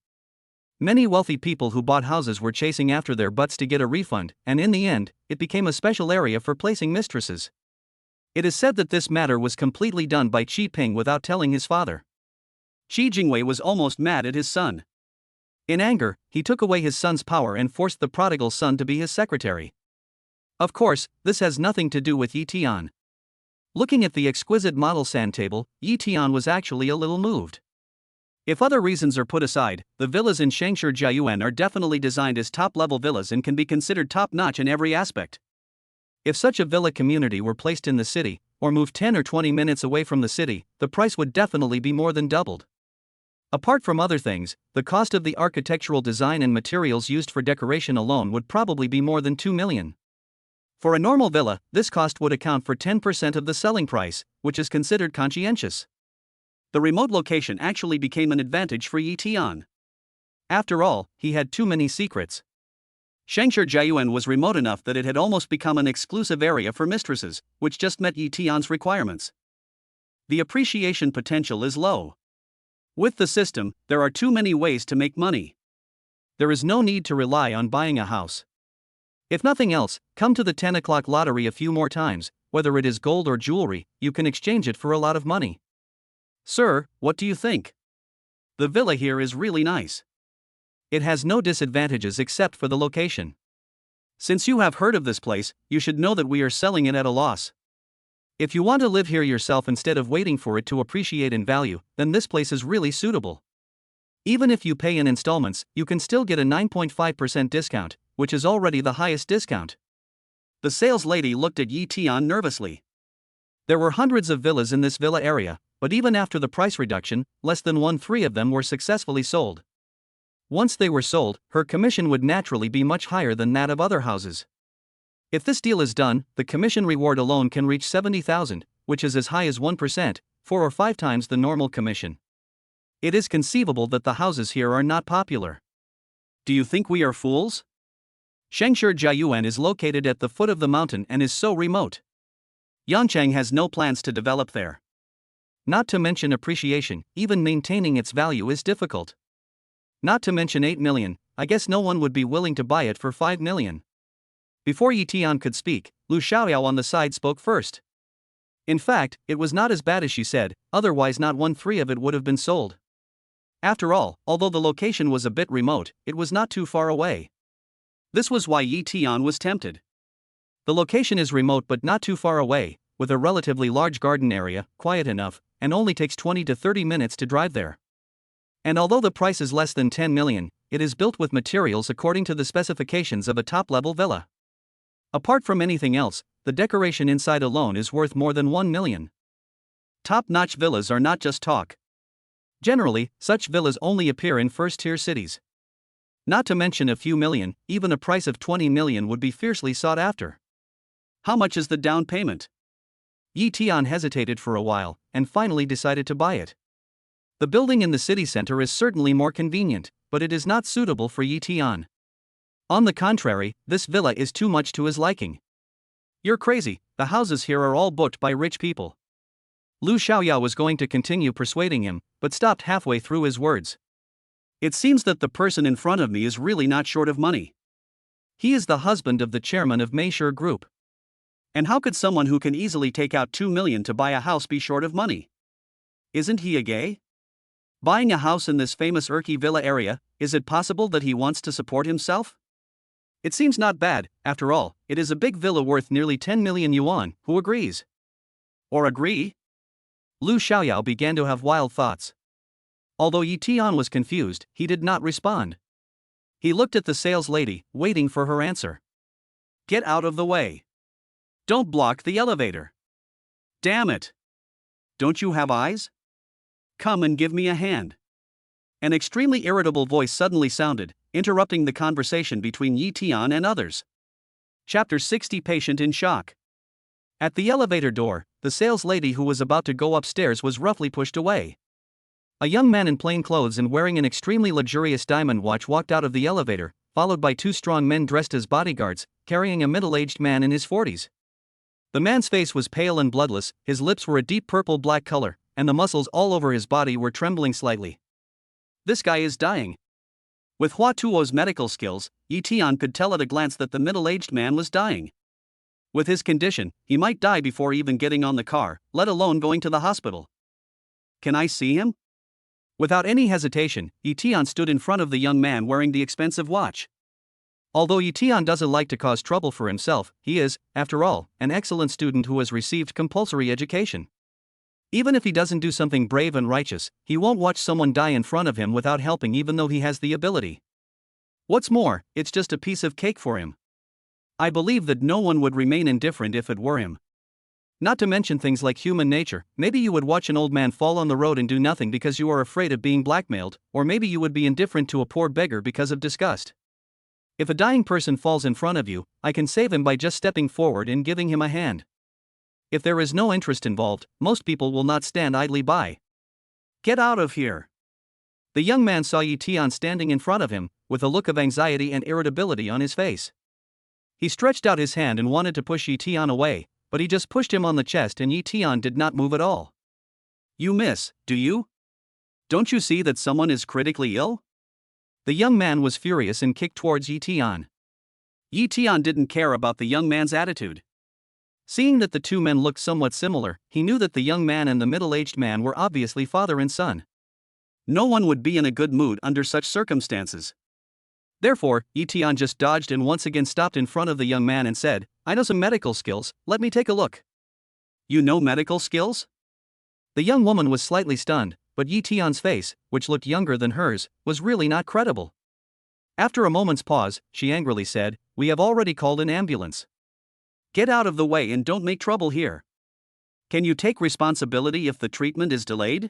Many wealthy people who bought houses were chasing after their butts to get a refund, and in the end, it became a special area for placing mistresses. It is said that this matter was completely done by Qi Ping without telling his father. Qi Jingwei was almost mad at his son. In anger, he took away his son's power and forced the prodigal son to be his secretary. Of course, this has nothing to do with Yi Tian. Looking at the exquisite model sand table, Yi Tian was actually a little moved. If other reasons are put aside, the villas in Shangshi Jiayuan are definitely designed as top-level villas and can be considered top-notch in every aspect. If such a villa community were placed in the city, or moved 10 or 20 minutes away from the city, the price would definitely be more than doubled. Apart from other things, the cost of the architectural design and materials used for decoration alone would probably be more than 2 million. For a normal villa, this cost would account for 10% of the selling price, which is considered conscientious. The remote location actually became an advantage for Yi Tian. After all, he had too many secrets. Shangshi Jiayuan was remote enough that it had almost become an exclusive area for mistresses, which just met Yi Tian's requirements. The appreciation potential is low. With the system, there are too many ways to make money. There is no need to rely on buying a house. If nothing else, come to the 10 o'clock lottery a few more times, whether it is gold or jewelry, you can exchange it for a lot of money. Sir, what do you think? The villa here is really nice. It has no disadvantages except for the location. Since you have heard of this place, you should know that we are selling it at a loss. If you want to live here yourself instead of waiting for it to appreciate in value, then this place is really suitable. Even if you pay in installments, you can still get a 9.5% discount, which is already the highest discount. The sales lady looked at Yi Tian nervously. There were hundreds of villas in this villa area, but even after the price reduction, less than 1/3 of them were successfully sold. Once they were sold, her commission would naturally be much higher than that of other houses. If this deal is done, the commission reward alone can reach 70,000, which is as high as 1%, 4 or 5 times the normal commission. It is conceivable that the houses here are not popular. Do you think we are fools? Shangshi Jiayuan is located at the foot of the mountain and is so remote. Yangcheng has no plans to develop there. Not to mention appreciation, even maintaining its value is difficult. Not to mention 8 million, I guess no one would be willing to buy it for 5 million. Before Yi Tian could speak, Lu Xiaoyao on the side spoke first. In fact, it was not as bad as she said, otherwise not 1/3 of it would have been sold. After all, although the location was a bit remote, it was not too far away. This was why Yi Tian was tempted. The location is remote but not too far away, with a relatively large garden area, quiet enough, and only takes 20 to 30 minutes to drive there. And although the price is less than 10 million, it is built with materials according to the specifications of a top-level villa. Apart from anything else, the decoration inside alone is worth more than 1 million. Top-notch villas are not just talk. Generally, such villas only appear in first-tier cities. Not to mention a few million, even a price of 20 million would be fiercely sought after. How much is the down payment? Yi Tian hesitated for a while, and finally decided to buy it. The building in the city center is certainly more convenient, but it is not suitable for Yi Tian. On the contrary, this villa is too much to his liking. You're crazy, the houses here are all booked by rich people. Lu Xiaoyao was going to continue persuading him, but stopped halfway through his words. It seems that the person in front of me is really not short of money. He is the husband of the chairman of Meisher Group. And how could someone who can easily take out 2 million to buy a house be short of money? Isn't he a gay? Buying a house in this famous Urki villa area, is it possible that he wants to support himself? It seems not bad, after all, it is a big villa worth nearly 10 million yuan, who agrees? Or agree? Lu Xiaoyao began to have wild thoughts. Although Yi Tian was confused, he did not respond. He looked at the sales lady, waiting for her answer. Get out of the way. Don't block the elevator. Damn it. Don't you have eyes? Come and give me a hand. An extremely irritable voice suddenly sounded, interrupting the conversation between Yi Tian and others. Chapter 60 Patient in Shock. At the elevator door, the sales lady who was about to go upstairs was roughly pushed away. A young man in plain clothes and wearing an extremely luxurious diamond watch walked out of the elevator, followed by two strong men dressed as bodyguards, carrying a middle-aged man in his 40s. The man's face was pale and bloodless, his lips were a deep purple-black color, and the muscles all over his body were trembling slightly. This guy is dying. With Hua Tuo's medical skills, Yi Tian could tell at a glance that the middle-aged man was dying. With his condition, he might die before even getting on the car, let alone going to the hospital. Can I see him? Without any hesitation, Yi Tian stood in front of the young man wearing the expensive watch. Although Yi Tian doesn't like to cause trouble for himself, he is, after all, an excellent student who has received compulsory education. Even if he doesn't do something brave and righteous, he won't watch someone die in front of him without helping even though he has the ability. What's more, it's just a piece of cake for him. I believe that no one would remain indifferent if it were him. Not to mention things like human nature, maybe you would watch an old man fall on the road and do nothing because you are afraid of being blackmailed, or maybe you would be indifferent to a poor beggar because of disgust. If a dying person falls in front of you, I can save him by just stepping forward and giving him a hand. If there is no interest involved, most people will not stand idly by. Get out of here. The young man saw Yi Tian standing in front of him, with a look of anxiety and irritability on his face. He stretched out his hand and wanted to push Yi Tian away, but he just pushed him on the chest and Yi Tian did not move at all. You miss, do you? Don't you see that someone is critically ill? The young man was furious and kicked towards Yi Tian. Yi Tian didn't care about the young man's attitude. Seeing that the two men looked somewhat similar, he knew that the young man and the middle-aged man were obviously father and son. No one would be in a good mood under such circumstances. Therefore, Yi Tian just dodged and once again stopped in front of the young man and said, I know some medical skills, let me take a look. You know medical skills? The young woman was slightly stunned, but Yi Tian's face, which looked younger than hers, was really not credible. After a moment's pause, she angrily said, We have already called an ambulance. Get out of the way and don't make trouble here. Can you take responsibility if the treatment is delayed?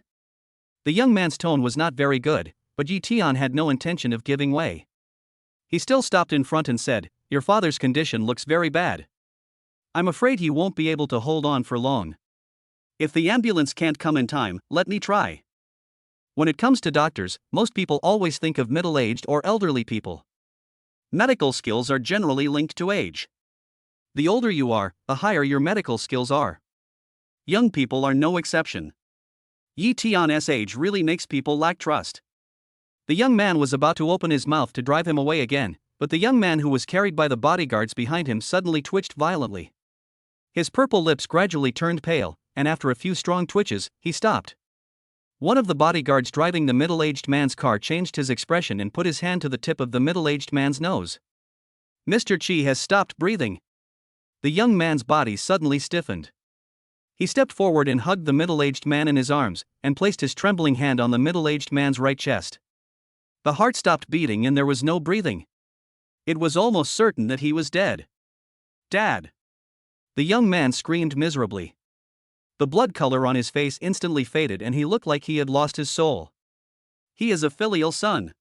The young man's tone was not very good, but Yi Tian had no intention of giving way. He still stopped in front and said, Your father's condition looks very bad. I'm afraid he won't be able to hold on for long. If the ambulance can't come in time, let me try. When it comes to doctors, most people always think of middle-aged or elderly people. Medical skills are generally linked to age. The older you are, the higher your medical skills are. Young people are no exception. Yi Tian's age really makes people lack trust. The young man was about to open his mouth to drive him away again, but the young man who was carried by the bodyguards behind him suddenly twitched violently. His purple lips gradually turned pale, and after a few strong twitches, he stopped. One of the bodyguards driving the middle-aged man's car changed his expression and put his hand to the tip of the middle-aged man's nose. Mr. Qi has stopped breathing. The young man's body suddenly stiffened. He stepped forward and hugged the middle-aged man in his arms, and placed his trembling hand on the middle-aged man's right chest. The heart stopped beating and there was no breathing. It was almost certain that he was dead. Dad! The young man screamed miserably. The blood color on his face instantly faded and he looked like he had lost his soul. He is a filial son.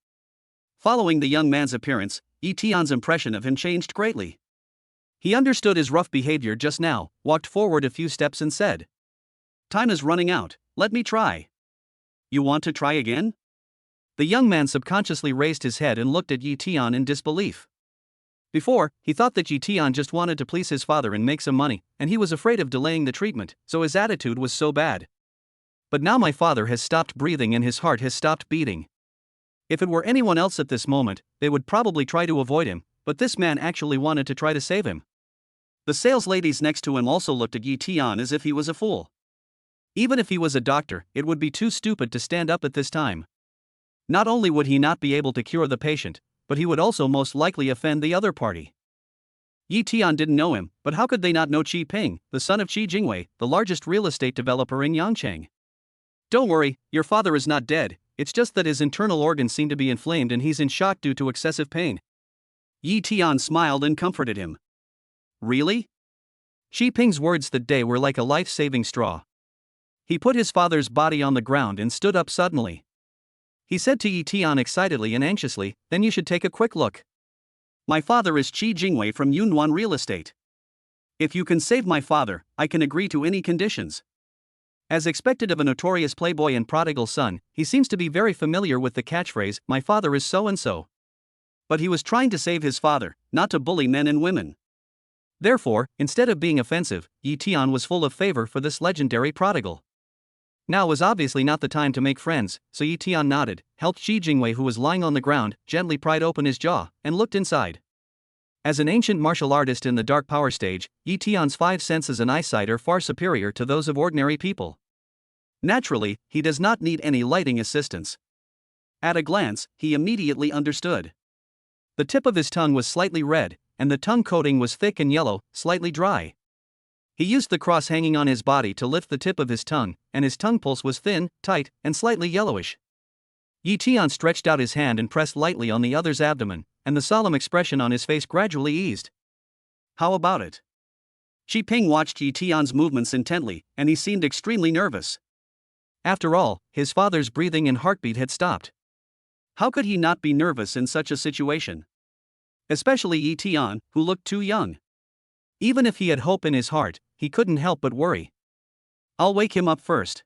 Following the young man's appearance, Yi Tian's impression of him changed greatly. He understood his rough behavior just now, walked forward a few steps and said, Time is running out, let me try. You want to try again? The young man subconsciously raised his head and looked at Yi Tian in disbelief. Before, he thought that Yi Tian just wanted to please his father and make some money, and he was afraid of delaying the treatment, so his attitude was so bad. But now my father has stopped breathing and his heart has stopped beating. If it were anyone else at this moment, they would probably try to avoid him, but this man actually wanted to try to save him. The sales ladies next to him also looked at Yi Tian as if he was a fool. Even if he was a doctor, it would be too stupid to stand up at this time. Not only would he not be able to cure the patient, but he would also most likely offend the other party. Yi Tian didn't know him, but how could they not know Qi Ping, the son of Qi Jingwei, the largest real estate developer in Yangcheng? Don't worry, your father is not dead, it's just that his internal organs seem to be inflamed and he's in shock due to excessive pain. Yi Tian smiled and comforted him. Really? Xi Ping's words that day were like a life-saving straw. He put his father's body on the ground and stood up suddenly. He said to Yi Tian excitedly and anxiously, "Then you should take a quick look. My father is Qi Jingwei from Yunwan Real Estate. If you can save my father, I can agree to any conditions." As expected of a notorious playboy and prodigal son, he seems to be very familiar with the catchphrase, "My father is so-and-so." But he was trying to save his father, not to bully men and women. Therefore, instead of being offensive, Yi Tian was full of favor for this legendary prodigal. Now was obviously not the time to make friends, so Yi Tian nodded, helped Qi Jingwei, who was lying on the ground, gently pried open his jaw, and looked inside. As an ancient martial artist in the dark power stage, Yi Tian's 5 senses and eyesight are far superior to those of ordinary people. Naturally, he does not need any lighting assistance. At a glance, he immediately understood. The tip of his tongue was slightly red, and the tongue coating was thick and yellow, slightly dry. He used the cross hanging on his body to lift the tip of his tongue, and his tongue pulse was thin, tight, and slightly yellowish. Yi Tian stretched out his hand and pressed lightly on the other's abdomen, and the solemn expression on his face gradually eased. How about it? Xi Ping watched Yi Tian's movements intently, and he seemed extremely nervous. After all, his father's breathing and heartbeat had stopped. How could he not be nervous in such a situation? Especially Yi Tian, who looked too young. Even if he had hope in his heart, he couldn't help but worry. "I'll wake him up first,"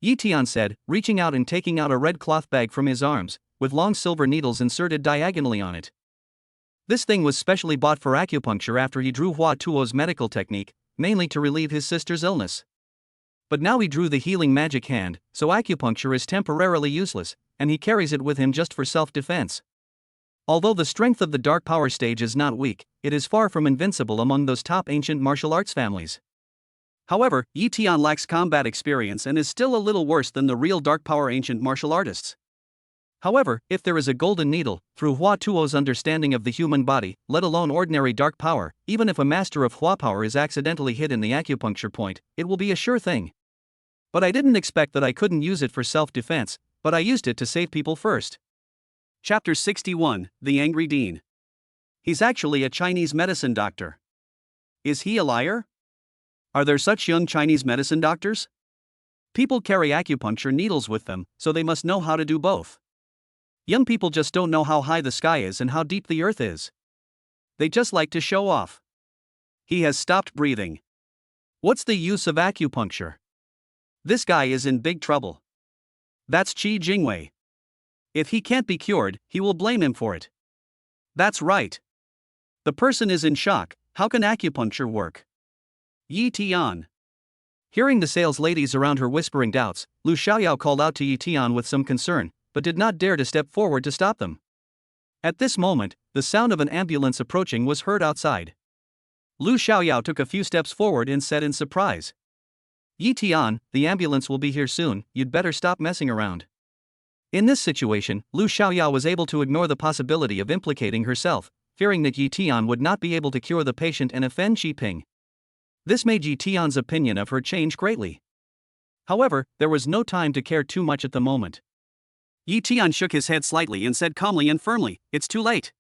Yi Tian said, reaching out and taking out a red cloth bag from his arms, with long silver needles inserted diagonally on it. This thing was specially bought for acupuncture after he drew Hua Tuo's medical technique, mainly to relieve his sister's illness. But now he drew the healing magic hand, so acupuncture is temporarily useless, and he carries it with him just for self-defense. Although the strength of the dark power stage is not weak, it is far from invincible among those top ancient martial arts families. However, Yi Tian lacks combat experience and is still a little worse than the real dark power ancient martial artists. However, if there is a golden needle, through Hua Tuo's understanding of the human body, let alone ordinary dark power, even if a master of Hua power is accidentally hit in the acupuncture point, it will be a sure thing. But I didn't expect that I couldn't use it for self-defense, but I used it to save people first. Chapter 61, The Angry Dean. He's actually a Chinese medicine doctor. Is he a liar? Are there such young Chinese medicine doctors? People carry acupuncture needles with them, so they must know how to do both. Young people just don't know how high the sky is and how deep the earth is. They just like to show off. He has stopped breathing. What's the use of acupuncture? This guy is in big trouble. That's Qi Jingwei. If he can't be cured, he will blame him for it. That's right. The person is in shock. How can acupuncture work? Yi Tian. Hearing the sales ladies around her whispering doubts, Lu Xiaoyao called out to Yi Tian with some concern, but did not dare to step forward to stop them. At this moment, the sound of an ambulance approaching was heard outside. Lu Xiaoyao took a few steps forward and said in surprise, "Yi Tian, the ambulance will be here soon, you'd better stop messing around." In this situation, Lu Xiaoyao was able to ignore the possibility of implicating herself, fearing that Yi Tian would not be able to cure the patient and offend Xi Ping. This made Yi Tian's opinion of her change greatly. However, there was no time to care too much at the moment. Yi Tian shook his head slightly and said calmly and firmly, "It's too late.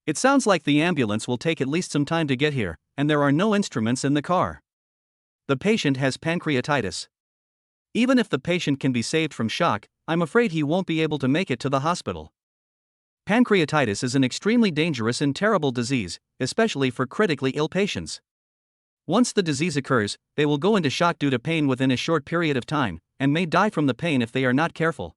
It sounds like the ambulance will take at least some time to get here, and there are no instruments in the car. The patient has pancreatitis. Even if the patient can be saved from shock, I'm afraid he won't be able to make it to the hospital. Pancreatitis is an extremely dangerous and terrible disease, especially for critically ill patients. Once the disease occurs, they will go into shock due to pain within a short period of time, and may die from the pain if they are not careful.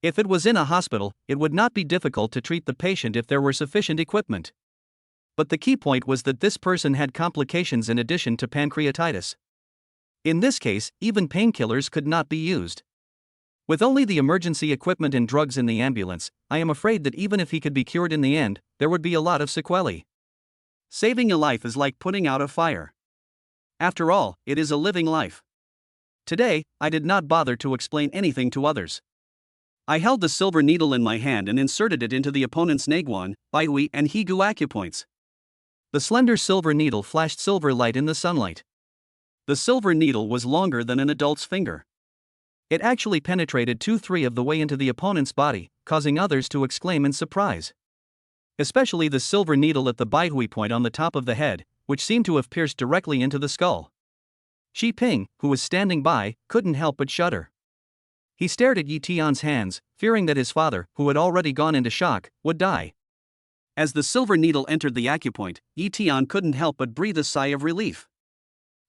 If it was in a hospital, it would not be difficult to treat the patient if there were sufficient equipment. But the key point was that this person had complications in addition to pancreatitis. In this case, even painkillers could not be used. With only the emergency equipment and drugs in the ambulance, I am afraid that even if he could be cured in the end, there would be a lot of sequelae. Saving a life is like putting out a fire. After all, it is a living life. Today, I did not bother to explain anything to others. I held the silver needle in my hand and inserted it into the opponent's Naguan, Baihui, and Higu acupoints. The slender silver needle flashed silver light in the sunlight. The silver needle was longer than an adult's finger. It actually penetrated 2/3 of the way into the opponent's body, causing others to exclaim in surprise. Especially the silver needle at the Baihui point on the top of the head, which seemed to have pierced directly into the skull. Xi Ping, who was standing by, couldn't help but shudder. He stared at Yi Tian's hands, fearing that his father, who had already gone into shock, would die. As the silver needle entered the acupoint, Yi Tian couldn't help but breathe a sigh of relief.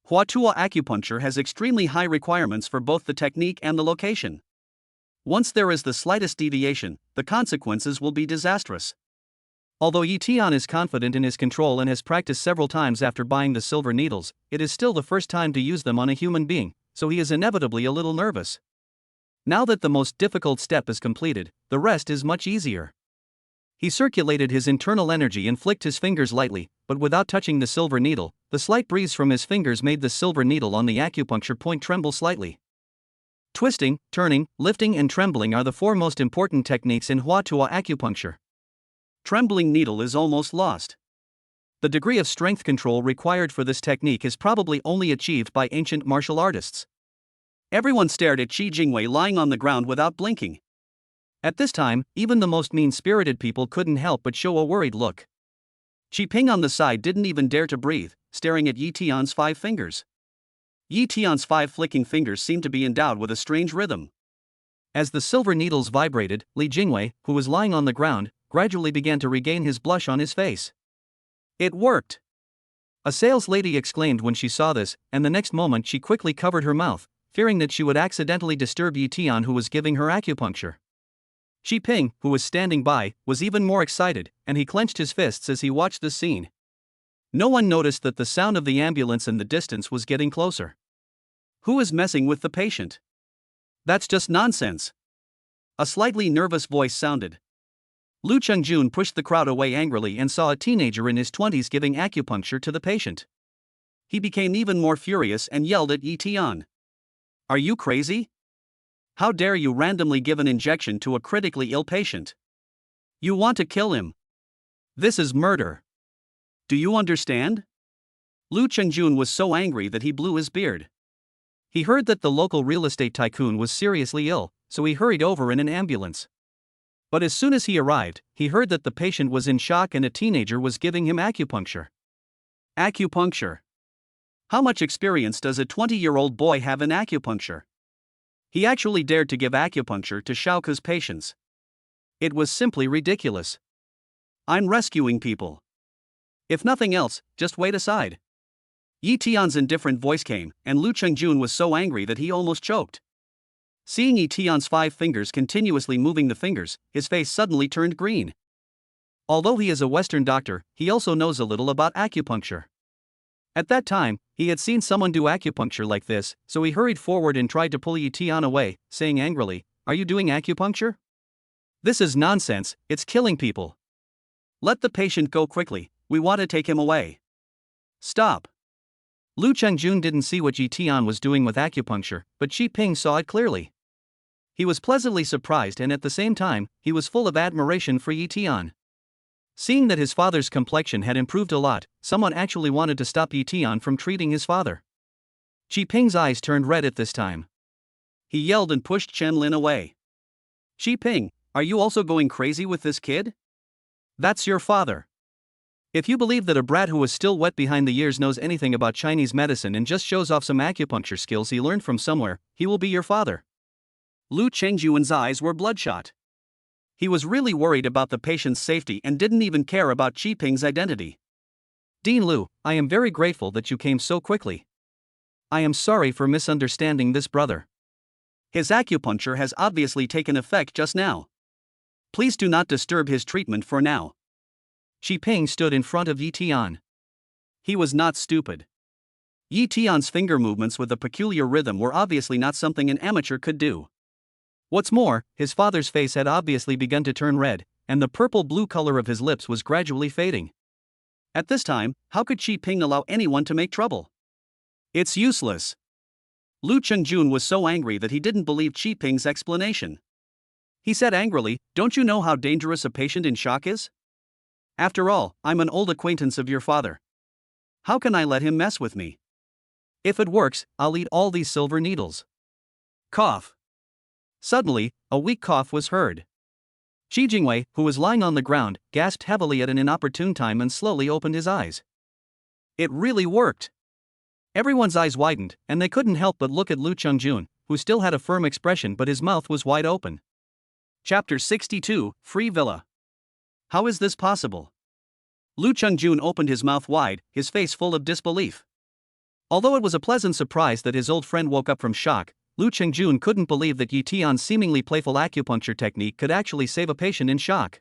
Huatua acupuncture has extremely high requirements for both the technique and the location. Once there is the slightest deviation, the consequences will be disastrous. Although Yi Tian is confident in his control and has practiced several times after buying the silver needles, it is still the first time to use them on a human being, so he is inevitably a little nervous. Now that the most difficult step is completed, the rest is much easier. He circulated his internal energy and flicked his fingers lightly, but without touching the silver needle. The slight breeze from his fingers made the silver needle on the acupuncture point tremble slightly. Twisting, turning, lifting and trembling are the four most important techniques in Huatua acupuncture. Trembling needle is almost lost. The degree of strength control required for this technique is probably only achieved by ancient martial artists. Everyone stared at Qi Jingwei lying on the ground without blinking. At this time, even the most mean-spirited people couldn't help but show a worried look. Xi Ping on the side didn't even dare to breathe, staring at Yi Tian's 5 fingers. Yi Tian's 5 flicking fingers seemed to be endowed with a strange rhythm. As the silver needles vibrated, Li Jingwei, who was lying on the ground, gradually began to regain his blush on his face. It worked! A sales lady exclaimed when she saw this, and the next moment she quickly covered her mouth, fearing that she would accidentally disturb Yi Tian, who was giving her acupuncture. Xi Ping, who was standing by, was even more excited, and he clenched his fists as he watched this scene. No one noticed that the sound of the ambulance in the distance was getting closer. Who is messing with the patient? That's just nonsense. A slightly nervous voice sounded. Lu Chengjun pushed the crowd away angrily and saw a teenager in his 20s giving acupuncture to the patient. He became even more furious and yelled at Yi Tian. Are you crazy? How dare you randomly give an injection to a critically ill patient? You want to kill him. This is murder. Do you understand? Lu Chengjun was so angry that he blew his beard. He heard that the local real estate tycoon was seriously ill, so he hurried over in an ambulance. But as soon as he arrived, he heard that the patient was in shock and a teenager was giving him acupuncture. Acupuncture. How much experience does a 20-year-old boy have in acupuncture? He actually dared to give acupuncture to Xiaoke's patients. It was simply ridiculous. I'm rescuing people. If nothing else, just wait aside. Yi Tian's indifferent voice came, and Lu Chengjun was so angry that he almost choked. Seeing Yi Tian's 5 fingers continuously moving the fingers, his face suddenly turned green. Although he is a Western doctor, he also knows a little about acupuncture. At that time, he had seen someone do acupuncture like this, so he hurried forward and tried to pull Yi Tian away, saying angrily, "Are you doing acupuncture? This is nonsense, it's killing people. Let the patient go quickly, we want to take him away. Stop." Lu Chengjun didn't see what Yi Tian was doing with acupuncture, but Xi Ping saw it clearly. He was pleasantly surprised and at the same time, he was full of admiration for Yi Tian. Seeing that his father's complexion had improved a lot, someone actually wanted to stop Yi Tian from treating his father. Xi Ping's eyes turned red at this time. He yelled and pushed Chen Lin away. "Xi Ping, are you also going crazy with this kid? That's your father. If you believe that a brat who is still wet behind the ears knows anything about Chinese medicine and just shows off some acupuncture skills he learned from somewhere, he will be your father." Lu Chengjun's eyes were bloodshot. He was really worried about the patient's safety and didn't even care about Xi Ping's identity. "Dean Lu, I am very grateful that you came so quickly. I am sorry for misunderstanding this brother. His acupuncture has obviously taken effect just now. Please do not disturb his treatment for now." Xi Ping stood in front of Yi Tian. He was not stupid. Yi Tian's finger movements with a peculiar rhythm were obviously not something an amateur could do. What's more, his father's face had obviously begun to turn red, and the purple-blue color of his lips was gradually fading. At this time, how could Xi Ping allow anyone to make trouble? It's useless. Lu Chengjun was so angry that he didn't believe Xi Ping's explanation. He said angrily, "Don't you know how dangerous a patient in shock is? After all, I'm an old acquaintance of your father. How can I let him mess with me? If it works, I'll eat all these silver needles." Cough. Suddenly, a weak cough was heard. Qi Jingwei, who was lying on the ground, gasped heavily at an inopportune time and slowly opened his eyes. It really worked! Everyone's eyes widened, and they couldn't help but look at Lu Chungjun, who still had a firm expression but his mouth was wide open. Chapter 62, Free Villa. How is this possible? Lu Chungjun opened his mouth wide, his face full of disbelief. Although it was a pleasant surprise that his old friend woke up from shock, Lu Chungjun couldn't believe that Yi Tian's seemingly playful acupuncture technique could actually save a patient in shock.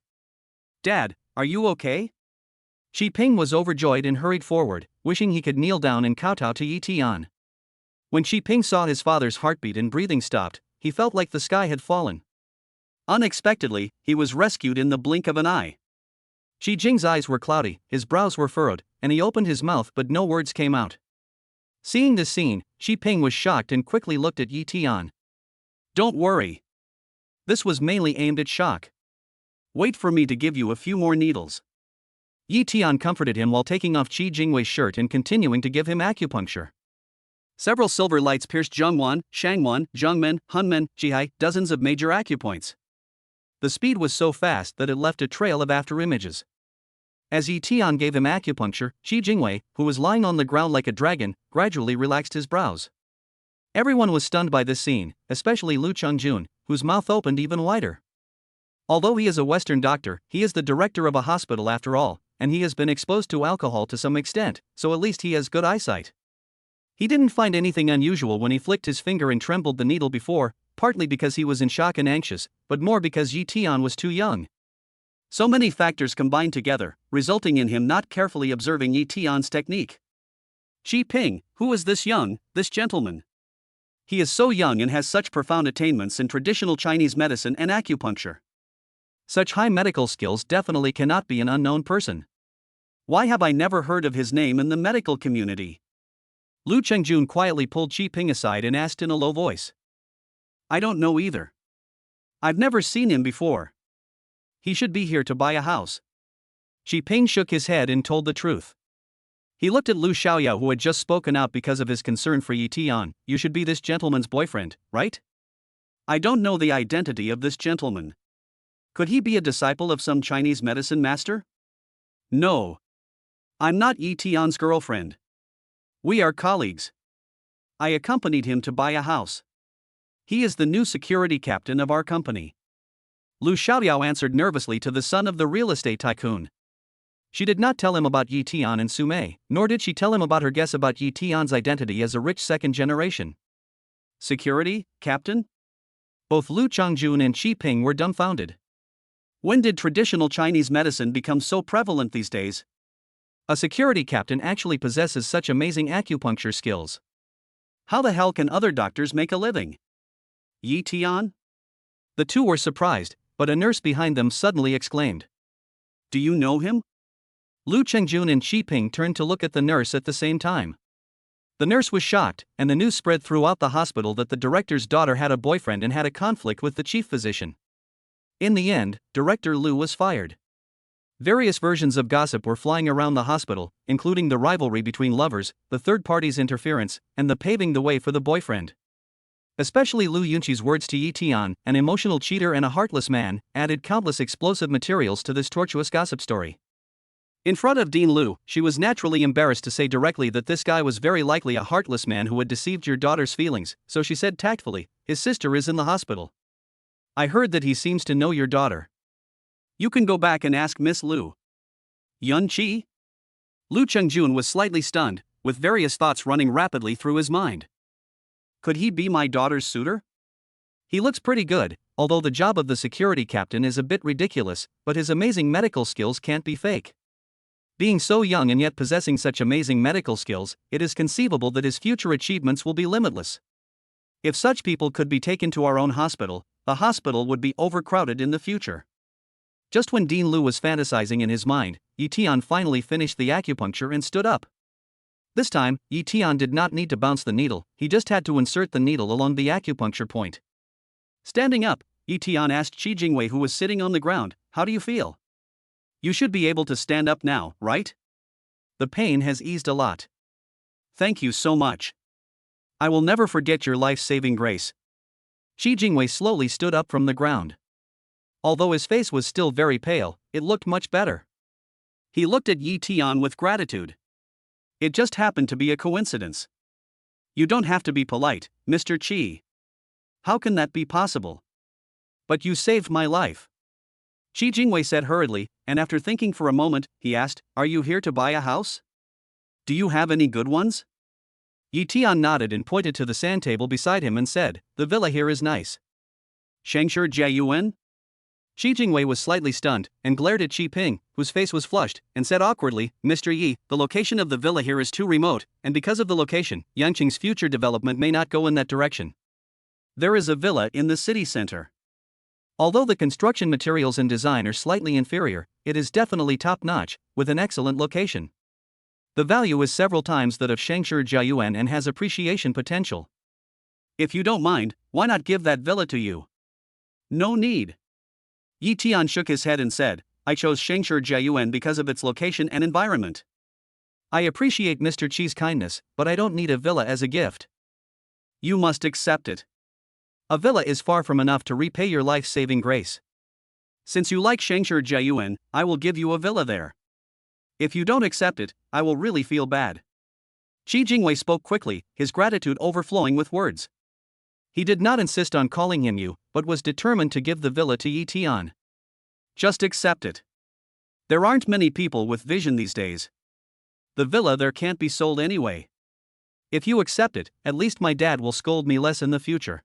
Dad, are you okay? Xi Ping was overjoyed and hurried forward, wishing he could kneel down and kowtow to Yi Tian. When Xi Ping saw his father's heartbeat and breathing stopped, he felt like the sky had fallen. Unexpectedly, he was rescued in the blink of an eye. Xi Jing's eyes were cloudy, his brows were furrowed, and he opened his mouth but no words came out. Seeing this scene, Xi Ping was shocked and quickly looked at Yi Tian. Don't worry. This was mainly aimed at shock. Wait for me to give you a few more needles. Yi Tian comforted him while taking off Qi Jingwei's shirt and continuing to give him acupuncture. Several silver lights pierced Zhongwan, Shangwan, Zhongmen, Hunmen, Jihai, dozens of major acupoints. The speed was so fast that it left a trail of afterimages. As Yi Tian gave him acupuncture, Qi Jingwei, who was lying on the ground like a dragon, gradually relaxed his brows. Everyone was stunned by this scene, especially Lu Chungjun, whose mouth opened even wider. Although he is a Western doctor, he is the director of a hospital after all, and he has been exposed to alcohol to some extent, so at least he has good eyesight. He didn't find anything unusual when he flicked his finger and trembled the needle before, partly because he was in shock and anxious, but more because Yi Tian was too young. So many factors combined together, resulting in him not carefully observing Yi Tian's technique. Xi Ping, who is this gentleman? He is so young and has such profound attainments in traditional Chinese medicine and acupuncture. Such high medical skills definitely cannot be an unknown person. Why have I never heard of his name in the medical community? Lu Chengjun quietly pulled Xi Ping aside and asked in a low voice. I don't know either. I've never seen him before. He should be here to buy a house. Xi Ping shook his head and told the truth. He looked at Lu Xiaoyao, who had just spoken out because of his concern for Yi Tian. You should be this gentleman's boyfriend, right? I don't know the identity of this gentleman. Could he be a disciple of some Chinese medicine master? No. I'm not Yi Tian's girlfriend. We are colleagues. I accompanied him to buy a house. He is the new security captain of our company. Lu Xiaoyao answered nervously to the son of the real estate tycoon. She did not tell him about Yi Tian and Su Mei, nor did she tell him about her guess about Yi Tian's identity as a rich second generation. Security, captain? Both Lu Chongjun and Xi Ping were dumbfounded. When did traditional Chinese medicine become so prevalent these days? A security captain actually possesses such amazing acupuncture skills. How the hell can other doctors make a living? Yi Tian? The two were surprised, but a nurse behind them suddenly exclaimed. Do you know him? Lu Chengjun and Xi Ping turned to look at the nurse at the same time. The nurse was shocked, and the news spread throughout the hospital that the director's daughter had a boyfriend and had a conflict with the chief physician. In the end, Director Lu was fired. Various versions of gossip were flying around the hospital, including the rivalry between lovers, the third party's interference, and the paving the way for the boyfriend. Especially Lu Yunqi's words to Yi Tian, an emotional cheater and a heartless man, added countless explosive materials to this tortuous gossip story. In front of Dean Lu, she was naturally embarrassed to say directly that this guy was very likely a heartless man who had deceived your daughter's feelings, so she said tactfully, his sister is in the hospital. I heard that he seems to know your daughter. You can go back and ask Miss Lu. Yun Qi? Lu Chengjun was slightly stunned, with various thoughts running rapidly through his mind. Could he be my daughter's suitor? He looks pretty good, although the job of the security captain is a bit ridiculous, but his amazing medical skills can't be fake. Being so young and yet possessing such amazing medical skills, it is conceivable that his future achievements will be limitless. If such people could be taken to our own hospital, the hospital would be overcrowded in the future. Just when Dean Lu was fantasizing in his mind, Yi Tian finally finished the acupuncture and stood up. This time, Yi Tian did not need to bounce the needle, he just had to insert the needle along the acupuncture point. Standing up, Yi Tian asked Qi Jingwei, who was sitting on the ground, how do you feel? You should be able to stand up now, right? The pain has eased a lot. Thank you so much. I will never forget your life-saving grace. Shi Jingwei slowly stood up from the ground. Although his face was still very pale, it looked much better. He looked at Yi Tian with gratitude. It just happened to be a coincidence. You don't have to be polite, Mr. Qi. How can that be possible? But you saved my life. Shi Jingwei said hurriedly, and after thinking for a moment, he asked, Are you here to buy a house? Do you have any good ones? Yi Tian nodded and pointed to the sand table beside him and said, The villa here is nice. Shengshi Jiayuan? Shi Jingwei was slightly stunned, and glared at Qi Ping, whose face was flushed, and said awkwardly, Mr. Yi, the location of the villa here is too remote, and because of the location, Yangqing's future development may not go in that direction. There is a villa in the city center. Although the construction materials and design are slightly inferior, it is definitely top-notch, with an excellent location. The value is several times that of Shengshi Jiayuan and has appreciation potential. If you don't mind, why not give that villa to you? No need. Yi Tian shook his head and said, I chose Shengshi Jiayuan because of its location and environment. I appreciate Mr. Qi's kindness, but I don't need a villa as a gift. You must accept it. A villa is far from enough to repay your life-saving grace. Since you like Shengshi Jiayuan, I will give you a villa there. If you don't accept it, I will really feel bad. Shi Jingwei spoke quickly, his gratitude overflowing with words. He did not insist on calling him you, but was determined to give the villa to Yi Tian. Just accept it. There aren't many people with vision these days. The villa there can't be sold anyway. If you accept it, at least my dad will scold me less in the future.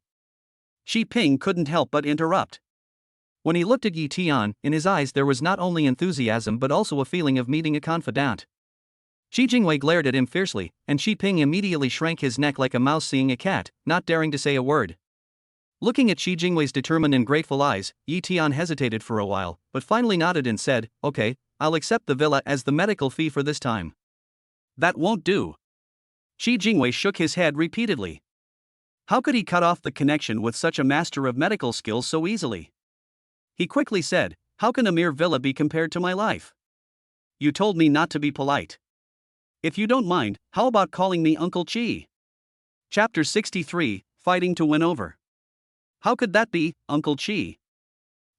Xi Ping couldn't help but interrupt. When he looked at Yi Tian, in his eyes there was not only enthusiasm but also a feeling of meeting a confidant. Shi Jingwei glared at him fiercely, and Xi Ping immediately shrank his neck like a mouse seeing a cat, not daring to say a word. Looking at Shi Jingwei's determined and grateful eyes, Yi Tian hesitated for a while, but finally nodded and said, Okay, I'll accept the villa as the medical fee for this time. That won't do. Shi Jingwei shook his head repeatedly. How could he cut off the connection with such a master of medical skills so easily? He quickly said, How can a mere villa be compared to my life? You told me not to be polite. If you don't mind, how about calling me Uncle Qi? Chapter 63, Fighting to Win Over. How could that be, Uncle Qi?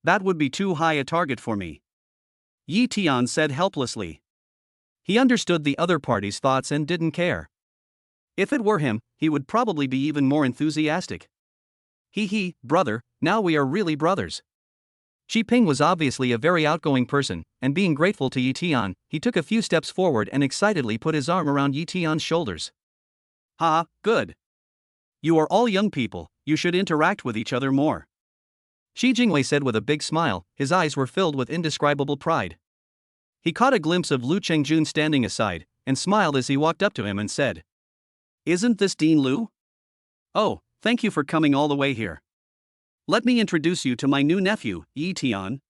That would be too high a target for me. Yi Tian said helplessly. He understood the other party's thoughts and didn't care. If it were him, he would probably be even more enthusiastic. He, brother, now we are really brothers. Xi Ping was obviously a very outgoing person, and being grateful to Yi Tian, he took a few steps forward and excitedly put his arm around Yi Tian's shoulders. Ha, good. You are all young people, you should interact with each other more. Shi Jingwei said with a big smile, his eyes were filled with indescribable pride. He caught a glimpse of Lu Chengjun standing aside, and smiled as he walked up to him and said, Isn't this Dean Lu? Oh, thank you for coming all the way here. Let me introduce you to my new nephew, Yi Tian.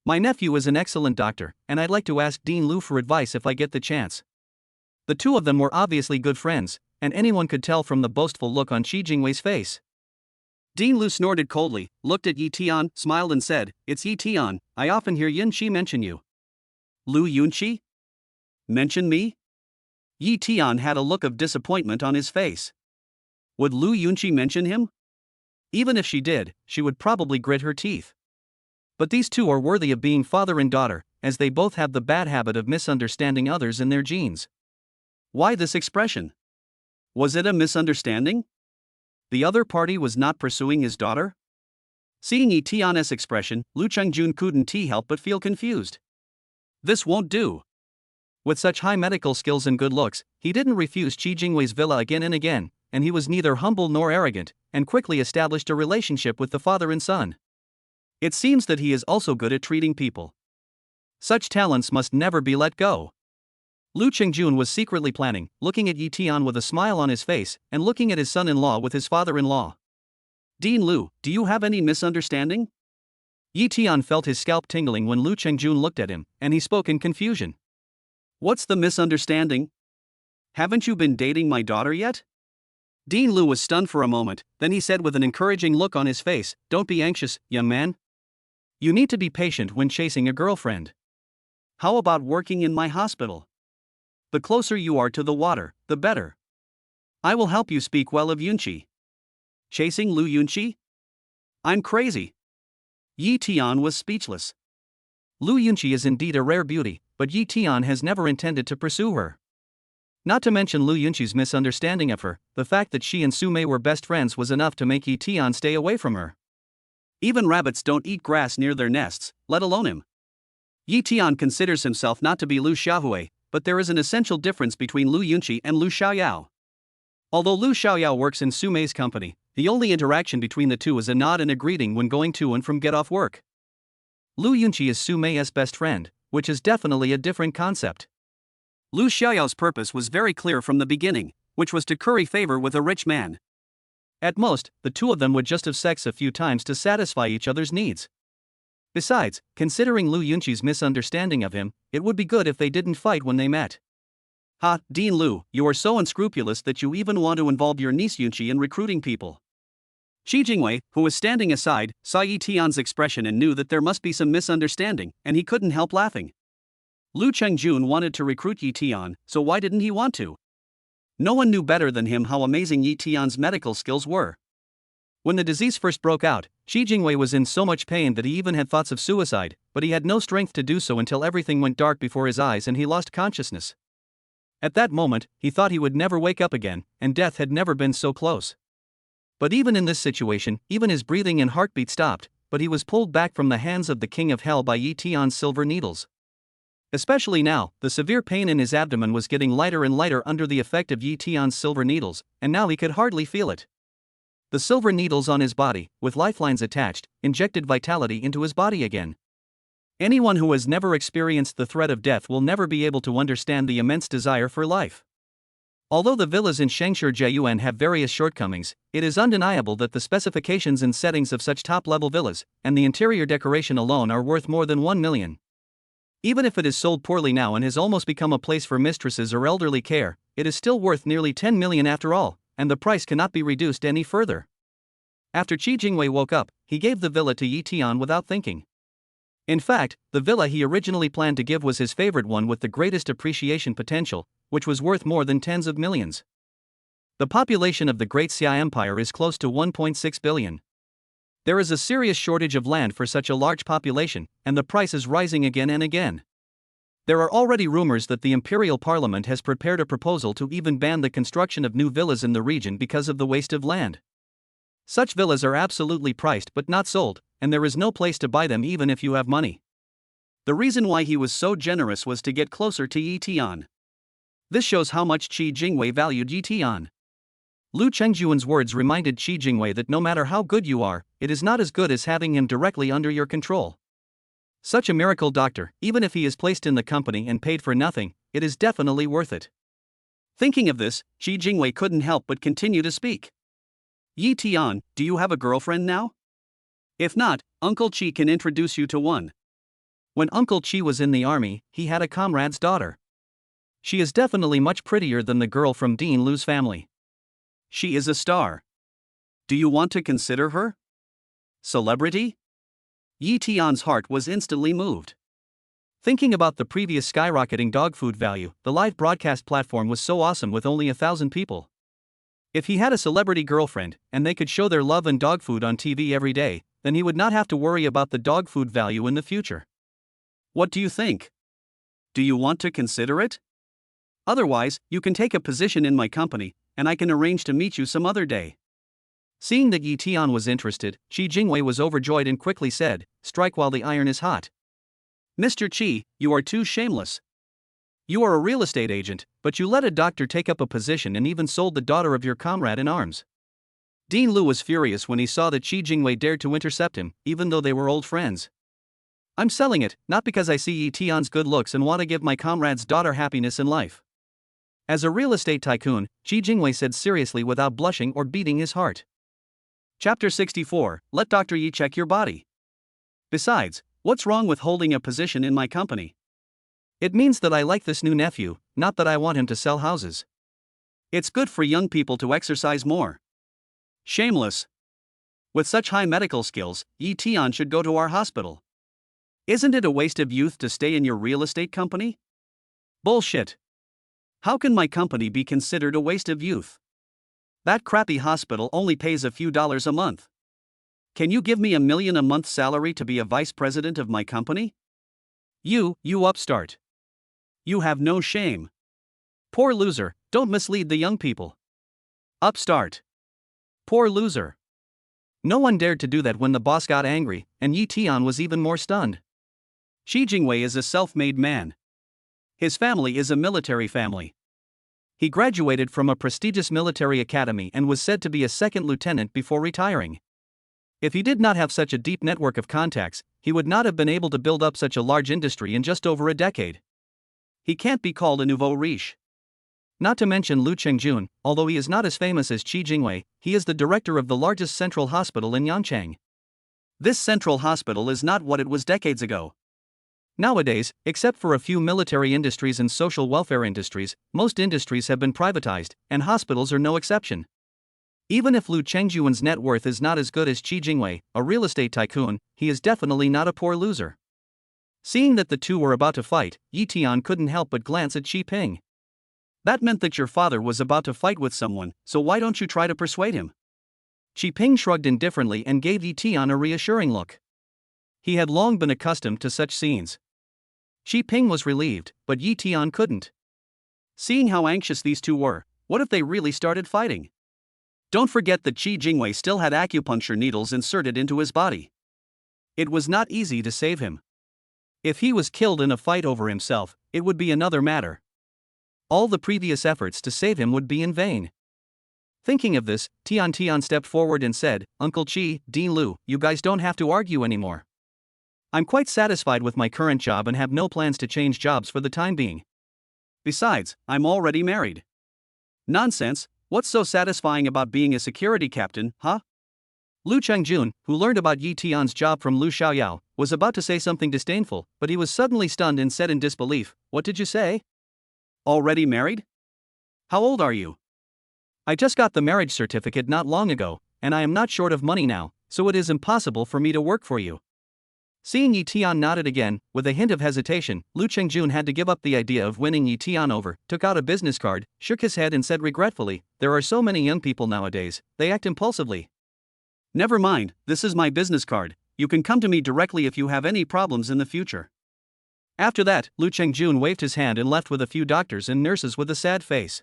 My nephew is an excellent doctor, and I'd like to ask Dean Lu for advice if I get the chance. The two of them were obviously good friends, and anyone could tell from the boastful look on Shi Jingwei's face. Dean Lu snorted coldly, looked at Yi Tian, smiled and said, It's Yi Tian, I often hear Yunqi mention you. Lu Yunqi? Mention me? Yi Tian had a look of disappointment on his face. Would Lu Yunqi mention him? Even if she did, she would probably grit her teeth. But these two are worthy of being father and daughter, as they both have the bad habit of misunderstanding others in their genes. Why this expression? Was it a misunderstanding? The other party was not pursuing his daughter? Seeing Yi Tian's expression, Lu Chengjun couldn't help but feel confused. This won't do. With such high medical skills and good looks, he didn't refuse Shi Jingwei's villa again and again, and he was neither humble nor arrogant, and quickly established a relationship with the father and son. It seems that he is also good at treating people. Such talents must never be let go. Lu Chengjun was secretly planning, looking at Yi Tian with a smile on his face, and looking at his son-in-law with his father-in-law. Dean Lu, do you have any misunderstanding? Yi Tian felt his scalp tingling when Lu Chengjun looked at him, and he spoke in confusion. What's the misunderstanding? Haven't you been dating my daughter yet? Dean Lu was stunned for a moment, then he said with an encouraging look on his face, Don't be anxious, young man. You need to be patient when chasing a girlfriend. How about working in my hospital? The closer you are to the water, the better. I will help you speak well of Yunqi. Chasing Lu Yunqi? I'm crazy. Yi Tian was speechless. Lu Yunqi is indeed a rare beauty, but Yi Tian has never intended to pursue her. Not to mention Lu Yunqi's misunderstanding of her, the fact that she and Su Mei were best friends was enough to make Yi Tian stay away from her. Even rabbits don't eat grass near their nests, let alone him. Yi Tian considers himself not to be Lu Xiaohui, but there is an essential difference between Lu Yunqi and Lu Xiaoyao. Although Lu Xiaoyao works in Su Mei's company, the only interaction between the two is a nod and a greeting when going to and from get off work. Lu Yunqi is Su Mei's best friend, which is definitely a different concept. Lu Xiaoyao's purpose was very clear from the beginning, which was to curry favor with a rich man. At most, the two of them would just have sex a few times to satisfy each other's needs. Besides, considering Lu Yunqi's misunderstanding of him, it would be good if they didn't fight when they met. Ha, Dean Lu, you are so unscrupulous that you even want to involve your niece Yunqi in recruiting people. Qi Jingwei, who was standing aside, saw Yi Tian's expression and knew that there must be some misunderstanding, and he couldn't help laughing. Lu Chengjun wanted to recruit Yi Tian, so why didn't he want to? No one knew better than him how amazing Yi Tian's medical skills were. When the disease first broke out, Qi Jingwei was in so much pain that he even had thoughts of suicide, but he had no strength to do so until everything went dark before his eyes and he lost consciousness. At that moment, he thought he would never wake up again, and death had never been so close. But even in this situation, even his breathing and heartbeat stopped, but he was pulled back from the hands of the King of Hell by Yi Tian's silver needles. Especially now, the severe pain in his abdomen was getting lighter and lighter under the effect of Yi Tian's silver needles, and now he could hardly feel it. The silver needles on his body, with lifelines attached, injected vitality into his body again. Anyone who has never experienced the threat of death will never be able to understand the immense desire for life. Although the villas in Shangshi Jiayuan have various shortcomings, it is undeniable that the specifications and settings of such top-level villas, and the interior decoration alone are worth more than 1 million. Even if it is sold poorly now and has almost become a place for mistresses or elderly care, it is still worth nearly 10 million after all, and the price cannot be reduced any further. After Qi Jingwei woke up, he gave the villa to Yi Tian without thinking. In fact, the villa he originally planned to give was his favorite one with the greatest appreciation potential, which was worth more than tens of millions. The population of the Great Xia Empire is close to 1.6 billion. There is a serious shortage of land for such a large population, and the price is rising again and again. There are already rumors that the Imperial Parliament has prepared a proposal to even ban the construction of new villas in the region because of the waste of land. Such villas are absolutely priced but not sold, and there is no place to buy them even if you have money. The reason why he was so generous was to get closer to Yi Tian. This shows how much Qi Jingwei valued Yi Tian. Lu Chengjuan's words reminded Qi Jingwei that no matter how good you are, it is not as good as having him directly under your control. Such a miracle doctor, even if he is placed in the company and paid for nothing, it is definitely worth it. Thinking of this, Qi Jingwei couldn't help but continue to speak. Yi Tian, do you have a girlfriend now? If not, Uncle Qi can introduce you to one. When Uncle Qi was in the army, he had a comrade's daughter. She is definitely much prettier than the girl from Dean Lu's family. She is a star. Do you want to consider her? Celebrity? Yi Tian's heart was instantly moved. Thinking about the previous skyrocketing dog food value, the live broadcast platform was so awesome with only 1,000 people. If he had a celebrity girlfriend, and they could show their love and dog food on TV every day, then he would not have to worry about the dog food value in the future. What do you think? Do you want to consider it? Otherwise, you can take a position in my company, and I can arrange to meet you some other day. Seeing that Yi Tian was interested, Qi Jingwei was overjoyed and quickly said, "Strike while the iron is hot." Mr. Qi, you are too shameless. You are a real estate agent, but you let a doctor take up a position and even sold the daughter of your comrade in arms. Dean Lu was furious when he saw that Qi Jingwei dared to intercept him, even though they were old friends. I'm selling it, not because I see Yi Tian's good looks and want to give my comrade's daughter happiness in life. As a real estate tycoon, Qi Jingwei said seriously without blushing or beating his heart. Chapter 64, Let Dr. Yi check your body. Besides, what's wrong with holding a position in my company? It means that I like this new nephew, not that I want him to sell houses. It's good for young people to exercise more. Shameless. With such high medical skills, Yi Tian should go to our hospital. Isn't it a waste of youth to stay in your real estate company? Bullshit. How can my company be considered a waste of youth? That crappy hospital only pays a few dollars a month. Can you give me $1 million a month salary to be a vice president of my company? You upstart. You have no shame. Poor loser, don't mislead the young people. Upstart. Poor loser. No one dared to do that when the boss got angry, and Yi Tian was even more stunned. Xi Jingwei is a self-made man. His family is a military family. He graduated from a prestigious military academy and was said to be a second lieutenant before retiring. If he did not have such a deep network of contacts, he would not have been able to build up such a large industry in just over a decade. He can't be called a nouveau riche. Not to mention Lu Chengjun, although he is not as famous as Xi Jingwei, he is the director of the largest central hospital in Yancheng. This central hospital is not what it was decades ago. Nowadays, except for a few military industries and social welfare industries, most industries have been privatized, and hospitals are no exception. Even if Lu Chengjun's net worth is not as good as Xi Jingwei, a real estate tycoon, he is definitely not a poor loser. Seeing that the two were about to fight, Yi Tian couldn't help but glance at Xi Ping. That meant that your father was about to fight with someone, so why don't you try to persuade him? Xi Ping shrugged indifferently and gave Yi Tian a reassuring look. He had long been accustomed to such scenes. Xi Ping was relieved, but Yi Tian couldn't. Seeing how anxious these two were, what if they really started fighting? Don't forget that Xi Jingwei still had acupuncture needles inserted into his body. It was not easy to save him. If he was killed in a fight over himself, it would be another matter. All the previous efforts to save him would be in vain. Thinking of this, Tian stepped forward and said, "Uncle Qi, Dean Lu, you guys don't have to argue anymore. I'm quite satisfied with my current job and have no plans to change jobs for the time being. Besides, I'm already married." Nonsense, what's so satisfying about being a security captain, huh? Lu Chengjun, who learned about Yi Tian's job from Lu Xiaoyao, was about to say something disdainful, but he was suddenly stunned and said in disbelief, "What did you say? Already married? How old are you?" "I just got the marriage certificate not long ago, and I am not short of money now, so it is impossible for me to work for you." Seeing Yi Tian nodded again, with a hint of hesitation, Lu Chengjun had to give up the idea of winning Yi Tian over, took out a business card, shook his head and said regretfully, "There are so many young people nowadays, they act impulsively." "Never mind, this is my business card, you can come to me directly if you have any problems in the future." After that, Lu Chengjun waved his hand and left with a few doctors and nurses with a sad face.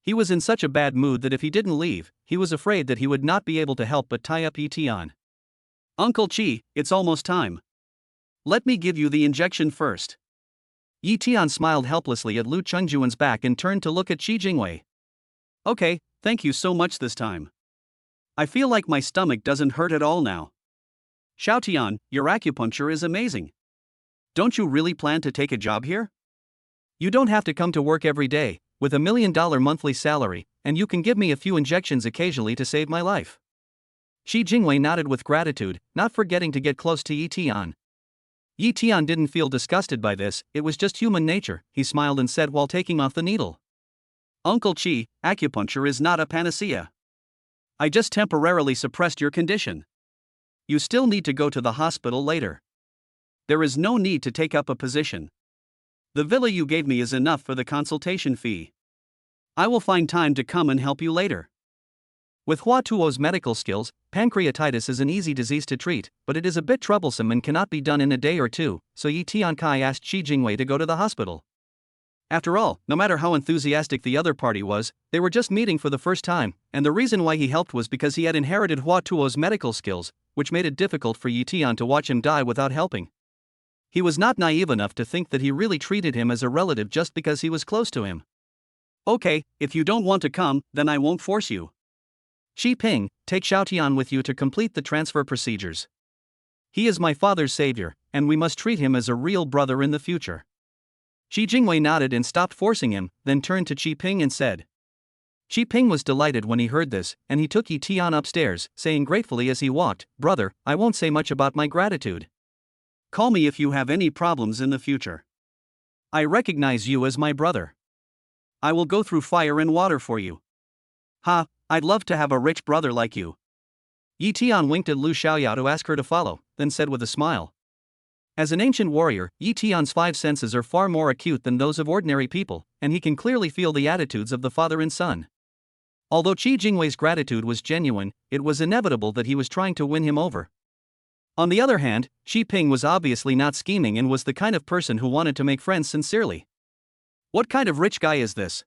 He was in such a bad mood that if he didn't leave, he was afraid that he would not be able to help but tie up Yi Tian. "Uncle Qi, it's almost time. Let me give you the injection first." Yi Tian smiled helplessly at Lu Chengjun's back and turned to look at Xi Jingwei. "Okay, thank you so much this time. I feel like my stomach doesn't hurt at all now. Xiaotian, your acupuncture is amazing. Don't you really plan to take a job here? You don't have to come to work every day, with $1 million monthly salary, and you can give me a few injections occasionally to save my life." Xi Jingwei nodded with gratitude, not forgetting to get close to Yi Tian. Yi Tian didn't feel disgusted by this, it was just human nature, he smiled and said while taking off the needle. "Uncle Qi, acupuncture is not a panacea. I just temporarily suppressed your condition. You still need to go to the hospital later. There is no need to take up a position. The villa you gave me is enough for the consultation fee. I will find time to come and help you later." With Hua Tuo's medical skills, pancreatitis is an easy disease to treat, but it is a bit troublesome and cannot be done in a day or two, so Yi Tiankai asked Xi Jingwei to go to the hospital. After all, no matter how enthusiastic the other party was, they were just meeting for the first time, and the reason why he helped was because he had inherited Hua Tuo's medical skills, which made it difficult for Yi Tian to watch him die without helping. He was not naive enough to think that he really treated him as a relative just because he was close to him. "Okay, if you don't want to come, then I won't force you. Xi Ping, take Xiaotian with you to complete the transfer procedures. He is my father's savior, and we must treat him as a real brother in the future." Xi Jingwei nodded and stopped forcing him, then turned to Xi Ping and said. Xi Ping was delighted when he heard this, and he took Yi Tian upstairs, saying gratefully as he walked, "Brother, I won't say much about my gratitude. Call me if you have any problems in the future. I recognize you as my brother. I will go through fire and water for you. Ha, I'd love to have a rich brother like you." Yi Tian winked at Lu Xiaoyao to ask her to follow, then said with a smile. As an ancient warrior, Yi Tian's 5 senses are far more acute than those of ordinary people, and he can clearly feel the attitudes of the father and son. Although Qi Jingwei's gratitude was genuine, it was inevitable that he was trying to win him over. On the other hand, Xi Ping was obviously not scheming and was the kind of person who wanted to make friends sincerely. What kind of rich guy is this?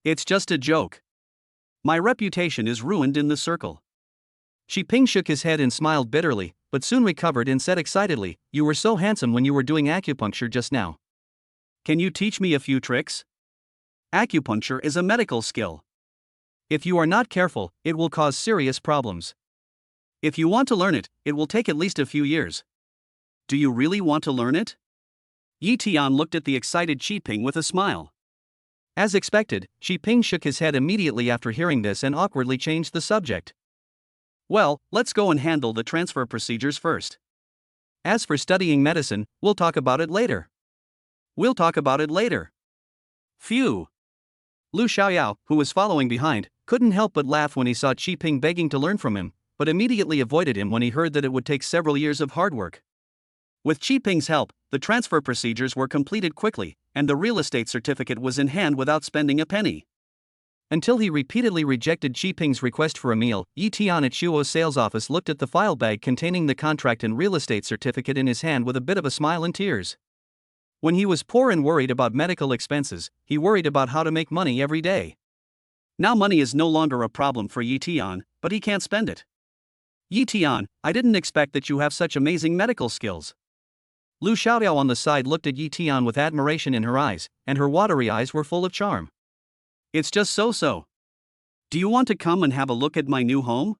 It's just a joke. My reputation is ruined in the circle. Xi Ping shook his head and smiled bitterly, but soon recovered and said excitedly, "You were so handsome when you were doing acupuncture just now. Can you teach me a few tricks?" Acupuncture is a medical skill. If you are not careful, it will cause serious problems. If you want to learn it, it will take at least a few years. Do you really want to learn it? Yi Tian looked at the excited Xi Ping with a smile. As expected, Xi Ping shook his head immediately after hearing this and awkwardly changed the subject. Well, let's go and handle the transfer procedures first. As for studying medicine, we'll talk about it later. We'll talk about it later. Phew. Lu Xiaoyao, who was following behind, couldn't help but laugh when he saw Xi Ping begging to learn from him, but immediately avoided him when he heard that it would take several years of hard work. With Xi Ping's help, the transfer procedures were completed quickly, and the real estate certificate was in hand without spending a penny. Until he repeatedly rejected Xi Ping's request for a meal, Yi Tian at Shuo's sales office looked at the file bag containing the contract and real estate certificate in his hand with a bit of a smile and tears. When he was poor and worried about medical expenses, he worried about how to make money every day. Now money is no longer a problem for Yi Tian, but he can't spend it. Yi Tian, I didn't expect that you have such amazing medical skills. Lu Xiaoyao on the side looked at Yi Tian with admiration in her eyes, and her watery eyes were full of charm. It's just so. Do you want to come and have a look at my new home?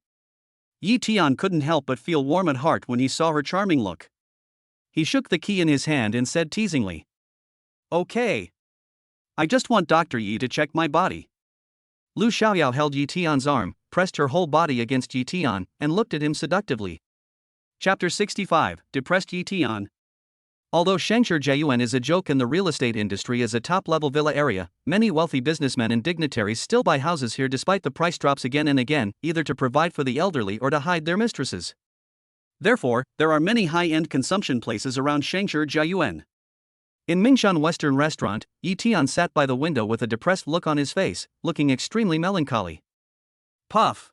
Yi Tian couldn't help but feel warm at heart when he saw her charming look. He shook the key in his hand and said teasingly, "Okay. I just want Dr. Yi to check my body." Lu Xiaoyao held Yi Tian's arm, pressed her whole body against Yi Tian, and looked at him seductively. Chapter 65, Depressed Yi Tian. Although Shengshi Jiayuan is a joke in the real estate industry as a top-level villa area, many wealthy businessmen and dignitaries still buy houses here despite the price drops again and again, either to provide for the elderly or to hide their mistresses. Therefore, there are many high-end consumption places around Shengshi Jiayuan. In Mingshan Western Restaurant, Yi Tian sat by the window with a depressed look on his face, looking extremely melancholy. Puff.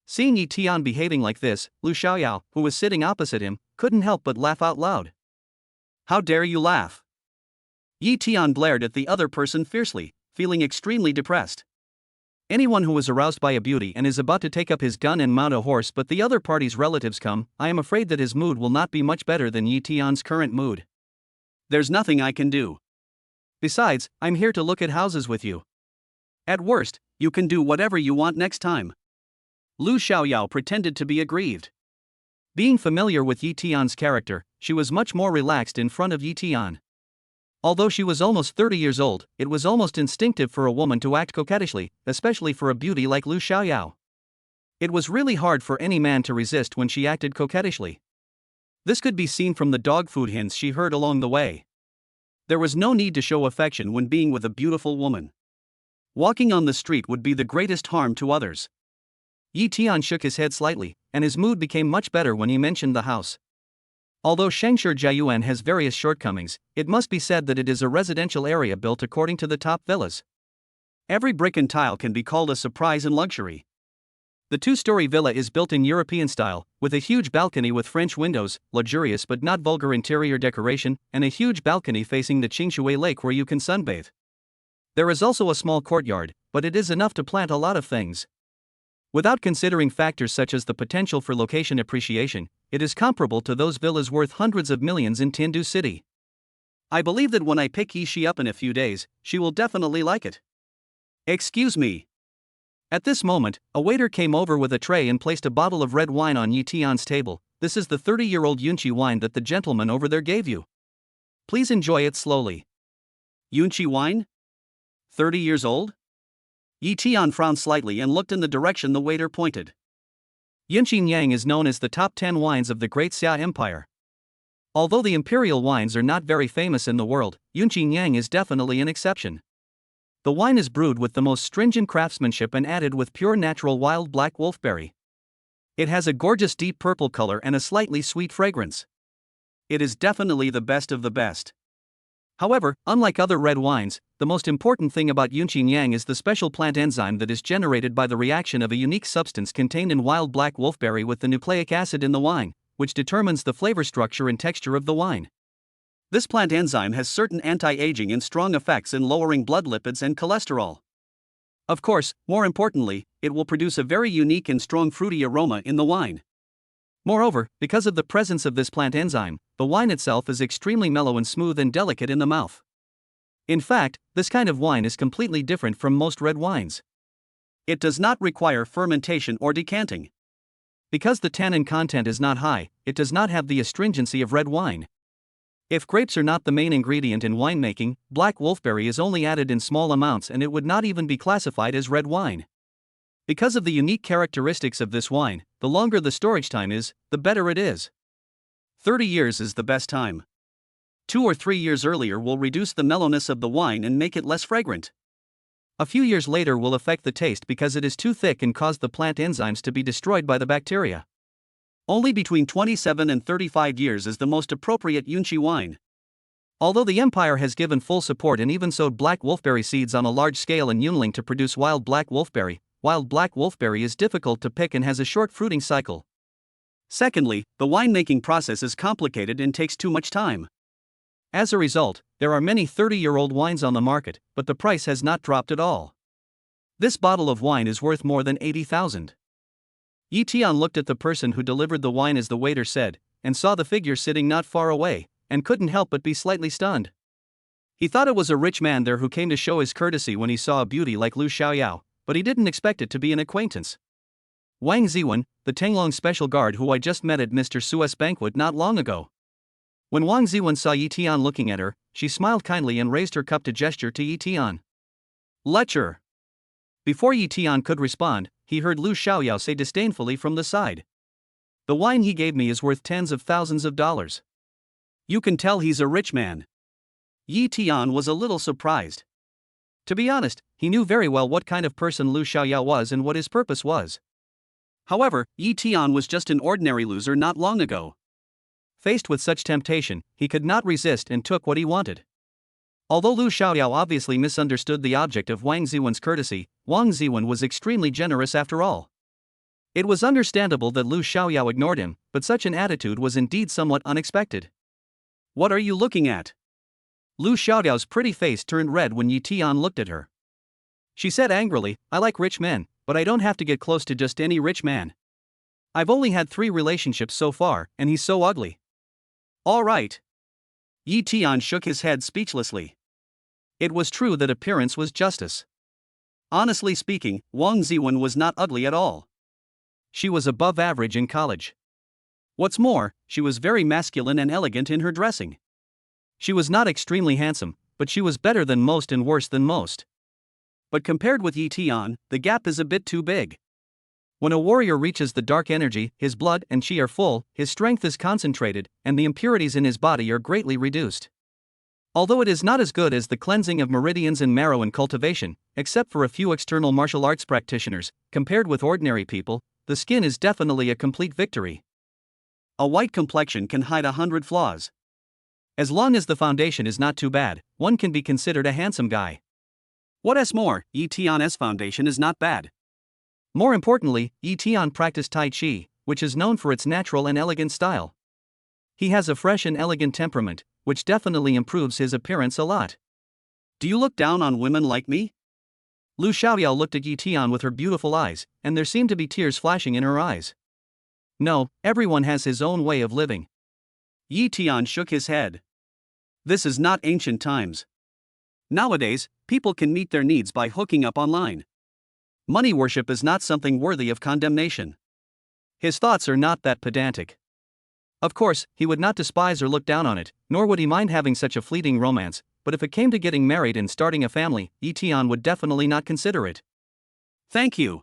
Seeing Yi Tian behaving like this, Lu Xiaoyao, who was sitting opposite him, couldn't help but laugh out loud. How dare you laugh? Yi Tian glared at the other person fiercely, feeling extremely depressed. Anyone who is aroused by a beauty and is about to take up his gun and mount a horse but the other party's relatives come, I am afraid that his mood will not be much better than Yi Tian's current mood. There's nothing I can do. Besides, I'm here to look at houses with you. At worst, you can do whatever you want next time. Lu Xiaoyao pretended to be aggrieved. Being familiar with Yi Tian's character, she was much more relaxed in front of Yi Tian. Although she was almost 30 years old, it was almost instinctive for a woman to act coquettishly, especially for a beauty like Lu Xiaoyao. It was really hard for any man to resist when she acted coquettishly. This could be seen from the dog food hints she heard along the way. There was no need to show affection when being with a beautiful woman. Walking on the street would be the greatest harm to others. Yi Tian shook his head slightly, and his mood became much better when he mentioned the house. Although Shengshi Jiayuan has various shortcomings, it must be said that it is a residential area built according to the top villas. Every brick and tile can be called a surprise and luxury. The two-story villa is built in European style, with a huge balcony with French windows, luxurious but not vulgar interior decoration, and a huge balcony facing the Qingshui Lake where you can sunbathe. There is also a small courtyard, but it is enough to plant a lot of things. Without considering factors such as the potential for location appreciation, it is comparable to those villas worth hundreds of millions in Tiandu City. I believe that when I pick Yi up in a few days, she will definitely like it. Excuse me. At this moment, a waiter came over with a tray and placed a bottle of red wine on Yi Tian's table. This is the 30-year-old Yunqi wine that the gentleman over there gave you. Please enjoy it slowly. Yunqi wine? 30 years old? Yi Tian frowned slightly and looked in the direction the waiter pointed. Yunqi Yang is known as the top 10 wines of the Great Xia Empire. Although the imperial wines are not very famous in the world, Yunqi Yang is definitely an exception. The wine is brewed with the most stringent craftsmanship and added with pure natural wild black wolfberry. It has a gorgeous deep purple color and a slightly sweet fragrance. It is definitely the best of the best. However, unlike other red wines, the most important thing about Yunqi Yang is the special plant enzyme that is generated by the reaction of a unique substance contained in wild black wolfberry with the nucleic acid in the wine, which determines the flavor structure and texture of the wine. This plant enzyme has certain anti-aging and strong effects in lowering blood lipids and cholesterol. Of course, more importantly, it will produce a very unique and strong fruity aroma in the wine. Moreover, because of the presence of this plant enzyme, the wine itself is extremely mellow and smooth and delicate in the mouth. In fact, this kind of wine is completely different from most red wines. It does not require fermentation or decanting. Because the tannin content is not high, it does not have the astringency of red wine. If grapes are not the main ingredient in winemaking, black wolfberry is only added in small amounts and it would not even be classified as red wine. Because of the unique characteristics of this wine, the longer the storage time is, the better it is. 30 years is the best time. 2 or 3 years earlier will reduce the mellowness of the wine and make it less fragrant. A few years later will affect the taste because it is too thick and cause the plant enzymes to be destroyed by the bacteria. Only between 27 and 35 years is the most appropriate Yunqi wine. Although the empire has given full support and even sowed black wolfberry seeds on a large scale in Yunling to produce wild black wolfberry is difficult to pick and has a short fruiting cycle. Secondly, the winemaking process is complicated and takes too much time. As a result, there are many 30-year-old wines on the market, but the price has not dropped at all. This bottle of wine is worth more than 80,000. Yi Tian looked at the person who delivered the wine as the waiter said, and saw the figure sitting not far away, and couldn't help but be slightly stunned. He thought it was a rich man there who came to show his courtesy when he saw a beauty like Lu Xiaoyao, but he didn't expect it to be an acquaintance. Wang Ziwen, the Tenglong special guard who I just met at Mr. Su's banquet not long ago. When Wang Ziwen saw Yi Tian looking at her, she smiled kindly and raised her cup to gesture to Yi Tian. Lecture. Before Yi Tian could respond, he heard Lu Xiaoyao say disdainfully from the side. The wine he gave me is worth tens of thousands of dollars. You can tell he's a rich man. Yi Tian was a little surprised. To be honest, he knew very well what kind of person Lu Xiaoyao was and what his purpose was. However, Yi Tian was just an ordinary loser not long ago. Faced with such temptation, he could not resist and took what he wanted. Although Lu Xiaoyao obviously misunderstood the object of Wang Ziwen's courtesy, Wang Ziwen was extremely generous after all. It was understandable that Lu Xiaoyao ignored him, but such an attitude was indeed somewhat unexpected. What are you looking at? Lu Xiaoyao's pretty face turned red when Yi Tian looked at her. She said angrily, I like rich men, but I don't have to get close to just any rich man. I've only had 3 relationships so far, and he's so ugly. All right. Yi Tian shook his head speechlessly. It was true that appearance was justice. Honestly speaking, Wang Ziwen was not ugly at all. She was above average in college. What's more, she was very masculine and elegant in her dressing. She was not extremely handsome, but she was better than most and worse than most. But compared with Yi Tian, the gap is a bit too big. When a warrior reaches the dark energy, his blood and qi are full, his strength is concentrated, and the impurities in his body are greatly reduced. Although it is not as good as the cleansing of meridians in marrow and cultivation, except for a few external martial arts practitioners, compared with ordinary people, the skin is definitely a complete victory. A white complexion can hide 100 flaws. As long as the foundation is not too bad, one can be considered a handsome guy. What's more, Yi Tian's foundation is not bad. More importantly, Yi Tian practiced Tai Chi, which is known for its natural and elegant style. He has a fresh and elegant temperament, which definitely improves his appearance a lot. Do you look down on women like me? Lu Xiaoyao looked at Yi Tian with her beautiful eyes, and there seemed to be tears flashing in her eyes. No, everyone has his own way of living. Yi Tian shook his head. This is not ancient times. Nowadays, people can meet their needs by hooking up online. Money worship is not something worthy of condemnation. His thoughts are not that pedantic. Of course, he would not despise or look down on it, nor would he mind having such a fleeting romance, but if it came to getting married and starting a family, Yi Tian would definitely not consider it. Thank you.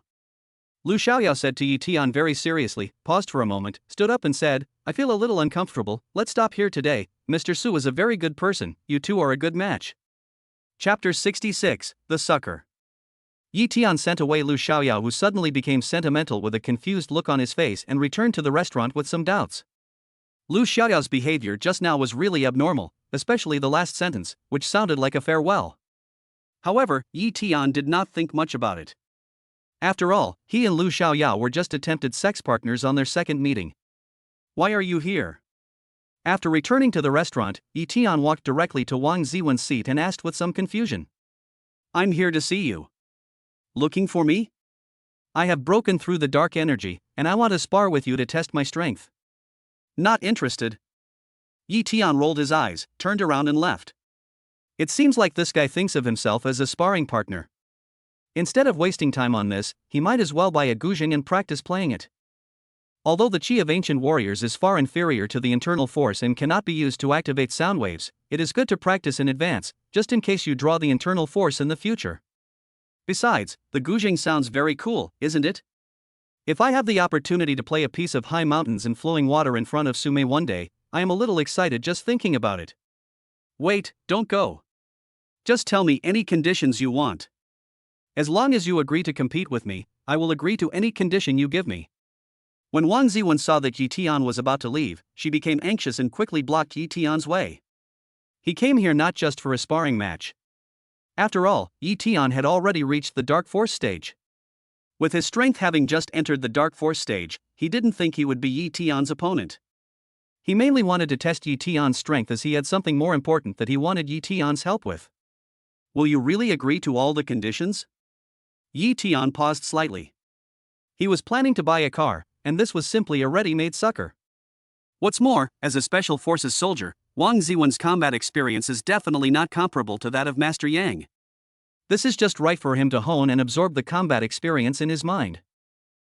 Lu Xiaoyao said to Yi Tian very seriously, paused for a moment, stood up and said, I feel a little uncomfortable, let's stop here today, Mr. Su is a very good person, you two are a good match. Chapter 66, The Sucker. Yi Tian sent away Lu Xiaoyao, who suddenly became sentimental with a confused look on his face, and returned to the restaurant with some doubts. Lu Xiaoyao's behavior just now was really abnormal, especially the last sentence, which sounded like a farewell. However, Yi Tian did not think much about it. After all, he and Lu Xiaoyao were just attempted sex partners on their second meeting. Why are you here? After returning to the restaurant, Yi Tian walked directly to Wang Ziwen's seat and asked with some confusion. I'm here to see you. Looking for me? I have broken through the dark energy, and I want to spar with you to test my strength. Not interested. Yi Tian rolled his eyes, turned around and left. It seems like this guy thinks of himself as a sparring partner. Instead of wasting time on this, he might as well buy a guzheng and practice playing it. Although the chi of ancient warriors is far inferior to the internal force and cannot be used to activate sound waves, it is good to practice in advance, just in case you draw the internal force in the future. Besides, the guzheng sounds very cool, isn't it? If I have the opportunity to play a piece of high mountains and flowing water in front of Sume one day, I am a little excited just thinking about it. Wait, don't go. Just tell me any conditions you want. As long as you agree to compete with me, I will agree to any condition you give me. When Wang Ziwen saw that Yi Tian was about to leave, she became anxious and quickly blocked Yi Tian's way. He came here not just for a sparring match. After all, Yi Tian had already reached the Dark Force stage. With his strength having just entered the Dark Force stage, he didn't think he would be Yi Tian's opponent. He mainly wanted to test Yi Tian's strength as he had something more important that he wanted Yi Tian's help with. Will you really agree to all the conditions? Yi Tian paused slightly. He was planning to buy a car, and this was simply a ready-made sucker. What's more, as a Special Forces soldier, Wang Ziwen's combat experience is definitely not comparable to that of Master Yang. This is just right for him to hone and absorb the combat experience in his mind.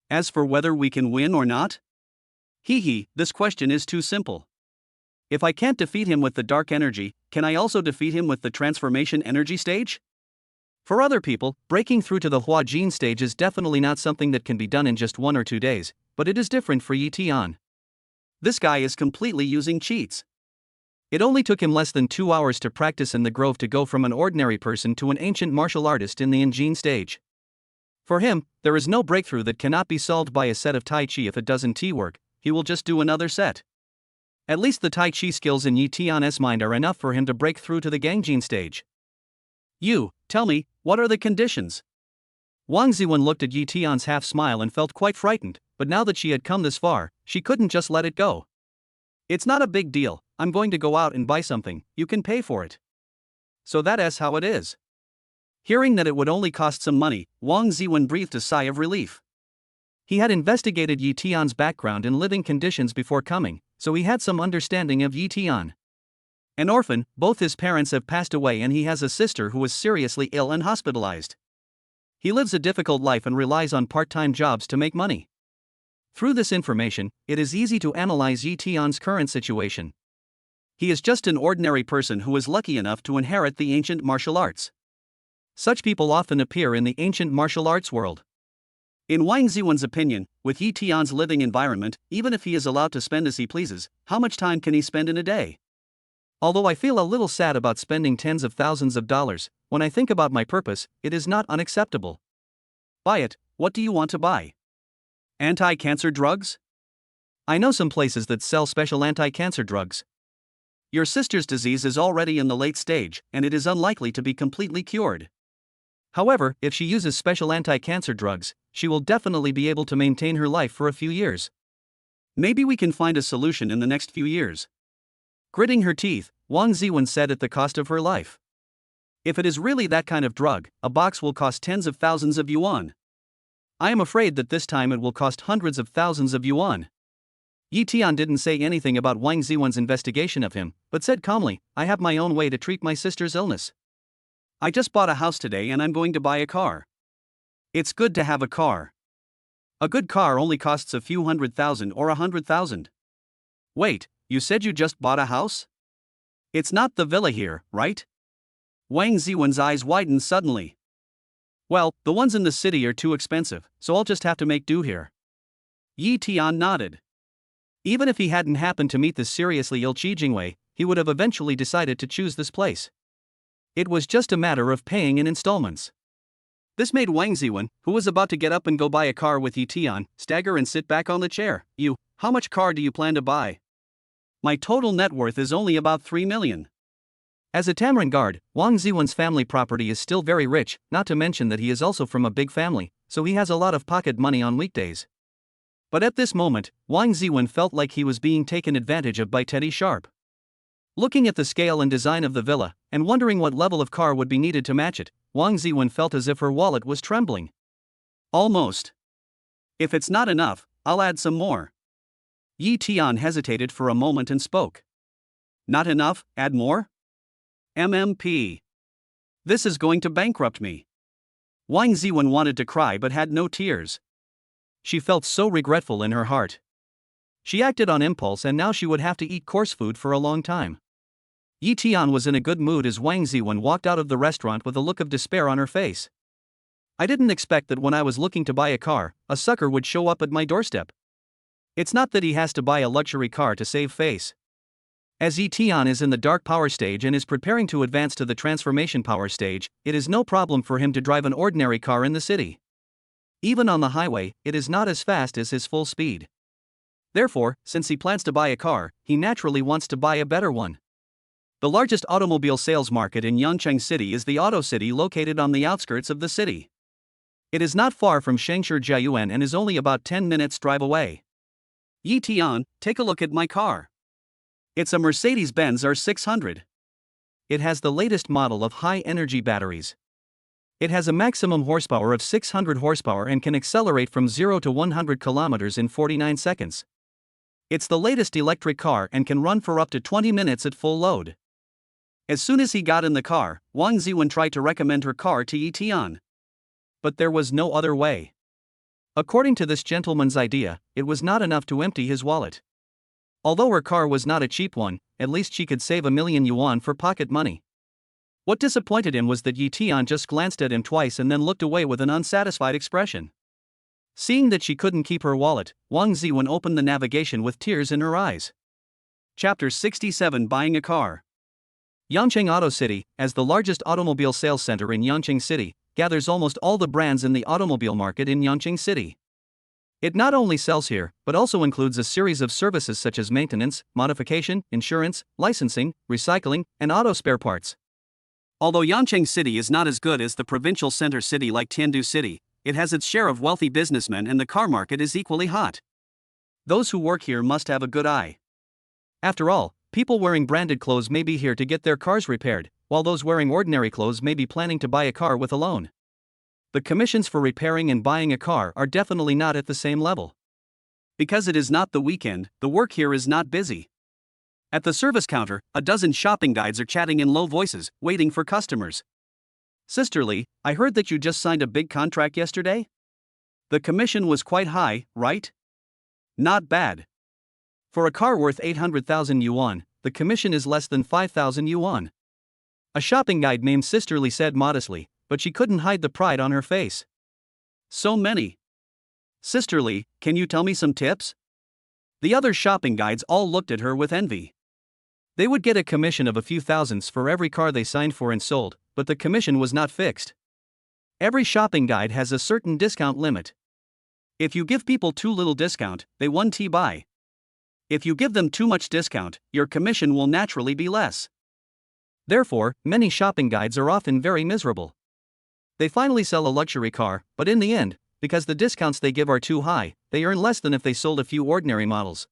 As for whether we can win or not? This question is too simple. If I can't defeat him with the dark energy, can I also defeat him with the transformation energy stage? For other people, breaking through to the Hua Jin stage is definitely not something that can be done in just 1 or 2 days, but it is different for Yi Tian. This guy is completely using cheats. It only took him less than 2 hours to practice in the grove to go from an ordinary person to an ancient martial artist in the Jin stage. For him, there is no breakthrough that cannot be solved by a set of Tai Chi. If it doesn't work, he will just do another set. At least the Tai Chi skills in Yi Tian's mind are enough for him to break through to the Gangjin stage. You, tell me, what are the conditions? Wang Ziwen looked at Yi Tian's half-smile and felt quite frightened, but now that she had come this far, she couldn't just let it go. It's not a big deal, I'm going to go out and buy something, you can pay for it. So that is how it is. Hearing that it would only cost some money, Wang Ziwen breathed a sigh of relief. He had investigated Yi Tian's background and living conditions before coming, so he had some understanding of Yi Tian. An orphan, both his parents have passed away and he has a sister who is seriously ill and hospitalized. He lives a difficult life and relies on part-time jobs to make money. Through this information, it is easy to analyze Yi Tian's current situation. He is just an ordinary person who is lucky enough to inherit the ancient martial arts. Such people often appear in the ancient martial arts world. In Wang Ziwen's opinion, with Yi Tian's living environment, even if he is allowed to spend as he pleases, how much time can he spend in a day? Although I feel a little sad about spending tens of thousands of dollars, when I think about my purpose, it is not unacceptable. Buy it. What do you want to buy? Anti-cancer drugs? I know some places that sell special anti-cancer drugs. Your sister's disease is already in the late stage, and it is unlikely to be completely cured. However, if she uses special anti-cancer drugs, she will definitely be able to maintain her life for a few years. Maybe we can find a solution in the next few years. Gritting her teeth, Wang Ziwen said at the cost of her life. If it is really that kind of drug, a box will cost tens of thousands of yuan. I am afraid that this time it will cost hundreds of thousands of yuan. Yi Tian didn't say anything about Wang Ziwen's investigation of him, but said calmly, I have my own way to treat my sister's illness. I just bought a house today and I'm going to buy a car. It's good to have a car. A good car only costs a few 100,000 or 100,000. Wait, you said you just bought a house? It's not the villa here, right? Wang Ziwen's eyes widened suddenly. Well, the ones in the city are too expensive, so I'll just have to make do here. Yi Tian nodded. Even if he hadn't happened to meet this seriously ill Qi Jingwei, he would have eventually decided to choose this place. It was just a matter of paying in installments. This made Wang Ziwen, who was about to get up and go buy a car with Yi Tian, stagger and sit back on the chair. How much car do you plan to buy? My total net worth is only about 3 million. As a Tamarind guard, Wang Ziwen's family property is still very rich, not to mention that he is also from a big family, so he has a lot of pocket money on weekdays. But at this moment, Wang Ziwen felt like he was being taken advantage of by Teddy Sharp. Looking at the scale and design of the villa, and wondering what level of car would be needed to match it, Wang Ziwen felt as if her wallet was trembling. Almost. If it's not enough, I'll add some more. Yi Tian hesitated for a moment and spoke. Not enough, add more? MMP. This is going to bankrupt me. Wang Ziwen wanted to cry but had no tears. She felt so regretful in her heart. She acted on impulse and now she would have to eat coarse food for a long time. Yi Tian was in a good mood as Wang Ziwen walked out of the restaurant with a look of despair on her face. I didn't expect that when I was looking to buy a car, a sucker would show up at my doorstep. It's not that he has to buy a luxury car to save face. As Yi Tian is in the dark power stage and is preparing to advance to the transformation power stage, it is no problem for him to drive an ordinary car in the city. Even on the highway, it is not as fast as his full speed. Therefore, since he plans to buy a car, he naturally wants to buy a better one. The largest automobile sales market in Yangcheng City is the Auto City located on the outskirts of the city. It is not far from Shangshi Jiayuan and is only about 10 minutes drive away. Yi Tian, take a look at my car. It's a Mercedes-Benz R600. It has the latest model of high-energy batteries. It has a maximum horsepower of 600 horsepower and can accelerate from 0 to 100 kilometers in 49 seconds. It's the latest electric car and can run for up to 20 minutes at full load. As soon as he got in the car, Wang Ziwen tried to recommend her car to Yi Tian. But there was no other way. According to this gentleman's idea, it was not enough to empty his wallet. Although her car was not a cheap one, at least she could save 1,000,000 yuan for pocket money. What disappointed him was that Yi Tian just glanced at him twice and then looked away with an unsatisfied expression. Seeing that she couldn't keep her wallet, Wang Ziwen opened the navigation with tears in her eyes. Chapter 67: Buying a car. Yangcheng Auto City, as the largest automobile sales center in Yangcheng City, gathers almost all the brands in the automobile market in Yangcheng City. It not only sells here, but also includes a series of services such as maintenance, modification, insurance, licensing, recycling, and auto spare parts. Although Yangcheng City is not as good as the provincial center city like Tiandu City, it has its share of wealthy businessmen and the car market is equally hot. Those who work here must have a good eye. After all, people wearing branded clothes may be here to get their cars repaired, while those wearing ordinary clothes may be planning to buy a car with a loan. The commissions for repairing and buying a car are definitely not at the same level. Because it is not the weekend, the work here is not busy. At the service counter, a dozen shopping guides are chatting in low voices, waiting for customers. Sisterly, I heard that you just signed a big contract yesterday? The commission was quite high, right? Not bad. For a car worth 800,000 yuan, the commission is less than 5,000 yuan. A shopping guide named Sisterly said modestly, but she couldn't hide the pride on her face. So many. Sisterly, can you tell me some tips? The other shopping guides all looked at her with envy. They would get a commission of a few thousands for every car they signed for and sold, but the commission was not fixed. Every shopping guide has a certain discount limit. If you give people too little discount, they won't buy. If you give them too much discount, your commission will naturally be less. Therefore, many shopping guides are often very miserable. They finally sell a luxury car, but in the end, because the discounts they give are too high, they earn less than if they sold a few ordinary models.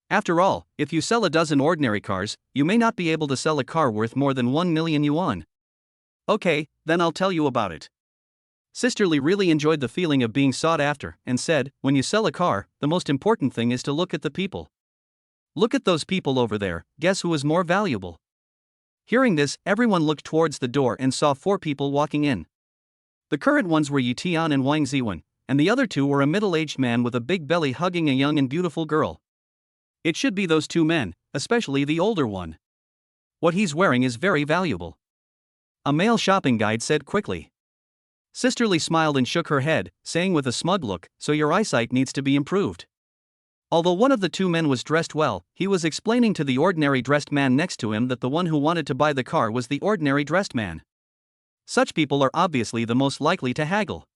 After all, if you sell a dozen ordinary cars, you may not be able to sell a car worth more than 1,000,000 yuan. Okay, then I'll tell you about it. Sisterly really enjoyed the feeling of being sought after, and said, when you sell a car, the most important thing is to look at the people. Look at those people over there, guess who is more valuable? Hearing this, everyone looked towards the door and saw 4 people walking in. The current ones were Yi Tian and Wang Ziwen, and the other 2 were a middle-aged man with a big belly hugging a young and beautiful girl. It should be those 2 men, especially the older one. What he's wearing is very valuable. A male shopping guide said quickly. Sisterly smiled and shook her head, saying with a smug look, so your eyesight needs to be improved. Although one of the 2 men was dressed well, he was explaining to the ordinary dressed man next to him that the one who wanted to buy the car was the ordinary dressed man. Such people are obviously the most likely to haggle.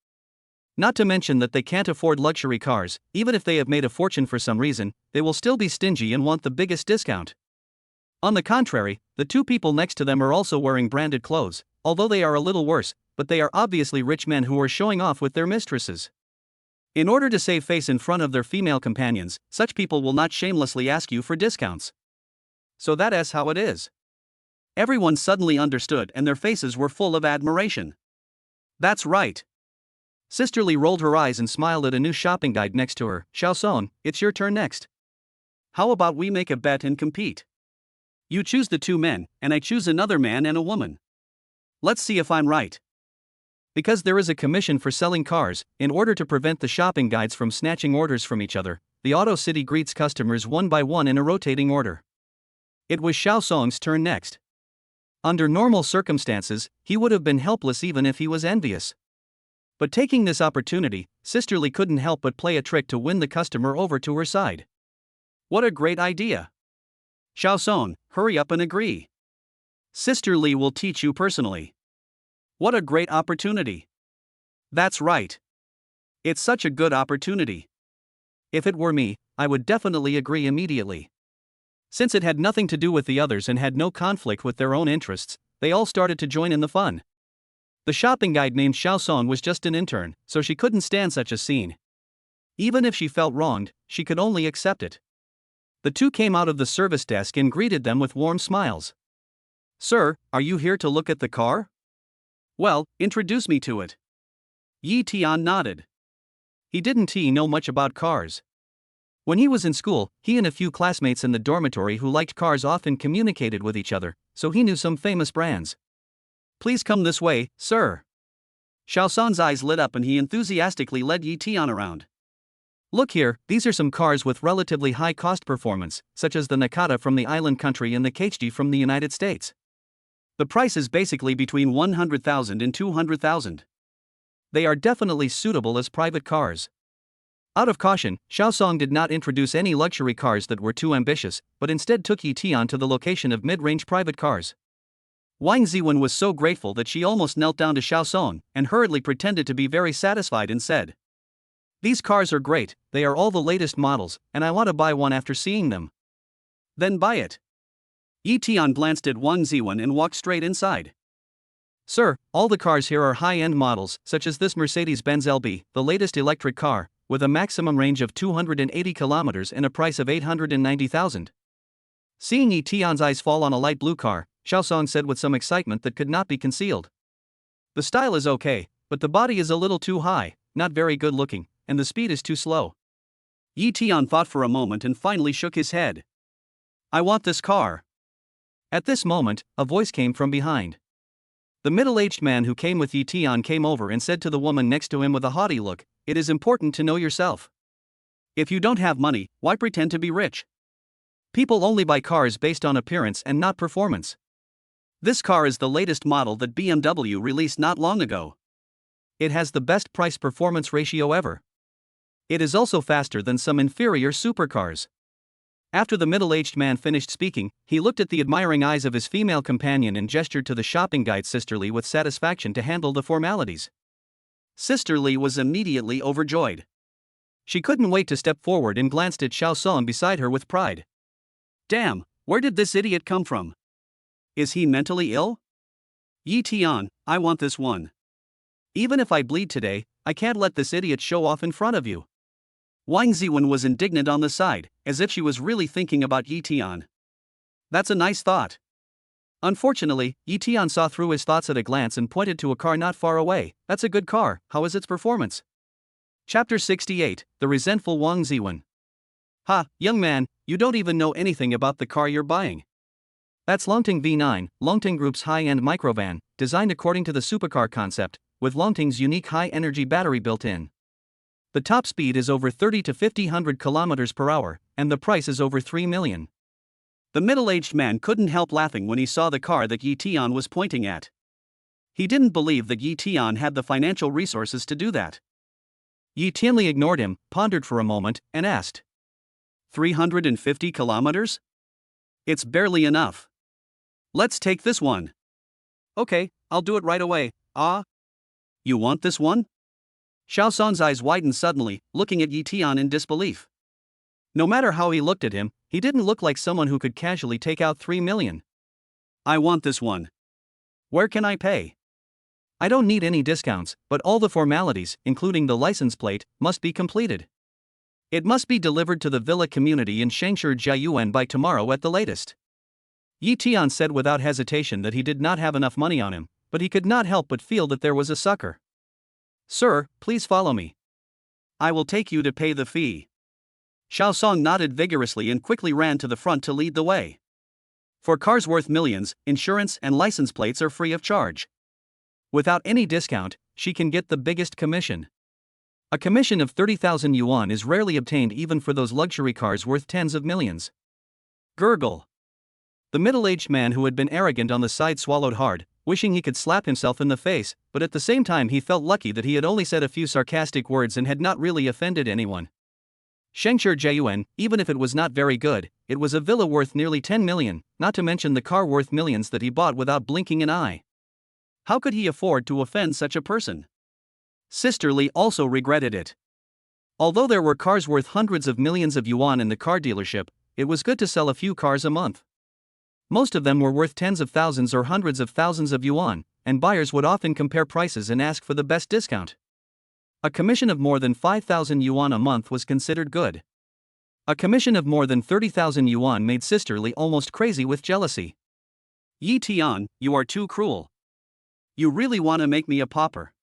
Not to mention that they can't afford luxury cars, even if they have made a fortune for some reason, they will still be stingy and want the biggest discount. On the contrary, the two people next to them are also wearing branded clothes, although they are a little worse, but they are obviously rich men who are showing off with their mistresses. In order to save face in front of their female companions, such people will not shamelessly ask you for discounts. So that is how it is. Everyone suddenly understood and their faces were full of admiration. That's right. Sister Lee rolled her eyes and smiled at a new shopping guide next to her. Xiaosong, it's your turn next. How about we make a bet and compete? You choose the two men, and I choose another man and a woman. Let's see if I'm right. Because there is a commission for selling cars, in order to prevent the shopping guides from snatching orders from each other, the Auto City greets customers one by one in a rotating order. It was Xiaosong's turn next. Under normal circumstances, he would have been helpless even if he was envious. But taking this opportunity, Sister Lee couldn't help but play a trick to win the customer over to her side. What a great idea! Xiaosong, hurry up and agree. Sister Lee will teach you personally. What a great opportunity! That's right. It's such a good opportunity. If it were me, I would definitely agree immediately. Since it had nothing to do with the others and had no conflict with their own interests, they all started to join in the fun. The shopping guide named Xiaosong was just an intern, so she couldn't stand such a scene. Even if she felt wronged, she could only accept it. The two came out of the service desk and greeted them with warm smiles. Sir, are you here to look at the car? Well, introduce me to it. Yi Tian nodded. He didn't know much about cars. When he was in school, he and a few classmates in the dormitory who liked cars often communicated with each other, so he knew some famous brands. Please come this way, sir. Xiaosong's eyes lit up and he enthusiastically led Yi Tian around. Look here, these are some cars with relatively high cost performance, such as the Nakata from the island country and the KHD from the United States. The price is basically between 100,000 and 200,000. They are definitely suitable as private cars. Out of caution, Xiaosong did not introduce any luxury cars that were too ambitious, but instead took Yi Tian to the location of mid-range private cars. Wang Ziwen was so grateful that she almost knelt down to Xiaosong and hurriedly pretended to be very satisfied and said, "These cars are great, they are all the latest models, and I want to buy one after seeing them." Then buy it. Yi Tian glanced at Wang Ziwen and walked straight inside. Sir, all the cars here are high-end models, such as this Mercedes-Benz LB, the latest electric car, with a maximum range of 280 kilometers and a price of 890,000. Seeing Yi Tian's eyes fall on a light blue car, Xiaosong said with some excitement that could not be concealed. The style is okay, but the body is a little too high, not very good looking, and the speed is too slow. Yi Tian thought for a moment and finally shook his head. I want this car. At this moment, a voice came from behind. The middle-aged man who came with Yi Tian came over and said to the woman next to him with a haughty look, "It is important to know yourself. If you don't have money, why pretend to be rich? People only buy cars based on appearance and not performance. This car is the latest model that BMW released not long ago. It has the best price-performance ratio ever. It is also faster than some inferior supercars." After the middle-aged man finished speaking, he looked at the admiring eyes of his female companion and gestured to the shopping guide Sister Lee with satisfaction to handle the formalities. Sister Lee was immediately overjoyed. She couldn't wait to step forward and glanced at Xiaosong beside her with pride. Damn, where did this idiot come from? Is he mentally ill? Yi Tian, I want this one. Even if I bleed today, I can't let this idiot show off in front of you. Wang Ziwen was indignant on the side, as if she was really thinking about Yi Tian. That's a nice thought. Unfortunately, Yi Tian saw through his thoughts at a glance and pointed to a car not far away. That's a good car, how is its performance? Chapter 68, The Resentful Wang Ziwen. Ha, young man, you don't even know anything about the car you're buying. That's Longting V9, Longting Group's high-end microvan, designed according to the supercar concept, with Longting's unique high-energy battery built in. The top speed is over 30 to 50 kilometers per hour, and the price is over 3 million. The middle-aged man couldn't help laughing when he saw the car that Yi Tian was pointing at. He didn't believe that Yi Tian had the financial resources to do that. Yi Tianli ignored him, pondered for a moment, and asked, 350 kilometers? It's barely enough. Let's take this one. Okay, I'll do it right away. Ah? You want this one? Xiaosong's eyes widened suddenly, looking at Yi Tian in disbelief. No matter how he looked at him, he didn't look like someone who could casually take out 3 million. I want this one. Where can I pay? I don't need any discounts, but all the formalities, including the license plate, must be completed. It must be delivered to the villa community in Shangshi Jiayuan by tomorrow at the latest. Yi Tian said without hesitation that he did not have enough money on him, but he could not help but feel that there was a sucker. Sir, please follow me. I will take you to pay the fee. Xiao Song nodded vigorously and quickly ran to the front to lead the way. For cars worth millions, insurance and license plates are free of charge. Without any discount, she can get the biggest commission. A commission of 30,000 yuan is rarely obtained even for those luxury cars worth tens of millions. Gurgle. The middle-aged man who had been arrogant on the side swallowed hard, wishing he could slap himself in the face, but at the same time he felt lucky that he had only said a few sarcastic words and had not really offended anyone. Shangshi Jiayuan, even if it was not very good, it was a villa worth nearly 10 million, not to mention the car worth millions that he bought without blinking an eye. How could he afford to offend such a person? Sister Li also regretted it. Although there were cars worth hundreds of millions of yuan in the car dealership, it was good to sell a few cars a month. Most of them were worth tens of thousands or hundreds of thousands of yuan, and buyers would often compare prices and ask for the best discount. A commission of more than 5,000 yuan a month was considered good. A commission of more than 30,000 yuan made Sister Li almost crazy with jealousy. Yi Tian, you are too cruel. You really want to make me a pauper.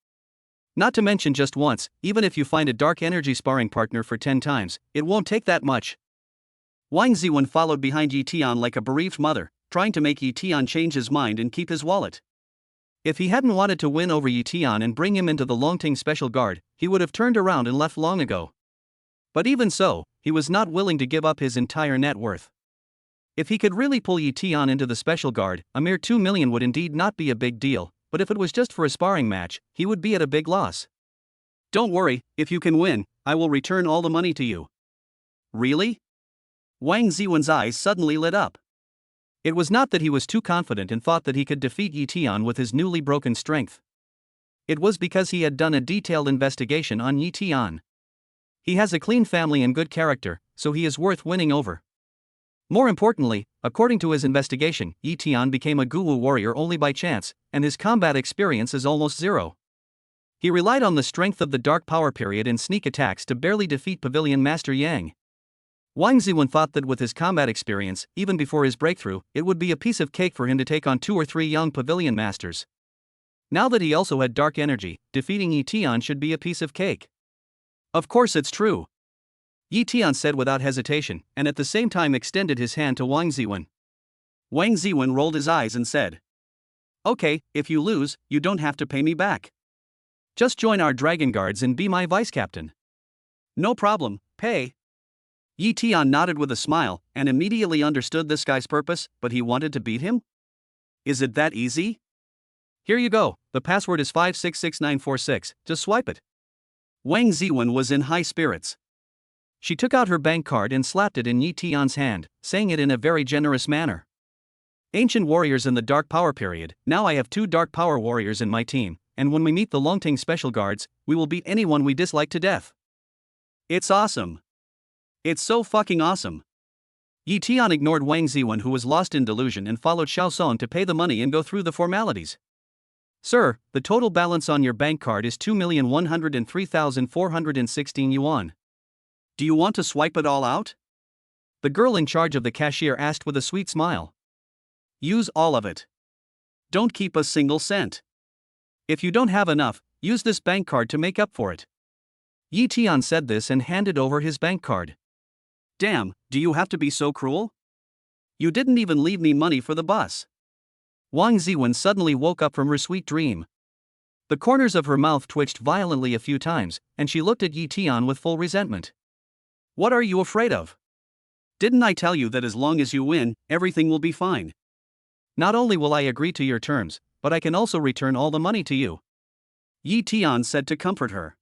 Not to mention just once, even if you find a dark energy sparring partner for 10 times, it won't take that much. Wang Ziwen followed behind Yi Tian like a bereaved mother, trying to make Yi Tian change his mind and keep his wallet. If he hadn't wanted to win over Yi Tian and bring him into the Longting Special Guard, he would have turned around and left long ago. But even so, he was not willing to give up his entire net worth. If he could really pull Yi Tian into the Special Guard, a mere 2 million would indeed not be a big deal, but if it was just for a sparring match, he would be at a big loss. Don't worry, if you can win, I will return all the money to you. Really? Wang Ziwen's eyes suddenly lit up. It was not that he was too confident and thought that he could defeat Yi Tian with his newly broken strength. It was because he had done a detailed investigation on Yi Tian. He has a clean family and good character, so he is worth winning over. More importantly, according to his investigation, Yi Tian became a Guwu warrior only by chance, and his combat experience is almost zero. He relied on the strength of the Dark Power period and sneak attacks to barely defeat Pavilion Master Yang. Wang Ziwen thought that with his combat experience, even before his breakthrough, it would be a piece of cake for him to take on 2 or 3 young Pavilion Masters. Now that he also had dark energy, defeating Yi Tian should be a piece of cake. Of course it's true. Yi Tian said without hesitation, and at the same time extended his hand to Wang Ziwen. Wang Ziwen rolled his eyes and said, "Okay, if you lose, you don't have to pay me back. Just join our Dragon Guards and be my vice captain." "No problem, pay." Yi Tian nodded with a smile, and immediately understood this guy's purpose, but he wanted to beat him? Is it that easy? Here you go, the password is 566946, just swipe it. Wang Ziwen was in high spirits. She took out her bank card and slapped it in Yi Tian's hand, saying it in a very generous manner. Ancient warriors in the Dark Power period, now I have 2 Dark Power warriors in my team, and when we meet the Longting Special Guards, we will beat anyone we dislike to death. It's awesome. It's so fucking awesome. Yi Tian ignored Wang Ziwen, who was lost in delusion, and followed Xiao Song to pay the money and go through the formalities. Sir, the total balance on your bank card is 2,103,416 yuan. Do you want to swipe it all out? The girl in charge of the cashier asked with a sweet smile. Use all of it. Don't keep a single cent. If you don't have enough, use this bank card to make up for it. Yi Tian said this and handed over his bank card. Damn, do you have to be so cruel? You didn't even leave me money for the bus. Wang Ziwen suddenly woke up from her sweet dream. The corners of her mouth twitched violently a few times, and she looked at Yi Tian with full resentment. What are you afraid of? Didn't I tell you that as long as you win, everything will be fine? Not only will I agree to your terms, but I can also return all the money to you, Yi Tian said to comfort her.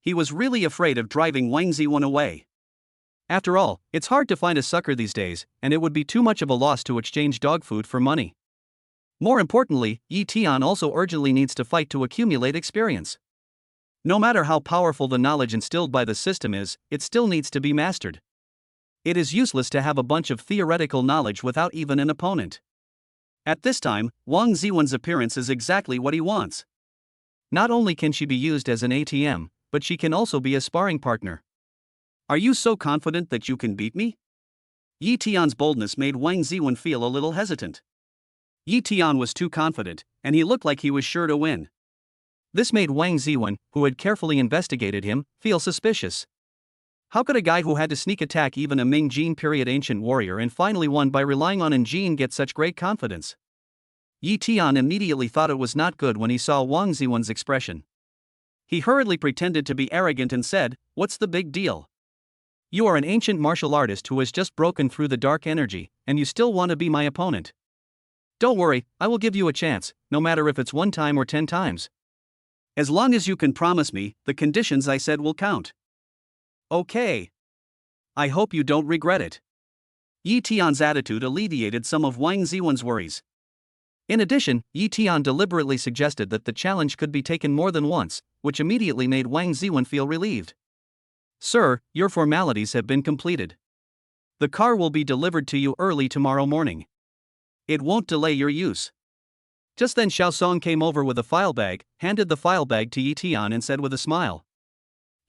He was really afraid of driving Wang Ziwen away. After all, it's hard to find a sucker these days, and it would be too much of a loss to exchange dog food for money. More importantly, Yi Tian also urgently needs to fight to accumulate experience. No matter how powerful the knowledge instilled by the system is, it still needs to be mastered. It is useless to have a bunch of theoretical knowledge without even an opponent. At this time, Wang Ziwen's appearance is exactly what he wants. Not only can she be used as an ATM, but she can also be a sparring partner. Are you so confident that you can beat me? Yi Tian's boldness made Wang Ziwen feel a little hesitant. Yi Tian was too confident, and he looked like he was sure to win. This made Wang Ziwen, who had carefully investigated him, feel suspicious. How could a guy who had to sneak attack even a Ming Jin period ancient warrior and finally won by relying on An Jin get such great confidence? Yi Tian immediately thought it was not good when he saw Wang Ziwen's expression. He hurriedly pretended to be arrogant and said, "What's the big deal? You are an ancient martial artist who has just broken through the dark energy, and you still want to be my opponent. Don't worry, I will give you a chance, no matter if it's 1 time or 10 times. As long as you can promise me, the conditions I said will count." Okay. I hope you don't regret it. Yi Tian's attitude alleviated some of Wang Ziwen's worries. In addition, Yi Tian deliberately suggested that the challenge could be taken more than once, which immediately made Wang Ziwen feel relieved. "Sir, your formalities have been completed. The car will be delivered to you early tomorrow morning. It won't delay your use." Just then Xiao Song came over with a file bag, handed the file bag to Yi Tian and said with a smile.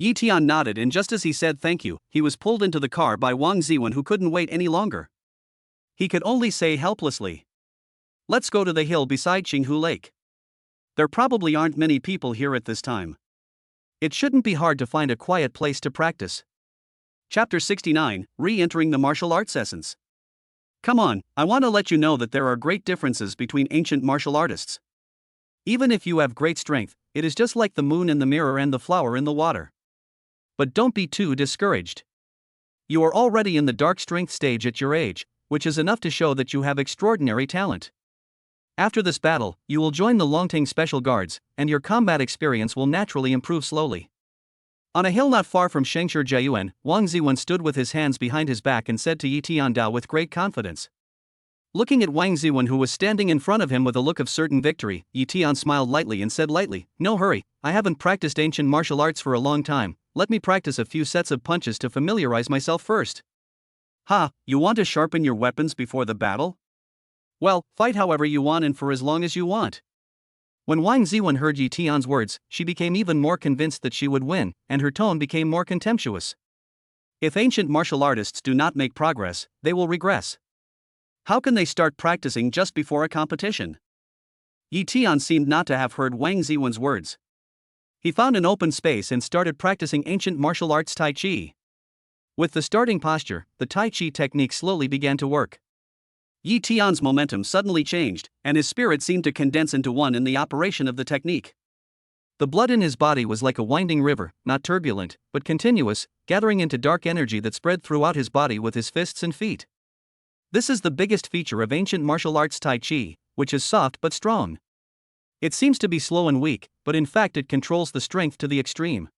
Yi Tian nodded, and just as he said thank you, he was pulled into the car by Wang Ziwen, who couldn't wait any longer. He could only say helplessly, "Let's go to the hill beside Qinghu Lake. There probably aren't many people here at this time. It shouldn't be hard to find a quiet place to practice." Chapter 69, Re-entering the Martial Arts Essence. Come on, I want to let you know that there are great differences between ancient martial artists. Even if you have great strength, it is just like the moon in the mirror and the flower in the water. But don't be too discouraged. You are already in the dark strength stage at your age, which is enough to show that you have extraordinary talent. After this battle, you will join the Longting Special Guards, and your combat experience will naturally improve slowly. On a hill not far from Shengshi Jiayuan, Wang Ziwen stood with his hands behind his back and said to Yi Tiandao with great confidence. Looking at Wang Ziwen, who was standing in front of him with a look of certain victory, Yi Tian smiled lightly and said lightly, "No hurry, I haven't practiced ancient martial arts for a long time, let me practice a few sets of punches to familiarize myself first." "Ha, you want to sharpen your weapons before the battle? Well, fight however you want and for as long as you want." When Wang Ziwen heard Yi Tian's words, she became even more convinced that she would win, and her tone became more contemptuous. If ancient martial artists do not make progress, they will regress. How can they start practicing just before a competition? Yi Tian seemed not to have heard Wang Ziwen's words. He found an open space and started practicing ancient martial arts Tai Chi. With the starting posture, the Tai Chi technique slowly began to work. Yi Tian's momentum suddenly changed, and his spirit seemed to condense into one in the operation of the technique. The blood in his body was like a winding river, not turbulent, but continuous, gathering into dark energy that spread throughout his body with his fists and feet. This is the biggest feature of ancient martial arts Tai Chi, which is soft but strong. It seems to be slow and weak, but in fact it controls the strength to the extreme.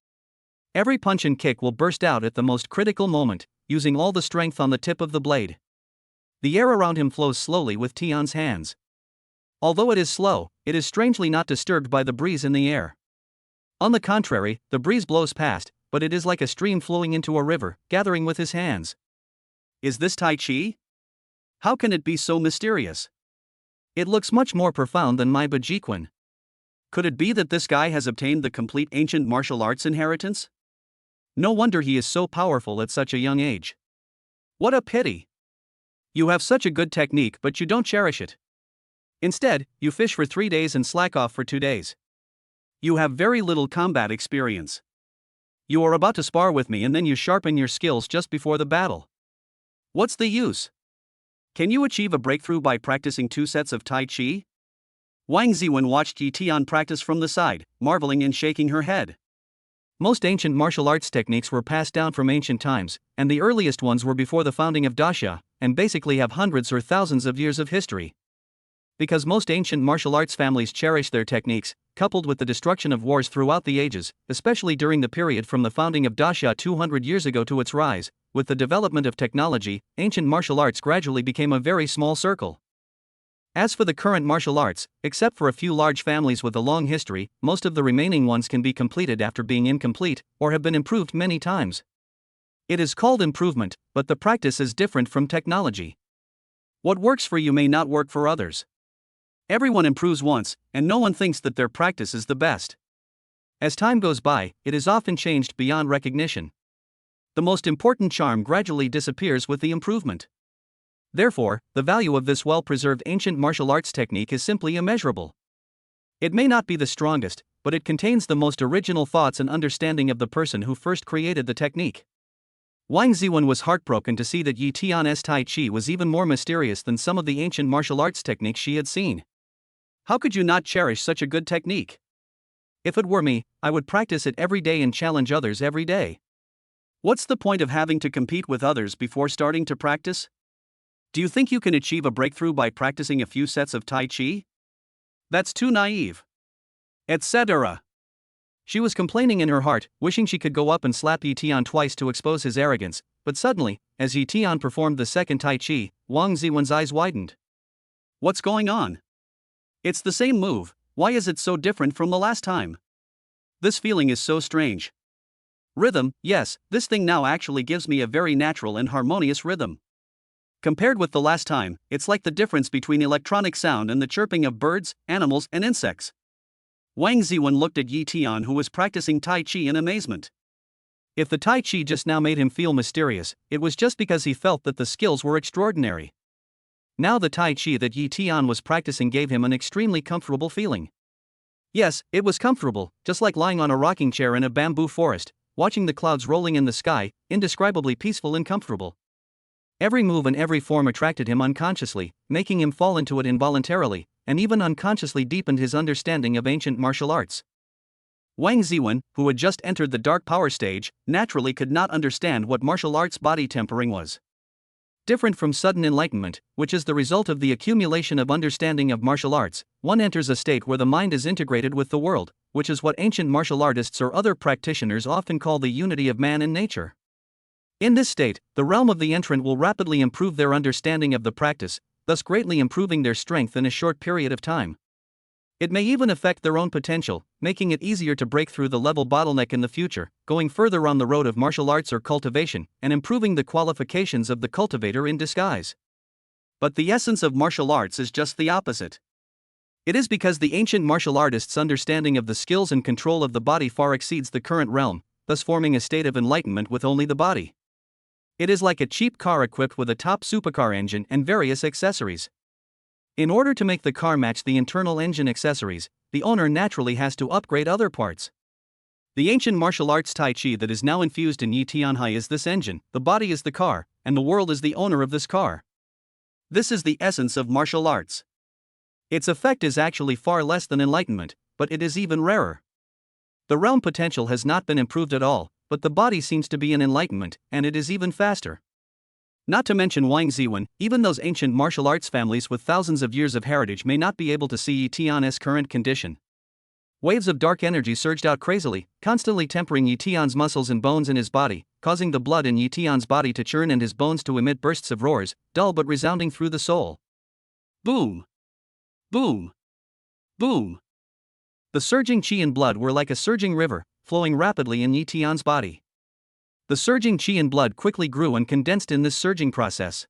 Every punch and kick will burst out at the most critical moment, using all the strength on the tip of the blade. The air around him flows slowly with Tian's hands. Although it is slow, it is strangely not disturbed by the breeze in the air. On the contrary, the breeze blows past, but it is like a stream flowing into a river, gathering with his hands. Is this Tai Chi? How can it be so mysterious? It looks much more profound than my Bajiquan. Could it be that this guy has obtained the complete ancient martial arts inheritance? No wonder he is so powerful at such a young age. What a pity! You have such a good technique, but you don't cherish it. Instead, you fish for 3 days and slack off for 2 days. You have very little combat experience. You are about to spar with me and then you sharpen your skills just before the battle. What's the use? Can you achieve a breakthrough by practicing 2 sets of Tai Chi? Wang Ziwen watched Yi Tian practice from the side, marveling and shaking her head. Most ancient martial arts techniques were passed down from ancient times, and the earliest ones were before the founding of Daxia, and basically have hundreds or thousands of years of history. Because most ancient martial arts families cherish their techniques, coupled with the destruction of wars throughout the ages, especially during the period from the founding of Daxia 200 years ago to its rise, with the development of technology, ancient martial arts gradually became a very small circle. As for the current martial arts, except for a few large families with a long history, most of the remaining ones can be completed after being incomplete, or have been improved many times. It is called improvement, but the practice is different from technology. What works for you may not work for others. Everyone improves once, and no one thinks that their practice is the best. As time goes by, it is often changed beyond recognition. The most important charm gradually disappears with the improvement. Therefore, the value of this well-preserved ancient martial arts technique is simply immeasurable. It may not be the strongest, but it contains the most original thoughts and understanding of the person who first created the technique. Wang Ziwen was heartbroken to see that Yi Tian's Tai Chi was even more mysterious than some of the ancient martial arts techniques she had seen. How could you not cherish such a good technique? If it were me, I would practice it every day and challenge others every day. What's the point of having to compete with others before starting to practice? Do you think you can achieve a breakthrough by practicing a few sets of Tai Chi? That's too naive. Etc. She was complaining in her heart, wishing she could go up and slap Yi Tian twice to expose his arrogance, but suddenly, as Yi Tian performed the second Tai Chi, Wang Ziwen's eyes widened. What's going on? It's the same move, why is it so different from the last time? This feeling is so strange. Rhythm, yes, this thing now actually gives me a very natural and harmonious rhythm. Compared with the last time, it's like the difference between electronic sound and the chirping of birds, animals, and insects. Wang Ziwen looked at Yi Tian, who was practicing Tai Chi, in amazement. If the Tai Chi just now made him feel mysterious, it was just because he felt that the skills were extraordinary. Now the Tai Chi that Yi Tian was practicing gave him an extremely comfortable feeling. Yes, it was comfortable, just like lying on a rocking chair in a bamboo forest, watching the clouds rolling in the sky, indescribably peaceful and comfortable. Every move and every form attracted him unconsciously, making him fall into it involuntarily, and even unconsciously deepened his understanding of ancient martial arts. Wang Ziwen, who had just entered the dark power stage, naturally could not understand what martial arts body tempering was. Different from sudden enlightenment, which is the result of the accumulation of understanding of martial arts, one enters a state where the mind is integrated with the world, which is what ancient martial artists or other practitioners often call the unity of man and nature. In this state, the realm of the entrant will rapidly improve their understanding of the practice, thus greatly improving their strength in a short period of time. It may even affect their own potential, making it easier to break through the level bottleneck in the future, going further on the road of martial arts or cultivation, and improving the qualifications of the cultivator in disguise. But the essence of martial arts is just the opposite. It is because the ancient martial artists' understanding of the skills and control of the body far exceeds the current realm, thus forming a state of enlightenment with only the body. It is like a cheap car equipped with a top supercar engine and various accessories. In order to make the car match the internal engine accessories, the owner naturally has to upgrade other parts. The ancient martial arts Tai Chi that is now infused in Yi Tianhai is this engine, the body is the car, and the world is the owner of this car. This is the essence of martial arts. Its effect is actually far less than enlightenment, but it is even rarer. The realm potential has not been improved at all, but the body seems to be in enlightenment, and it is even faster. Not to mention Wang Ziwen, even those ancient martial arts families with thousands of years of heritage may not be able to see Yi Tian's current condition. Waves of dark energy surged out crazily, constantly tempering Yi Tian's muscles and bones in his body, causing the blood in Yi Tian's body to churn and his bones to emit bursts of roars, dull but resounding through the soul. Boom! Boom! Boom! The surging qi and blood were like a surging river, flowing rapidly in Yi Tian's body. The surging qi and blood quickly grew and condensed in this surging process.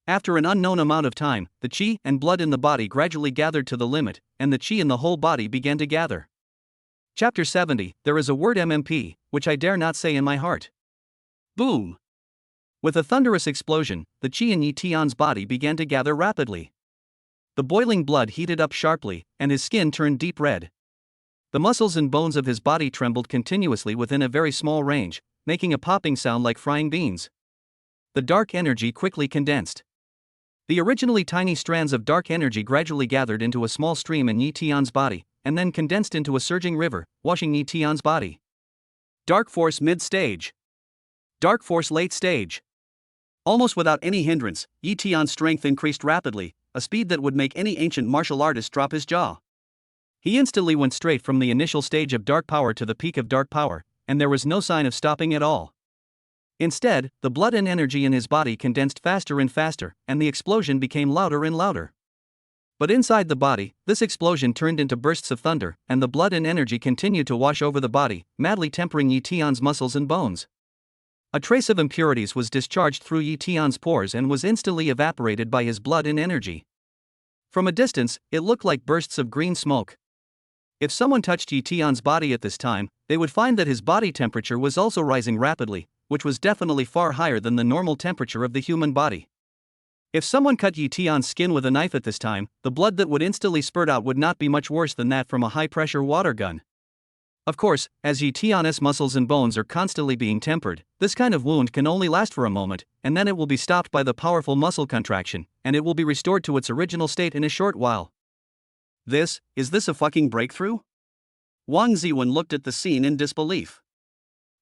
After an unknown amount of time, the qi and blood in the body gradually gathered to the limit, and the qi in the whole body began to gather. Chapter 70, there is a word MMP, which I dare not say in my heart. Boom! With a thunderous explosion, the qi in Yi Tian's body began to gather rapidly. The boiling blood heated up sharply, and his skin turned deep red. The muscles and bones of his body trembled continuously within a very small range, making a popping sound like frying beans. The dark energy quickly condensed. The originally tiny strands of dark energy gradually gathered into a small stream in Yi Tian's body, and then condensed into a surging river, washing Yi Tian's body. Dark force mid-stage. Dark force late stage. Almost without any hindrance, Yi Tian's strength increased rapidly, a speed that would make any ancient martial artist drop his jaw. He instantly went straight from the initial stage of dark power to the peak of dark power, and there was no sign of stopping at all. Instead, the blood and energy in his body condensed faster and faster, and the explosion became louder and louder. But inside the body, this explosion turned into bursts of thunder, and the blood and energy continued to wash over the body, madly tempering Yi Tian's muscles and bones. A trace of impurities was discharged through Yi Tian's pores and was instantly evaporated by his blood and energy. From a distance, it looked like bursts of green smoke. If someone touched Yi Tian's body at this time, they would find that his body temperature was also rising rapidly, which was definitely far higher than the normal temperature of the human body. If someone cut Yi Tian's skin with a knife at this time, the blood that would instantly spurt out would not be much worse than that from a high-pressure water gun. Of course, as Yi Tian's muscles and bones are constantly being tempered, this kind of wound can only last for a moment, and then it will be stopped by the powerful muscle contraction, and it will be restored to its original state in a short while. Is this a fucking breakthrough? Wang Ziwen looked at the scene in disbelief.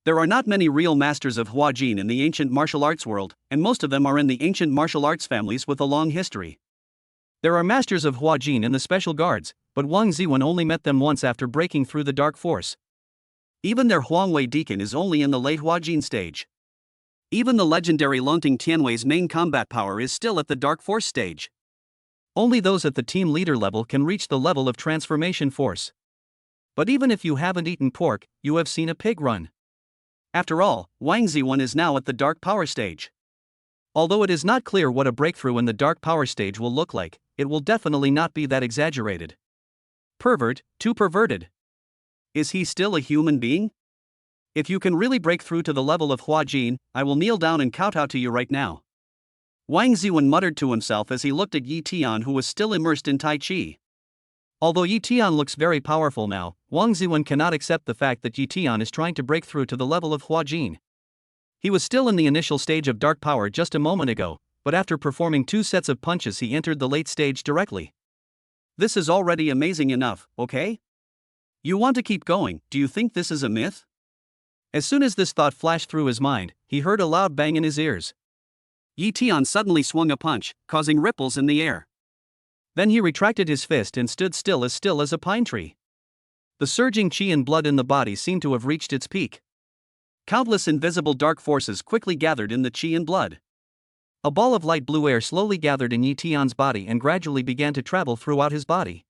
There are not many real masters of Huajin in the ancient martial arts world, and most of them are in the ancient martial arts families with a long history. There are masters of Huajin in the special guards, but Wang Ziwen only met them once after breaking through the dark force. Even their Huangwei Deacon is only in the late Huajin stage. Even the legendary Longting Tianwei's main combat power is still at the dark force stage. Only those at the team leader level can reach the level of transformation force. But even if you haven't eaten pork, you have seen a pig run. After all, Wang Ziwen is now at the dark power stage. Although it is not clear what a breakthrough in the dark power stage will look like, it will definitely not be that exaggerated. Pervert, too perverted. Is he still a human being? If you can really break through to the level of Huajin, I will kneel down and kowtow to you right now. Wang Ziwen muttered to himself as he looked at Yi Tian, who was still immersed in Tai Chi. Although Yi Tian looks very powerful now, Wang Ziwen cannot accept the fact that Yi Tian is trying to break through to the level of Huajin. He was still in the initial stage of dark power just a moment ago, but after performing 2 sets of punches he entered the late stage directly. This is already amazing enough, okay? You want to keep going, do you think this is a myth? As soon as this thought flashed through his mind, he heard a loud bang in his ears. Yi Tian suddenly swung a punch, causing ripples in the air. Then he retracted his fist and stood still as a pine tree. The surging qi and blood in the body seemed to have reached its peak. Countless invisible dark forces quickly gathered in the qi and blood. A ball of light blue air slowly gathered in Yi Tian's body and gradually began to travel throughout his body.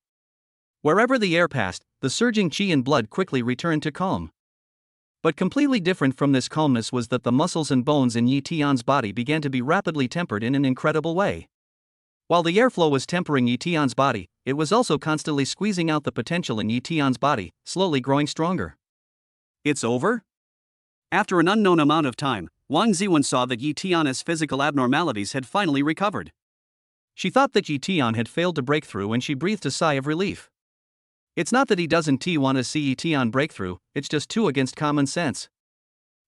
Wherever the air passed, the surging qi and blood quickly returned to calm. But completely different from this calmness was that the muscles and bones in Yi Tian's body began to be rapidly tempered in an incredible way. While the airflow was tempering Yi Tian's body, it was also constantly squeezing out the potential in Yi Tian's body, slowly growing stronger. It's over? After an unknown amount of time, Wang Ziwen saw that Yi Tian's physical abnormalities had finally recovered. She thought that Yi Tian had failed to break through and she breathed a sigh of relief. It's not that he doesn't want to see Yi Tian break through, it's just too against common sense.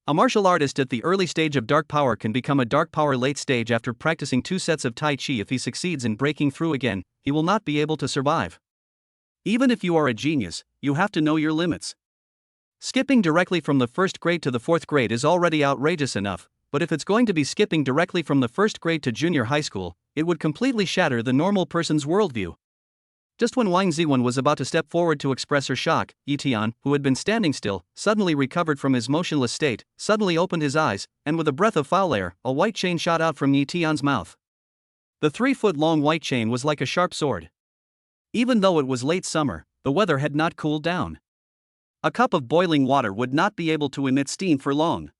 A martial artist at the early stage of dark power can become a dark power late stage after practicing 2 sets of Tai Chi. If he succeeds in breaking through again, he will not be able to survive. Even if you are a genius, you have to know your limits. Skipping directly from the 1st grade to the 4th grade is already outrageous enough, but if it's going to be skipping directly from the 1st grade to junior high school, it would completely shatter the normal person's worldview. Just when Wang Ziwen was about to step forward to express her shock, Yi Tian, who had been standing still, suddenly recovered from his motionless state, suddenly opened his eyes, and with a breath of foul air, a white chain shot out from Yi Tian's mouth. The 3-foot-long white chain was like a sharp sword. Even though it was late summer, the weather had not cooled down. A cup of boiling water would not be able to emit steam for long.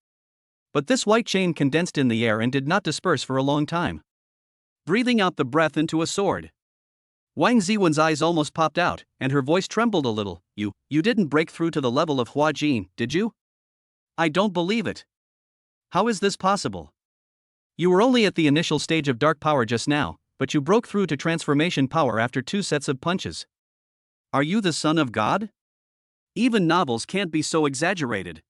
But this white chain condensed in the air and did not disperse for a long time. Breathing out the breath into a sword. Wang Ziwen's eyes almost popped out, and her voice trembled a little. You didn't break through to the level of Huajin, did you? I don't believe it. How is this possible? You were only at the initial stage of dark power just now, but you broke through to transformation power after 2 sets of punches. Are you the son of God? Even novels can't be so exaggerated.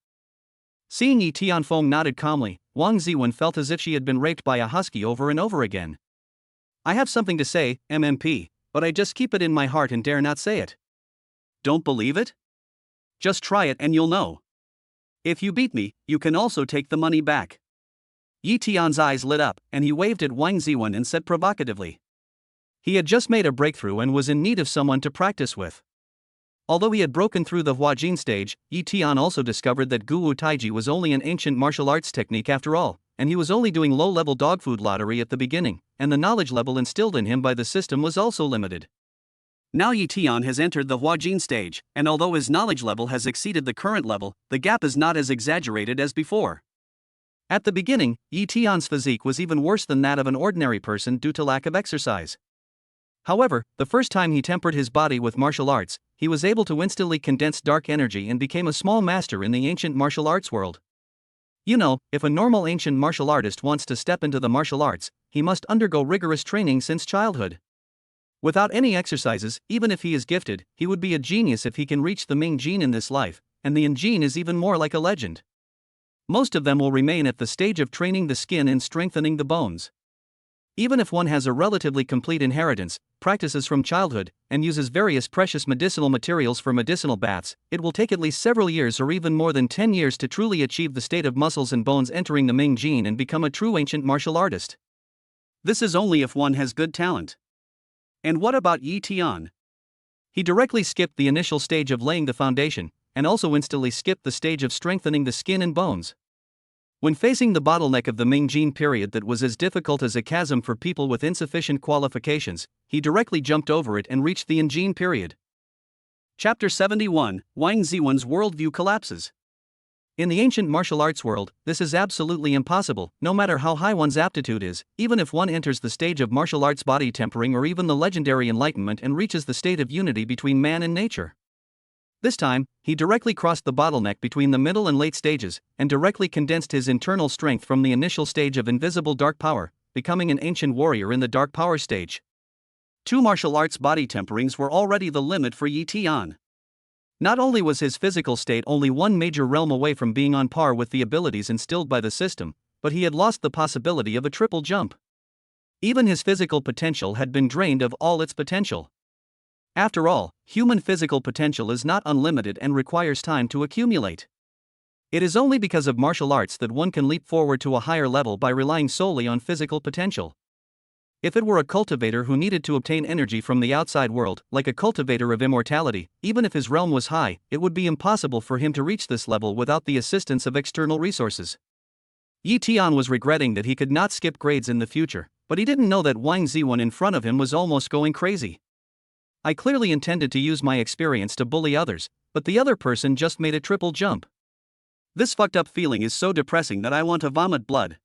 Seeing Yi Tianfeng nodded calmly, Wang Ziwen felt as if she had been raped by a husky over and over again. I have something to say, MMP, but I just keep it in my heart and dare not say it. Don't believe it? Just try it and you'll know. If you beat me, you can also take the money back. Yi Tian's eyes lit up, and he waved at Wang Ziwen and said provocatively. He had just made a breakthrough and was in need of someone to practice with. Although he had broken through the Huajin stage, Yi Tian also discovered that Guwu Taiji was only an ancient martial arts technique after all, and he was only doing low-level dog food lottery at the beginning, and the knowledge level instilled in him by the system was also limited. Now Yi Tian has entered the Huajin stage, and although his knowledge level has exceeded the current level, the gap is not as exaggerated as before. At the beginning, Yi Tian's physique was even worse than that of an ordinary person due to lack of exercise. However, the first time he tempered his body with martial arts, he was able to instantly condense dark energy and became a small master in the ancient martial arts world. You know, if a normal ancient martial artist wants to step into the martial arts, he must undergo rigorous training since childhood. Without any exercises, even if he is gifted, he would be a genius if he can reach the Ming Gene in this life, and the Yin Gene is even more like a legend. Most of them will remain at the stage of training the skin and strengthening the bones. Even if one has a relatively complete inheritance, practices from childhood, and uses various precious medicinal materials for medicinal baths, it will take at least several years or even more than 10 years to truly achieve the state of muscles and bones entering the Ming Gene and become a true ancient martial artist. This is only if one has good talent. And what about Yi Tian? He directly skipped the initial stage of laying the foundation, and also instantly skipped the stage of strengthening the skin and bones. When facing the bottleneck of the Ming Gene period that was as difficult as a chasm for people with insufficient qualifications, he directly jumped over it and reached the Yin Gene period. Chapter 71, Wang Ziwen's worldview collapses. In the ancient martial arts world, this is absolutely impossible, no matter how high one's aptitude is, even if one enters the stage of martial arts body tempering or even the legendary enlightenment and reaches the state of unity between man and nature. This time, he directly crossed the bottleneck between the middle and late stages, and directly condensed his internal strength from the initial stage of invisible dark power, becoming an ancient warrior in the dark power stage. 2 martial arts body temperings were already the limit for Yi Tian. Not only was his physical state only one major realm away from being on par with the abilities instilled by the system, but he had lost the possibility of a triple jump. Even his physical potential had been drained of all its potential. After all, human physical potential is not unlimited and requires time to accumulate. It is only because of martial arts that one can leap forward to a higher level by relying solely on physical potential. If it were a cultivator who needed to obtain energy from the outside world, like a cultivator of immortality, even if his realm was high, it would be impossible for him to reach this level without the assistance of external resources. Yi Tian was regretting that he could not skip grades in the future, but he didn't know that Wang Ziwen in front of him was almost going crazy. I clearly intended to use my experience to bully others, but the other person just made a triple jump. This fucked up feeling is so depressing that I want to vomit blood.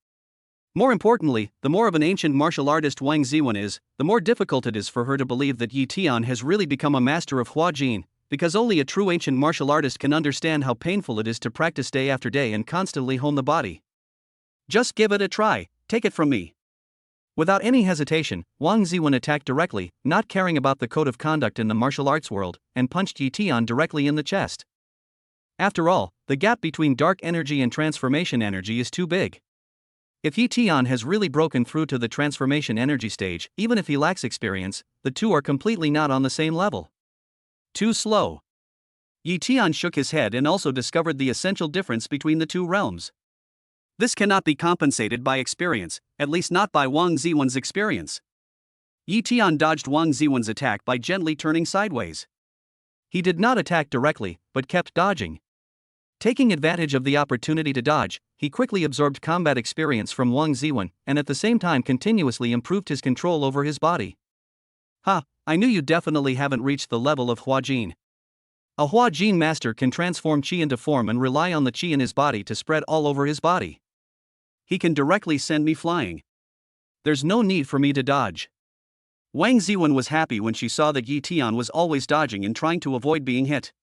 More importantly, the more of an ancient martial artist Wang Ziwen is, the more difficult it is for her to believe that Yi Tian has really become a master of Hua Jin, because only a true ancient martial artist can understand how painful it is to practice day after day and constantly hone the body. Just give it a try, take it from me. Without any hesitation, Wang Ziwen attacked directly, not caring about the code of conduct in the martial arts world, and punched Yi Tian directly in the chest. After all, the gap between dark energy and transformation energy is too big. If Yi Tian has really broken through to the transformation energy stage, even if he lacks experience, the two are completely not on the same level. Too slow. Yi Tian shook his head and also discovered the essential difference between the two realms. This cannot be compensated by experience, at least not by Wang Ziwen's experience. Yi Tian dodged Wang Ziwen's attack by gently turning sideways. He did not attack directly, but kept dodging. Taking advantage of the opportunity to dodge, he quickly absorbed combat experience from Wang Ziwen, and at the same time continuously improved his control over his body. Ha, I knew you definitely haven't reached the level of Hua Jin. A Hua Jin master can transform qi into form and rely on the qi in his body to spread all over his body. He can directly send me flying. There's no need for me to dodge. Wang Ziwen was happy when she saw that Yi Tian was always dodging and trying to avoid being hit.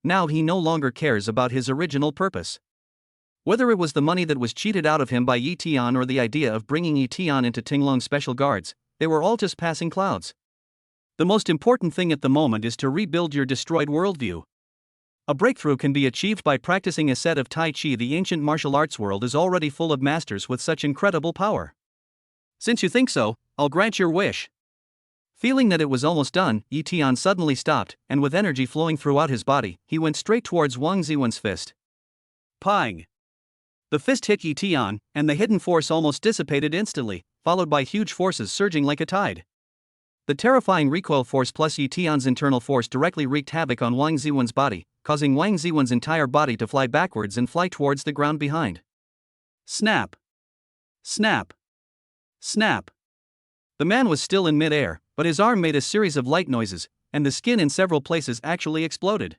Now he no longer cares about his original purpose. Whether it was the money that was cheated out of him by Yi Tian or the idea of bringing Yi Tian into Tinglong's special guards, they were all just passing clouds. The most important thing at the moment is to rebuild your destroyed worldview. A breakthrough can be achieved by practicing a set of Tai Chi. The ancient martial arts world is already full of masters with such incredible power. Since you think so, I'll grant your wish. Feeling that it was almost done, Yi Tian suddenly stopped, and with energy flowing throughout his body, he went straight towards Wang Ziwen's fist. Pang! The fist hit Yi Tian, and the hidden force almost dissipated instantly, followed by huge forces surging like a tide. The terrifying recoil force plus Yi Tian's internal force directly wreaked havoc on Wang Ziwen's body, causing Wang Ziwen's entire body to fly backwards and fly towards the ground behind. Snap! Snap! Snap! The man was still in mid-air, but his arm made a series of light noises, and the skin in several places actually exploded.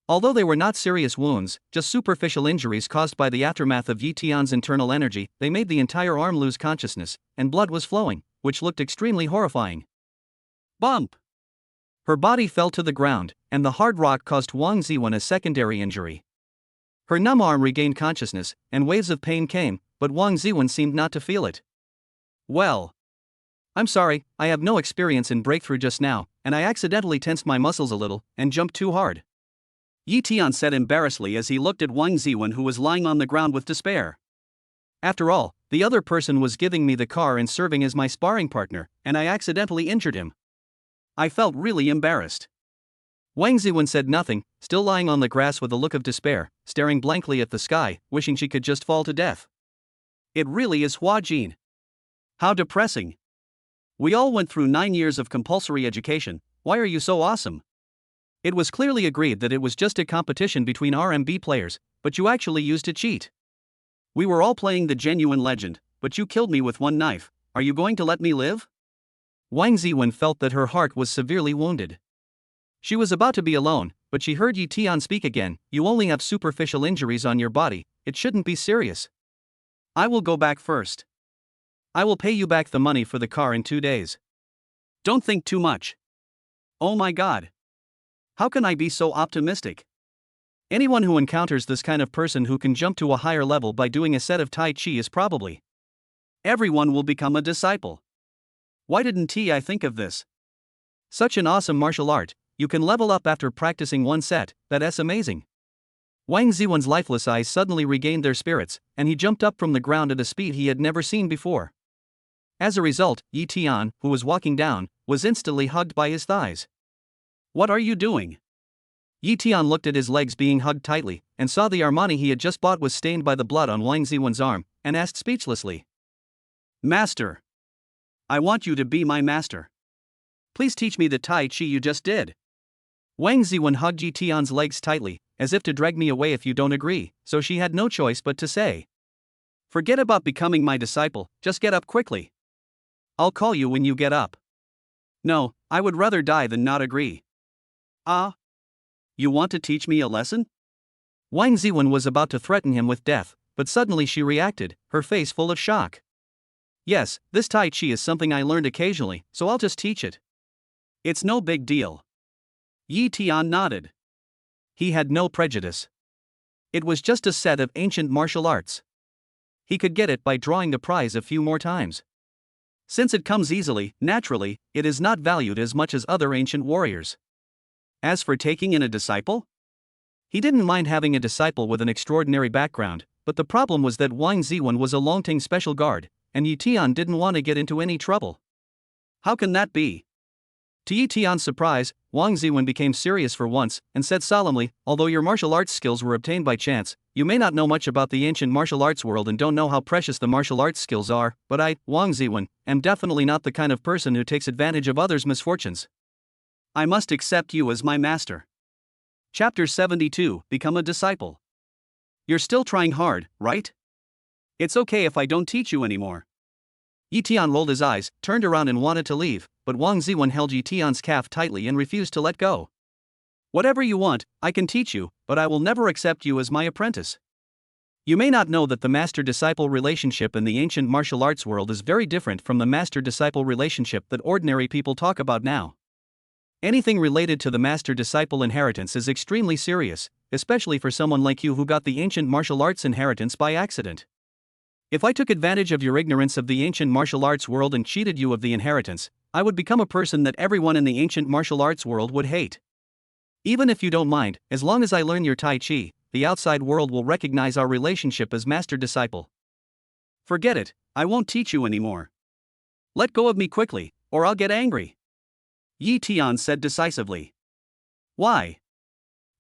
Although they were not serious wounds, just superficial injuries caused by the aftermath of Yi Tian's internal energy, they made the entire arm lose consciousness, and blood was flowing, which looked extremely horrifying. Bump! Her body fell to the ground, and the hard rock caused Wang Ziwen a secondary injury. Her numb arm regained consciousness, and waves of pain came, but Wang Ziwen seemed not to feel it. Well, I'm sorry, I have no experience in breakthrough just now, and I accidentally tensed my muscles a little, and jumped too hard, Yi Tian said embarrassedly as he looked at Wang Ziwen, who was lying on the ground with despair. After all, the other person was giving me the car and serving as my sparring partner, and I accidentally injured him. I felt really embarrassed. Wang Ziwen said nothing, still lying on the grass with a look of despair, staring blankly at the sky, wishing she could just fall to death. It really is Hua Jin. How depressing. We all went through 9 years of compulsory education, why are you so awesome? It was clearly agreed that it was just a competition between RMB players, but you actually used to cheat. We were all playing the genuine legend, but you killed me with one knife. Are you going to let me live? Wang Ziwen felt that her heart was severely wounded. She was about to be alone, but she heard Yi Tian speak again. You only have superficial injuries on your body, it shouldn't be serious. I will go back first. I will pay you back the money for the car in 2 days. Don't think too much. Oh my god. How can I be so optimistic? Anyone who encounters this kind of person who can jump to a higher level by doing a set of Tai Chi is probably. Everyone will become a disciple. Why didn't I think of this? Such an awesome martial art, you can level up after practicing one set, that's amazing. Wang Ziwen's lifeless eyes suddenly regained their spirits, and he jumped up from the ground at a speed he had never seen before. As a result, Yi Tian, who was walking down, was instantly hugged by his thighs. What are you doing? Yi Tian looked at his legs being hugged tightly, and saw the Armani he had just bought was stained by the blood on Wang Ziwen's arm, and asked speechlessly. Master. I want you to be my master. Please teach me the Tai Chi you just did. Wang Ziwen hugged Yi Tian's legs tightly, as if to drag me away if you don't agree, so she had no choice but to say. Forget about becoming my disciple, just get up quickly. I'll call you when you get up. No, I would rather die than not agree. Ah? You want to teach me a lesson? Wang Ziwen was about to threaten him with death, but suddenly she reacted, her face full of shock. Yes, this Tai Chi is something I learned occasionally, so I'll just teach it. It's no big deal. Yi Tian nodded. He had no prejudice. It was just a set of ancient martial arts. He could get it by drawing the prize a few more times. Since it comes easily, naturally, it is not valued as much as other ancient warriors. As for taking in a disciple? He didn't mind having a disciple with an extraordinary background, but the problem was that Wang Ziwen was a Longting special guard, and Yi Tian didn't want to get into any trouble. How can that be? To Yi Tian's surprise, Wang Ziwen became serious for once, and said solemnly, although your martial arts skills were obtained by chance, you may not know much about the ancient martial arts world and don't know how precious the martial arts skills are, but I, Wang Ziwen, am definitely not the kind of person who takes advantage of others' misfortunes. I must accept you as my master. Chapter 72, Become a Disciple. You're still trying hard, right? It's okay if I don't teach you anymore. Yi Tian rolled his eyes, turned around and wanted to leave, but Wang Ziwen held Yi Tian's calf tightly and refused to let go. Whatever you want, I can teach you, but I will never accept you as my apprentice. You may not know that the master-disciple relationship in the ancient martial arts world is very different from the master-disciple relationship that ordinary people talk about now. Anything related to the master-disciple inheritance is extremely serious, especially for someone like you who got the ancient martial arts inheritance by accident. If I took advantage of your ignorance of the ancient martial arts world and cheated you of the inheritance, I would become a person that everyone in the ancient martial arts world would hate. Even if you don't mind, as long as I learn your Tai Chi, the outside world will recognize our relationship as master-disciple. Forget it, I won't teach you anymore. Let go of me quickly, or I'll get angry. Yi Tian said decisively. Why?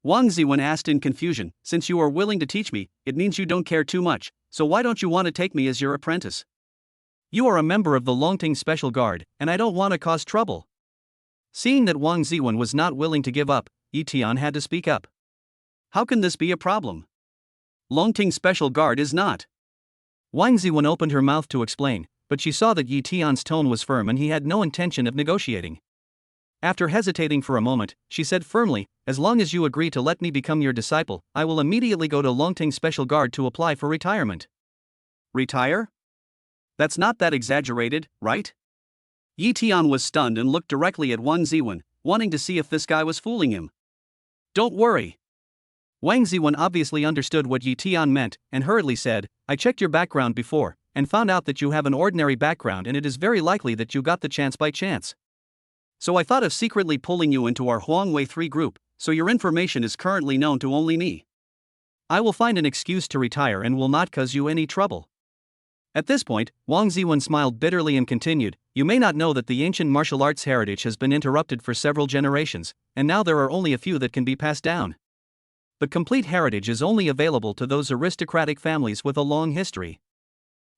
Wang Ziwen asked in confusion. Since you are willing to teach me, it means you don't care too much, so why don't you want to take me as your apprentice? You are a member of the Longting Special Guard, and I don't want to cause trouble. Seeing that Wang Ziwen was not willing to give up, Yi Tian had to speak up. How can this be a problem? Longting Special Guard is not. Wang Ziwen opened her mouth to explain, but she saw that Yi Tian's tone was firm and he had no intention of negotiating. After hesitating for a moment, she said firmly, "As long as you agree to let me become your disciple, I will immediately go to Longting Special Guard to apply for retirement." Retire? That's not that exaggerated, right? Yi Tian was stunned and looked directly at Wang Ziwen, wanting to see if this guy was fooling him. "Don't worry." Wang Ziwen obviously understood what Yi Tian meant, and hurriedly said, "I checked your background before, and found out that you have an ordinary background, and it is very likely that you got the chance by chance. So I thought of secretly pulling you into our Huangwei 3 group, so your information is currently known to only me. I will find an excuse to retire and will not cause you any trouble." At this point, Wang Ziwen smiled bitterly and continued, "You may not know that the ancient martial arts heritage has been interrupted for several generations, and now there are only a few that can be passed down. The complete heritage is only available to those aristocratic families with a long history.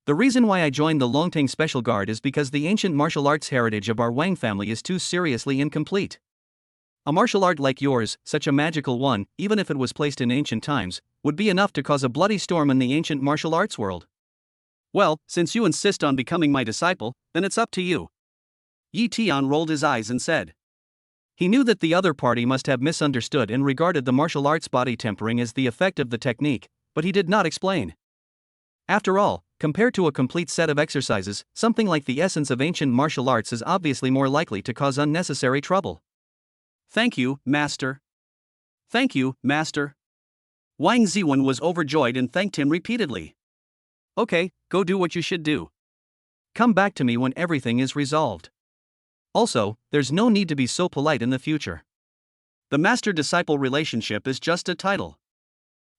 The reason why I joined the Longting Special Guard is because the ancient martial arts heritage of our Wang family is too seriously incomplete. A martial art like yours, such a magical one, even if it was placed in ancient times, would be enough to cause a bloody storm in the ancient martial arts world." "Well, since you insist on becoming my disciple, then it's up to you." Yi Tian rolled his eyes and said. He knew that the other party must have misunderstood and regarded the martial arts body tempering as the effect of the technique, but he did not explain. After all, compared to a complete set of exercises, something like the essence of ancient martial arts is obviously more likely to cause unnecessary trouble. "Thank you, Master. Thank you, Master." Wang Ziwen was overjoyed and thanked him repeatedly. "Okay, go do what you should do. Come back to me when everything is resolved. Also, there's no need to be so polite in the future. The master-disciple relationship is just a title.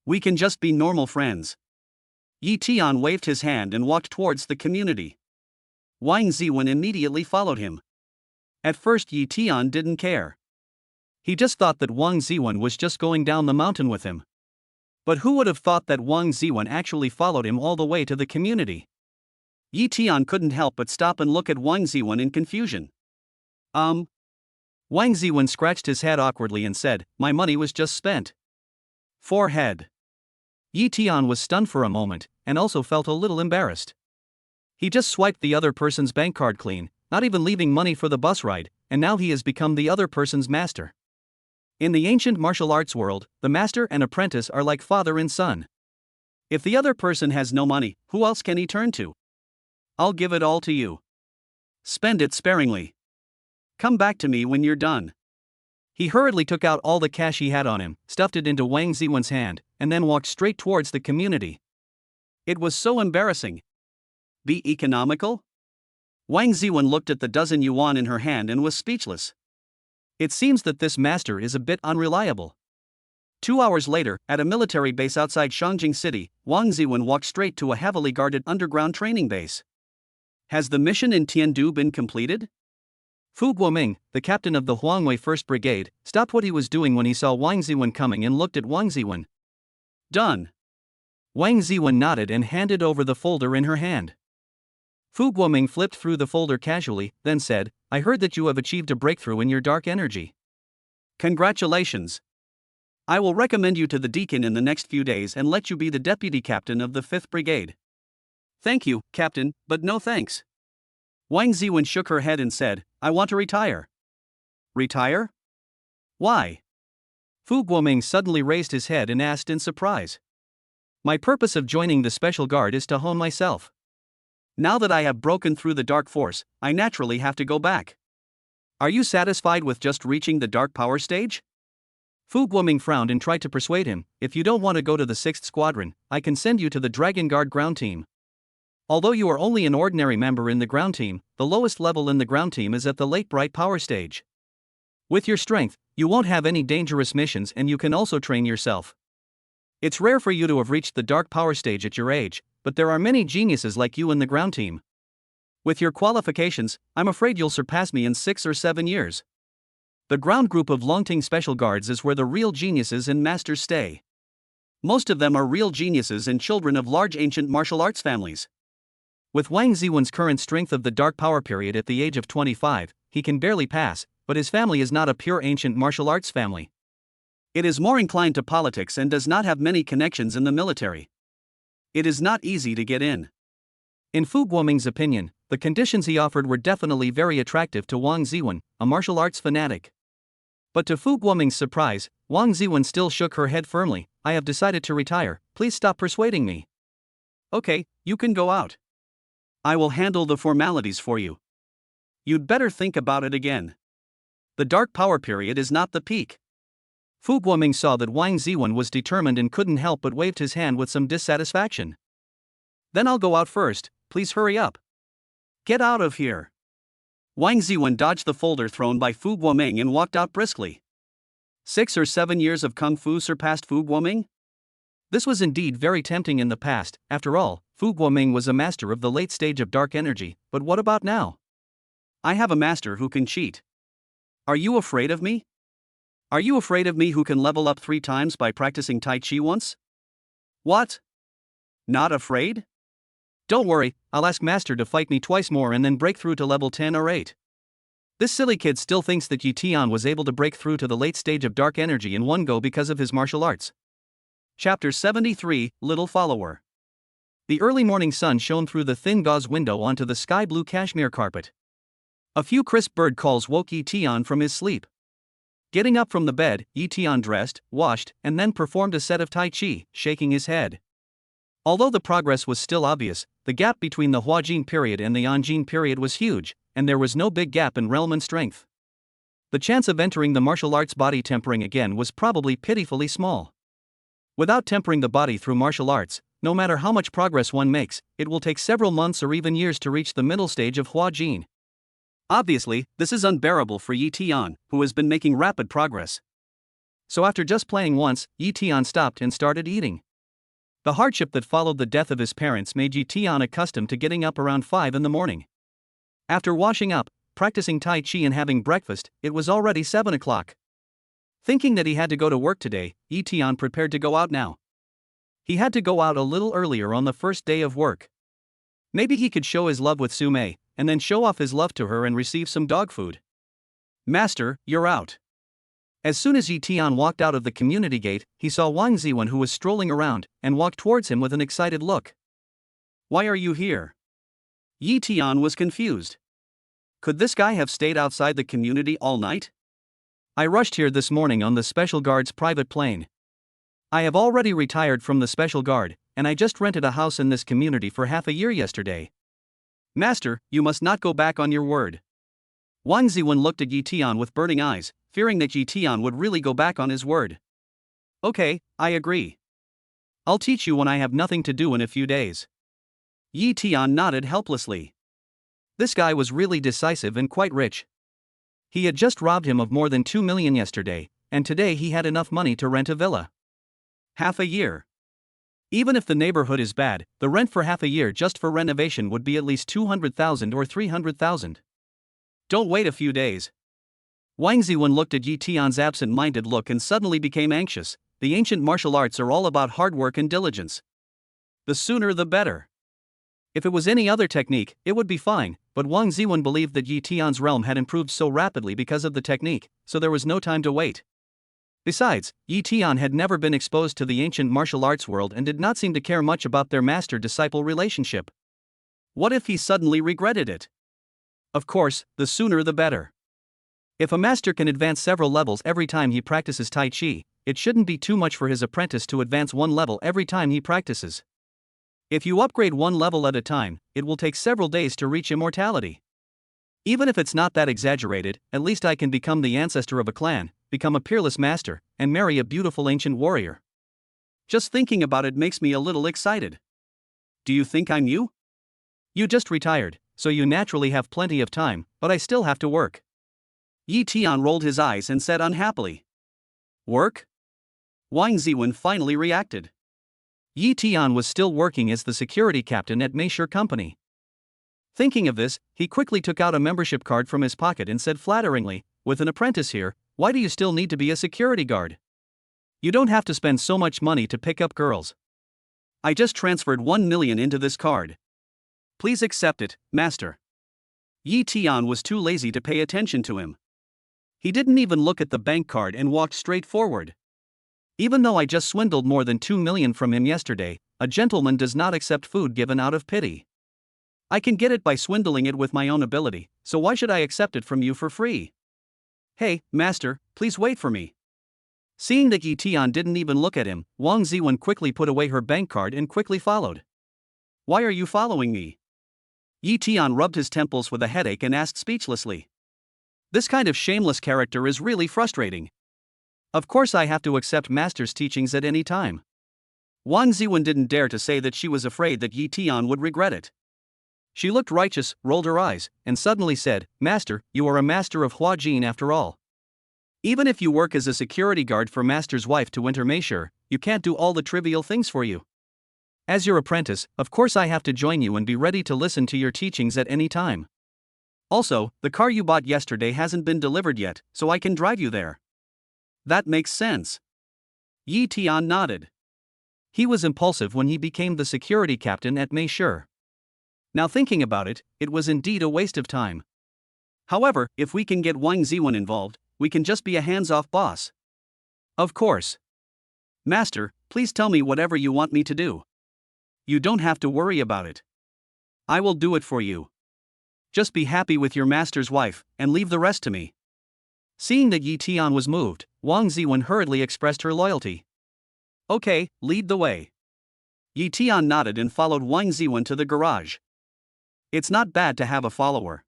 We can just be normal friends." Yi Tian waved his hand and walked towards the community. Wang Ziwen immediately followed him. At first Yi Tian didn't care. He just thought that Wang Ziwen was just going down the mountain with him. But who would have thought that Wang Ziwen actually followed him all the way to the community? Yi Tian couldn't help but stop and look at Wang Ziwen in confusion. Wang Ziwen scratched his head awkwardly and said, "My money was just spent." Forehead. Yi Tian was stunned for a moment, and also felt a little embarrassed. He just swiped the other person's bank card clean, not even leaving money for the bus ride, and now he has become the other person's master. In the ancient martial arts world, the master and apprentice are like father and son. If the other person has no money, who else can he turn to? I'll give it all to you. Spend it sparingly. Come back to me when you're done. He hurriedly took out all the cash he had on him, stuffed it into Wang Ziwen's hand, and then walked straight towards the community. It was so embarrassing. Be economical? Wang Ziwen looked at the dozen yuan in her hand and was speechless. It seems that this master is a bit unreliable. 2 hours later, at a military base outside Shangjing City, Wang Ziwen walked straight to a heavily guarded underground training base. Has the mission in Tiandu been completed? Fu Guoming, the captain of the Huangwei 1st Brigade, stopped what he was doing when he saw Wang Ziwen coming and looked at Wang Ziwen. Done. Wang Ziwen nodded and handed over the folder in her hand. Fu Guoming flipped through the folder casually, then said, "I heard that you have achieved a breakthrough in your dark energy. Congratulations. I will recommend you to the deacon in the next few days and let you be the deputy captain of the 5th Brigade." "Thank you, Captain, but no thanks." Wang Ziwen shook her head and said, "I want to retire." "Retire? Why?" Fu Guoming suddenly raised his head and asked in surprise. "My purpose of joining the Special Guard is to hone myself. Now that I have broken through the dark force, I naturally have to go back. Are you satisfied with just reaching the dark power stage?" Fu Guoming frowned and tried to persuade him, "If you don't want to go to the 6th Squadron, I can send you to the Dragon Guard ground team. Although you are only an ordinary member in the ground team, the lowest level in the ground team is at the late bright power stage. With your strength, you won't have any dangerous missions and you can also train yourself. It's rare for you to have reached the dark power stage at your age, but there are many geniuses like you in the ground team. With your qualifications, I'm afraid you'll surpass me in 6 or 7 years. The ground group of Longting Special Guards is where the real geniuses and masters stay. Most of them are real geniuses and children of large ancient martial arts families. With Wang Ziwen's current strength of the dark power period at the age of 25, he can barely pass, but his family is not a pure ancient martial arts family. It is more inclined to politics and does not have many connections in the military. It is not easy to get in." In Fu Guoming's opinion, The conditions he offered were definitely very attractive to Wang Ziwen, a martial arts fanatic. But to Fu Guoming's surprise, Wang Ziwen still shook her head firmly. I have decided to retire, please stop persuading me. Okay, you can go out. I will handle the formalities for you. You'd better think about it again. The dark power period is not the peak. Fu Guoming saw that Wang Ziwen was determined and couldn't help but waved his hand with some dissatisfaction. Then I'll go out first, please hurry up. Get out of here. Wang Ziwen dodged the folder thrown by Fu Guoming and walked out briskly. 6 or 7 years of kung fu surpassed Fu Guoming? This was indeed very tempting in the past. After all, Fu Guoming was a master of the late stage of dark energy, but what about now? I have a master who can cheat. Are you afraid of me? Are you afraid of me who can level up 3 times by practicing Tai Chi once? What? Not afraid? Don't worry, I'll ask Master to fight me twice more and then break through to level 10 or 8. This silly kid still thinks that Yi Tian was able to break through to the late stage of dark energy in one go because of his martial arts. Chapter 73, Little Follower. The early morning sun shone through the thin gauze window onto the sky blue cashmere carpet. A few crisp bird calls woke Yi Tian from his sleep. Getting up from the bed, Yi Tian dressed, washed, and then performed a set of Tai Chi, shaking his head. Although the progress was still obvious, the gap between the Huajin period and the Anjin period was huge, and there was no big gap in realm and strength. The chance of entering the martial arts body tempering again was probably pitifully small. Without tempering the body through martial arts, no matter how much progress one makes, it will take several months or even years to reach the middle stage of Huajin. Obviously, this is unbearable for Yi Tian, who has been making rapid progress. So after just playing once, Yi Tian stopped and started eating. The hardship that followed the death of his parents made Yi Tian accustomed to getting up around 5 in the morning. After washing up, practicing Tai Chi and having breakfast, it was already 7 o'clock. Thinking that he had to go to work today, Yi Tian prepared to go out now. He had to go out a little earlier on the first day of work. Maybe he could show his love with Su Mei, and then show off his love to her and receive some dog food. Master, you're out. As soon as Yi Tian walked out of the community gate, he saw Wang Ziwen who was strolling around, and walked towards him with an excited look. Why are you here? Yi Tian was confused. Could this guy have stayed outside the community all night? I rushed here this morning on the Special Guard's private plane. I have already retired from the Special Guard, and I just rented a house in this community for half a year yesterday. Master, you must not go back on your word. Wang Ziwen looked at Yi Tian with burning eyes, fearing that Yi Tian would really go back on his word. Okay, I agree. I'll teach you when I have nothing to do in a few days. Yi Tian nodded helplessly. This guy was really decisive and quite rich. He had just robbed him of more than 2 million yesterday, and today he had enough money to rent a villa. Half a year. Even if the neighborhood is bad, the rent for half a year just for renovation would be at least 200,000 or 300,000. Don't wait a few days. Wang Ziwen looked at Yi Tian's absent-minded look and suddenly became anxious. The ancient martial arts are all about hard work and diligence. The sooner the better. If it was any other technique, it would be fine, but Wang Ziwen believed that Yi Tian's realm had improved so rapidly because of the technique, so there was no time to wait. Besides, Yi Tian had never been exposed to the ancient martial arts world and did not seem to care much about their master-disciple relationship. What if he suddenly regretted it? Of course, the sooner the better. If a master can advance several levels every time he practices Tai Chi, it shouldn't be too much for his apprentice to advance 1 level every time he practices. If you upgrade 1 level at a time, it will take several days to reach immortality. Even if it's not that exaggerated, at least I can become the ancestor of a clan, become a peerless master, and marry a beautiful ancient warrior. Just thinking about it makes me a little excited. Do you think I'm you? You just retired, so you naturally have plenty of time, but I still have to work. Yi Tian rolled his eyes and said unhappily. Work? Wang Ziwen finally reacted. Yi Tian was still working as the security captain at Meisher Company. Thinking of this, he quickly took out a membership card from his pocket and said flatteringly, with an apprentice here, why do you still need to be a security guard? You don't have to spend so much money to pick up girls. I just transferred 1 million into this card. Please accept it, master. Yi Tian was too lazy to pay attention to him. He didn't even look at the bank card and walked straight forward. Even though I just swindled more than 2 million from him yesterday, a gentleman does not accept food given out of pity. I can get it by swindling it with my own ability, so why should I accept it from you for free? Hey, master, please wait for me. Seeing that Yi Tian didn't even look at him, Wang Ziwen quickly put away her bank card and quickly followed. Why are you following me? Yi Tian rubbed his temples with a headache and asked speechlessly. This kind of shameless character is really frustrating. Of course I have to accept master's teachings at any time. Wang Ziwen didn't dare to say that she was afraid that Yi Tian would regret it. She looked righteous, rolled her eyes, and suddenly said, Master, you are a master of Hua Jin after all. Even if you work as a security guard for master's wife to enter Meishur, you can't do all the trivial things for you. As your apprentice, of course I have to join you and be ready to listen to your teachings at any time. Also, the car you bought yesterday hasn't been delivered yet, so I can drive you there. That makes sense. Yi Tian nodded. He was impulsive when he became the security captain at Meishur. Now thinking about it, it was indeed a waste of time. However, if we can get Wang Ziwen involved, we can just be a hands-off boss. Of course. Master, please tell me whatever you want me to do. You don't have to worry about it. I will do it for you. Just be happy with your master's wife, and leave the rest to me. Seeing that Yi Tian was moved, Wang Ziwen hurriedly expressed her loyalty. Okay, lead the way. Yi Tian nodded and followed Wang Ziwen to the garage. It's not bad to have a follower.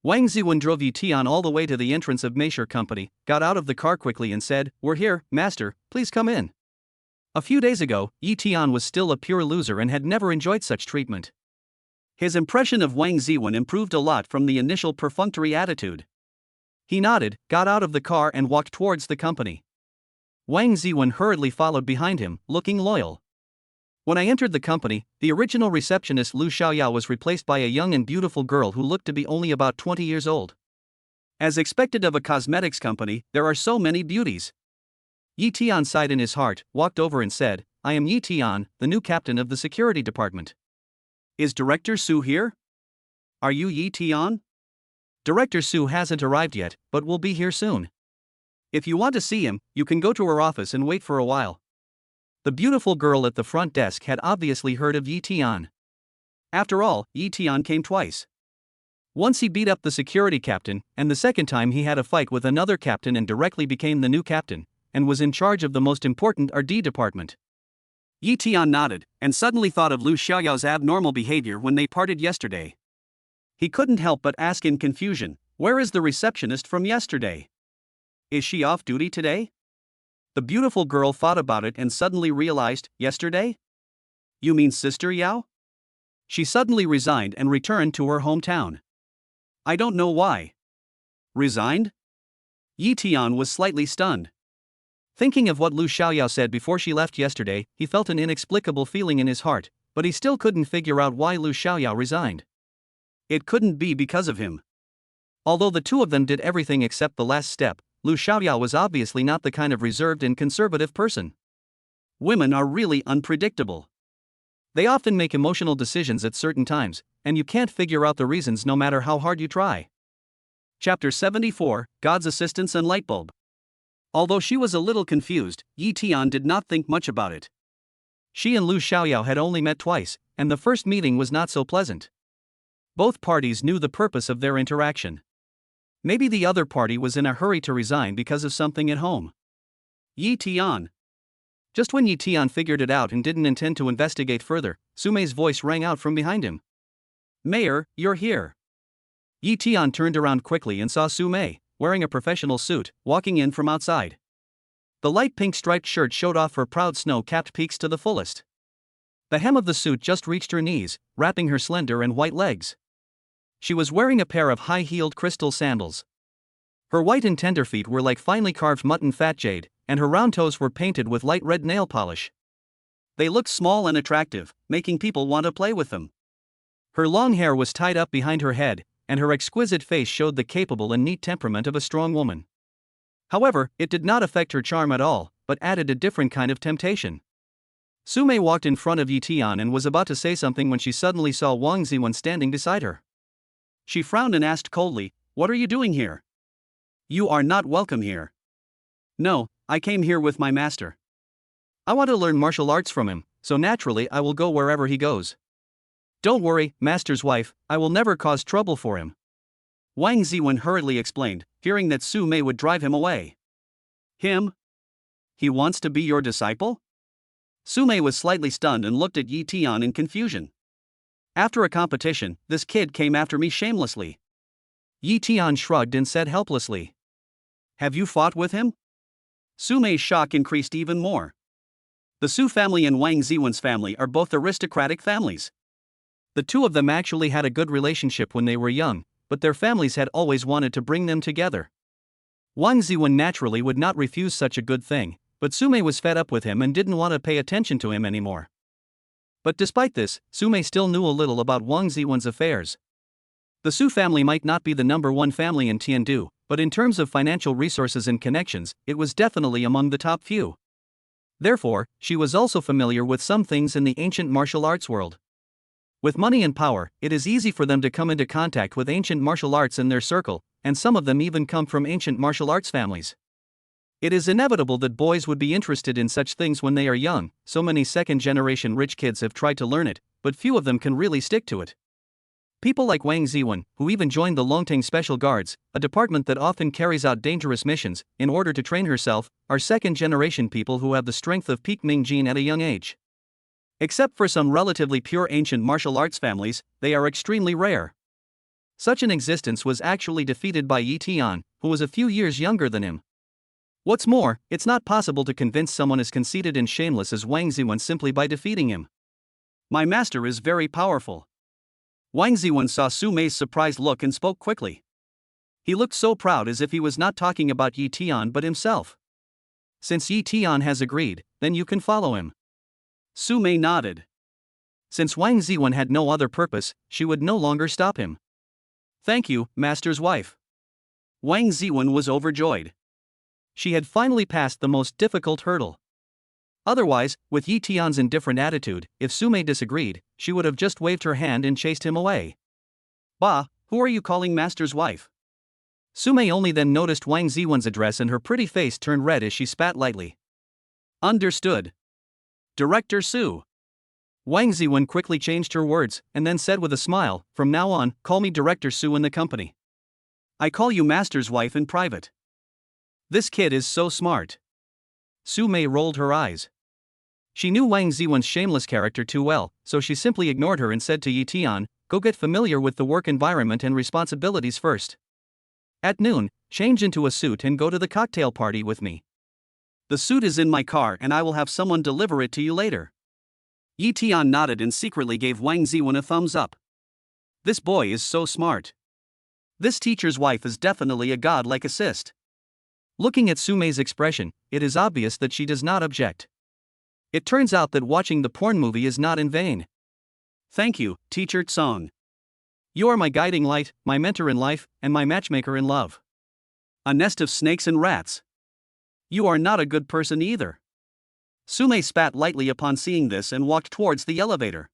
Wang Ziwen drove Yi Tian all the way to the entrance of Meishur Company, got out of the car quickly and said, We're here, master, please come in. A few days ago, Yi Tian was still a pure loser and had never enjoyed such treatment. His impression of Wang Ziwen improved a lot from the initial perfunctory attitude. He nodded, got out of the car and walked towards the company. Wang Ziwen hurriedly followed behind him, looking loyal. When I entered the company, the original receptionist Lu Xiaoyao was replaced by a young and beautiful girl who looked to be only about 20 years old. As expected of a cosmetics company, there are so many beauties. Yi Tian sighed in his heart, walked over and said, I am Yi Tian, the new captain of the security department. Is Director Su here? Are you Yi Tian? Director Su hasn't arrived yet, but will be here soon. If you want to see him, you can go to her office and wait for a while. The beautiful girl at the front desk had obviously heard of Yi Tian. After all, Yi Tian came twice. Once he beat up the security captain, and the second time he had a fight with another captain and directly became the new captain, and was in charge of the most important R&D department. Yi Tian nodded, and suddenly thought of Lu Xiaoyao's abnormal behavior when they parted yesterday. He couldn't help but ask in confusion, where is the receptionist from yesterday? Is she off duty today? The beautiful girl thought about it and suddenly realized, yesterday? You mean Sister Yao? She suddenly resigned and returned to her hometown. I don't know why. Resigned? Yi Tian was slightly stunned. Thinking of what Lu Xiaoyao said before she left yesterday, he felt an inexplicable feeling in his heart, but he still couldn't figure out why Lu Xiaoyao resigned. It couldn't be because of him. Although the two of them did everything except the last step, Lu Xiaoyao was obviously not the kind of reserved and conservative person. Women are really unpredictable. They often make emotional decisions at certain times, and you can't figure out the reasons no matter how hard you try. Chapter 74, God's Assistance and Lightbulb. Although she was a little confused, Yi Tian did not think much about it. She and Lu Xiaoyao had only met twice, and the first meeting was not so pleasant. Both parties knew the purpose of their interaction. Maybe the other party was in a hurry to resign because of something at home. Yi Tian. Just when Yi Tian figured it out and didn't intend to investigate further, Sumei's voice rang out from behind him. Mayor, you're here. Yi Tian turned around quickly and saw Sumei, wearing a professional suit, walking in from outside. The light pink striped shirt showed off her proud snow-capped peaks to the fullest. The hem of the suit just reached her knees, wrapping her slender and white legs. She was wearing a pair of high-heeled crystal sandals. Her white and tender feet were like finely carved mutton fat jade, and her round toes were painted with light red nail polish. They looked small and attractive, making people want to play with them. Her long hair was tied up behind her head, and her exquisite face showed the capable and neat temperament of a strong woman. However, it did not affect her charm at all, but added a different kind of temptation. Sumei walked in front of Yi Tian and was about to say something when she suddenly saw Wang Ziwen standing beside her. She frowned and asked coldly, "What are you doing here? You are not welcome here." "No, I came here with my master. I want to learn martial arts from him, so naturally I will go wherever he goes." Don't worry, master's wife, I will never cause trouble for him. Wang Ziwen hurriedly explained, fearing that Su Mei would drive him away. Him? He wants to be your disciple? Su Mei was slightly stunned and looked at Yi Tian in confusion. After a competition, this kid came after me shamelessly. Yi Tian shrugged and said helplessly. Have you fought with him? Su Mei's shock increased even more. The Su family and Wang Ziwen's family are both aristocratic families. The two of them actually had a good relationship when they were young, but their families had always wanted to bring them together. Wang Ziwen naturally would not refuse such a good thing, but Su Mei was fed up with him and didn't want to pay attention to him anymore. But despite this, Su Mei still knew a little about Wang Ziwen's affairs. The Su family might not be the number one family in Tiandu, but in terms of financial resources and connections, it was definitely among the top few. Therefore, she was also familiar with some things in the ancient martial arts world. With money and power, it is easy for them to come into contact with ancient martial arts in their circle, and some of them even come from ancient martial arts families. It is inevitable that boys would be interested in such things when they are young. So many second-generation rich kids have tried to learn it, but few of them can really stick to it. People like Wang Ziwen, who even joined the Longting Special Guards, a department that often carries out dangerous missions, in order to train herself, are second-generation people who have the strength of Peak Ming Jin at a young age. Except for some relatively pure ancient martial arts families, they are extremely rare. Such an existence was actually defeated by Yi Tian, who was a few years younger than him. What's more, it's not possible to convince someone as conceited and shameless as Wang Ziwen simply by defeating him. My master is very powerful. Wang Ziwen saw Su Mei's surprised look and spoke quickly. He looked so proud as if he was not talking about Yi Tian but himself. Since Yi Tian has agreed, then you can follow him. Su Mei nodded. Since Wang Ziwen had no other purpose, she would no longer stop him. Thank you, master's wife. Wang Ziwen was overjoyed. She had finally passed the most difficult hurdle. Otherwise, with Yi Tian's indifferent attitude, if Su Mei disagreed, she would have just waved her hand and chased him away. Bah, who are you calling master's wife? Su Mei only then noticed Wang Ziwen's address and her pretty face turned red as she spat lightly. Understood. Director Su. Wang Ziwen quickly changed her words, and then said with a smile, from now on, call me Director Su in the company. I call you master's wife in private. This kid is so smart. Su Mei rolled her eyes. She knew Wang Ziwen's shameless character too well, so she simply ignored her and said to Yi Tian, go get familiar with the work environment and responsibilities first. At noon, change into a suit and go to the cocktail party with me. The suit is in my car and I will have someone deliver it to you later. Yi Tian nodded and secretly gave Wang Ziwen a thumbs up. This boy is so smart. This teacher's wife is definitely a godlike assist. Looking at Su Mei's expression, it is obvious that she does not object. It turns out that watching the porn movie is not in vain. Thank you, Teacher Tsong. You are my guiding light, my mentor in life, and my matchmaker in love. A nest of snakes and rats. You are not a good person either. Su Mei spat lightly upon seeing this and walked towards the elevator.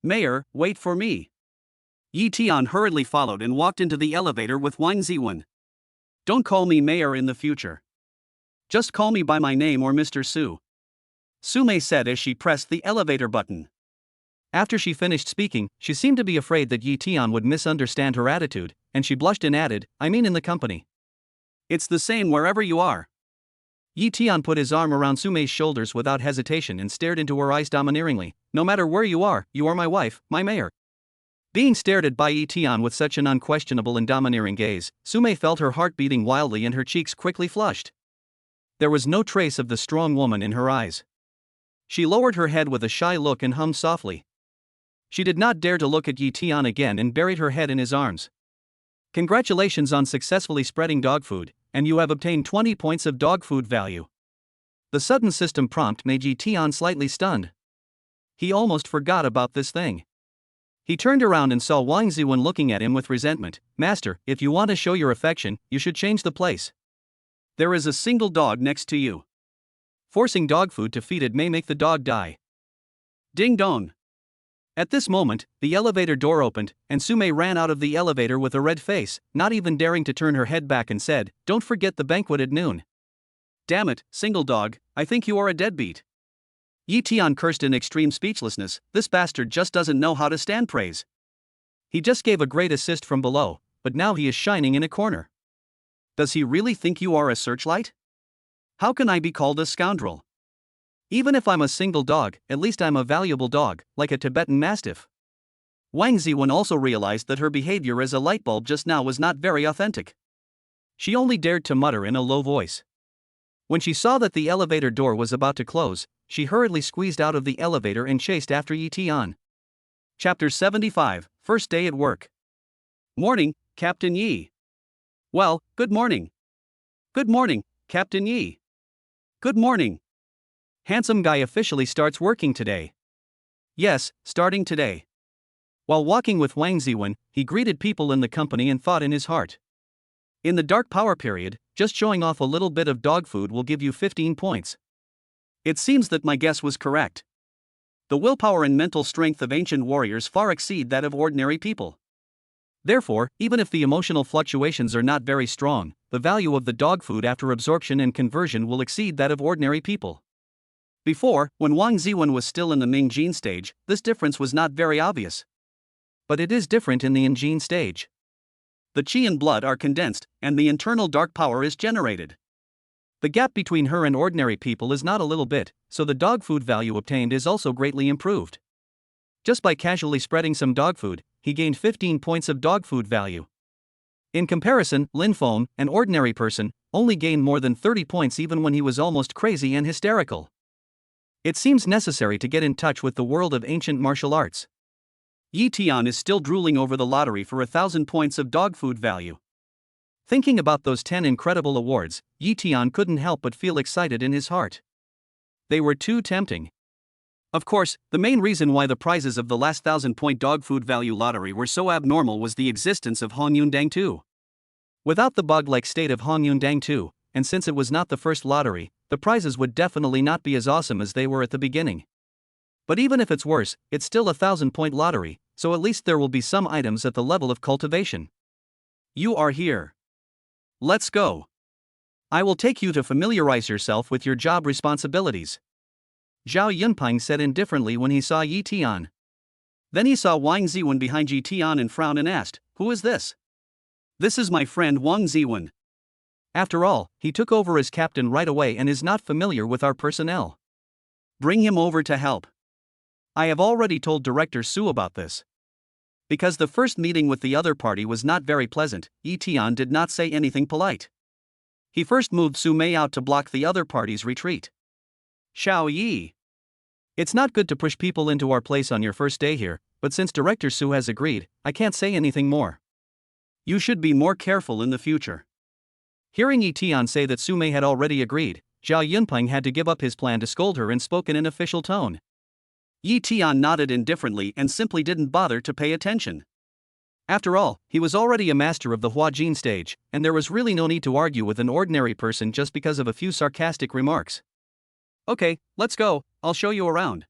Mayor, wait for me. Yi Tian hurriedly followed and walked into the elevator with Wang Ziwen. Don't call me Mayor in the future. Just call me by my name or Mr. Su. Su Mei said as she pressed the elevator button. After she finished speaking, she seemed to be afraid that Yi Tian would misunderstand her attitude, and she blushed and added, I mean in the company. It's the same wherever you are. Yi Tian put his arm around Su Mei's shoulders without hesitation and stared into her eyes domineeringly. No matter where you are my wife, my mayor. Being stared at by Yi Tian with such an unquestionable and domineering gaze, Su Mei felt her heart beating wildly and her cheeks quickly flushed. There was no trace of the strong woman in her eyes. She lowered her head with a shy look and hummed softly. She did not dare to look at Yi Tian again and buried her head in his arms. Congratulations on successfully spreading dog food, and you have obtained 20 points of dog food value. The sudden system prompt made Yi Tian slightly stunned. He almost forgot about this thing. He turned around and saw Wang Ziwen looking at him with resentment. Master, if you want to show your affection, you should change the place. There is a single dog next to you. Forcing dog food to feed it may make the dog die. Ding dong. At this moment, the elevator door opened, and Su Mei ran out of the elevator with a red face, not even daring to turn her head back and said, Don't forget the banquet at noon. Damn it, single dog, I think you are a deadbeat. Yi Tian cursed in extreme speechlessness. This bastard just doesn't know how to stand praise. He just gave a great assist from below, but now he is shining in a corner. Does he really think you are a searchlight? How can I be called a scoundrel? Even if I'm a single dog, at least I'm a valuable dog, like a Tibetan Mastiff. Wang Ziwen also realized that her behavior as a light bulb just now was not very authentic. She only dared to mutter in a low voice. When she saw that the elevator door was about to close, she hurriedly squeezed out of the elevator and chased after Yi Tian. Chapter 75, First Day at Work. Morning, Captain Yi. Well, good morning. Good morning, Captain Yi. Good morning. Handsome guy officially starts working today. Yes, starting today. While walking with Wang Ziwen, he greeted people in the company and thought in his heart. In the dark power period, just showing off a little bit of dog food will give you 15 points. It seems that my guess was correct. The willpower and mental strength of ancient warriors far exceed that of ordinary people. Therefore, even if the emotional fluctuations are not very strong, the value of the dog food after absorption and conversion will exceed that of ordinary people. Before, when Wang Ziwen was still in the Ming Jin stage, this difference was not very obvious. But it is different in the Jin stage. The qi and blood are condensed, and the internal dark power is generated. The gap between her and ordinary people is not a little bit, so the dog food value obtained is also greatly improved. Just by casually spreading some dog food, he gained 15 points of dog food value. In comparison, Lin Feng, an ordinary person, only gained more than 30 points even when he was almost crazy and hysterical. It seems necessary to get in touch with the world of ancient martial arts. Yi Tian is still drooling over the lottery for 1,000 points of dog food value. Thinking about those 10 incredible awards, Yi Tian couldn't help but feel excited in his heart. They were too tempting. Of course, the main reason why the prizes of the last 1,000-point dog food value lottery were so abnormal was the existence of Hong Yun Dang 2. Without the bug-like state of Hong Yun Dang 2, and since it was not the first lottery, the prizes would definitely not be as awesome as they were at the beginning. But even if it's worse, it's still a 1,000-point lottery, so at least there will be some items at the level of cultivation. You are here. Let's go. I will take you to familiarize yourself with your job responsibilities. Zhao Yunpeng said indifferently when he saw Yi Tian. Then he saw Wang Ziwen behind Yi Tian and frowned and asked, "Who is this?" "This is my friend Wang Ziwen." After all, he took over as captain right away and is not familiar with our personnel. Bring him over to help. I have already told Director Su about this. Because the first meeting with the other party was not very pleasant, Yi Tian did not say anything polite. He first moved Su Mei out to block the other party's retreat. Xiao Yi. It's not good to push people into our place on your first day here, but since Director Su has agreed, I can't say anything more. You should be more careful in the future. Hearing Yi Tian say that Su Mei had already agreed, Zhao Yunpeng had to give up his plan to scold her and spoke in an official tone. Yi Tian nodded indifferently and simply didn't bother to pay attention. After all, he was already a master of the Huajin stage, and there was really no need to argue with an ordinary person just because of a few sarcastic remarks. Okay, let's go, I'll show you around.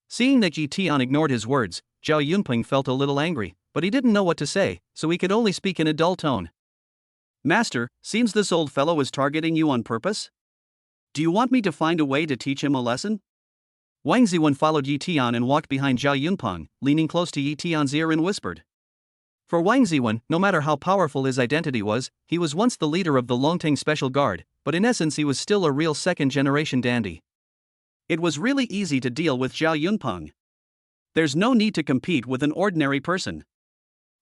Seeing that Yi Tian ignored his words, Zhao Yunpeng felt a little angry, but he didn't know what to say, so he could only speak in a dull tone. Master, seems this old fellow is targeting you on purpose? Do you want me to find a way to teach him a lesson? Wang Ziwen followed Yi Tian and walked behind Zhao Yunpeng, leaning close to Yi Tian's ear and whispered. For Wang Ziwen, no matter how powerful his identity was, he was once the leader of the Longting Special Guard, but in essence he was still a real second-generation dandy. It was really easy to deal with Zhao Yunpeng. There's no need to compete with an ordinary person.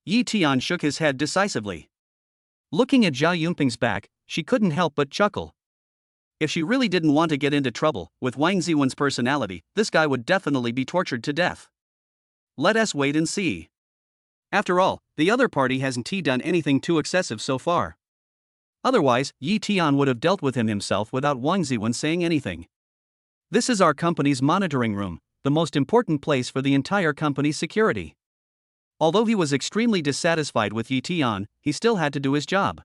Yi Tian shook his head decisively. Looking at Zhao Yunpeng's back, she couldn't help but chuckle. If she really didn't want to get into trouble, with Wang Ziwen's personality, this guy would definitely be tortured to death. Let us wait and see. After all, the other party hasn't done anything too excessive so far. Otherwise, Yi Tian would have dealt with him himself without Wang Ziwen saying anything. This is our company's monitoring room, the most important place for the entire company's security. Although he was extremely dissatisfied with Yi Tian, he still had to do his job.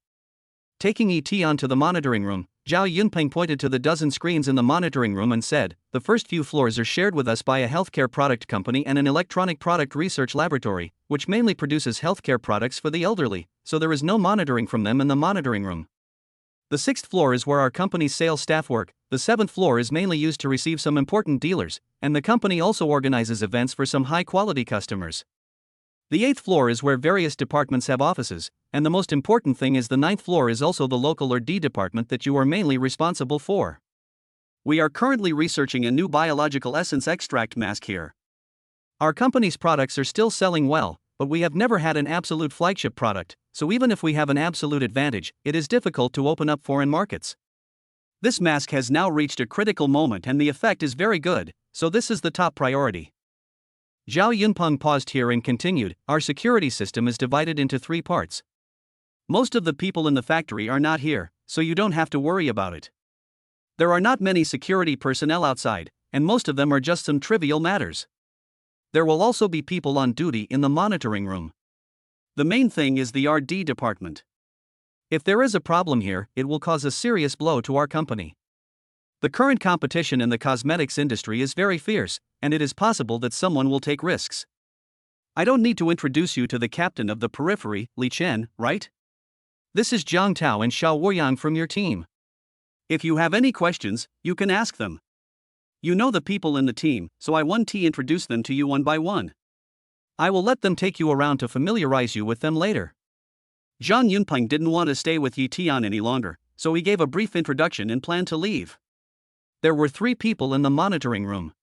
Taking Yi Tian to the monitoring room, Zhao Yunpeng pointed to the dozen screens in the monitoring room and said, "The first few floors are shared with us by a healthcare product company and an electronic product research laboratory, which mainly produces healthcare products for the elderly, so there is no monitoring from them in the monitoring room. The 6th floor is where our company's sales staff work, The 7th floor is mainly used to receive some important dealers, and the company also organizes events for some high-quality customers. The 8th floor is where various departments have offices, and the most important thing is the 9th floor is also the local or D department that you are mainly responsible for. We are currently researching a new biological essence extract mask here. Our company's products are still selling well, but we have never had an absolute flagship product, so even if we have an absolute advantage, it is difficult to open up foreign markets. This mask has now reached a critical moment and the effect is very good, so this is the top priority. Zhao Yunpeng paused here and continued, our security system is divided into 3 parts. Most of the people in the factory are not here, so you don't have to worry about it. There are not many security personnel outside, and most of them are just some trivial matters. There will also be people on duty in the monitoring room. The main thing is the R&D department. If there is a problem here, it will cause a serious blow to our company. The current competition in the cosmetics industry is very fierce, and it is possible that someone will take risks. I don't need to introduce you to the captain of the periphery, Li Chen, right? This is Zhang Tao and Xiao Woyang from your team. If you have any questions, you can ask them. You know the people in the team, so I want to introduce them to you one by one. I will let them take you around to familiarize you with them later. Zhang Yunpeng didn't want to stay with Yi Tian any longer, so he gave a brief introduction and planned to leave. There were 3 people in the monitoring room.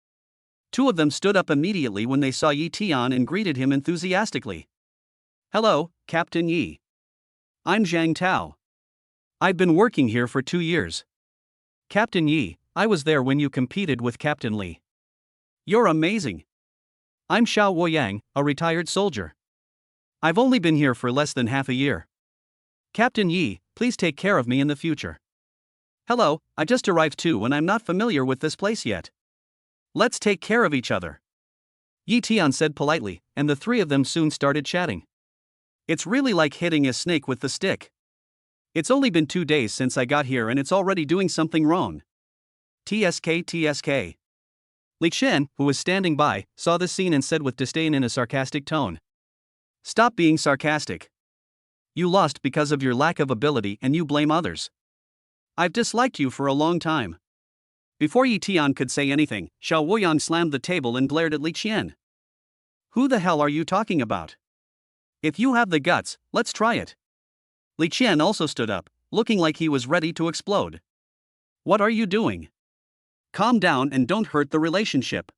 2 of them stood up immediately when they saw Yi Tian and greeted him enthusiastically. Hello, Captain Yi. I'm Zhang Tao. I've been working here for 2 years. Captain Yi, I was there when you competed with Captain Li. You're amazing. I'm Xiao Woyang, a retired soldier. I've only been here for less than half a year. Captain Yi, please take care of me in the future. Hello, I just arrived too and I'm not familiar with this place yet. Let's take care of each other. Yi Tian said politely, and the 3 of them soon started chatting. It's really like hitting a snake with the stick. It's only been 2 days since I got here and it's already doing something wrong. TSK. Li Chen, who was standing by, saw the scene and said with disdain in a sarcastic tone. Stop being sarcastic. You lost because of your lack of ability and you blame others. I've disliked you for a long time. Before Yi Tian could say anything, Xiao Woyang slammed the table and glared at Li Chen. Who the hell are you talking about? If you have the guts, let's try it. Li Chen also stood up, looking like he was ready to explode. What are you doing? Calm down and don't hurt the relationship.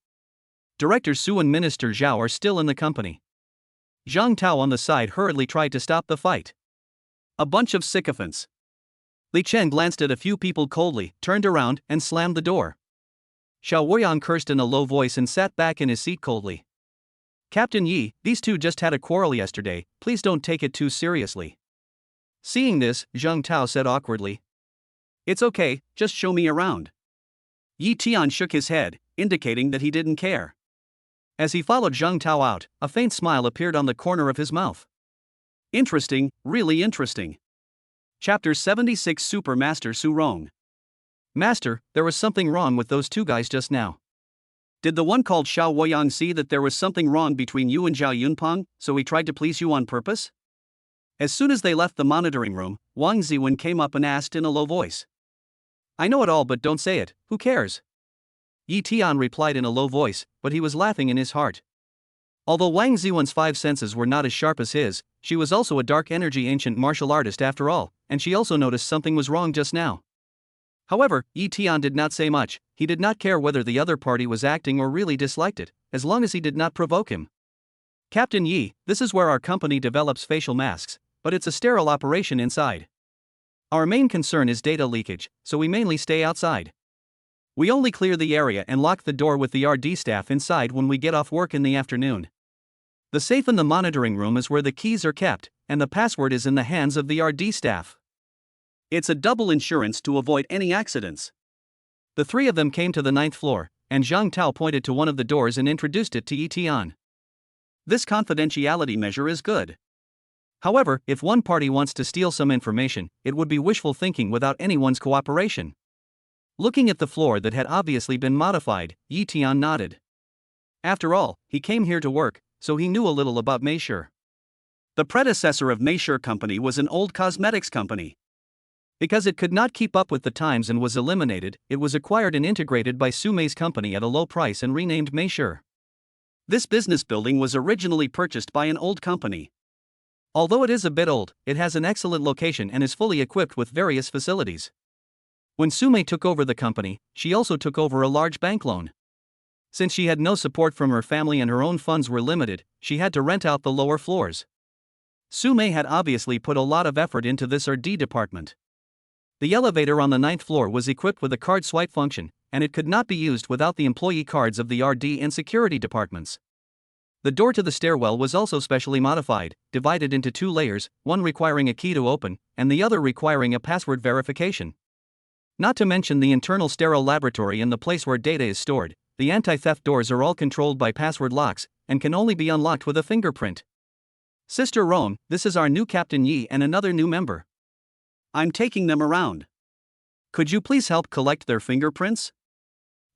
Director Su and Minister Zhao are still in the company. Zhang Tao on the side hurriedly tried to stop the fight. A bunch of sycophants. Li Chen glanced at a few people coldly, turned around, and slammed the door. Xiao Woyang cursed in a low voice and sat back in his seat coldly. Captain Yi, these 2 just had a quarrel yesterday, please don't take it too seriously. Seeing this, Zhang Tao said awkwardly. It's okay, just show me around. Yi Tian shook his head, indicating that he didn't care. As he followed Zhang Tao out, a faint smile appeared on the corner of his mouth. Interesting, really interesting. Chapter 76 Super Master Su Rong. Master, there was something wrong with those 2 guys just now. Did the one called Xiao Woyang see that there was something wrong between you and Zhao Yunpeng, so he tried to please you on purpose? As soon as they left the monitoring room, Wang Ziwen came up and asked in a low voice. I know it all but don't say it, who cares? Yi Tian replied in a low voice, but he was laughing in his heart. Although Wang Ziwen's 5 senses were not as sharp as his, she was also a dark energy ancient martial artist after all, and she also noticed something was wrong just now. However, Yi Tian did not say much. He did not care whether the other party was acting or really disliked it, as long as he did not provoke him. Captain Yi, this is where our company develops facial masks, but it's a sterile operation inside. Our main concern is data leakage, so we mainly stay outside. We only clear the area and lock the door with the RD staff inside when we get off work in the afternoon. The safe in the monitoring room is where the keys are kept, and the password is in the hands of the RD staff. It's a double insurance to avoid any accidents. The 3 of them came to the 9th floor, and Zhang Tao pointed to one of the doors and introduced it to Yi Tian. This confidentiality measure is good. However, if one party wants to steal some information, it would be wishful thinking without anyone's cooperation. Looking at the floor that had obviously been modified, Yi Tian nodded. After all, he came here to work, so he knew a little about Meisure. The predecessor of Meisure Company was an old cosmetics company. Because it could not keep up with the times and was eliminated, it was acquired and integrated by Su Mei's company at a low price and renamed Meisure. This business building was originally purchased by an old company. Although it is a bit old, it has an excellent location and is fully equipped with various facilities. When Su Mei took over the company, she also took over a large bank loan. Since she had no support from her family and her own funds were limited, she had to rent out the lower floors. Su Mei had obviously put a lot of effort into this R&D department. The elevator on the 9th floor was equipped with a card swipe function, and it could not be used without the employee cards of the R&D and security departments. The door to the stairwell was also specially modified, divided into 2 layers, one requiring a key to open, and the other requiring a password verification. Not to mention the internal sterile laboratory and the place where data is stored. The anti-theft doors are all controlled by password locks, and can only be unlocked with a fingerprint. Sister Rome, this is our new Captain Yi and another new member. I'm taking them around. Could you please help collect their fingerprints?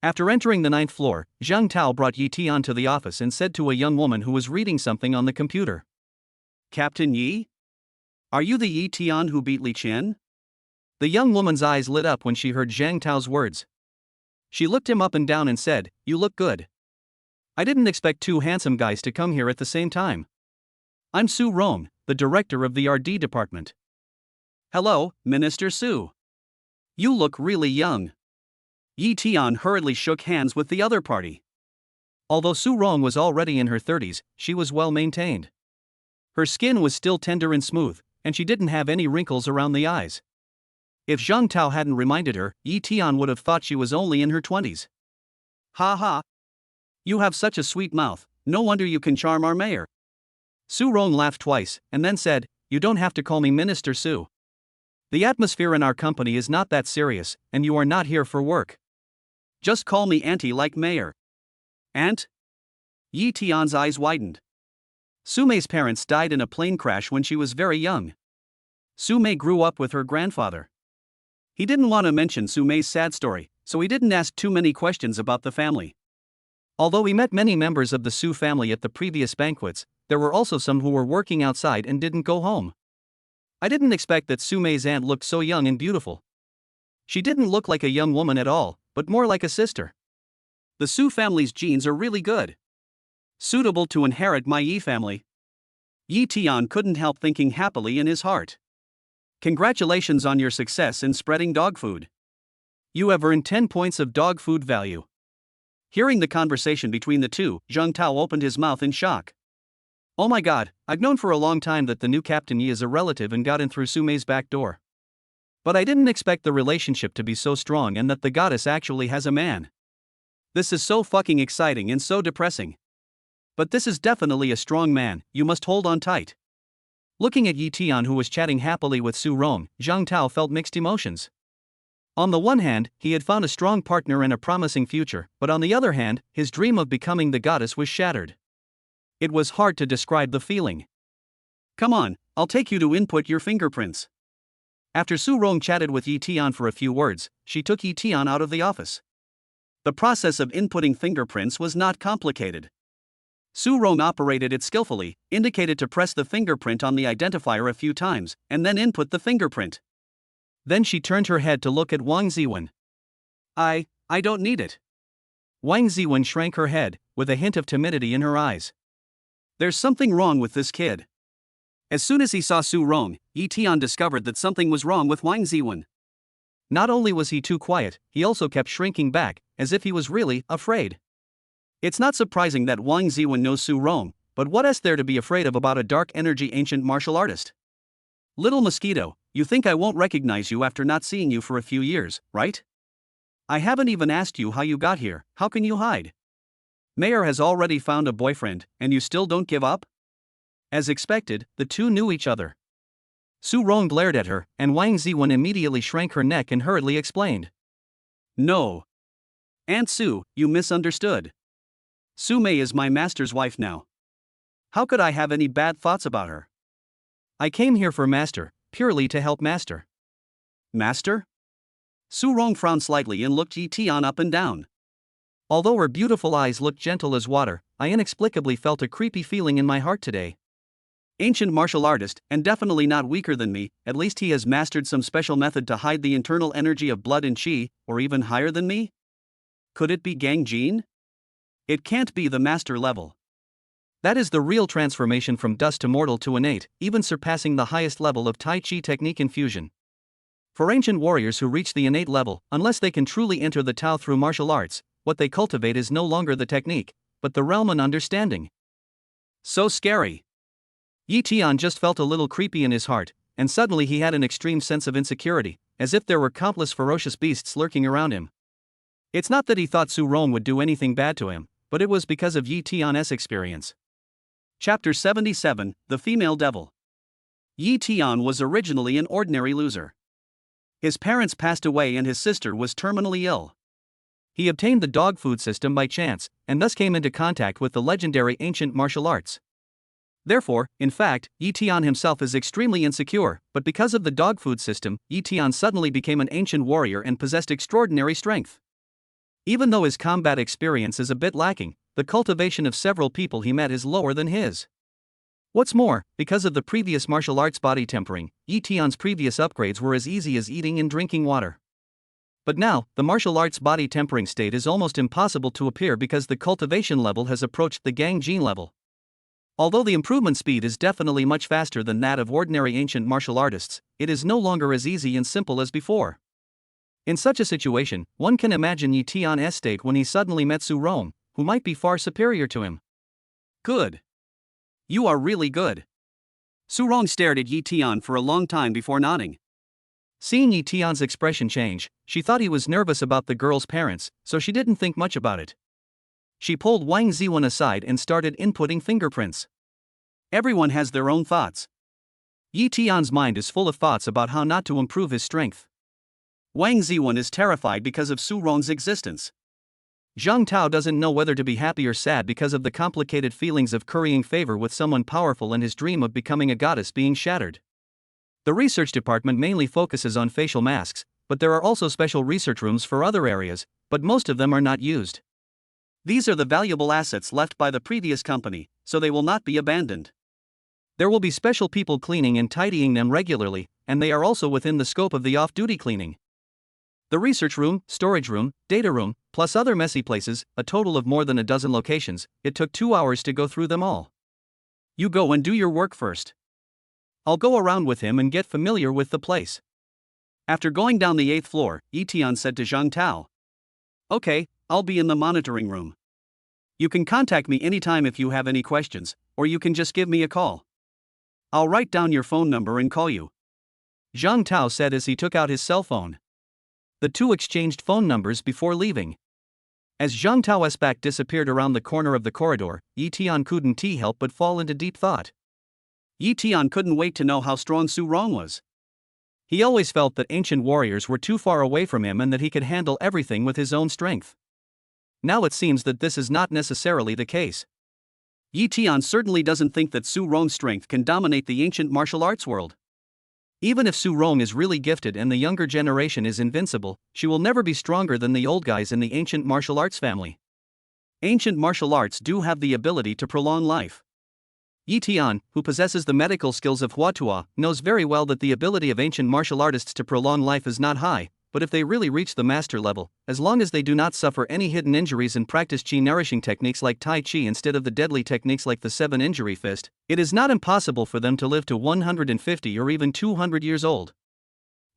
After entering the 9th floor, Zhang Tao brought Yi Tian to the office and said to a young woman who was reading something on the computer. Captain Yi? Are you the Yi Tian who beat Li Qian? The young woman's eyes lit up when she heard Zhang Tao's words. She looked him up and down and said, "You look good. I didn't expect 2 handsome guys to come here at the same time. I'm Su Rong, the director of the R&D department." "Hello, Minister Su. You look really young." Yi Tian hurriedly shook hands with the other party. Although Su Rong was already in her 30s, she was well maintained. Her skin was still tender and smooth, and she didn't have any wrinkles around the eyes. If Zhang Tao hadn't reminded her, Yi Tian would have thought she was only in her 20s. "Ha ha. You have such a sweet mouth, no wonder you can charm our mayor." Su Rong laughed twice, and then said, "You don't have to call me Minister Su. The atmosphere in our company is not that serious, and you are not here for work. Just call me Auntie like mayor." "Aunt?" Yi Tian's eyes widened. Su Mei's parents died in a plane crash when she was very young. Su Mei grew up with her grandfather. He didn't want to mention Su Mei's sad story, so he didn't ask too many questions about the family. Although he met many members of the Su family at the previous banquets, there were also some who were working outside and didn't go home. I didn't expect that Su Mei's aunt looked so young and beautiful. She didn't look like a young woman at all, but more like a sister. The Su family's genes are really good. Suitable to inherit my Yi family. Yi Tian couldn't help thinking happily in his heart. Congratulations on your success in spreading dog food. You have earned 10 points of dog food value. Hearing the conversation between the two, Zhang Tao opened his mouth in shock. Oh my god, I've known for a long time that the new Captain Yi is a relative and got in through Su Mei's back door. But I didn't expect the relationship to be so strong and that the goddess actually has a man. This is so fucking exciting and so depressing. But this is definitely a strong man, you must hold on tight. Looking at Yi Tian, who was chatting happily with Su Rong, Zhang Tao felt mixed emotions. On the one hand, he had found a strong partner and a promising future, but on the other hand, his dream of becoming the goddess was shattered. It was hard to describe the feeling. "Come on, I'll take you to input your fingerprints." After Su Rong chatted with Yi Tian for a few words, she took Yi Tian out of the office. The process of inputting fingerprints was not complicated. Su Rong operated it skillfully, indicated to press the fingerprint on the identifier a few times, and then input the fingerprint. Then she turned her head to look at Wang Ziwen. I don't need it." Wang Ziwen shrank her head, with a hint of timidity in her eyes. "There's something wrong with this kid." As soon as he saw Su Rong, Yi Tian discovered that something was wrong with Wang Ziwen. Not only was he too quiet, he also kept shrinking back, as if he was really afraid. It's not surprising that Wang Ziwen knows Su Rong, but what is there to be afraid of about a dark energy ancient martial artist? "Little mosquito, you think I won't recognize you after not seeing you for a few years, right? I haven't even asked you how you got here, how can you hide? Mayor has already found a boyfriend, and you still don't give up?" As expected, the two knew each other. Su Rong glared at her, and Wang Ziwen immediately shrank her neck and hurriedly explained. "No. Aunt Su, you misunderstood. Su Mei is my master's wife now. How could I have any bad thoughts about her?" "I came here for master, purely to help master." "Master?" Su Rong frowned slightly and looked Yi Tian up and down. Although her beautiful eyes looked gentle as water, I inexplicably felt a creepy feeling in my heart today. Ancient martial artist, and definitely not weaker than me, at least he has mastered some special method to hide the internal energy of blood and chi, or even higher than me? Could it be Gang Jin? It can't be the master level. That is the real transformation from dust to mortal to innate, even surpassing the highest level of Tai Chi technique infusion. For ancient warriors who reach the innate level, unless they can truly enter the Tao through martial arts, what they cultivate is no longer the technique, but the realm and understanding. So scary. Yi Tian just felt a little creepy in his heart, and suddenly he had an extreme sense of insecurity, as if there were countless ferocious beasts lurking around him. It's not that he thought Su Rong would do anything bad to him, but it was because of Yi Tian's experience. Chapter 77, The Female Devil. Yi Tian was originally an ordinary loser. His parents passed away and his sister was terminally ill. He obtained the dog food system by chance, and thus came into contact with the legendary ancient martial arts. Therefore, in fact, Yi Tian himself is extremely insecure, but because of the dog food system, Yi Tian suddenly became an ancient warrior and possessed extraordinary strength. Even though his combat experience is a bit lacking, the cultivation of several people he met is lower than his. What's more, because of the previous martial arts body tempering, Yi Tian's previous upgrades were as easy as eating and drinking water. But now, the martial arts body tempering state is almost impossible to appear because the cultivation level has approached the Gang Jin level. Although the improvement speed is definitely much faster than that of ordinary ancient martial artists, it is no longer as easy and simple as before. In such a situation, one can imagine Yi Tian's state when he suddenly met Su Rong, who might be far superior to him. Good. You are really good. Su Rong stared at Yi Tian for a long time before nodding. Seeing Yi Tian's expression change, she thought he was nervous about the girl's parents, so she didn't think much about it. She pulled Wang Ziwen aside and started inputting fingerprints. Everyone has their own thoughts. Yi Tian's mind is full of thoughts about how not to improve his strength. Wang Ziwen is terrified because of Su Rong's existence. Zhang Tao doesn't know whether to be happy or sad because of the complicated feelings of currying favor with someone powerful and his dream of becoming a goddess being shattered. The research department mainly focuses on facial masks, but there are also special research rooms for other areas, but most of them are not used. These are the valuable assets left by the previous company, so they will not be abandoned. There will be special people cleaning and tidying them regularly, and they are also within the scope of the off-duty cleaning. The research room, storage room, data room, plus other messy places, a total of more than a dozen locations, it took 2 hours to go through them all. You go and do your work first. I'll go around with him and get familiar with the place. After going down the 8th floor, Yi Tian said to Zhang Tao. Okay, I'll be in the monitoring room. You can contact me anytime if you have any questions, or you can just give me a call. I'll write down your phone number and call you. Zhang Tao said as he took out his cell phone. The two exchanged phone numbers before leaving. As Zhang Tao's back disappeared around the corner of the corridor, Yi Tian couldn't help but fall into deep thought. Yi Tian couldn't wait to know how strong Su Rong was. He always felt that ancient warriors were too far away from him and that he could handle everything with his own strength. Now it seems that this is not necessarily the case. Yi Tian certainly doesn't think that Su Rong's strength can dominate the ancient martial arts world. Even if Su Rong is really gifted and the younger generation is invincible, she will never be stronger than the old guys in the ancient martial arts family. Ancient martial arts do have the ability to prolong life. Yi Tian, who possesses the medical skills of Huatua, knows very well that the ability of ancient martial artists to prolong life is not high, but if they really reach the master level, as long as they do not suffer any hidden injuries and practice chi-nourishing techniques like Tai Chi instead of the deadly techniques like the 7-injury fist, it is not impossible for them to live to 150 or even 200 years old.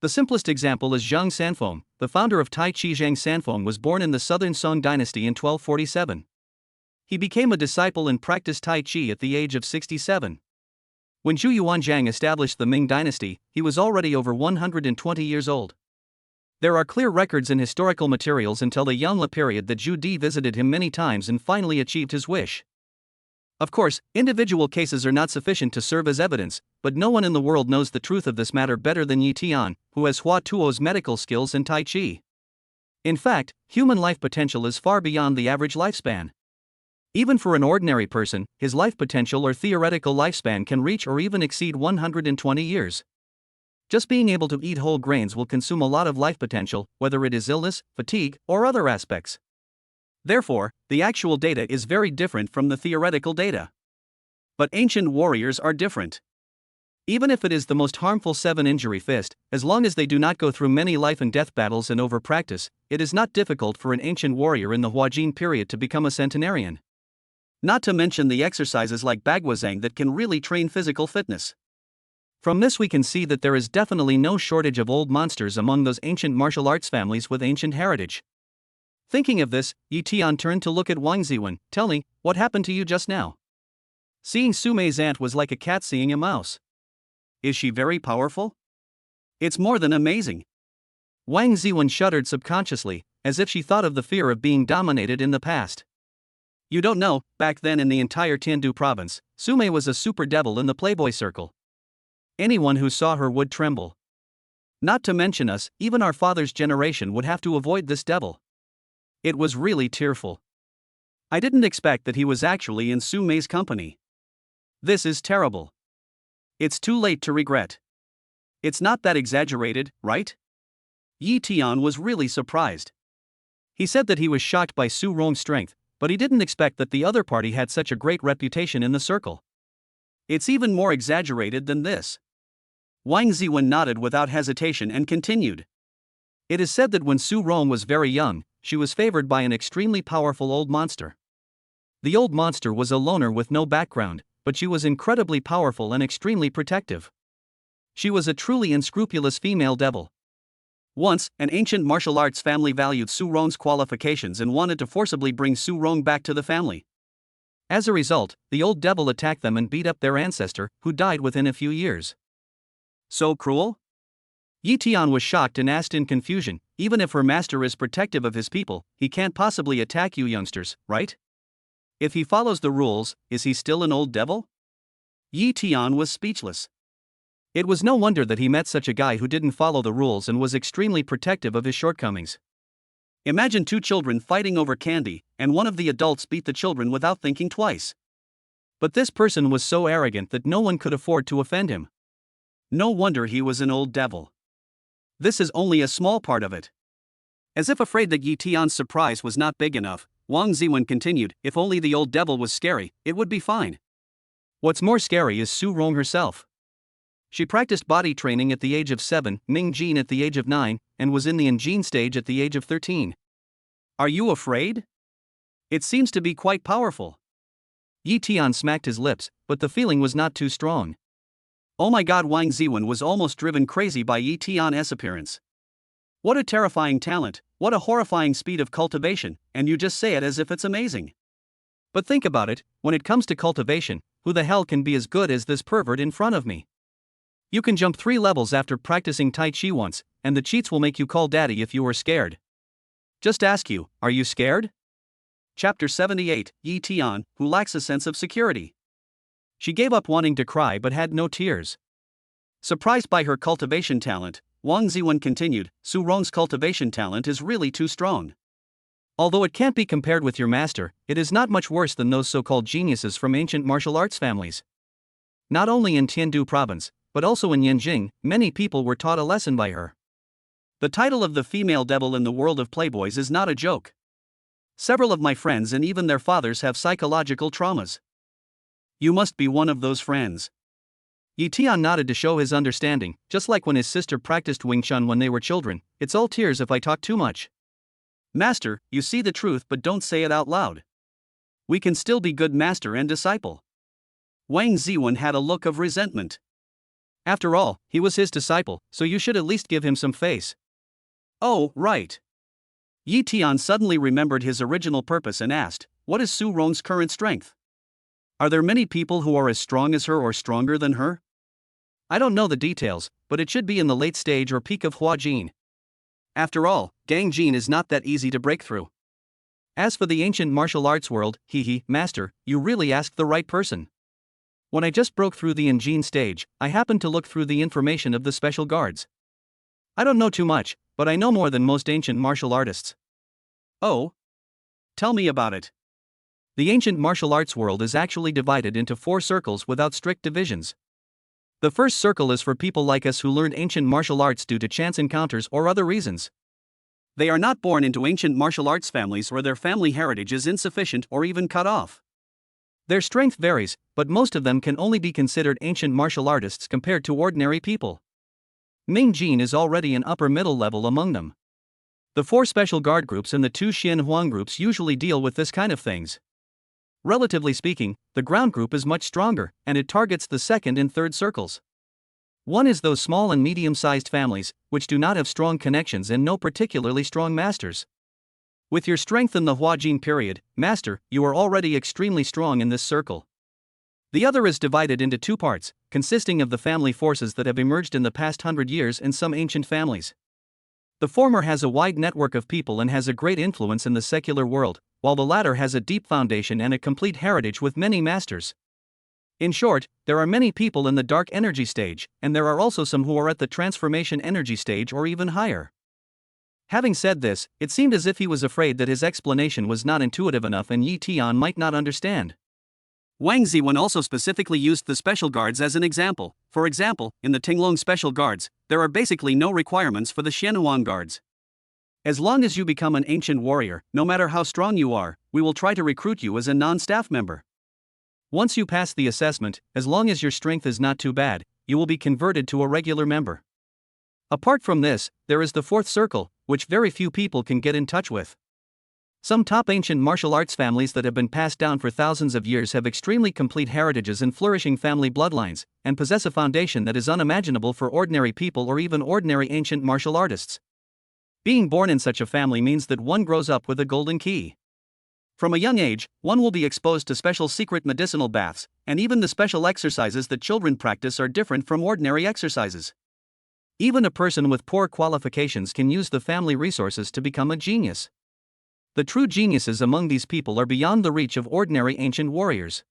The simplest example is Zhang Sanfeng, the founder of Tai Chi. Zhang Sanfeng was born in the southern Song dynasty in 1247. He became a disciple and practiced Tai Chi at the age of 67. When Zhu Yuanzhang established the Ming dynasty, he was already over 120 years old. There are clear records in historical materials until the Yongle period that Zhu Di visited him many times and finally achieved his wish. Of course, individual cases are not sufficient to serve as evidence, but no one in the world knows the truth of this matter better than Yi Tian, who has Hua Tuo's medical skills and Tai Chi. In fact, human life potential is far beyond the average lifespan. Even for an ordinary person, his life potential or theoretical lifespan can reach or even exceed 120 years. Just being able to eat whole grains will consume a lot of life potential, whether it is illness, fatigue, or other aspects. Therefore, the actual data is very different from the theoretical data. But ancient warriors are different. Even if it is the most harmful 7-injury fist, as long as they do not go through many life and death battles and over-practice, it is not difficult for an ancient warrior in the Huajin period to become a centenarian. Not to mention the exercises like Bagwazang that can really train physical fitness. From this we can see that there is definitely no shortage of old monsters among those ancient martial arts families with ancient heritage. Thinking of this, Yi Tian turned to look at Wang Ziwen. Tell me, what happened to you just now? Seeing Su Mei's aunt was like a cat seeing a mouse. Is she very powerful? It's more than amazing. Wang Ziwen shuddered subconsciously, as if she thought of the fear of being dominated in the past. You don't know, back then in the entire Tiandu province, Su Mei was a super devil in the Playboy circle. Anyone who saw her would tremble. Not to mention us, even our father's generation would have to avoid this devil. It was really tearful. I didn't expect that he was actually in Su Mei's company. This is terrible. It's too late to regret. It's not that exaggerated, right? Yi Tian was really surprised. He said that he was shocked by Su Rong's strength, but he didn't expect that the other party had such a great reputation in the circle. It's even more exaggerated than this. Wang Ziwen nodded without hesitation and continued. It is said that when Su Rong was very young, she was favored by an extremely powerful old monster. The old monster was a loner with no background, but she was incredibly powerful and extremely protective. She was a truly unscrupulous female devil. Once, an ancient martial arts family valued Su Rong's qualifications and wanted to forcibly bring Su Rong back to the family. As a result, the old devil attacked them and beat up their ancestor, who died within a few years. So cruel? Yi Tian was shocked and asked in confusion, even if her master is protective of his people, he can't possibly attack you youngsters, right? If he follows the rules, is he still an old devil? Yi Tian was speechless. It was no wonder that he met such a guy who didn't follow the rules and was extremely protective of his shortcomings. Imagine two children fighting over candy, and one of the adults beat the children without thinking twice. But this person was so arrogant that no one could afford to offend him. No wonder he was an old devil. This is only a small part of it. As if afraid that Yi Tian's surprise was not big enough, Wang Ziwen continued, if only the old devil was scary, it would be fine. What's more scary is Su Rong herself. She practiced body training at the age of 7, Ming Jin at the age of 9, and was in the Yanjin stage at the age of 13. Are you afraid? It seems to be quite powerful. Yi Tian smacked his lips, but the feeling was not too strong. Oh my god, Wang Ziwen was almost driven crazy by Yi Tian's appearance. What a terrifying talent, what a horrifying speed of cultivation, and you just say it as if it's amazing. But think about it, when it comes to cultivation, who the hell can be as good as this pervert in front of me? You can jump 3 levels after practicing Tai Chi once, and the cheats will make you call daddy if you were scared. Just ask you, are you scared? Chapter 78, Yi Tian, who lacks a sense of security. She gave up wanting to cry but had no tears. Surprised by her cultivation talent, Wang Ziwen continued, Su Rong's cultivation talent is really too strong. Although it can't be compared with your master, it is not much worse than those so-called geniuses from ancient martial arts families. Not only in Tiandu province, but also in Yanjing, many people were taught a lesson by her. The title of the female devil in the world of playboys is not a joke. Several of my friends and even their fathers have psychological traumas. You must be one of those friends. Yi Tian nodded to show his understanding, just like when his sister practiced Wing Chun when they were children. It's all tears if I talk too much. Master, you see the truth but don't say it out loud. We can still be good master and disciple. Wang Ziwen had a look of resentment. After all, he was his disciple, so you should at least give him some face. Oh, right. Yi Tian suddenly remembered his original purpose and asked, what is Su Rong's current strength? Are there many people who are as strong as her or stronger than her? I don't know the details, but it should be in the late stage or peak of Huajin. After all, Gang Jin is not that easy to break through. As for the ancient martial arts world, master, you really asked the right person. When I just broke through the Yanjin stage, I happened to look through the information of the special guards. I don't know too much, but I know more than most ancient martial artists. Oh? Tell me about it. The ancient martial arts world is actually divided into 4 circles without strict divisions. The first circle is for people like us who learned ancient martial arts due to chance encounters or other reasons. They are not born into ancient martial arts families or their family heritage is insufficient or even cut off. Their strength varies, but most of them can only be considered ancient martial artists compared to ordinary people. Ming Jin is already an upper middle level among them. The 4 special guard groups and the 2 Xian Huang groups usually deal with this kind of things. Relatively speaking, the ground group is much stronger, and it targets the second and third circles. One is those small and medium-sized families, which do not have strong connections and no particularly strong masters. With your strength in the Huajin period, master, you are already extremely strong in this circle. The other is divided into 2 parts, consisting of the family forces that have emerged in the past 100 years and some ancient families. The former has a wide network of people and has a great influence in the secular world, while the latter has a deep foundation and a complete heritage with many masters. In short, there are many people in the dark energy stage, and there are also some who are at the transformation energy stage or even higher. Having said this, it seemed as if he was afraid that his explanation was not intuitive enough and Yi Tian might not understand. Wang Ziwen also specifically used the special guards as an example. For example, in the Tinglong special guards, there are basically no requirements for the Xianhuang guards. As long as you become an ancient warrior, no matter how strong you are, we will try to recruit you as a non-staff member. Once you pass the assessment, as long as your strength is not too bad, you will be converted to a regular member. Apart from this, there is the 4th circle, which very few people can get in touch with. Some top ancient martial arts families that have been passed down for thousands of years have extremely complete heritages and flourishing family bloodlines, and possess a foundation that is unimaginable for ordinary people or even ordinary ancient martial artists. Being born in such a family means that one grows up with a golden key. From a young age, one will be exposed to special secret medicinal baths, and even the special exercises that children practice are different from ordinary exercises. Even a person with poor qualifications can use the family resources to become a genius. The true geniuses among these people are beyond the reach of ordinary ancient warriors.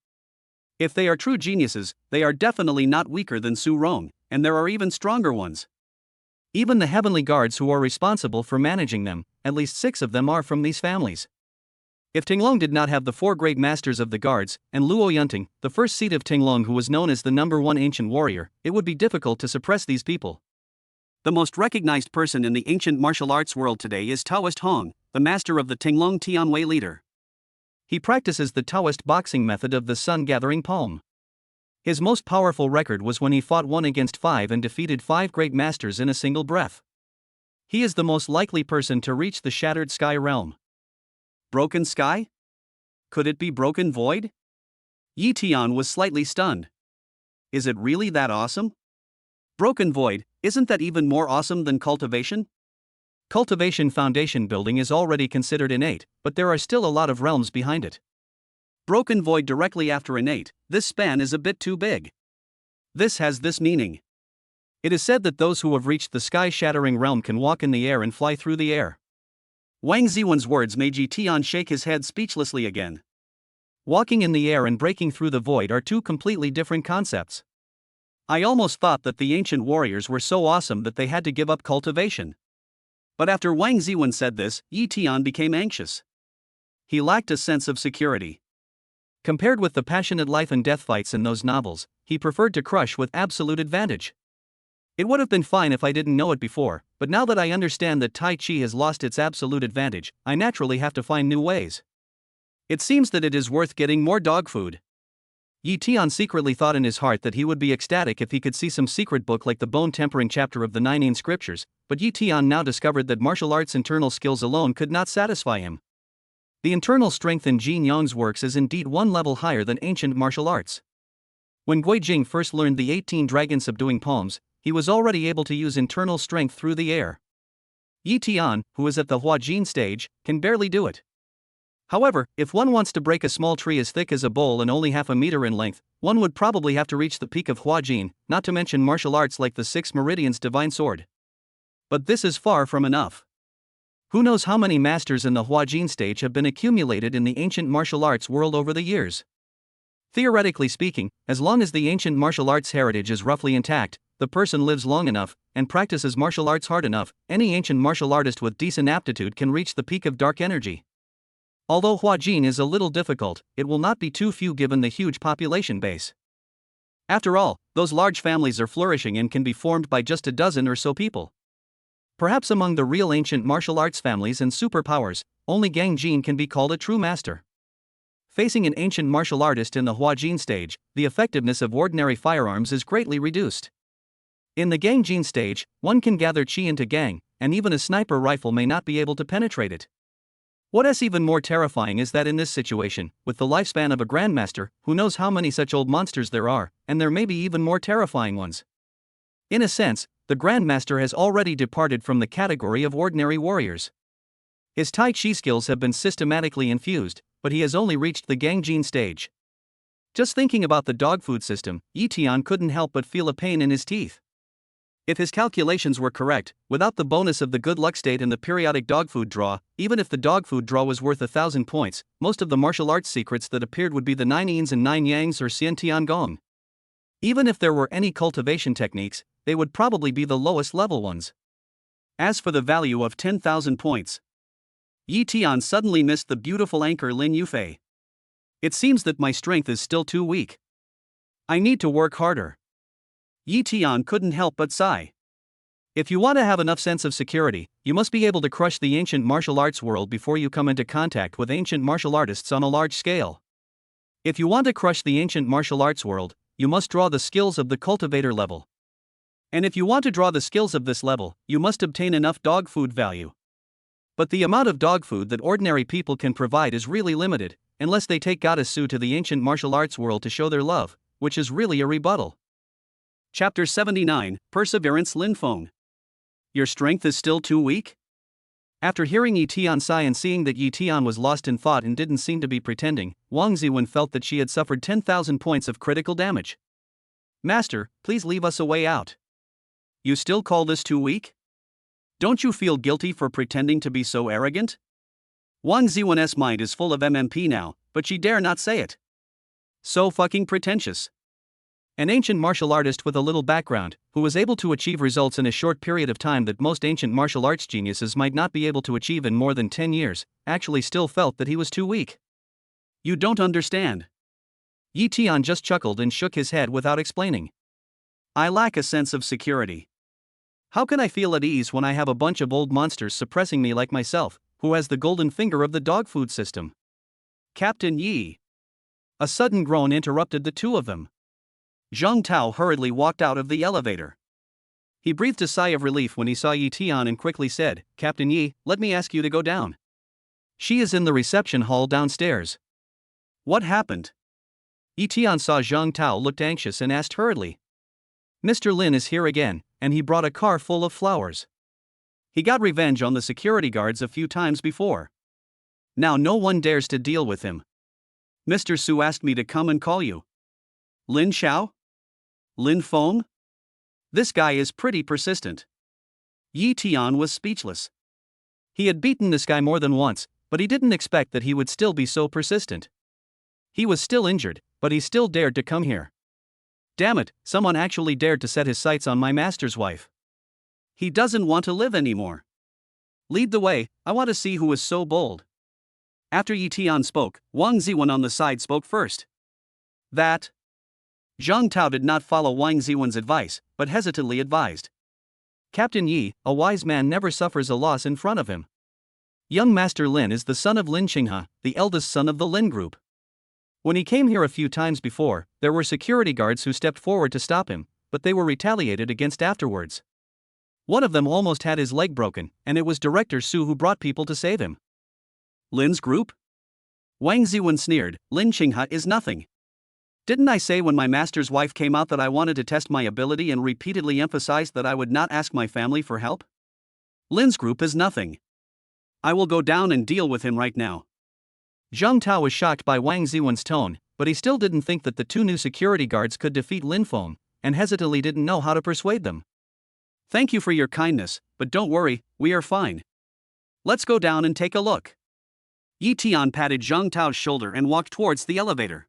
If they are true geniuses, they are definitely not weaker than Su Rong, and there are even stronger ones. Even the heavenly guards who are responsible for managing them, at least 6 of them are from these families. If Tinglong did not have the 4 great masters of the guards, and Luo Yunting, the first seat of Tinglong who was known as the number 1 ancient warrior, it would be difficult to suppress these people. The most recognized person in the ancient martial arts world today is Taoist Hong, the master of the Tinglong Tianwei leader. He practices the Taoist boxing method of the sun-gathering palm. His most powerful record was when he fought 1 against 5 and defeated 5 great masters in a single breath. He is the most likely person to reach the shattered sky realm. Broken sky? Could it be broken void? Yi Tian was slightly stunned. Is it really that awesome? Broken void, isn't that even more awesome than cultivation? Cultivation foundation building is already considered innate, but there are still a lot of realms behind it. Broken void directly after innate, this span is a bit too big. This has this meaning. It is said that those who have reached the sky-shattering realm can walk in the air and fly through the air. Wang Ziwen's words made Yi Tian shake his head speechlessly again. Walking in the air and breaking through the void are 2 completely different concepts. I almost thought that the ancient warriors were so awesome that they had to give up cultivation. But after Wang Ziwen said this, Yi Tian became anxious. He lacked a sense of security. Compared with the passionate life and death fights in those novels, he preferred to crush with absolute advantage. It would have been fine if I didn't know it before, but now that I understand that Tai Chi has lost its absolute advantage, I naturally have to find new ways. It seems that it is worth getting more dog food. Yi Tian secretly thought in his heart that he would be ecstatic if he could see some secret book like the bone tempering chapter of the 9 scriptures, but Yi Tian now discovered that martial arts' internal skills alone could not satisfy him. The internal strength in Jin Yang's works is indeed 1 level higher than ancient martial arts. When Gui Jing first learned the 18 dragon subduing palms, he was already able to use internal strength through the air. Yi Tian, who is at the Huajin stage, can barely do it. However, if one wants to break a small tree as thick as a bowl and only half a meter in length, one would probably have to reach the peak of Huajin, not to mention martial arts like the 6 Meridians Divine Sword. But this is far from enough. Who knows how many masters in the Huajin stage have been accumulated in the ancient martial arts world over the years? Theoretically speaking, as long as the ancient martial arts heritage is roughly intact, the person lives long enough, and practices martial arts hard enough, any ancient martial artist with decent aptitude can reach the peak of dark energy. Although Huajin is a little difficult, it will not be too few given the huge population base. After all, those large families are flourishing and can be formed by just a dozen or so people. Perhaps among the real ancient martial arts families and superpowers, only Gang Jin can be called a true master. Facing an ancient martial artist in the Huajin stage, the effectiveness of ordinary firearms is greatly reduced. In the Gangjin stage, one can gather chi into gang, and even a sniper rifle may not be able to penetrate it. What is even more terrifying is that in this situation, with the lifespan of a grandmaster, who knows how many such old monsters there are, and there may be even more terrifying ones. In a sense, the grandmaster has already departed from the category of ordinary warriors. His Tai Chi skills have been systematically infused, but he has only reached the Gangjin stage. Just thinking about the dog food system, Yi Tian couldn't help but feel a pain in his teeth. If his calculations were correct, without the bonus of the good luck state and the periodic dog food draw, even if the dog food draw was worth 1,000 points, most of the martial arts secrets that appeared would be the 9 yins and 9 yangs or Xian Tian Gong. Even if there were any cultivation techniques, they would probably be the lowest level ones. As for the value of 10,000 points, Yi Tian suddenly missed the beautiful anchor Lin Yufei. It seems that my strength is still too weak. I need to work harder. Yi Tian couldn't help but sigh. If you want to have enough sense of security, you must be able to crush the ancient martial arts world before you come into contact with ancient martial artists on a large scale. If you want to crush the ancient martial arts world, you must draw the skills of the cultivator level. And if you want to draw the skills of this level, you must obtain enough dog food value. But the amount of dog food that ordinary people can provide is really limited, unless they take Goddess Su to the ancient martial arts world to show their love, which is really a rebuttal. Chapter 79, Perseverance Lin Feng. Your strength is still too weak? After hearing Yi Tian sigh and seeing that Yi Tian was lost in thought and didn't seem to be pretending, Wang Ziwen felt that she had suffered 10,000 points of critical damage. Master, please leave us a way out. You still call this too weak? Don't you feel guilty for pretending to be so arrogant? Wang Ziwen's mind is full of MMP now, but she dare not say it. So fucking pretentious. An ancient martial artist with a little background, who was able to achieve results in a short period of time that most ancient martial arts geniuses might not be able to achieve in more than 10 years, actually still felt that he was too weak. You don't understand. Yi Tian just chuckled and shook his head without explaining. I lack a sense of security. How can I feel at ease when I have a bunch of old monsters suppressing me like myself, who has the golden finger of the dog food system? Captain Yi. A sudden groan interrupted the two of them. Zhang Tao hurriedly walked out of the elevator. He breathed a sigh of relief when he saw Yi Tian and quickly said, Captain Yi, let me ask you to go down. She is in the reception hall downstairs. What happened? Yi Tian saw Zhang Tao looked anxious and asked hurriedly. Mr. Lin is here again, and he brought a car full of flowers. He got revenge on the security guards a few times before. Now no one dares to deal with him. Mr. Su asked me to come and call you. Lin Xiao? Lin Feng? This guy is pretty persistent. Yi Tian was speechless. He had beaten this guy more than once, but he didn't expect that he would still be so persistent. He was still injured, but he still dared to come here. Damn it, someone actually dared to set his sights on my master's wife. He doesn't want to live anymore. Lead the way, I want to see who is so bold. After Yi Tian spoke, Wang Ziwen on the side spoke first. That. Zhang Tao did not follow Wang Ziwen's advice, but hesitantly advised. Captain Yi, a wise man never suffers a loss in front of him. Young Master Lin is the son of Lin Qinghe, the eldest son of the Lin Group. When he came here a few times before, there were security guards who stepped forward to stop him, but they were retaliated against afterwards. One of them almost had his leg broken, and it was Director Su who brought people to save him. Lin's group? Wang Ziwen sneered, Lin Qinghe is nothing. Didn't I say when my master's wife came out that I wanted to test my ability and repeatedly emphasized that I would not ask my family for help? Lin's group is nothing. I will go down and deal with him right now. Zhang Tao was shocked by Wang Ziwen's tone, but he still didn't think that the two new security guards could defeat Lin Feng, and hesitantly didn't know how to persuade them. Thank you for your kindness, but don't worry, we are fine. Let's go down and take a look. Yi Tian patted Zhang Tao's shoulder and walked towards the elevator.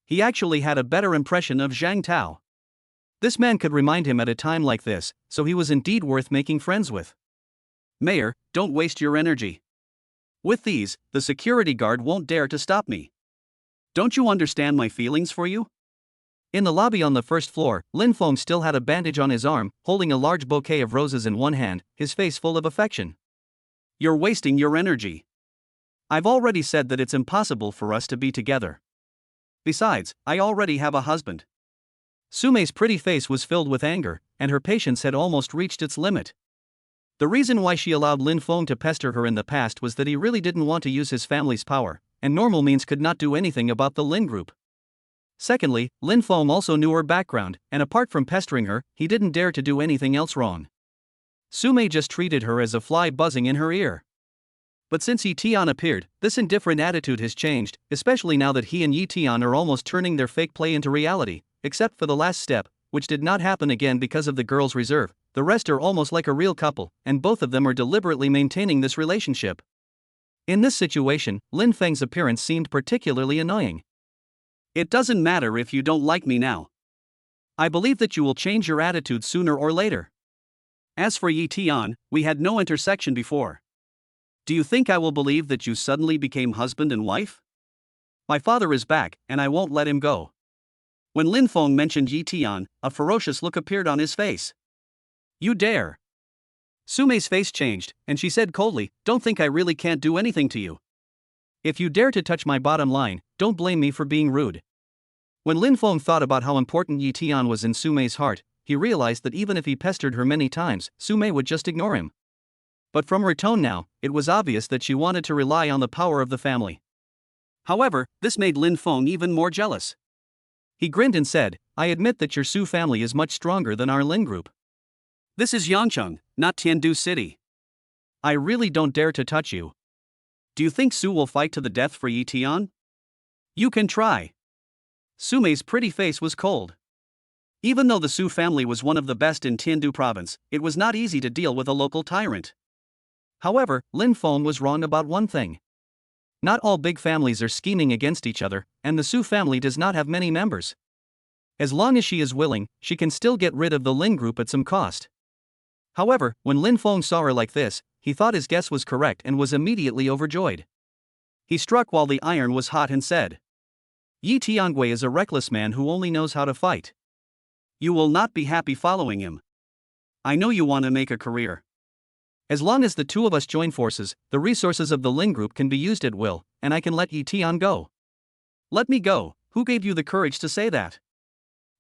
He actually had a better impression of Zhang Tao. This man could remind him at a time like this, so he was indeed worth making friends with. Mayor, don't waste your energy. With these, the security guard won't dare to stop me. Don't you understand my feelings for you? In the lobby on the first floor, Lin Feng still had a bandage on his arm, holding a large bouquet of roses in one hand, his face full of affection. You're wasting your energy. I've already said that it's impossible for us to be together. Besides, I already have a husband. Sumei's pretty face was filled with anger, and her patience had almost reached its limit. The reason why she allowed Lin Feng to pester her in the past was that he really didn't want to use his family's power, and normal means could not do anything about the Lin group. Secondly, Lin Feng also knew her background, and apart from pestering her, he didn't dare to do anything else wrong. Sumei just treated her as a fly buzzing in her ear. But since Yi Tian appeared, this indifferent attitude has changed, especially now that he and Yi Tian are almost turning their fake play into reality, except for the last step, which did not happen again because of the girl's reserve. The rest are almost like a real couple, and both of them are deliberately maintaining this relationship. In this situation, Lin Feng's appearance seemed particularly annoying. It doesn't matter if you don't like me now. I believe that you will change your attitude sooner or later. As for Yi Tian, we had no intersection before. Do you think I will believe that you suddenly became husband and wife? My father is back, and I won't let him go. When Lin Feng mentioned Yi Tian, a ferocious look appeared on his face. You dare! Sumei's face changed, and she said coldly, "Don't think I really can't do anything to you. If you dare to touch my bottom line, don't blame me for being rude." When Lin Feng thought about how important Yi Tian was in Sumei's heart, he realized that even if he pestered her many times, Sumei would just ignore him. But from her tone now, it was obvious that she wanted to rely on the power of the family. However, this made Lin Feng even more jealous. He grinned and said, "I admit that your Su family is much stronger than our Lin group. This is Yangcheng, not Tiandu City. I really don't dare to touch you. Do you think Su will fight to the death for Yi Tian? You can try." Sumei's pretty face was cold. Even though the Su family was one of the best in Tiandu province, it was not easy to deal with a local tyrant. However, Lin Feng was wrong about one thing. Not all big families are scheming against each other, and the Su family does not have many members. As long as she is willing, she can still get rid of the Lin group at some cost. However, when Lin Feng saw her like this, he thought his guess was correct and was immediately overjoyed. He struck while the iron was hot and said, "Yi Tiangui is a reckless man who only knows how to fight. You will not be happy following him. I know you want to make a career. As long as the two of us join forces, the resources of the Lin group can be used at will, and I can let Yi Tian go." "Let me go. Who gave you the courage to say that?"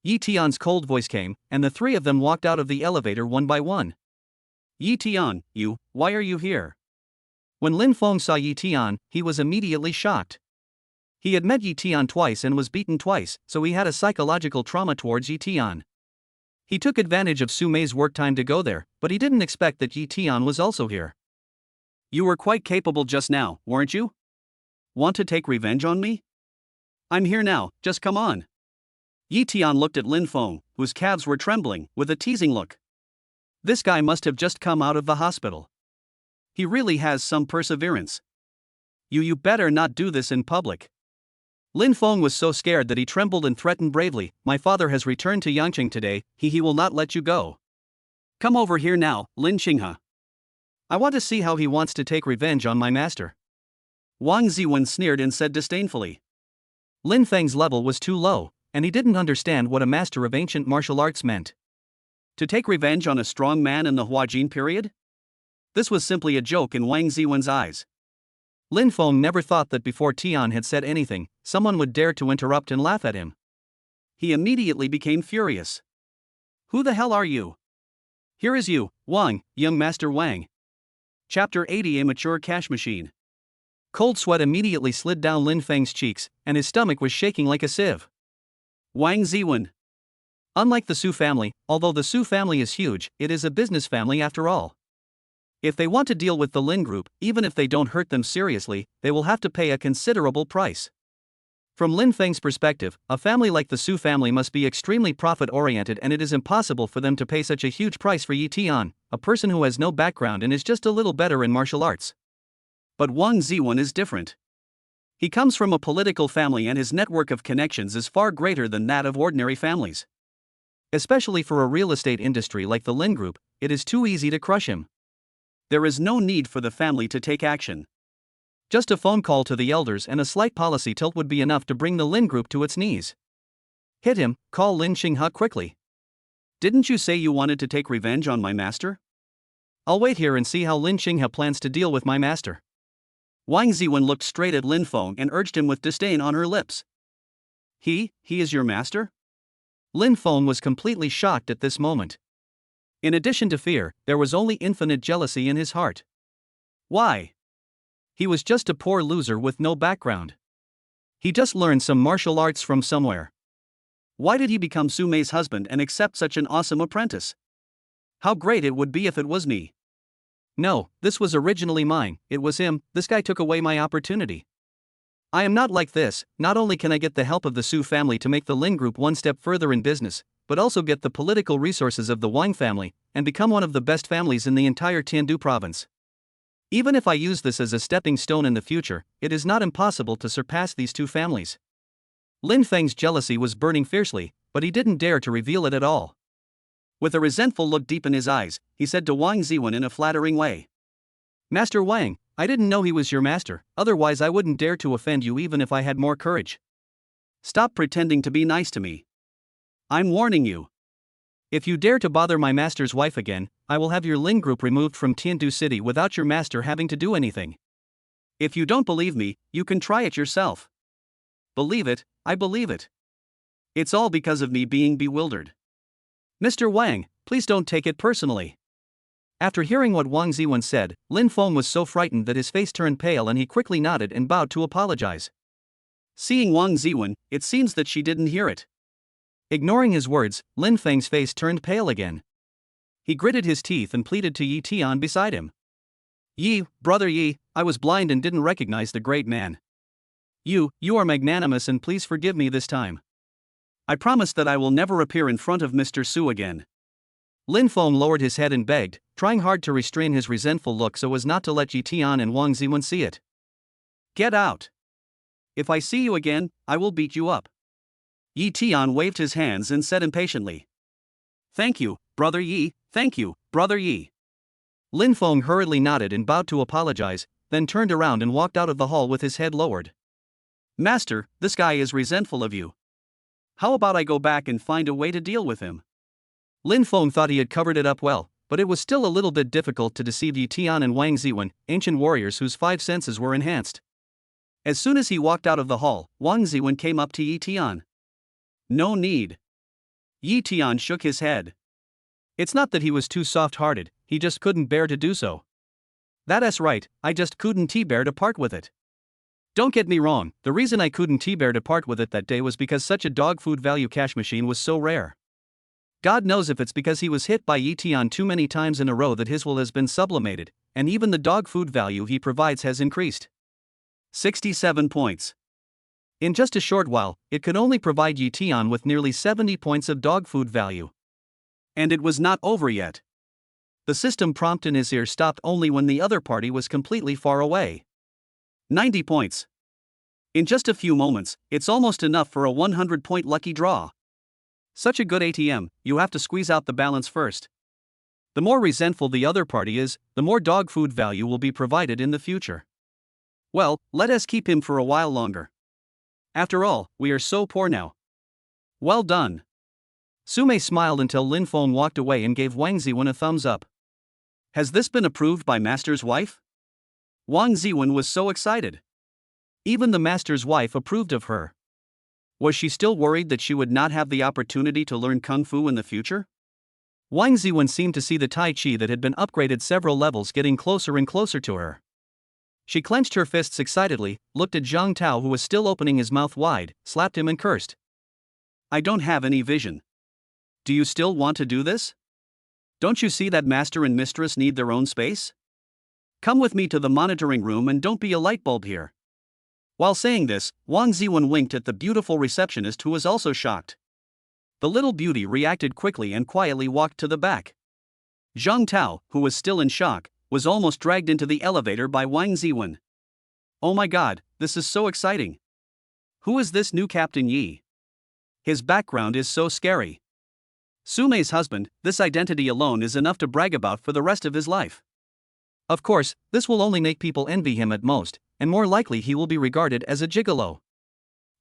Yi Tian's cold voice came, and the three of them walked out of the elevator one by one. "Yi Tian, why are you here?" When Lin Feng saw Yi Tian, he was immediately shocked. He had met Yi Tian twice and was beaten twice, so he had a psychological trauma towards Yi Tian. He took advantage of Sumei's work time to go there, but he didn't expect that Yi Tian was also here. "You were quite capable just now, weren't you? Want to take revenge on me? I'm here now, just come on." Yi Tian looked at Lin Feng, whose calves were trembling, with a teasing look. This guy must have just come out of the hospital. He really has some perseverance. You better not do this in public." Lin Feng was so scared that he trembled and threatened bravely, "My father has returned to Yangcheng today, he will not let you go. Come over here now, Lin Qinghe. I want to see how he wants to take revenge on my master." Wang Ziwen sneered and said disdainfully. Lin Feng's level was too low, and he didn't understand what a master of ancient martial arts meant. To take revenge on a strong man in the Huajin period? This was simply a joke in Wang Ziwen's eyes. Lin Feng never thought that before Tian had said anything, someone would dare to interrupt and laugh at him. He immediately became furious. "Who the hell are you?" "Here is you, Wang, young Master Wang." Chapter 80 A Mature Cash Machine. Cold sweat immediately slid down Lin Feng's cheeks, and his stomach was shaking like a sieve. Wang Ziwen. Unlike the Su family, although the Su family is huge, it is a business family after all. If they want to deal with the Lin group, even if they don't hurt them seriously, they will have to pay a considerable price. From Lin Feng's perspective, a family like the Su family must be extremely profit-oriented, and it is impossible for them to pay such a huge price for Yi Tian, a person who has no background and is just a little better in martial arts. But Wang Ziwen is different. He comes from a political family and his network of connections is far greater than that of ordinary families. Especially for a real estate industry like the Lin group, it is too easy to crush him. There is no need for the family to take action. Just a phone call to the elders and a slight policy tilt would be enough to bring the Lin group to its knees. "Hit him, call Lin Qinghe quickly." "Didn't you say you wanted to take revenge on my master?" "I'll wait here and see how Lin Qinghe plans to deal with my master." Wang Ziwen looked straight at Lin Feng and urged him with disdain on her lips. He is your master? Lin Feng was completely shocked at this moment. In addition to fear, there was only infinite jealousy in his heart. Why? He was just a poor loser with no background. He just learned some martial arts from somewhere. Why did he become Su Mei's husband and accept such an awesome apprentice? How great it would be if it was me. No, this was originally mine, it was him. This guy took away my opportunity. I am not like this. Not only can I get the help of the Su family to make the Lin Group one step further in business, but also get the political resources of the Wang family, and become one of the best families in the entire Tiandu province. Even if I use this as a stepping stone in the future, it is not impossible to surpass these two families. Lin Feng's jealousy was burning fiercely, but he didn't dare to reveal it at all. With a resentful look deep in his eyes, he said to Wang Ziwen in a flattering way. Master Wang, I didn't know he was your master, otherwise I wouldn't dare to offend you even if I had more courage. Stop pretending to be nice to me. I'm warning you. If you dare to bother my master's wife again, I will have your Lin Group removed from Tiandu City without your master having to do anything. If you don't believe me, you can try it yourself. Believe it, I believe it. It's all because of me being bewildered. Mr. Wang, please don't take it personally. After hearing what Wang Ziwen said, Lin Feng was so frightened that his face turned pale and he quickly nodded and bowed to apologize. Seeing Wang Ziwen, it seems that she didn't hear it. Ignoring his words, Lin Feng's face turned pale again. He gritted his teeth and pleaded to Yi Tian beside him. Yi, brother Yi, I was blind and didn't recognize the great man. You are magnanimous and please forgive me this time. I promise that I will never appear in front of Mr. Su again. Lin Feng lowered his head and begged, trying hard to restrain his resentful look so as not to let Yi Tian and Wang Ziwen see it. Get out. If I see you again, I will beat you up. Yi Tian waved his hands and said impatiently. Thank you, brother Yi, thank you, brother Yi. Lin Feng hurriedly nodded and bowed to apologize, then turned around and walked out of the hall with his head lowered. Master, this guy is resentful of you. How about I go back and find a way to deal with him? Lin Feng thought he had covered it up well, but it was still a little bit difficult to deceive Yi Tian and Wang Ziwen, ancient warriors whose five senses were enhanced. As soon as he walked out of the hall, Wang Ziwen came up to Yi Tian. No need. Yi Tian shook his head. It's not that he was too soft-hearted, he just couldn't bear to do so. That's right, I just couldn't bear to part with it. Don't get me wrong, the reason I couldn't bear to part with it that day was because such a dog food value cash machine was so rare. God knows if it's because he was hit by Yi Tian too many times in a row that his will has been sublimated, and even the dog food value he provides has increased. 67 points. In just a short while, it could only provide Yi Tian with nearly 70 points of dog food value. And it was not over yet. The system prompt in his ear stopped only when the other party was completely far away. 90 points. In just a few moments, it's almost enough for a 100-point lucky draw. Such a good ATM, you have to squeeze out the balance first. The more resentful the other party is, the more dog food value will be provided in the future. Well, let us keep him for a while longer. After all, we are so poor now. Well done. Su Mei smiled until Lin Feng walked away and gave Wang Ziwen a thumbs up. Has this been approved by Master's wife? Wang Ziwen was so excited. Even the Master's wife approved of her. Was she still worried that she would not have the opportunity to learn Kung Fu in the future? Wang Ziwen seemed to see the Tai Chi that had been upgraded several levels getting closer and closer to her. She clenched her fists excitedly, looked at Zhang Tao who was still opening his mouth wide, slapped him and cursed. I don't have any vision. Do you still want to do this? Don't you see that Master and Mistress need their own space? Come with me to the monitoring room and don't be a light bulb here. While saying this, Wang Ziwen winked at the beautiful receptionist who was also shocked. The little beauty reacted quickly and quietly walked to the back. Zhang Tao, who was still in shock, was almost dragged into the elevator by Wang Ziwen. Oh my god, this is so exciting. Who is this new Captain Yi? His background is so scary. Su Mei's husband, this identity alone is enough to brag about for the rest of his life. Of course, this will only make people envy him at most, and more likely he will be regarded as a gigolo.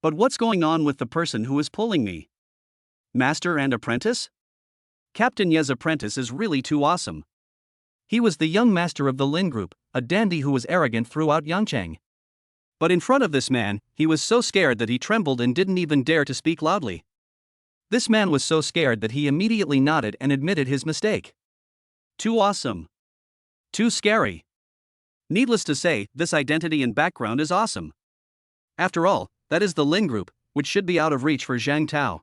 But what's going on with the person who is pulling me? Master and apprentice? Captain Ye's apprentice is really too awesome. He was the young master of the Lin Group, a dandy who was arrogant throughout Yangcheng. But in front of this man, he was so scared that he trembled and didn't even dare to speak loudly. This man was so scared that he immediately nodded and admitted his mistake. Too awesome. Too scary. Needless to say, this identity and background is awesome. After all, that is the Lin Group, which should be out of reach for Zhang Tao.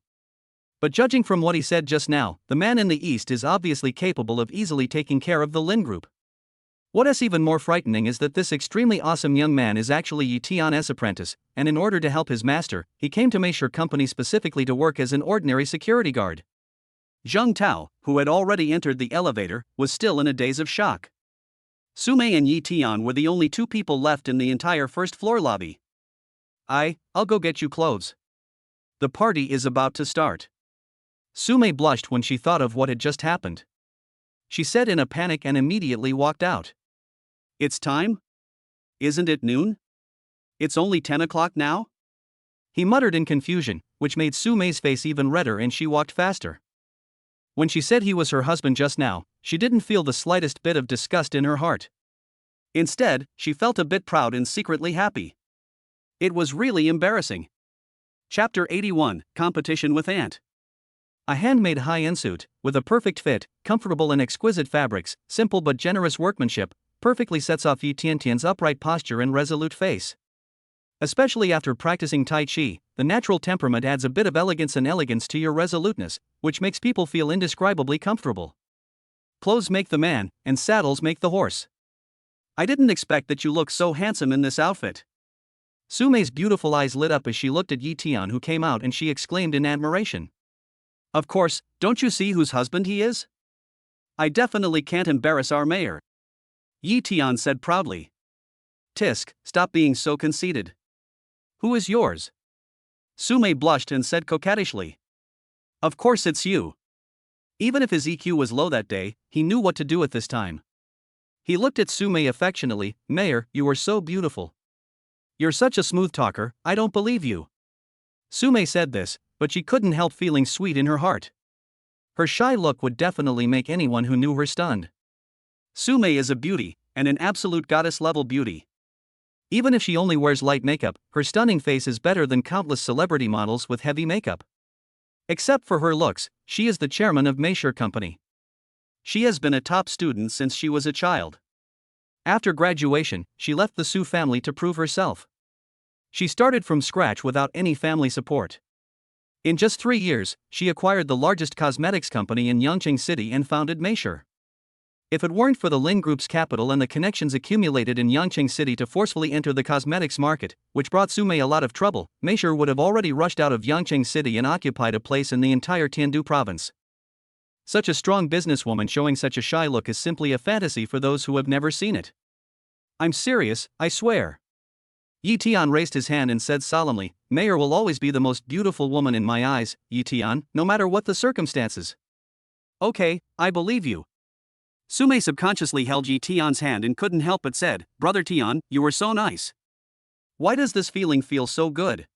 But judging from what he said just now, the man in the East is obviously capable of easily taking care of the Lin Group. What is even more frightening is that this extremely awesome young man is actually Yi Tian's apprentice, and in order to help his master, he came to Meisher Company specifically to work as an ordinary security guard. Zhang Tao, who had already entered the elevator, was still in a daze of shock. Sumei and Yi Tian were the only two people left in the entire first-floor lobby. I'll go get you clothes. The party is about to start. Sumei blushed when she thought of what had just happened. She said in a panic and immediately walked out. It's time? Isn't it noon? It's only 10 o'clock now? He muttered in confusion, which made Sumei's face even redder, and she walked faster. When she said he was her husband just now, she didn't feel the slightest bit of disgust in her heart. Instead, she felt a bit proud and secretly happy. It was really embarrassing. Chapter 81, Competition with Ant. A handmade high-end suit, with a perfect fit, comfortable and exquisite fabrics, simple but generous workmanship, perfectly sets off Yi Tiantian's upright posture and resolute face. Especially after practicing Tai Chi, the natural temperament adds a bit of elegance to your resoluteness, which makes people feel indescribably comfortable. Clothes make the man, and saddles make the horse. I didn't expect that you look so handsome in this outfit. Sumei's beautiful eyes lit up as she looked at Yi Tian, who came out, and she exclaimed in admiration. Of course, don't you see whose husband he is? I definitely can't embarrass our mayor. Yi Tian said proudly. Tisk, stop being so conceited. Who is yours? Sumei blushed and said coquettishly. Of course it's you. Even if his EQ was low that day, he knew what to do at this time. He looked at Sumei affectionately. Mayor, you are so beautiful. You're such a smooth talker, I don't believe you. Sumei said this, but she couldn't help feeling sweet in her heart. Her shy look would definitely make anyone who knew her stunned. Sumei is a beauty, and an absolute goddess-level beauty. Even if she only wears light makeup, her stunning face is better than countless celebrity models with heavy makeup. Except for her looks, she is the chairman of Meisher Company. She has been a top student since she was a child. After graduation, she left the Su family to prove herself. She started from scratch without any family support. In just 3 years, she acquired the largest cosmetics company in Yangcheng City and founded Meisher. If it weren't for the Lin Group's capital and the connections accumulated in Yangcheng City to forcefully enter the cosmetics market, which brought Sumei a lot of trouble, Meisher would have already rushed out of Yangcheng City and occupied a place in the entire Tiandu province. Such a strong businesswoman showing such a shy look is simply a fantasy for those who have never seen it. I'm serious, I swear. Yi Tian raised his hand and said solemnly, Mayor will always be the most beautiful woman in my eyes, Yi Tian, no matter what the circumstances. Okay, I believe you. Sumei subconsciously held Yi Tian's hand and couldn't help but said, Brother Tian, you were so nice. Why does this feeling feel so good?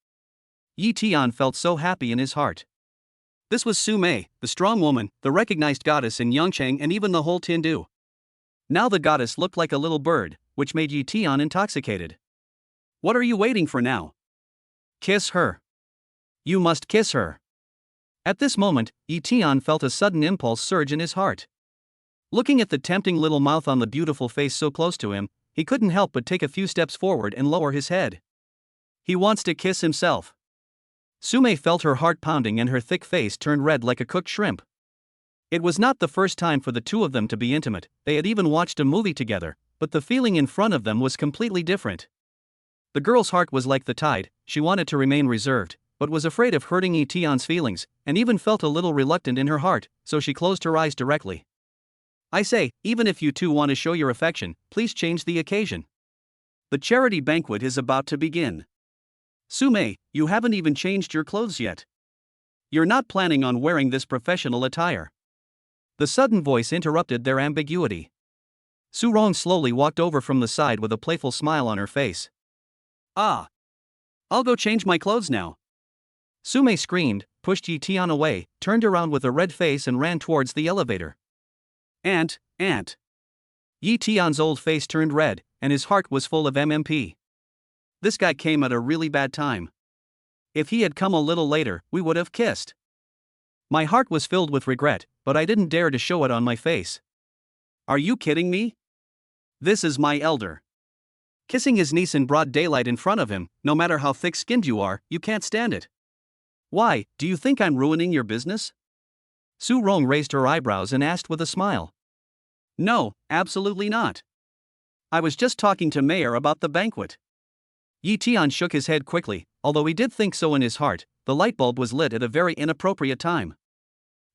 Yi Tian felt so happy in his heart. This was Sumei, the strong woman, the recognized goddess in Yangcheng and even the whole Tiandu. Now the goddess looked like a little bird, which made Yi Tian intoxicated. What are you waiting for now? Kiss her. You must kiss her. At this moment, Yi Tian felt a sudden impulse surge in his heart. Looking at the tempting little mouth on the beautiful face so close to him, he couldn't help but take a few steps forward and lower his head. He wants to kiss himself. Sumei felt her heart pounding and her thick face turned red like a cooked shrimp. It was not the first time for the two of them to be intimate, they had even watched a movie together, but the feeling in front of them was completely different. The girl's heart was like the tide, she wanted to remain reserved, but was afraid of hurting Yi Tian's feelings, and even felt a little reluctant in her heart, so she closed her eyes directly. I say, even if you two want to show your affection, please change the occasion. The charity banquet is about to begin. Sumei, you haven't even changed your clothes yet. You're not planning on wearing this professional attire. The sudden voice interrupted their ambiguity. Su Rong slowly walked over from the side with a playful smile on her face. Ah. I'll go change my clothes now. Sumei screamed, pushed Yi Tian away, turned around with a red face and ran towards the elevator. Aunt. Yi Tian's old face turned red, and his heart was full of MMP. This guy came at a really bad time. If he had come a little later, we would have kissed. My heart was filled with regret, but I didn't dare to show it on my face. Are you kidding me? This is my elder. Kissing his niece in broad daylight in front of him, no matter how thick-skinned you are, you can't stand it. Why, do you think I'm ruining your business? Su Rong raised her eyebrows and asked with a smile. No, absolutely not. I was just talking to Mayor about the banquet. Yi Tian shook his head quickly, although he did think so in his heart. The light bulb was lit at a very inappropriate time.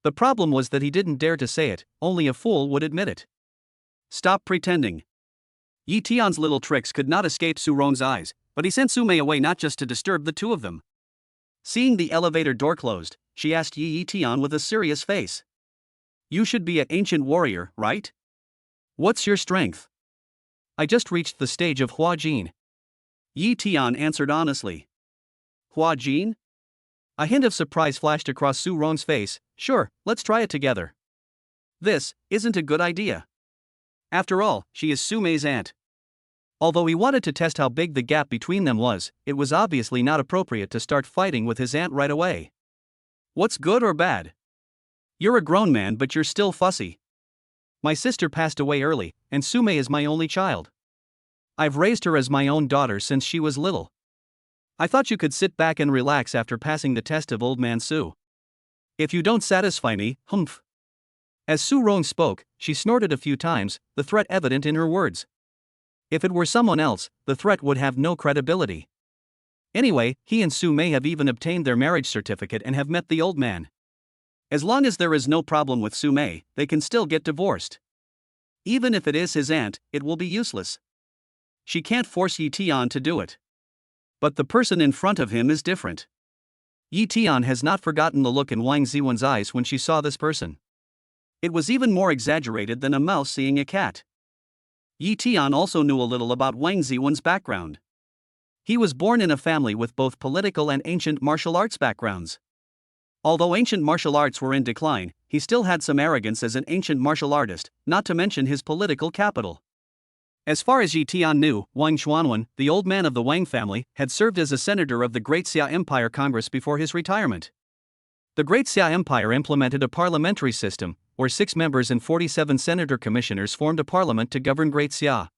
The problem was that he didn't dare to say it, only a fool would admit it. Stop pretending. Yi Tian's little tricks could not escape Su Rong's eyes, but he sent Su Mei away not just to disturb the two of them. Seeing the elevator door closed, she asked Yi Tian with a serious face. You should be an ancient warrior, right? What's your strength? I just reached the stage of Hua Jin. Yi Tian answered honestly. Hua Jin? A hint of surprise flashed across Su Rong's face. Sure, let's try it together. This isn't a good idea. After all, she is Su Mei's aunt. Although he wanted to test how big the gap between them was, it was obviously not appropriate to start fighting with his aunt right away. What's good or bad? You're a grown man, but you're still fussy. My sister passed away early, and Su Mei is my only child. I've raised her as my own daughter since she was little. I thought you could sit back and relax after passing the test of old man Su. If you don't satisfy me, humph. As Su Rong spoke, she snorted a few times, the threat evident in her words. If it were someone else, the threat would have no credibility. Anyway, he and Su Mei have even obtained their marriage certificate and have met the old man. As long as there is no problem with Su Mei, they can still get divorced. Even if it is his aunt, it will be useless. She can't force Yi Tian to do it. But the person in front of him is different. Yi Tian has not forgotten the look in Wang Ziwen's eyes when she saw this person. It was even more exaggerated than a mouse seeing a cat. Yi Tian also knew a little about Wang Ziwen's background. He was born in a family with both political and ancient martial arts backgrounds. Although ancient martial arts were in decline, he still had some arrogance as an ancient martial artist, not to mention his political capital. As far as Yi Tian knew, Wang Xuanwen, the old man of the Wang family, had served as a senator of the Great Xia Empire Congress before his retirement. The Great Xia Empire implemented a parliamentary system, where 6 members and 47 senator commissioners formed a parliament to govern Great Xia.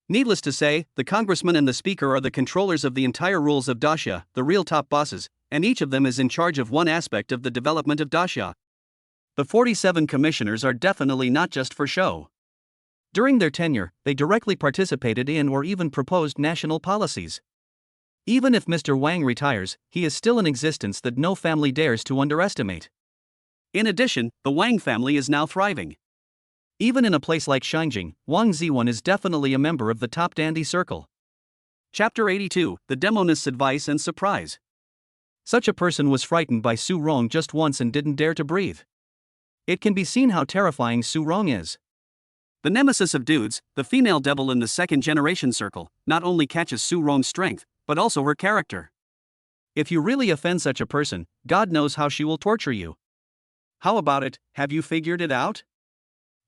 Needless to say, the congressman and the speaker are the controllers of the entire rules of Daxia, the real top bosses, and each of them is in charge of one aspect of the development of Daxia. The 47 commissioners are definitely not just for show. During their tenure, they directly participated in or even proposed national policies. Even if Mr. Wang retires, he is still an existence that no family dares to underestimate. In addition, the Wang family is now thriving. Even in a place like Xinjiang, Wang Ziwen is definitely a member of the top dandy circle. Chapter 82, The Demonist's Advice and Surprise. Such a person was frightened by Su Rong just once and didn't dare to breathe. It can be seen how terrifying Su Rong is. The nemesis of dudes, the female devil in the second-generation circle, not only catches Su Rong's strength, but also her character. If you really offend such a person, God knows how she will torture you. How about it, have you figured it out?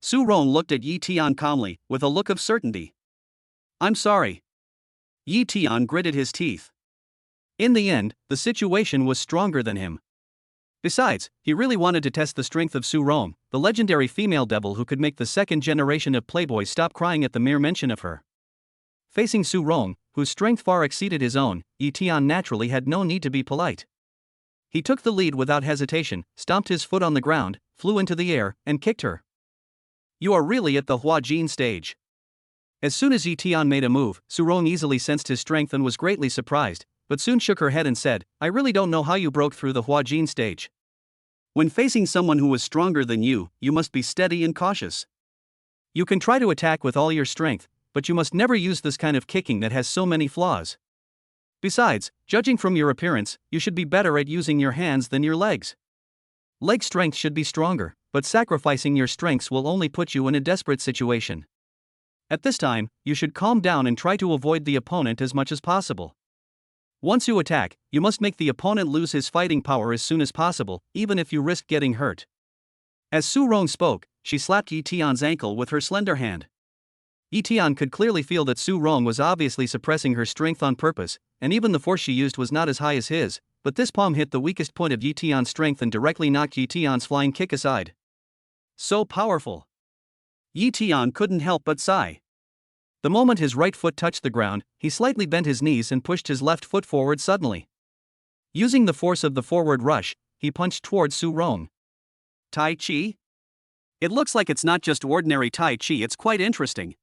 Su Rong looked at Yi Tian calmly, with a look of certainty. I'm sorry. Yi Tian gritted his teeth. In the end, the situation was stronger than him. Besides, he really wanted to test the strength of Su Rong, the legendary female devil who could make the second generation of playboys stop crying at the mere mention of her. Facing Su Rong, whose strength far exceeded his own, Yi Tian naturally had no need to be polite. He took the lead without hesitation, stomped his foot on the ground, flew into the air, and kicked her. You are really at the Hua Jin stage. As soon as Yi Tian made a move, Su Rong easily sensed his strength and was greatly surprised, but soon shook her head and said, I really don't know how you broke through the Hua Jin stage. When facing someone who is stronger than you must be steady and cautious. You can try to attack with all your strength, but you must never use this kind of kicking that has so many flaws. Besides, judging from your appearance, you should be better at using your hands than your legs. Leg strength should be stronger, but sacrificing your strengths will only put you in a desperate situation. At this time, you should calm down and try to avoid the opponent as much as possible. Once you attack, you must make the opponent lose his fighting power as soon as possible, even if you risk getting hurt. As Su Rong spoke, she slapped Yi Tian's ankle with her slender hand. Yi could clearly feel that Su Rong was obviously suppressing her strength on purpose, and even the force she used was not as high as his, but this palm hit the weakest point of Yi strength and directly knocked Yi flying kick aside. So powerful. Yi couldn't help but sigh. The moment his right foot touched the ground, he slightly bent his knees and pushed his left foot forward suddenly. Using the force of the forward rush, he punched towards Su Rong. Tai Chi? It looks like it's not just ordinary Tai Chi, it's quite interesting.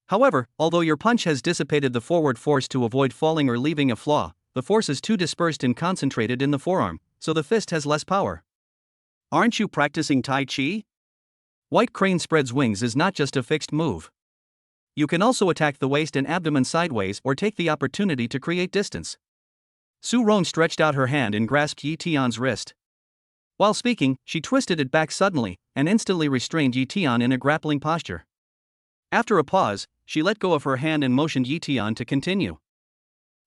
However, although your punch has dissipated the forward force to avoid falling or leaving a flaw, the force is too dispersed and concentrated in the forearm, so the fist has less power. Aren't you practicing Tai Chi? White crane spreads wings is not just a fixed move. You can also attack the waist and abdomen sideways or take the opportunity to create distance. Su Rong stretched out her hand and grasped Yi wrist. While speaking, she twisted it back suddenly, and instantly restrained Yi in a grappling posture. After a pause, she let go of her hand and motioned Yi to continue.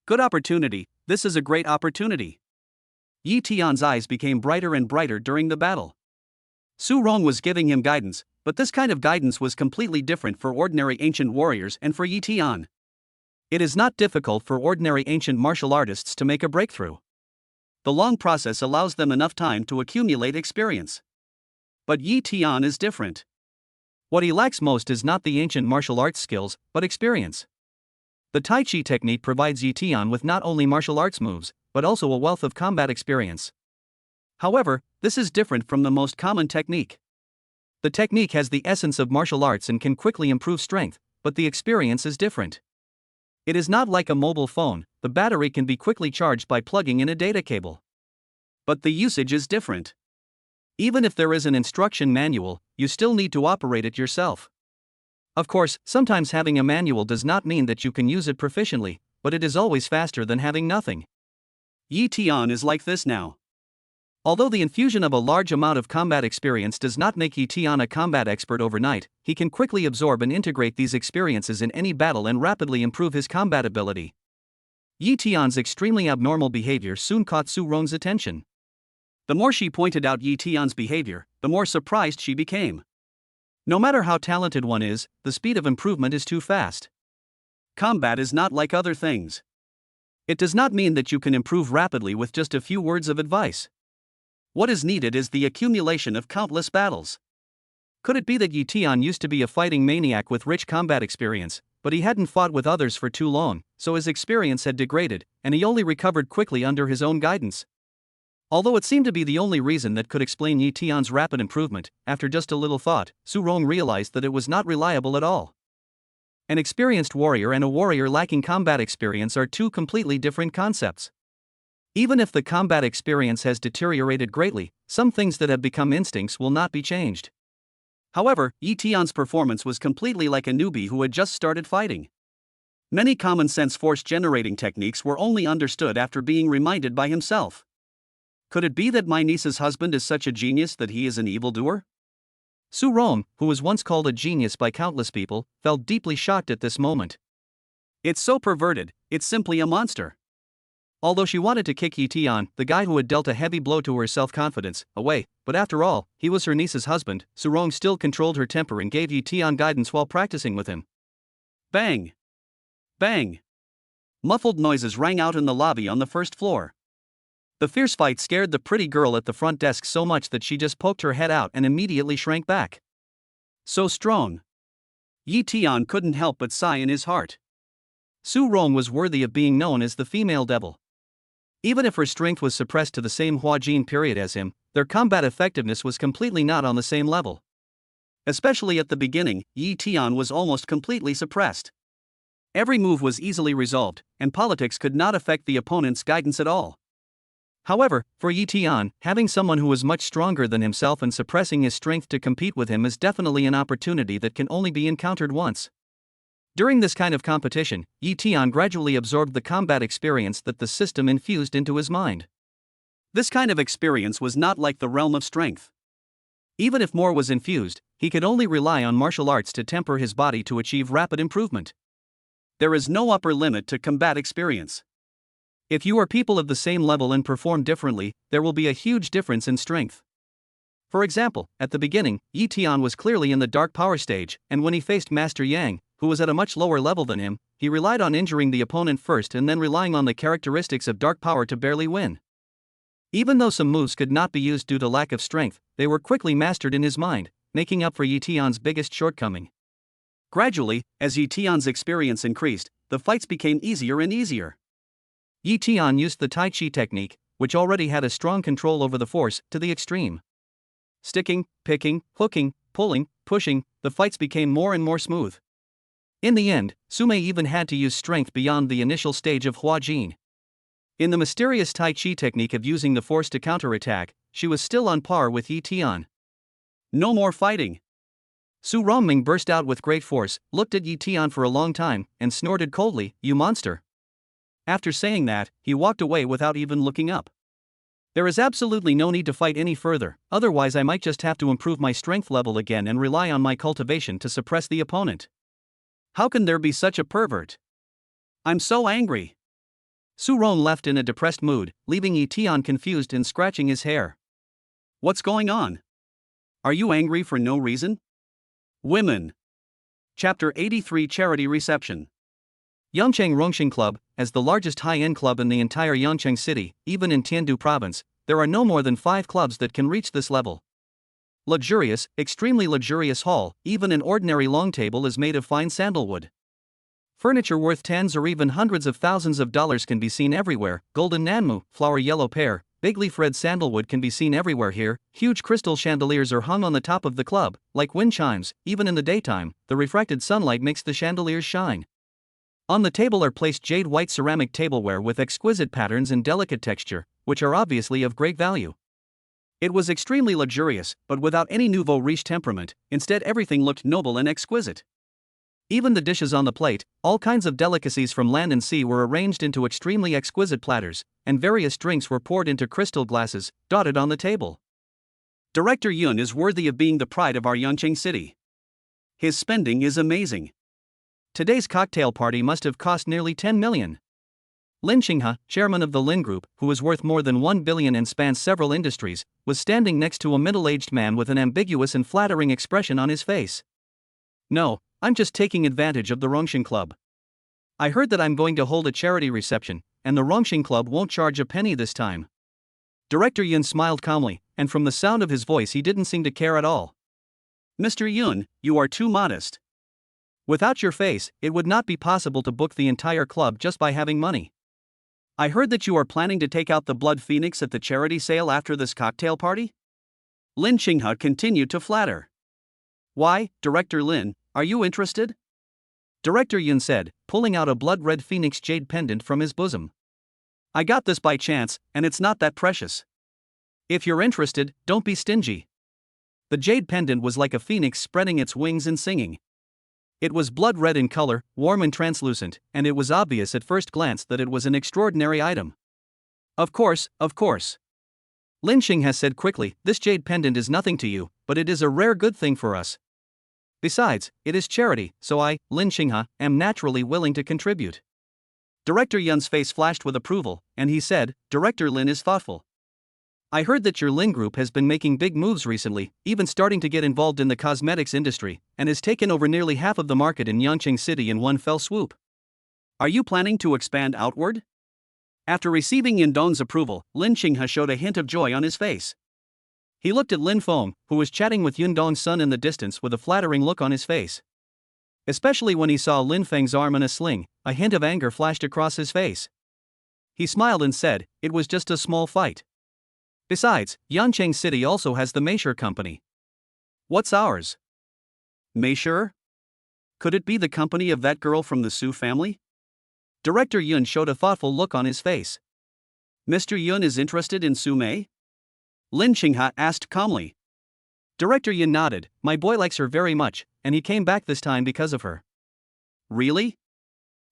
Good opportunity, this is a great opportunity. Yi eyes became brighter and brighter during the battle. Su Rong was giving him guidance, but this kind of guidance was completely different for ordinary ancient warriors and for Yi. It is not difficult for ordinary ancient martial artists to make a breakthrough. The long process allows them enough time to accumulate experience. But Yi is different. What he lacks most is not the ancient martial arts skills, but experience. The Tai Chi technique provides Yi with not only martial arts moves, but also a wealth of combat experience. However, this is different from the most common technique. The technique has the essence of martial arts and can quickly improve strength, but the experience is different. It is not like a mobile phone, the battery can be quickly charged by plugging in a data cable. But the usage is different. Even if there is an instruction manual, you still need to operate it yourself. Of course, sometimes having a manual does not mean that you can use it proficiently, but it is always faster than having nothing. Yi is like this now. Although the infusion of a large amount of combat experience does not make Yi a combat expert overnight, he can quickly absorb and integrate these experiences in any battle and rapidly improve his combat ability. Yi extremely abnormal behavior soon caught Su Rong's attention. The more she pointed out Yi behavior, the more surprised she became. No matter how talented one is, the speed of improvement is too fast. Combat is not like other things. It does not mean that you can improve rapidly with just a few words of advice. What is needed is the accumulation of countless battles. Could it be that Yi used to be a fighting maniac with rich combat experience, but he hadn't fought with others for too long, so his experience had degraded, and he only recovered quickly under his own guidance? Although it seemed to be the only reason that could explain Yi rapid improvement, after just a little thought, Su Rong realized that it was not reliable at all. An experienced warrior and a warrior lacking combat experience are two completely different concepts. Even if the combat experience has deteriorated greatly, some things that have become instincts will not be changed. However, Yi performance was completely like a newbie who had just started fighting. Many common-sense force-generating techniques were only understood after being reminded by himself. Could it be that my niece's husband is such a genius that he is an evildoer? Su Rong, who was once called a genius by countless people, felt deeply shocked at this moment. It's so perverted, it's simply a monster. Although she wanted to kick Yi the guy who had dealt a heavy blow to her self-confidence, away, but after all, he was her niece's husband, Su Rong still controlled her temper and gave Yi guidance while practicing with him. Bang! Bang! Muffled noises rang out in the lobby on the first floor. The fierce fight scared the pretty girl at the front desk so much that she just poked her head out and immediately shrank back. So strong. Yi couldn't help but sigh in his heart. Su Rong was worthy of being known as the female devil. Even if her strength was suppressed to the same Huajin period as him, their combat effectiveness was completely not on the same level. Especially at the beginning, Yi was almost completely suppressed. Every move was easily resolved, and politics could not affect the opponent's guidance at all. However, for Yi having someone who was much stronger than himself and suppressing his strength to compete with him is definitely an opportunity that can only be encountered once. During this kind of competition, Yi gradually absorbed the combat experience that the system infused into his mind. This kind of experience was not like the realm of strength. Even if more was infused, he could only rely on martial arts to temper his body to achieve rapid improvement. There is no upper limit to combat experience. If you are people of the same level and perform differently, there will be a huge difference in strength. For example, at the beginning, Yi was clearly in the dark power stage, and when he faced Master Yang, who was at a much lower level than him, he relied on injuring the opponent first and then relying on the characteristics of dark power to barely win. Even though some moves could not be used due to lack of strength, they were quickly mastered in his mind, making up for Yi Tian's biggest shortcoming. Gradually, as Yi Tian's experience increased, the fights became easier and easier. Yi Tian used the Tai Chi technique, which already had a strong control over the force, to the extreme. Sticking, picking, hooking, pulling, pushing, the fights became more and more smooth. In the end, Sume even had to use strength beyond the initial stage of Hua Jin. In the mysterious Tai Chi technique of using the force to counterattack, she was still on par with Yi Tian. No more fighting. Su Rongming burst out with great force, looked at Yi Tian for a long time, and snorted coldly, "You monster." After saying that, he walked away without even looking up. There is absolutely no need to fight any further, otherwise I might just have to improve my strength level again and rely on my cultivation to suppress the opponent. How can there be such a pervert? I'm so angry. Su Rong left in a depressed mood, leaving Yi Tian confused and scratching his hair. What's going on? Are you angry for no reason? Women. Chapter 83 Charity Reception. Yangcheng Rongxing Club, as the largest high-end club in the entire Yangcheng city, even in Tiandu province, there are no more than 5 clubs that can reach this level. Luxurious, extremely luxurious hall, even an ordinary long table is made of fine sandalwood. Furniture worth tens or even hundreds of thousands of dollars can be seen everywhere. Golden nanmu, flower yellow pear, big leaf red sandalwood can be seen everywhere here. Huge crystal chandeliers are hung on the top of the club, like wind chimes. Even in the daytime, the refracted sunlight makes the chandeliers shine. On the table are placed jade white ceramic tableware with exquisite patterns and delicate texture, which are obviously of great value. It was extremely luxurious, but without any nouveau riche temperament. Instead, everything looked noble and exquisite. Even the dishes on the plate, all kinds of delicacies from land and sea, were arranged into extremely exquisite platters, and various drinks were poured into crystal glasses, dotted on the table. Director Yun is worthy of being the pride of our Yangcheng city. His spending is amazing. Today's cocktail party must have cost nearly 10 million. Lin Qinghe, chairman of the Lin Group, who is worth more than 1 billion and spans several industries, was standing next to a middle-aged man with an ambiguous and flattering expression on his face. "No, I'm just taking advantage of the Rongxing Club. I heard that I'm going to hold a charity reception, and the Rongxing Club won't charge a penny this time." Director Yun smiled calmly, and from the sound of his voice he didn't seem to care at all. "Mr. Yun, you are too modest. Without your face, it would not be possible to book the entire club just by having money. I heard that you are planning to take out the Blood Phoenix at the charity sale after this cocktail party?" Lin Qinghe continued to flatter. "Why, Director Lin, are you interested?" Director Yun said, pulling out a blood-red phoenix jade pendant from his bosom. "I got this by chance, and it's not that precious. If you're interested, don't be stingy." The jade pendant was like a phoenix spreading its wings and singing. It was blood red in color, warm and translucent, and it was obvious at first glance that it was an extraordinary item. Of course. Lin Qinghe said quickly, "This jade pendant is nothing to you, but it is a rare good thing for us. Besides, it is charity, so I, Lin Qinghe, am naturally willing to contribute." Director Yun's face flashed with approval, and he said, "Director Lin is thoughtful. I heard that your Lin Group has been making big moves recently, even starting to get involved in the cosmetics industry, and has taken over nearly half of the market in Yangcheng City in one fell swoop. Are you planning to expand outward?" After receiving Yindong's approval, Lin Qinghe showed a hint of joy on his face. He looked at Lin Feng, who was chatting with Yindong's son in the distance, with a flattering look on his face. Especially when he saw Lin Feng's arm in a sling, a hint of anger flashed across his face. He smiled and said, "It was just a small fight. Besides, Yangcheng City also has the Meisher Company." "What's ours?" "Meisher? Could it be the company of that girl from the Su family?" Director Yun showed a thoughtful look on his face. "Mr. Yun is interested in Su Mei?" Lin Qinghe asked calmly. Director Yun nodded. "My boy likes her very much, and he came back this time because of her." "Really?"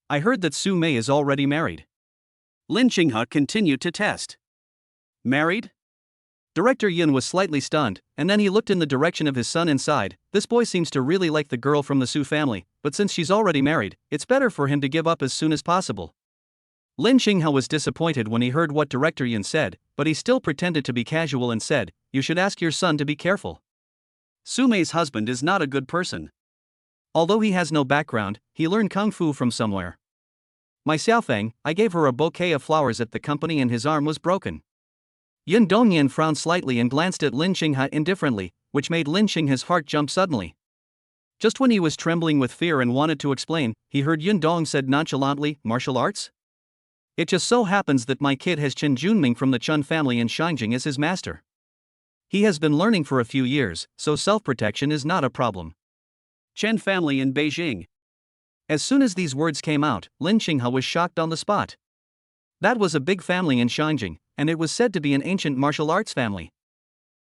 "I heard that Su Mei is already married." Lin Qinghe continued to test. "Married?" Director Yun was slightly stunned, and then he looked in the direction of his son and sighed. "This boy seems to really like the girl from the Su family, but since she's already married, it's better for him to give up as soon as possible." Lin Qinghe was disappointed when he heard what Director Yun said, but he still pretended to be casual and said, "You should ask your son to be careful. Su Mei's husband is not a good person." Although he has no background, he learned kung fu from somewhere. My Xiaofeng, I gave her a bouquet of flowers at the company and his arm was broken. Yun Dongyan frowned slightly and glanced at Lin Qinghe indifferently, which made Lin Qinghe's heart jump suddenly. Just when he was trembling with fear and wanted to explain, he heard Yun Dong said nonchalantly, "Martial arts? It just so happens that my kid has Chen Junming from the Chun family in Shangjing as his master. He has been learning for a few years, so self-protection is not a problem." Chen family in Beijing. As soon as these words came out, Lin Qinghe was shocked on the spot. That was a big family in Shangjing, and it was said to be an ancient martial arts family.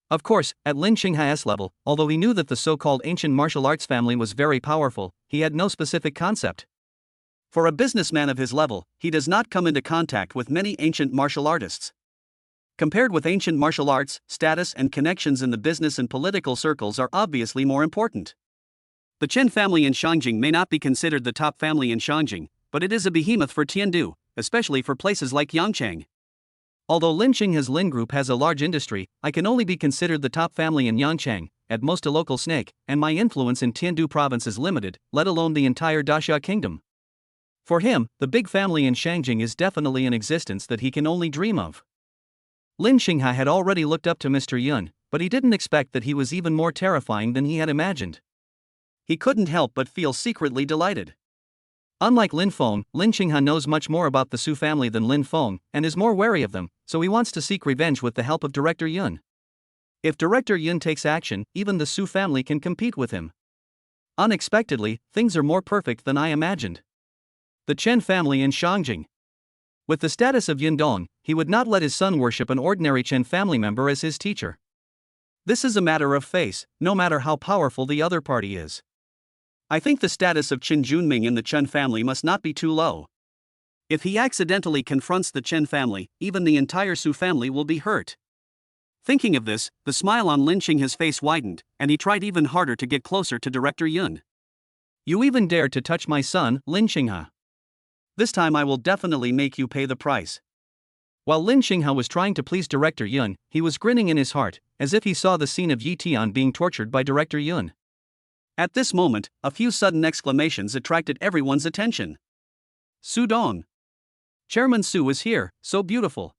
Of course, at Lin Qinghe's level, although he knew that the so-called ancient martial arts family was very powerful, he had no specific concept. For a businessman of his level, he does not come into contact with many ancient martial artists. Compared with ancient martial arts, status and connections in the business and political circles are obviously more important. The Chen family in Shangjing may not be considered the top family in Shangjing, but it is a behemoth for Tiandu, especially for places like Yangchang. Although Lin Qinghe's Lin Group has a large industry, I can only be considered the top family in Yangchang, at most a local snake, and my influence in Tiandu province is limited, let alone the entire Daxia kingdom. For him, the big family in Shangjing is definitely an existence that he can only dream of. Lin Qinghe had already looked up to Mr. Yun, but he didn't expect that he was even more terrifying than he had imagined. He couldn't help but feel secretly delighted. Unlike Lin Feng, Lin Qinghe knows much more about the Su family than Lin Feng, and is more wary of them, so he wants to seek revenge with the help of Director Yun. If Director Yun takes action, even the Su family can compete with him. Unexpectedly, things are more perfect than I imagined. The Chen family in Shangjing. With the status of Yun Dong, he would not let his son worship an ordinary Chen family member as his teacher. This is a matter of face, no matter how powerful the other party is. I think the status of Chen Junming in the Chen family must not be too low. If he accidentally confronts the Chen family, even the entire Su family will be hurt. Thinking of this, the smile on Lin Qinghe's face widened, and he tried even harder to get closer to Director Yun. "You even dared to touch my son, Lin Qinghe. This time I will definitely make you pay the price." While Lin Qinghe was trying to please Director Yun, he was grinning in his heart, as if he saw the scene of Yi Tian being tortured by Director Yun. At this moment, a few sudden exclamations attracted everyone's attention. "Su Dong! Chairman Su is here, so beautiful.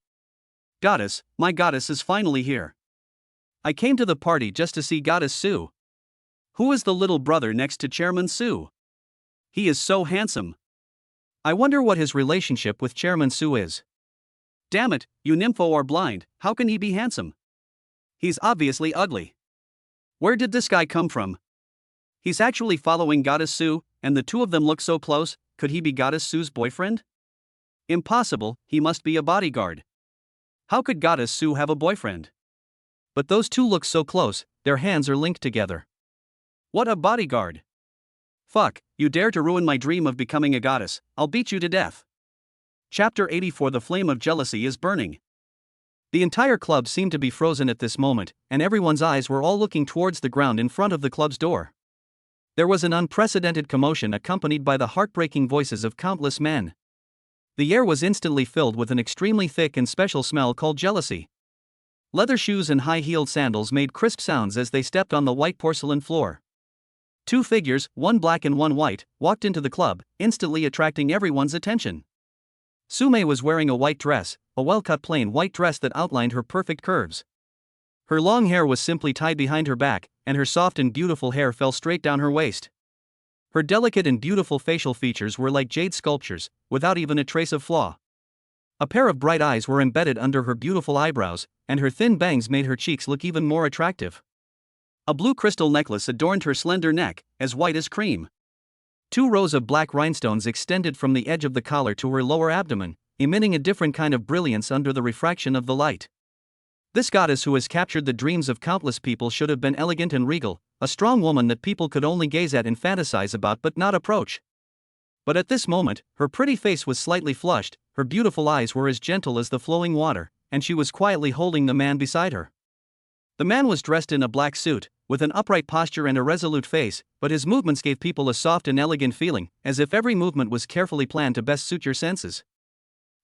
Goddess, my goddess is finally here. I came to the party just to see Goddess Su. Who is the little brother next to Chairman Su? He is so handsome. I wonder what his relationship with Chairman Su is. Damn it, you nympho are blind, how can he be handsome? He's obviously ugly. Where did this guy come from? He's actually following Goddess Su, and the two of them look so close, could he be Goddess Su's boyfriend? Impossible, he must be a bodyguard. How could Goddess Su have a boyfriend? But those two look so close, their hands are linked together. What a bodyguard! Fuck, you dare to ruin my dream of becoming a goddess, I'll beat you to death." Chapter 84. The flame of jealousy is burning. The entire club seemed to be frozen at this moment, and everyone's eyes were all looking towards the ground in front of the club's door. There was an unprecedented commotion accompanied by the heartbreaking voices of countless men. The air was instantly filled with an extremely thick and special smell called jealousy. Leather shoes and high-heeled sandals made crisp sounds as they stepped on the white porcelain floor. Two figures, one black and one white, walked into the club, instantly attracting everyone's attention. Sume was wearing a white dress, a well-cut plain white dress that outlined her perfect curves. Her long hair was simply tied behind her back, and her soft and beautiful hair fell straight down her waist. Her delicate and beautiful facial features were like jade sculptures, without even a trace of flaw. A pair of bright eyes were embedded under her beautiful eyebrows, and her thin bangs made her cheeks look even more attractive. A blue crystal necklace adorned her slender neck, as white as cream. 2 rows of black rhinestones extended from the edge of the collar to her lower abdomen, emitting a different kind of brilliance under the refraction of the light. This goddess who has captured the dreams of countless people should have been elegant and regal, a strong woman that people could only gaze at and fantasize about but not approach. But at this moment, her pretty face was slightly flushed, her beautiful eyes were as gentle as the flowing water, and she was quietly holding the man beside her. The man was dressed in a black suit, with an upright posture and a resolute face, but his movements gave people a soft and elegant feeling, as if every movement was carefully planned to best suit your senses.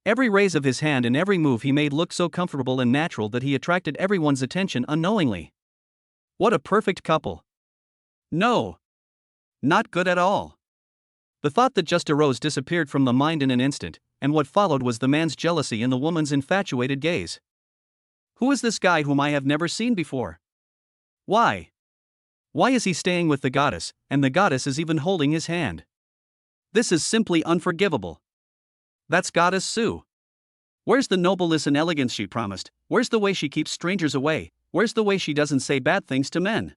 Every raise of his hand and every move he made looked so comfortable and natural that he attracted everyone's attention unknowingly. What a perfect couple! No! Not good at all. The thought that just arose disappeared from the mind in an instant, and what followed was the man's jealousy and the woman's infatuated gaze. Who is this guy whom I have never seen before? Why? Why is he staying with the goddess, and the goddess is even holding his hand? This is simply unforgivable. That's Goddess Sue. Where's the nobleness and elegance she promised? Where's the way she keeps strangers away? Where's the way she doesn't say bad things to men?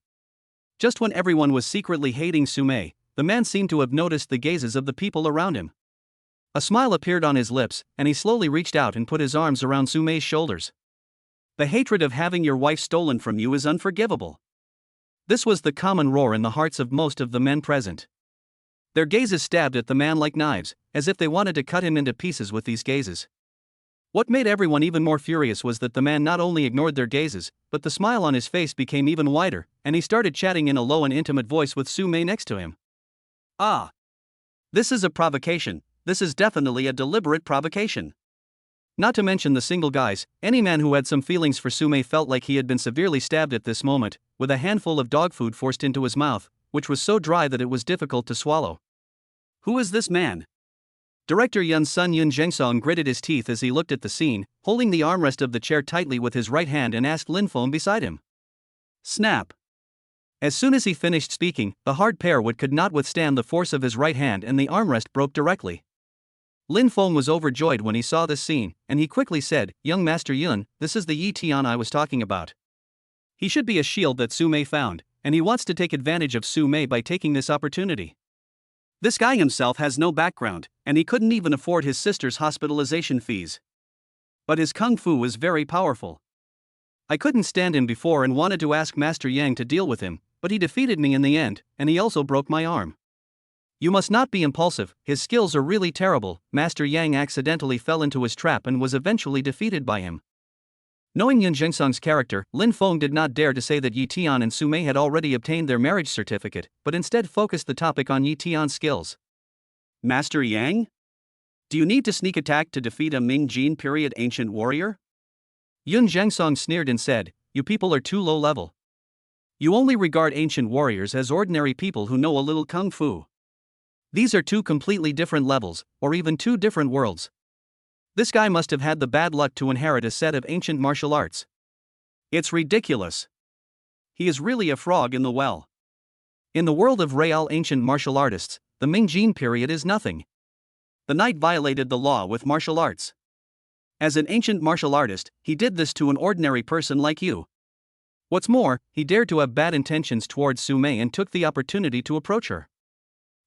Just when everyone was secretly hating Sume, the man seemed to have noticed the gazes of the people around him. A smile appeared on his lips, and he slowly reached out and put his arms around Sume's shoulders. The hatred of having your wife stolen from you is unforgivable. This was the common roar in the hearts of most of the men present. Their gazes stabbed at the man like knives, as if they wanted to cut him into pieces with these gazes. What made everyone even more furious was that the man not only ignored their gazes, but the smile on his face became even wider, and he started chatting in a low and intimate voice with Sume next to him. Ah! This is a provocation. This is definitely a deliberate provocation. Not to mention the single guys, any man who had some feelings for Sume felt like he had been severely stabbed at this moment, with a handful of dog food forced into his mouth, which was so dry that it was difficult to swallow. Who is this man? Director Yun's son Yun Zhengsong gritted his teeth as he looked at the scene, holding the armrest of the chair tightly with his right hand and asked Lin Feng beside him. Snap! As soon as he finished speaking, the hard pair could not withstand the force of his right hand and the armrest broke directly. Lin Feng was overjoyed when he saw this scene, and he quickly said, "Young Master Yun, this is the Yi Tian I was talking about. He should be a shield that Sume found, and he wants to take advantage of Sume by taking this opportunity." This guy himself has no background, and he couldn't even afford his sister's hospitalization fees. But his kung fu is very powerful. I couldn't stand him before and wanted to ask Master Yang to deal with him, but he defeated me in the end, and he also broke my arm. You must not be impulsive, his skills are really terrible. Master Yang accidentally fell into his trap and was eventually defeated by him. Knowing Yun Zhengsong's character, Lin Feng did not dare to say that Yi Tian and Sume had already obtained their marriage certificate, but instead focused the topic on Yi Tian's skills. Master Yang? Do you need to sneak attack to defeat a Ming Jin period ancient warrior? Yun Zhengsong sneered and said, "You people are too low level. You only regard ancient warriors as ordinary people who know a little kung fu. These are two completely different levels, or even two different worlds. This guy must have had the bad luck to inherit a set of ancient martial arts. It's ridiculous. He is really a frog in the well." In the world of real ancient martial artists, the Ming Jin period is nothing. The knight violated the law with martial arts. As an ancient martial artist, he did this to an ordinary person like you. What's more, he dared to have bad intentions towards Sume and took the opportunity to approach her.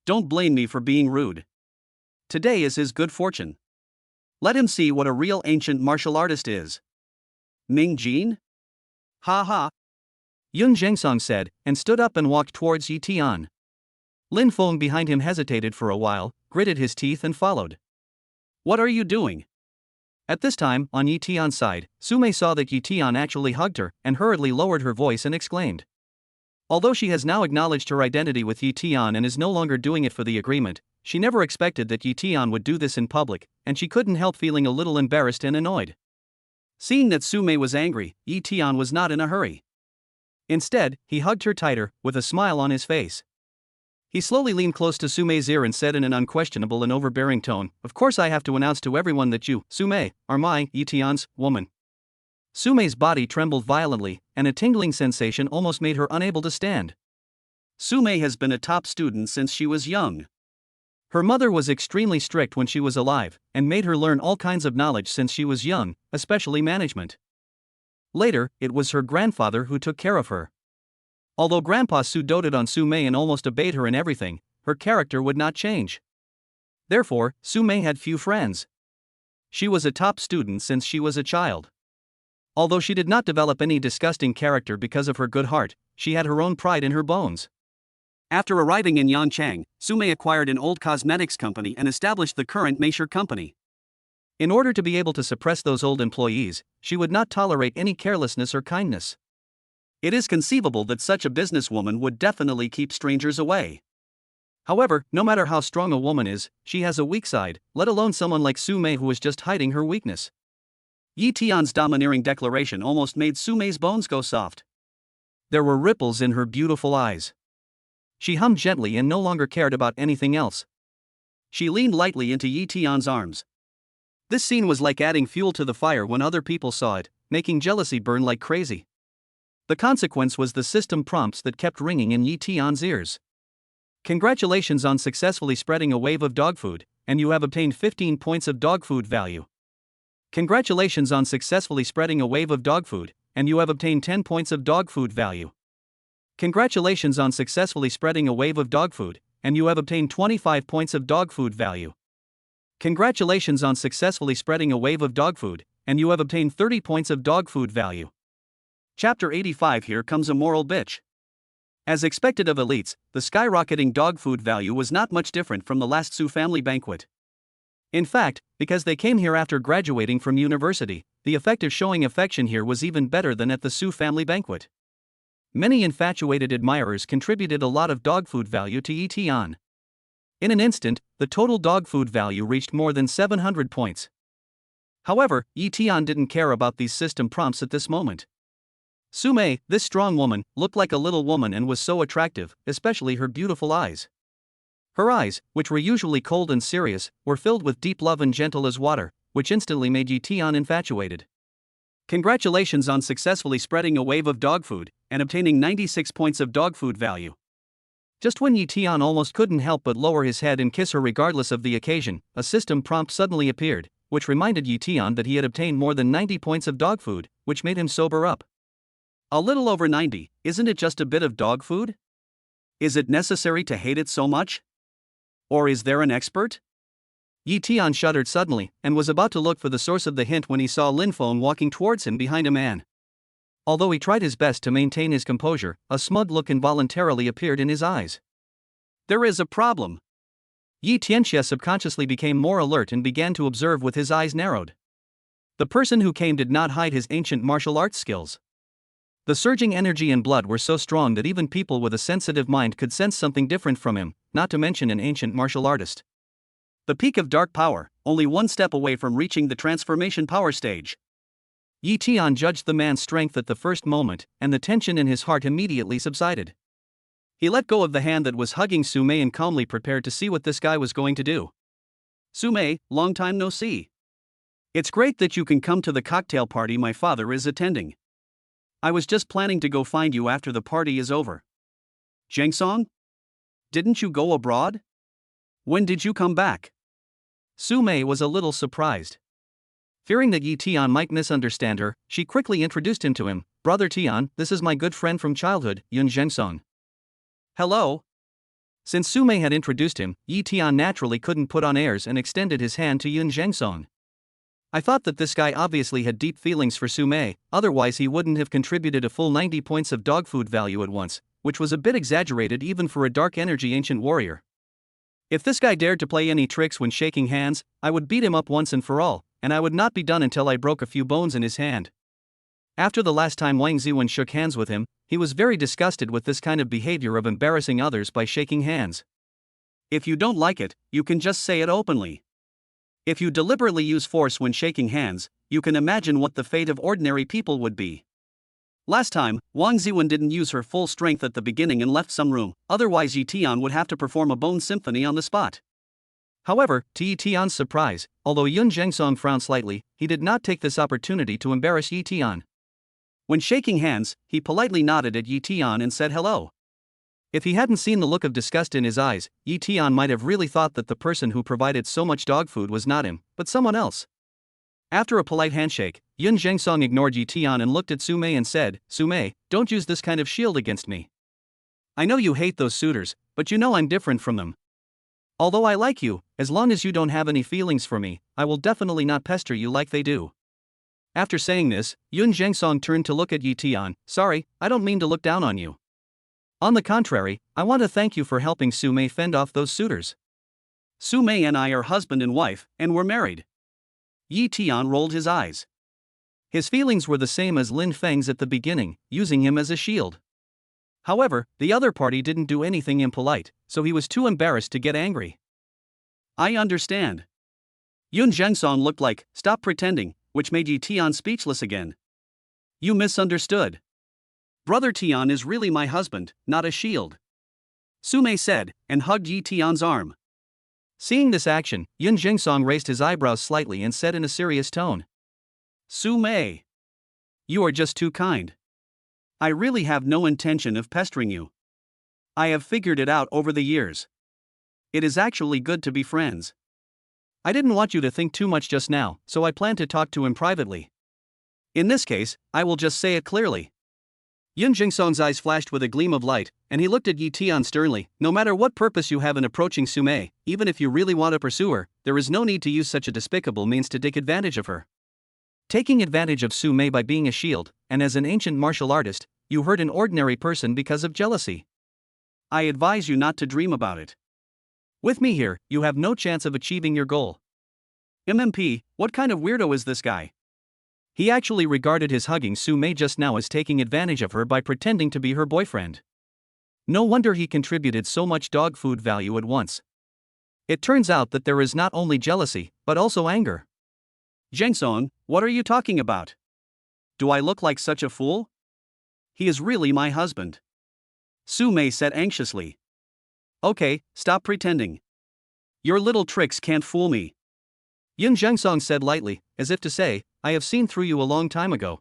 Don't blame me for being rude. Today is his good fortune. Let him see what a real ancient martial artist is. Ming Jin? Ha ha. Yun Zhengsong said, and stood up and walked towards Yi Tian. Lin Feng behind him hesitated for a while, gritted his teeth and followed. What are you doing? At this time, on Yi Tian's side, Sume saw that Yi Tian actually hugged her, and hurriedly lowered her voice and exclaimed. Although she has now acknowledged her identity with Yi Tian and is no longer doing it for the agreement, she never expected that Yi Tian would do this in public, and she couldn't help feeling a little embarrassed and annoyed. Seeing that Sume was angry, Yi Tian was not in a hurry. Instead, he hugged her tighter, with a smile on his face. He slowly leaned close to Sume's ear and said in an unquestionable and overbearing tone, "Of course I have to announce to everyone that you, Sume, are my, Yi Tian's, woman." Sume's body trembled violently, and a tingling sensation almost made her unable to stand. Sume has been a top student since she was young. Her mother was extremely strict when she was alive, and made her learn all kinds of knowledge since she was young, especially management. Later, it was her grandfather who took care of her. Although Grandpa Su doted on Sume and almost obeyed her in everything, her character would not change. Therefore, Sume had few friends. She was a top student since she was a child. Although she did not develop any disgusting character because of her good heart, she had her own pride in her bones. After arriving in Yangchang, Sume acquired an old cosmetics company and established the current Meisher company. In order to be able to suppress those old employees, she would not tolerate any carelessness or kindness. It is conceivable that such a businesswoman would definitely keep strangers away. However, no matter how strong a woman is, she has a weak side, let alone someone like Sume who is just hiding her weakness. Yi Tian's domineering declaration almost made Sume's bones go soft. There were ripples in her beautiful eyes. She hummed gently and no longer cared about anything else. She leaned lightly into Yi Tian's arms. This scene was like adding fuel to the fire when other people saw it, making jealousy burn like crazy. The consequence was the system prompts that kept ringing in Yi Tian's ears. Congratulations on successfully spreading a wave of dog food, and you have obtained 15 points of dog food value. Congratulations on successfully spreading a wave of dog food, and you have obtained 10 points of dog food value. Congratulations on successfully spreading a wave of dog food, and you have obtained 25 points of dog food value. Congratulations on successfully spreading a wave of dog food, and you have obtained 30 points of dog food value. Chapter 85. Here comes a moral bitch. As expected of elites, the skyrocketing dog food value was not much different from the last Su family banquet. In fact, because they came here after graduating from university, the effect of showing affection here was even better than at the Su family banquet. Many infatuated admirers contributed a lot of dog food value to Yi Tian. In an instant, the total dog food value reached more than 700 points. However, Yi Tian didn't care about these system prompts at this moment. Su Mei, this strong woman, looked like a little woman and was so attractive, especially her beautiful eyes. Her eyes, which were usually cold and serious, were filled with deep love and gentle as water, which instantly made Yi Tian infatuated. Congratulations on successfully spreading a wave of dog food and obtaining 96 points of dog food value. Just when Yi Tian almost couldn't help but lower his head and kiss her regardless of the occasion, a system prompt suddenly appeared, which reminded Yi Tian that he had obtained more than 90 points of dog food, which made him sober up. A little over 90, isn't it just a bit of dog food? Is it necessary to hate it so much? Or is there an expert? Yi Tian shuddered suddenly, and was about to look for the source of the hint when he saw Lin Feng walking towards him behind a man. Although he tried his best to maintain his composure, a smug look involuntarily appeared in his eyes. There is a problem. Yi Tianxia subconsciously became more alert and began to observe with his eyes narrowed. The person who came did not hide his ancient martial arts skills. The surging energy and blood were so strong that even people with a sensitive mind could sense something different from him, not to mention an ancient martial artist. The peak of dark power, only one step away from reaching the transformation power stage. Yi Tian judged the man's strength at the first moment, and the tension in his heart immediately subsided. He let go of the hand that was hugging Su Mei and calmly prepared to see what this guy was going to do. Su Mei, long time no see. It's great that you can come to the cocktail party my father is attending. I was just planning to go find you after the party is over. Zhengsong? Didn't you go abroad? When did you come back? Su Mei was a little surprised. Fearing that Yi Tian might misunderstand her, she quickly introduced him to him. Brother Tian, this is my good friend from childhood, Yun Zhengsong. Hello. Since Su Mei had introduced him, Yi Tian naturally couldn't put on airs and extended his hand to Yun Zhengsong. I thought that this guy obviously had deep feelings for Su Mei, otherwise he wouldn't have contributed a full 90 points of dog food value at once, which was a bit exaggerated even for a dark energy ancient warrior. If this guy dared to play any tricks when shaking hands, I would beat him up once and for all, and I would not be done until I broke a few bones in his hand. After the last time Wang Ziwen shook hands with him, he was very disgusted with this kind of behavior of embarrassing others by shaking hands. If you don't like it, you can just say it openly. If you deliberately use force when shaking hands, you can imagine what the fate of ordinary people would be. Last time, Wang Ziwen didn't use her full strength at the beginning and left some room, otherwise Yi Tian would have to perform a bone symphony on the spot. However, to Yi Tian's surprise, although Yun Zhengsong frowned slightly, he did not take this opportunity to embarrass Yi Tian. When shaking hands, he politely nodded at Yi Tian and said hello. If he hadn't seen the look of disgust in his eyes, Yi Tian might have really thought that the person who provided so much dog food was not him, but someone else. After a polite handshake, Yun Zhengsong ignored Yi Tian and looked at Su Mei and said, Su Mei, don't use this kind of shield against me. I know you hate those suitors, but you know I'm different from them. Although I like you, as long as you don't have any feelings for me, I will definitely not pester you like they do. After saying this, Yun Zhengsong turned to look at Yi Tian. Sorry, I don't mean to look down on you. On the contrary, I want to thank you for helping Su Mei fend off those suitors. Su Mei and I are husband and wife, and we're married. Yi Tian rolled his eyes. His feelings were the same as Lin Feng's at the beginning, using him as a shield. However, the other party didn't do anything impolite, so he was too embarrassed to get angry. I understand. Yun Zhengsong looked like, stop pretending, which made Yi Tian speechless again. You misunderstood. Brother Tian is really my husband, not a shield. Sume said, and hugged Yi Tian's arm. Seeing this action, Yun Jingsong raised his eyebrows slightly and said in a serious tone. Sume, you are just too kind. I really have no intention of pestering you. I have figured it out over the years. It is actually good to be friends. I didn't want you to think too much just now, so I plan to talk to him privately. In this case, I will just say it clearly. Yun Jingsong's eyes flashed with a gleam of light, and he looked at Yi Tian sternly. No matter what purpose you have in approaching Sume, even if you really want to pursue her, there is no need to use such a despicable means to take advantage of her. Taking advantage of Sume by being a shield, and as an ancient martial artist, you hurt an ordinary person because of jealousy. I advise you not to dream about it. With me here, you have no chance of achieving your goal. MMP, what kind of weirdo is this guy? He actually regarded his hugging Sume just now as taking advantage of her by pretending to be her boyfriend. No wonder he contributed so much dog food value at once. It turns out that there is not only jealousy, but also anger. Jingsong, what are you talking about? Do I look like such a fool? He is really my husband. Sume said anxiously. Okay, stop pretending. Your little tricks can't fool me. Yun Jingsong said lightly, as if to say, I have seen through you a long time ago.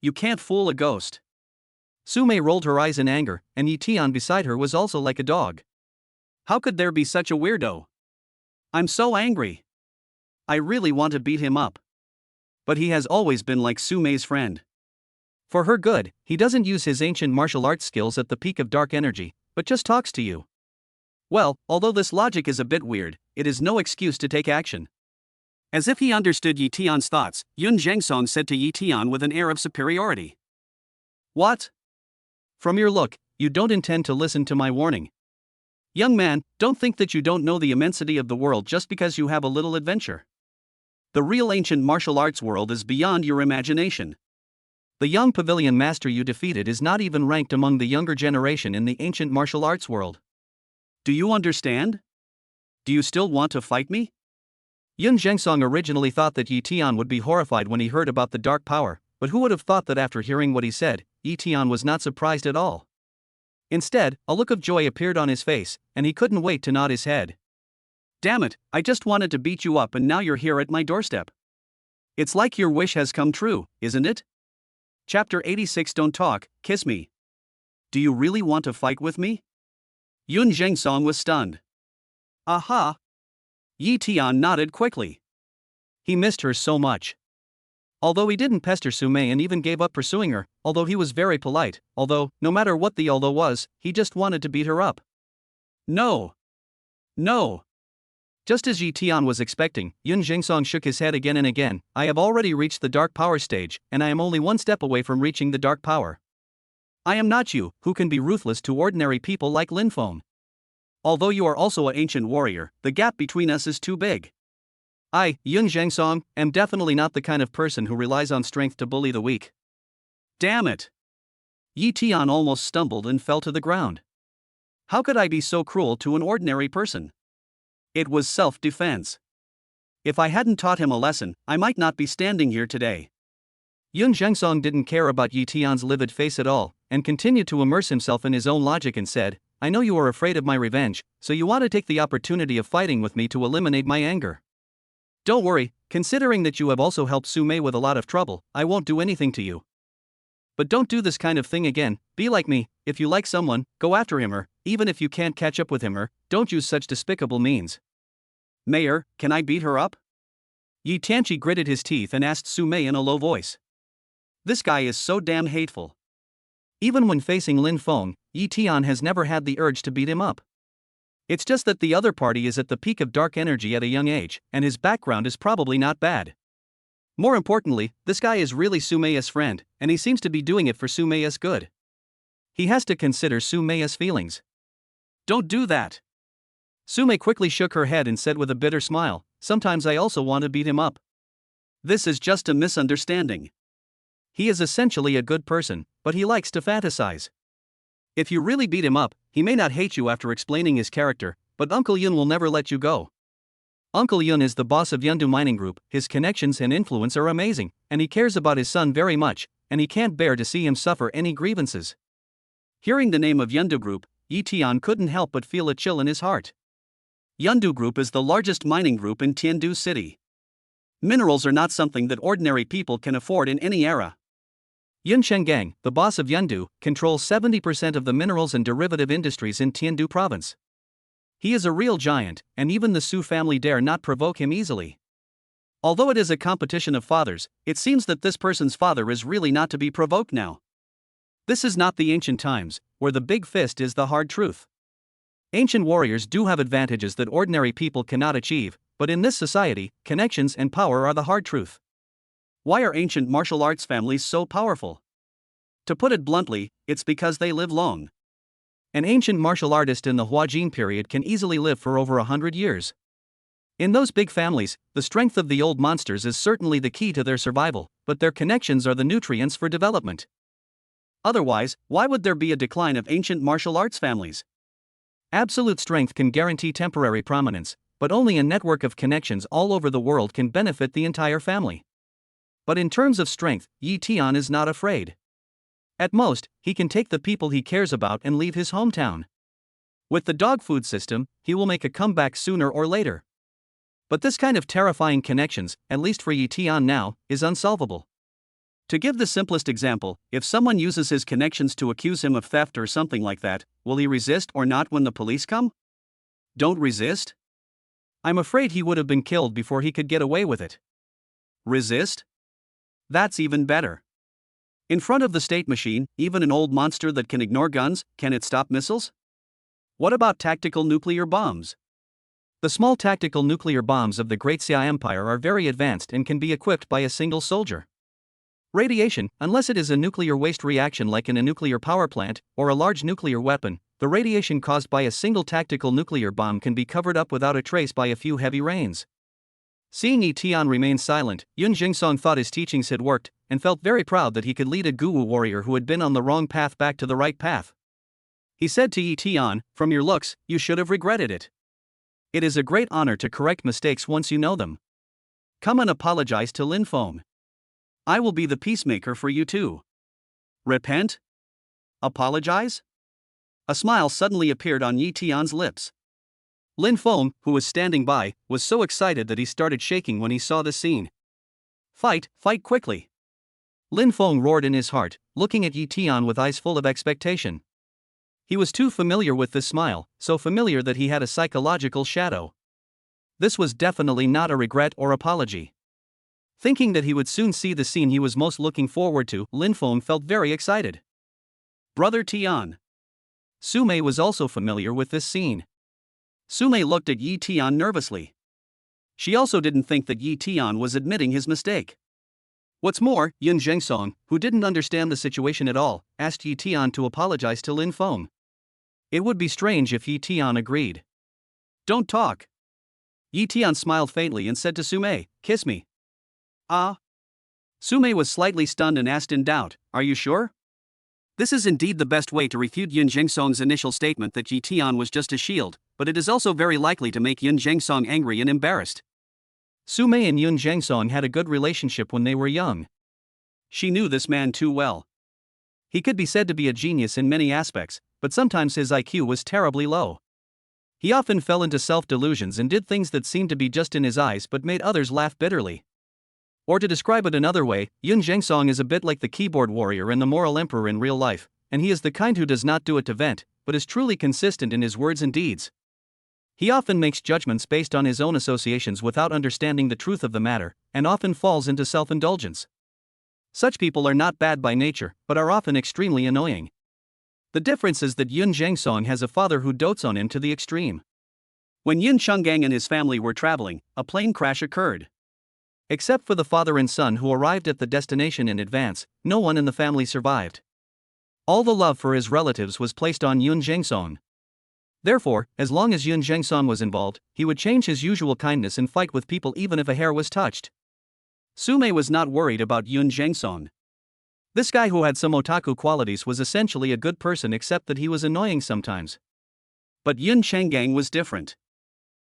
You can't fool a ghost. Sume rolled her eyes in anger, and Yi Tian beside her was also like a dog. How could there be such a weirdo? I'm so angry. I really want to beat him up. But he has always been like Sume's friend. For her good, he doesn't use his ancient martial arts skills at the peak of dark energy, but just talks to you. Well, although this logic is a bit weird, it is no excuse to take action. As if he understood Yi Tian's thoughts, Yun Jingsong said to Yi Tian with an air of superiority. What? From your look, you don't intend to listen to my warning. Young man, don't think that you don't know the immensity of the world just because you have a little adventure. The real ancient martial arts world is beyond your imagination. The young pavilion master you defeated is not even ranked among the younger generation in the ancient martial arts world. Do you understand? Do you still want to fight me? Yun Jingsong originally thought that Yi Tian would be horrified when he heard about the dark power, but who would have thought that after hearing what he said, Yi Tian was not surprised at all. Instead, a look of joy appeared on his face, and he couldn't wait to nod his head. Damn it, I just wanted to beat you up and now you're here at my doorstep. It's like your wish has come true, isn't it? Chapter 86 Don't Talk, Kiss Me. Do you really want to fight with me? Yun Jingsong was stunned. Aha! Yi Tian nodded quickly. He missed her so much. Although he didn't pester Sume and even gave up pursuing her, although he was very polite, although, no matter what the although was, he just wanted to beat her up. No. No. Just as Yi Tian was expecting, Yun Jingsong shook his head again and again. I have already reached the dark power stage, and I am only one step away from reaching the dark power. I am not you, who can be ruthless to ordinary people like Lin Feng. Although you are also an ancient warrior, the gap between us is too big. I, Yun Jingsong, am definitely not the kind of person who relies on strength to bully the weak. Damn it! Yi Tian almost stumbled and fell to the ground. How could I be so cruel to an ordinary person? It was self-defense. If I hadn't taught him a lesson, I might not be standing here today. Yun Jingsong didn't care about Yi Tian's livid face at all, and continued to immerse himself in his own logic and said, I know you are afraid of my revenge, so you want to take the opportunity of fighting with me to eliminate my anger. Don't worry, considering that you have also helped Sume with a lot of trouble, I won't do anything to you. But don't do this kind of thing again. Be like me. If you like someone, go after him, or even if you can't catch up with him, or don't use such despicable means. Mayor, can I beat her up? Yi Tianchi gritted his teeth and asked Sume in a low voice. This guy is so damn hateful. Even when facing Lin Feng, Yi Tian has never had the urge to beat him up. It's just that the other party is at the peak of dark energy at a young age, and his background is probably not bad. More importantly, this guy is really Sume's friend, and he seems to be doing it for Sume's good. He has to consider Sume's feelings. Don't do that. Sume quickly shook her head and said with a bitter smile, sometimes I also want to beat him up. This is just a misunderstanding. He is essentially a good person, but he likes to fantasize. If you really beat him up, he may not hate you after explaining his character, but Uncle Yun will never let you go. Uncle Yun is the boss of Yundu Mining Group, his connections and influence are amazing, and he cares about his son very much, and he can't bear to see him suffer any grievances. Hearing the name of Yundu Group, Yi Tian couldn't help but feel a chill in his heart. Yundu Group is the largest mining group in Tiandu City. Minerals are not something that ordinary people can afford in any era. Yun Chenggang, the boss of Yundu, controls 70% of the minerals and derivative industries in Tiandu province. He is a real giant, and even the Su family dare not provoke him easily. Although it is a competition of fathers, it seems that this person's father is really not to be provoked now. This is not the ancient times, where the big fist is the hard truth. Ancient warriors do have advantages that ordinary people cannot achieve, but in this society, connections and power are the hard truth. Why are ancient martial arts families so powerful? To put it bluntly, it's because they live long. An ancient martial artist in the Huajin period can easily live for over 100 years. In those big families, the strength of the old monsters is certainly the key to their survival, but their connections are the nutrients for development. Otherwise, why would there be a decline of ancient martial arts families? Absolute strength can guarantee temporary prominence, but only a network of connections all over the world can benefit the entire family. But in terms of strength, Yi Tian is not afraid. At most, he can take the people he cares about and leave his hometown. With the dog food system, he will make a comeback sooner or later. But this kind of terrifying connections, at least for Yi Tian now, is unsolvable. To give the simplest example, if someone uses his connections to accuse him of theft or something like that, will he resist or not when the police come? Don't resist? I'm afraid he would have been killed before he could get away with it. Resist? That's even better. In front of the state machine, even an old monster that can ignore guns, can it stop missiles? What about tactical nuclear bombs? The small tactical nuclear bombs of the Great Xia Empire are very advanced and can be equipped by a single soldier. Radiation, unless it is a nuclear waste reaction like in a nuclear power plant, or a large nuclear weapon, the radiation caused by a single tactical nuclear bomb can be covered up without a trace by a few heavy rains. Seeing Yi Tian remain silent, Yun Jingsong thought his teachings had worked, and felt very proud that he could lead a Guwu warrior who had been on the wrong path back to the right path. He said to Yi Tian, "From your looks, you should have regretted it. It is a great honor to correct mistakes once you know them. Come and apologize to Lin Feng. I will be the peacemaker for you too." Repent? Apologize? A smile suddenly appeared on Yi Tian's lips. Lin Feng, who was standing by, was so excited that he started shaking when he saw the scene. Fight quickly! Lin Feng roared in his heart, looking at Yi Tian with eyes full of expectation. He was too familiar with this smile, so familiar that he had a psychological shadow. This was definitely not a regret or apology. Thinking that he would soon see the scene he was most looking forward to, Lin Feng felt very excited. Brother Tian. Su Mei was also familiar with this scene. Su Mei looked at Yi Tian nervously. She also didn't think that Yi Tian was admitting his mistake. What's more, Yun Zhengsong, who didn't understand the situation at all, asked Yi Tian to apologize to Lin Feng. It would be strange if Yi Tian agreed. Don't talk. Yi Tian smiled faintly and said to Su Mei, "Kiss me." Ah? Su Mei was slightly stunned and asked in doubt, "Are you sure?" This is indeed the best way to refute Yun Zhengsong's initial statement that Yi Tian was just a shield, but it is also very likely to make Yun Zhengsong angry and embarrassed. Su Mei and Yun Zhengsong had a good relationship when they were young. She knew this man too well. He could be said to be a genius in many aspects, but sometimes his IQ was terribly low. He often fell into self-delusions and did things that seemed to be just in his eyes but made others laugh bitterly. Or to describe it another way, Yun Zhengsong is a bit like the keyboard warrior and the moral emperor in real life, and he is the kind who does not do it to vent, but is truly consistent in his words and deeds. He often makes judgments based on his own associations without understanding the truth of the matter, and often falls into self-indulgence. Such people are not bad by nature, but are often extremely annoying. The difference is that Yun Zhengsong has a father who dotes on him to the extreme. When Yun Chenggang and his family were traveling, a plane crash occurred. Except for the father and son who arrived at the destination in advance, no one in the family survived. All the love for his relatives was placed on Yun Zhengsong. Therefore, as long as Yun Zhengsong was involved, he would change his usual kindness and fight with people even if a hair was touched. Su Mei was not worried about Yun Zhengsong. This guy who had some otaku qualities was essentially a good person except that he was annoying sometimes. But Yun Chenggang was different.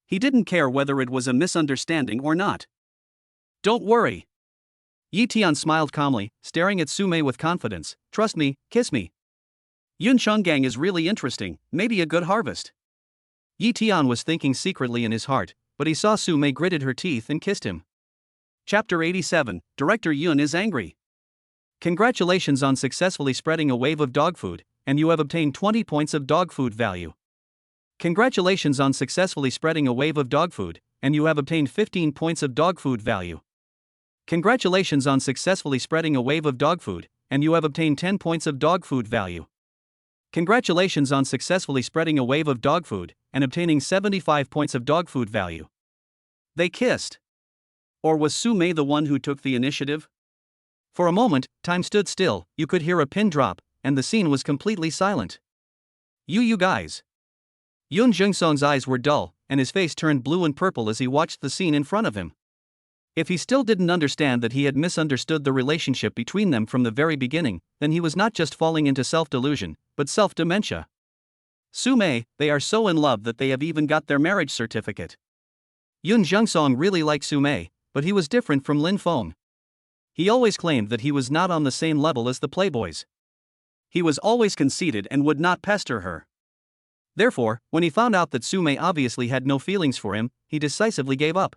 He didn't care whether it was a misunderstanding or not. Don't worry. Yi Tian smiled calmly, staring at Su Mei with confidence. Trust me, kiss me. Yun Changgang is really interesting, maybe a good harvest. Yi Tian was thinking secretly in his heart, but he saw Su Mei gritted her teeth and kissed him. Chapter 87, Director Yun is angry. Congratulations on successfully spreading a wave of dog food, and you have obtained 20 points of dog food value. Congratulations on successfully spreading a wave of dog food, and you have obtained 15 points of dog food value. Congratulations on successfully spreading a wave of dog food, and you have obtained 10 points of dog food value. Congratulations on successfully spreading a wave of dog food, and obtaining 75 points of dog food value. They kissed. Or was Su Mei the one who took the initiative? For a moment, time stood still, you could hear a pin drop, and the scene was completely silent. You guys. Yun Zhengsong's eyes were dull, and his face turned blue and purple as he watched the scene in front of him. If he still didn't understand that he had misunderstood the relationship between them from the very beginning, then he was not just falling into self-delusion, but self-dementia. Su Mei, they are so in love that they have even got their marriage certificate. Yun Zhengsong really liked Su Mei, but he was different from Lin Feng. He always claimed that he was not on the same level as the playboys. He was always conceited and would not pester her. Therefore, when he found out that Su Mei obviously had no feelings for him, he decisively gave up.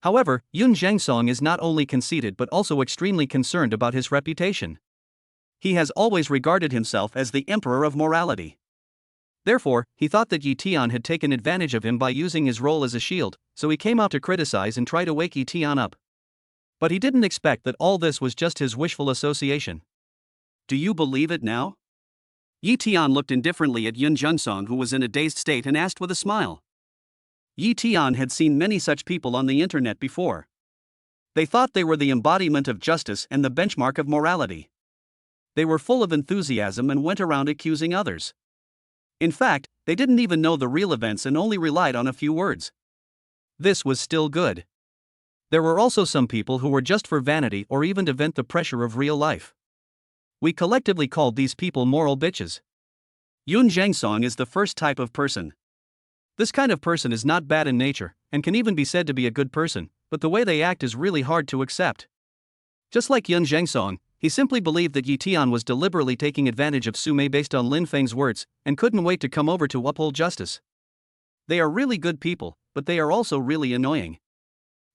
However, Yun Zhengsong is not only conceited but also extremely concerned about his reputation. He has always regarded himself as the emperor of morality. Therefore, he thought that Yi Tian had taken advantage of him by using his role as a shield, so he came out to criticize and try to wake Yi Tian up. But he didn't expect that all this was just his wishful association. Do you believe it now? Yi Tian looked indifferently at Yun Zhengsong, who was in a dazed state, and asked with a smile. Yi Tian had seen many such people on the internet before. They thought they were the embodiment of justice and the benchmark of morality. They were full of enthusiasm and went around accusing others. In fact, they didn't even know the real events and only relied on a few words. This was still good. There were also some people who were just for vanity or even to vent the pressure of real life. We collectively called these people moral bitches. Yun Zhengsong is the first type of person. This kind of person is not bad in nature, and can even be said to be a good person, but the way they act is really hard to accept. Just like Yun Zhengsong, he simply believed that Yi Tian was deliberately taking advantage of Su Mei based on Lin Feng's words, and couldn't wait to come over to uphold justice. They are really good people, but they are also really annoying.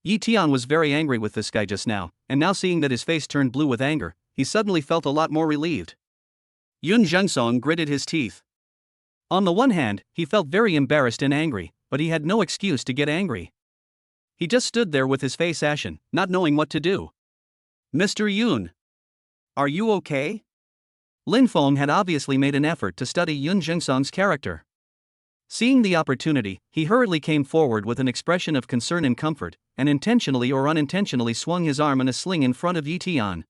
Yi Tian was very angry with this guy just now, and now seeing that his face turned blue with anger, he suddenly felt a lot more relieved. Yun Zhengsong gritted his teeth. On the one hand, he felt very embarrassed and angry, but he had no excuse to get angry. He just stood there with his face ashen, not knowing what to do. Mr. Yun, are you okay? Lin Feng had obviously made an effort to study Yun Zhengsong's character. Seeing the opportunity, he hurriedly came forward with an expression of concern and comfort, and intentionally or unintentionally swung his arm in a sling in front of Yi Tian.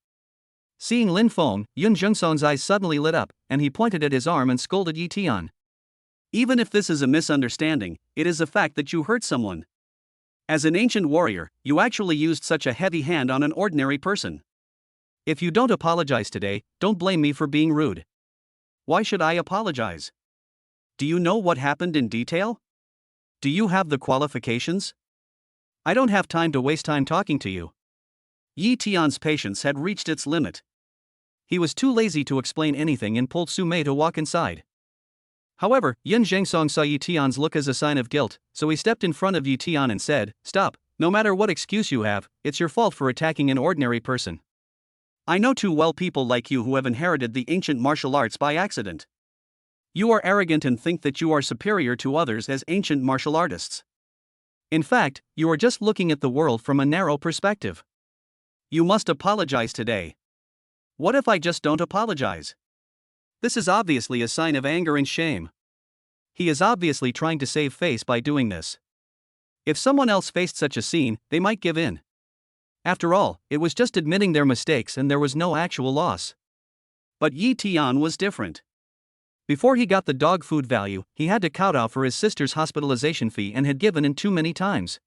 Seeing Lin Feng, Yun Zhengsong's eyes suddenly lit up, and he pointed at his arm and scolded Yi Tian. Even if this is a misunderstanding, it is a fact that you hurt someone. As an ancient warrior, you actually used such a heavy hand on an ordinary person. If you don't apologize today, don't blame me for being rude. Why should I apologize? Do you know what happened in detail? Do you have the qualifications? I don't have time to waste time talking to you. Yi Tian's patience had reached its limit. He was too lazy to explain anything and pulled Su Mei to walk inside. However, Yun Zhengsong saw Yi Tian's look as a sign of guilt, so he stepped in front of Yi Tian and said, "Stop, no matter what excuse you have, it's your fault for attacking an ordinary person. I know too well people like you who have inherited the ancient martial arts by accident. You are arrogant and think that you are superior to others as ancient martial artists. In fact, you are just looking at the world from a narrow perspective. You must apologize today. What if I just don't apologize? This is obviously a sign of anger and shame. He is obviously trying to save face by doing this. If someone else faced such a scene, they might give in. After all, it was just admitting their mistakes and there was no actual loss. But Yi Tian was different. Before he got the dog food value, he had to kowtow for his sister's hospitalization fee and had given in too many times.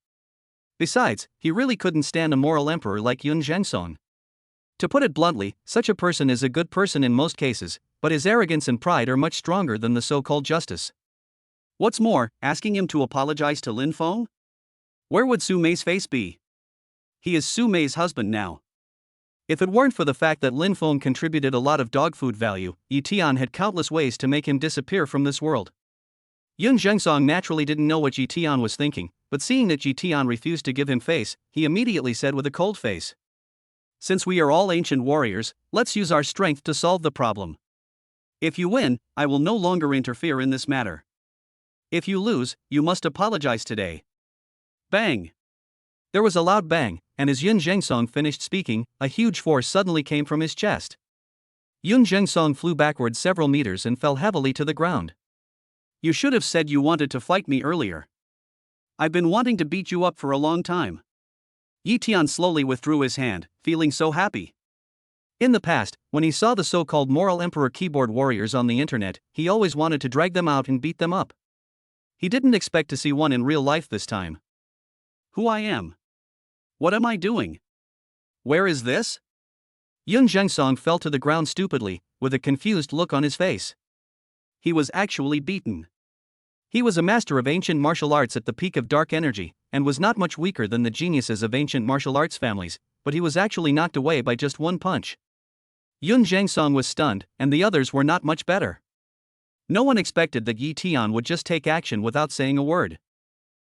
Besides, he really couldn't stand a moral emperor like Yun Zhengsong. To put it bluntly, such a person is a good person in most cases, but his arrogance and pride are much stronger than the so-called justice. What's more, asking him to apologize to Lin Feng? Where would Su Mei's face be? He is Su Mei's husband now. If it weren't for the fact that Lin Feng contributed a lot of dog food value, Yi Tian had countless ways to make him disappear from this world. Yun Zhengsong naturally didn't know what Yi Tian was thinking, but seeing that Yi Tian refused to give him face, he immediately said with a cold face, "Since we are all ancient warriors, let's use our strength to solve the problem. If you win, I will no longer interfere in this matter. If you lose, you must apologize today." Bang! There was a loud bang, and as Yun Zhengsong finished speaking, a huge force suddenly came from his chest. Yun Zhengsong flew backward several meters and fell heavily to the ground. "You should have said you wanted to fight me earlier. I've been wanting to beat you up for a long time." Yi Tian slowly withdrew his hand, feeling so happy. In the past, when he saw the so-called moral emperor keyboard warriors on the internet, he always wanted to drag them out and beat them up. He didn't expect to see one in real life this time. Who I am? What am I doing? Where is this? Yun Zhengsong fell to the ground stupidly, with a confused look on his face. He was actually beaten. He was a master of ancient martial arts at the peak of dark energy, and was not much weaker than the geniuses of ancient martial arts families, but he was actually knocked away by just one punch. Yun Zhengsong was stunned, and the others were not much better. No one expected that Yi Tian would just take action without saying a word.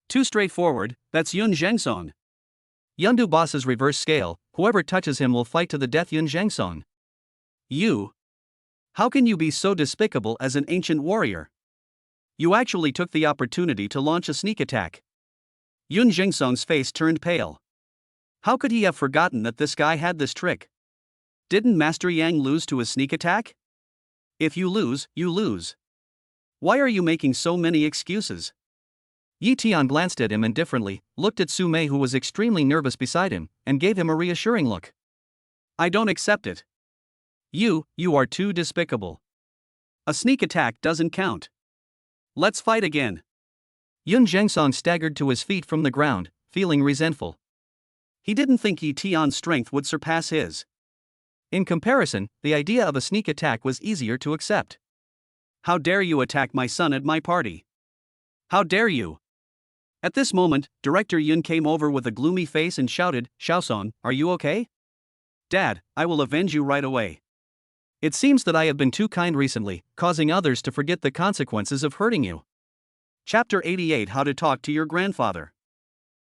Too straightforward, that's Yun Zhengsong. Yundu boss's reverse scale, whoever touches him will fight to the death. Yun Zhengsong. You? How can you be so despicable as an ancient warrior? You actually took the opportunity to launch a sneak attack. Yun Zhengsong's face turned pale. How could he have forgotten that this guy had this trick? Didn't Master Yang lose to a sneak attack? If you lose, you lose. Why are you making so many excuses? Yi Tian glanced at him indifferently, looked at Su Mei who was extremely nervous beside him, and gave him a reassuring look. I don't accept it. You are too despicable. A sneak attack doesn't count. Let's fight again. Yun Zhengsong staggered to his feet from the ground, feeling resentful. He didn't think Yi Tian's strength would surpass his. In comparison, the idea of a sneak attack was easier to accept. How dare you attack my son at my party? How dare you? At this moment, Director Yun came over with a gloomy face and shouted, "Shaosong, are you okay?" "Dad, I will avenge you right away. It seems that I have been too kind recently, causing others to forget the consequences of hurting you." Chapter 88: How to Talk to Your Grandfather.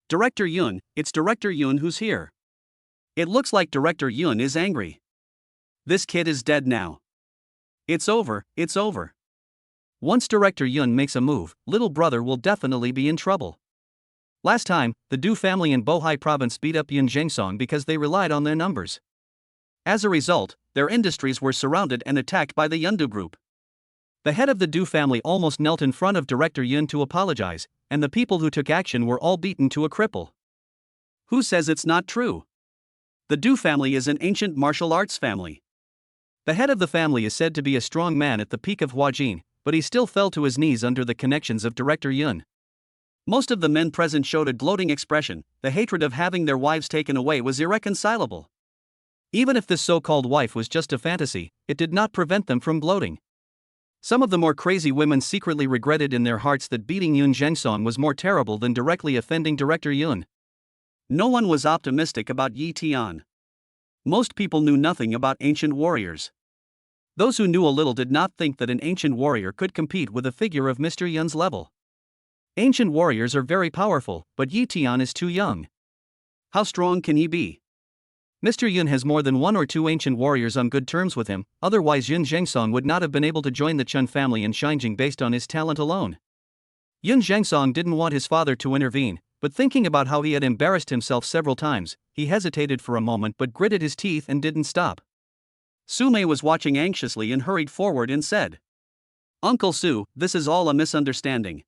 Director Yun, it's Director Yun who's here. It looks like Director Yun is angry. This kid is dead now. It's over, it's over. Once Director Yun makes a move, little brother will definitely be in trouble. Last time, the Du family in Bohai province beat up Yun Zhengsong because they relied on their numbers. As a result, their industries were surrounded and attacked by the Yundu group. The head of the Du family almost knelt in front of Director Yun to apologize, and the people who took action were all beaten to a cripple. Who says it's not true? The Du family is an ancient martial arts family. The head of the family is said to be a strong man at the peak of Huajin, but he still fell to his knees under the connections of Director Yun. Most of the men present showed a gloating expression. The hatred of having their wives taken away was irreconcilable. Even if this so-called wife was just a fantasy, it did not prevent them from gloating. Some of the more crazy women secretly regretted in their hearts that beating Yun Zhengsong was more terrible than directly offending Director Yun. No one was optimistic about Yi Tian. Most people knew nothing about ancient warriors. Those who knew a little did not think that an ancient warrior could compete with a figure of Mr. Yun's level. Ancient warriors are very powerful, but Yi Tian is too young. How strong can he be? Mr. Yun has more than one or two ancient warriors on good terms with him, otherwise Yun Zhengsong would not have been able to join the Chun family in Xinjiang based on his talent alone. Yun Zhengsong didn't want his father to intervene, but thinking about how he had embarrassed himself several times, he hesitated for a moment but gritted his teeth and didn't stop. Su Mei was watching anxiously and hurried forward and said, "Uncle Su, this is all a misunderstanding."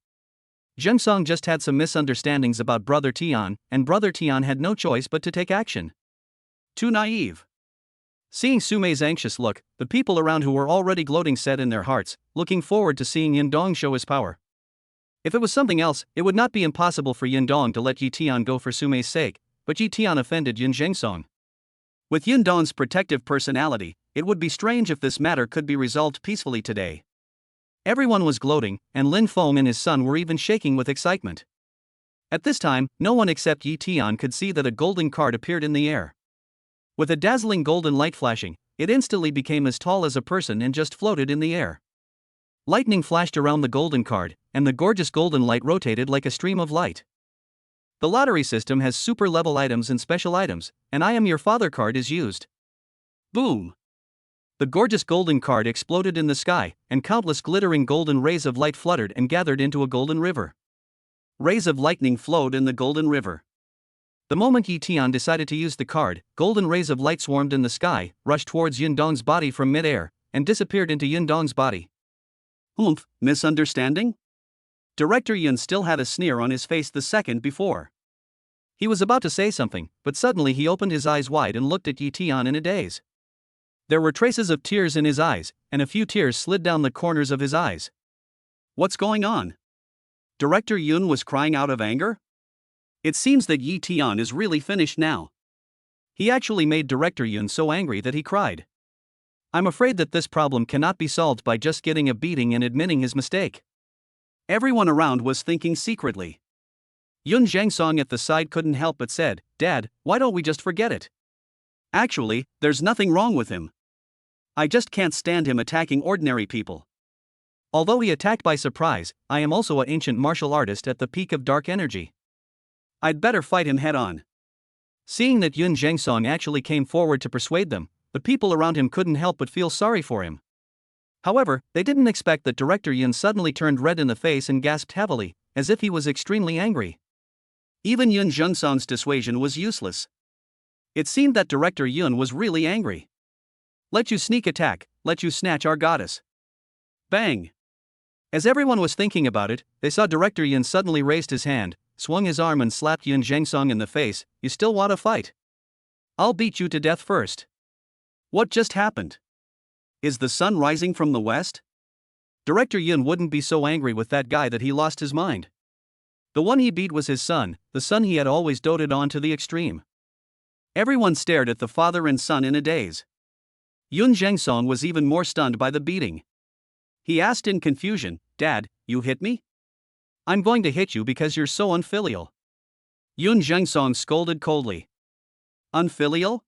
Zhengsong just had some misunderstandings about Brother Tian, and Brother Tian had no choice but to take action. Too naive. Seeing Su Mei's anxious look, the people around who were already gloating said in their hearts, looking forward to seeing Yin Dong show his power. If it was something else, it would not be impossible for Yin Dong to let Yi Tian go for Su Mei's sake, but Yi Tian offended Yun Zhengsong. With Yin Dong's protective personality, it would be strange if this matter could be resolved peacefully today. Everyone was gloating, and Lin Feng and his son were even shaking with excitement. At this time, no one except Yi Tian could see that a golden card appeared in the air. With a dazzling golden light flashing, it instantly became as tall as a person and just floated in the air. Lightning flashed around the golden card, and the gorgeous golden light rotated like a stream of light. The lottery system has super level items and special items, and I am your father card is used. Boom! The gorgeous golden card exploded in the sky, and countless glittering golden rays of light fluttered and gathered into a golden river. Rays of lightning flowed in the golden river. The moment Yi Tian decided to use the card, golden rays of light swarmed in the sky, rushed towards Yun Dong's body from mid-air, and disappeared into Yun Dong's body. Oomph, misunderstanding? Director Yun still had a sneer on his face the second before. He was about to say something, but suddenly he opened his eyes wide and looked at Yi Tian in a daze. There were traces of tears in his eyes, and a few tears slid down the corners of his eyes. What's going on? Director Yun was crying out of anger? It seems that Yi Tian is really finished now. He actually made Director Yun so angry that he cried. I'm afraid that this problem cannot be solved by just getting a beating and admitting his mistake. Everyone around was thinking secretly. Yun Zhangsong at the side couldn't help but said, "Dad, why don't we just forget it?" Actually, there's nothing wrong with him. I just can't stand him attacking ordinary people. Although he attacked by surprise, I am also an ancient martial artist at the peak of dark energy. I'd better fight him head-on. Seeing that Yun Zhangsong actually came forward to persuade them, the people around him couldn't help but feel sorry for him. However, they didn't expect that Director Yun suddenly turned red in the face and gasped heavily, as if he was extremely angry. Even Yun Zhangsong's dissuasion was useless. It seemed that Director Yun was really angry. Let you sneak attack, let you snatch our goddess. Bang! As everyone was thinking about it, they saw Director Yun suddenly raised his hand, swung his arm and slapped Yun Zhangsong in the face. You still want to fight? I'll beat you to death first. What just happened? Is the sun rising from the west? Director Yun wouldn't be so angry with that guy that he lost his mind. The one he beat was his son, the son he had always doted on to the extreme. Everyone stared at the father and son in a daze. Yun Zhangsong was even more stunned by the beating. He asked in confusion, "Dad, you hit me?" I'm going to hit you because you're so unfilial. Yun Zhangsong scolded coldly. Unfilial?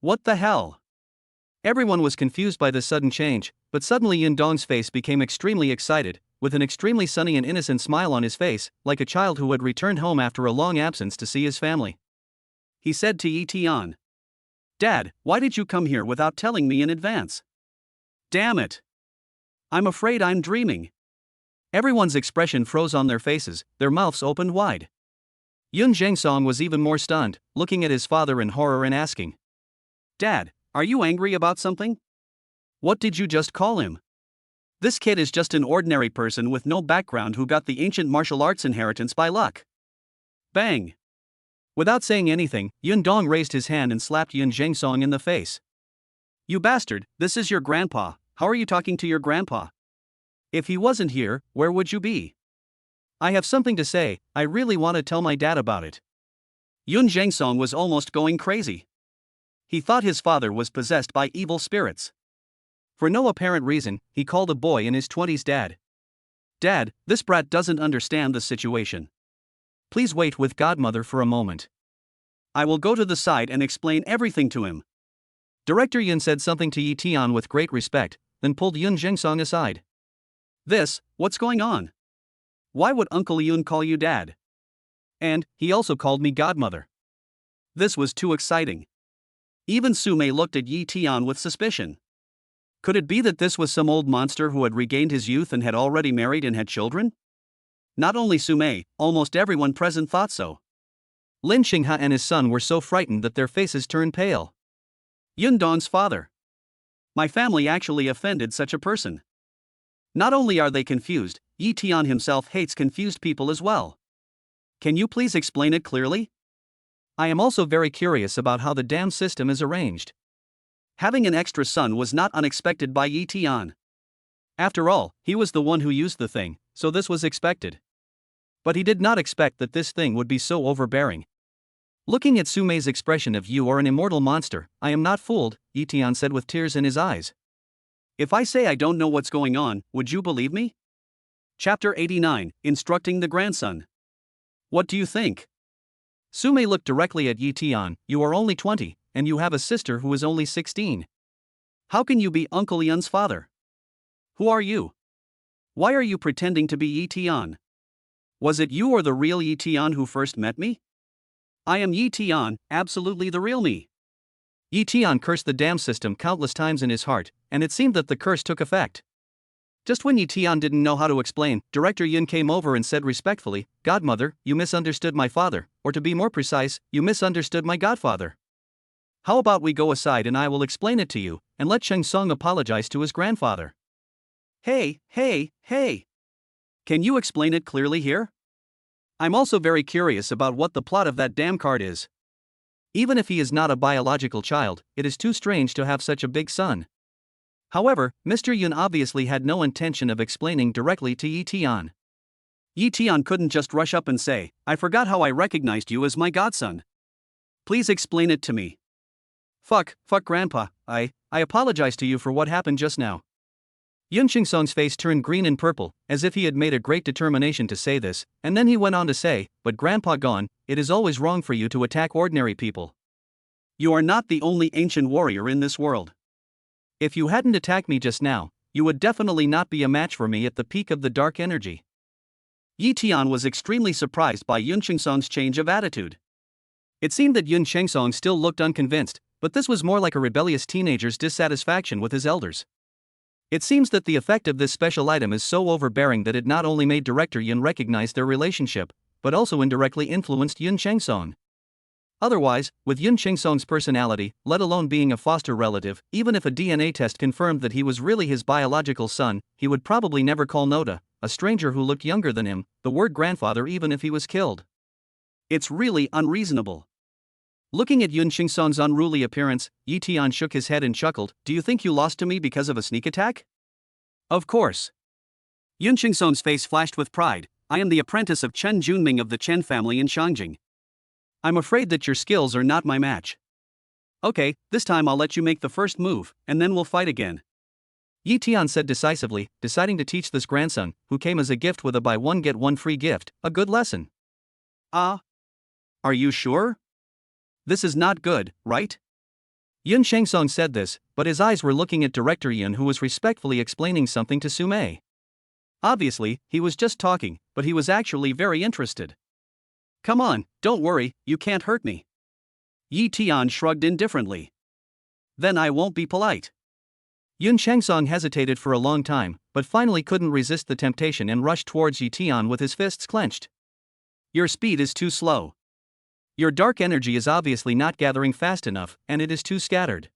What the hell? Everyone was confused by this sudden change, but suddenly Yun Dong's face became extremely excited, with an extremely sunny and innocent smile on his face, like a child who had returned home after a long absence to see his family. He said to Yi Tian, "Dad, why did you come here without telling me in advance? Damn it! I'm afraid I'm dreaming." Everyone's expression froze on their faces, their mouths opened wide. Yun Zhangsong was even more stunned, looking at his father in horror and asking, "Dad, are you angry about something? What did you just call him? This kid is just an ordinary person with no background who got the ancient martial arts inheritance by luck." Bang! Without saying anything, Yun Dong raised his hand and slapped Yun Zhangsong in the face. "You bastard, this is your grandpa. How are you talking to your grandpa? If he wasn't here, where would you be?" "I have something to say, I really want to tell my dad about it." Yun Zhangsong was almost going crazy. He thought his father was possessed by evil spirits. For no apparent reason, he called a boy in his 20s dad. "Dad, this brat doesn't understand the situation. Please wait with Godmother for a moment. I will go to the side and explain everything to him." Director Yun said something to Yi Tian with great respect, then pulled Yun Zhangsong aside. What's going on? Why would Uncle Yun call you dad? And, he also called me godmother. This was too exciting. Even Sumei looked at Yi Tian with suspicion. Could it be that this was some old monster who had regained his youth and had already married and had children? Not only Sumei, almost everyone present thought so. Lin Xinghe and his son were so frightened that their faces turned pale. Yun Dong's father. My family actually offended such a person. Not only are they confused, Yi Tian himself hates confused people as well. Can you please explain it clearly? I am also very curious about how the dam system is arranged. Having an extra son was not unexpected by Yi Tian. After all, he was the one who used the thing, so this was expected. But he did not expect that this thing would be so overbearing. Looking at Sumei's expression of "You are an immortal monster, I am not fooled," Yi Tian said with tears in his eyes. If I say I don't know what's going on, would you believe me? Chapter 89, Instructing the Grandson. What do you think? Sumei looked directly at Yi Tian. You are only 20, and you have a sister who is only 16. How can you be Uncle Yun's father? Who are you? Why are you pretending to Yi Tian? Was it you or the real Yi Tian who first met me? I am Yi Tian, absolutely the real me. Yi Tian cursed the dam system countless times in his heart, and it seemed that the curse took effect. Just when Yi Tian didn't know how to explain, Director Yun came over and said respectfully, "Godmother, you misunderstood my father, or to be more precise, you misunderstood my godfather. How about we go aside and I will explain it to you, and let Sheng Song apologize to his grandfather." Hey. Can you explain it clearly here? I'm also very curious about what the plot of that damn card is. Even if he is not a biological child, it is too strange to have such a big son. However, Mr. Yun obviously had no intention of explaining directly to Yi Tian. Yi Tian couldn't just rush up and say, "I forgot how I recognized you as my godson. Please explain it to me." Fuck, Grandpa, I apologize to you for what happened just now. Yun Shingsong's face turned green and purple, as if he had made a great determination to say this, and then he went on to say, "But Grandpa Gon, it is always wrong for you to attack ordinary people. You are not the only ancient warrior in this world. If you hadn't attacked me just now, you would definitely not be a match for me at the peak of the dark energy." Yi Tian was extremely surprised by Yun Shingsong's change of attitude. It seemed that Yun Shingsong still looked unconvinced, but this was more like a rebellious teenager's dissatisfaction with his elders. It seems that the effect of this special item is so overbearing that it not only made Director Yun recognize their relationship, but also indirectly influenced Yun Shingsong. Otherwise, with Yun Shingsong's personality, let alone being a foster relative, even if a DNA test confirmed that he was really his biological son, he would probably never call Noda, a stranger who looked younger than him, the word grandfather even if he was killed. It's really unreasonable. Looking at Yun Shingsong's unruly appearance, Yi Tian shook his head and chuckled, "Do you think you lost to me because of a sneak attack?" "Of course." Yun Shingsong's face flashed with pride. "I am the apprentice of Chen Junming of the Chen family in Shangjing. I'm afraid that your skills are not my match. Okay, this time I'll let you make the first move, and then we'll fight again." Yi Tian said decisively, deciding to teach this grandson, who came as a gift with a buy one get one free gift, a good lesson. Are you sure? This is not good, right? Yun Shingsong said this, but his eyes were looking at Director Yun, who was respectfully explaining something to Sume. Obviously, he was just talking, but he was actually very interested. "Come on, don't worry, you can't hurt me." Yi Tian shrugged indifferently. "Then I won't be polite." Yun Shingsong hesitated for a long time, but finally couldn't resist the temptation and rushed towards Yi Tian with his fists clenched. "Your speed is too slow. Your dark energy is obviously not gathering fast enough, and it is too scattered.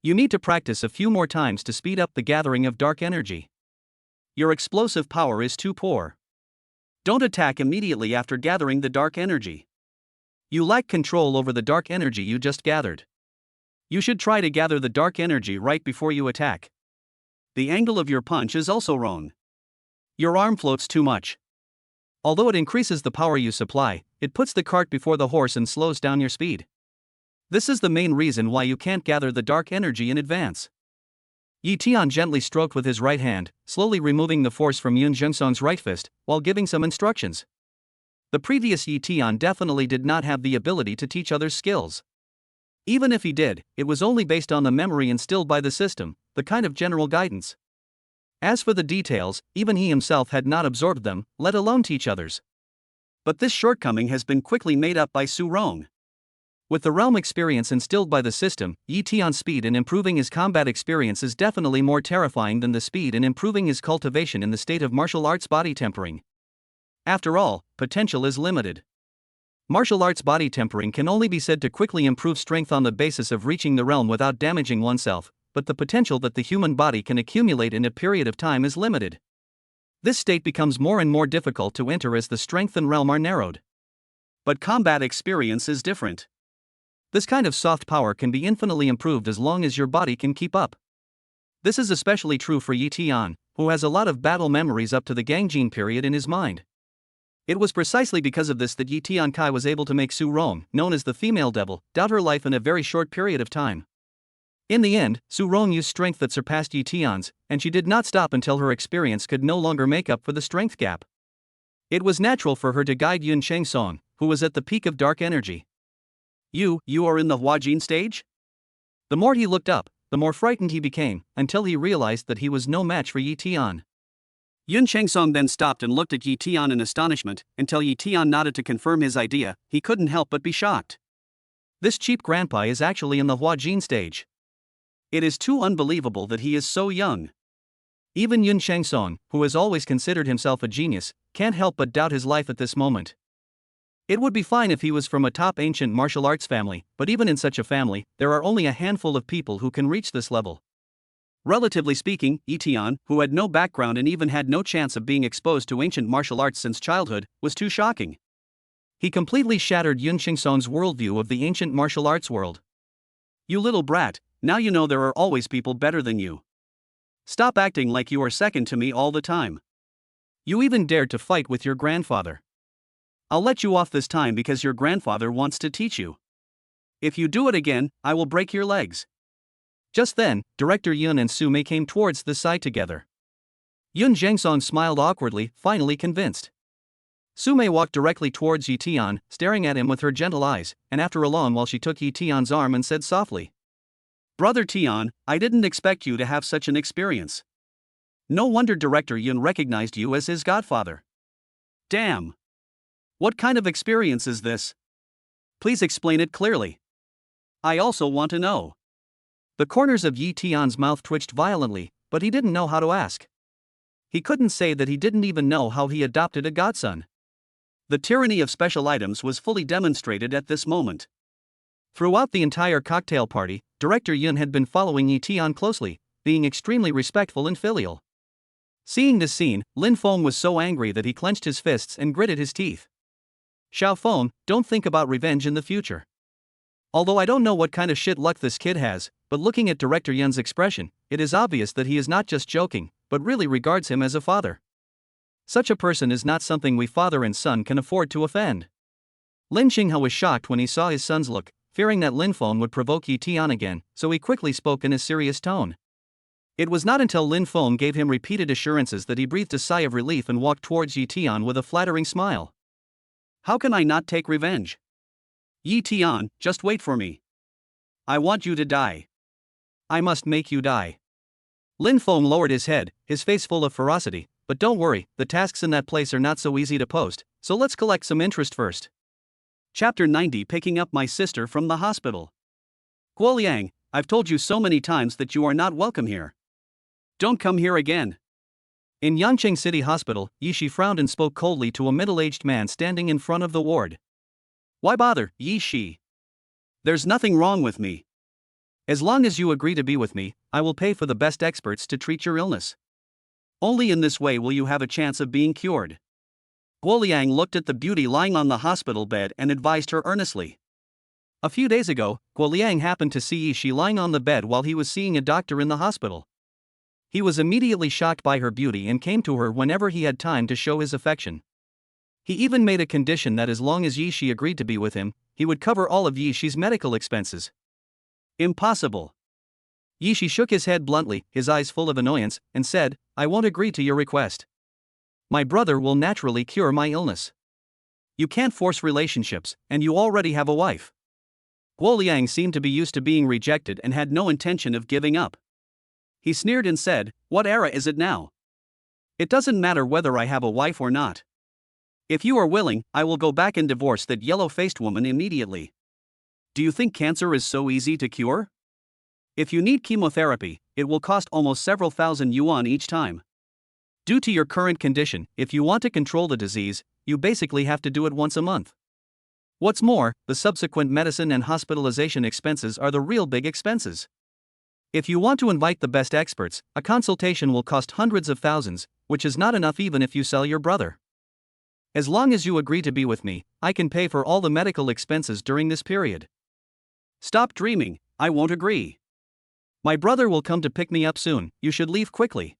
You need to practice a few more times to speed up the gathering of dark energy. Your explosive power is too poor. Don't attack immediately after gathering the dark energy. You lack control over the dark energy you just gathered. You should try to gather the dark energy right before you attack. The angle of your punch is also wrong. Your arm floats too much. Although it increases the power you supply, it puts the cart before the horse and slows down your speed. This is the main reason why you can't gather the dark energy in advance." Yi Tian gently stroked with his right hand, slowly removing the force from Yun Shingsong's right fist, while giving some instructions. The previous Yi Tian definitely did not have the ability to teach others skills. Even if he did, it was only based on the memory instilled by the system, the kind of general guidance. As for the details, even he himself had not absorbed them, let alone teach others. But this shortcoming has been quickly made up by Su Rong. With the realm experience instilled by the system, Yi Tian's speed in improving his combat experience is definitely more terrifying than the speed in improving his cultivation in the state of martial arts body tempering. After all, potential is limited. Martial arts body tempering can only be said to quickly improve strength on the basis of reaching the realm without damaging oneself, but the potential that the human body can accumulate in a period of time is limited. This state becomes more and more difficult to enter as the strength and realm are narrowed. But combat experience is different. This kind of soft power can be infinitely improved as long as your body can keep up. This is especially true for Yi Tian, who has a lot of battle memories up to the Gangjin period in his mind. It was precisely because of this that Yi Tian Kai was able to make Su Rong, known as the female devil, doubt her life in a very short period of time. In the end, Su Rong used strength that surpassed Yi Tian's, and she did not stop until her experience could no longer make up for the strength gap. It was natural for her to guide Yun Shingsong, who was at the peak of dark energy. You are in the Huajin stage? The more he looked up, the more frightened he became, until he realized that he was no match for Yi Tian. Yun Changsong then stopped and looked at Yi Tian in astonishment, until Yi Tian nodded to confirm his idea. He couldn't help but be shocked. This cheap grandpa is actually in the Huajin stage. It is too unbelievable that he is so young. Even Yun Changsong, who has always considered himself a genius, can't help but doubt his life at this moment. It would be fine if he was from a top ancient martial arts family, but even in such a family, there are only a handful of people who can reach this level. Relatively speaking, Yi Tian, who had no background and even had no chance of being exposed to ancient martial arts since childhood, was too shocking. He completely shattered Yun Changsong's worldview of the ancient martial arts world. You little brat, now you know there are always people better than you. Stop acting like you are second to me all the time. You even dared to fight with your grandfather. I'll let you off this time because your grandfather wants to teach you. If you do it again, I will break your legs. Just then, Director Yun and Su Mei came towards the side together. Yun Changsong smiled awkwardly, finally convinced. Su Mei walked directly towards Yi Tian, staring at him with her gentle eyes, and after a long while she took Yi Tian's arm and said softly, Brother Tian, I didn't expect you to have such an experience. No wonder Director Yun recognized you as his godfather. Damn! What kind of experience is this? Please explain it clearly. I also want to know. The corners of Yi Tian's mouth twitched violently, but he didn't know how to ask. He couldn't say that he didn't even know how he adopted a godson. The tyranny of special items was fully demonstrated at this moment. Throughout the entire cocktail party, Director Yun had been following Yi Tian closely, being extremely respectful and filial. Seeing this scene, Lin Feng was so angry that he clenched his fists and gritted his teeth. Xiao Feng, don't think about revenge in the future. Although I don't know what kind of shit luck this kid has, but looking at Director Yun's expression, it is obvious that he is not just joking, but really regards him as a father. Such a person is not something we father and son can afford to offend. Lin Xinghao was shocked when he saw his son's look, fearing that Lin Feng would provoke Yi Tian again, so he quickly spoke in a serious tone. It was not until Lin Feng gave him repeated assurances that he breathed a sigh of relief and walked towards Yi Tian with a flattering smile. How can I not take revenge? Yi Tian, just wait for me. I want you to die. I must make you die. Lin Feng lowered his head, his face full of ferocity, but don't worry, the tasks in that place are not so easy to post, so let's collect some interest first. Chapter 90 Picking up my sister from the hospital. Guoliang, I've told you so many times that you are not welcome here. Don't come here again. In Yanqing City Hospital, Yi Shi frowned and spoke coldly to a middle-aged man standing in front of the ward. Why bother, Yi Shi? There's nothing wrong with me. As long as you agree to be with me, I will pay for the best experts to treat your illness. Only in this way will you have a chance of being cured. Guoliang looked at the beauty lying on the hospital bed and advised her earnestly. A few days ago, Guoliang happened to see Yi Shi lying on the bed while he was seeing a doctor in the hospital. He was immediately shocked by her beauty and came to her whenever he had time to show his affection. He even made a condition that as long as Yi Shi agreed to be with him, he would cover all of Yi Shi's medical expenses. Impossible. Yi Shi shook his head bluntly, his eyes full of annoyance, and said, I won't agree to your request. My brother will naturally cure my illness. You can't force relationships, and you already have a wife. Guoliang seemed to be used to being rejected and had no intention of giving up. He sneered and said, What era is it now? It doesn't matter whether I have a wife or not. If you are willing, I will go back and divorce that yellow-faced woman immediately. Do you think cancer is so easy to cure? If you need chemotherapy, it will cost almost several thousand yuan each time. Due to your current condition, if you want to control the disease, you basically have to do it once a month. What's more, the subsequent medicine and hospitalization expenses are the real big expenses. If you want to invite the best experts, a consultation will cost hundreds of thousands, which is not enough even if you sell your brother. As long as you agree to be with me, I can pay for all the medical expenses during this period. Stop dreaming, I won't agree. My brother will come to pick me up soon, you should leave quickly.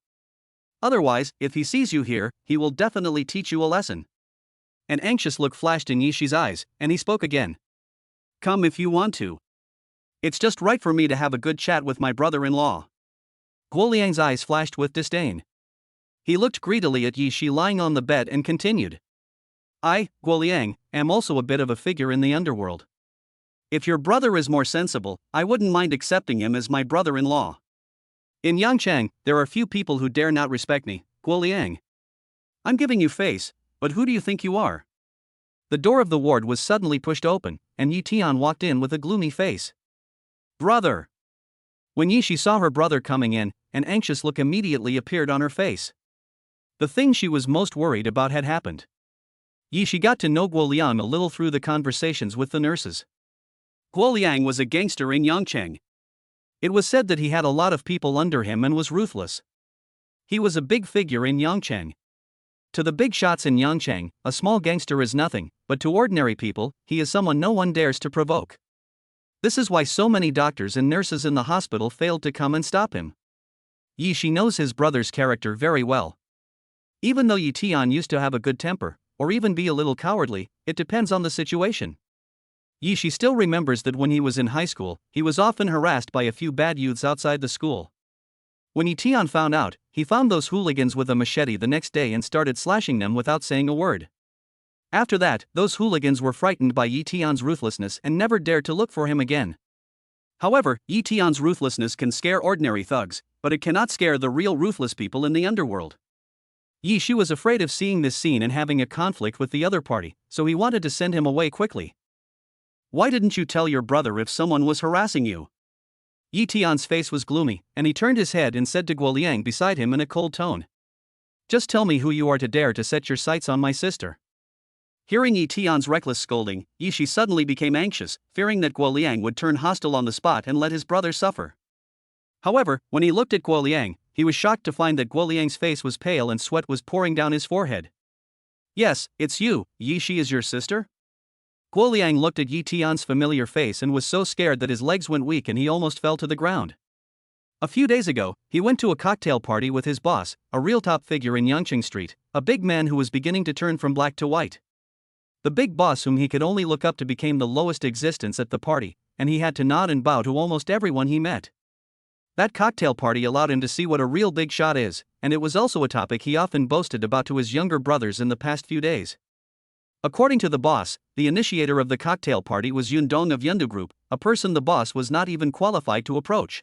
Otherwise, if he sees you here, he will definitely teach you a lesson. An anxious look flashed in Yi Shi's eyes, and he spoke again. Come if you want to. It's just right for me to have a good chat with my brother-in-law. Guoliang's eyes flashed with disdain. He looked greedily at Yi Shi lying on the bed and continued. I, Guoliang, am also a bit of a figure in the underworld. If your brother is more sensible, I wouldn't mind accepting him as my brother-in-law. In Yangchang, there are few people who dare not respect me, Guo Liang. I'm giving you face, but who do you think you are? The door of the ward was suddenly pushed open, and Yi Tian walked in with a gloomy face. Brother! When Yi Shi saw her brother coming in, an anxious look immediately appeared on her face. The thing she was most worried about had happened. Yi Shi got to know Guo Liang a little through the conversations with the nurses. Guo Liang was a gangster in Yangcheng. It was said that he had a lot of people under him and was ruthless. He was a big figure in Yangcheng. To the big shots in Yangcheng, a small gangster is nothing, but to ordinary people, he is someone no one dares to provoke. This is why so many doctors and nurses in the hospital failed to come and stop him. Yi Shi knows his brother's character very well. Even though Yi Tian used to have a good temper, or even be a little cowardly, it depends on the situation. Yi Shi still remembers that when he was in high school, he was often harassed by a few bad youths outside the school. When Yi Tian found out, he found those hooligans with a machete the next day and started slashing them without saying a word. After that, those hooligans were frightened by Yi Tian's ruthlessness and never dared to look for him again. However, Yi Tian's ruthlessness can scare ordinary thugs, but it cannot scare the real ruthless people in the underworld. Yi Shi was afraid of seeing this scene and having a conflict with the other party, so he wanted to send him away quickly. Why didn't you tell your brother if someone was harassing you? Yi Tian's face was gloomy, and he turned his head and said to Guo Liang beside him in a cold tone. Just tell me who you are to dare to set your sights on my sister. Hearing Yi Tian's reckless scolding, Yi Shi suddenly became anxious, fearing that Guo Liang would turn hostile on the spot and let his brother suffer. However, when he looked at Guo Liang, he was shocked to find that Guo Liang's face was pale and sweat was pouring down his forehead. Yes, it's you, Yi Shi is your sister? Guo Liang looked at Yi Tian's familiar face and was so scared that his legs went weak and he almost fell to the ground. A few days ago, he went to a cocktail party with his boss, a real top figure in Yangcheng Street, a big man who was beginning to turn from black to white. The big boss whom he could only look up to became the lowest existence at the party, and he had to nod and bow to almost everyone he met. That cocktail party allowed him to see what a real big shot is, and it was also a topic he often boasted about to his younger brothers in the past few days. According to the boss, the initiator of the cocktail party was Yun Dong of Yundu Group, a person the boss was not even qualified to approach.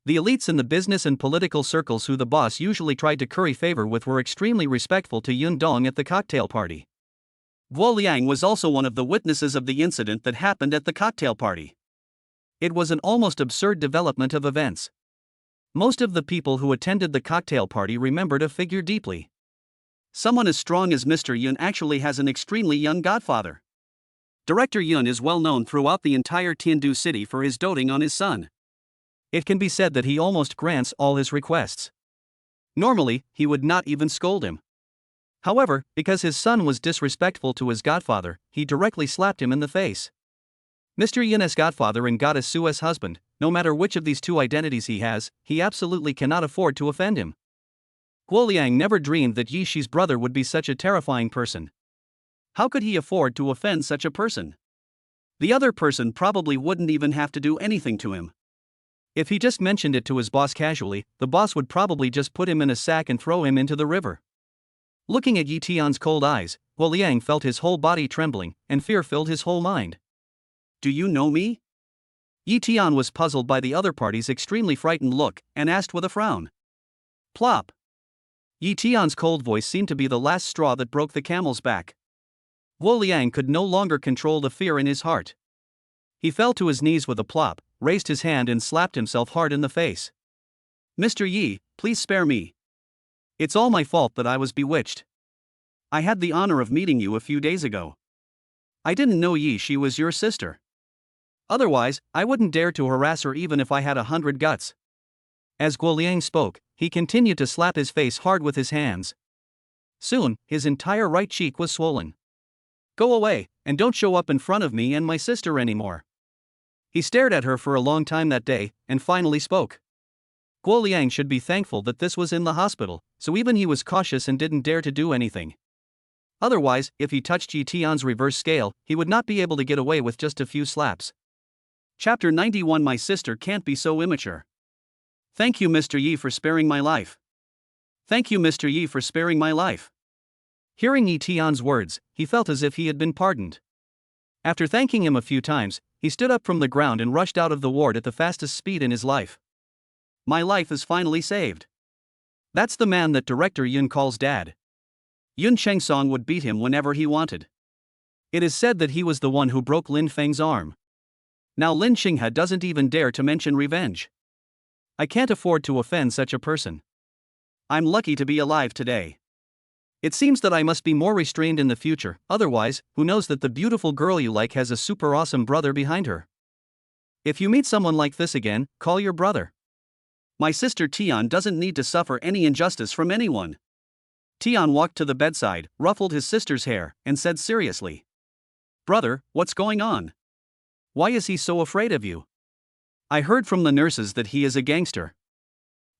The elites in the business and political circles who the boss usually tried to curry favor with were extremely respectful to Yun Dong at the cocktail party. Guo Liang was also one of the witnesses of the incident that happened at the cocktail party. It was an almost absurd development of events. Most of the people who attended the cocktail party remembered a figure deeply. Someone as strong as Mr. Yun actually has an extremely young godfather. Director Yun is well known throughout the entire Tiandu city for his doting on his son. It can be said that he almost grants all his requests. Normally, he would not even scold him. However, because his son was disrespectful to his godfather, he directly slapped him in the face. Mr. Yun's godfather and Goddess Su's husband, no matter which of these two identities he has, he absolutely cannot afford to offend him. Guo Liang never dreamed that Yi Shi's brother would be such a terrifying person. How could he afford to offend such a person? The other person probably wouldn't even have to do anything to him. If he just mentioned it to his boss casually, the boss would probably just put him in a sack and throw him into the river. Looking at Yi Tian's cold eyes, Guo Liang felt his whole body trembling, and fear filled his whole mind. Do you know me? Yi Tian was puzzled by the other party's extremely frightened look, and asked with a frown. Plop! Yi Tian's cold voice seemed to be the last straw that broke the camel's back. Guo Liang could no longer control the fear in his heart. He fell to his knees with a plop, raised his hand and slapped himself hard in the face. Mr. Yi, please spare me. It's all my fault that I was bewitched. I had the honor of meeting you a few days ago. I didn't know Yi Shi was your sister. Otherwise, I wouldn't dare to harass her even if I had 100 guts. As Guo Liang spoke, he continued to slap his face hard with his hands. Soon, his entire right cheek was swollen. Go away, and don't show up in front of me and my sister anymore. He stared at her for a long time that day, and finally spoke. Guo Liang should be thankful that this was in the hospital, so even he was cautious and didn't dare to do anything. Otherwise, if he touched Yi Tian's reverse scale, he would not be able to get away with just a few slaps. Chapter 91 My sister can't be so immature. Thank you Mr. Yi for sparing my life. Thank you Mr. Yi for sparing my life. Hearing Yi Tian's words, he felt as if he had been pardoned. After thanking him a few times, he stood up from the ground and rushed out of the ward at the fastest speed in his life. My life is finally saved. That's the man that director Yun calls dad. Yun Chengsong would beat him whenever he wanted. It is said that he was the one who broke Lin Feng's arm. Now Lin Xinghe doesn't even dare to mention revenge. I can't afford to offend such a person. I'm lucky to be alive today. It seems that I must be more restrained in the future, otherwise, who knows that the beautiful girl you like has a super awesome brother behind her. If you meet someone like this again, call your brother. My sister Tian doesn't need to suffer any injustice from anyone. Tian walked to the bedside, ruffled his sister's hair, and said seriously, "Brother, what's going on? Why is he so afraid of you? I heard from the nurses that he is a gangster."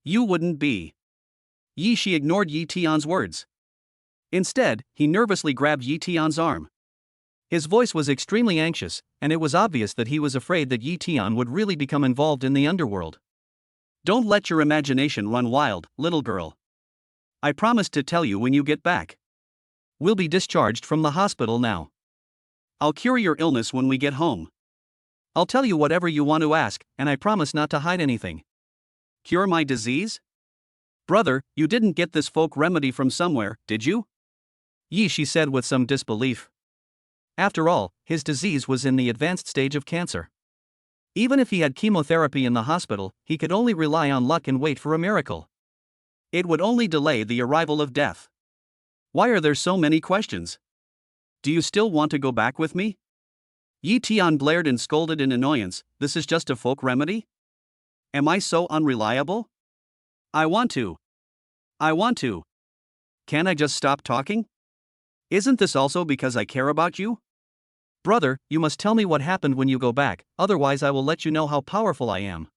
You wouldn't be. Yi Shi ignored Yi Tian's words. Instead, he nervously grabbed Yi Tian's arm. His voice was extremely anxious, and it was obvious that he was afraid that Yi Tian would really become involved in the underworld. Don't let your imagination run wild, little girl. I promised to tell you when you get back. We'll be discharged from the hospital now. I'll cure your illness when we get home. I'll tell you whatever you want to ask, and I promise not to hide anything. Cure my disease? Brother, you didn't get this folk remedy from somewhere, did you? Yi Shi said with some disbelief. After all, his disease was in the advanced stage of cancer. Even if he had chemotherapy in the hospital, he could only rely on luck and wait for a miracle. It would only delay the arrival of death. Why are there so many questions? Do you still want to go back with me? Yi Tian blared and scolded in annoyance. This is just a folk remedy? Am I so unreliable? I want to. Can I just stop talking? Isn't this also because I care about you? Brother, you must tell me what happened when you go back, otherwise I will let you know how powerful I am.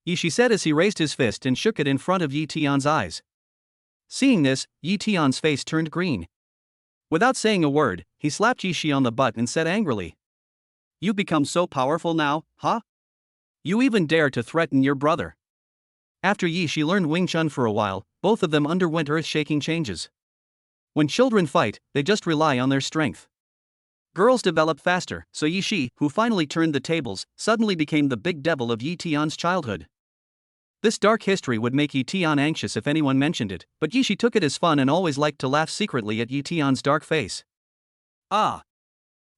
Yi Shi said as he raised his fist and shook it in front of Yi Tian's eyes. Seeing this, Yi Tian's face turned green. Without saying a word, he slapped Yi Shi on the butt and said angrily, "You become so powerful now, huh? You even dare to threaten your brother." After Yi Shi learned Wing Chun for a while, both of them underwent earth-shaking changes. When children fight, they just rely on their strength. Girls develop faster, so Yi Shi, who finally turned the tables, suddenly became the big devil of Yi Tian's childhood. This dark history would make Yi Tian anxious if anyone mentioned it, but Yi Shi took it as fun and always liked to laugh secretly at Yi Tian's dark face. Ah!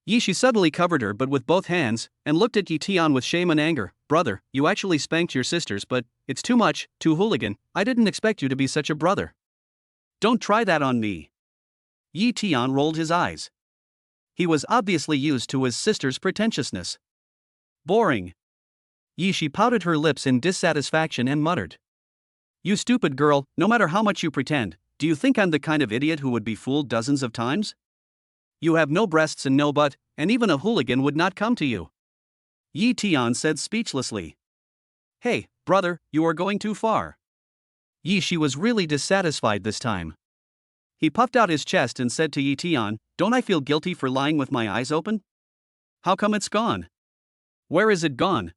Yi Shi suddenly covered her but with both hands, and looked at Yi Tian with shame and anger. "Brother, you actually spanked your sisters, but it's too much, too hooligan. I didn't expect you to be such a brother." "Don't try that on me." Yi Tian rolled his eyes. He was obviously used to his sister's pretentiousness. "Boring." Yi Shi pouted her lips in dissatisfaction and muttered, "You stupid girl, no matter how much you pretend, do you think I'm the kind of idiot who would be fooled dozens of times? You have no breasts and no butt, and even a hooligan would not come to you." Yi Tian said speechlessly. "Hey, brother, you are going too far." Yi Shi was really dissatisfied this time. He puffed out his chest and said to Yi Tian, "Don't I feel guilty for lying with my eyes open? How come it's gone? Where is it gone?"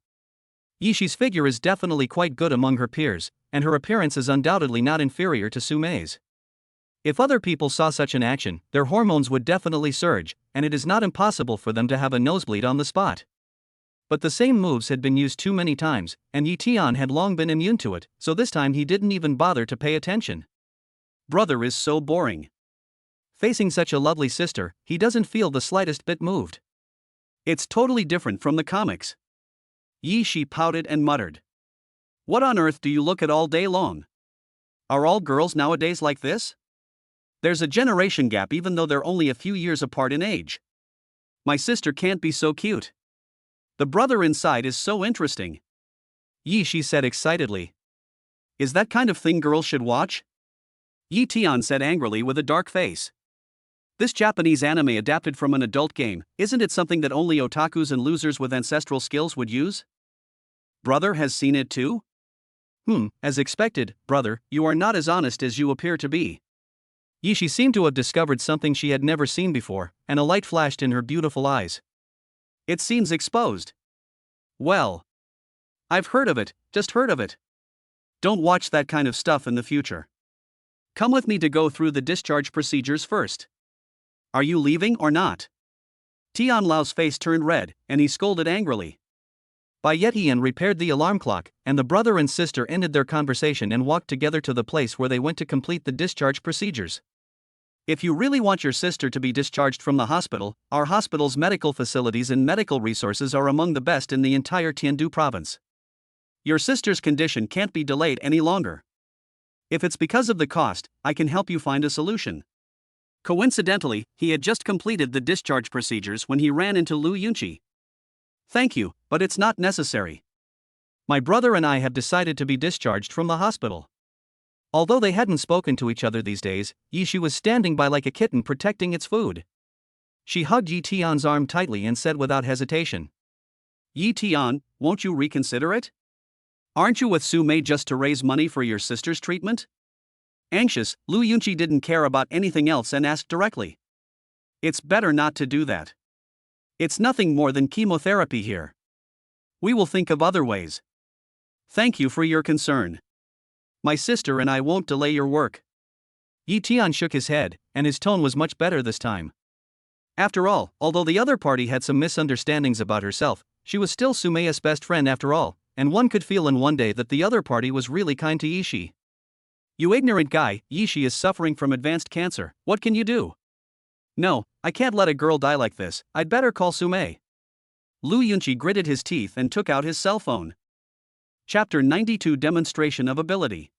Yi Shi's figure is definitely quite good among her peers, and her appearance is undoubtedly not inferior to Su Mei's. If other people saw such an action, their hormones would definitely surge, and it is not impossible for them to have a nosebleed on the spot. But the same moves had been used too many times, and Yi Tian had long been immune to it, so this time he didn't even bother to pay attention. Brother is so boring. Facing such a lovely sister, he doesn't feel the slightest bit moved. It's totally different from the comics. Yi Shi pouted and muttered. What on earth do you look at all day long? Are all girls nowadays like this? There's a generation gap even though they're only a few years apart in age. My sister can't be so cute. The brother inside is so interesting. Yi Shi said excitedly. Is that kind of thing girls should watch? Yi Tian said angrily with a dark face. This Japanese anime adapted from an adult game, isn't it something that only otakus and losers with ancestral skills would use? Brother has seen it too? As expected, brother, you are not as honest as you appear to be. Yi Shi seemed to have discovered something she had never seen before, and a light flashed in her beautiful eyes. It seems exposed. Well, I've heard of it, just heard of it. Don't watch that kind of stuff in the future. Come with me to go through the discharge procedures first. Are you leaving or not? Tian Lao's face turned red, and he scolded angrily. Bai Yetian repaired the alarm clock, and the brother and sister ended their conversation and walked together to the place where they went to complete the discharge procedures. If you really want your sister to be discharged from the hospital, our hospital's medical facilities and medical resources are among the best in the entire Tiandu province. Your sister's condition can't be delayed any longer. If it's because of the cost, I can help you find a solution. Coincidentally, he had just completed the discharge procedures when he ran into Lu Yunqi. Thank you, but it's not necessary. My brother and I have decided to be discharged from the hospital. Although they hadn't spoken to each other these days, Yishi was standing by like a kitten protecting its food. She hugged Yi Tian's arm tightly and said without hesitation, Yi Tian, won't you reconsider it? Aren't you with Su Mei just to raise money for your sister's treatment? Anxious, Lu Yunqi didn't care about anything else and asked directly. It's better not to do that. It's nothing more than chemotherapy here. We will think of other ways. Thank you for your concern. My sister and I won't delay your work. Yi Tian shook his head, and his tone was much better this time. After all, although the other party had some misunderstandings about herself, she was still Sumei's best friend after all, and one could feel in one day that the other party was really kind to Yishi. You ignorant guy, Yishi is suffering from advanced cancer, what can you do? No, I can't let a girl die like this, I'd better call Sumei. Lu Yunqi gritted his teeth and took out his cell phone. Chapter 92 Demonstration of Ability.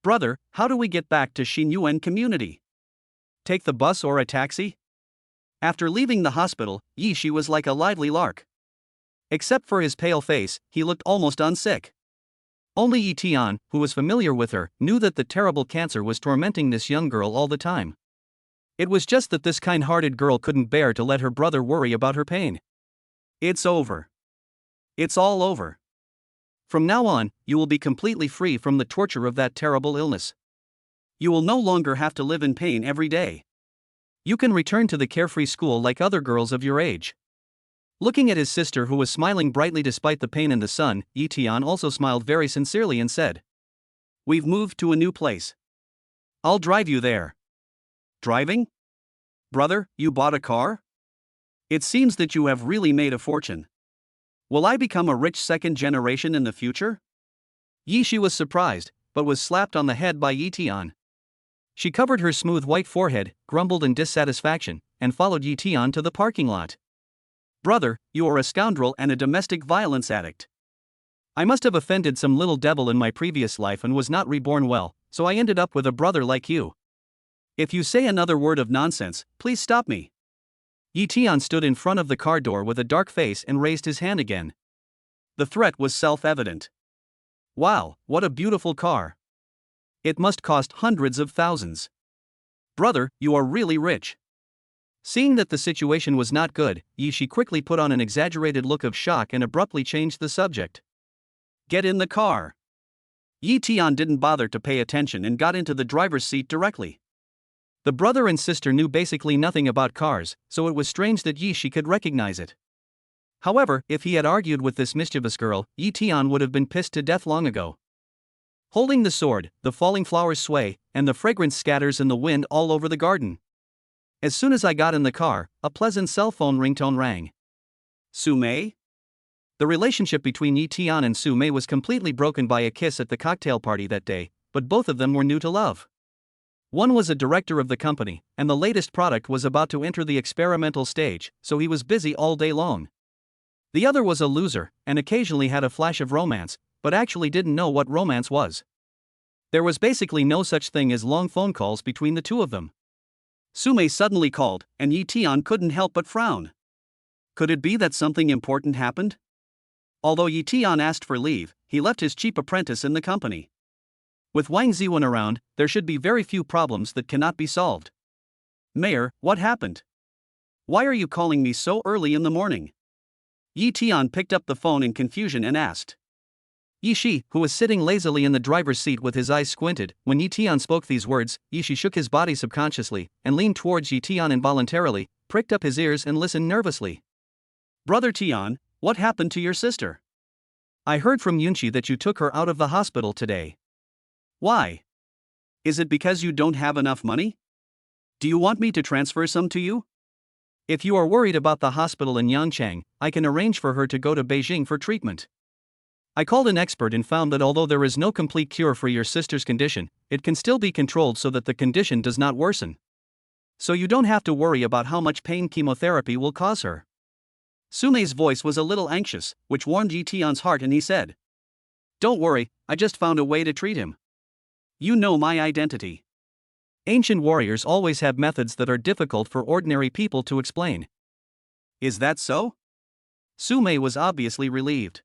Brother, how do we get back to Xinyuan community? Take the bus or a taxi? After leaving the hospital, Yishi was like a lively lark. Except for his pale face, he looked almost unsick. Only Yi Tian, who was familiar with her, knew that the terrible cancer was tormenting this young girl all the time. It was just that this kind-hearted girl couldn't bear to let her brother worry about her pain. It's over. It's all over. From now on, you will be completely free from the torture of that terrible illness. You will no longer have to live in pain every day. You can return to the carefree school like other girls of your age. Looking at his sister who was smiling brightly despite the pain in the sun, Yi Tian also smiled very sincerely and said, We've moved to a new place. I'll drive you there. Driving? Brother, you bought a car? It seems that you have really made a fortune. Will I become a rich second generation in the future? Yishi was surprised, but was slapped on the head by Yi Tian. She covered her smooth white forehead, grumbled in dissatisfaction, and followed Yi Tian to the parking lot. Brother, you are a scoundrel and a domestic violence addict. I must have offended some little devil in my previous life and was not reborn well, so I ended up with a brother like you. If you say another word of nonsense, please stop me. Yi Tian stood in front of the car door with a dark face and raised his hand again. The threat was self-evident. Wow, what a beautiful car. It must cost hundreds of thousands. Brother, you are really rich. Seeing that the situation was not good, Yishi quickly put on an exaggerated look of shock and abruptly changed the subject. Get in the car. Yi Tian didn't bother to pay attention and got into the driver's seat directly. The brother and sister knew basically nothing about cars, so it was strange that Yishi could recognize it. However, if he had argued with this mischievous girl, Yi Tian would have been pissed to death long ago. Holding the sword, the falling flowers sway, and the fragrance scatters in the wind all over the garden. As soon as I got in the car, a pleasant cell phone ringtone rang. Su Mei? The relationship between Yi Tian and Su Mei was completely broken by a kiss at the cocktail party that day, but both of them were new to love. One was a director of the company, and the latest product was about to enter the experimental stage, so he was busy all day long. The other was a loser, and occasionally had a flash of romance, but actually didn't know what romance was. There was basically no such thing as long phone calls between the two of them. Su Mei suddenly called, and Yi Tian couldn't help but frown. Could it be that something important happened? Although Yi Tian asked for leave, he left his cheap apprentice in the company. With Wang Ziwen around, there should be very few problems that cannot be solved. Mayor, what happened? Why are you calling me so early in the morning? Yi Tian picked up the phone in confusion and asked. Yishi, who was sitting lazily in the driver's seat with his eyes squinted, when Yi Tian spoke these words, Yishi shook his body subconsciously, and leaned towards Yi Tian involuntarily, pricked up his ears and listened nervously. Brother Tian, what happened to your sister? I heard from Yunqi that you took her out of the hospital today. Why? Is it because you don't have enough money? Do you want me to transfer some to you? If you are worried about the hospital in Yangchang, I can arrange for her to go to Beijing for treatment. I called an expert and found that although there is no complete cure for your sister's condition, it can still be controlled so that the condition does not worsen. So you don't have to worry about how much pain chemotherapy will cause her. Sumei's voice was a little anxious, which warmed Yi Tian's heart, and he said, "Don't worry, I just found a way to treat him. You know my identity." Ancient warriors always have methods that are difficult for ordinary people to explain. Is that so? Sumei was obviously relieved.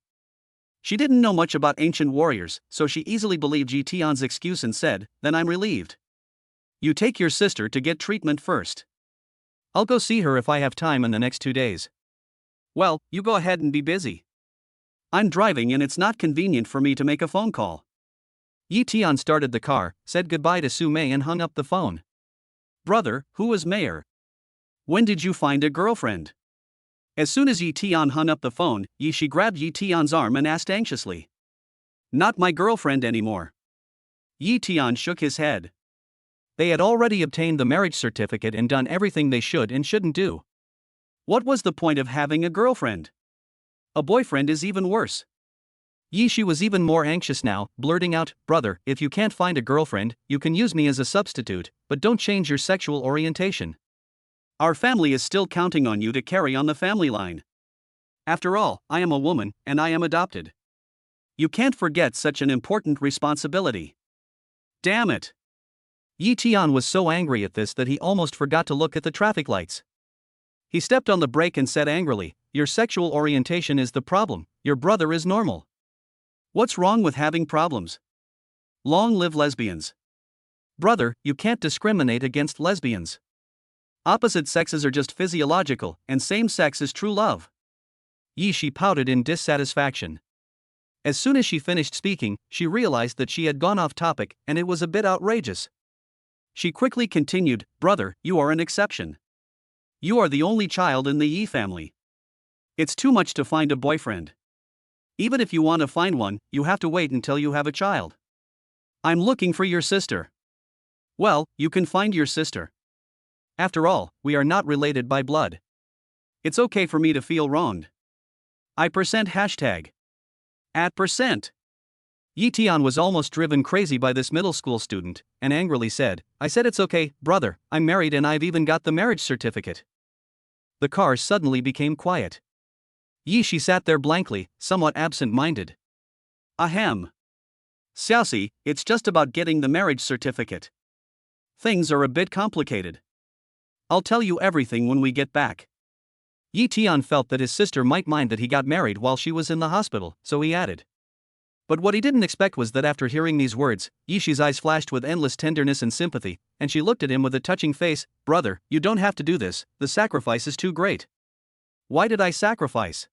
She didn't know much about ancient warriors, so she easily believed Yi Tian's excuse and said, "Then I'm relieved. You take your sister to get treatment first. I'll go see her if I have time in the next 2 days." "Well, you go ahead and be busy. I'm driving and it's not convenient for me to make a phone call." Yi Tian started the car, said goodbye to Sumei and hung up the phone. "Brother, who was mayor? When did you find a girlfriend?" As soon as Yi Tian hung up the phone, Shi grabbed Yi Tian's arm and asked anxiously. "Not my girlfriend anymore." Yi Tian shook his head. They had already obtained the marriage certificate and done everything they should and shouldn't do. What was the point of having a girlfriend? A boyfriend is even worse. Shi was even more anxious now, blurting out, "Brother, if you can't find a girlfriend, you can use me as a substitute, but don't change your sexual orientation. Our family is still counting on you to carry on the family line. After all, I am a woman, and I am adopted. You can't forget such an important responsibility." "Damn it." Yi Tian was so angry at this that he almost forgot to look at the traffic lights. He stepped on the brake and said angrily, "Your sexual orientation is the problem, your brother is normal." "What's wrong with having problems? Long live lesbians." "Brother, you can't discriminate against lesbians. Opposite sexes are just physiological, and same sex is true love." Shi pouted in dissatisfaction. As soon as she finished speaking, she realized that she had gone off topic, and it was a bit outrageous. She quickly continued, "Brother, you are an exception. You are the only child in the Yi family. It's too much to find a boyfriend. Even if you want to find one, you have to wait until you have a child. I'm looking for your sister." "Well, you can find your sister. After all, we are not related by blood. It's okay for me to feel wronged. I percent hashtag. At percent." Yi Tian was almost driven crazy by this middle school student, and angrily said, "I said it's okay, brother, I'm married and I've even got the marriage certificate." The car suddenly became quiet. Shi sat there blankly, somewhat absent-minded. "Ahem. Xiaoxi, it's just about getting the marriage certificate. Things are a bit complicated. I'll tell you everything when we get back." Yi Tian felt that his sister might mind that he got married while she was in the hospital, so he added. But what he didn't expect was that after hearing these words, Yishi's eyes flashed with endless tenderness and sympathy, and she looked at him with a touching face. "Brother, you don't have to do this, the sacrifice is too great." "Why did I sacrifice?"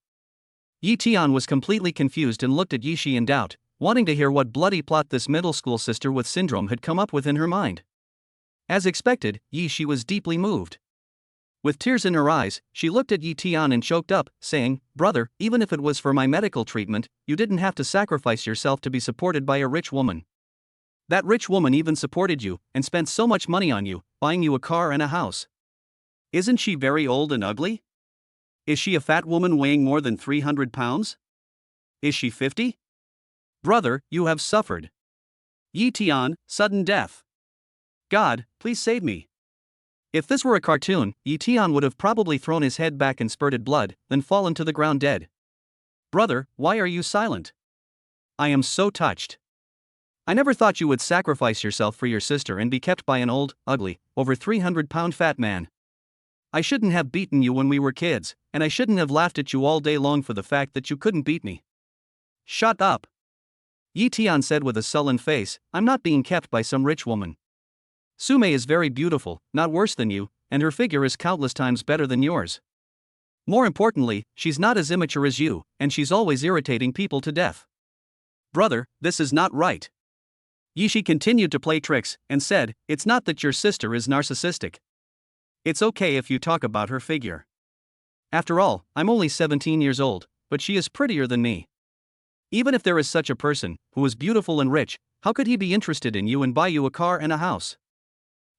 Yi Tian was completely confused and looked at Yishi in doubt, wanting to hear what bloody plot this middle school sister with syndrome had come up with in her mind. As expected, Yishi was deeply moved. With tears in her eyes, she looked at Yi Tian and choked up, saying, "Brother, even if it was for my medical treatment, you didn't have to sacrifice yourself to be supported by a rich woman. That rich woman even supported you, and spent so much money on you, buying you a car and a house." "Isn't she very old and ugly? Is she a fat woman weighing more than 300 pounds? Is she 50? Brother, you have suffered." Yi Tian, sudden death. God, please save me. If this were a cartoon, Yi Tian would have probably thrown his head back and spurted blood, then fallen to the ground dead. "Brother, why are you silent?" "I am so touched. I never thought you would sacrifice yourself for your sister and be kept by an old, ugly, over 300-pound fat man. I shouldn't have beaten you when we were kids, and I shouldn't have laughed at you all day long for the fact that you couldn't beat me." "Shut up," Yi Tian said with a sullen face. "I'm not being kept by some rich woman. Sumei is very beautiful, not worse than you, and her figure is countless times better than yours. More importantly, she's not as immature as you, and she's always irritating people to death." "Brother, this is not right." Yishi continued to play tricks, and said, "It's not that your sister is narcissistic. It's okay if you talk about her figure. After all, I'm only 17 years old, but she is prettier than me. Even if there is such a person, who is beautiful and rich, how could he be interested in you and buy you a car and a house?"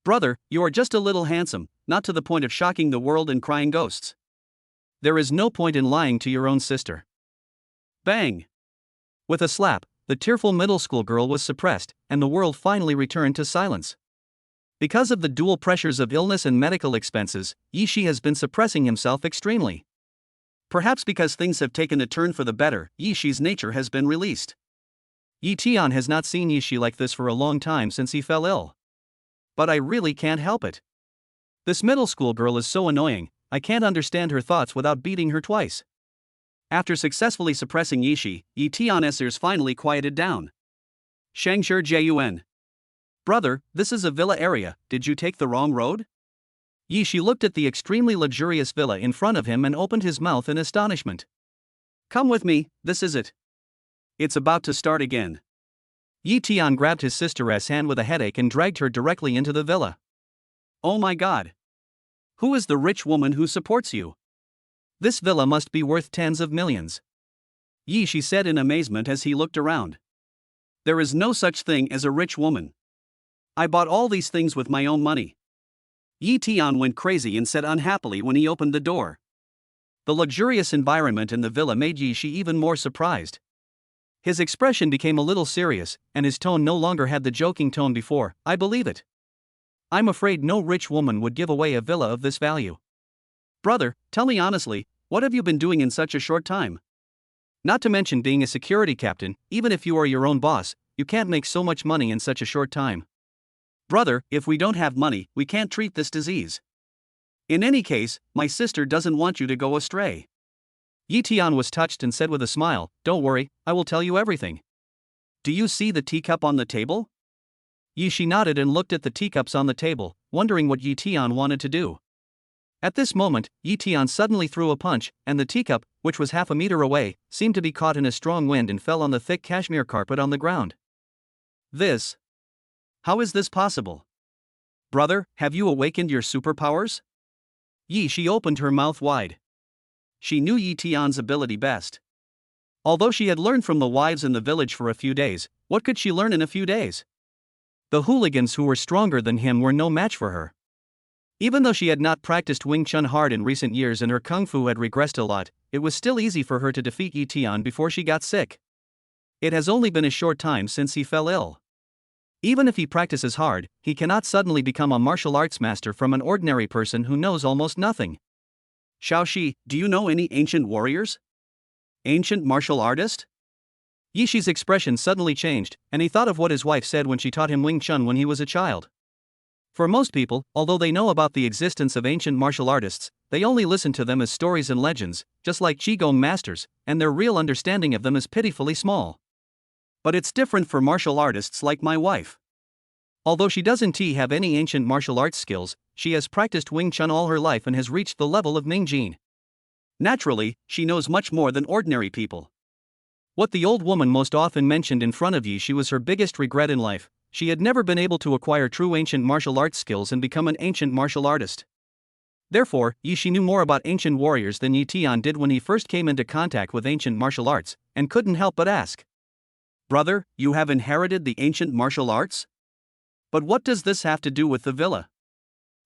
Brother, you are just a little handsome, not to the point of shocking the world and crying ghosts. There is no point in lying to your own sister. Bang! With a slap, the tearful middle school girl was suppressed, and the world finally returned to silence. Because of the dual pressures of illness and medical expenses, Yishi has been suppressing himself extremely. Perhaps because things have taken a turn for the better, Yishi's nature has been released. Yi Tian has not seen Yishi like this for a long time since he fell ill. But I really can't help it. This middle school girl is so annoying, I can't understand her thoughts without beating her twice. After successfully suppressing Yishi, Yi Tian's ears finally quieted down. Shangshi Jun. Brother, this is a villa area, did you take the wrong road? Yishi looked at the extremely luxurious villa in front of him and opened his mouth in astonishment. Come with me, this is it. It's about to start again. Yi Tian grabbed his sister's hand with a headache and dragged her directly into the villa. Oh my god. Who is the rich woman who supports you? This villa must be worth tens of millions. Yishi said in amazement as he looked around. There is no such thing as a rich woman. I bought all these things with my own money. Yi Tian went crazy and said unhappily when he opened the door. The luxurious environment in the villa made Yishi even more surprised. His expression became a little serious, and his tone no longer had the joking tone before. I believe it. I'm afraid no rich woman would give away a villa of this value. Brother, tell me honestly, what have you been doing in such a short time? Not to mention being a security captain, even if you are your own boss, you can't make so much money in such a short time. Brother, if we don't have money, we can't treat this disease. In any case, my sister doesn't want you to go astray. Yi Tian was touched and said with a smile, Don't worry, I will tell you everything. Do you see the teacup on the table? Yishi nodded and looked at the teacups on the table, wondering what Yi Tian wanted to do. At this moment, Yi Tian suddenly threw a punch, and the teacup, which was half a meter away, seemed to be caught in a strong wind and fell on the thick cashmere carpet on the ground. How is this possible? Brother, have you awakened your superpowers? Yishi opened her mouth wide. She knew Yi Tian's ability best. Although she had learned from the wives in the village for a few days, what could she learn in a few days? The hooligans who were stronger than him were no match for her. Even though she had not practiced Wing Chun hard in recent years and her kung fu had regressed a lot, it was still easy for her to defeat Yi Tian before she got sick. It has only been a short time since he fell ill. Even if he practices hard, he cannot suddenly become a martial arts master from an ordinary person who knows almost nothing. Xiaoxi, do you know any ancient warriors? Ancient martial artist? Yishi's expression suddenly changed, and he thought of what his wife said when she taught him Wing Chun when he was a child. For most people, although they know about the existence of ancient martial artists, they only listen to them as stories and legends, just like Qigong masters, and their real understanding of them is pitifully small. But it's different for martial artists like my wife. Although she doesn't have any ancient martial arts skills, she has practiced Wing Chun all her life and has reached the level of Ningjin. Naturally, she knows much more than ordinary people. What the old woman most often mentioned in front of Yishi was her biggest regret in life. She had never been able to acquire true ancient martial arts skills and become an ancient martial artist. Therefore, Yishi knew more about ancient warriors than Yi Tian did when he first came into contact with ancient martial arts, and couldn't help but ask. Brother, you have inherited the ancient martial arts? But what does this have to do with the villa?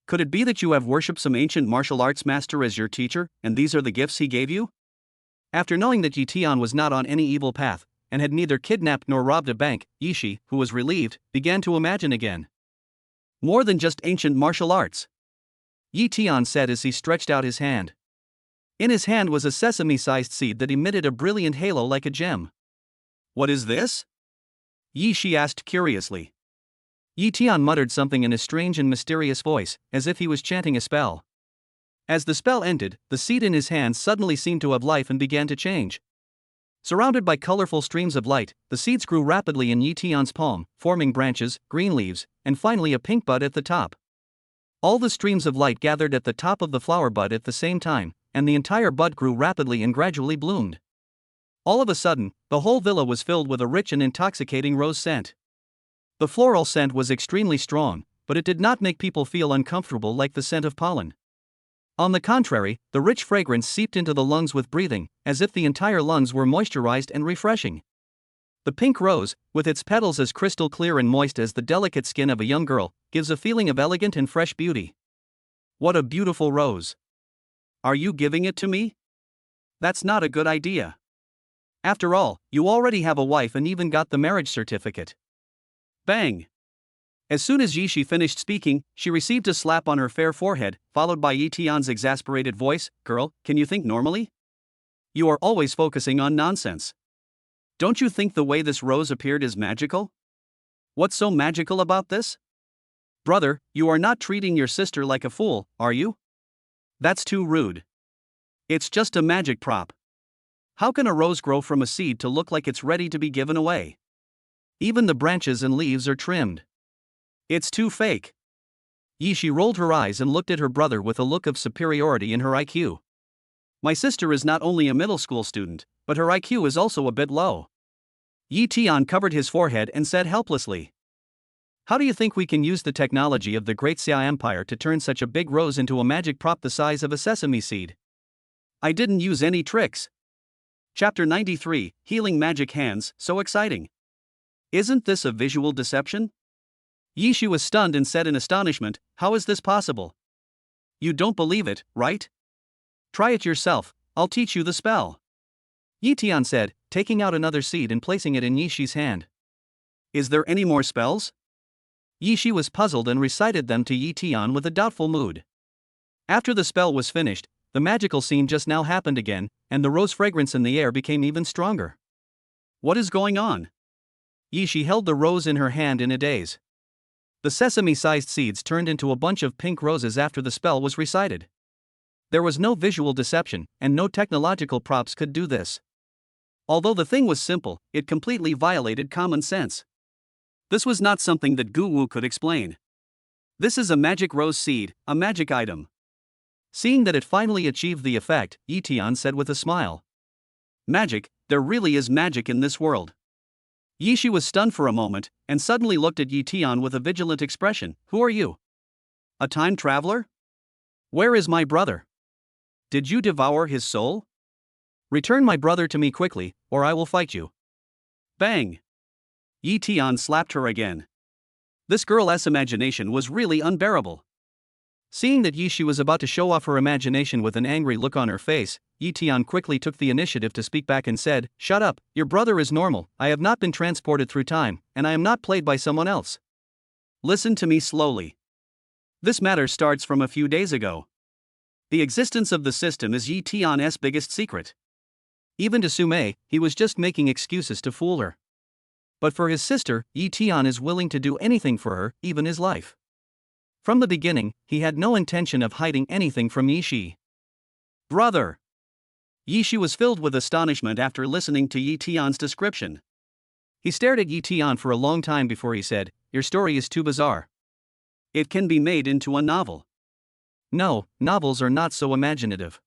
Could it be that you have worshipped some ancient martial arts master as your teacher, and these are the gifts he gave you? After knowing that Yi Tian was not on any evil path, and had neither kidnapped nor robbed a bank, Yishi, who was relieved, began to imagine again. More than just ancient martial arts. Yi Tian said as he stretched out his hand. In his hand was a sesame-sized seed that emitted a brilliant halo like a gem. What is this? Yishi asked curiously. Yi Tian muttered something in a strange and mysterious voice, as if he was chanting a spell. As the spell ended, the seed in his hand suddenly seemed to have life and began to change. Surrounded by colorful streams of light, the seeds grew rapidly in Yi Tian's palm, forming branches, green leaves, and finally a pink bud at the top. All the streams of light gathered at the top of the flower bud at the same time, and the entire bud grew rapidly and gradually bloomed. All of a sudden, the whole villa was filled with a rich and intoxicating rose scent. The floral scent was extremely strong, but it did not make people feel uncomfortable like the scent of pollen. On the contrary, the rich fragrance seeped into the lungs with breathing, as if the entire lungs were moisturized and refreshing. The pink rose, with its petals as crystal clear and moist as the delicate skin of a young girl, gives a feeling of elegant and fresh beauty. What a beautiful rose. Are you giving it to me? That's not a good idea. After all, you already have a wife and even got the marriage certificate. Bang! As soon as Yishi finished speaking, she received a slap on her fair forehead, followed by Yi Tian's exasperated voice, "Girl, can you think normally? You are always focusing on nonsense. Don't you think the way this rose appeared is magical? What's so magical about this? Brother, you are not treating your sister like a fool, are you? That's too rude. It's just a magic prop. How can a rose grow from a seed to look like it's ready to be given away? Even the branches and leaves are trimmed. It's too fake." Yishi rolled her eyes and looked at her brother with a look of superiority in her IQ. "My sister is not only a middle school student, but her IQ is also a bit low." Yi Tian covered his forehead and said helplessly, "How do you think we can use the technology of the Great Xia Empire to turn such a big rose into a magic prop the size of a sesame seed? I didn't use any tricks." Chapter 93, Healing Magic Hands, so exciting. Isn't this a visual deception? Yishi was stunned and said in astonishment, "How is this possible? You don't believe it, right? Try it yourself, I'll teach you the spell." Yi Tian said, taking out another seed and placing it in Yishi's hand. "Is there any more spells?" Yishi was puzzled and recited them to Yi Tian with a doubtful mood. After the spell was finished, the magical scene just now happened again, and the rose fragrance in the air became even stronger. What is going on? Yishi held the rose in her hand in a daze. The sesame-sized seeds turned into a bunch of pink roses after the spell was recited. There was no visual deception, and no technological props could do this. Although the thing was simple, it completely violated common sense. This was not something that Gu Wu could explain. This is a magic rose seed, a magic item. Seeing that it finally achieved the effect, Yi Tian said with a smile, "Magic, there really is magic in this world." Yishi was stunned for a moment, and suddenly looked at Yi Tian with a vigilant expression. "Who are you? A time traveler? Where is my brother? Did you devour his soul? Return my brother to me quickly, or I will fight you." Bang! Yi Tian slapped her again. This girl's imagination was really unbearable. Seeing that Yishi was about to show off her imagination with an angry look on her face, Yi Tian quickly took the initiative to speak back and said, "Shut up, your brother is normal, I have not been transported through time, and I am not played by someone else. Listen to me slowly. This matter starts from a few days ago. The existence of the system is Yi Tian's biggest secret. Even to Sume, he was just making excuses to fool her. But for his sister, Yi Tian is willing to do anything for her, even his life. From the beginning, he had no intention of hiding anything from Yishi." "Brother!" Yishi was filled with astonishment after listening to Yi Tian's description. He stared at Yi Tian for a long time before he said, "Your story is too bizarre. It can be made into a novel." "No, novels are not so imaginative."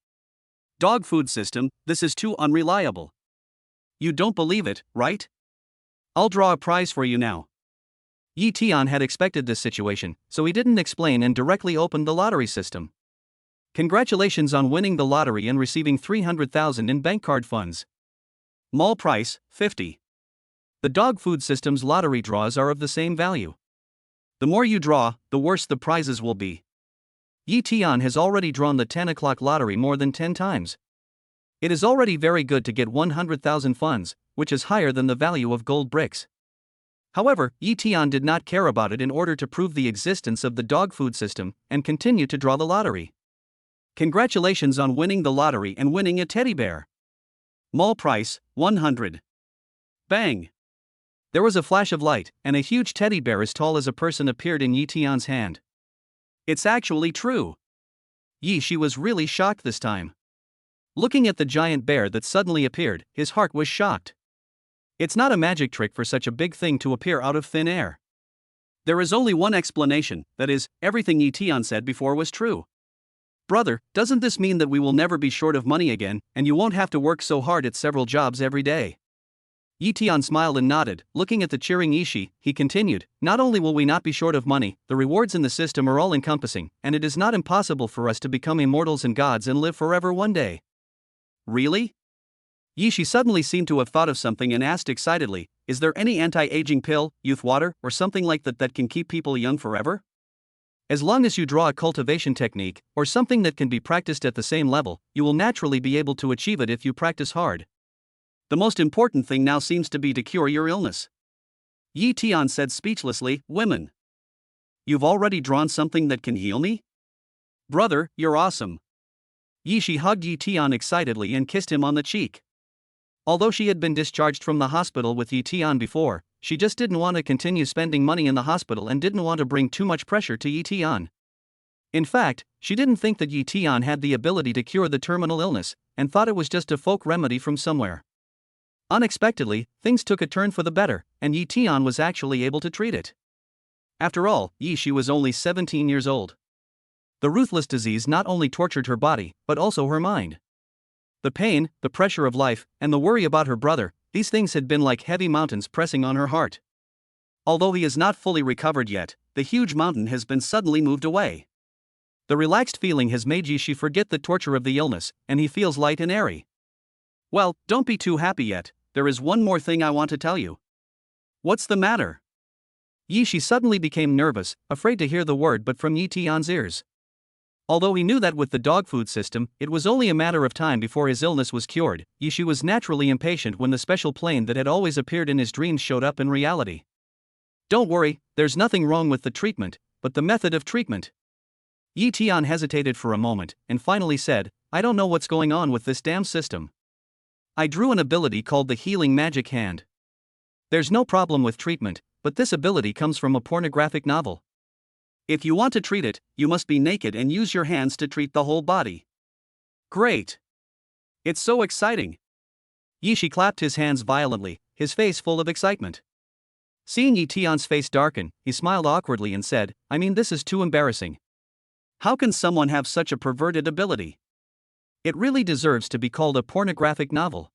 "Dog food system, this is too unreliable. You don't believe it, right? I'll draw a prize for you now." Yi Tian had expected this situation, so he didn't explain and directly opened the lottery system. "Congratulations on winning the lottery and receiving 300,000 in bank card funds. Mall price, 50. The dog food system's lottery draws are of the same value. The more you draw, the worse the prizes will be. Yi Tian has already drawn the 10 o'clock lottery more than 10 times. It is already very good to get 100,000 funds, which is higher than the value of gold bricks." However, Yi Tian did not care about it in order to prove the existence of the dog food system, and continued to draw the lottery. "Congratulations on winning the lottery and winning a teddy bear. Mall price, 100. Bang! There was a flash of light, and a huge teddy bear as tall as a person appeared in Yi Tian's hand. It's actually true. She was really shocked this time. Looking at the giant bear that suddenly appeared, his heart was shocked. It's not a magic trick for such a big thing to appear out of thin air. There is only one explanation, that is, everything Yi Tian said before was true. "Brother, doesn't this mean that we will never be short of money again, and you won't have to work so hard at several jobs every day?" Yi Tian smiled and nodded. Looking at the cheering Yishi, he continued, "Not only will we not be short of money, the rewards in the system are all-encompassing, and it is not impossible for us to become immortals and gods and live forever one day." "Really?" Yishi suddenly seemed to have thought of something and asked excitedly, "Is there any anti-aging pill, youth water, or something like that that can keep people young forever?" As long as you draw a cultivation technique, or something that can be practiced at the same level, you will naturally be able to achieve it if you practice hard. The most important thing now seems to be to cure your illness. Yi Tian said speechlessly, women. You've already drawn something that can heal me? Brother, you're awesome. Yi Shi hugged Yi Tian excitedly and kissed him on the cheek. Although she had been discharged from the hospital with Yi Tian before, she just didn't want to continue spending money in the hospital and didn't want to bring too much pressure to Yi Tian. In fact, she didn't think that Yi Tian had the ability to cure the terminal illness, and thought it was just a folk remedy from somewhere. Unexpectedly, things took a turn for the better, and Yi Tian was actually able to treat it. After all, Yi Shi was only 17 years old. The ruthless disease not only tortured her body, but also her mind. The pain, the pressure of life, and the worry about her brother, these things had been like heavy mountains pressing on her heart. Although he is not fully recovered yet, the huge mountain has been suddenly moved away. The relaxed feeling has made Yi Shi forget the torture of the illness, and he feels light and airy. Well, don't be too happy yet, there is one more thing I want to tell you. What's the matter? Yi Shi suddenly became nervous, afraid to hear the word but from Yi Tian's ears. Although he knew that with the dog food system, it was only a matter of time before his illness was cured, Yi Shi was naturally impatient when the special plane that had always appeared in his dreams showed up in reality. Don't worry, there's nothing wrong with the treatment, but the method of treatment. Yi Tian hesitated for a moment, and finally said, I don't know what's going on with this damn system. I drew an ability called the Healing Magic Hand. There's no problem with treatment, but this ability comes from a pornographic novel. If you want to treat it, you must be naked and use your hands to treat the whole body. Great! It's so exciting! Yi Shi clapped his hands violently, his face full of excitement. Seeing Yi Tian's face darken, he smiled awkwardly and said, I mean, this is too embarrassing. How can someone have such a perverted ability? It really deserves to be called a pornographic novel.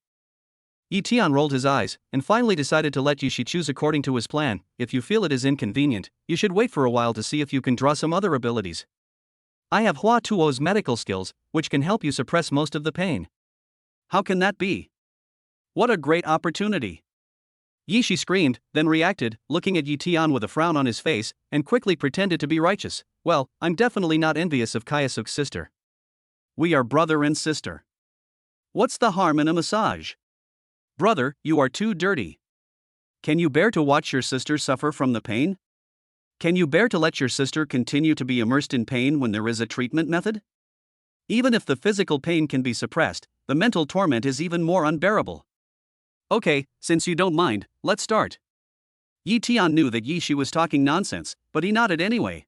Yi Tian rolled his eyes, and finally decided to let Yi Shi choose according to his plan. If you feel it is inconvenient, you should wait for a while to see if you can draw some other abilities. I have Hua Tuo's medical skills, which can help you suppress most of the pain. How can that be? What a great opportunity! Yi Shi screamed, then reacted, looking at Yi Tian with a frown on his face, and quickly pretended to be righteous. Well, I'm definitely not envious of Kayasuk's sister. We are brother and sister. What's the harm in a massage? Brother, you are too dirty. Can you bear to watch your sister suffer from the pain? Can you bear to let your sister continue to be immersed in pain when there is a treatment method? Even if the physical pain can be suppressed, the mental torment is even more unbearable. Okay, since you don't mind, let's start. Yi Tian knew that Yi Shi was talking nonsense, but he nodded anyway.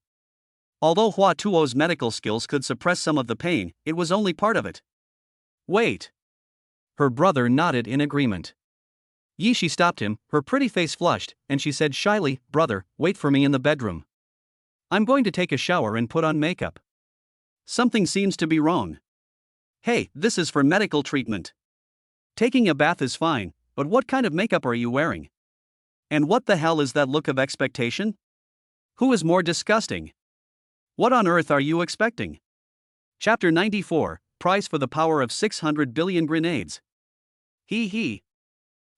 Although Hua Tuo's medical skills could suppress some of the pain, it was only part of it. Wait. Her brother nodded in agreement. Yi Shi stopped him, her pretty face flushed, and she said shyly, Brother, wait for me in the bedroom. I'm going to take a shower and put on makeup. Something seems to be wrong. Hey, this is for medical treatment. Taking a bath is fine, but what kind of makeup are you wearing? And what the hell is that look of expectation? Who is more disgusting? What on earth are you expecting? Chapter 94, Prize for the Power of 600 Billion Grenades. He.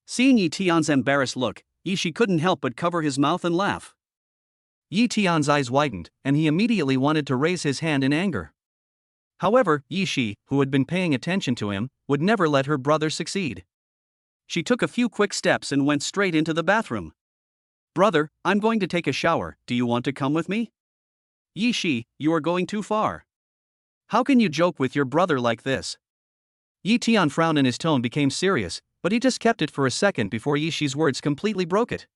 Seeing Yi Tian's embarrassed look, Yi Shi couldn't help but cover his mouth and laugh. Yi Tian's eyes widened, and he immediately wanted to raise his hand in anger. However, Yi Shi, who had been paying attention to him, would never let her brother succeed. She took a few quick steps and went straight into the bathroom. Brother, I'm going to take a shower, do you want to come with me? Yi Shi, you are going too far. How can you joke with your brother like this? Yi Tian frowned and his tone became serious, but he just kept it for a second before Yi Shi's words completely broke it.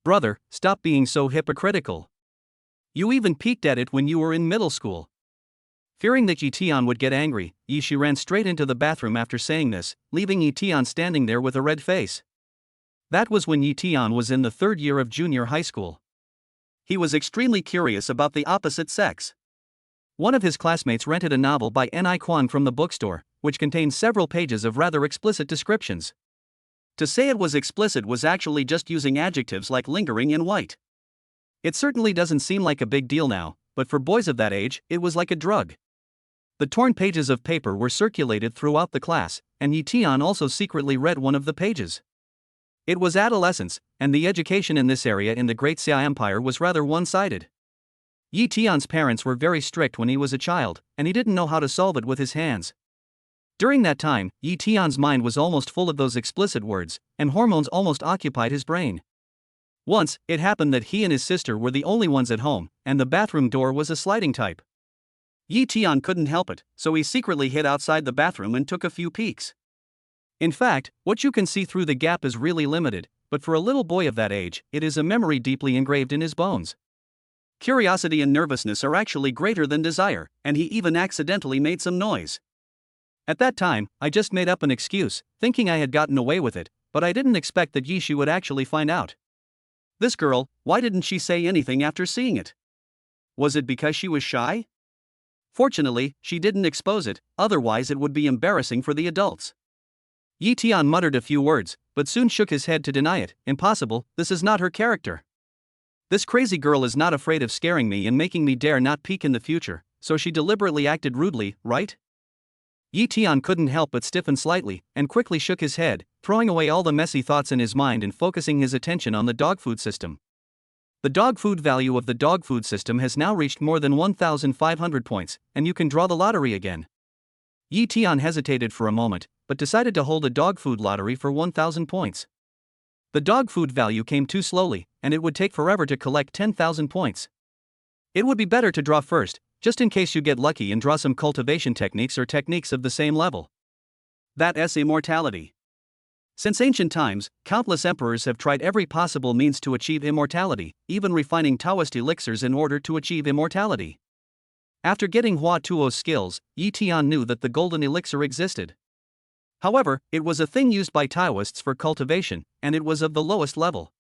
Brother, stop being so hypocritical. You even peeked at it when you were in middle school. Fearing that Yi Tian would get angry, Yi Shi ran straight into the bathroom after saying this, leaving Yi Tian standing there with a red face. That was when Yi Tian was in the third year of junior high school. He was extremely curious about the opposite sex. One of his classmates rented a novel by Ni Quan from the bookstore, which contained several pages of rather explicit descriptions. To say it was explicit was actually just using adjectives like lingering and white. It certainly doesn't seem like a big deal now, but for boys of that age, it was like a drug. The torn pages of paper were circulated throughout the class, and Yi Tian also secretly read one of the pages. It was adolescence, and the education in this area in the Great Xia Empire was rather one-sided. Yi Tian's parents were very strict when he was a child, and he didn't know how to solve it with his hands. During that time, Yi Tian's mind was almost full of those explicit words, and hormones almost occupied his brain. Once, it happened that he and his sister were the only ones at home, and the bathroom door was a sliding type. Yi Tian couldn't help it, so he secretly hid outside the bathroom and took a few peeks. In fact, what you can see through the gap is really limited, but for a little boy of that age, it is a memory deeply engraved in his bones. Curiosity and nervousness are actually greater than desire, and he even accidentally made some noise. At that time, I just made up an excuse, thinking I had gotten away with it, but I didn't expect that Yishu would actually find out. This girl, why didn't she say anything after seeing it? Was it because she was shy? Fortunately, she didn't expose it, otherwise it would be embarrassing for the adults. Yi Tian muttered a few words, but soon shook his head to deny it. Impossible, this is not her character. This crazy girl is not afraid of scaring me and making me dare not peek in the future, so she deliberately acted rudely, right? Yi Tian couldn't help but stiffen slightly, and quickly shook his head, throwing away all the messy thoughts in his mind and focusing his attention on the dog food system. The dog food value of the dog food system has now reached more than 1,500 points, and you can draw the lottery again. Yi Tian hesitated for a moment, but decided to hold a dog food lottery for 1,000 points. The dog food value came too slowly, and it would take forever to collect 10,000 points. It would be better to draw first, just in case you get lucky and draw some cultivation techniques or techniques of the same level. That's immortality. Since ancient times, countless emperors have tried every possible means to achieve immortality, even refining Taoist elixirs in order to achieve immortality. After getting Hua Tuo's skills, Yi Tian knew that the golden elixir existed. However, it was a thing used by Taoists for cultivation, and it was of the lowest level.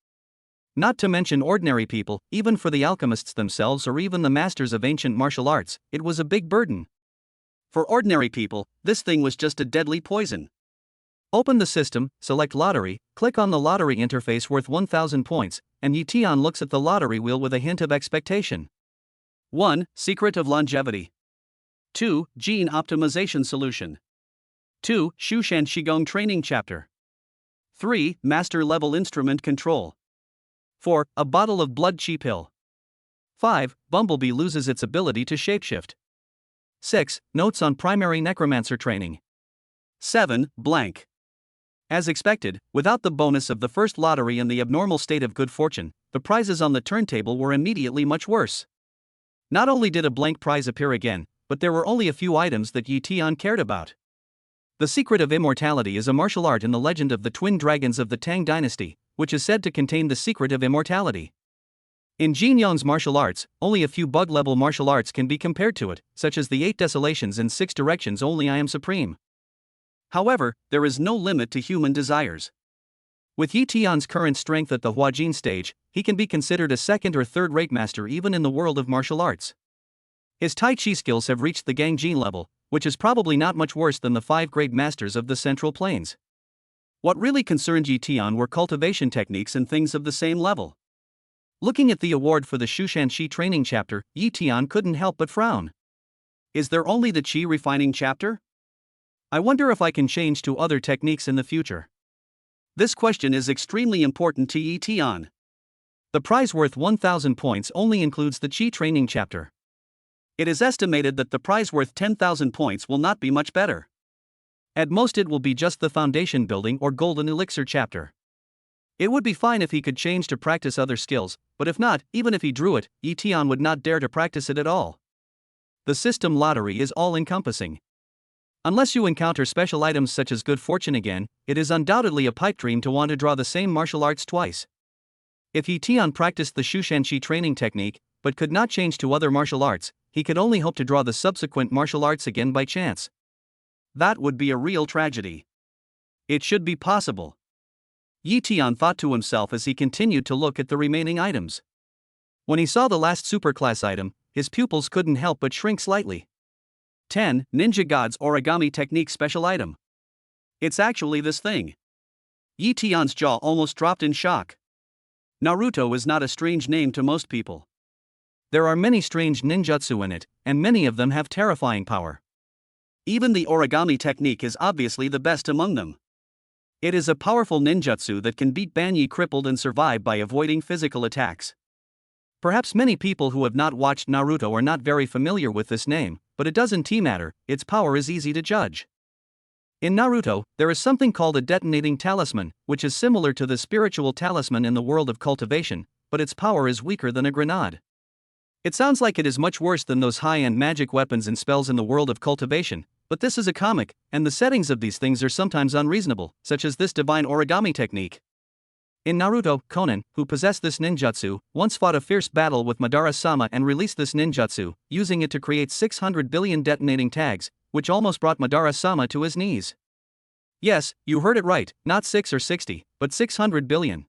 Not to mention ordinary people, even for the alchemists themselves or even the masters of ancient martial arts, it was a big burden. For ordinary people, this thing was just a deadly poison. Open the system, select lottery, click on the lottery interface worth 1,000 points, and Yi Tian looks at the lottery wheel with a hint of expectation. 1. Secret of longevity. 2. Gene optimization solution. 2. Shushan Qigong training chapter. 3. Master level instrument control. 4. A bottle of blood chi pill. 5. Bumblebee loses its ability to shapeshift. 6. Notes on primary necromancer training. 7. Blank. As expected, without the bonus of the first lottery and the abnormal state of good fortune, the prizes on the turntable were immediately much worse. Not only did a blank prize appear again, but there were only a few items that Yi Tian cared about. The secret of immortality is a martial art in the legend of the twin dragons of the Tang dynasty, which is said to contain the secret of immortality. In Jin Yong's martial arts, only a few bug-level martial arts can be compared to it, such as the 8 Desolations and 6 Directions Only I Am Supreme. However, there is no limit to human desires. With Yi Tian's current strength at the Huajin stage, he can be considered a second or third-rate master even in the world of martial arts. His Tai Chi skills have reached the Gangjin level, which is probably not much worse than the 5 great masters of the Central Plains. What really concerned Yi Tian were cultivation techniques and things of the same level. Looking at the award for the Shushan Qi training chapter, Yi Tian couldn't help but frown. Is there only the Qi refining chapter? I wonder if I can change to other techniques in the future. This question is extremely important to Yi Tian. The prize worth 1,000 points only includes the Qi training chapter. It is estimated that the prize worth 10,000 points will not be much better. At most it will be just the foundation building or golden elixir chapter. It would be fine if he could change to practice other skills, but if not, even if he drew it, Yi Tian would not dare to practice it at all. The system lottery is all-encompassing. Unless you encounter special items such as good fortune again, it is undoubtedly a pipe dream to want to draw the same martial arts twice. If Yi Tian practiced the Shushan Qi training technique, but could not change to other martial arts, he could only hope to draw the subsequent martial arts again by chance. That would be a real tragedy. It should be possible. Yi Tian thought to himself as he continued to look at the remaining items. When he saw the last superclass item, his pupils couldn't help but shrink slightly. 10. Ninja God's Origami Technique Special Item. It's actually this thing. Yi Tian's jaw almost dropped in shock. Naruto is not a strange name to most people. There are many strange ninjutsu in it, and many of them have terrifying power. Even the origami technique is obviously the best among them. It is a powerful ninjutsu that can beat Banyi crippled and survive by avoiding physical attacks. Perhaps many people who have not watched Naruto are not very familiar with this name, but it doesn't matter, its power is easy to judge. In Naruto, there is something called a detonating talisman, which is similar to the spiritual talisman in the world of cultivation, but its power is weaker than a grenade. It sounds like it is much worse than those high-end magic weapons and spells in the world of cultivation, but this is a comic, and the settings of these things are sometimes unreasonable, such as this divine origami technique. In Naruto, Konan, who possessed this ninjutsu, once fought a fierce battle with Madara-sama and released this ninjutsu, using it to create 600 billion detonating tags, which almost brought Madara-sama to his knees. Yes, you heard it right, not 6 or 60, but 600 billion.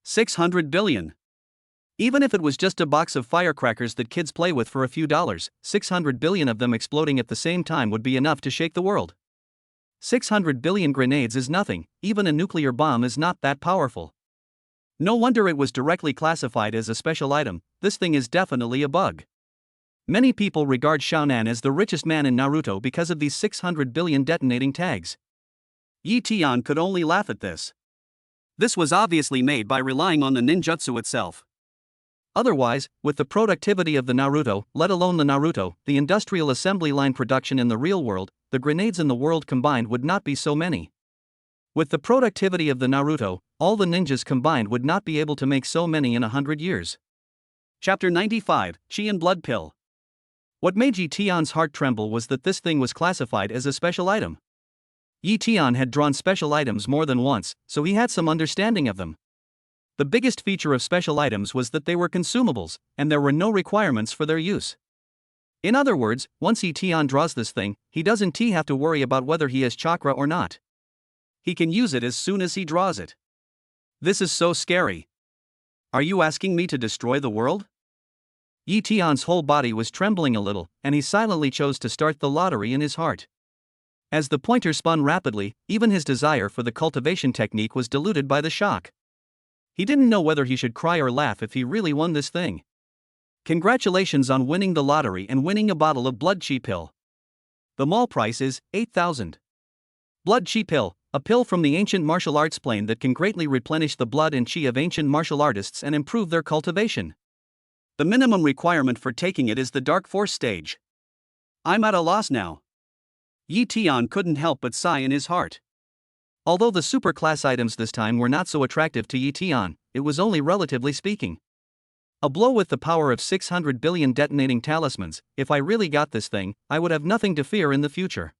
600 billion. Even if it was just a box of firecrackers that kids play with for a few dollars, 600 billion of them exploding at the same time would be enough to shake the world. 600 billion grenades is nothing, even a nuclear bomb is not that powerful. No wonder it was directly classified as a special item, this thing is definitely a bug. Many people regard Xiaonan as the richest man in Naruto because of these 600 billion detonating tags. Yi Tian could only laugh at this. This was obviously made by relying on the ninjutsu itself. Otherwise, with the productivity of the Naruto, let alone the Naruto, the industrial assembly line production in the real world, the grenades in the world combined would not be so many. With the productivity of the Naruto, all the ninjas combined would not be able to make so many in 100 years. Chapter 95, Chi and Blood Pill. What made Yi Tian's heart tremble was that this thing was classified as a special item. Yi Tian had drawn special items more than once, so he had some understanding of them. The biggest feature of special items was that they were consumables, and there were no requirements for their use. In other words, once Yi Tian draws this thing, he doesn't have to worry about whether he has chakra or not. He can use it as soon as he draws it. This is so scary. Are you asking me to destroy the world? Yi Tian's whole body was trembling a little, and he silently chose to start the lottery in his heart. As the pointer spun rapidly, even his desire for the cultivation technique was diluted by the shock. He didn't know whether he should cry or laugh if he really won this thing. Congratulations on winning the lottery and winning a bottle of blood chi pill. The mall price is 8,000. Blood chi pill, a pill from the ancient martial arts plane that can greatly replenish the blood and chi of ancient martial artists and improve their cultivation. The minimum requirement for taking it is the Dark Force stage. I'm at a loss now. Yi Tian couldn't help but sigh in his heart. Although the super class items this time were not so attractive to Yi Tian, it was only relatively speaking. A blow with the power of 600 billion detonating talismans, if I really got this thing, I would have nothing to fear in the future.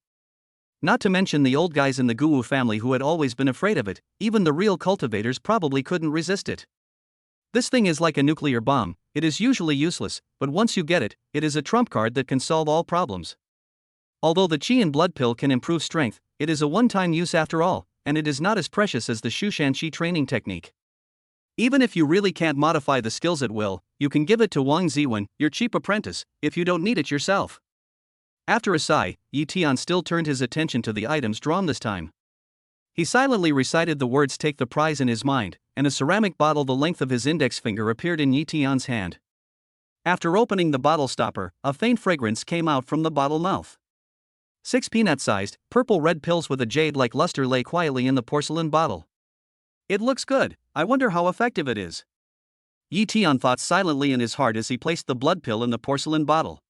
Not to mention the old guys in the Guwu family who had always been afraid of it, even the real cultivators probably couldn't resist it. This thing is like a nuclear bomb, it is usually useless, but once you get it, it is a trump card that can solve all problems. Although the Chi and Blood Pill can improve strength, it is a one-time use after all, and it is not as precious as the Shushan Chi training technique. Even if you really can't modify the skills at will, you can give it to Wang Ziwen, your cheap apprentice, if you don't need it yourself. After a sigh, Yi Tian still turned his attention to the items drawn this time. He silently recited the words "take the prize" in his mind, and a ceramic bottle the length of his index finger appeared in Yi Tian's hand. After opening the bottle stopper, a faint fragrance came out from the bottle mouth. 6 peanut-sized, purple-red pills with a jade-like luster lay quietly in the porcelain bottle. It looks good, I wonder how effective it is. Yi Tian thought silently in his heart as he placed the blood pill in the porcelain bottle.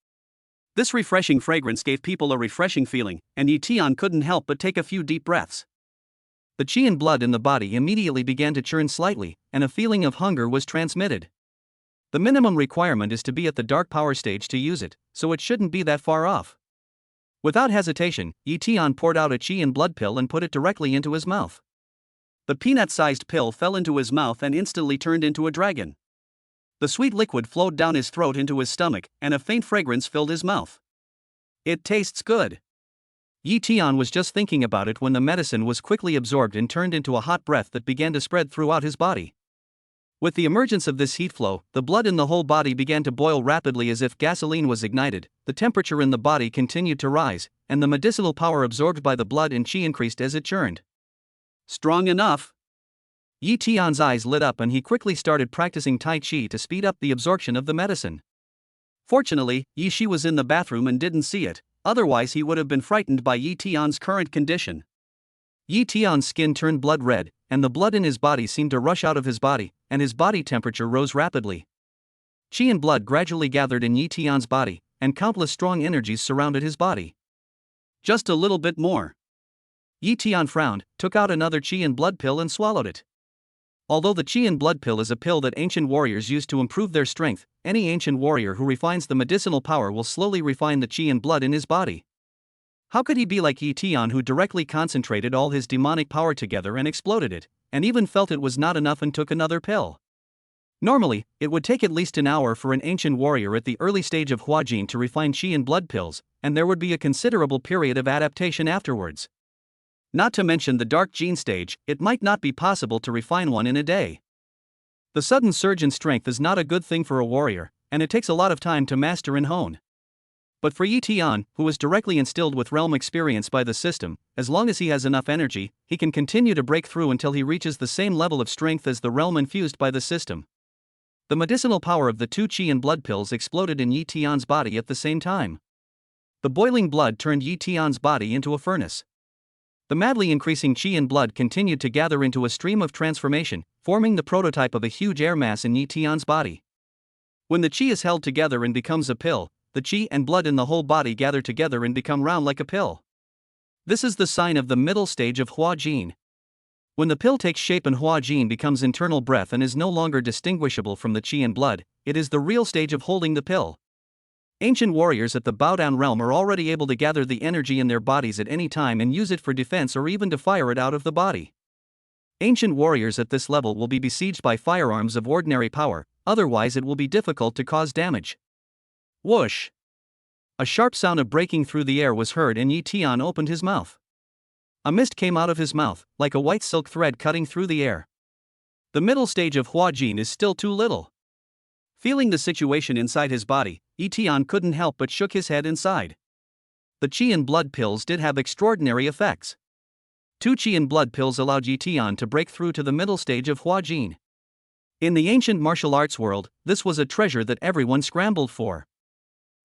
This refreshing fragrance gave people a refreshing feeling, and Yi Tian couldn't help but take a few deep breaths. The chi and blood in the body immediately began to churn slightly, and a feeling of hunger was transmitted. The minimum requirement is to be at the dark power stage to use it, so it shouldn't be that far off. Without hesitation, Yi Tian poured out a chi and blood pill and put it directly into his mouth. The peanut-sized pill fell into his mouth and instantly turned into a dragon. The sweet liquid flowed down his throat into his stomach, and a faint fragrance filled his mouth. It tastes good. Yi Tian was just thinking about it when the medicine was quickly absorbed and turned into a hot breath that began to spread throughout his body. With the emergence of this heat flow, the blood in the whole body began to boil rapidly as if gasoline was ignited, the temperature in the body continued to rise, and the medicinal power absorbed by the blood and chi increased as it churned. Strong enough. Yi Tian's eyes lit up and he quickly started practicing Tai Chi to speed up the absorption of the medicine. Fortunately, Yi Shi was in the bathroom and didn't see it, otherwise he would have been frightened by Yi Tian's current condition. Yi Tian's skin turned blood red, and the blood in his body seemed to rush out of his body, and his body temperature rose rapidly. Qi and blood gradually gathered in Yi Tian's body, and countless strong energies surrounded his body. Just a little bit more. Yi Tian frowned, took out another Qi and blood pill and swallowed it. Although the Qi and blood pill is a pill that ancient warriors use to improve their strength, any ancient warrior who refines the medicinal power will slowly refine the Qi and blood in his body. How could he be like Yi Tian, who directly concentrated all his demonic power together and exploded it, and even felt it was not enough and took another pill? Normally, it would take at least an hour for an ancient warrior at the early stage of Huajin to refine Qi and blood pills, and there would be a considerable period of adaptation afterwards. Not to mention the dark gene stage, it might not be possible to refine one in a day. The sudden surge in strength is not a good thing for a warrior, and it takes a lot of time to master and hone. But for Yi Tian, who was directly instilled with realm experience by the system, as long as he has enough energy, he can continue to break through until he reaches the same level of strength as the realm infused by the system. The medicinal power of the two Qi and blood pills exploded in Yi Tian's body at the same time. The boiling blood turned Yi Tian's body into a furnace. The madly increasing Qi and blood continued to gather into a stream of transformation, forming the prototype of a huge air mass in Yi Tian's body. When the Qi is held together and becomes a pill, the Qi and blood in the whole body gather together and become round like a pill. This is the sign of the middle stage of Huajin. When the pill takes shape and Huajin becomes internal breath and is no longer distinguishable from the Qi and blood, it is the real stage of holding the pill. Ancient warriors at the Baodan realm are already able to gather the energy in their bodies at any time and use it for defense or even to fire it out of the body. Ancient warriors at this level will be besieged by firearms of ordinary power, otherwise it will be difficult to cause damage. Whoosh! A sharp sound of breaking through the air was heard and Yi Tian opened his mouth. A mist came out of his mouth, like a white silk thread cutting through the air. The middle stage of Huajin is still too little. Feeling the situation inside his body, Yi Tian couldn't help but shook his head inside. The Qi and blood pills did have extraordinary effects. Two Qi and blood pills allowed Yi Tian to break through to the middle stage of Huajin. In the ancient martial arts world, this was a treasure that everyone scrambled for.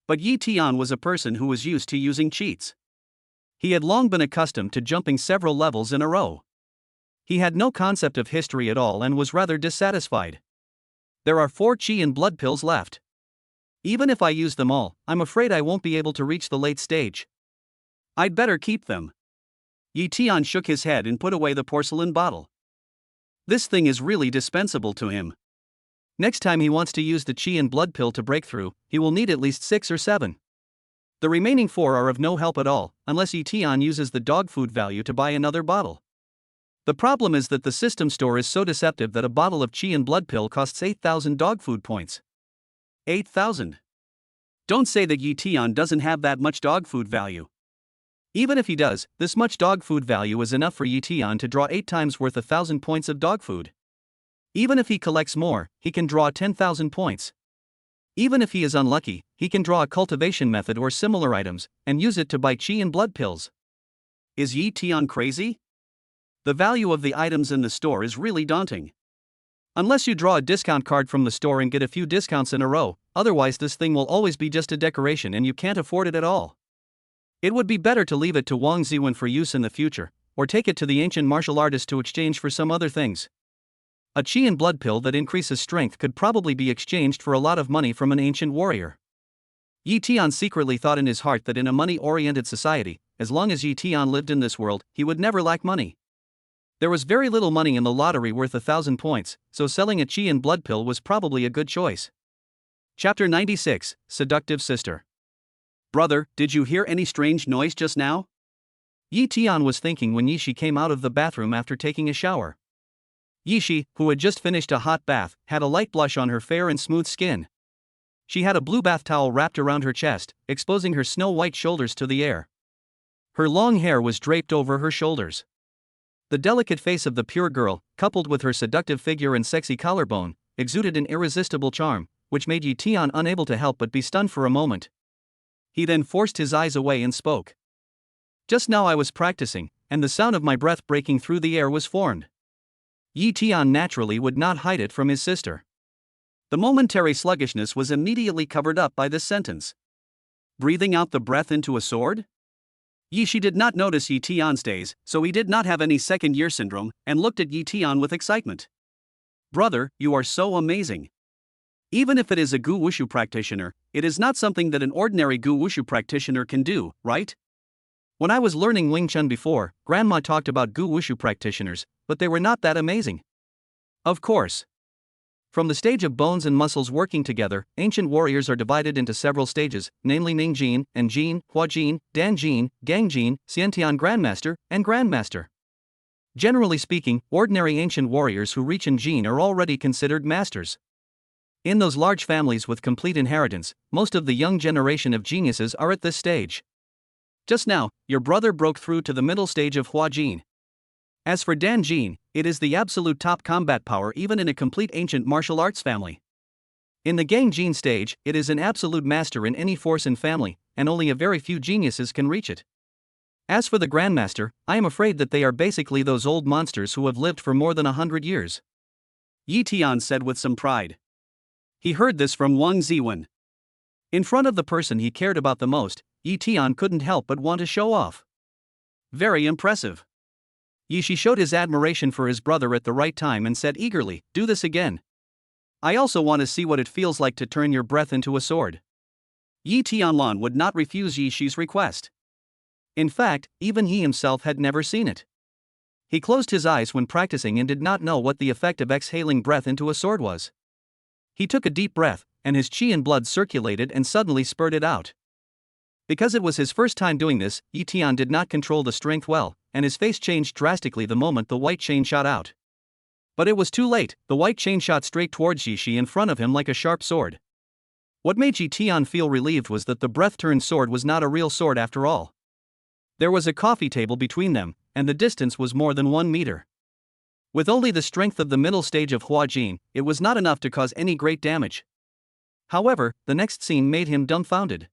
But Yi Tian was a person who was used to using cheats. He had long been accustomed to jumping several levels in a row. He had no concept of history at all and was rather dissatisfied. There are 4 Qi and blood pills left. Even if I use them all, I'm afraid I won't be able to reach the late stage. I'd better keep them. Yi Tian shook his head and put away the porcelain bottle. This thing is really dispensable to him. Next time he wants to use the Qi and blood pill to break through, he will need at least 6 or 7. The remaining 4 are of no help at all, unless Yi Tian uses the dog food value to buy another bottle. The problem is that the system store is so deceptive that a bottle of Qi and blood pill costs 8,000 dog food points. 8,000. Don't say that Yi Tian doesn't have that much dog food value. Even if he does, this much dog food value is enough for Yi Tian to draw 8 times worth 1,000 points of dog food. Even if he collects more, he can draw 10,000 points. Even if he is unlucky, he can draw a cultivation method or similar items, and use it to buy Qi and blood pills. Is Yi Tian crazy? The value of the items in the store is really daunting. Unless you draw a discount card from the store and get a few discounts in a row, otherwise this thing will always be just a decoration and you can't afford it at all. It would be better to leave it to Wang Ziwen for use in the future, or take it to the ancient martial artist to exchange for some other things. A Qi and blood pill that increases strength could probably be exchanged for a lot of money from an ancient warrior. Yi Tian secretly thought in his heart that in a money-oriented society, as long as Yi Tian lived in this world, he would never lack money. There was very little money in the lottery worth 1,000 points, so selling a Qi and blood pill was probably a good choice. Chapter 96, Seductive Sister. Brother, did you hear any strange noise just now? Yi Tian was thinking when Yishi came out of the bathroom after taking a shower. Yishi, who had just finished a hot bath, had a light blush on her fair and smooth skin. She had a blue bath towel wrapped around her chest, exposing her snow-white shoulders to the air. Her long hair was draped over her shoulders. The delicate face of the pure girl, coupled with her seductive figure and sexy collarbone, exuded an irresistible charm, which made Yi Tian unable to help but be stunned for a moment. He then forced his eyes away and spoke. Just now I was practicing, and the sound of my breath breaking through the air was formed. Yi Tian naturally would not hide it from his sister. The momentary sluggishness was immediately covered up by this sentence. Breathing out the breath into a sword? Yishi did not notice Yi Tian's days, so he did not have any second-year syndrome, and looked at Yi Tian with excitement. Brother, you are so amazing. Even if it is a Gu Wushu practitioner, it is not something that an ordinary Gu Wushu practitioner can do, right? When I was learning Wing Chun before, Grandma talked about Gu Wushu practitioners, but they were not that amazing. Of course. From the stage of bones and muscles working together, ancient warriors are divided into several stages, namely Ningjin, Enjin, Huajin, Danjin, Gangjin, Xiantian Grandmaster, and Grandmaster. Generally speaking, ordinary ancient warriors who reach Enjin are already considered masters. In those large families with complete inheritance, most of the young generation of geniuses are at this stage. Just now, your brother broke through to the middle stage of Huajin. As for Danjin, it is the absolute top combat power even in a complete ancient martial arts family. In the Gangjin stage, it is an absolute master in any force and family, and only a very few geniuses can reach it. As for the Grandmaster, I am afraid that they are basically those old monsters who have lived for more than 100 years. Yi Tian said with some pride. He heard this from Wang Ziwen. In front of the person he cared about the most, Yi Tian couldn't help but want to show off. Very impressive. Yi Shi showed his admiration for his brother at the right time and said eagerly, "Do this again. I also want to see what it feels like to turn your breath into a sword." Yi Tianlan would not refuse Yi Shi's request. In fact, even he himself had never seen it. He closed his eyes when practicing and did not know what the effect of exhaling breath into a sword was. He took a deep breath, and his qi and blood circulated and suddenly spurted out. Because it was his first time doing this, Yi Tian did not control the strength well, and his face changed drastically the moment the white chain shot out. But it was too late, the white chain shot straight towards Yi Shi in front of him like a sharp sword. What made Yi Tian feel relieved was that the breath-turned sword was not a real sword after all. There was a coffee table between them, and the distance was more than 1 meter. With only the strength of the middle stage of Huajin, it was not enough to cause any great damage. However, the next scene made him dumbfounded.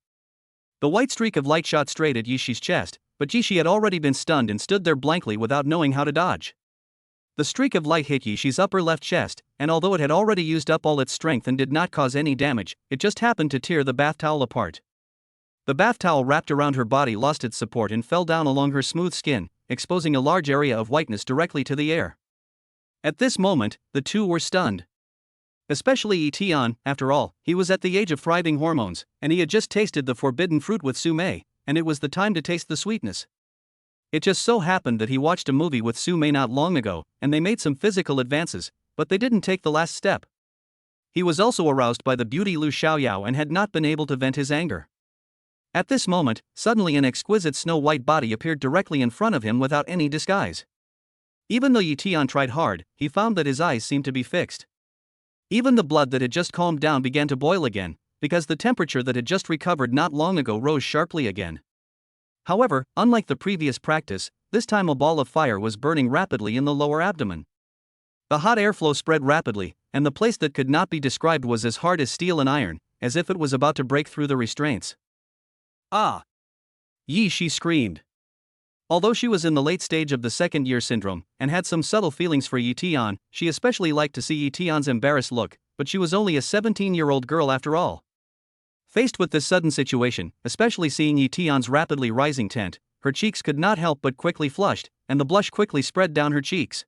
The white streak of light shot straight at Yi Shi's chest, but Yi Shi had already been stunned and stood there blankly without knowing how to dodge. The streak of light hit Yi Shi's upper left chest, and although it had already used up all its strength and did not cause any damage, it just happened to tear the bath towel apart. The bath towel wrapped around her body lost its support and fell down along her smooth skin, exposing a large area of whiteness directly to the air. At this moment, the two were stunned. Especially Yi Tian, after all, he was at the age of thriving hormones, and he had just tasted the forbidden fruit with Su Mei, and it was the time to taste the sweetness. It just so happened that he watched a movie with Su Mei not long ago, and they made some physical advances, but they didn't take the last step. He was also aroused by the beauty Lu Xiaoyao and had not been able to vent his anger. At this moment, suddenly an exquisite snow-white body appeared directly in front of him without any disguise. Even though Yi Tian tried hard, he found that his eyes seemed to be fixed. Even the blood that had just calmed down began to boil again, because the temperature that had just recovered not long ago rose sharply again. However, unlike the previous practice, this time a ball of fire was burning rapidly in the lower abdomen. The hot airflow spread rapidly, and the place that could not be described was as hard as steel and iron, as if it was about to break through the restraints. "Ah!" Yi Shi screamed. Although she was in the late stage of the second-year syndrome, and had some subtle feelings for Yi Tian, she especially liked to see Yi Tian's embarrassed look, but she was only a 17-year-old girl after all. Faced with this sudden situation, especially seeing Yi Tian's rapidly rising tent, her cheeks could not help but quickly flushed, and the blush quickly spread down her cheeks.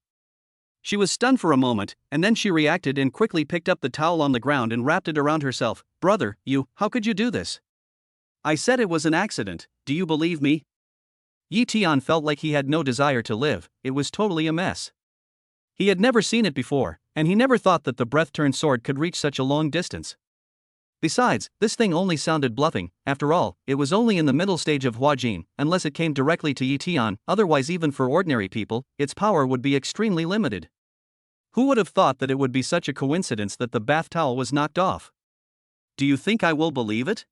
She was stunned for a moment, and then she reacted and quickly picked up the towel on the ground and wrapped it around herself. "Brother, how could you do this? I said it was an accident, do you believe me?" Yi Tian felt like he had no desire to live, it was totally a mess. He had never seen it before, and he never thought that the breath-turned sword could reach such a long distance. Besides, this thing only sounded bluffing. After all, it was only in the middle stage of Huajin, unless it came directly to Yi Tian, otherwise even for ordinary people, its power would be extremely limited. Who would have thought that it would be such a coincidence that the bath towel was knocked off? "Do you think I will believe it?"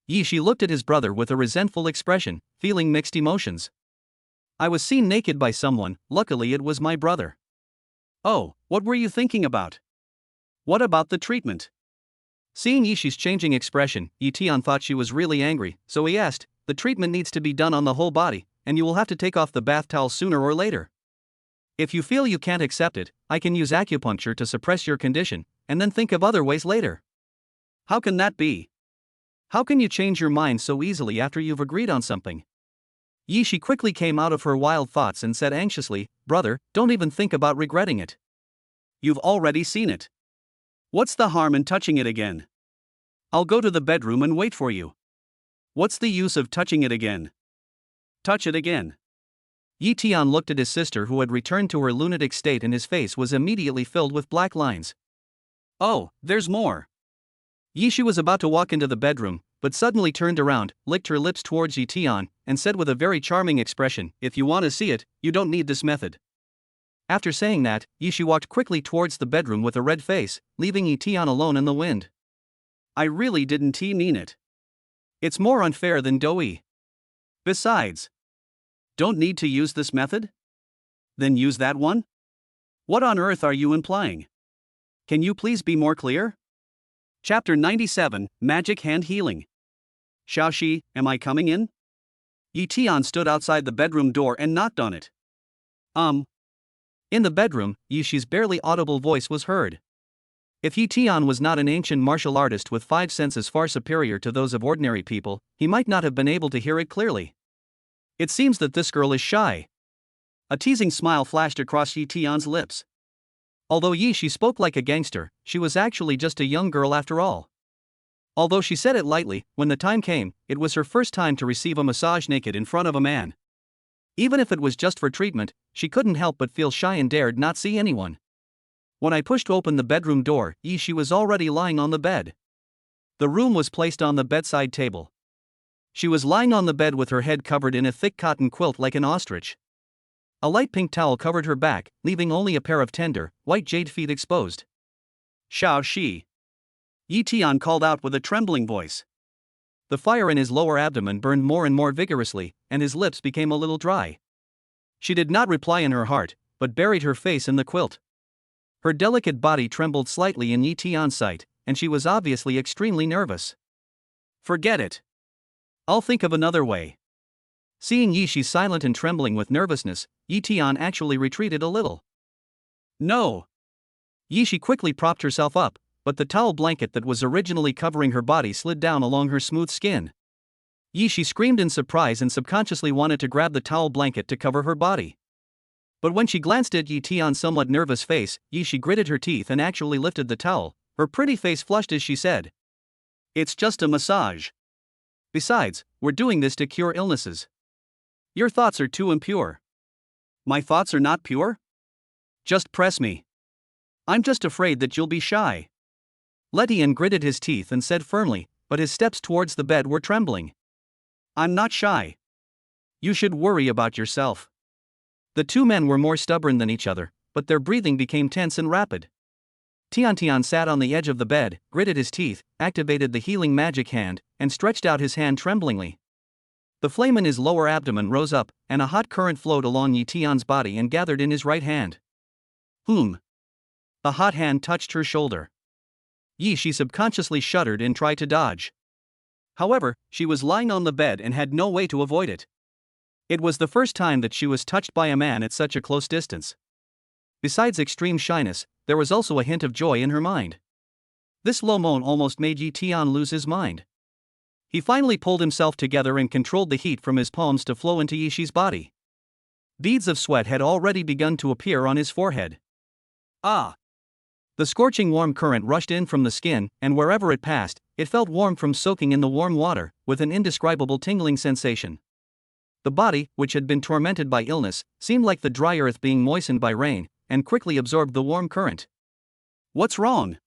Yi Shi looked at his brother with a resentful expression, feeling mixed emotions. "I was seen naked by someone, luckily it was my brother." "Oh, what were you thinking about? What about the treatment?" Seeing Yi Shi's changing expression, Yi Tian thought she was really angry, so he asked, "The treatment needs to be done on the whole body, and you will have to take off the bath towel sooner or later. If you feel you can't accept it, I can use acupuncture to suppress your condition, and then think of other ways later." "How can that be? How can you change your mind so easily after you've agreed on something?" Yi Shi quickly came out of her wild thoughts and said anxiously, "Brother, don't even think about regretting it. You've already seen it. What's the harm in touching it again? I'll go to the bedroom and wait for you. What's the use of touching it again? Touch it again. Yi Tian looked at his sister, who had returned to her lunatic state, and his face was immediately filled with black lines. Oh, there's more. Yi Shi was about to walk into the bedroom, but suddenly turned around, licked her lips towards Yi Tian, and said with a very charming expression, "If you want to see it, you don't need this method." After saying that, Yi Shi walked quickly towards the bedroom with a red face, leaving Yi Tian alone in the wind. I really didn't mean it. It's more unfair than Doi. Besides, don't need to use this method? Then use that one? What on earth are you implying? Can you please be more clear? Chapter 97, Magic Hand Healing. Xiaoxi, am I coming in? Yi Tian stood outside the bedroom door and knocked on it. In the bedroom, Yi Shi's barely audible voice was heard. If Yi Tian was not an ancient martial artist with 5 senses far superior to those of ordinary people, he might not have been able to hear it clearly. It seems that this girl is shy. A teasing smile flashed across Yi Tian's lips. Although Yi Shi spoke like a gangster, she was actually just a young girl after all. Although she said it lightly, when the time came, it was her first time to receive a massage naked in front of a man. Even if it was just for treatment, she couldn't help but feel shy and dared not see anyone. When I pushed open the bedroom door, Yi Shi was already lying on the bed. The room was placed on the bedside table. She was lying on the bed with her head covered in a thick cotton quilt like an ostrich. A light pink towel covered her back, leaving only a pair of tender, white jade feet exposed. Xiaoxi. Yi Tian called out with a trembling voice. The fire in his lower abdomen burned more and more vigorously, and his lips became a little dry. She did not reply in her heart, but buried her face in the quilt. Her delicate body trembled slightly in Yi Tian's sight, and she was obviously extremely nervous. Forget it. I'll think of another way. Seeing Yi Shi silent and trembling with nervousness, Yi Tian actually retreated a little. No. Yi Shi quickly propped herself up, but the towel blanket that was originally covering her body slid down along her smooth skin. Yi Shi screamed in surprise and subconsciously wanted to grab the towel blanket to cover her body. But when she glanced at Yi Tian's somewhat nervous face, Yi Shi gritted her teeth and actually lifted the towel, her pretty face flushed as she said, "It's just a massage. Besides, we're doing this to cure illnesses. Your thoughts are too impure." My thoughts are not pure? Just press me. I'm just afraid that you'll be shy. Letian gritted his teeth and said firmly, but his steps towards the bed were trembling. I'm not shy. You should worry about yourself. The two men were more stubborn than each other, but their breathing became tense and rapid. Tian sat on the edge of the bed, gritted his teeth, activated the healing magic hand, and stretched out his hand tremblingly. The flame in his lower abdomen rose up, and a hot current flowed along Yi Tian's body and gathered in his right hand. The hot hand touched her shoulder. Yi Shi subconsciously shuddered and tried to dodge. However, she was lying on the bed and had no way to avoid it. It was the first time that she was touched by a man at such a close distance. Besides extreme shyness, there was also a hint of joy in her mind. This low moan almost made Yi Tian lose his mind. He finally pulled himself together and controlled the heat from his palms to flow into Yi Shi's body. Beads of sweat had already begun to appear on his forehead. Ah! The scorching warm current rushed in from the skin, and wherever it passed, it felt warm from soaking in the warm water, with an indescribable tingling sensation. The body, which had been tormented by illness, seemed like the dry earth being moistened by rain, and quickly absorbed the warm current. What's wrong?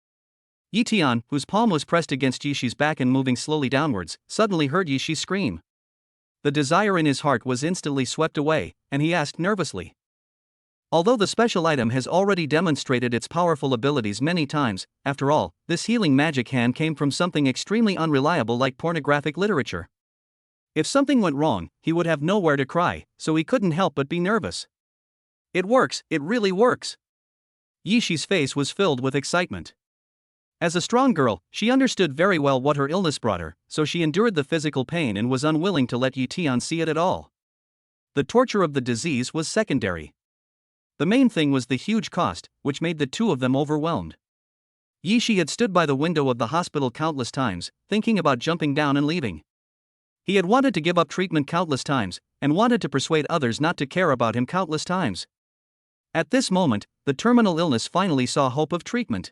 Yi Tian, whose palm was pressed against Yi Shi's back and moving slowly downwards, suddenly heard Yi Shi scream. The desire in his heart was instantly swept away, and he asked nervously. Although the special item has already demonstrated its powerful abilities many times, after all, this healing magic hand came from something extremely unreliable like pornographic literature. If something went wrong, he would have nowhere to cry, so he couldn't help but be nervous. It works, it really works. Yi Shi's face was filled with excitement. As a strong girl, she understood very well what her illness brought her, so she endured the physical pain and was unwilling to let Yi Tian see it at all. The torture of the disease was secondary. The main thing was the huge cost, which made the two of them overwhelmed. Yi Shi had stood by the window of the hospital countless times, thinking about jumping down and leaving. He had wanted to give up treatment countless times, and wanted to persuade others not to care about him countless times. At this moment, the terminal illness finally saw hope of treatment.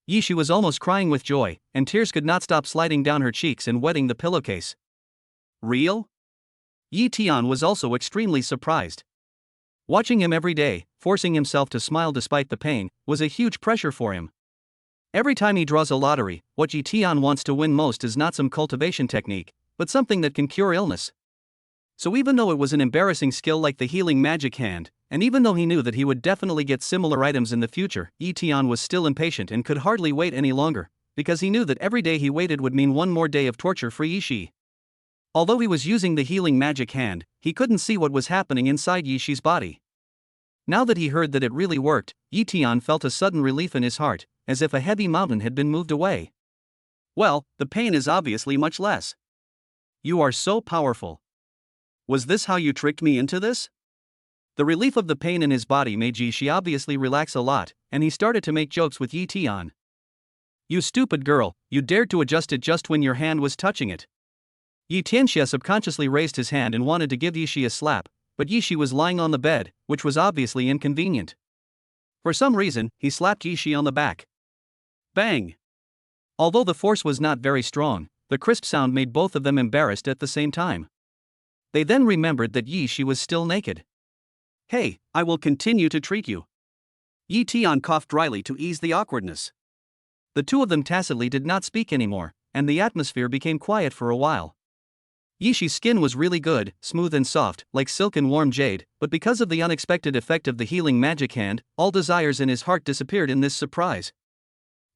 Yishi was almost crying with joy, and tears could not stop sliding down her cheeks and wetting the pillowcase. Real? Yi Tian was also extremely surprised. Watching him every day, forcing himself to smile despite the pain, was a huge pressure for him. Every time he draws a lottery, what Yi Tian wants to win most is not some cultivation technique, but something that can cure illness. So even though it was an embarrassing skill like the healing magic hand, and even though he knew that he would definitely get similar items in the future, Yi Tian was still impatient and could hardly wait any longer, because he knew that every day he waited would mean one more day of torture for Yishi. Although he was using the healing magic hand, he couldn't see what was happening inside Yishi's body. Now that he heard that it really worked, Yi Tian felt a sudden relief in his heart, as if a heavy mountain had been moved away. Well, the pain is obviously much less. You are so powerful. Was this how you tricked me into this? The relief of the pain in his body made Yishi obviously relax a lot, and he started to make jokes with Yi Tian. You stupid girl, you dared to adjust it just when your hand was touching it. Yi Tianxia subconsciously raised his hand and wanted to give Yishi a slap, but Yishi was lying on the bed, which was obviously inconvenient. For some reason, he slapped Yishi on the back. Bang! Although the force was not very strong, the crisp sound made both of them embarrassed at the same time. They then remembered that Yishi was still naked. Hey, I will continue to treat you. Yi Tian coughed dryly to ease the awkwardness. The two of them tacitly did not speak anymore, and the atmosphere became quiet for a while. Yishi's skin was really good, smooth and soft, like silk and warm jade, but because of the unexpected effect of the healing magic hand, all desires in his heart disappeared in this surprise.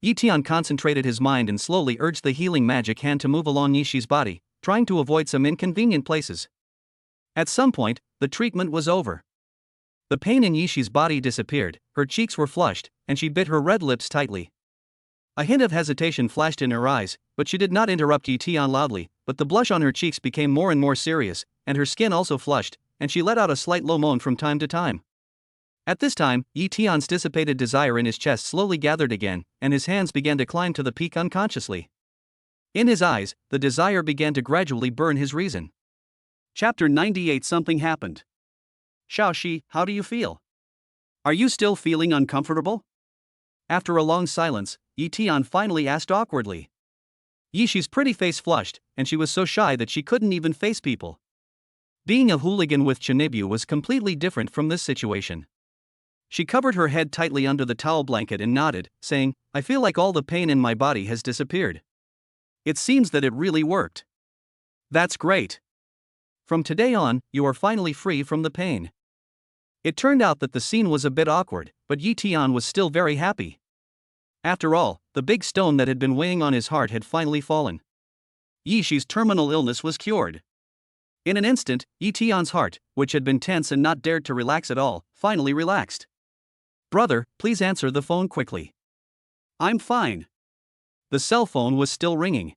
Yi Tian concentrated his mind and slowly urged the healing magic hand to move along Yishi's body, trying to avoid some inconvenient places. At some point, the treatment was over. The pain in Yishi's body disappeared, her cheeks were flushed, and she bit her red lips tightly. A hint of hesitation flashed in her eyes, but she did not interrupt Yi Tian loudly, but the blush on her cheeks became more and more serious, and her skin also flushed, and she let out a slight low moan from time to time. At this time, Yi Tian's dissipated desire in his chest slowly gathered again, and his hands began to climb to the peak unconsciously. In his eyes, the desire began to gradually burn his reason. Chapter 98. Something happened. Xiaoxi, how do you feel? Are you still feeling uncomfortable? After a long silence, Yi Tian finally asked awkwardly. Yishi's pretty face flushed, and she was so shy that she couldn't even face people. Being a hooligan with Chinibu was completely different from this situation. She covered her head tightly under the towel blanket and nodded, saying, I feel like all the pain in my body has disappeared. It seems that it really worked. That's great. From today on, you are finally free from the pain. It turned out that the scene was a bit awkward, but Yi Tian was still very happy. After all, the big stone that had been weighing on his heart had finally fallen. Yishi's terminal illness was cured. In an instant, Yi Tian's heart, which had been tense and not dared to relax at all, finally relaxed. Brother, please answer the phone quickly. I'm fine. The cell phone was still ringing.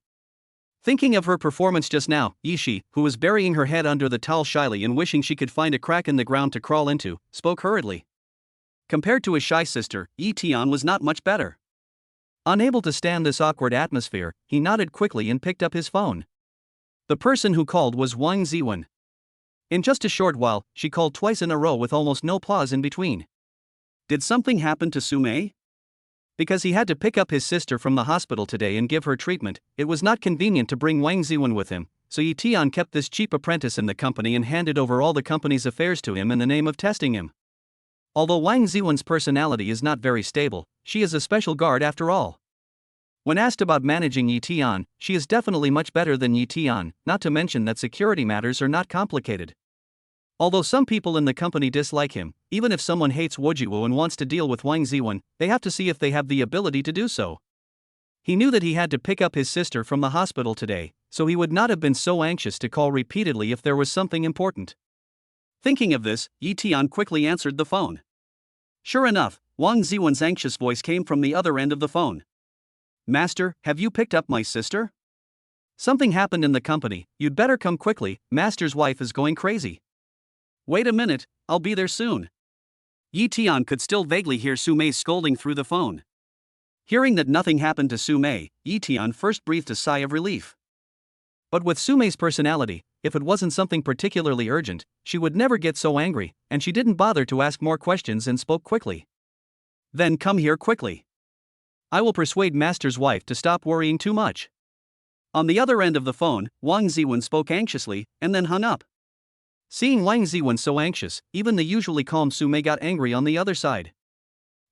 Thinking of her performance just now, Yishi, who was burying her head under the towel shyly and wishing she could find a crack in the ground to crawl into, spoke hurriedly. Compared to his shy sister, Yi Tian was not much better. Unable to stand this awkward atmosphere, he nodded quickly and picked up his phone. The person who called was Wang Ziwen. In just a short while, she called twice in a row with almost no pause in between. Did something happen to Sumei? Because he had to pick up his sister from the hospital today and give her treatment, it was not convenient to bring Wang Ziwen with him, so Yi Tian kept this cheap apprentice in the company and handed over all the company's affairs to him in the name of testing him. Although Wang Ziwen's personality is not very stable, she is a special guard after all. When asked about managing Yi Tian, she is definitely much better than Yi Tian, not to mention that security matters are not complicated. Although some people in the company dislike him, even if someone hates Wojiwo and wants to deal with Wang Ziwen, they have to see if they have the ability to do so. He knew that he had to pick up his sister from the hospital today, so he would not have been so anxious to call repeatedly if there was something important. Thinking of this, Yi Tian quickly answered the phone. Sure enough, Wang Ziwen's anxious voice came from the other end of the phone. Master, have you picked up my sister? Something happened in the company, you'd better come quickly, Master's wife is going crazy. Wait a minute, I'll be there soon. Yi Tian could still vaguely hear Sumei scolding through the phone. Hearing that nothing happened to Sumei, Yi Tian first breathed a sigh of relief. But with Sumei's personality, if it wasn't something particularly urgent, she would never get so angry, and she didn't bother to ask more questions and spoke quickly. Then come here quickly. I will persuade master's wife to stop worrying too much. On the other end of the phone, Wang Ziwen spoke anxiously, and then hung up. Seeing Wang Ziwen so anxious, even the usually calm Su Mei got angry on the other side.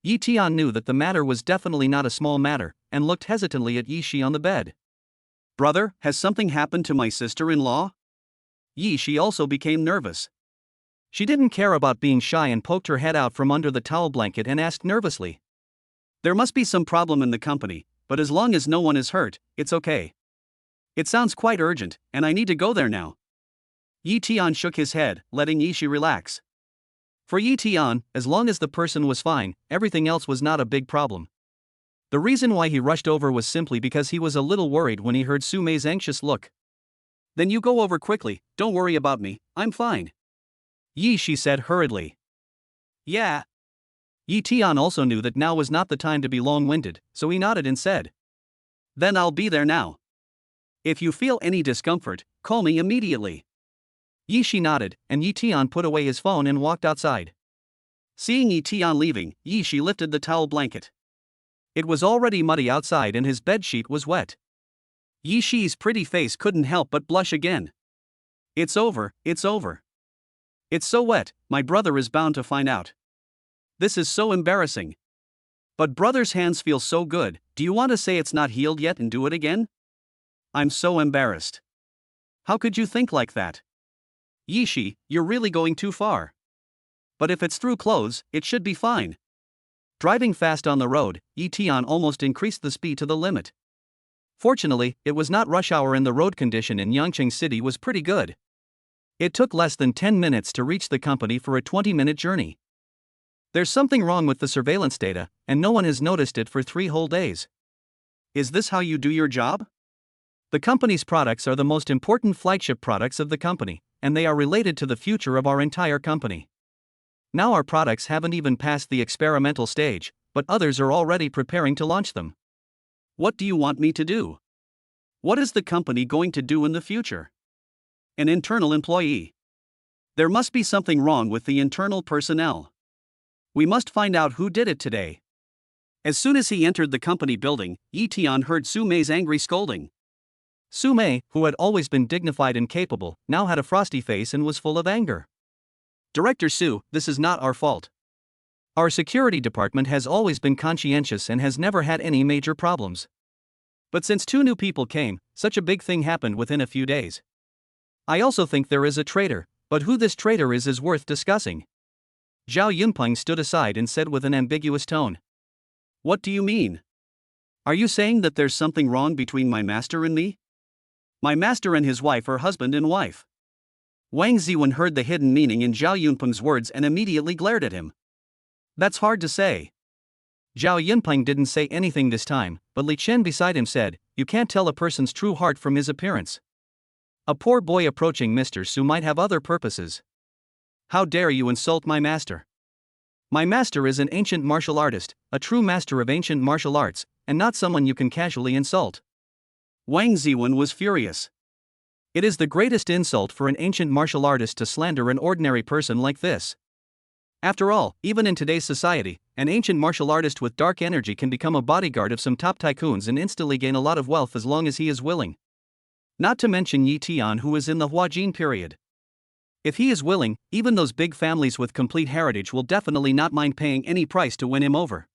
Yi Tian knew that the matter was definitely not a small matter, and looked hesitantly at Yi Shi on the bed. Brother, has something happened to my sister-in-law? Yi Shi also became nervous. She didn't care about being shy and poked her head out from under the towel blanket and asked nervously. There must be some problem in the company, but as long as no one is hurt, it's okay. It sounds quite urgent, and I need to go there now. Yi Tian shook his head, letting Yi Shi relax. For Yi Tian, as long as the person was fine, everything else was not a big problem. The reason why he rushed over was simply because he was a little worried when he heard Su Mei's anxious look. Then you go over quickly, don't worry about me, I'm fine. Yi Shi said hurriedly. Yeah. Yi Tian also knew that now was not the time to be long-winded, so he nodded and said. Then I'll be there now. If you feel any discomfort, call me immediately. Yi Shi nodded, and Yi Tian put away his phone and walked outside. Seeing Yi Tian leaving, Yi Shi lifted the towel blanket. It was already muddy outside and his bedsheet was wet. Yi Shi's pretty face couldn't help but blush again. It's over, it's over. It's so wet, my brother is bound to find out. This is so embarrassing. But brother's hands feel so good, do you want to say it's not healed yet and do it again? I'm so embarrassed. How could you think like that? Yi Shi, you're really going too far. But if it's through clothes, it should be fine. Driving fast on the road, Yi Tian almost increased the speed to the limit. Fortunately, it was not rush hour and the road condition in Yangqing City was pretty good. It took less than 10 minutes to reach the company for a 20-minute journey. There's something wrong with the surveillance data, and no one has noticed it for 3 whole days. Is this how you do your job? The company's products are the most important flagship products of the company, and they are related to the future of our entire company. Now our products haven't even passed the experimental stage, but others are already preparing to launch them. What do you want me to do? What is the company going to do in the future? An internal employee. There must be something wrong with the internal personnel. We must find out who did it today. As soon as he entered the company building, Yi Tian heard Su Mei's angry scolding. Su Mei, who had always been dignified and capable, now had a frosty face and was full of anger. Director Su, this is not our fault. Our security department has always been conscientious and has never had any major problems. But since 2 new people came, such a big thing happened within a few days. I also think there is a traitor, but who this traitor is worth discussing. Zhao Yunpeng stood aside and said with an ambiguous tone. What do you mean? Are you saying that there's something wrong between my master and me? My master and his wife are husband and wife. Wang Ziwen heard the hidden meaning in Zhao Yunpeng's words and immediately glared at him. That's hard to say. Zhao Yunpeng didn't say anything this time, but Li Chen beside him said, you can't tell a person's true heart from his appearance. A poor boy approaching Mr. Su might have other purposes. How dare you insult my master? My master is an ancient martial artist, a true master of ancient martial arts, and not someone you can casually insult. Wang Ziwen was furious. It is the greatest insult for an ancient martial artist to slander an ordinary person like this. After all, even in today's society, an ancient martial artist with dark energy can become a bodyguard of some top tycoons and instantly gain a lot of wealth as long as he is willing. Not to mention Yi Tian, who is in the Huajin period. If he is willing, even those big families with complete heritage will definitely not mind paying any price to win him over.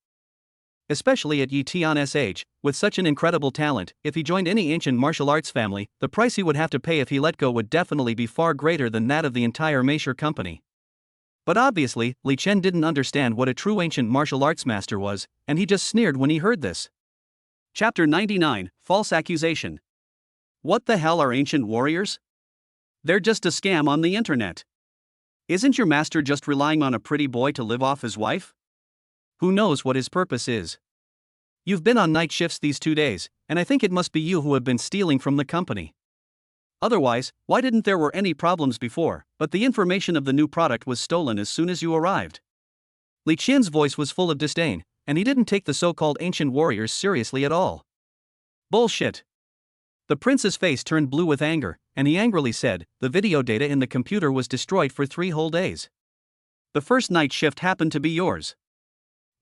Especially at Yi Tian's age, with such an incredible talent, if he joined any ancient martial arts family, the price he would have to pay if he let go would definitely be far greater than that of the entire Meisher company. But obviously, Li Chen didn't understand what a true ancient martial arts master was, and he just sneered when he heard this. Chapter 99, False Accusation. What the hell are ancient warriors? They're just a scam on the internet. Isn't your master just relying on a pretty boy to live off his wife? Who knows what his purpose is? You've been on night shifts these 2 days, and I think it must be you who have been stealing from the company. Otherwise, why didn't there were any problems before, but the information of the new product was stolen as soon as you arrived? Li Qian's voice was full of disdain, and he didn't take the so-called ancient warriors seriously at all. Bullshit. The prince's face turned blue with anger, and he angrily said, the video data in the computer was destroyed for 3 whole days. The first night shift happened to be yours.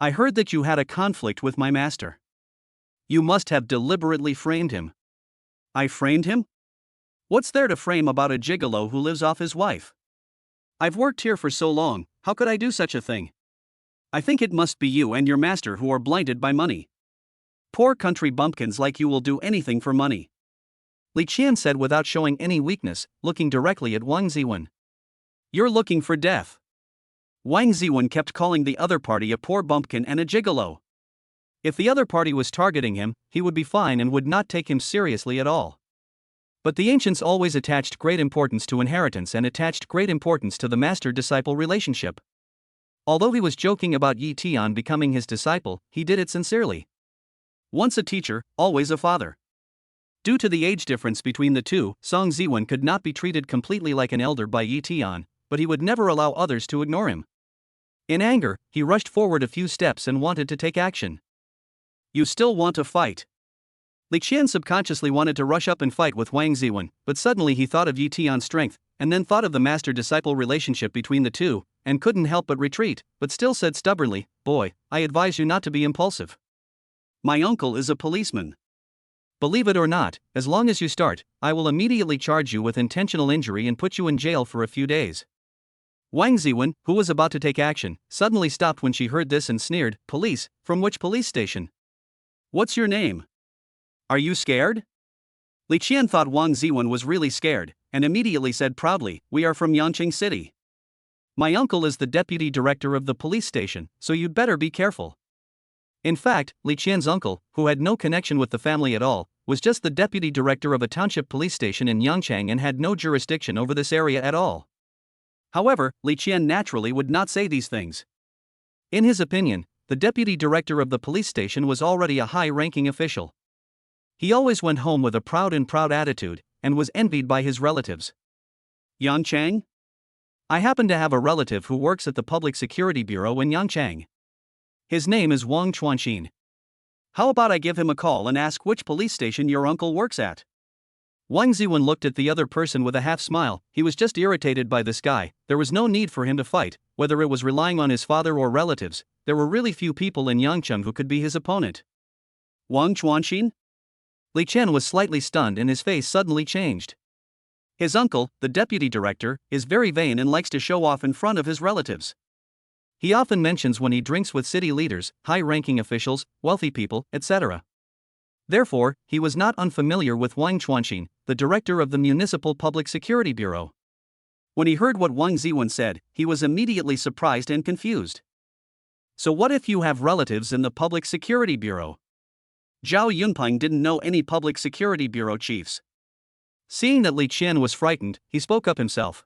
I heard that you had a conflict with my master. You must have deliberately framed him. I framed him? What's there to frame about a gigolo who lives off his wife? I've worked here for so long, how could I do such a thing? I think it must be you and your master who are blinded by money. Poor country bumpkins like you will do anything for money. Li Qian said without showing any weakness, looking directly at Wang Ziwen. You're looking for death. Wang Ziwen kept calling the other party a poor bumpkin and a gigolo. If the other party was targeting him, he would be fine and would not take him seriously at all. But the ancients always attached great importance to inheritance and attached great importance to the master-disciple relationship. Although he was joking about Yi Tian becoming his disciple, he did it sincerely. Once a teacher, always a father. Due to the age difference between the two, Song Ziwen could not be treated completely like an elder by Yi Tian, but he would never allow others to ignore him. In anger, he rushed forward a few steps and wanted to take action. You still want to fight? Li Qian subconsciously wanted to rush up and fight with Wang Ziwen, but suddenly he thought of Yi Tian's strength, and then thought of the master-disciple relationship between the two, and couldn't help but retreat, but still said stubbornly, "Boy, I advise you not to be impulsive. My uncle is a policeman. Believe it or not, as long as you start, I will immediately charge you with intentional injury and put you in jail for a few days." Wang Ziwen, who was about to take action, suddenly stopped when she heard this and sneered, "Police? From which police station? What's your name? Are you scared?" Li Qian thought Wang Ziwen was really scared, and immediately said proudly, "We are from Yangqing City. My uncle is the deputy director of the police station, so you'd better be careful." In fact, Li Qian's uncle, who had no connection with the family at all, was just the deputy director of a township police station in Yangchang and had no jurisdiction over this area at all. However, Li Qian naturally would not say these things. In his opinion, the deputy director of the police station was already a high-ranking official. He always went home with a proud attitude, and was envied by his relatives. Yangchang? I happen to have a relative who works at the Public Security Bureau in Yangchang. His name is Wang Chuanxin. How about I give him a call and ask which police station your uncle works at? Wang Ziwen looked at the other person with a half-smile. He was just irritated by this guy. There was no need for him to fight, whether it was relying on his father or relatives. There were really few people in Yangcheng who could be his opponent. Wang Chuanxin? Li Qian was slightly stunned and his face suddenly changed. His uncle, the deputy director, is very vain and likes to show off in front of his relatives. He often mentions when he drinks with city leaders, high-ranking officials, wealthy people, etc. Therefore, he was not unfamiliar with Wang Chuanxin, the director of the Municipal Public Security Bureau. When he heard what Wang Ziwen said, he was immediately surprised and confused. So what if you have relatives in the Public Security Bureau? Zhao Yunpeng didn't know any Public Security Bureau chiefs. Seeing that Li Qian was frightened, he spoke up himself.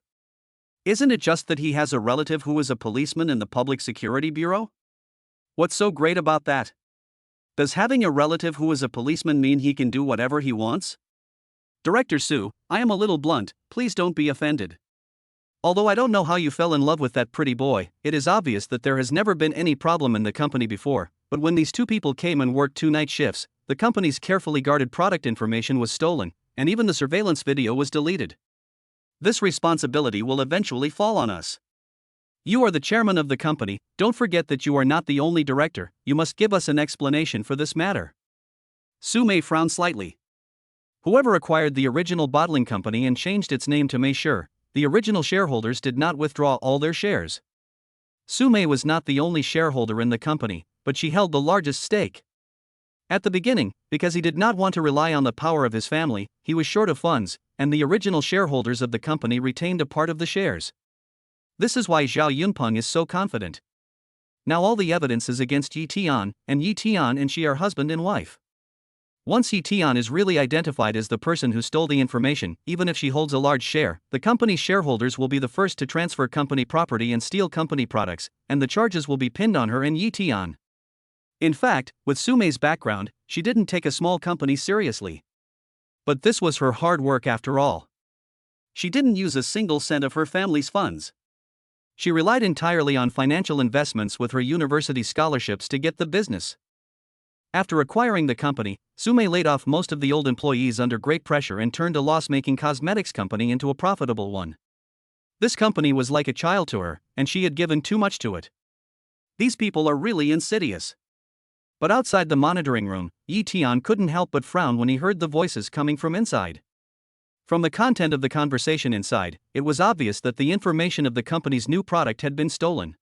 Isn't it just that he has a relative who is a policeman in the Public Security Bureau? What's so great about that? Does having a relative who is a policeman mean he can do whatever he wants? Director Su, I am a little blunt, please don't be offended. Although I don't know how you fell in love with that pretty boy, it is obvious that there has never been any problem in the company before, but when these two people came and worked 2 night shifts, the company's carefully guarded product information was stolen, and even the surveillance video was deleted. This responsibility will eventually fall on us. You are the chairman of the company, don't forget that you are not the only director, you must give us an explanation for this matter. Su Mei frowned slightly. Whoever acquired the original bottling company and changed its name to Mei Sure, the original shareholders did not withdraw all their shares. Su Mei was not the only shareholder in the company, but she held the largest stake. At the beginning, because he did not want to rely on the power of his family, he was short of funds, and the original shareholders of the company retained a part of the shares. This is why Zhao Yunpeng is so confident. Now all the evidence is against Yi Tian and she are husband and wife. Once Yi Tian is really identified as the person who stole the information, even if she holds a large share, the company's shareholders will be the first to transfer company property and steal company products, and the charges will be pinned on her and Yi Tian. In fact, with Su Mei's background, she didn't take a small company seriously. But this was her hard work after all. She didn't use a single cent of her family's funds. She relied entirely on financial investments with her university scholarships to get the business. After acquiring the company, Su Mei laid off most of the old employees under great pressure and turned a loss-making cosmetics company into a profitable one. This company was like a child to her, and she had given too much to it. These people are really insidious. But outside the monitoring room, Yi Tian couldn't help but frown when he heard the voices coming from inside. From the content of the conversation inside, it was obvious that the information of the company's new product had been stolen.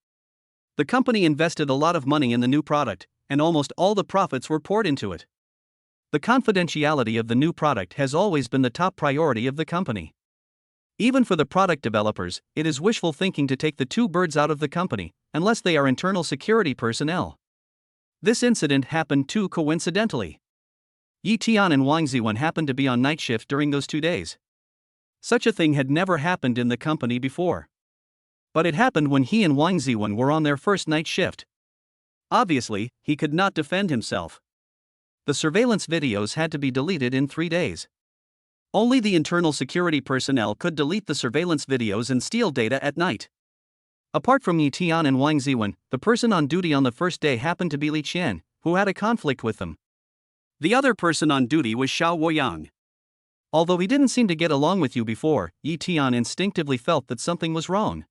The company invested a lot of money in the new product, and almost all the profits were poured into it. The confidentiality of the new product has always been the top priority of the company. Even for the product developers, it is wishful thinking to take the two birds out of the company, unless they are internal security personnel. This incident happened too coincidentally. Yi Tian and Wang Ziwen happened to be on night shift during those 2 days. Such a thing had never happened in the company before. But it happened when he and Wang Ziwen were on their first night shift. Obviously, he could not defend himself. The surveillance videos had to be deleted in 3 days. Only the internal security personnel could delete the surveillance videos and steal data at night. Apart from Yi Tian and Wang Ziwen, the person on duty on the first day happened to be Li Qian, who had a conflict with them. The other person on duty was Xiao Woyang. Although he didn't seem to get along with you before, Yi Tian instinctively felt that something was wrong.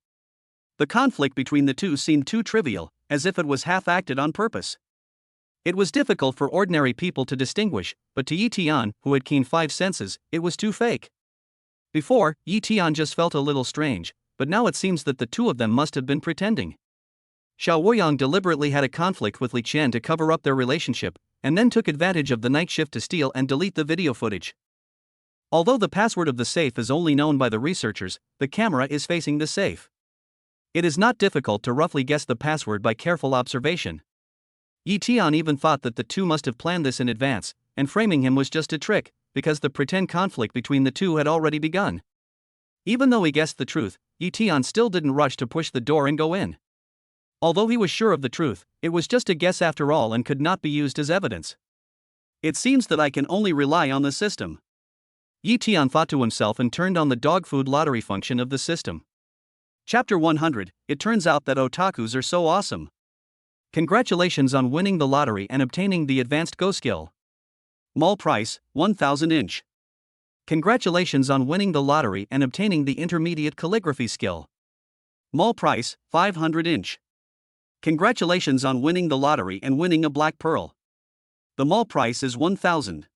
The conflict between the two seemed too trivial, as if it was half-acted on purpose. It was difficult for ordinary people to distinguish, but to Yi Tian, who had keen 5 senses, it was too fake. Before, Yi Tian just felt a little strange, but now it seems that the two of them must have been pretending. Xiao Woyang deliberately had a conflict with Li Qian to cover up their relationship, and then took advantage of the night shift to steal and delete the video footage. Although the password of the safe is only known by the researchers, the camera is facing the safe. It is not difficult to roughly guess the password by careful observation. Yi Tian even thought that the two must have planned this in advance, and framing him was just a trick, because the pretend conflict between the two had already begun. Even though he guessed the truth, Yi Tian still didn't rush to push the door and go in. Although he was sure of the truth, it was just a guess after all and could not be used as evidence. It seems that I can only rely on the system. Yi Tian thought to himself and turned on the dog food lottery function of the system. Chapter 100, It turns out that otakus are so awesome. Congratulations on winning the lottery and obtaining the advanced Go skill. Mall price, 1000 inch. Congratulations on winning the lottery and obtaining the intermediate calligraphy skill. Mall price, 500 inch. Congratulations on winning the lottery and winning a black pearl. The mall price is 1000.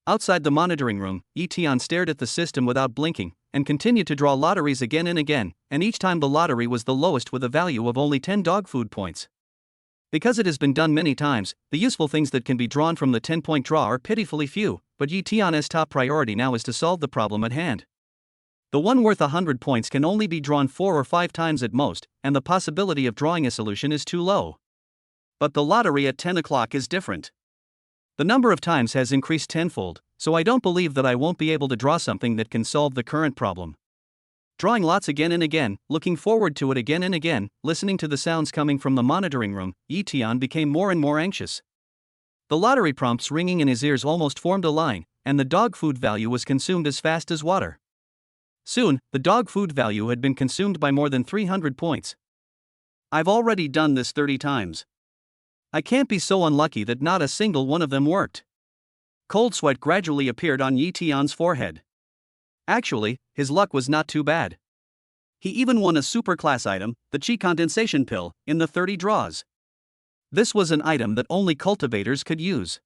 Outside the monitoring room, Yi Tian stared at the system without blinking, and continued to draw lotteries again and again, and each time the lottery was the lowest with a value of only 10 dog food points. Because it has been done many times, the useful things that can be drawn from the 10-point draw are pitifully few, but Yi Tian's top priority now is to solve the problem at hand. The one worth 100 points can only be drawn 4 or 5 times at most, and the possibility of drawing a solution is too low. But the lottery at 10 o'clock is different. The number of times has increased tenfold, so I don't believe that I won't be able to draw something that can solve the current problem. Drawing lots again and again, looking forward to it again and again, listening to the sounds coming from the monitoring room, Yi Tian became more and more anxious. The lottery prompts ringing in his ears almost formed a line, and the dog food value was consumed as fast as water. Soon, the dog food value had been consumed by more than 300 points. I've already done this 30 times. I can't be so unlucky that not a single one of them worked. Cold sweat gradually appeared on Yi Tian's forehead. Actually, his luck was not too bad. He even won a super-class item, the Qi condensation pill, in the 30 draws. This was an item that only cultivators could use.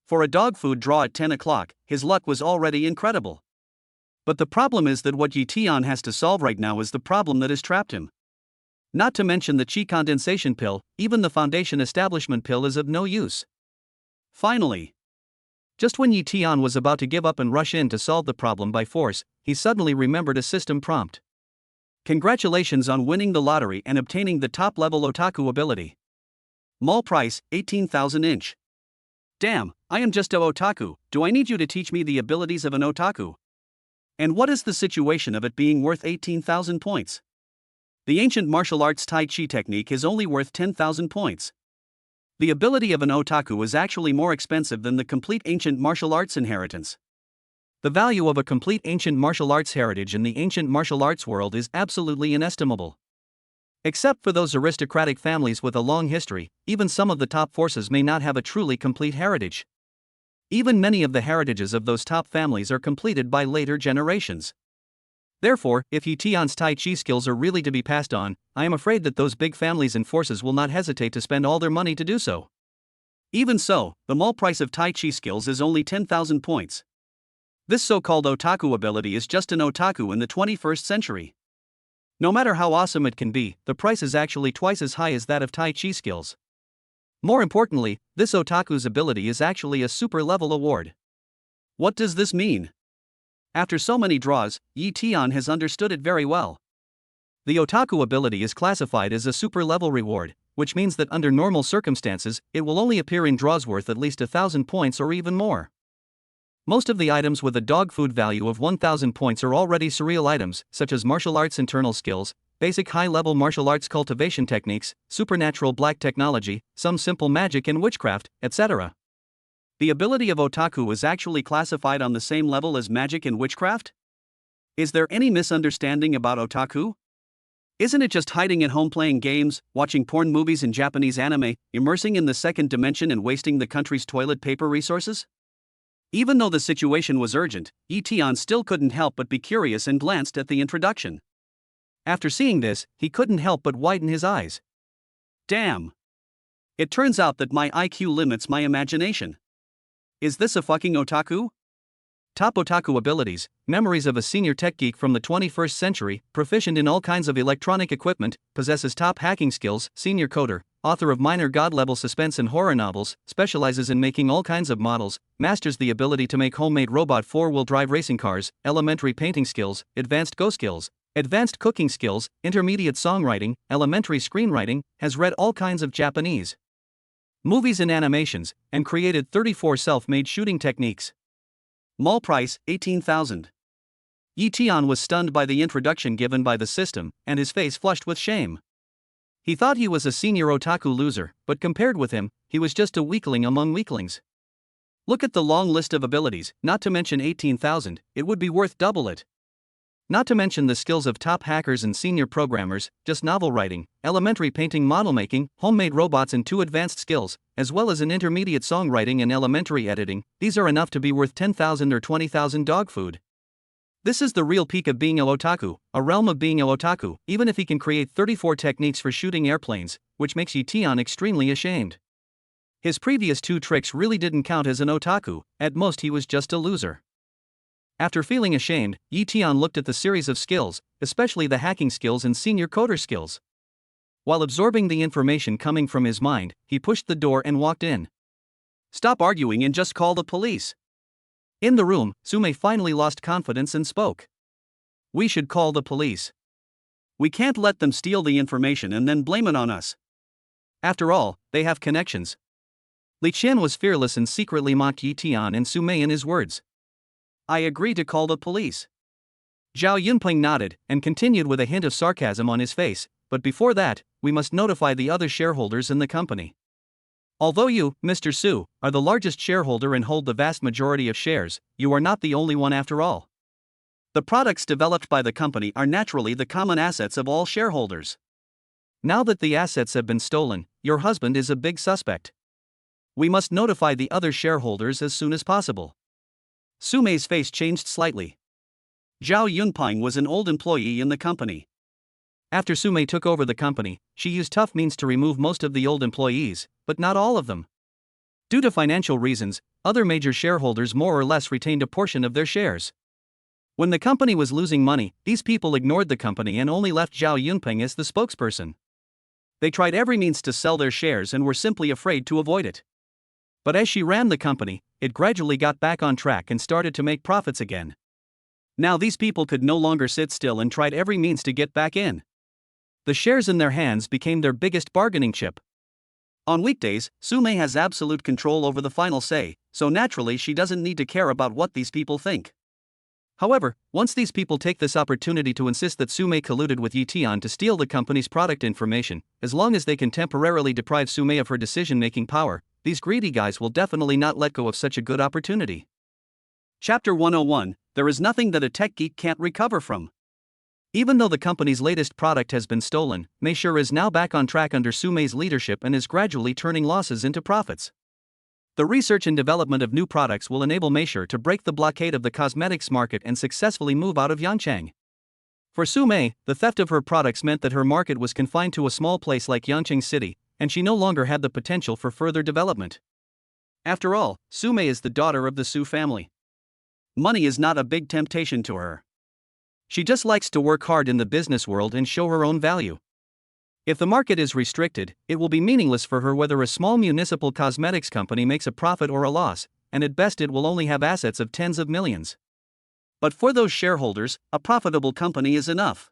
For a dog food draw at 10 o'clock, his luck was already incredible. But the problem is that what Yi Tian has to solve right now is the problem that has trapped him. Not to mention the Qi condensation pill, even the foundation establishment pill is of no use. Finally, just when Yi Tian was about to give up and rush in to solve the problem by force, he suddenly remembered a system prompt. Congratulations on winning the lottery and obtaining the top-level otaku ability. Mall price, 18,000 inch. Damn, I am just a otaku, do I need you to teach me the abilities of an otaku? And what is the situation of it being worth 18,000 points? The ancient martial arts Tai Chi technique is only worth 10,000 points. The ability of an otaku is actually more expensive than the complete ancient martial arts inheritance. The value of a complete ancient martial arts heritage in the ancient martial arts world is absolutely inestimable. Except for those aristocratic families with a long history, even some of the top forces may not have a truly complete heritage. Even many of the heritages of those top families are completed by later generations. Therefore, if Yi Tian's Tai Chi skills are really to be passed on, I am afraid that those big families and forces will not hesitate to spend all their money to do so. Even so, the mall price of Tai Chi skills is only 10,000 points. This so-called otaku ability is just an otaku in the 21st century. No matter how awesome it can be, the price is actually twice as high as that of Tai Chi skills. More importantly, this otaku's ability is actually a super level award. What does this mean? After so many draws, Yi Tian has understood it very well. The otaku ability is classified as a super level reward, which means that under normal circumstances, it will only appear in draws worth at least 1,000 points or even more. Most of the items with a dog food value of 1,000 points are already surreal items, such as martial arts internal skills, basic high-level martial arts cultivation techniques, supernatural black technology, some simple magic and witchcraft, etc. The ability of otaku is actually classified on the same level as magic and witchcraft? Is there any misunderstanding about otaku? Isn't it just hiding at home playing games, watching porn movies and Japanese anime, immersing in the second dimension and wasting the country's toilet paper resources? Even though the situation was urgent, Yi Tian still couldn't help but be curious and glanced at the introduction. After seeing this, he couldn't help but widen his eyes. Damn! It turns out that my IQ limits my imagination. Is this a fucking otaku? Top otaku abilities: memories of a senior tech geek from the 21st century, proficient in all kinds of electronic equipment, possesses top hacking skills, senior coder, author of minor god-level suspense and horror novels, specializes in making all kinds of models, masters the ability to make homemade robot four-wheel drive racing cars, elementary painting skills, advanced Go skills, advanced cooking skills, intermediate songwriting, elementary screenwriting, has read all kinds of Japanese movies and animations, and created 34 self-made shooting techniques. Mall price, 18,000. Yi Tian was stunned by the introduction given by the system, and his face flushed with shame. He thought he was a senior otaku loser, but compared with him, he was just a weakling among weaklings. Look at the long list of abilities, not to mention 18,000, it would be worth double it. Not to mention the skills of top hackers and senior programmers, just novel writing, elementary painting, model making, homemade robots, and 2 advanced skills, as well as an intermediate songwriting and elementary editing. These are enough to be worth 10,000 or 20,000 dog food. This is the real peak of being a otaku, a realm of being a otaku, even if he can create 34 techniques for shooting airplanes, which makes Yi Tian extremely ashamed. His previous 2 tricks really didn't count as an otaku, at most he was just a loser. After feeling ashamed, Yi Tian looked at the series of skills, especially the hacking skills and senior coder skills. While absorbing the information coming from his mind, he pushed the door and walked in. Stop arguing and just call the police. In the room, Sume finally lost confidence and spoke. We should call the police. We can't let them steal the information and then blame it on us. After all, they have connections. Li Qian was fearless and secretly mocked Yi Tian and Sume in his words. I agree to call the police. Zhao Yunpeng nodded and continued with a hint of sarcasm on his face, but before that, we must notify the other shareholders in the company. Although you, Mr. Su, are the largest shareholder and hold the vast majority of shares, you are not the only one after all. The products developed by the company are naturally the common assets of all shareholders. Now that the assets have been stolen, your husband is a big suspect. We must notify the other shareholders as soon as possible. Sume's face changed slightly. Zhao Yunpeng was an old employee in the company. After Sume took over the company, she used tough means to remove most of the old employees, but not all of them. Due to financial reasons, other major shareholders more or less retained a portion of their shares. When the company was losing money, these people ignored the company and only left Zhao Yunpeng as the spokesperson. They tried every means to sell their shares and were simply afraid to avoid it. But as she ran the company, it gradually got back on track and started to make profits again. Now these people could no longer sit still and tried every means to get back in. The shares in their hands became their biggest bargaining chip. On weekdays, Sume has absolute control over the final say, so naturally she doesn't need to care about what these people think. However, once these people take this opportunity to insist that Sume colluded with Yi Tian to steal the company's product information, as long as they can temporarily deprive Sume of her decision-making power, these greedy guys will definitely not let go of such a good opportunity. Chapter 101, There is nothing that a tech geek can't recover from. Even though the company's latest product has been stolen, Meisure is now back on track under Sume's leadership and is gradually turning losses into profits. The research and development of new products will enable Meisure to break the blockade of the cosmetics market and successfully move out of Yancheng. For Sume, the theft of her products meant that her market was confined to a small place like Yancheng City, and she no longer had the potential for further development. After all, Sume is the daughter of the Su family. Money is not a big temptation to her. She just likes to work hard in the business world and show her own value. If the market is restricted, it will be meaningless for her whether a small municipal cosmetics company makes a profit or a loss, and at best it will only have assets of tens of millions. But for those shareholders, a profitable company is enough.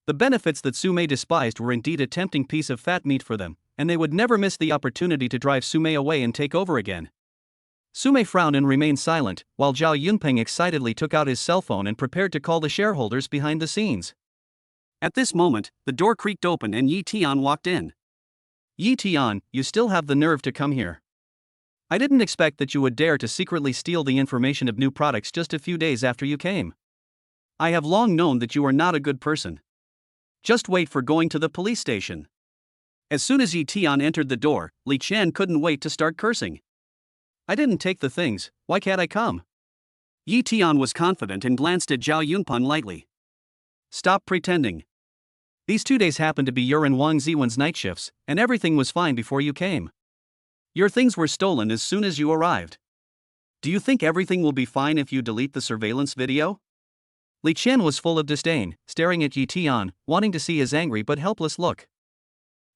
The benefits that Sume despised were indeed a tempting piece of fat meat for them, and they would never miss the opportunity to drive Sume away and take over again. Sume frowned and remained silent, while Zhao Yunpeng excitedly took out his cell phone and prepared to call the shareholders behind the scenes. At this moment, the door creaked open and Yi Tian walked in. Yi Tian, you still have the nerve to come here. I didn't expect that you would dare to secretly steal the information of new products just a few days after you came. I have long known that you are not a good person. Just wait for going to the police station. As soon as Yi Tian entered the door, Li Qian couldn't wait to start cursing. I didn't take the things, why can't I come? Yi Tian was confident and glanced at Zhao Yunpeng lightly. Stop pretending. These 2 days happened to be your and Wang Ziwen's night shifts, and everything was fine before you came. Your things were stolen as soon as you arrived. Do you think everything will be fine if you delete the surveillance video? Li Qian was full of disdain, staring at Yi Tian, wanting to see his angry but helpless look.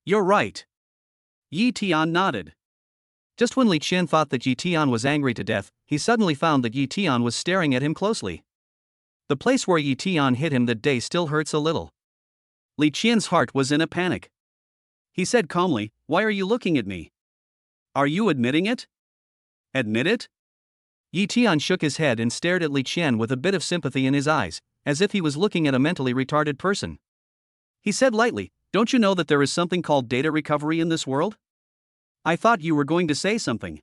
You're right. Yi Tian nodded. Just when Li Qian thought that Yi Tian was angry to death, he suddenly found that Yi Tian was staring at him closely. The place where Yi Tian hit him that day still hurts a little. Li Qian's heart was in a panic. He said calmly, "Why are you looking at me? Are you admitting it?" Admit it? Yi Tian shook his head and stared at Li Qian with a bit of sympathy in his eyes, as if he was looking at a mentally retarded person. He said lightly, "Don't you know that there is something called data recovery in this world?" I thought you were going to say something.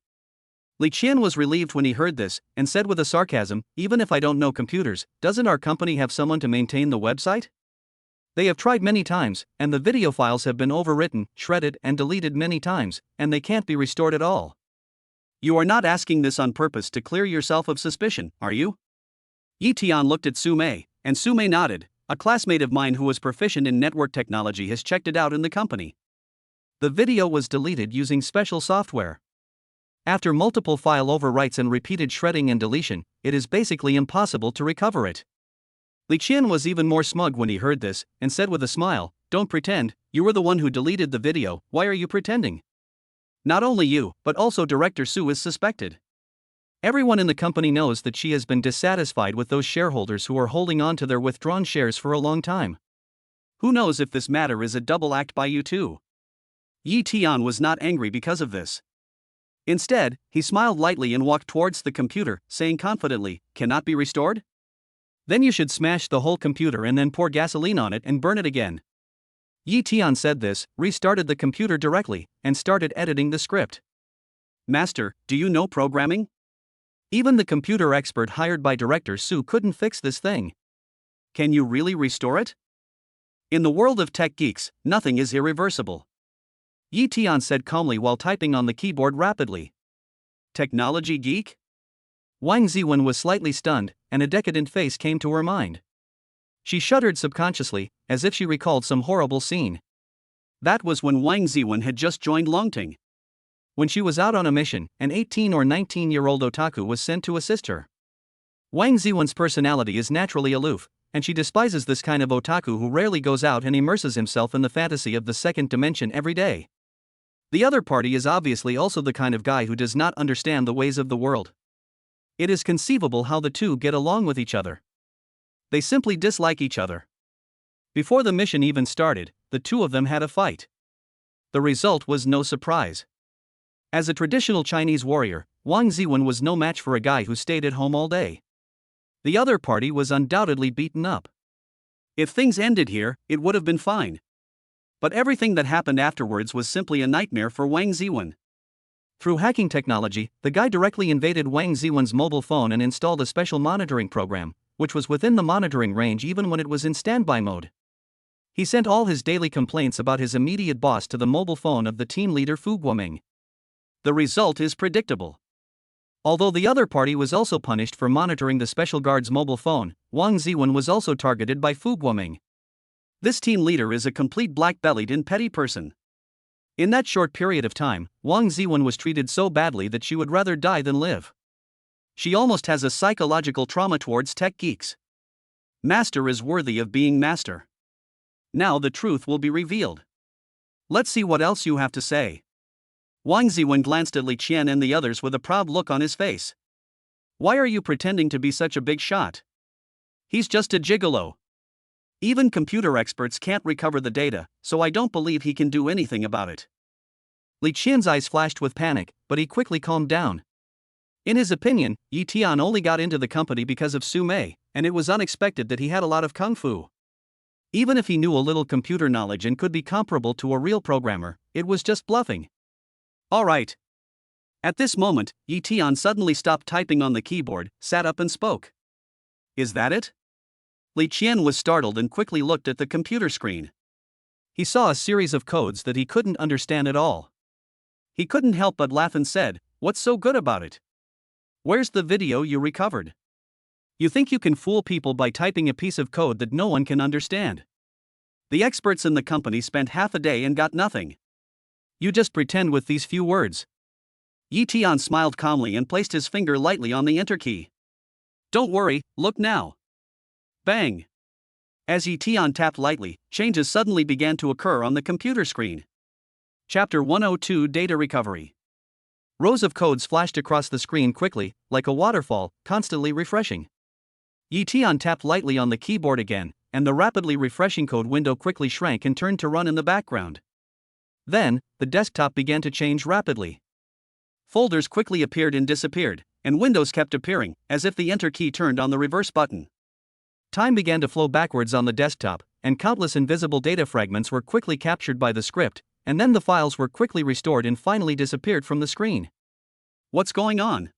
Li Qian was relieved when he heard this, and said with a sarcasm, "Even if I don't know computers, doesn't our company have someone to maintain the website? They have tried many times, and the video files have been overwritten, shredded, and deleted many times, and they can't be restored at all. You are not asking this on purpose to clear yourself of suspicion, are you?" Yi Tian looked at Sume, and Sume nodded. A classmate of mine who was proficient in network technology has checked it out in the company. The video was deleted using special software. After multiple file overwrites and repeated shredding and deletion, it is basically impossible to recover it. Li Qian was even more smug when he heard this, and said with a smile, "Don't pretend, you were the one who deleted the video, why are you pretending? Not only you, but also Director Su is suspected. Everyone in the company knows that she has been dissatisfied with those shareholders who are holding on to their withdrawn shares for a long time. Who knows if this matter is a double act by you too?" Yi Tian was not angry because of this. Instead, he smiled lightly and walked towards the computer, saying confidently, "Cannot be restored? Then you should smash the whole computer and then pour gasoline on it and burn it again." Yi Tian said this, restarted the computer directly, and started editing the script. "Master, do you know programming? Even the computer expert hired by Director Su couldn't fix this thing. Can you really restore it? In the world of tech geeks, nothing is irreversible." Yi Tian said calmly while typing on the keyboard rapidly. Technology geek? Wang Ziwen was slightly stunned, and a decadent face came to her mind. She shuddered subconsciously, as if she recalled some horrible scene. That was when Wang Ziwen had just joined Longting. When she was out on a mission, an 18 or 19-year-old otaku was sent to assist her. Wang Ziwen's personality is naturally aloof, and she despises this kind of otaku who rarely goes out and immerses himself in the fantasy of the second dimension every day. The other party is obviously also the kind of guy who does not understand the ways of the world. It is conceivable how the two get along with each other. They simply dislike each other. Before the mission even started, the two of them had a fight. The result was no surprise. As a traditional Chinese warrior, Wang Ziwen was no match for a guy who stayed at home all day. The other party was undoubtedly beaten up. If things ended here, it would have been fine. But everything that happened afterwards was simply a nightmare for Wang Ziwen. Through hacking technology, the guy directly invaded Wang Ziwen's mobile phone and installed a special monitoring program, which was within the monitoring range even when it was in standby mode. He sent all his daily complaints about his immediate boss to the mobile phone of the team leader Fu Guoming. The result is predictable. Although the other party was also punished for monitoring the special guard's mobile phone, Wang Ziwen was also targeted by Fu Guoming. This team leader is a complete black-bellied and petty person. In that short period of time, Wang Ziwen was treated so badly that she would rather die than live. She almost has a psychological trauma towards tech geeks. Master is worthy of being master. Now the truth will be revealed. Let's see what else you have to say. Wang Ziwen glanced at Li Qian and the others with a proud look on his face. Why are you pretending to be such a big shot? He's just a gigolo. Even computer experts can't recover the data, so I don't believe he can do anything about it. Li Qian's eyes flashed with panic, but he quickly calmed down. In his opinion, Yi Tian only got into the company because of Su Mei, and it was unexpected that he had a lot of kung fu. Even if he knew a little computer knowledge and could be comparable to a real programmer, it was just bluffing. Alright. At this moment, Yi Tian suddenly stopped typing on the keyboard, sat up and spoke. Is that it? Li Qian was startled and quickly looked at the computer screen. He saw a series of codes that he couldn't understand at all. He couldn't help but laugh and said, "What's so good about it? Where's the video you recovered? You think you can fool people by typing a piece of code that no one can understand? The experts in the company spent half a day and got nothing. You just pretend with these few words." Yi Tian smiled calmly and placed his finger lightly on the enter key. Don't worry, look now. Bang! As Yi Tian tapped lightly, changes suddenly began to occur on the computer screen. Chapter 102 Data Recovery. Rows of codes flashed across the screen quickly, like a waterfall, constantly refreshing. Yi Tian tapped lightly on the keyboard again, and the rapidly refreshing code window quickly shrank and turned to run in the background. Then, the desktop began to change rapidly. Folders quickly appeared and disappeared, and windows kept appearing, as if the enter key turned on the reverse button. Time began to flow backwards on the desktop, and countless invisible data fragments were quickly captured by the script, and then the files were quickly restored and finally disappeared from the screen. What's going on?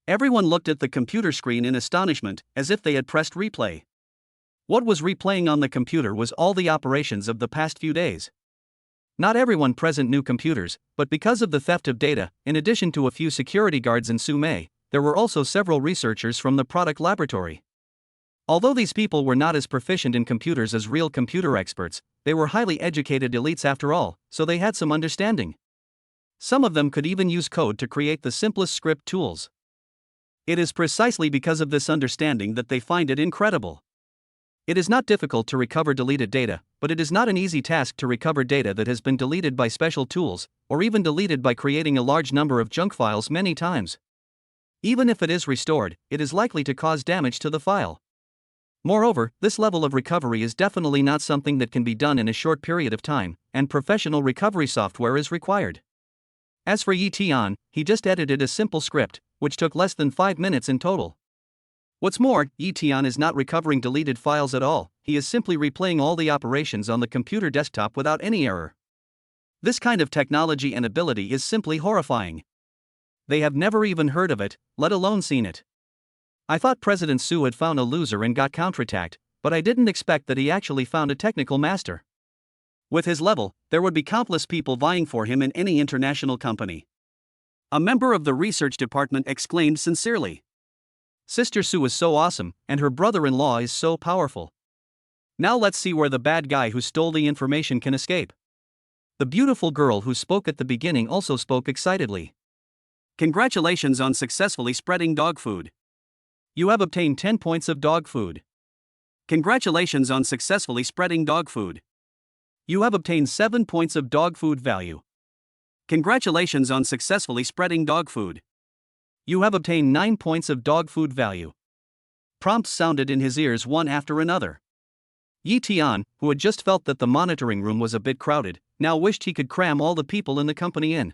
Everyone looked at the computer screen in astonishment, as if they had pressed replay. What was replaying on the computer was all the operations of the past few days. Not everyone present knew computers, but because of the theft of data, in addition to a few security guards in Su Mei, there were also several researchers from the product laboratory. Although these people were not as proficient in computers as real computer experts, they were highly educated elites after all, so they had some understanding. Some of them could even use code to create the simplest script tools. It is precisely because of this understanding that they find it incredible. It is not difficult to recover deleted data, but it is not an easy task to recover data that has been deleted by special tools, or even deleted by creating a large number of junk files many times. Even if it is restored, it is likely to cause damage to the file. Moreover, this level of recovery is definitely not something that can be done in a short period of time, and professional recovery software is required. As for Yi Tian, he just edited a simple script, which took less than 5 minutes in total. What's more, Yi Tian is not recovering deleted files at all, he is simply replaying all the operations on the computer desktop without any error. This kind of technology and ability is simply horrifying. They have never even heard of it, let alone seen it. I thought President Su had found a loser and got counterattacked, but I didn't expect that he actually found a technical master. With his level, there would be countless people vying for him in any international company. A member of the research department exclaimed sincerely. Sister Su is so awesome, and her brother-in-law is so powerful. Now let's see where the bad guy who stole the information can escape. The beautiful girl who spoke at the beginning also spoke excitedly. Congratulations on successfully spreading dog food. You have obtained 10 points of dog food. Congratulations on successfully spreading dog food. You have obtained 7 points of dog food value. Congratulations on successfully spreading dog food. You have obtained 9 points of dog food value. Prompts sounded in his ears one after another. Yi Tian, who had just felt that the monitoring room was a bit crowded, now wished he could cram all the people in the company in.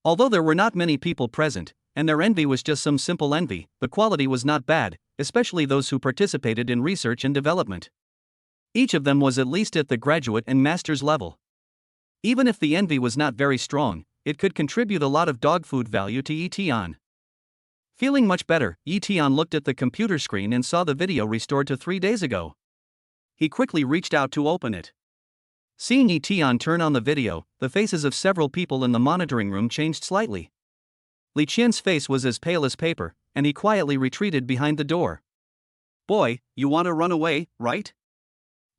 Although there were not many people present, and their envy was just some simple envy, the quality was not bad, especially those who participated in research and development. Each of them was at least at the graduate and master's level. Even if the envy was not very strong, it could contribute a lot of dog food value to Yi Tian. Feeling much better, Yi Tian looked at the computer screen and saw the video restored to 3 days ago. He quickly reached out to open it. Seeing Yi Tian turn on the video, the faces of several people in the monitoring room changed slightly. Li Qian's face was as pale as paper, and he quietly retreated behind the door. Boy, you want to run away, right?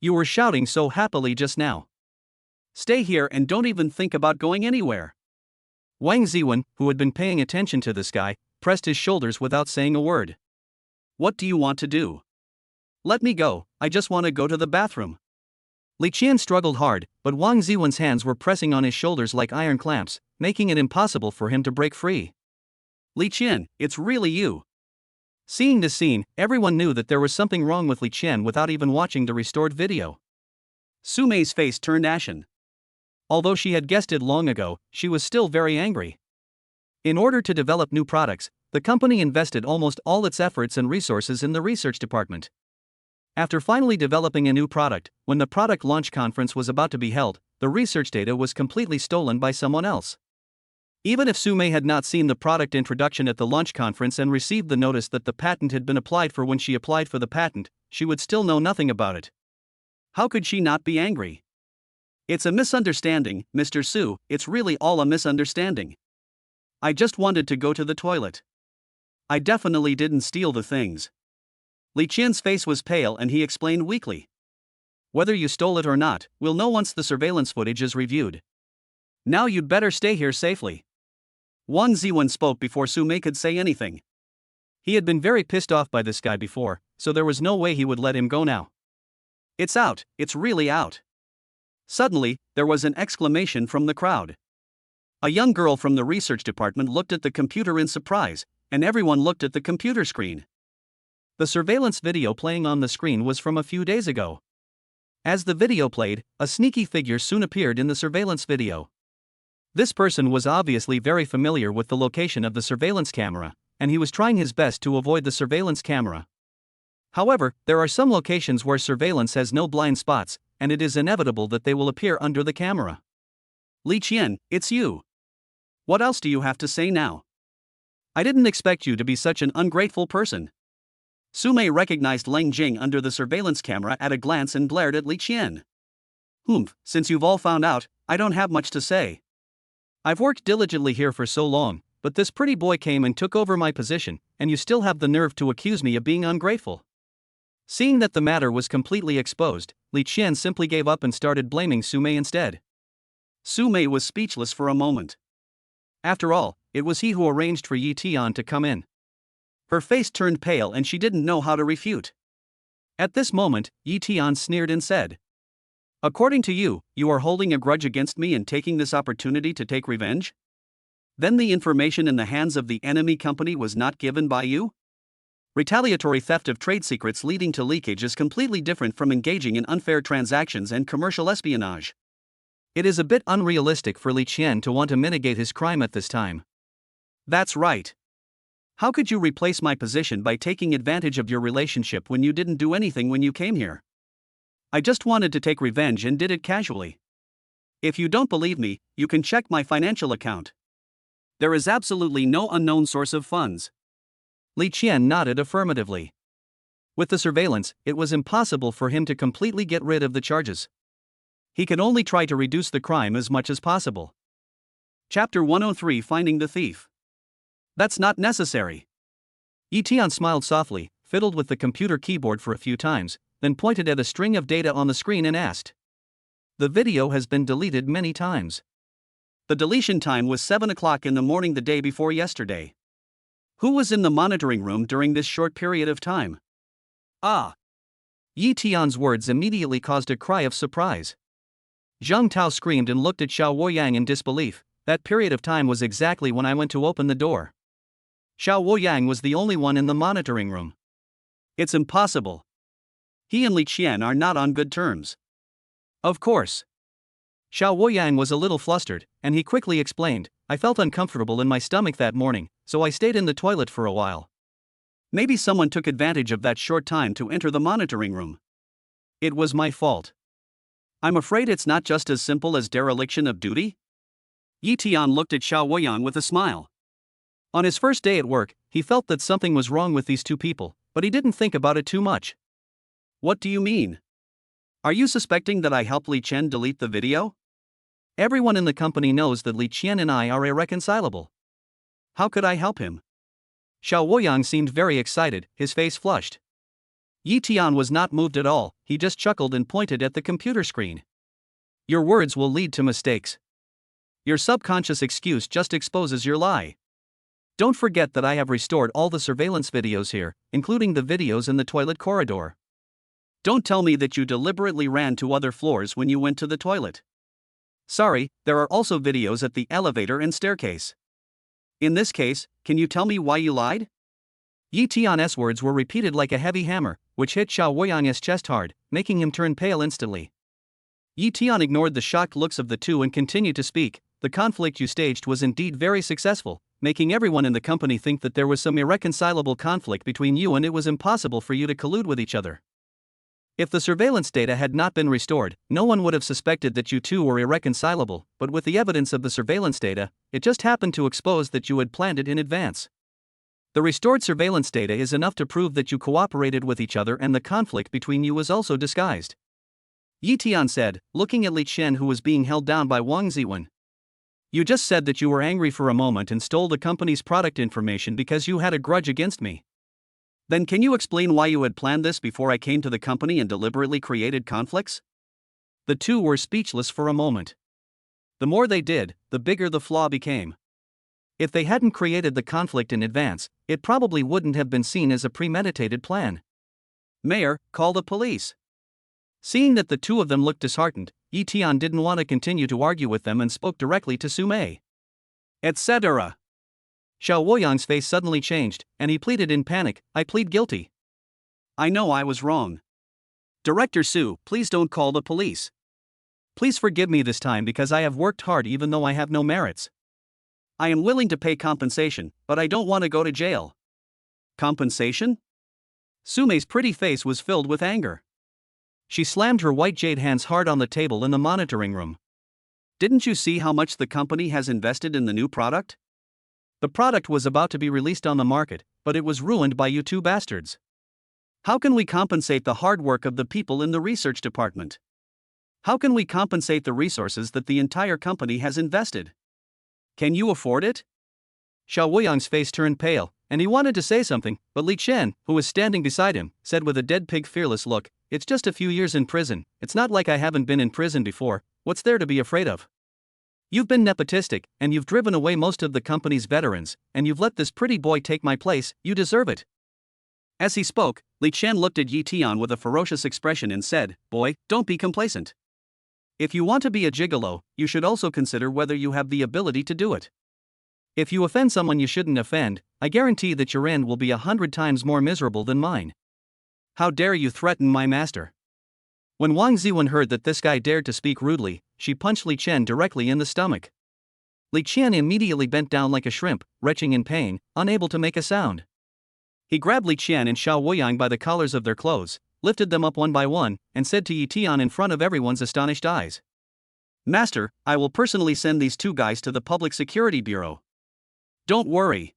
You were shouting so happily just now. Stay here and don't even think about going anywhere. Wang Ziwen, who had been paying attention to this guy, pressed his shoulders without saying a word. What do you want to do? Let me go, I just want to go to the bathroom. Li Qian struggled hard, but Wang Ziwen's hands were pressing on his shoulders like iron clamps, making it impossible for him to break free. Li Qian, it's really you. Seeing this scene, everyone knew that there was something wrong with Li Qian without even watching the restored video. Su Mei's face turned ashen. Although she had guessed it long ago, she was still very angry. In order to develop new products, the company invested almost all its efforts and resources in the research department. After finally developing a new product, when the product launch conference was about to be held, the research data was completely stolen by someone else. Even if Su Mei had not seen the product introduction at the launch conference and received the notice that the patent had been applied for when she applied for the patent, she would still know nothing about it. How could she not be angry? It's a misunderstanding, Mr. Su, it's really all a misunderstanding. I just wanted to go to the toilet. I definitely didn't steal the things. Li Qian's face was pale and he explained weakly. Whether you stole it or not, we'll know once the surveillance footage is reviewed. Now you'd better stay here safely. Wang Ziwen spoke before Su Mei could say anything. He had been very pissed off by this guy before, so there was no way he would let him go now. It's out, it's really out. Suddenly, there was an exclamation from the crowd. A young girl from the research department looked at the computer in surprise, and everyone looked at the computer screen. The surveillance video playing on the screen was from a few days ago. As the video played, a sneaky figure soon appeared in the surveillance video. This person was obviously very familiar with the location of the surveillance camera, and he was trying his best to avoid the surveillance camera. However, there are some locations where surveillance has no blind spots, and it is inevitable that they will appear under the camera. Li Qian, it's you. What else do you have to say now? I didn't expect you to be such an ungrateful person. Su Mei recognized Leng Jing under the surveillance camera at a glance and glared at Li Qian. Since you've all found out, I don't have much to say. I've worked diligently here for so long, but this pretty boy came and took over my position, and you still have the nerve to accuse me of being ungrateful. Seeing that the matter was completely exposed, Li Qian simply gave up and started blaming Su Mei instead. Su Mei was speechless for a moment. After all, it was he who arranged for Yi Tian to come in. Her face turned pale and she didn't know how to refute. At this moment, Yi Tian sneered and said, "According to you, you are holding a grudge against me and taking this opportunity to take revenge? Then the information in the hands of the enemy company was not given by you? Retaliatory theft of trade secrets leading to leakage is completely different from engaging in unfair transactions and commercial espionage. It is a bit unrealistic for Li Qian to want to mitigate his crime at this time." That's right. How could you replace my position by taking advantage of your relationship when you didn't do anything when you came here? I just wanted to take revenge and did it casually. If you don't believe me, you can check my financial account. There is absolutely no unknown source of funds. Li Qian nodded affirmatively. With the surveillance, it was impossible for him to completely get rid of the charges. He could only try to reduce the crime as much as possible. Chapter 103, Finding the Thief. That's not necessary. Yi Tian smiled softly, fiddled with the computer keyboard for a few times, then pointed at a string of data on the screen and asked. "The video has been deleted many times." "The deletion time was 7 o'clock in the morning the day before yesterday. Who was in the monitoring room during this short period of time?" "Ah!" Yi Tian's words immediately caused a cry of surprise. Zhang Tao screamed and looked at Xiao Woyang in disbelief. "That period of time was exactly when I went to open the door. Xiao Woyang was the only one in the monitoring room." "It's impossible. He and Li Qian are not on good terms." "Of course." Xiao Woyang was a little flustered, and he quickly explained, "I felt uncomfortable in my stomach that morning, so I stayed in the toilet for a while." "Maybe someone took advantage of that short time to enter the monitoring room." "It was my fault." "I'm afraid it's not just as simple as dereliction of duty?" Yi Tian looked at Xiao Woyang with a smile. On his first day at work, he felt that something was wrong with these two people, but he didn't think about it too much. "What do you mean? Are you suspecting that I helped Li Qian delete the video?" "Everyone in the company knows that Li Qian and I are irreconcilable." "How could I help him?" Xiao Woyang seemed very excited, his face flushed. Yi Tian was not moved at all, he just chuckled and pointed at the computer screen. Your words will lead to mistakes. Your subconscious excuse just exposes your lie. Don't forget that I have restored all the surveillance videos here, including the videos in the toilet corridor. Don't tell me that you deliberately ran to other floors when you went to the toilet. Sorry, there are also videos at the elevator and staircase. In this case, can you tell me why you lied? Yi Tian's words were repeated like a heavy hammer, which hit Xiao Woyang's chest hard, making him turn pale instantly. Yi Tian ignored the shocked looks of the two and continued to speak. The conflict you staged was indeed very successful, making everyone in the company think that there was some irreconcilable conflict between you and it was impossible for you to collude with each other. If the surveillance data had not been restored, no one would have suspected that you two were irreconcilable, but with the evidence of the surveillance data, it just happened to expose that you had planned it in advance. The restored surveillance data is enough to prove that you cooperated with each other and the conflict between you was also disguised. Yi Tian said, looking at Li Chen who was being held down by Wang Ziwen. You just said that you were angry for a moment and stole the company's product information because you had a grudge against me. Then can you explain why you had planned this before I came to the company and deliberately created conflicts? The two were speechless for a moment. The more they did, the bigger the flaw became. If they hadn't created the conflict in advance, it probably wouldn't have been seen as a premeditated plan. Mayor, call the police. Seeing that the two of them looked disheartened, Yi Tian didn't want to continue to argue with them and spoke directly to Su Mei. Etc. Xiao Woyang's face suddenly changed, and he pleaded in panic, I plead guilty. I know I was wrong. Director Su, please don't call the police. Please forgive me this time because I have worked hard even though I have no merits. I am willing to pay compensation, but I don't want to go to jail. Compensation? Su Mei's pretty face was filled with anger. She slammed her white jade hands hard on the table in the monitoring room. Didn't you see how much the company has invested in the new product? The product was about to be released on the market, but it was ruined by you two bastards. How can we compensate the hard work of the people in the research department? How can we compensate the resources that the entire company has invested? Can you afford it? Xiao Woyang's face turned pale, and he wanted to say something, but Li Chen, who was standing beside him, said with a dead pig fearless look, it's just a few years in prison, it's not like I haven't been in prison before, what's there to be afraid of? You've been nepotistic, and you've driven away most of the company's veterans, and you've let this pretty boy take my place, you deserve it. As he spoke, Li Chen looked at Yi Tian with a ferocious expression and said, boy, don't be complacent. If you want to be a gigolo, you should also consider whether you have the ability to do it. If you offend someone you shouldn't offend, I guarantee that your end will be 100 times more miserable than mine. How dare you threaten my master? When Wang Ziwen heard that this guy dared to speak rudely, she punched Li Chen directly in the stomach. Li Chen immediately bent down like a shrimp, retching in pain, unable to make a sound. He grabbed Li Chen and Xiao Woyang by the collars of their clothes, lifted them up one by one, and said to Yi Tian in front of everyone's astonished eyes. Master, I will personally send these two guys to the Public Security Bureau. Don't worry.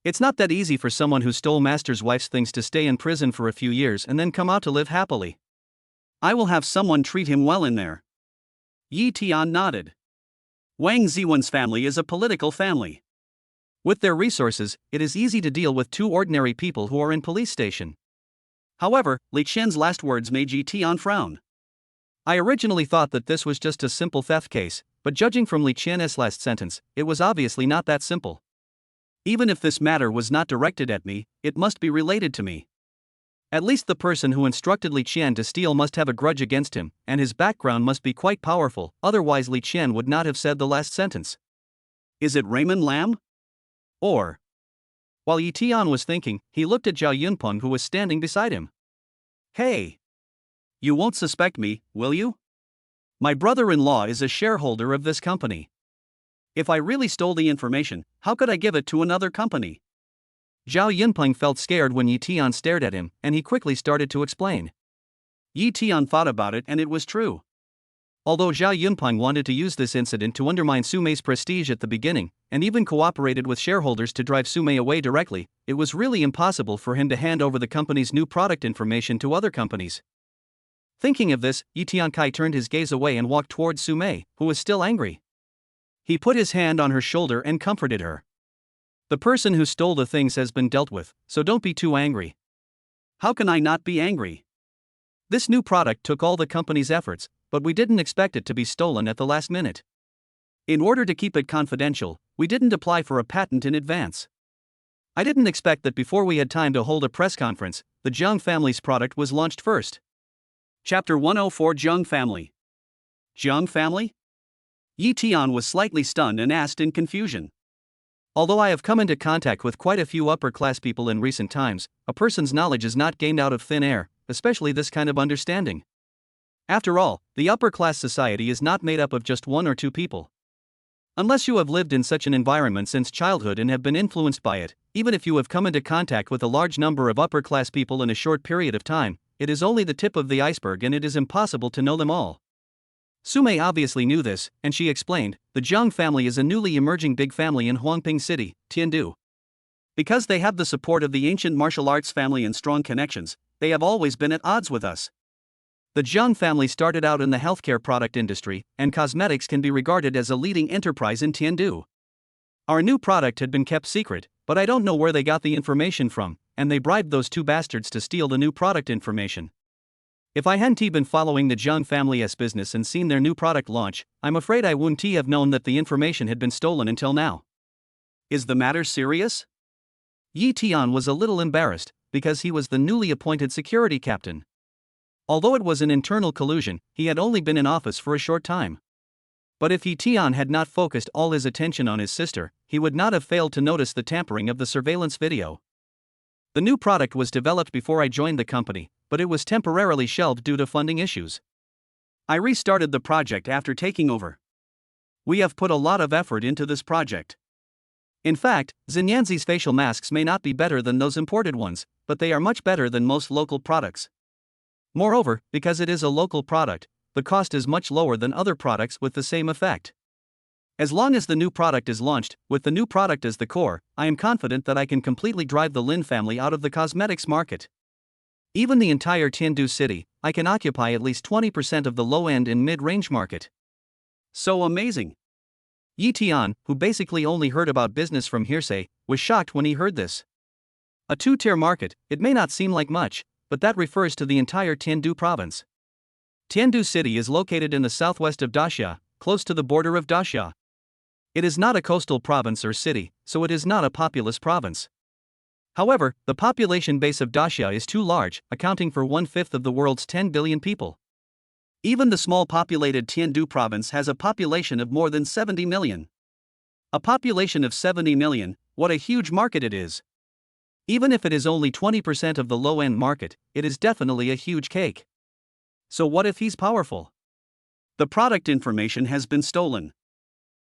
It's not that easy for someone who stole Master's wife's things to stay in prison for a few years and then come out to live happily. I will have someone treat him well in there. Yi Tian nodded. Wang Ziwen's family is a political family. With their resources, it is easy to deal with two ordinary people who are in police station. However, Li Chen's last words made Yi Tian frown. I originally thought that this was just a simple theft case, but judging from Li Chen's last sentence, it was obviously not that simple. Even if this matter was not directed at me, it must be related to me. At least the person who instructed Li Chen to steal must have a grudge against him, and his background must be quite powerful, otherwise Li Chen would not have said the last sentence. Is it Raymond Lam? Or... While Yi Tian was thinking, he looked at Zhao Yunpeng who was standing beside him. Hey! You won't suspect me, will you? My brother-in-law is a shareholder of this company. If I really stole the information, how could I give it to another company? Zhao Yunpeng felt scared when Yi Tian stared at him, and he quickly started to explain. Yi Tian thought about it and it was true. Although Zhao Yunpeng wanted to use this incident to undermine Su Mei's prestige at the beginning, and even cooperated with shareholders to drive Su Mei away directly, it was really impossible for him to hand over the company's new product information to other companies. Thinking of this, Yi Tiankai turned his gaze away and walked towards Su Mei, who was still angry. He put his hand on her shoulder and comforted her. The person who stole the things has been dealt with, so don't be too angry. How can I not be angry? This new product took all the company's efforts, but we didn't expect it to be stolen at the last minute. In order to keep it confidential, we didn't apply for a patent in advance. I didn't expect that before we had time to hold a press conference, the Jiang family's product was launched first. Chapter 104 Jiang Family. Jiang Family? Yi Tian was slightly stunned and asked in confusion. Although I have come into contact with quite a few upper-class people in recent times, a person's knowledge is not gained out of thin air, especially this kind of understanding. After all, the upper-class society is not made up of just one or two people. Unless you have lived in such an environment since childhood and have been influenced by it, even if you have come into contact with a large number of upper-class people in a short period of time, it is only the tip of the iceberg and it is impossible to know them all. Sumei obviously knew this, and she explained, the Jiang family is a newly emerging big family in Huangping City, Tiandu. Because they have the support of the ancient martial arts family and strong connections, they have always been at odds with us. The Jiang family started out in the healthcare product industry, and cosmetics can be regarded as a leading enterprise in Tiandu. Our new product had been kept secret, but I don't know where they got the information from, and they bribed those two bastards to steal the new product information. If I hadn't been following the Jiang family's business and seen their new product launch, I'm afraid I wouldn't have known that the information had been stolen until now. Is the matter serious? Yi Tian was a little embarrassed, because he was the newly appointed security captain. Although it was an internal collusion, he had only been in office for a short time. But if Yi Tian had not focused all his attention on his sister, he would not have failed to notice the tampering of the surveillance video. The new product was developed before I joined the company, but it was temporarily shelved due to funding issues. I restarted the project after taking over. We have put a lot of effort into this project. In fact, Xinyanzi's facial masks may not be better than those imported ones, but they are much better than most local products. Moreover, because it is a local product, the cost is much lower than other products with the same effect. As long as the new product is launched, with the new product as the core, I am confident that I can completely drive the Lin family out of the cosmetics market. Even the entire Tiandu city, I can occupy at least 20% of the low-end and mid-range market. So amazing. Yi Tian, who basically only heard about business from hearsay, was shocked when he heard this. A two-tier market, it may not seem like much, but that refers to the entire Tiandu province. Tiandu city is located in the southwest of Daxia, close to the border of Daxia. It is not a coastal province or city, so it is not a populous province. However, the population base of Daxia is too large, accounting for 1/5 of the world's 10 billion people. Even the small populated Tiandu province has a population of more than 70 million. A population of 70 million, what a huge market it is. Even if it is only 20% of the low-end market, it is definitely a huge cake. So what if he's powerful? The product information has been stolen.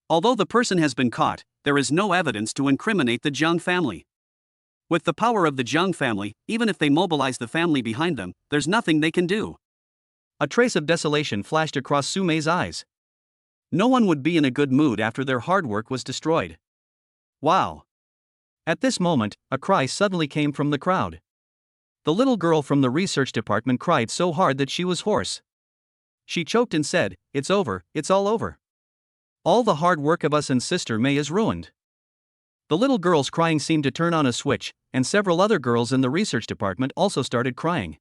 Although the person has been caught, there is no evidence to incriminate the Jiang family. With the power of the Jiang family, even if they mobilize the family behind them, there's nothing they can do. A trace of desolation flashed across Sumei's eyes. No one would be in a good mood after their hard work was destroyed. Wow! At this moment, a cry suddenly came from the crowd. The little girl from the research department cried so hard that she was hoarse. She choked and said, "It's over, it's all over. All the hard work of us and Sister May is ruined." The little girl's crying seemed to turn on a switch, and several other girls in the research department also started crying.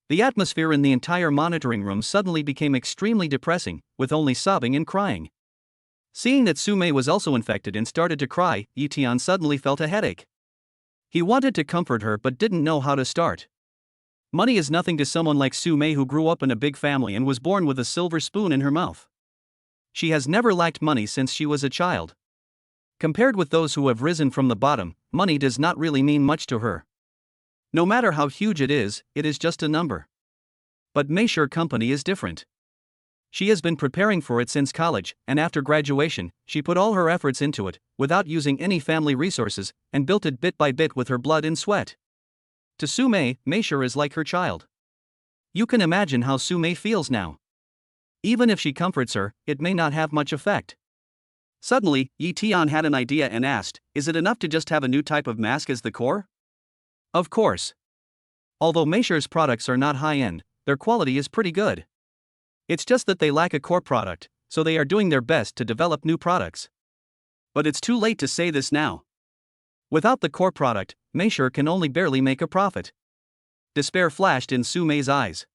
The atmosphere in the entire monitoring room suddenly became extremely depressing, with only sobbing and crying. Seeing that Sumei was also infected and started to cry, Yi Tian suddenly felt a headache. He wanted to comfort her but didn't know how to start. Money is nothing to someone like Sumei who grew up in a big family and was born with a silver spoon in her mouth. She has never lacked money since she was a child. Compared with those who have risen from the bottom, money does not really mean much to her. No matter how huge it is just a number. But Meisher Company is different. She has been preparing for it since college, and after graduation, she put all her efforts into it, without using any family resources, and built it bit by bit with her blood and sweat. To Sumei, Meisher is like her child. You can imagine how Sumei feels now. Even if she comforts her, it may not have much effect. Suddenly, Yi Tian had an idea and asked, "Is it enough to just have a new type of mask as the core?" Of course. Although Meisher's products are not high-end, their quality is pretty good. It's just that they lack a core product, so they are doing their best to develop new products. But it's too late to say this now. Without the core product, Meisher can only barely make a profit. Despair flashed in Sumei's eyes.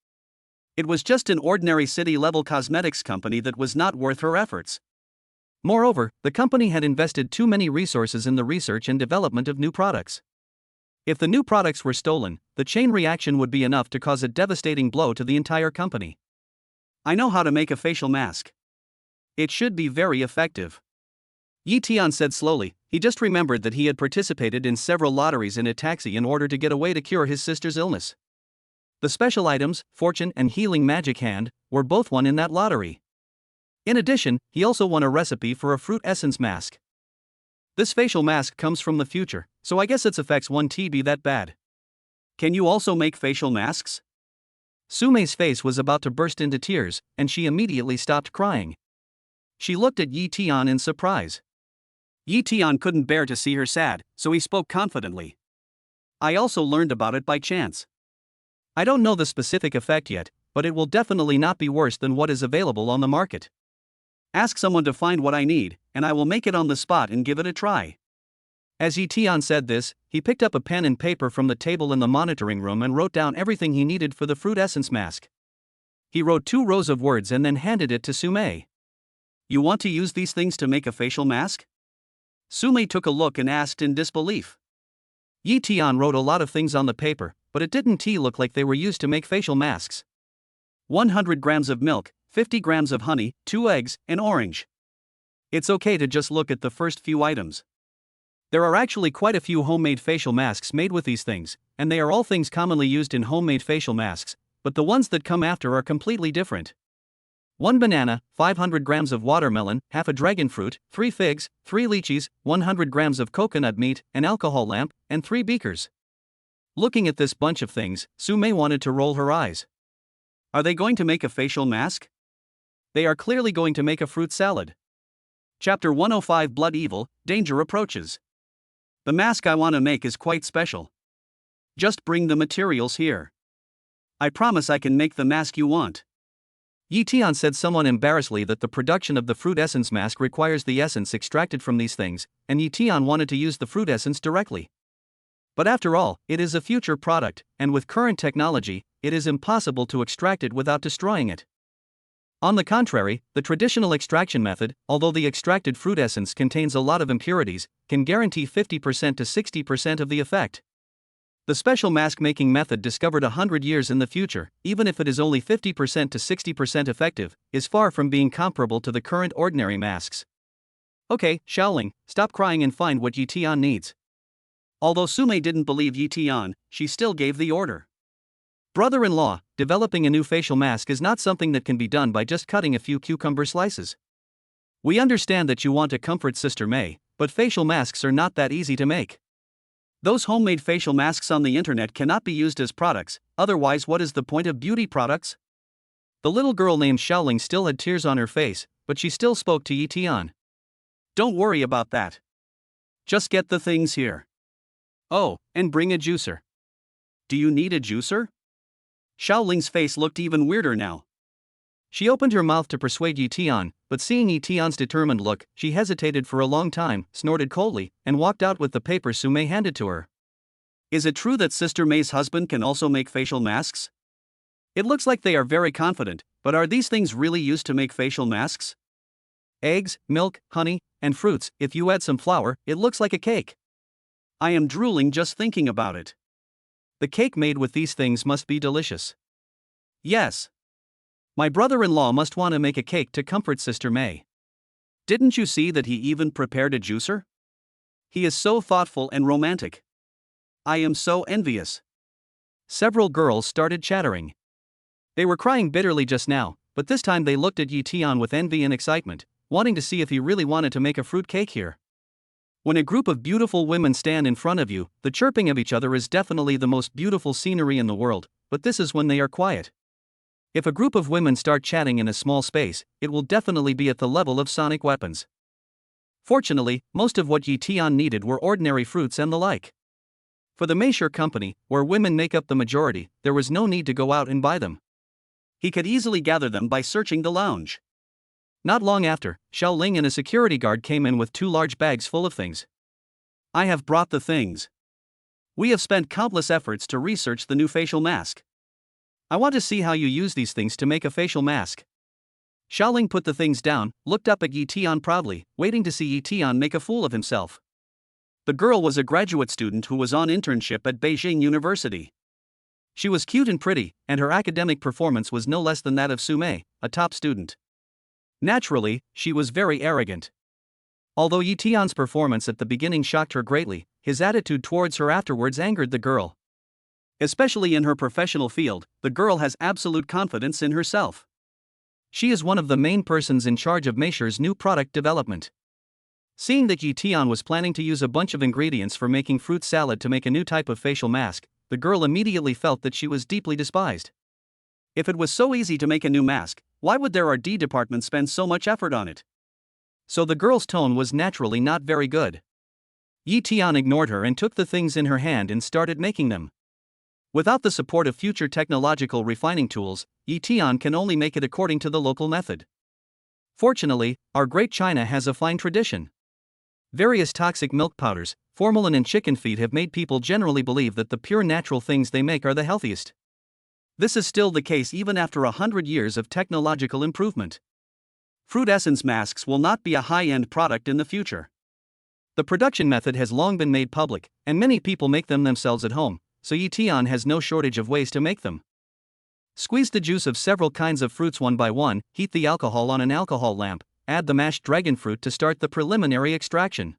It was just an ordinary city-level cosmetics company that was not worth her efforts. Moreover, the company had invested too many resources in the research and development of new products. If the new products were stolen, the chain reaction would be enough to cause a devastating blow to the entire company. I know how to make a facial mask. It should be very effective. Yi Tian said slowly. He just remembered that he had participated in several lotteries in a taxi in order to get a way to cure his sister's illness. The special items, Fortune and Healing Magic Hand, were both won in that lottery. In addition, he also won a recipe for a fruit essence mask. This facial mask comes from the future, so I guess its effects won't be that bad. Can you also make facial masks? Sumei's face was about to burst into tears, and she immediately stopped crying. She looked at Yi Tian in surprise. Yi Tian couldn't bear to see her sad, so he spoke confidently. I also learned about it by chance. I don't know the specific effect yet, but it will definitely not be worse than what is available on the market. Ask someone to find what I need, and I will make it on the spot and give it a try. As Yi Tian said this, he picked up a pen and paper from the table in the monitoring room and wrote down everything he needed for the fruit essence mask. He wrote 2 rows of words and then handed it to Sumei. You want to use these things to make a facial mask? Sumei took a look and asked in disbelief. Yi Tian wrote a lot of things on the paper, but it didn't look like they were used to make facial masks. 100 grams of milk, 50 grams of honey, 2 eggs, and orange. It's okay to just look at the first few items. There are actually quite a few homemade facial masks made with these things, and they are all things commonly used in homemade facial masks, but the ones that come after are completely different. 1 banana, 500 grams of watermelon, half a dragon fruit, 3 figs, 3 lychees, 100 grams of coconut meat, an alcohol lamp, and 3 beakers. Looking at this bunch of things, Sumei wanted to roll her eyes. Are they going to make a facial mask? They are clearly going to make a fruit salad. Chapter 105 Blood Evil, Danger Approaches. The mask I want to make is quite special. Just bring the materials here. I promise I can make the mask you want. Yi Tian said somewhat embarrassedly that the production of the fruit essence mask requires the essence extracted from these things, and Yi Tian wanted to use the fruit essence directly. But after all, it is a future product, and with current technology, it is impossible to extract it without destroying it. On the contrary, the traditional extraction method, although the extracted fruit essence contains a lot of impurities, can guarantee 50% to 60% of the effect. The special mask making method discovered 100 years in the future, even if it is only 50% to 60% effective, is far from being comparable to the current ordinary masks. Okay, Xiaoling, stop crying and find what Yi Tian needs. Although Sumei didn't believe Yi Tian, she still gave the order. Brother-in-law, developing a new facial mask is not something that can be done by just cutting a few cucumber slices. We understand that you want to comfort Sister May, but facial masks are not that easy to make. Those homemade facial masks on the internet cannot be used as products, otherwise what is the point of beauty products? The little girl named Xiaoling still had tears on her face, but she still spoke to Yi Tian. Don't worry about that. Just get the things here. Oh, and bring a juicer. Do you need a juicer? Xiaoling's face looked even weirder now. She opened her mouth to persuade Yi Tian, but seeing Yi Tian's determined look, she hesitated for a long time, snorted coldly, and walked out with the paper Sumei handed to her. Is it true that Sister May's husband can also make facial masks? It looks like they are very confident, but are these things really used to make facial masks? Eggs, milk, honey, and fruits. If you add some flour, it looks like a cake. I am drooling just thinking about it. The cake made with these things must be delicious. Yes. My brother-in-law must want to make a cake to comfort Sister May. Didn't you see that he even prepared a juicer? He is so thoughtful and romantic. I am so envious. Several girls started chattering. They were crying bitterly just now, but this time they looked at Yi Tian with envy and excitement, wanting to see if he really wanted to make a fruit cake here. When a group of beautiful women stand in front of you, the chirping of each other is definitely the most beautiful scenery in the world, but this is when they are quiet. If a group of women start chatting in a small space, it will definitely be at the level of sonic weapons. Fortunately, most of what Yi Tian needed were ordinary fruits and the like. For the Meisher company, where women make up the majority, there was no need to go out and buy them. He could easily gather them by searching the lounge. Not long after, Xiaoling and a security guard came in with 2 large bags full of things. I have brought the things. We have spent countless efforts to research the new facial mask. I want to see how you use these things to make a facial mask. Xiaoling put the things down, looked up at Yi Tian proudly, waiting to see Yi Tian make a fool of himself. The girl was a graduate student who was on internship at Beijing University. She was cute and pretty, and her academic performance was no less than that of Su Mei, a top student. Naturally, she was very arrogant. Although Yi Tian's performance at the beginning shocked her greatly, his attitude towards her afterwards angered the girl. Especially in her professional field, the girl has absolute confidence in herself. She is one of the main persons in charge of Meisher's new product development. Seeing that Yi Tian was planning to use a bunch of ingredients for making fruit salad to make a new type of facial mask, the girl immediately felt that she was deeply despised. If it was so easy to make a new mask, why would their R&D department spend so much effort on it? So the girl's tone was naturally not very good. Yi Tian ignored her and took the things in her hand and started making them. Without the support of future technological refining tools, Yi Tian can only make it according to the local method. Fortunately, our great China has a fine tradition. Various toxic milk powders, formalin and chicken feed have made people generally believe that the pure natural things they make are the healthiest. This is still the case even after 100 years of technological improvement. Fruit essence masks will not be a high-end product in the future. The production method has long been made public, and many people make them themselves at home, so Yi Tian has no shortage of ways to make them. Squeeze the juice of several kinds of fruits one by one, heat the alcohol on an alcohol lamp, add the mashed dragon fruit to start the preliminary extraction.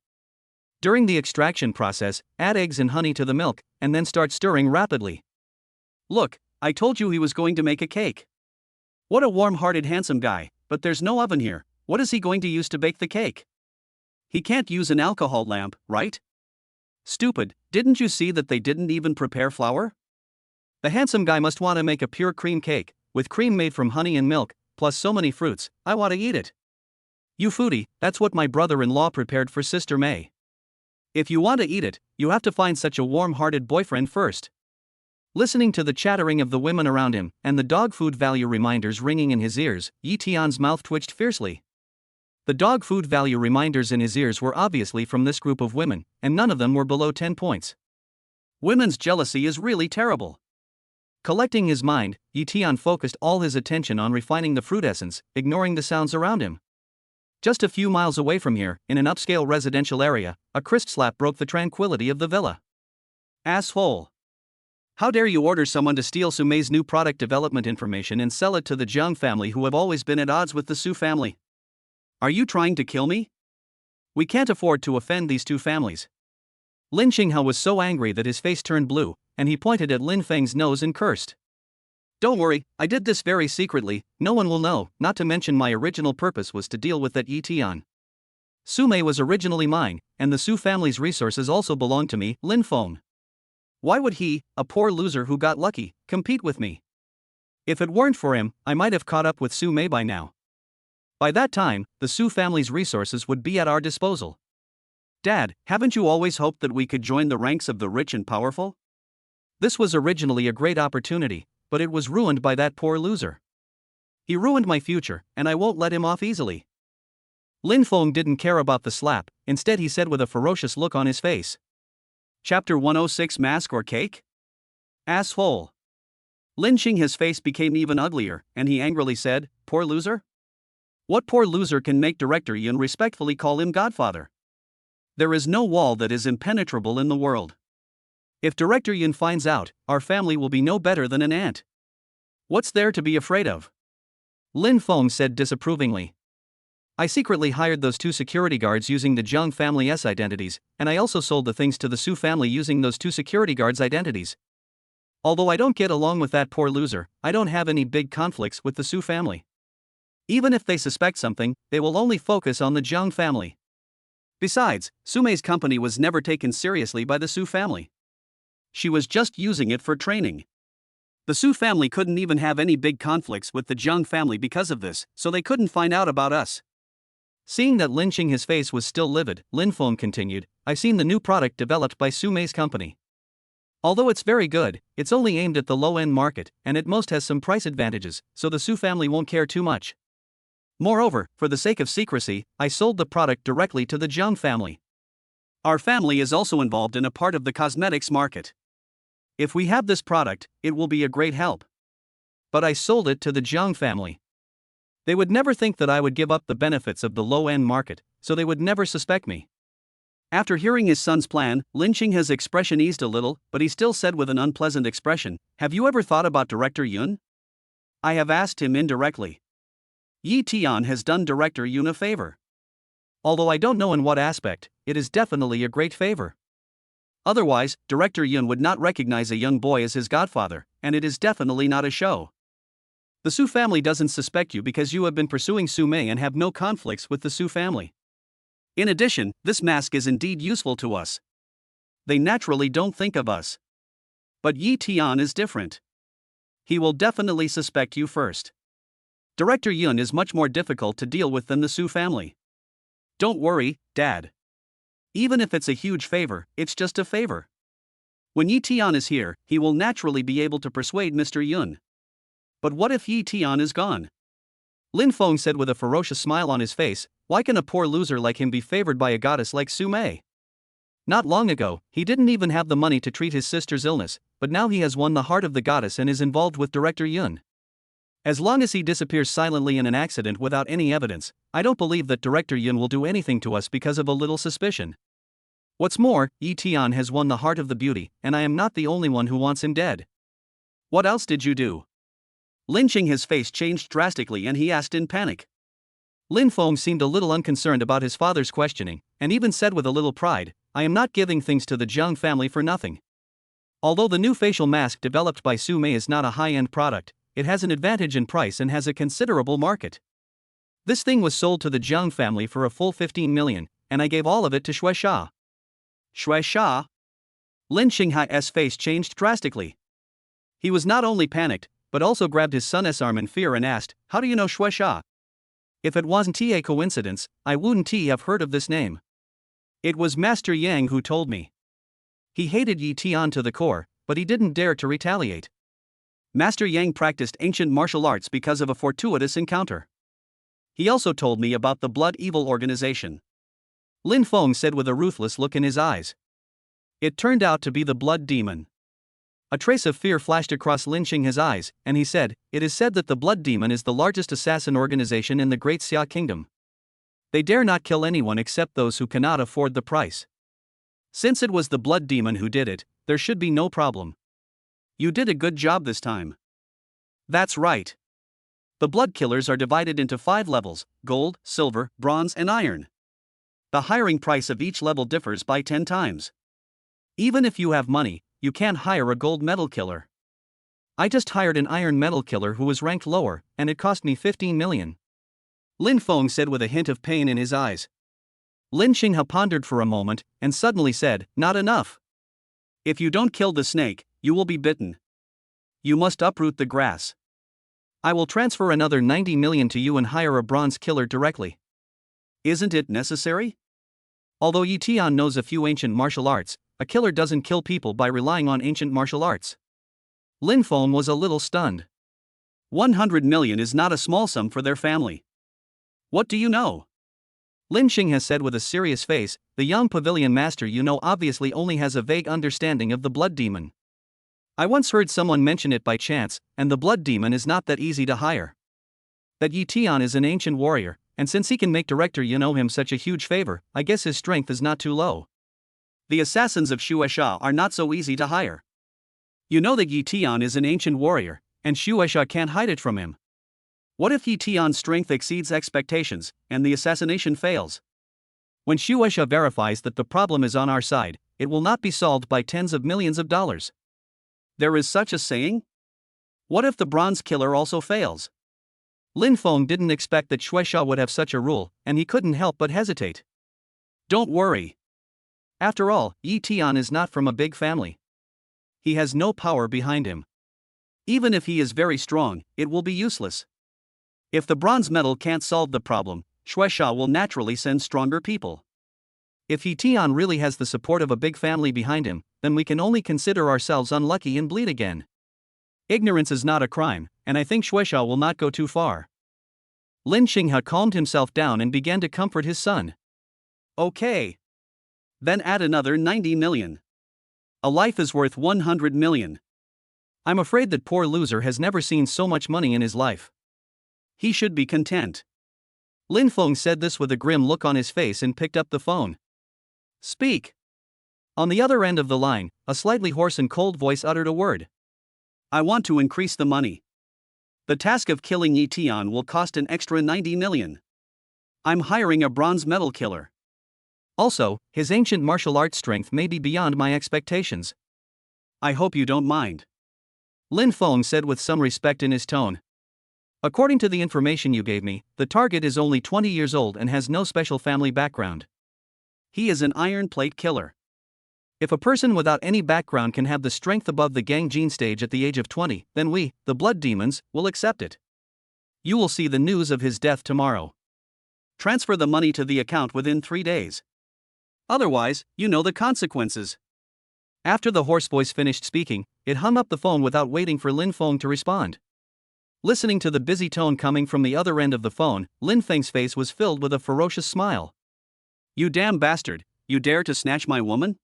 During the extraction process, add eggs and honey to the milk, and then start stirring rapidly. Look, I told you he was going to make a cake. What a warm-hearted handsome guy, but there's no oven here. What is he going to use to bake the cake? He can't use an alcohol lamp, right? Stupid, didn't you see that they didn't even prepare flour? The handsome guy must want to make a pure cream cake, with cream made from honey and milk, plus so many fruits. I want to eat it. You foodie, that's what my brother-in-law prepared for Sister May. If you want to eat it, you have to find such a warm-hearted boyfriend first. Listening to the chattering of the women around him, and the dog food value reminders ringing in his ears, Yi Tian's mouth twitched fiercely. The dog food value reminders in his ears were obviously from this group of women, and none of them were below 10 points. Women's jealousy is really terrible. Collecting his mind, Yi Tian focused all his attention on refining the fruit essence, ignoring the sounds around him. Just a few miles away from here, in an upscale residential area, a crisp slap broke the tranquility of the villa. Asshole! How dare you order someone to steal Su Mei's new product development information and sell it to the Jiang family, who have always been at odds with the Su family? Are you trying to kill me? We can't afford to offend these two families. Lin Qinghao was so angry that his face turned blue, and he pointed at Lin Feng's nose and cursed. Don't worry, I did this very secretly, no one will know, not to mention my original purpose was to deal with that Yi Tian. Su Mei was originally mine, and the Su family's resources also belonged to me, Lin Feng. Why would he, a poor loser who got lucky, compete with me? If it weren't for him, I might have caught up with Su Mei by now. By that time, the Su family's resources would be at our disposal. Dad, haven't you always hoped that we could join the ranks of the rich and powerful? This was originally a great opportunity, but it was ruined by that poor loser. He ruined my future, and I won't let him off easily. Lin Feng didn't care about the slap, instead he said with a ferocious look on his face. Chapter 106, Mask or Cake? Asshole! Lin Qing's face became even uglier, and he angrily said, Poor loser? What poor loser can make Director Yun respectfully call him godfather? There is no wall that is impenetrable in the world. If Director Yun finds out, our family will be no better than an ant. What's there to be afraid of? Lin Feng said disapprovingly. I secretly hired those two security guards using the Jiang family's identities, and I also sold the things to the Su family using those two security guards' identities. Although I don't get along with that poor loser, I don't have any big conflicts with the Su family. Even if they suspect something, they will only focus on the Jiang family. Besides, Su Mei's company was never taken seriously by the Su family. She was just using it for training. The Su family couldn't even have any big conflicts with the Jiang family because of this, so they couldn't find out about us. Seeing that Lin Qing's face was still livid, Lin Feng continued, I've seen the new product developed by Su Mei's company. Although it's very good, it's only aimed at the low-end market, and at most has some price advantages, so the Su family won't care too much. Moreover, for the sake of secrecy, I sold the product directly to the Jiang family. Our family is also involved in a part of the cosmetics market. If we have this product, it will be a great help. but I sold it to the Jiang family. They would never think that I would give up the benefits of the low-end market, so they would never suspect me. After hearing his son's plan, Lin Qinghe's expression eased a little, but he still said with an unpleasant expression, "Have you ever thought about Director Yun?" "I have asked him indirectly. Yi Tian has done Director Yun a favor. Although I don't know in what aspect, it is definitely a great favor. Otherwise, Director Yun would not recognize a young boy as his godfather, and it is definitely not a show. The Su family doesn't suspect you because you have been pursuing Su Mei and have no conflicts with the Su family. In addition, this mask is indeed useful to us. They naturally don't think of us. But Yi Tian is different. He will definitely suspect you first. Director Yun is much more difficult to deal with than the Su family. Don't worry, Dad. Even if it's a huge favor, it's just a favor. When Yi Tian is here, he will naturally be able to persuade Mr. Yun. But what if Yi Tian is gone?" Lin Feng said with a ferocious smile on his face, "Why can a poor loser like him be favored by a goddess like Su Mei? Not long ago, he didn't even have the money to treat his sister's illness, but now he has won the heart of the goddess and is involved with Director Yun. As long as he disappears silently in an accident without any evidence, I don't believe that Director Yun will do anything to us because of a little suspicion. What's more, Yi Tian has won the heart of the beauty, and I am not the only one who wants him dead." "What else did you do?" Lin Qinghe's face changed drastically and he asked in panic. Lin Feng seemed a little unconcerned about his father's questioning, and even said with a little pride, "I am not giving things to the Jiang family for nothing. Although the new facial mask developed by Su Mei is not a high-end product, it has an advantage in price and has a considerable market. This thing was sold to the Jiang family for a full 15 million, and I gave all of it to Shui Sha." "Shui Sha?" Lin Qinghe's face changed drastically. He was not only panicked, but also grabbed his son's arm in fear and asked, "How do you know Shui Sha?" "If it wasn't a coincidence, I wouldn't have heard of this name. It was Master Yang who told me." He hated Yi Tian to the core, but he didn't dare to retaliate. "Master Yang practiced ancient martial arts because of a fortuitous encounter. He also told me about the Blood Evil organization," Lin Feng said with a ruthless look in his eyes. It turned out to be the Blood Demon. A trace of fear flashed across Lin Qinghe's eyes, and he said, "It is said that the Blood Demon is the largest assassin organization in the Great Xia Kingdom. They dare not kill anyone except those who cannot afford the price. Since it was the Blood Demon who did it, there should be no problem." "You did a good job this time." "That's right. The Blood Killers are divided into 5 levels: gold, silver, bronze, and iron. The hiring price of each level differs by 10 times. Even if you have money, you can't hire a gold metal killer. I just hired an iron metal killer who was ranked lower, and it cost me 15 million. Lin Feng said with a hint of pain in his eyes. Lin Qinghe pondered for a moment, and suddenly said, "Not enough. If you don't kill the snake, you will be bitten. You must uproot the grass. I will transfer another 90 million to you and hire a bronze killer directly." "Isn't it necessary?" Although Yi Tian knows a few ancient martial arts, a killer doesn't kill people by relying on ancient martial arts. Lin Feng was a little stunned. 100 million is not a small sum for their family. What do you know? Lin Qinghe said with a serious face, "The young pavilion master obviously only has a vague understanding of the Blood Demon. I once heard someone mention it by chance, and the Blood Demon is not that easy to hire. That Yi Tian is an ancient warrior, and since he can make Director him such a huge favor, I guess his strength is not too low. The assassins of Shui Sha are not so easy to hire. You know that Yi Tian is an ancient warrior, and Shui Sha can't hide it from him. What if Yi Tian's strength exceeds expectations, and the assassination fails? When Shui Sha verifies that the problem is on our side, it will not be solved by tens of millions of dollars." "There is such a saying? What if the bronze killer also fails?" Lin Feng didn't expect that Shui Sha would have such a rule, and he couldn't help but hesitate. "Don't worry. After all, Yi Tian is not from a big family. He has no power behind him. Even if he is very strong, it will be useless. If the bronze metal can't solve the problem, Shui Sha will naturally send stronger people. If Yi Tian really has the support of a big family behind him, then we can only consider ourselves unlucky and bleed again. Ignorance is not a crime, and I think Shui Sha will not go too far." Lin Qinghe calmed himself down and began to comfort his son. "Okay. Then add another 90 million. A life is worth 100 million. I'm afraid that poor loser has never seen so much money in his life. He should be content. Lin Feng said this with a grim look on his face and picked up the phone. Speak. On the other end of the line, a slightly hoarse and cold voice uttered a word. I want to increase the money. The task of killing Yi Tian will cost an extra 90 million. I'm hiring a bronze medal killer. Also, his ancient martial arts strength may be beyond my expectations. I hope you don't mind. Lin Feng said with some respect in his tone. According to the information you gave me, the target is only 20 years old and has no special family background. He is an iron plate killer. If a person without any background can have the strength above the Gang Gene stage at the age of 20, then we, the blood demons, will accept it. You will see the news of his death tomorrow. Transfer the money to the account within 3 days. Otherwise, you know the consequences. After the hoarse voice finished speaking, it hung up the phone without waiting for Lin Feng to respond. Listening to the busy tone coming from the other end of the phone, Lin Feng's face was filled with a ferocious smile. You damn bastard, you dare to snatch my woman?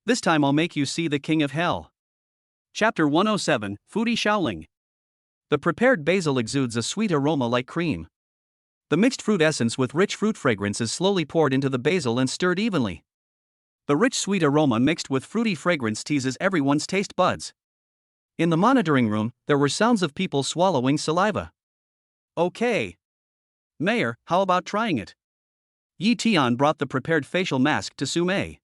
This time I'll make you see the king of hell. Chapter 107, Foodie Shaoling. The prepared basil exudes a sweet aroma like cream. The mixed fruit essence with rich fruit fragrance is slowly poured into the basil and stirred evenly. The rich sweet aroma mixed with fruity fragrance teases everyone's taste buds. In the monitoring room, there were sounds of people swallowing saliva. Okay. Mayor, how about trying it? Yi Tian brought the prepared facial mask to Sume.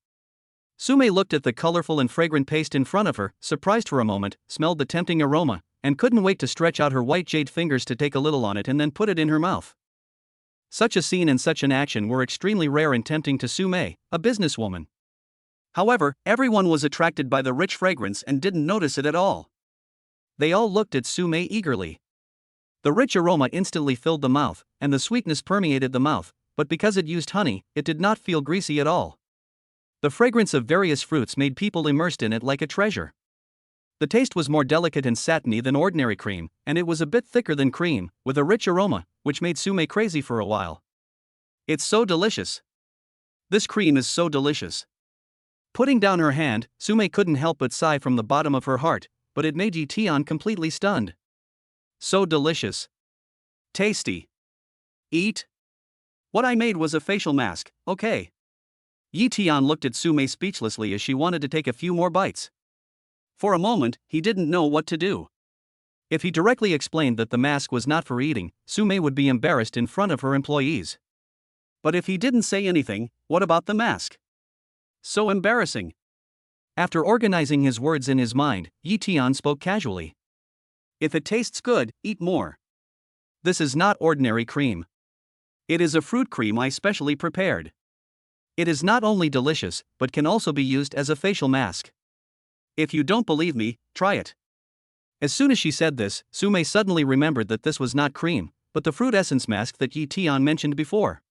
Sume looked at the colorful and fragrant paste in front of her, surprised for a moment, smelled the tempting aroma, and couldn't wait to stretch out her white jade fingers to take a little on it and then put it in her mouth. Such a scene and such an action were extremely rare and tempting to Sume, a businesswoman. However, everyone was attracted by the rich fragrance and didn't notice it at all. They all looked at Sume eagerly. The rich aroma instantly filled the mouth, and the sweetness permeated the mouth, but because it used honey, it did not feel greasy at all. The fragrance of various fruits made people immersed in it like a treasure. The taste was more delicate and satiny than ordinary cream, and it was a bit thicker than cream, with a rich aroma, which made Sume crazy for a while. It's so delicious. This cream is so delicious. Putting down her hand, Sume couldn't help but sigh from the bottom of her heart, but it made Yi Tian completely stunned. So delicious. Tasty. Eat. What I made was a facial mask, okay. Yi Tian looked at Sume speechlessly as she wanted to take a few more bites. For a moment, he didn't know what to do. If he directly explained that the mask was not for eating, Sume would be embarrassed in front of her employees. But if he didn't say anything, what about the mask? So embarrassing. After organizing his words in his mind, Yi Tian spoke casually. If it tastes good, eat more. This is not ordinary cream. It is a fruit cream I specially prepared. It is not only delicious, but can also be used as a facial mask. If you don't believe me, try it. As soon as she said this, Sume suddenly remembered that this was not cream, but the fruit essence mask that Yi Tian mentioned before.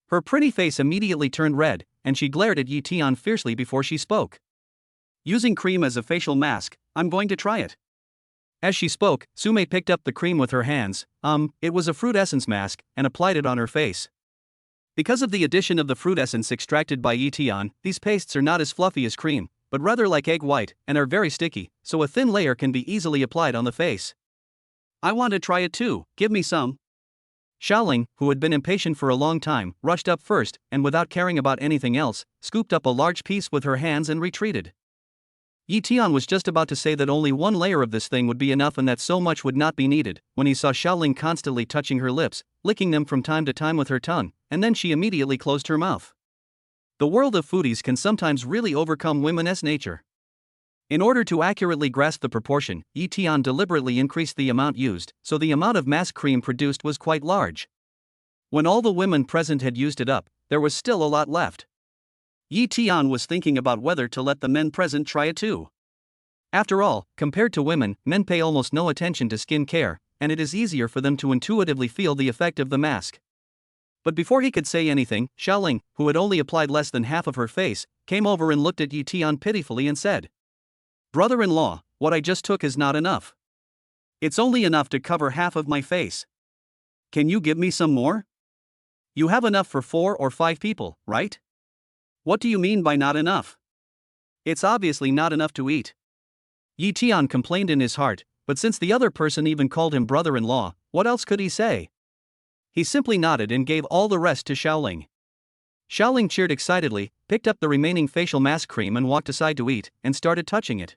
Her pretty face immediately turned red, and she glared at Yi Tian fiercely before she spoke. Using cream as a facial mask, I'm going to try it. As she spoke, Sume picked up the cream with her hands, it was a fruit essence mask, and applied it on her face. Because of the addition of the fruit essence extracted by Yi Tian, these pastes are not as fluffy as cream, but rather like egg white, and are very sticky, so a thin layer can be easily applied on the face. I want to try it too, give me some. Shaoling, who had been impatient for a long time, rushed up first, and without caring about anything else, scooped up a large piece with her hands and retreated. Yi Tian was just about to say that only one layer of this thing would be enough and that so much would not be needed, when he saw Shaoling constantly touching her lips, licking them from time to time with her tongue, and then she immediately closed her mouth. The world of foodies can sometimes really overcome women's nature. In order to accurately grasp the proportion, Yi Tian deliberately increased the amount used, so the amount of mask cream produced was quite large. When all the women present had used it up, there was still a lot left. Yi Tian was thinking about whether to let the men present try it too. After all, compared to women, men pay almost no attention to skin care, and it is easier for them to intuitively feel the effect of the mask. But before he could say anything, Shaoling, who had only applied less than half of her face, came over and looked at Yi Tian pitifully and said, "Brother-in-law, what I just took is not enough. It's only enough to cover half of my face. Can you give me some more? You have enough for 4 or 5 people, right? What do you mean by not enough? It's obviously not enough to eat. Yi Tian complained in his heart, but since the other person even called him brother-in-law, what else could he say? He simply nodded and gave all the rest to Xiaoling. Xiaoling cheered excitedly, picked up the remaining facial mask cream and walked aside to eat, and started touching it.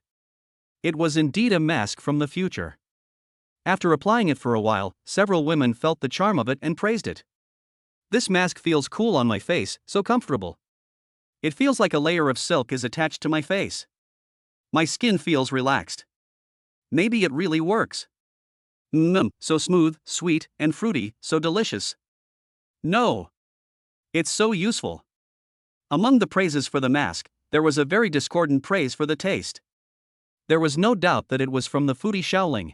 It was indeed a mask from the future. After applying it for a while, several women felt the charm of it and praised it. This mask feels cool on my face, so comfortable. It feels like a layer of silk is attached to my face. My skin feels relaxed. Maybe it really works. So smooth, sweet, and fruity, so delicious. No. It's so useful. Among the praises for the mask, there was a very discordant praise for the taste. There was no doubt that it was from the foodie Xiaoling.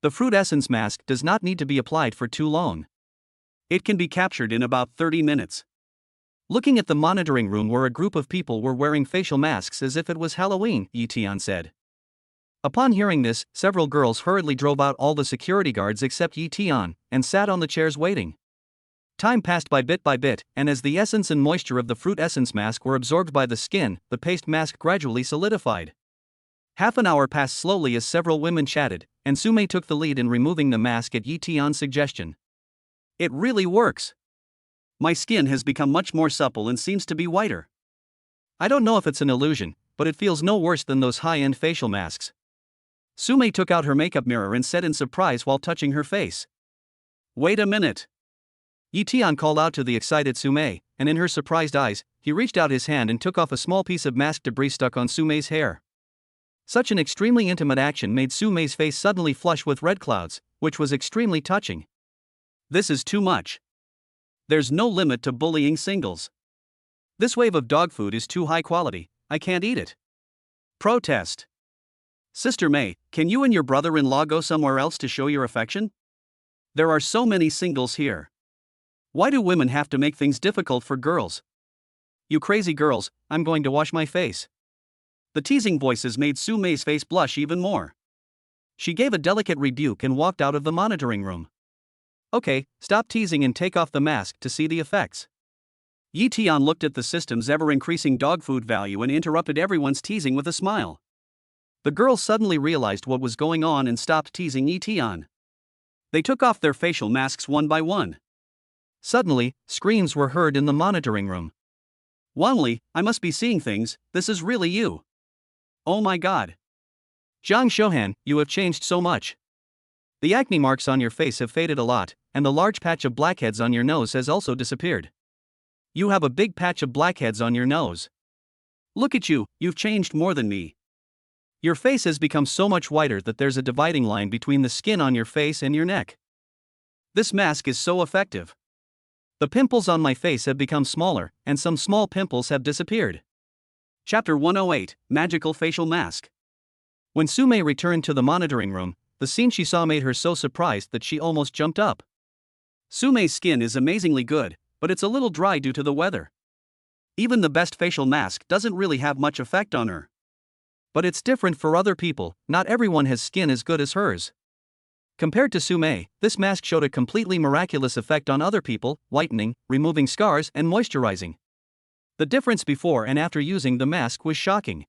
The fruit essence mask does not need to be applied for too long. It can be captured in about 30 minutes. Looking at the monitoring room where a group of people were wearing facial masks as if it was Halloween, Yi Tian said. Upon hearing this, several girls hurriedly drove out all the security guards except Yi Tian, and sat on the chairs waiting. Time passed by bit, and as the essence and moisture of the fruit essence mask were absorbed by the skin, the paste mask gradually solidified. Half an hour passed slowly as several women chatted, and Sumei took the lead in removing the mask at Yi Tian's suggestion. It really works. My skin has become much more supple and seems to be whiter. I don't know if it's an illusion, but it feels no worse than those high-end facial masks. Sumei took out her makeup mirror and said in surprise while touching her face. Wait a minute. Yi Tian called out to the excited Sumei, and in her surprised eyes, he reached out his hand and took off a small piece of mask debris stuck on Sumei's hair. Such an extremely intimate action made Sumei's face suddenly flush with red clouds, which was extremely touching. This is too much. There's no limit to bullying singles. This wave of dog food is too high quality, I can't eat it. Protest. Sister May, can you and your brother-in-law go somewhere else to show your affection? There are so many singles here. Why do women have to make things difficult for girls? You crazy girls, I'm going to wash my face. The teasing voices made Sumei's face blush even more. She gave a delicate rebuke and walked out of the monitoring room. Okay, stop teasing and take off the mask to see the effects. Yi Tian looked at the system's ever-increasing dog food value and interrupted everyone's teasing with a smile. The girls suddenly realized what was going on and stopped teasing Yi Tian. They took off their facial masks one by one. Suddenly, screams were heard in the monitoring room. Wanli, I must be seeing things, this is really you. Oh my god. Zhang Shouhan, you have changed so much. The acne marks on your face have faded a lot, and the large patch of blackheads on your nose has also disappeared. You have a big patch of blackheads on your nose. Look at you, you've changed more than me. Your face has become so much whiter that there's a dividing line between the skin on your face and your neck. This mask is so effective. The pimples on my face have become smaller, and some small pimples have disappeared. Chapter 108, Magical Facial Mask. When Sumei returned to the monitoring room, the scene she saw made her so surprised that she almost jumped up. Sumei's skin is amazingly good, but it's a little dry due to the weather. Even the best facial mask doesn't really have much effect on her. But it's different for other people, not everyone has skin as good as hers. Compared to Sumei, this mask showed a completely miraculous effect on other people, whitening, removing scars, and moisturizing. The difference before and after using the mask was shocking.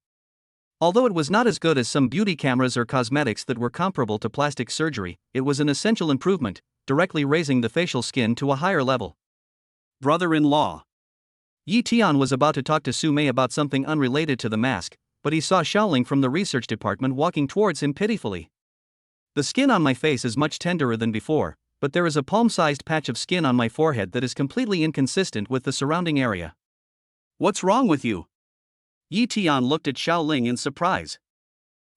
Although it was not as good as some beauty cameras or cosmetics that were comparable to plastic surgery, it was an essential improvement, directly raising the facial skin to a higher level. Brother-in-law. Yi Tian was about to talk to Sumei about something unrelated to the mask, but he saw Xiaoling from the research department walking towards him pitifully. The skin on my face is much tenderer than before, but there is a palm-sized patch of skin on my forehead that is completely inconsistent with the surrounding area. What's wrong with you? Yi Tian looked at Xiaoling in surprise.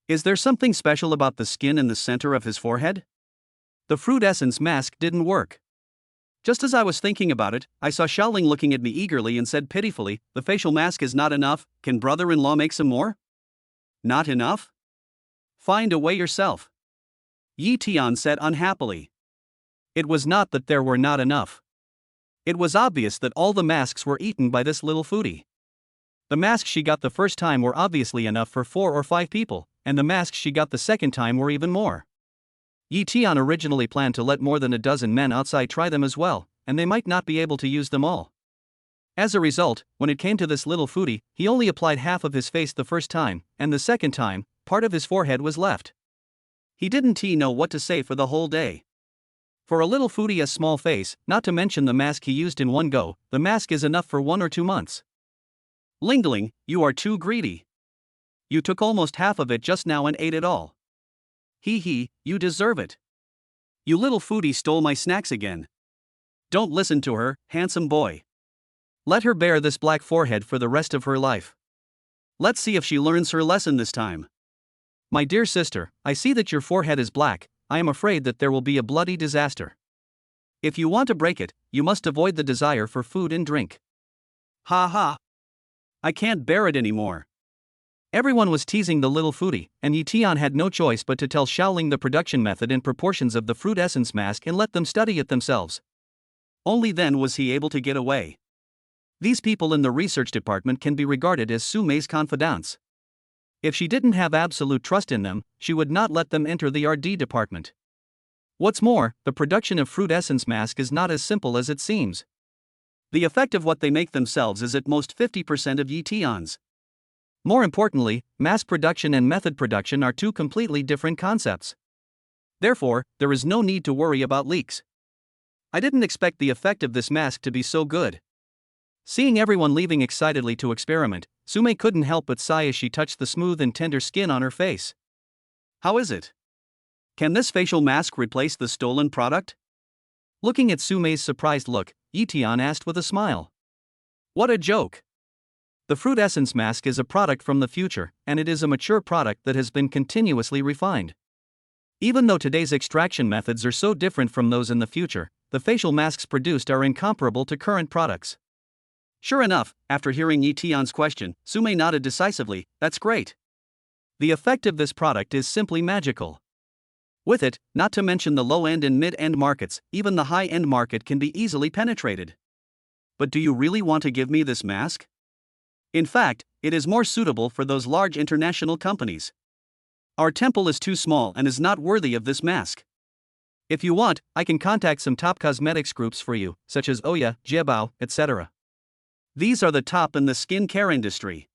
Is there something special about the skin in the center of his forehead? The fruit essence mask didn't work. Just as I was thinking about it, I saw Xiaoling looking at me eagerly and said pitifully, the facial mask is not enough, can brother-in-law make some more? Not enough? Find a way yourself. Yi Tian said unhappily. It was not that there were not enough. It was obvious that all the masks were eaten by this little foodie. The masks she got the first time were obviously enough for 4 or 5 people, and the masks she got the second time were even more. Yi Tian originally planned to let more than a dozen men outside try them as well, and they might not be able to use them all. As a result, when it came to this little foodie, he only applied half of his face the first time, and the second time, part of his forehead was left. He didn't know what to say for the whole day. For a little foodie as small face, not to mention the mask he used in one go, the mask is enough for 1 or 2 months. Lingling, you are too greedy. You took almost half of it just now and ate it all. Hee, you deserve it. You little foodie stole my snacks again. Don't listen to her, handsome boy. Let her bear this black forehead for the rest of her life. Let's see if she learns her lesson this time. My dear sister, I see that your forehead is black. I am afraid that there will be a bloody disaster. If you want to break it, you must avoid the desire for food and drink. Ha ha. I can't bear it anymore. Everyone was teasing the little foodie, and Yi-Tian had no choice but to tell Xiaoling the production method and proportions of the fruit essence mask and let them study it themselves. Only then was he able to get away. These people in the research department can be regarded as Su Mei's confidants. If she didn't have absolute trust in them, she would not let them enter the R&D department. What's more, the production of fruit essence mask is not as simple as it seems. The effect of what they make themselves is at most 50% of Yi-Tian's. More importantly, mass production and method production are two completely different concepts. Therefore, there is no need to worry about leaks. I didn't expect the effect of this mask to be so good. Seeing everyone leaving excitedly to experiment, Su Mei couldn't help but sigh as she touched the smooth and tender skin on her face. How is it? Can this facial mask replace the stolen product? Looking at Su Mei's surprised look, Yi-Tian asked with a smile. What a joke! The fruit essence mask is a product from the future, and it is a mature product that has been continuously refined. Even though today's extraction methods are so different from those in the future, the facial masks produced are incomparable to current products. Sure enough, after hearing Yi-Tian's question, Su Mei nodded decisively. That's great. The effect of this product is simply magical. With it, not to mention the low-end and mid-end markets, even the high-end market can be easily penetrated. But do you really want to give me this mask? In fact, it is more suitable for those large international companies. Our temple is too small and is not worthy of this mask. If you want, I can contact some top cosmetics groups for you, such as Oya, Jiebao, etc. These are the top in the skin care industry.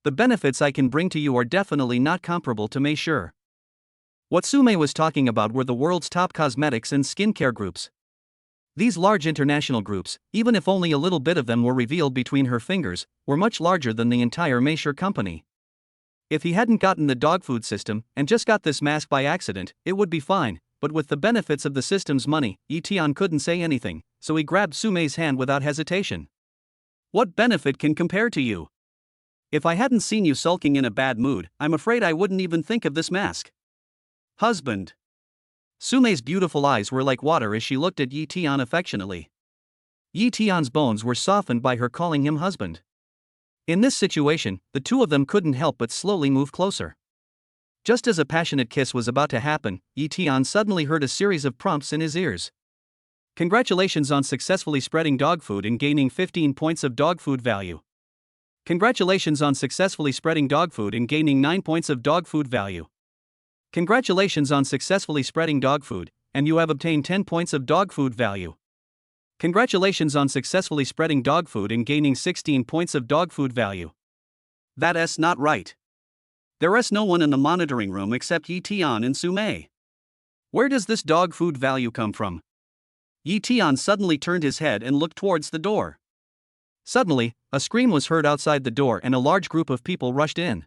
The benefits I can bring to you are definitely not comparable to Mei Shi. What Su Mei was talking about were the world's top cosmetics and skincare groups. These large international groups, even if only a little bit of them were revealed between her fingers, were much larger than the entire Mei Shi company. If he hadn't gotten the dog food system and just got this mask by accident, it would be fine, but with the benefits of the system's money, Yi-Tian couldn't say anything, so he grabbed Su Mei's hand without hesitation. What benefit can compare to you? If I hadn't seen you sulking in a bad mood, I'm afraid I wouldn't even think of this mask. Husband. Su Mei's beautiful eyes were like water as she looked at Yi-Tian affectionately. Yi-Tian's bones were softened by her calling him husband. In this situation, the two of them couldn't help but slowly move closer. Just as a passionate kiss was about to happen, Yi-Tian suddenly heard a series of prompts in his ears. Congratulations on successfully spreading dog food and gaining 15 points of dog food value. Congratulations on successfully spreading dog food and gaining 9 points of dog food value. Congratulations on successfully spreading dog food, and you have obtained 10 points of dog food value. Congratulations on successfully spreading dog food and gaining 16 points of dog food value. That's not right. There's no one in the monitoring room except Yi-Tian and Su Mei. Where does this dog food value come from? Yi-Tian suddenly turned his head and looked towards the door. Suddenly, a scream was heard outside the door and a large group of people rushed in.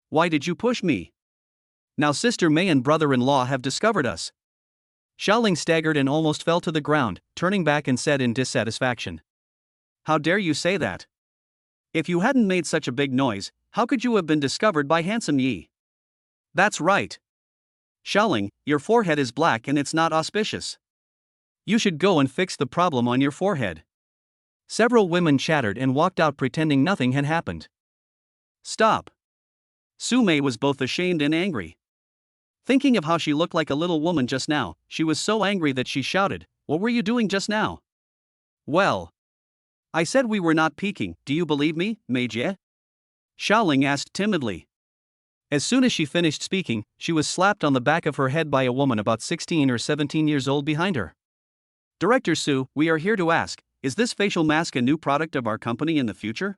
Why did you push me? Now Sister Mei and brother-in-law have discovered us. Xiaoling staggered and almost fell to the ground, turning back and said in dissatisfaction. How dare you say that? If you hadn't made such a big noise, how could you have been discovered by handsome Yi? That's right. Xiaoling, your forehead is black and it's not auspicious. You should go and fix the problem on your forehead. Several women chattered and walked out pretending nothing had happened. Stop. Su Mei was both ashamed and angry. Thinking of how she looked like a little woman just now, she was so angry that she shouted, What were you doing just now? Well, I said we were not peeking, do you believe me, Mei Jie? Xiaoling asked timidly. As soon as she finished speaking, she was slapped on the back of her head by a woman about 16 or 17 years old behind her. Director Su, we are here to ask, is this facial mask a new product of our company in the future?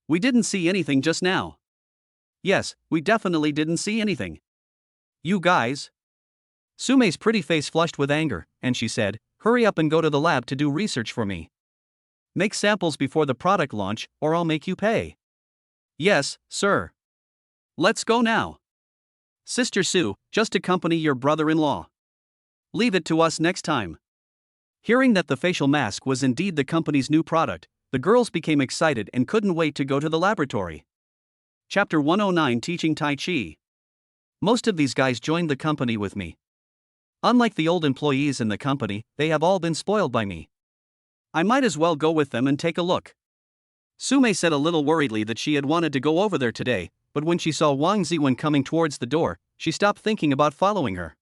We didn't see anything just now. Yes, we definitely didn't see anything. You guys? Sume's pretty face flushed with anger, and she said, "Hurry up and go to the lab to do research for me. Make samples before the product launch, or I'll make you pay." Yes, sir. Let's go now. Sister Sue, just accompany your brother-in-law. Leave it to us next time. Hearing that the facial mask was indeed the company's new product, the girls became excited and couldn't wait to go to the laboratory. Chapter 109, Teaching Tai Chi. Most of these guys joined the company with me. Unlike the old employees in the company, they have all been spoiled by me. I might as well go with them and take a look. Sume said a little worriedly that she had wanted to go over there today, but when she saw Wang Ziwen coming towards the door, she stopped thinking about following her.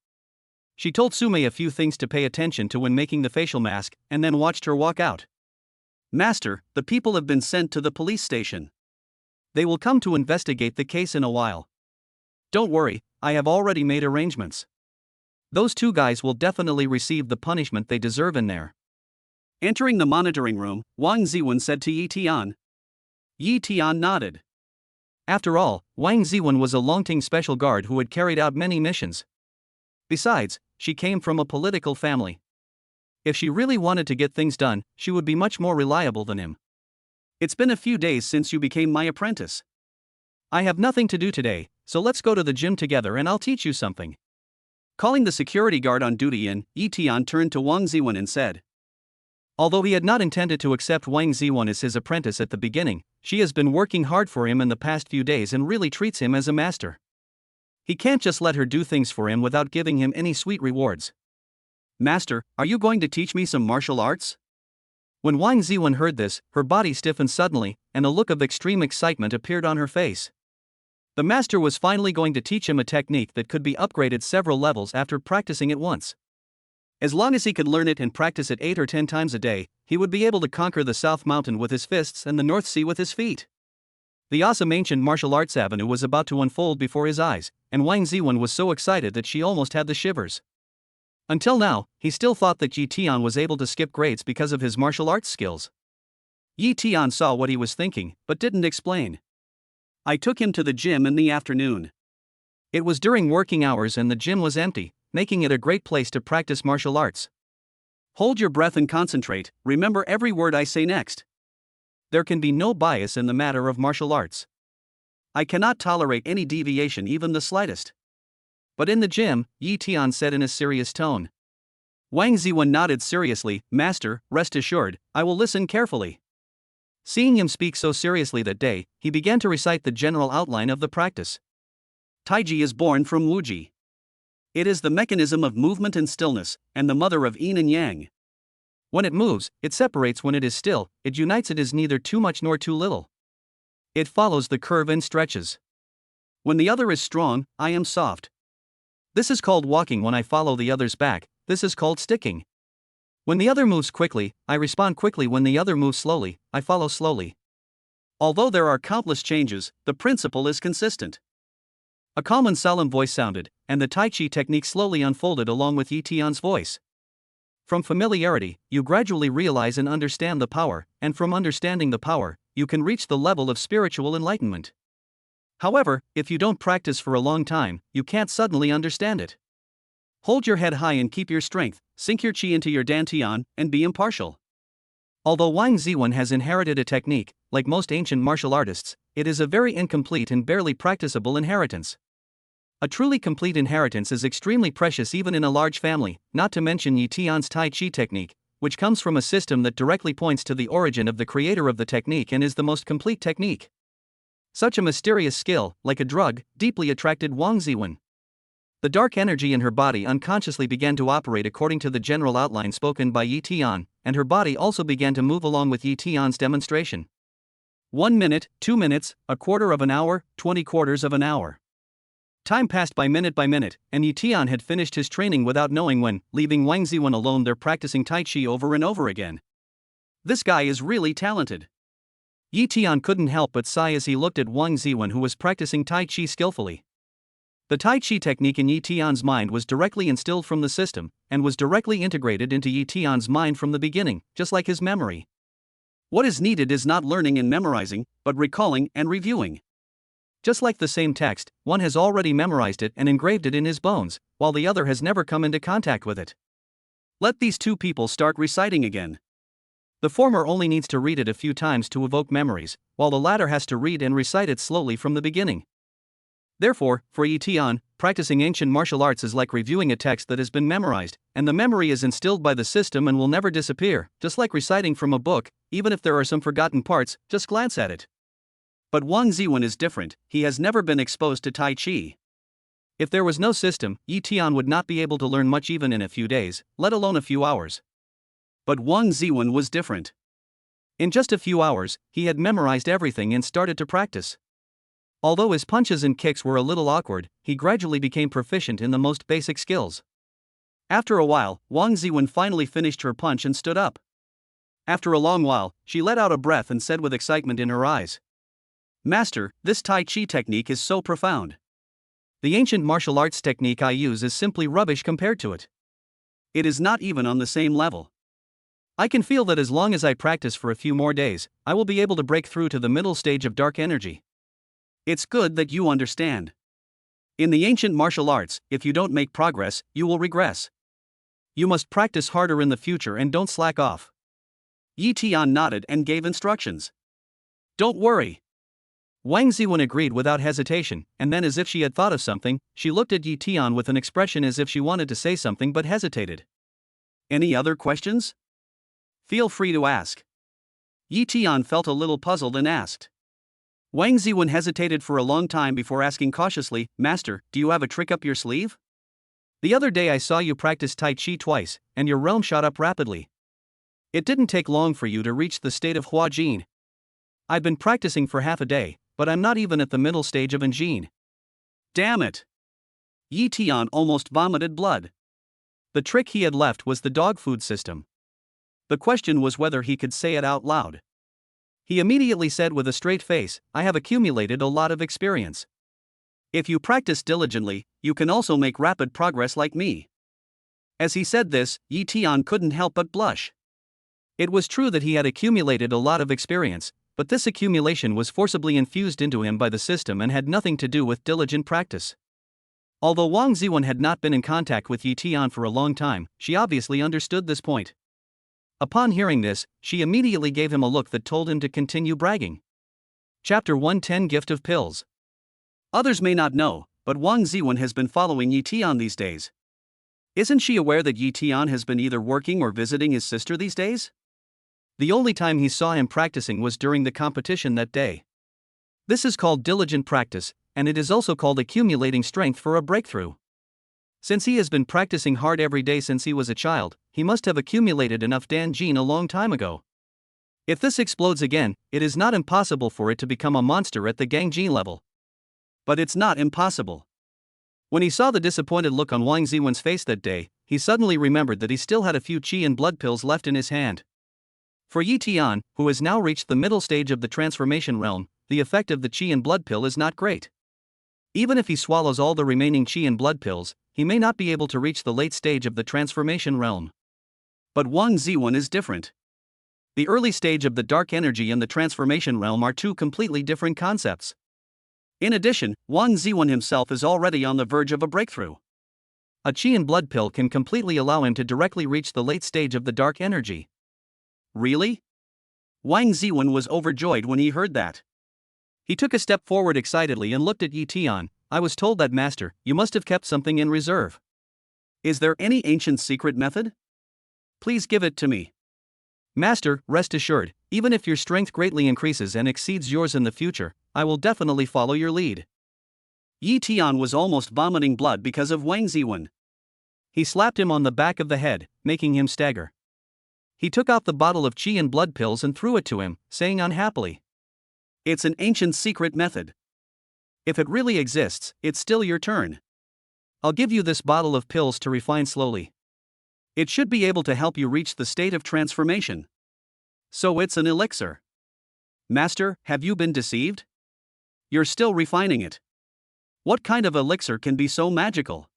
She told Sume a few things to pay attention to when making the facial mask, and then watched her walk out. Master, the people have been sent to the police station. They will come to investigate the case in a while. Don't worry, I have already made arrangements. Those two guys will definitely receive the punishment they deserve in there. Entering the monitoring room, Wang Ziwen said to Yi Tian. Yi Tian nodded. After all, Wang Ziwen was a Longting special guard who had carried out many missions. Besides, she came from a political family. If she really wanted to get things done, she would be much more reliable than him. It's been a few days since you became my apprentice. I have nothing to do today, so let's go to the gym together and I'll teach you something. Calling the security guard on duty in, Yi Tian turned to Wang Ziwen and said. Although he had not intended to accept Wang Ziwen as his apprentice at the beginning, she has been working hard for him in the past few days and really treats him as a master. He can't just let her do things for him without giving him any sweet rewards. Master, are you going to teach me some martial arts? When Wang Ziwen heard this, her body stiffened suddenly, and a look of extreme excitement appeared on her face. The master was finally going to teach him a technique that could be upgraded several levels after practicing it once. As long as he could learn it and practice it 8 or 10 times a day, he would be able to conquer the South Mountain with his fists and the North Sea with his feet. The awesome ancient martial arts avenue was about to unfold before his eyes, and Wang Ziwen was so excited that she almost had the shivers. Until now, he still thought that Yi Tian was able to skip grades because of his martial arts skills. Yi Tian saw what he was thinking, but didn't explain. I took him to the gym in the afternoon. It was during working hours and the gym was empty, making it a great place to practice martial arts. Hold your breath and concentrate, remember every word I say next. There can be no bias in the matter of martial arts. I cannot tolerate any deviation, even the slightest. But in the gym, Yi Tian said in a serious tone. Wang Ziwen nodded seriously. Master, rest assured, I will listen carefully. Seeing him speak so seriously that day, he began to recite the general outline of the practice. Taiji is born from Wuji. It is the mechanism of movement and stillness, and the mother of yin and yang. When it moves, it separates. When it is still, it unites. It is neither too much nor too little. It follows the curve and stretches. When the other is strong, I am soft. This is called walking. When I follow the other's back, this is called sticking. When the other moves quickly, I respond quickly. When the other moves slowly, I follow slowly. Although there are countless changes, the principle is consistent. A calm and solemn voice sounded, and the Tai Chi technique slowly unfolded along with Yi Tian's voice. From familiarity, you gradually realize and understand the power, and from understanding the power, you can reach the level of spiritual enlightenment. However, if you don't practice for a long time, you can't suddenly understand it. Hold your head high and keep your strength, sink your chi into your dantian, and be impartial. Although Wang Ziwen has inherited a technique, like most ancient martial artists, it is a very incomplete and barely practicable inheritance. A truly complete inheritance is extremely precious even in a large family, not to mention Yi Tian's Tai Chi technique, which comes from a system that directly points to the origin of the creator of the technique and is the most complete technique. Such a mysterious skill, like a drug, deeply attracted Wang Ziwen. The dark energy in her body unconsciously began to operate according to the general outline spoken by Yi Tian, and her body also began to move along with Yi Tian's demonstration. 1 minute, 2 minutes, a quarter of an hour, 20 quarters of an hour. Time passed by minute, and Yi Tian had finished his training without knowing when, leaving Wang Ziwen alone there practicing Tai Chi over and over again. This guy is really talented. Yi Tian couldn't help but sigh as he looked at Wang Ziwen, who was practicing Tai Chi skillfully. The Tai Chi technique in Yi Tian's mind was directly instilled from the system, and was directly integrated into Yi Tian's mind from the beginning, just like his memory. What is needed is not learning and memorizing, but recalling and reviewing. Just like the same text, one has already memorized it and engraved it in his bones, while the other has never come into contact with it. Let these two people start reciting again. The former only needs to read it a few times to evoke memories, while the latter has to read and recite it slowly from the beginning. Therefore, for Yi Tian, practicing ancient martial arts is like reviewing a text that has been memorized, and the memory is instilled by the system and will never disappear. Just like reciting from a book, even if there are some forgotten parts, just glance at it. But Wang Ziwen is different, he has never been exposed to Tai Chi. If there was no system, Yi Tian would not be able to learn much even in a few days, let alone a few hours. But Wang Ziwen was different. In just a few hours, he had memorized everything and started to practice. Although his punches and kicks were a little awkward, he gradually became proficient in the most basic skills. After a while, Wang Ziwen finally finished her punch and stood up. After a long while, she let out a breath and said with excitement in her eyes, "Master, this Tai Chi technique is so profound. The ancient martial arts technique I use is simply rubbish compared to it. It is not even on the same level. I can feel that as long as I practice for a few more days, I will be able to break through to the middle stage of dark energy." It's good that you understand. In the ancient martial arts, if you don't make progress, you will regress. You must practice harder in the future and don't slack off. Yi Tian nodded and gave instructions. Don't worry. Wang Ziwen agreed without hesitation, and then as if she had thought of something, she looked at Yi Tian with an expression as if she wanted to say something but hesitated. Any other questions? Feel free to ask. Yi Tian felt a little puzzled and asked. Wang Ziwen hesitated for a long time before asking cautiously, "Master, do you have a trick up your sleeve?" The other day I saw you practice Tai Chi twice, and your realm shot up rapidly. It didn't take long for you to reach the state of Hua Jin. I've been practicing for half a day, but I'm not even at the middle stage of Jin. Damn it! Yi Tian almost vomited blood. The trick he had left was the dog food system. The question was whether he could say it out loud. He immediately said with a straight face, "I have accumulated a lot of experience. If you practice diligently, you can also make rapid progress like me." As he said this, Yi Tian couldn't help but blush. It was true that he had accumulated a lot of experience, but this accumulation was forcibly infused into him by the system and had nothing to do with diligent practice. Although Wang Ziwen had not been in contact with Yi Tian for a long time, she obviously understood this point. Upon hearing this, she immediately gave him a look that told him to continue bragging. Chapter 110 Gift of Pills. Others may not know, but Wang Ziwen has been following Yi Tian these days. Isn't she aware that Yi Tian has been either working or visiting his sister these days? The only time he saw him practicing was during the competition that day. This is called diligent practice, and it is also called accumulating strength for a breakthrough. Since he has been practicing hard every day since he was a child, he must have accumulated enough Dan Jin a long time ago. If this explodes again, it is not impossible for it to become a monster at the Gang Jin level. But it's not impossible. When he saw the disappointed look on Wang Ziwen's face that day, he suddenly remembered that he still had a few qi and blood pills left in his hand. For Yi Tian, who has now reached the middle stage of the transformation realm, the effect of the qi and blood pill is not great. Even if he swallows all the remaining qi and blood pills, he may not be able to reach the late stage of the transformation realm. But Wang Ziwen is different. The early stage of the dark energy and the transformation realm are two completely different concepts. In addition, Wang Ziwen himself is already on the verge of a breakthrough. A qi and blood pill can completely allow him to directly reach the late stage of the dark energy. Really? Wang Ziwen was overjoyed when he heard that. He took a step forward excitedly and looked at Yi Tian. "I was told that, Master, you must have kept something in reserve. Is there any ancient secret method? Please give it to me." "Master, rest assured, even if your strength greatly increases and exceeds yours in the future, I will definitely follow your lead." Yi Tian was almost vomiting blood because of Wang Ziwen. He slapped him on the back of the head, making him stagger. He took out the bottle of qi and blood pills and threw it to him, saying unhappily, "It's an ancient secret method. If it really exists, it's still your turn. I'll give you this bottle of pills to refine slowly. It should be able to help you reach the state of transformation. So it's an elixir. Master, have you been deceived? You're still refining it. What kind of elixir can be so magical?"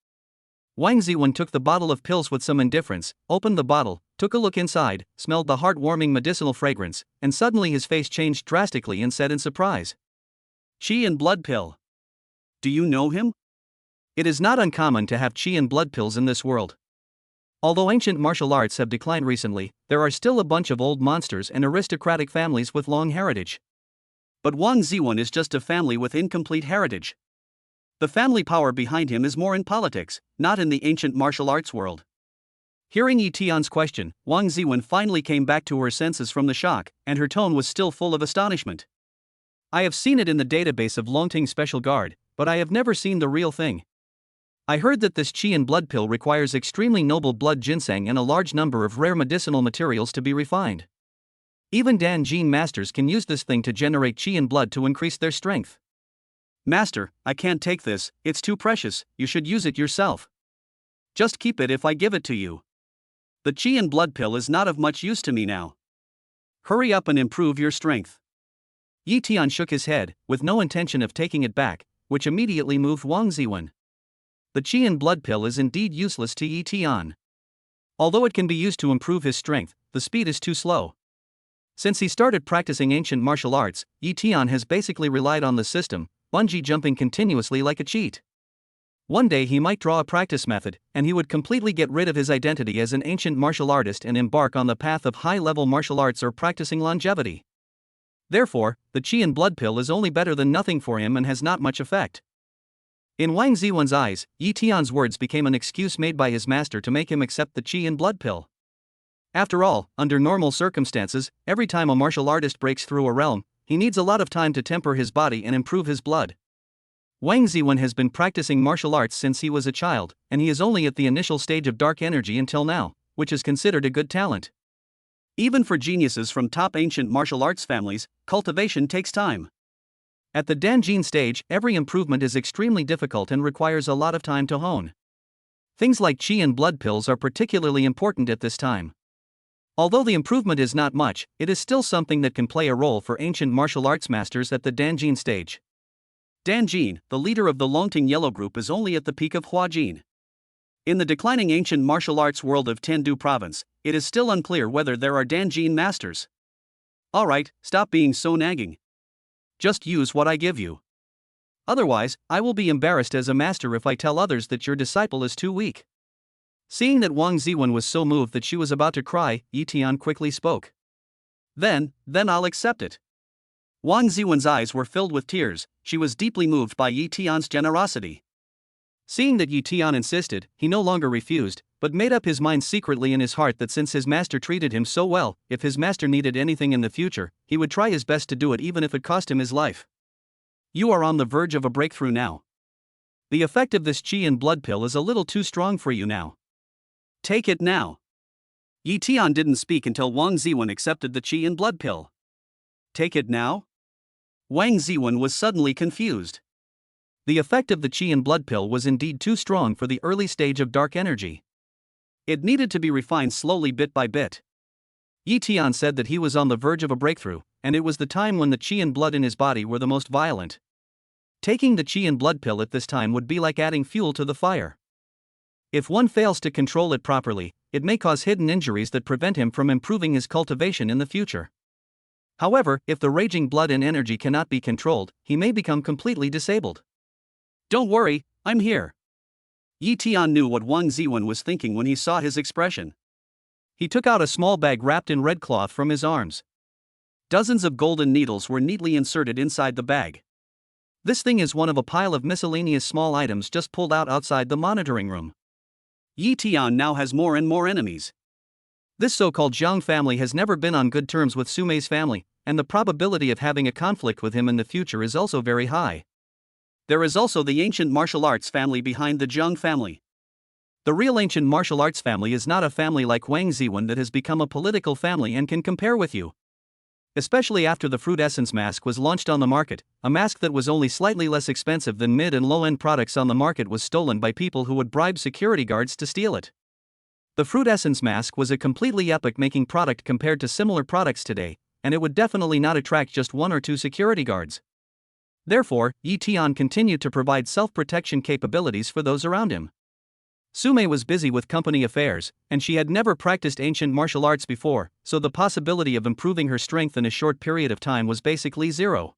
Wang Ziwen took the bottle of pills with some indifference, opened the bottle, took a look inside, smelled the heart-warming medicinal fragrance, and suddenly his face changed drastically and said in surprise, "Qi and blood pill. Do you know him? It is not uncommon to have qi and blood pills in this world. Although ancient martial arts have declined recently, there are still a bunch of old monsters and aristocratic families with long heritage. But Wang Ziwen is just a family with incomplete heritage. The family power behind him is more in politics, not in the ancient martial arts world. Hearing Yi Tian's question, Wang Ziwen finally came back to her senses from the shock, and her tone was still full of astonishment. I have seen it in the database of Longting Special Guard, but I have never seen the real thing. I heard that this qi and blood pill requires extremely noble blood ginseng and a large number of rare medicinal materials to be refined. Even Dan Jin masters can use this thing to generate qi and blood to increase their strength. Master, I can't take this, it's too precious, you should use it yourself. Just keep it if I give it to you. The qi and blood pill is not of much use to me now. Hurry up and improve your strength. Yi Tian shook his head, with no intention of taking it back, which immediately moved Wang Ziwen. The qi and blood pill is indeed useless to Yi Tian. Although it can be used to improve his strength, the speed is too slow. Since he started practicing ancient martial arts, Yi Tian has basically relied on the system, bungee jumping continuously like a cheat. One day he might draw a practice method, and he would completely get rid of his identity as an ancient martial artist and embark on the path of high-level martial arts or practicing longevity. Therefore, the qi and blood pill is only better than nothing for him and has not much effect. In Wang Ziwen's eyes, Yi Tian's words became an excuse made by his master to make him accept the qi and blood pill. After all, under normal circumstances, every time a martial artist breaks through a realm, he needs a lot of time to temper his body and improve his blood. Wang Ziwen has been practicing martial arts since he was a child, and he is only at the initial stage of dark energy until now, which is considered a good talent. Even for geniuses from top ancient martial arts families, cultivation takes time. At the Danjin stage, every improvement is extremely difficult and requires a lot of time to hone. Things like qi and blood pills are particularly important at this time. Although the improvement is not much, it is still something that can play a role for ancient martial arts masters at the Danjin stage. Danjin, the leader of the Longting Yellow Group, is only at the peak of Huajin. In the declining ancient martial arts world of Tendu Province, it is still unclear whether there are Danjin masters. Alright, stop being so nagging. Just use what I give you. Otherwise, I will be embarrassed as a master if I tell others that your disciple is too weak. Seeing that Wang Ziwen was so moved that she was about to cry, Yi Tian quickly spoke. Then I'll accept it. Wang Ziwen's eyes were filled with tears, she was deeply moved by Yi Tian's generosity. Seeing that Yi Tian insisted, he no longer refused, but made up his mind secretly in his heart that since his master treated him so well, if his master needed anything in the future, he would try his best to do it even if it cost him his life. You are on the verge of a breakthrough now. The effect of this qi and blood pill is a little too strong for you now. Take it now. Yi Tian didn't speak until Wang Ziwen accepted the qi and blood pill. Take it now? Wang Ziwen was suddenly confused. The effect of the qi and blood pill was indeed too strong for the early stage of dark energy. It needed to be refined slowly bit by bit. Yi Tian said that he was on the verge of a breakthrough, and it was the time when the qi and blood in his body were the most violent. Taking the qi and blood pill at this time would be like adding fuel to the fire. If one fails to control it properly, it may cause hidden injuries that prevent him from improving his cultivation in the future. However, if the raging blood and energy cannot be controlled, he may become completely disabled. Don't worry, I'm here. Yi Tian knew what Wang Ziwen was thinking when he saw his expression. He took out a small bag wrapped in red cloth from his arms. Dozens of golden needles were neatly inserted inside the bag. This thing is one of a pile of miscellaneous small items just pulled out outside the monitoring room. Yi Tian now has more and more enemies. This so-called Zhang family has never been on good terms with Sumei's family, and the probability of having a conflict with him in the future is also very high. There is also the ancient martial arts family behind the Zhang family. The real ancient martial arts family is not a family like Wang Ziwen that has become a political family and can compare with you. Especially after the fruit essence mask was launched on the market, a mask that was only slightly less expensive than mid and low-end products on the market was stolen by people who would bribe security guards to steal it. The fruit essence mask was a completely epoch-making product compared to similar products today, and it would definitely not attract just one or two security guards. Therefore, Yi Tian continued to provide self-protection capabilities for those around him. Sumei was busy with company affairs, and she had never practiced ancient martial arts before, so the possibility of improving her strength in a short period of time was basically zero.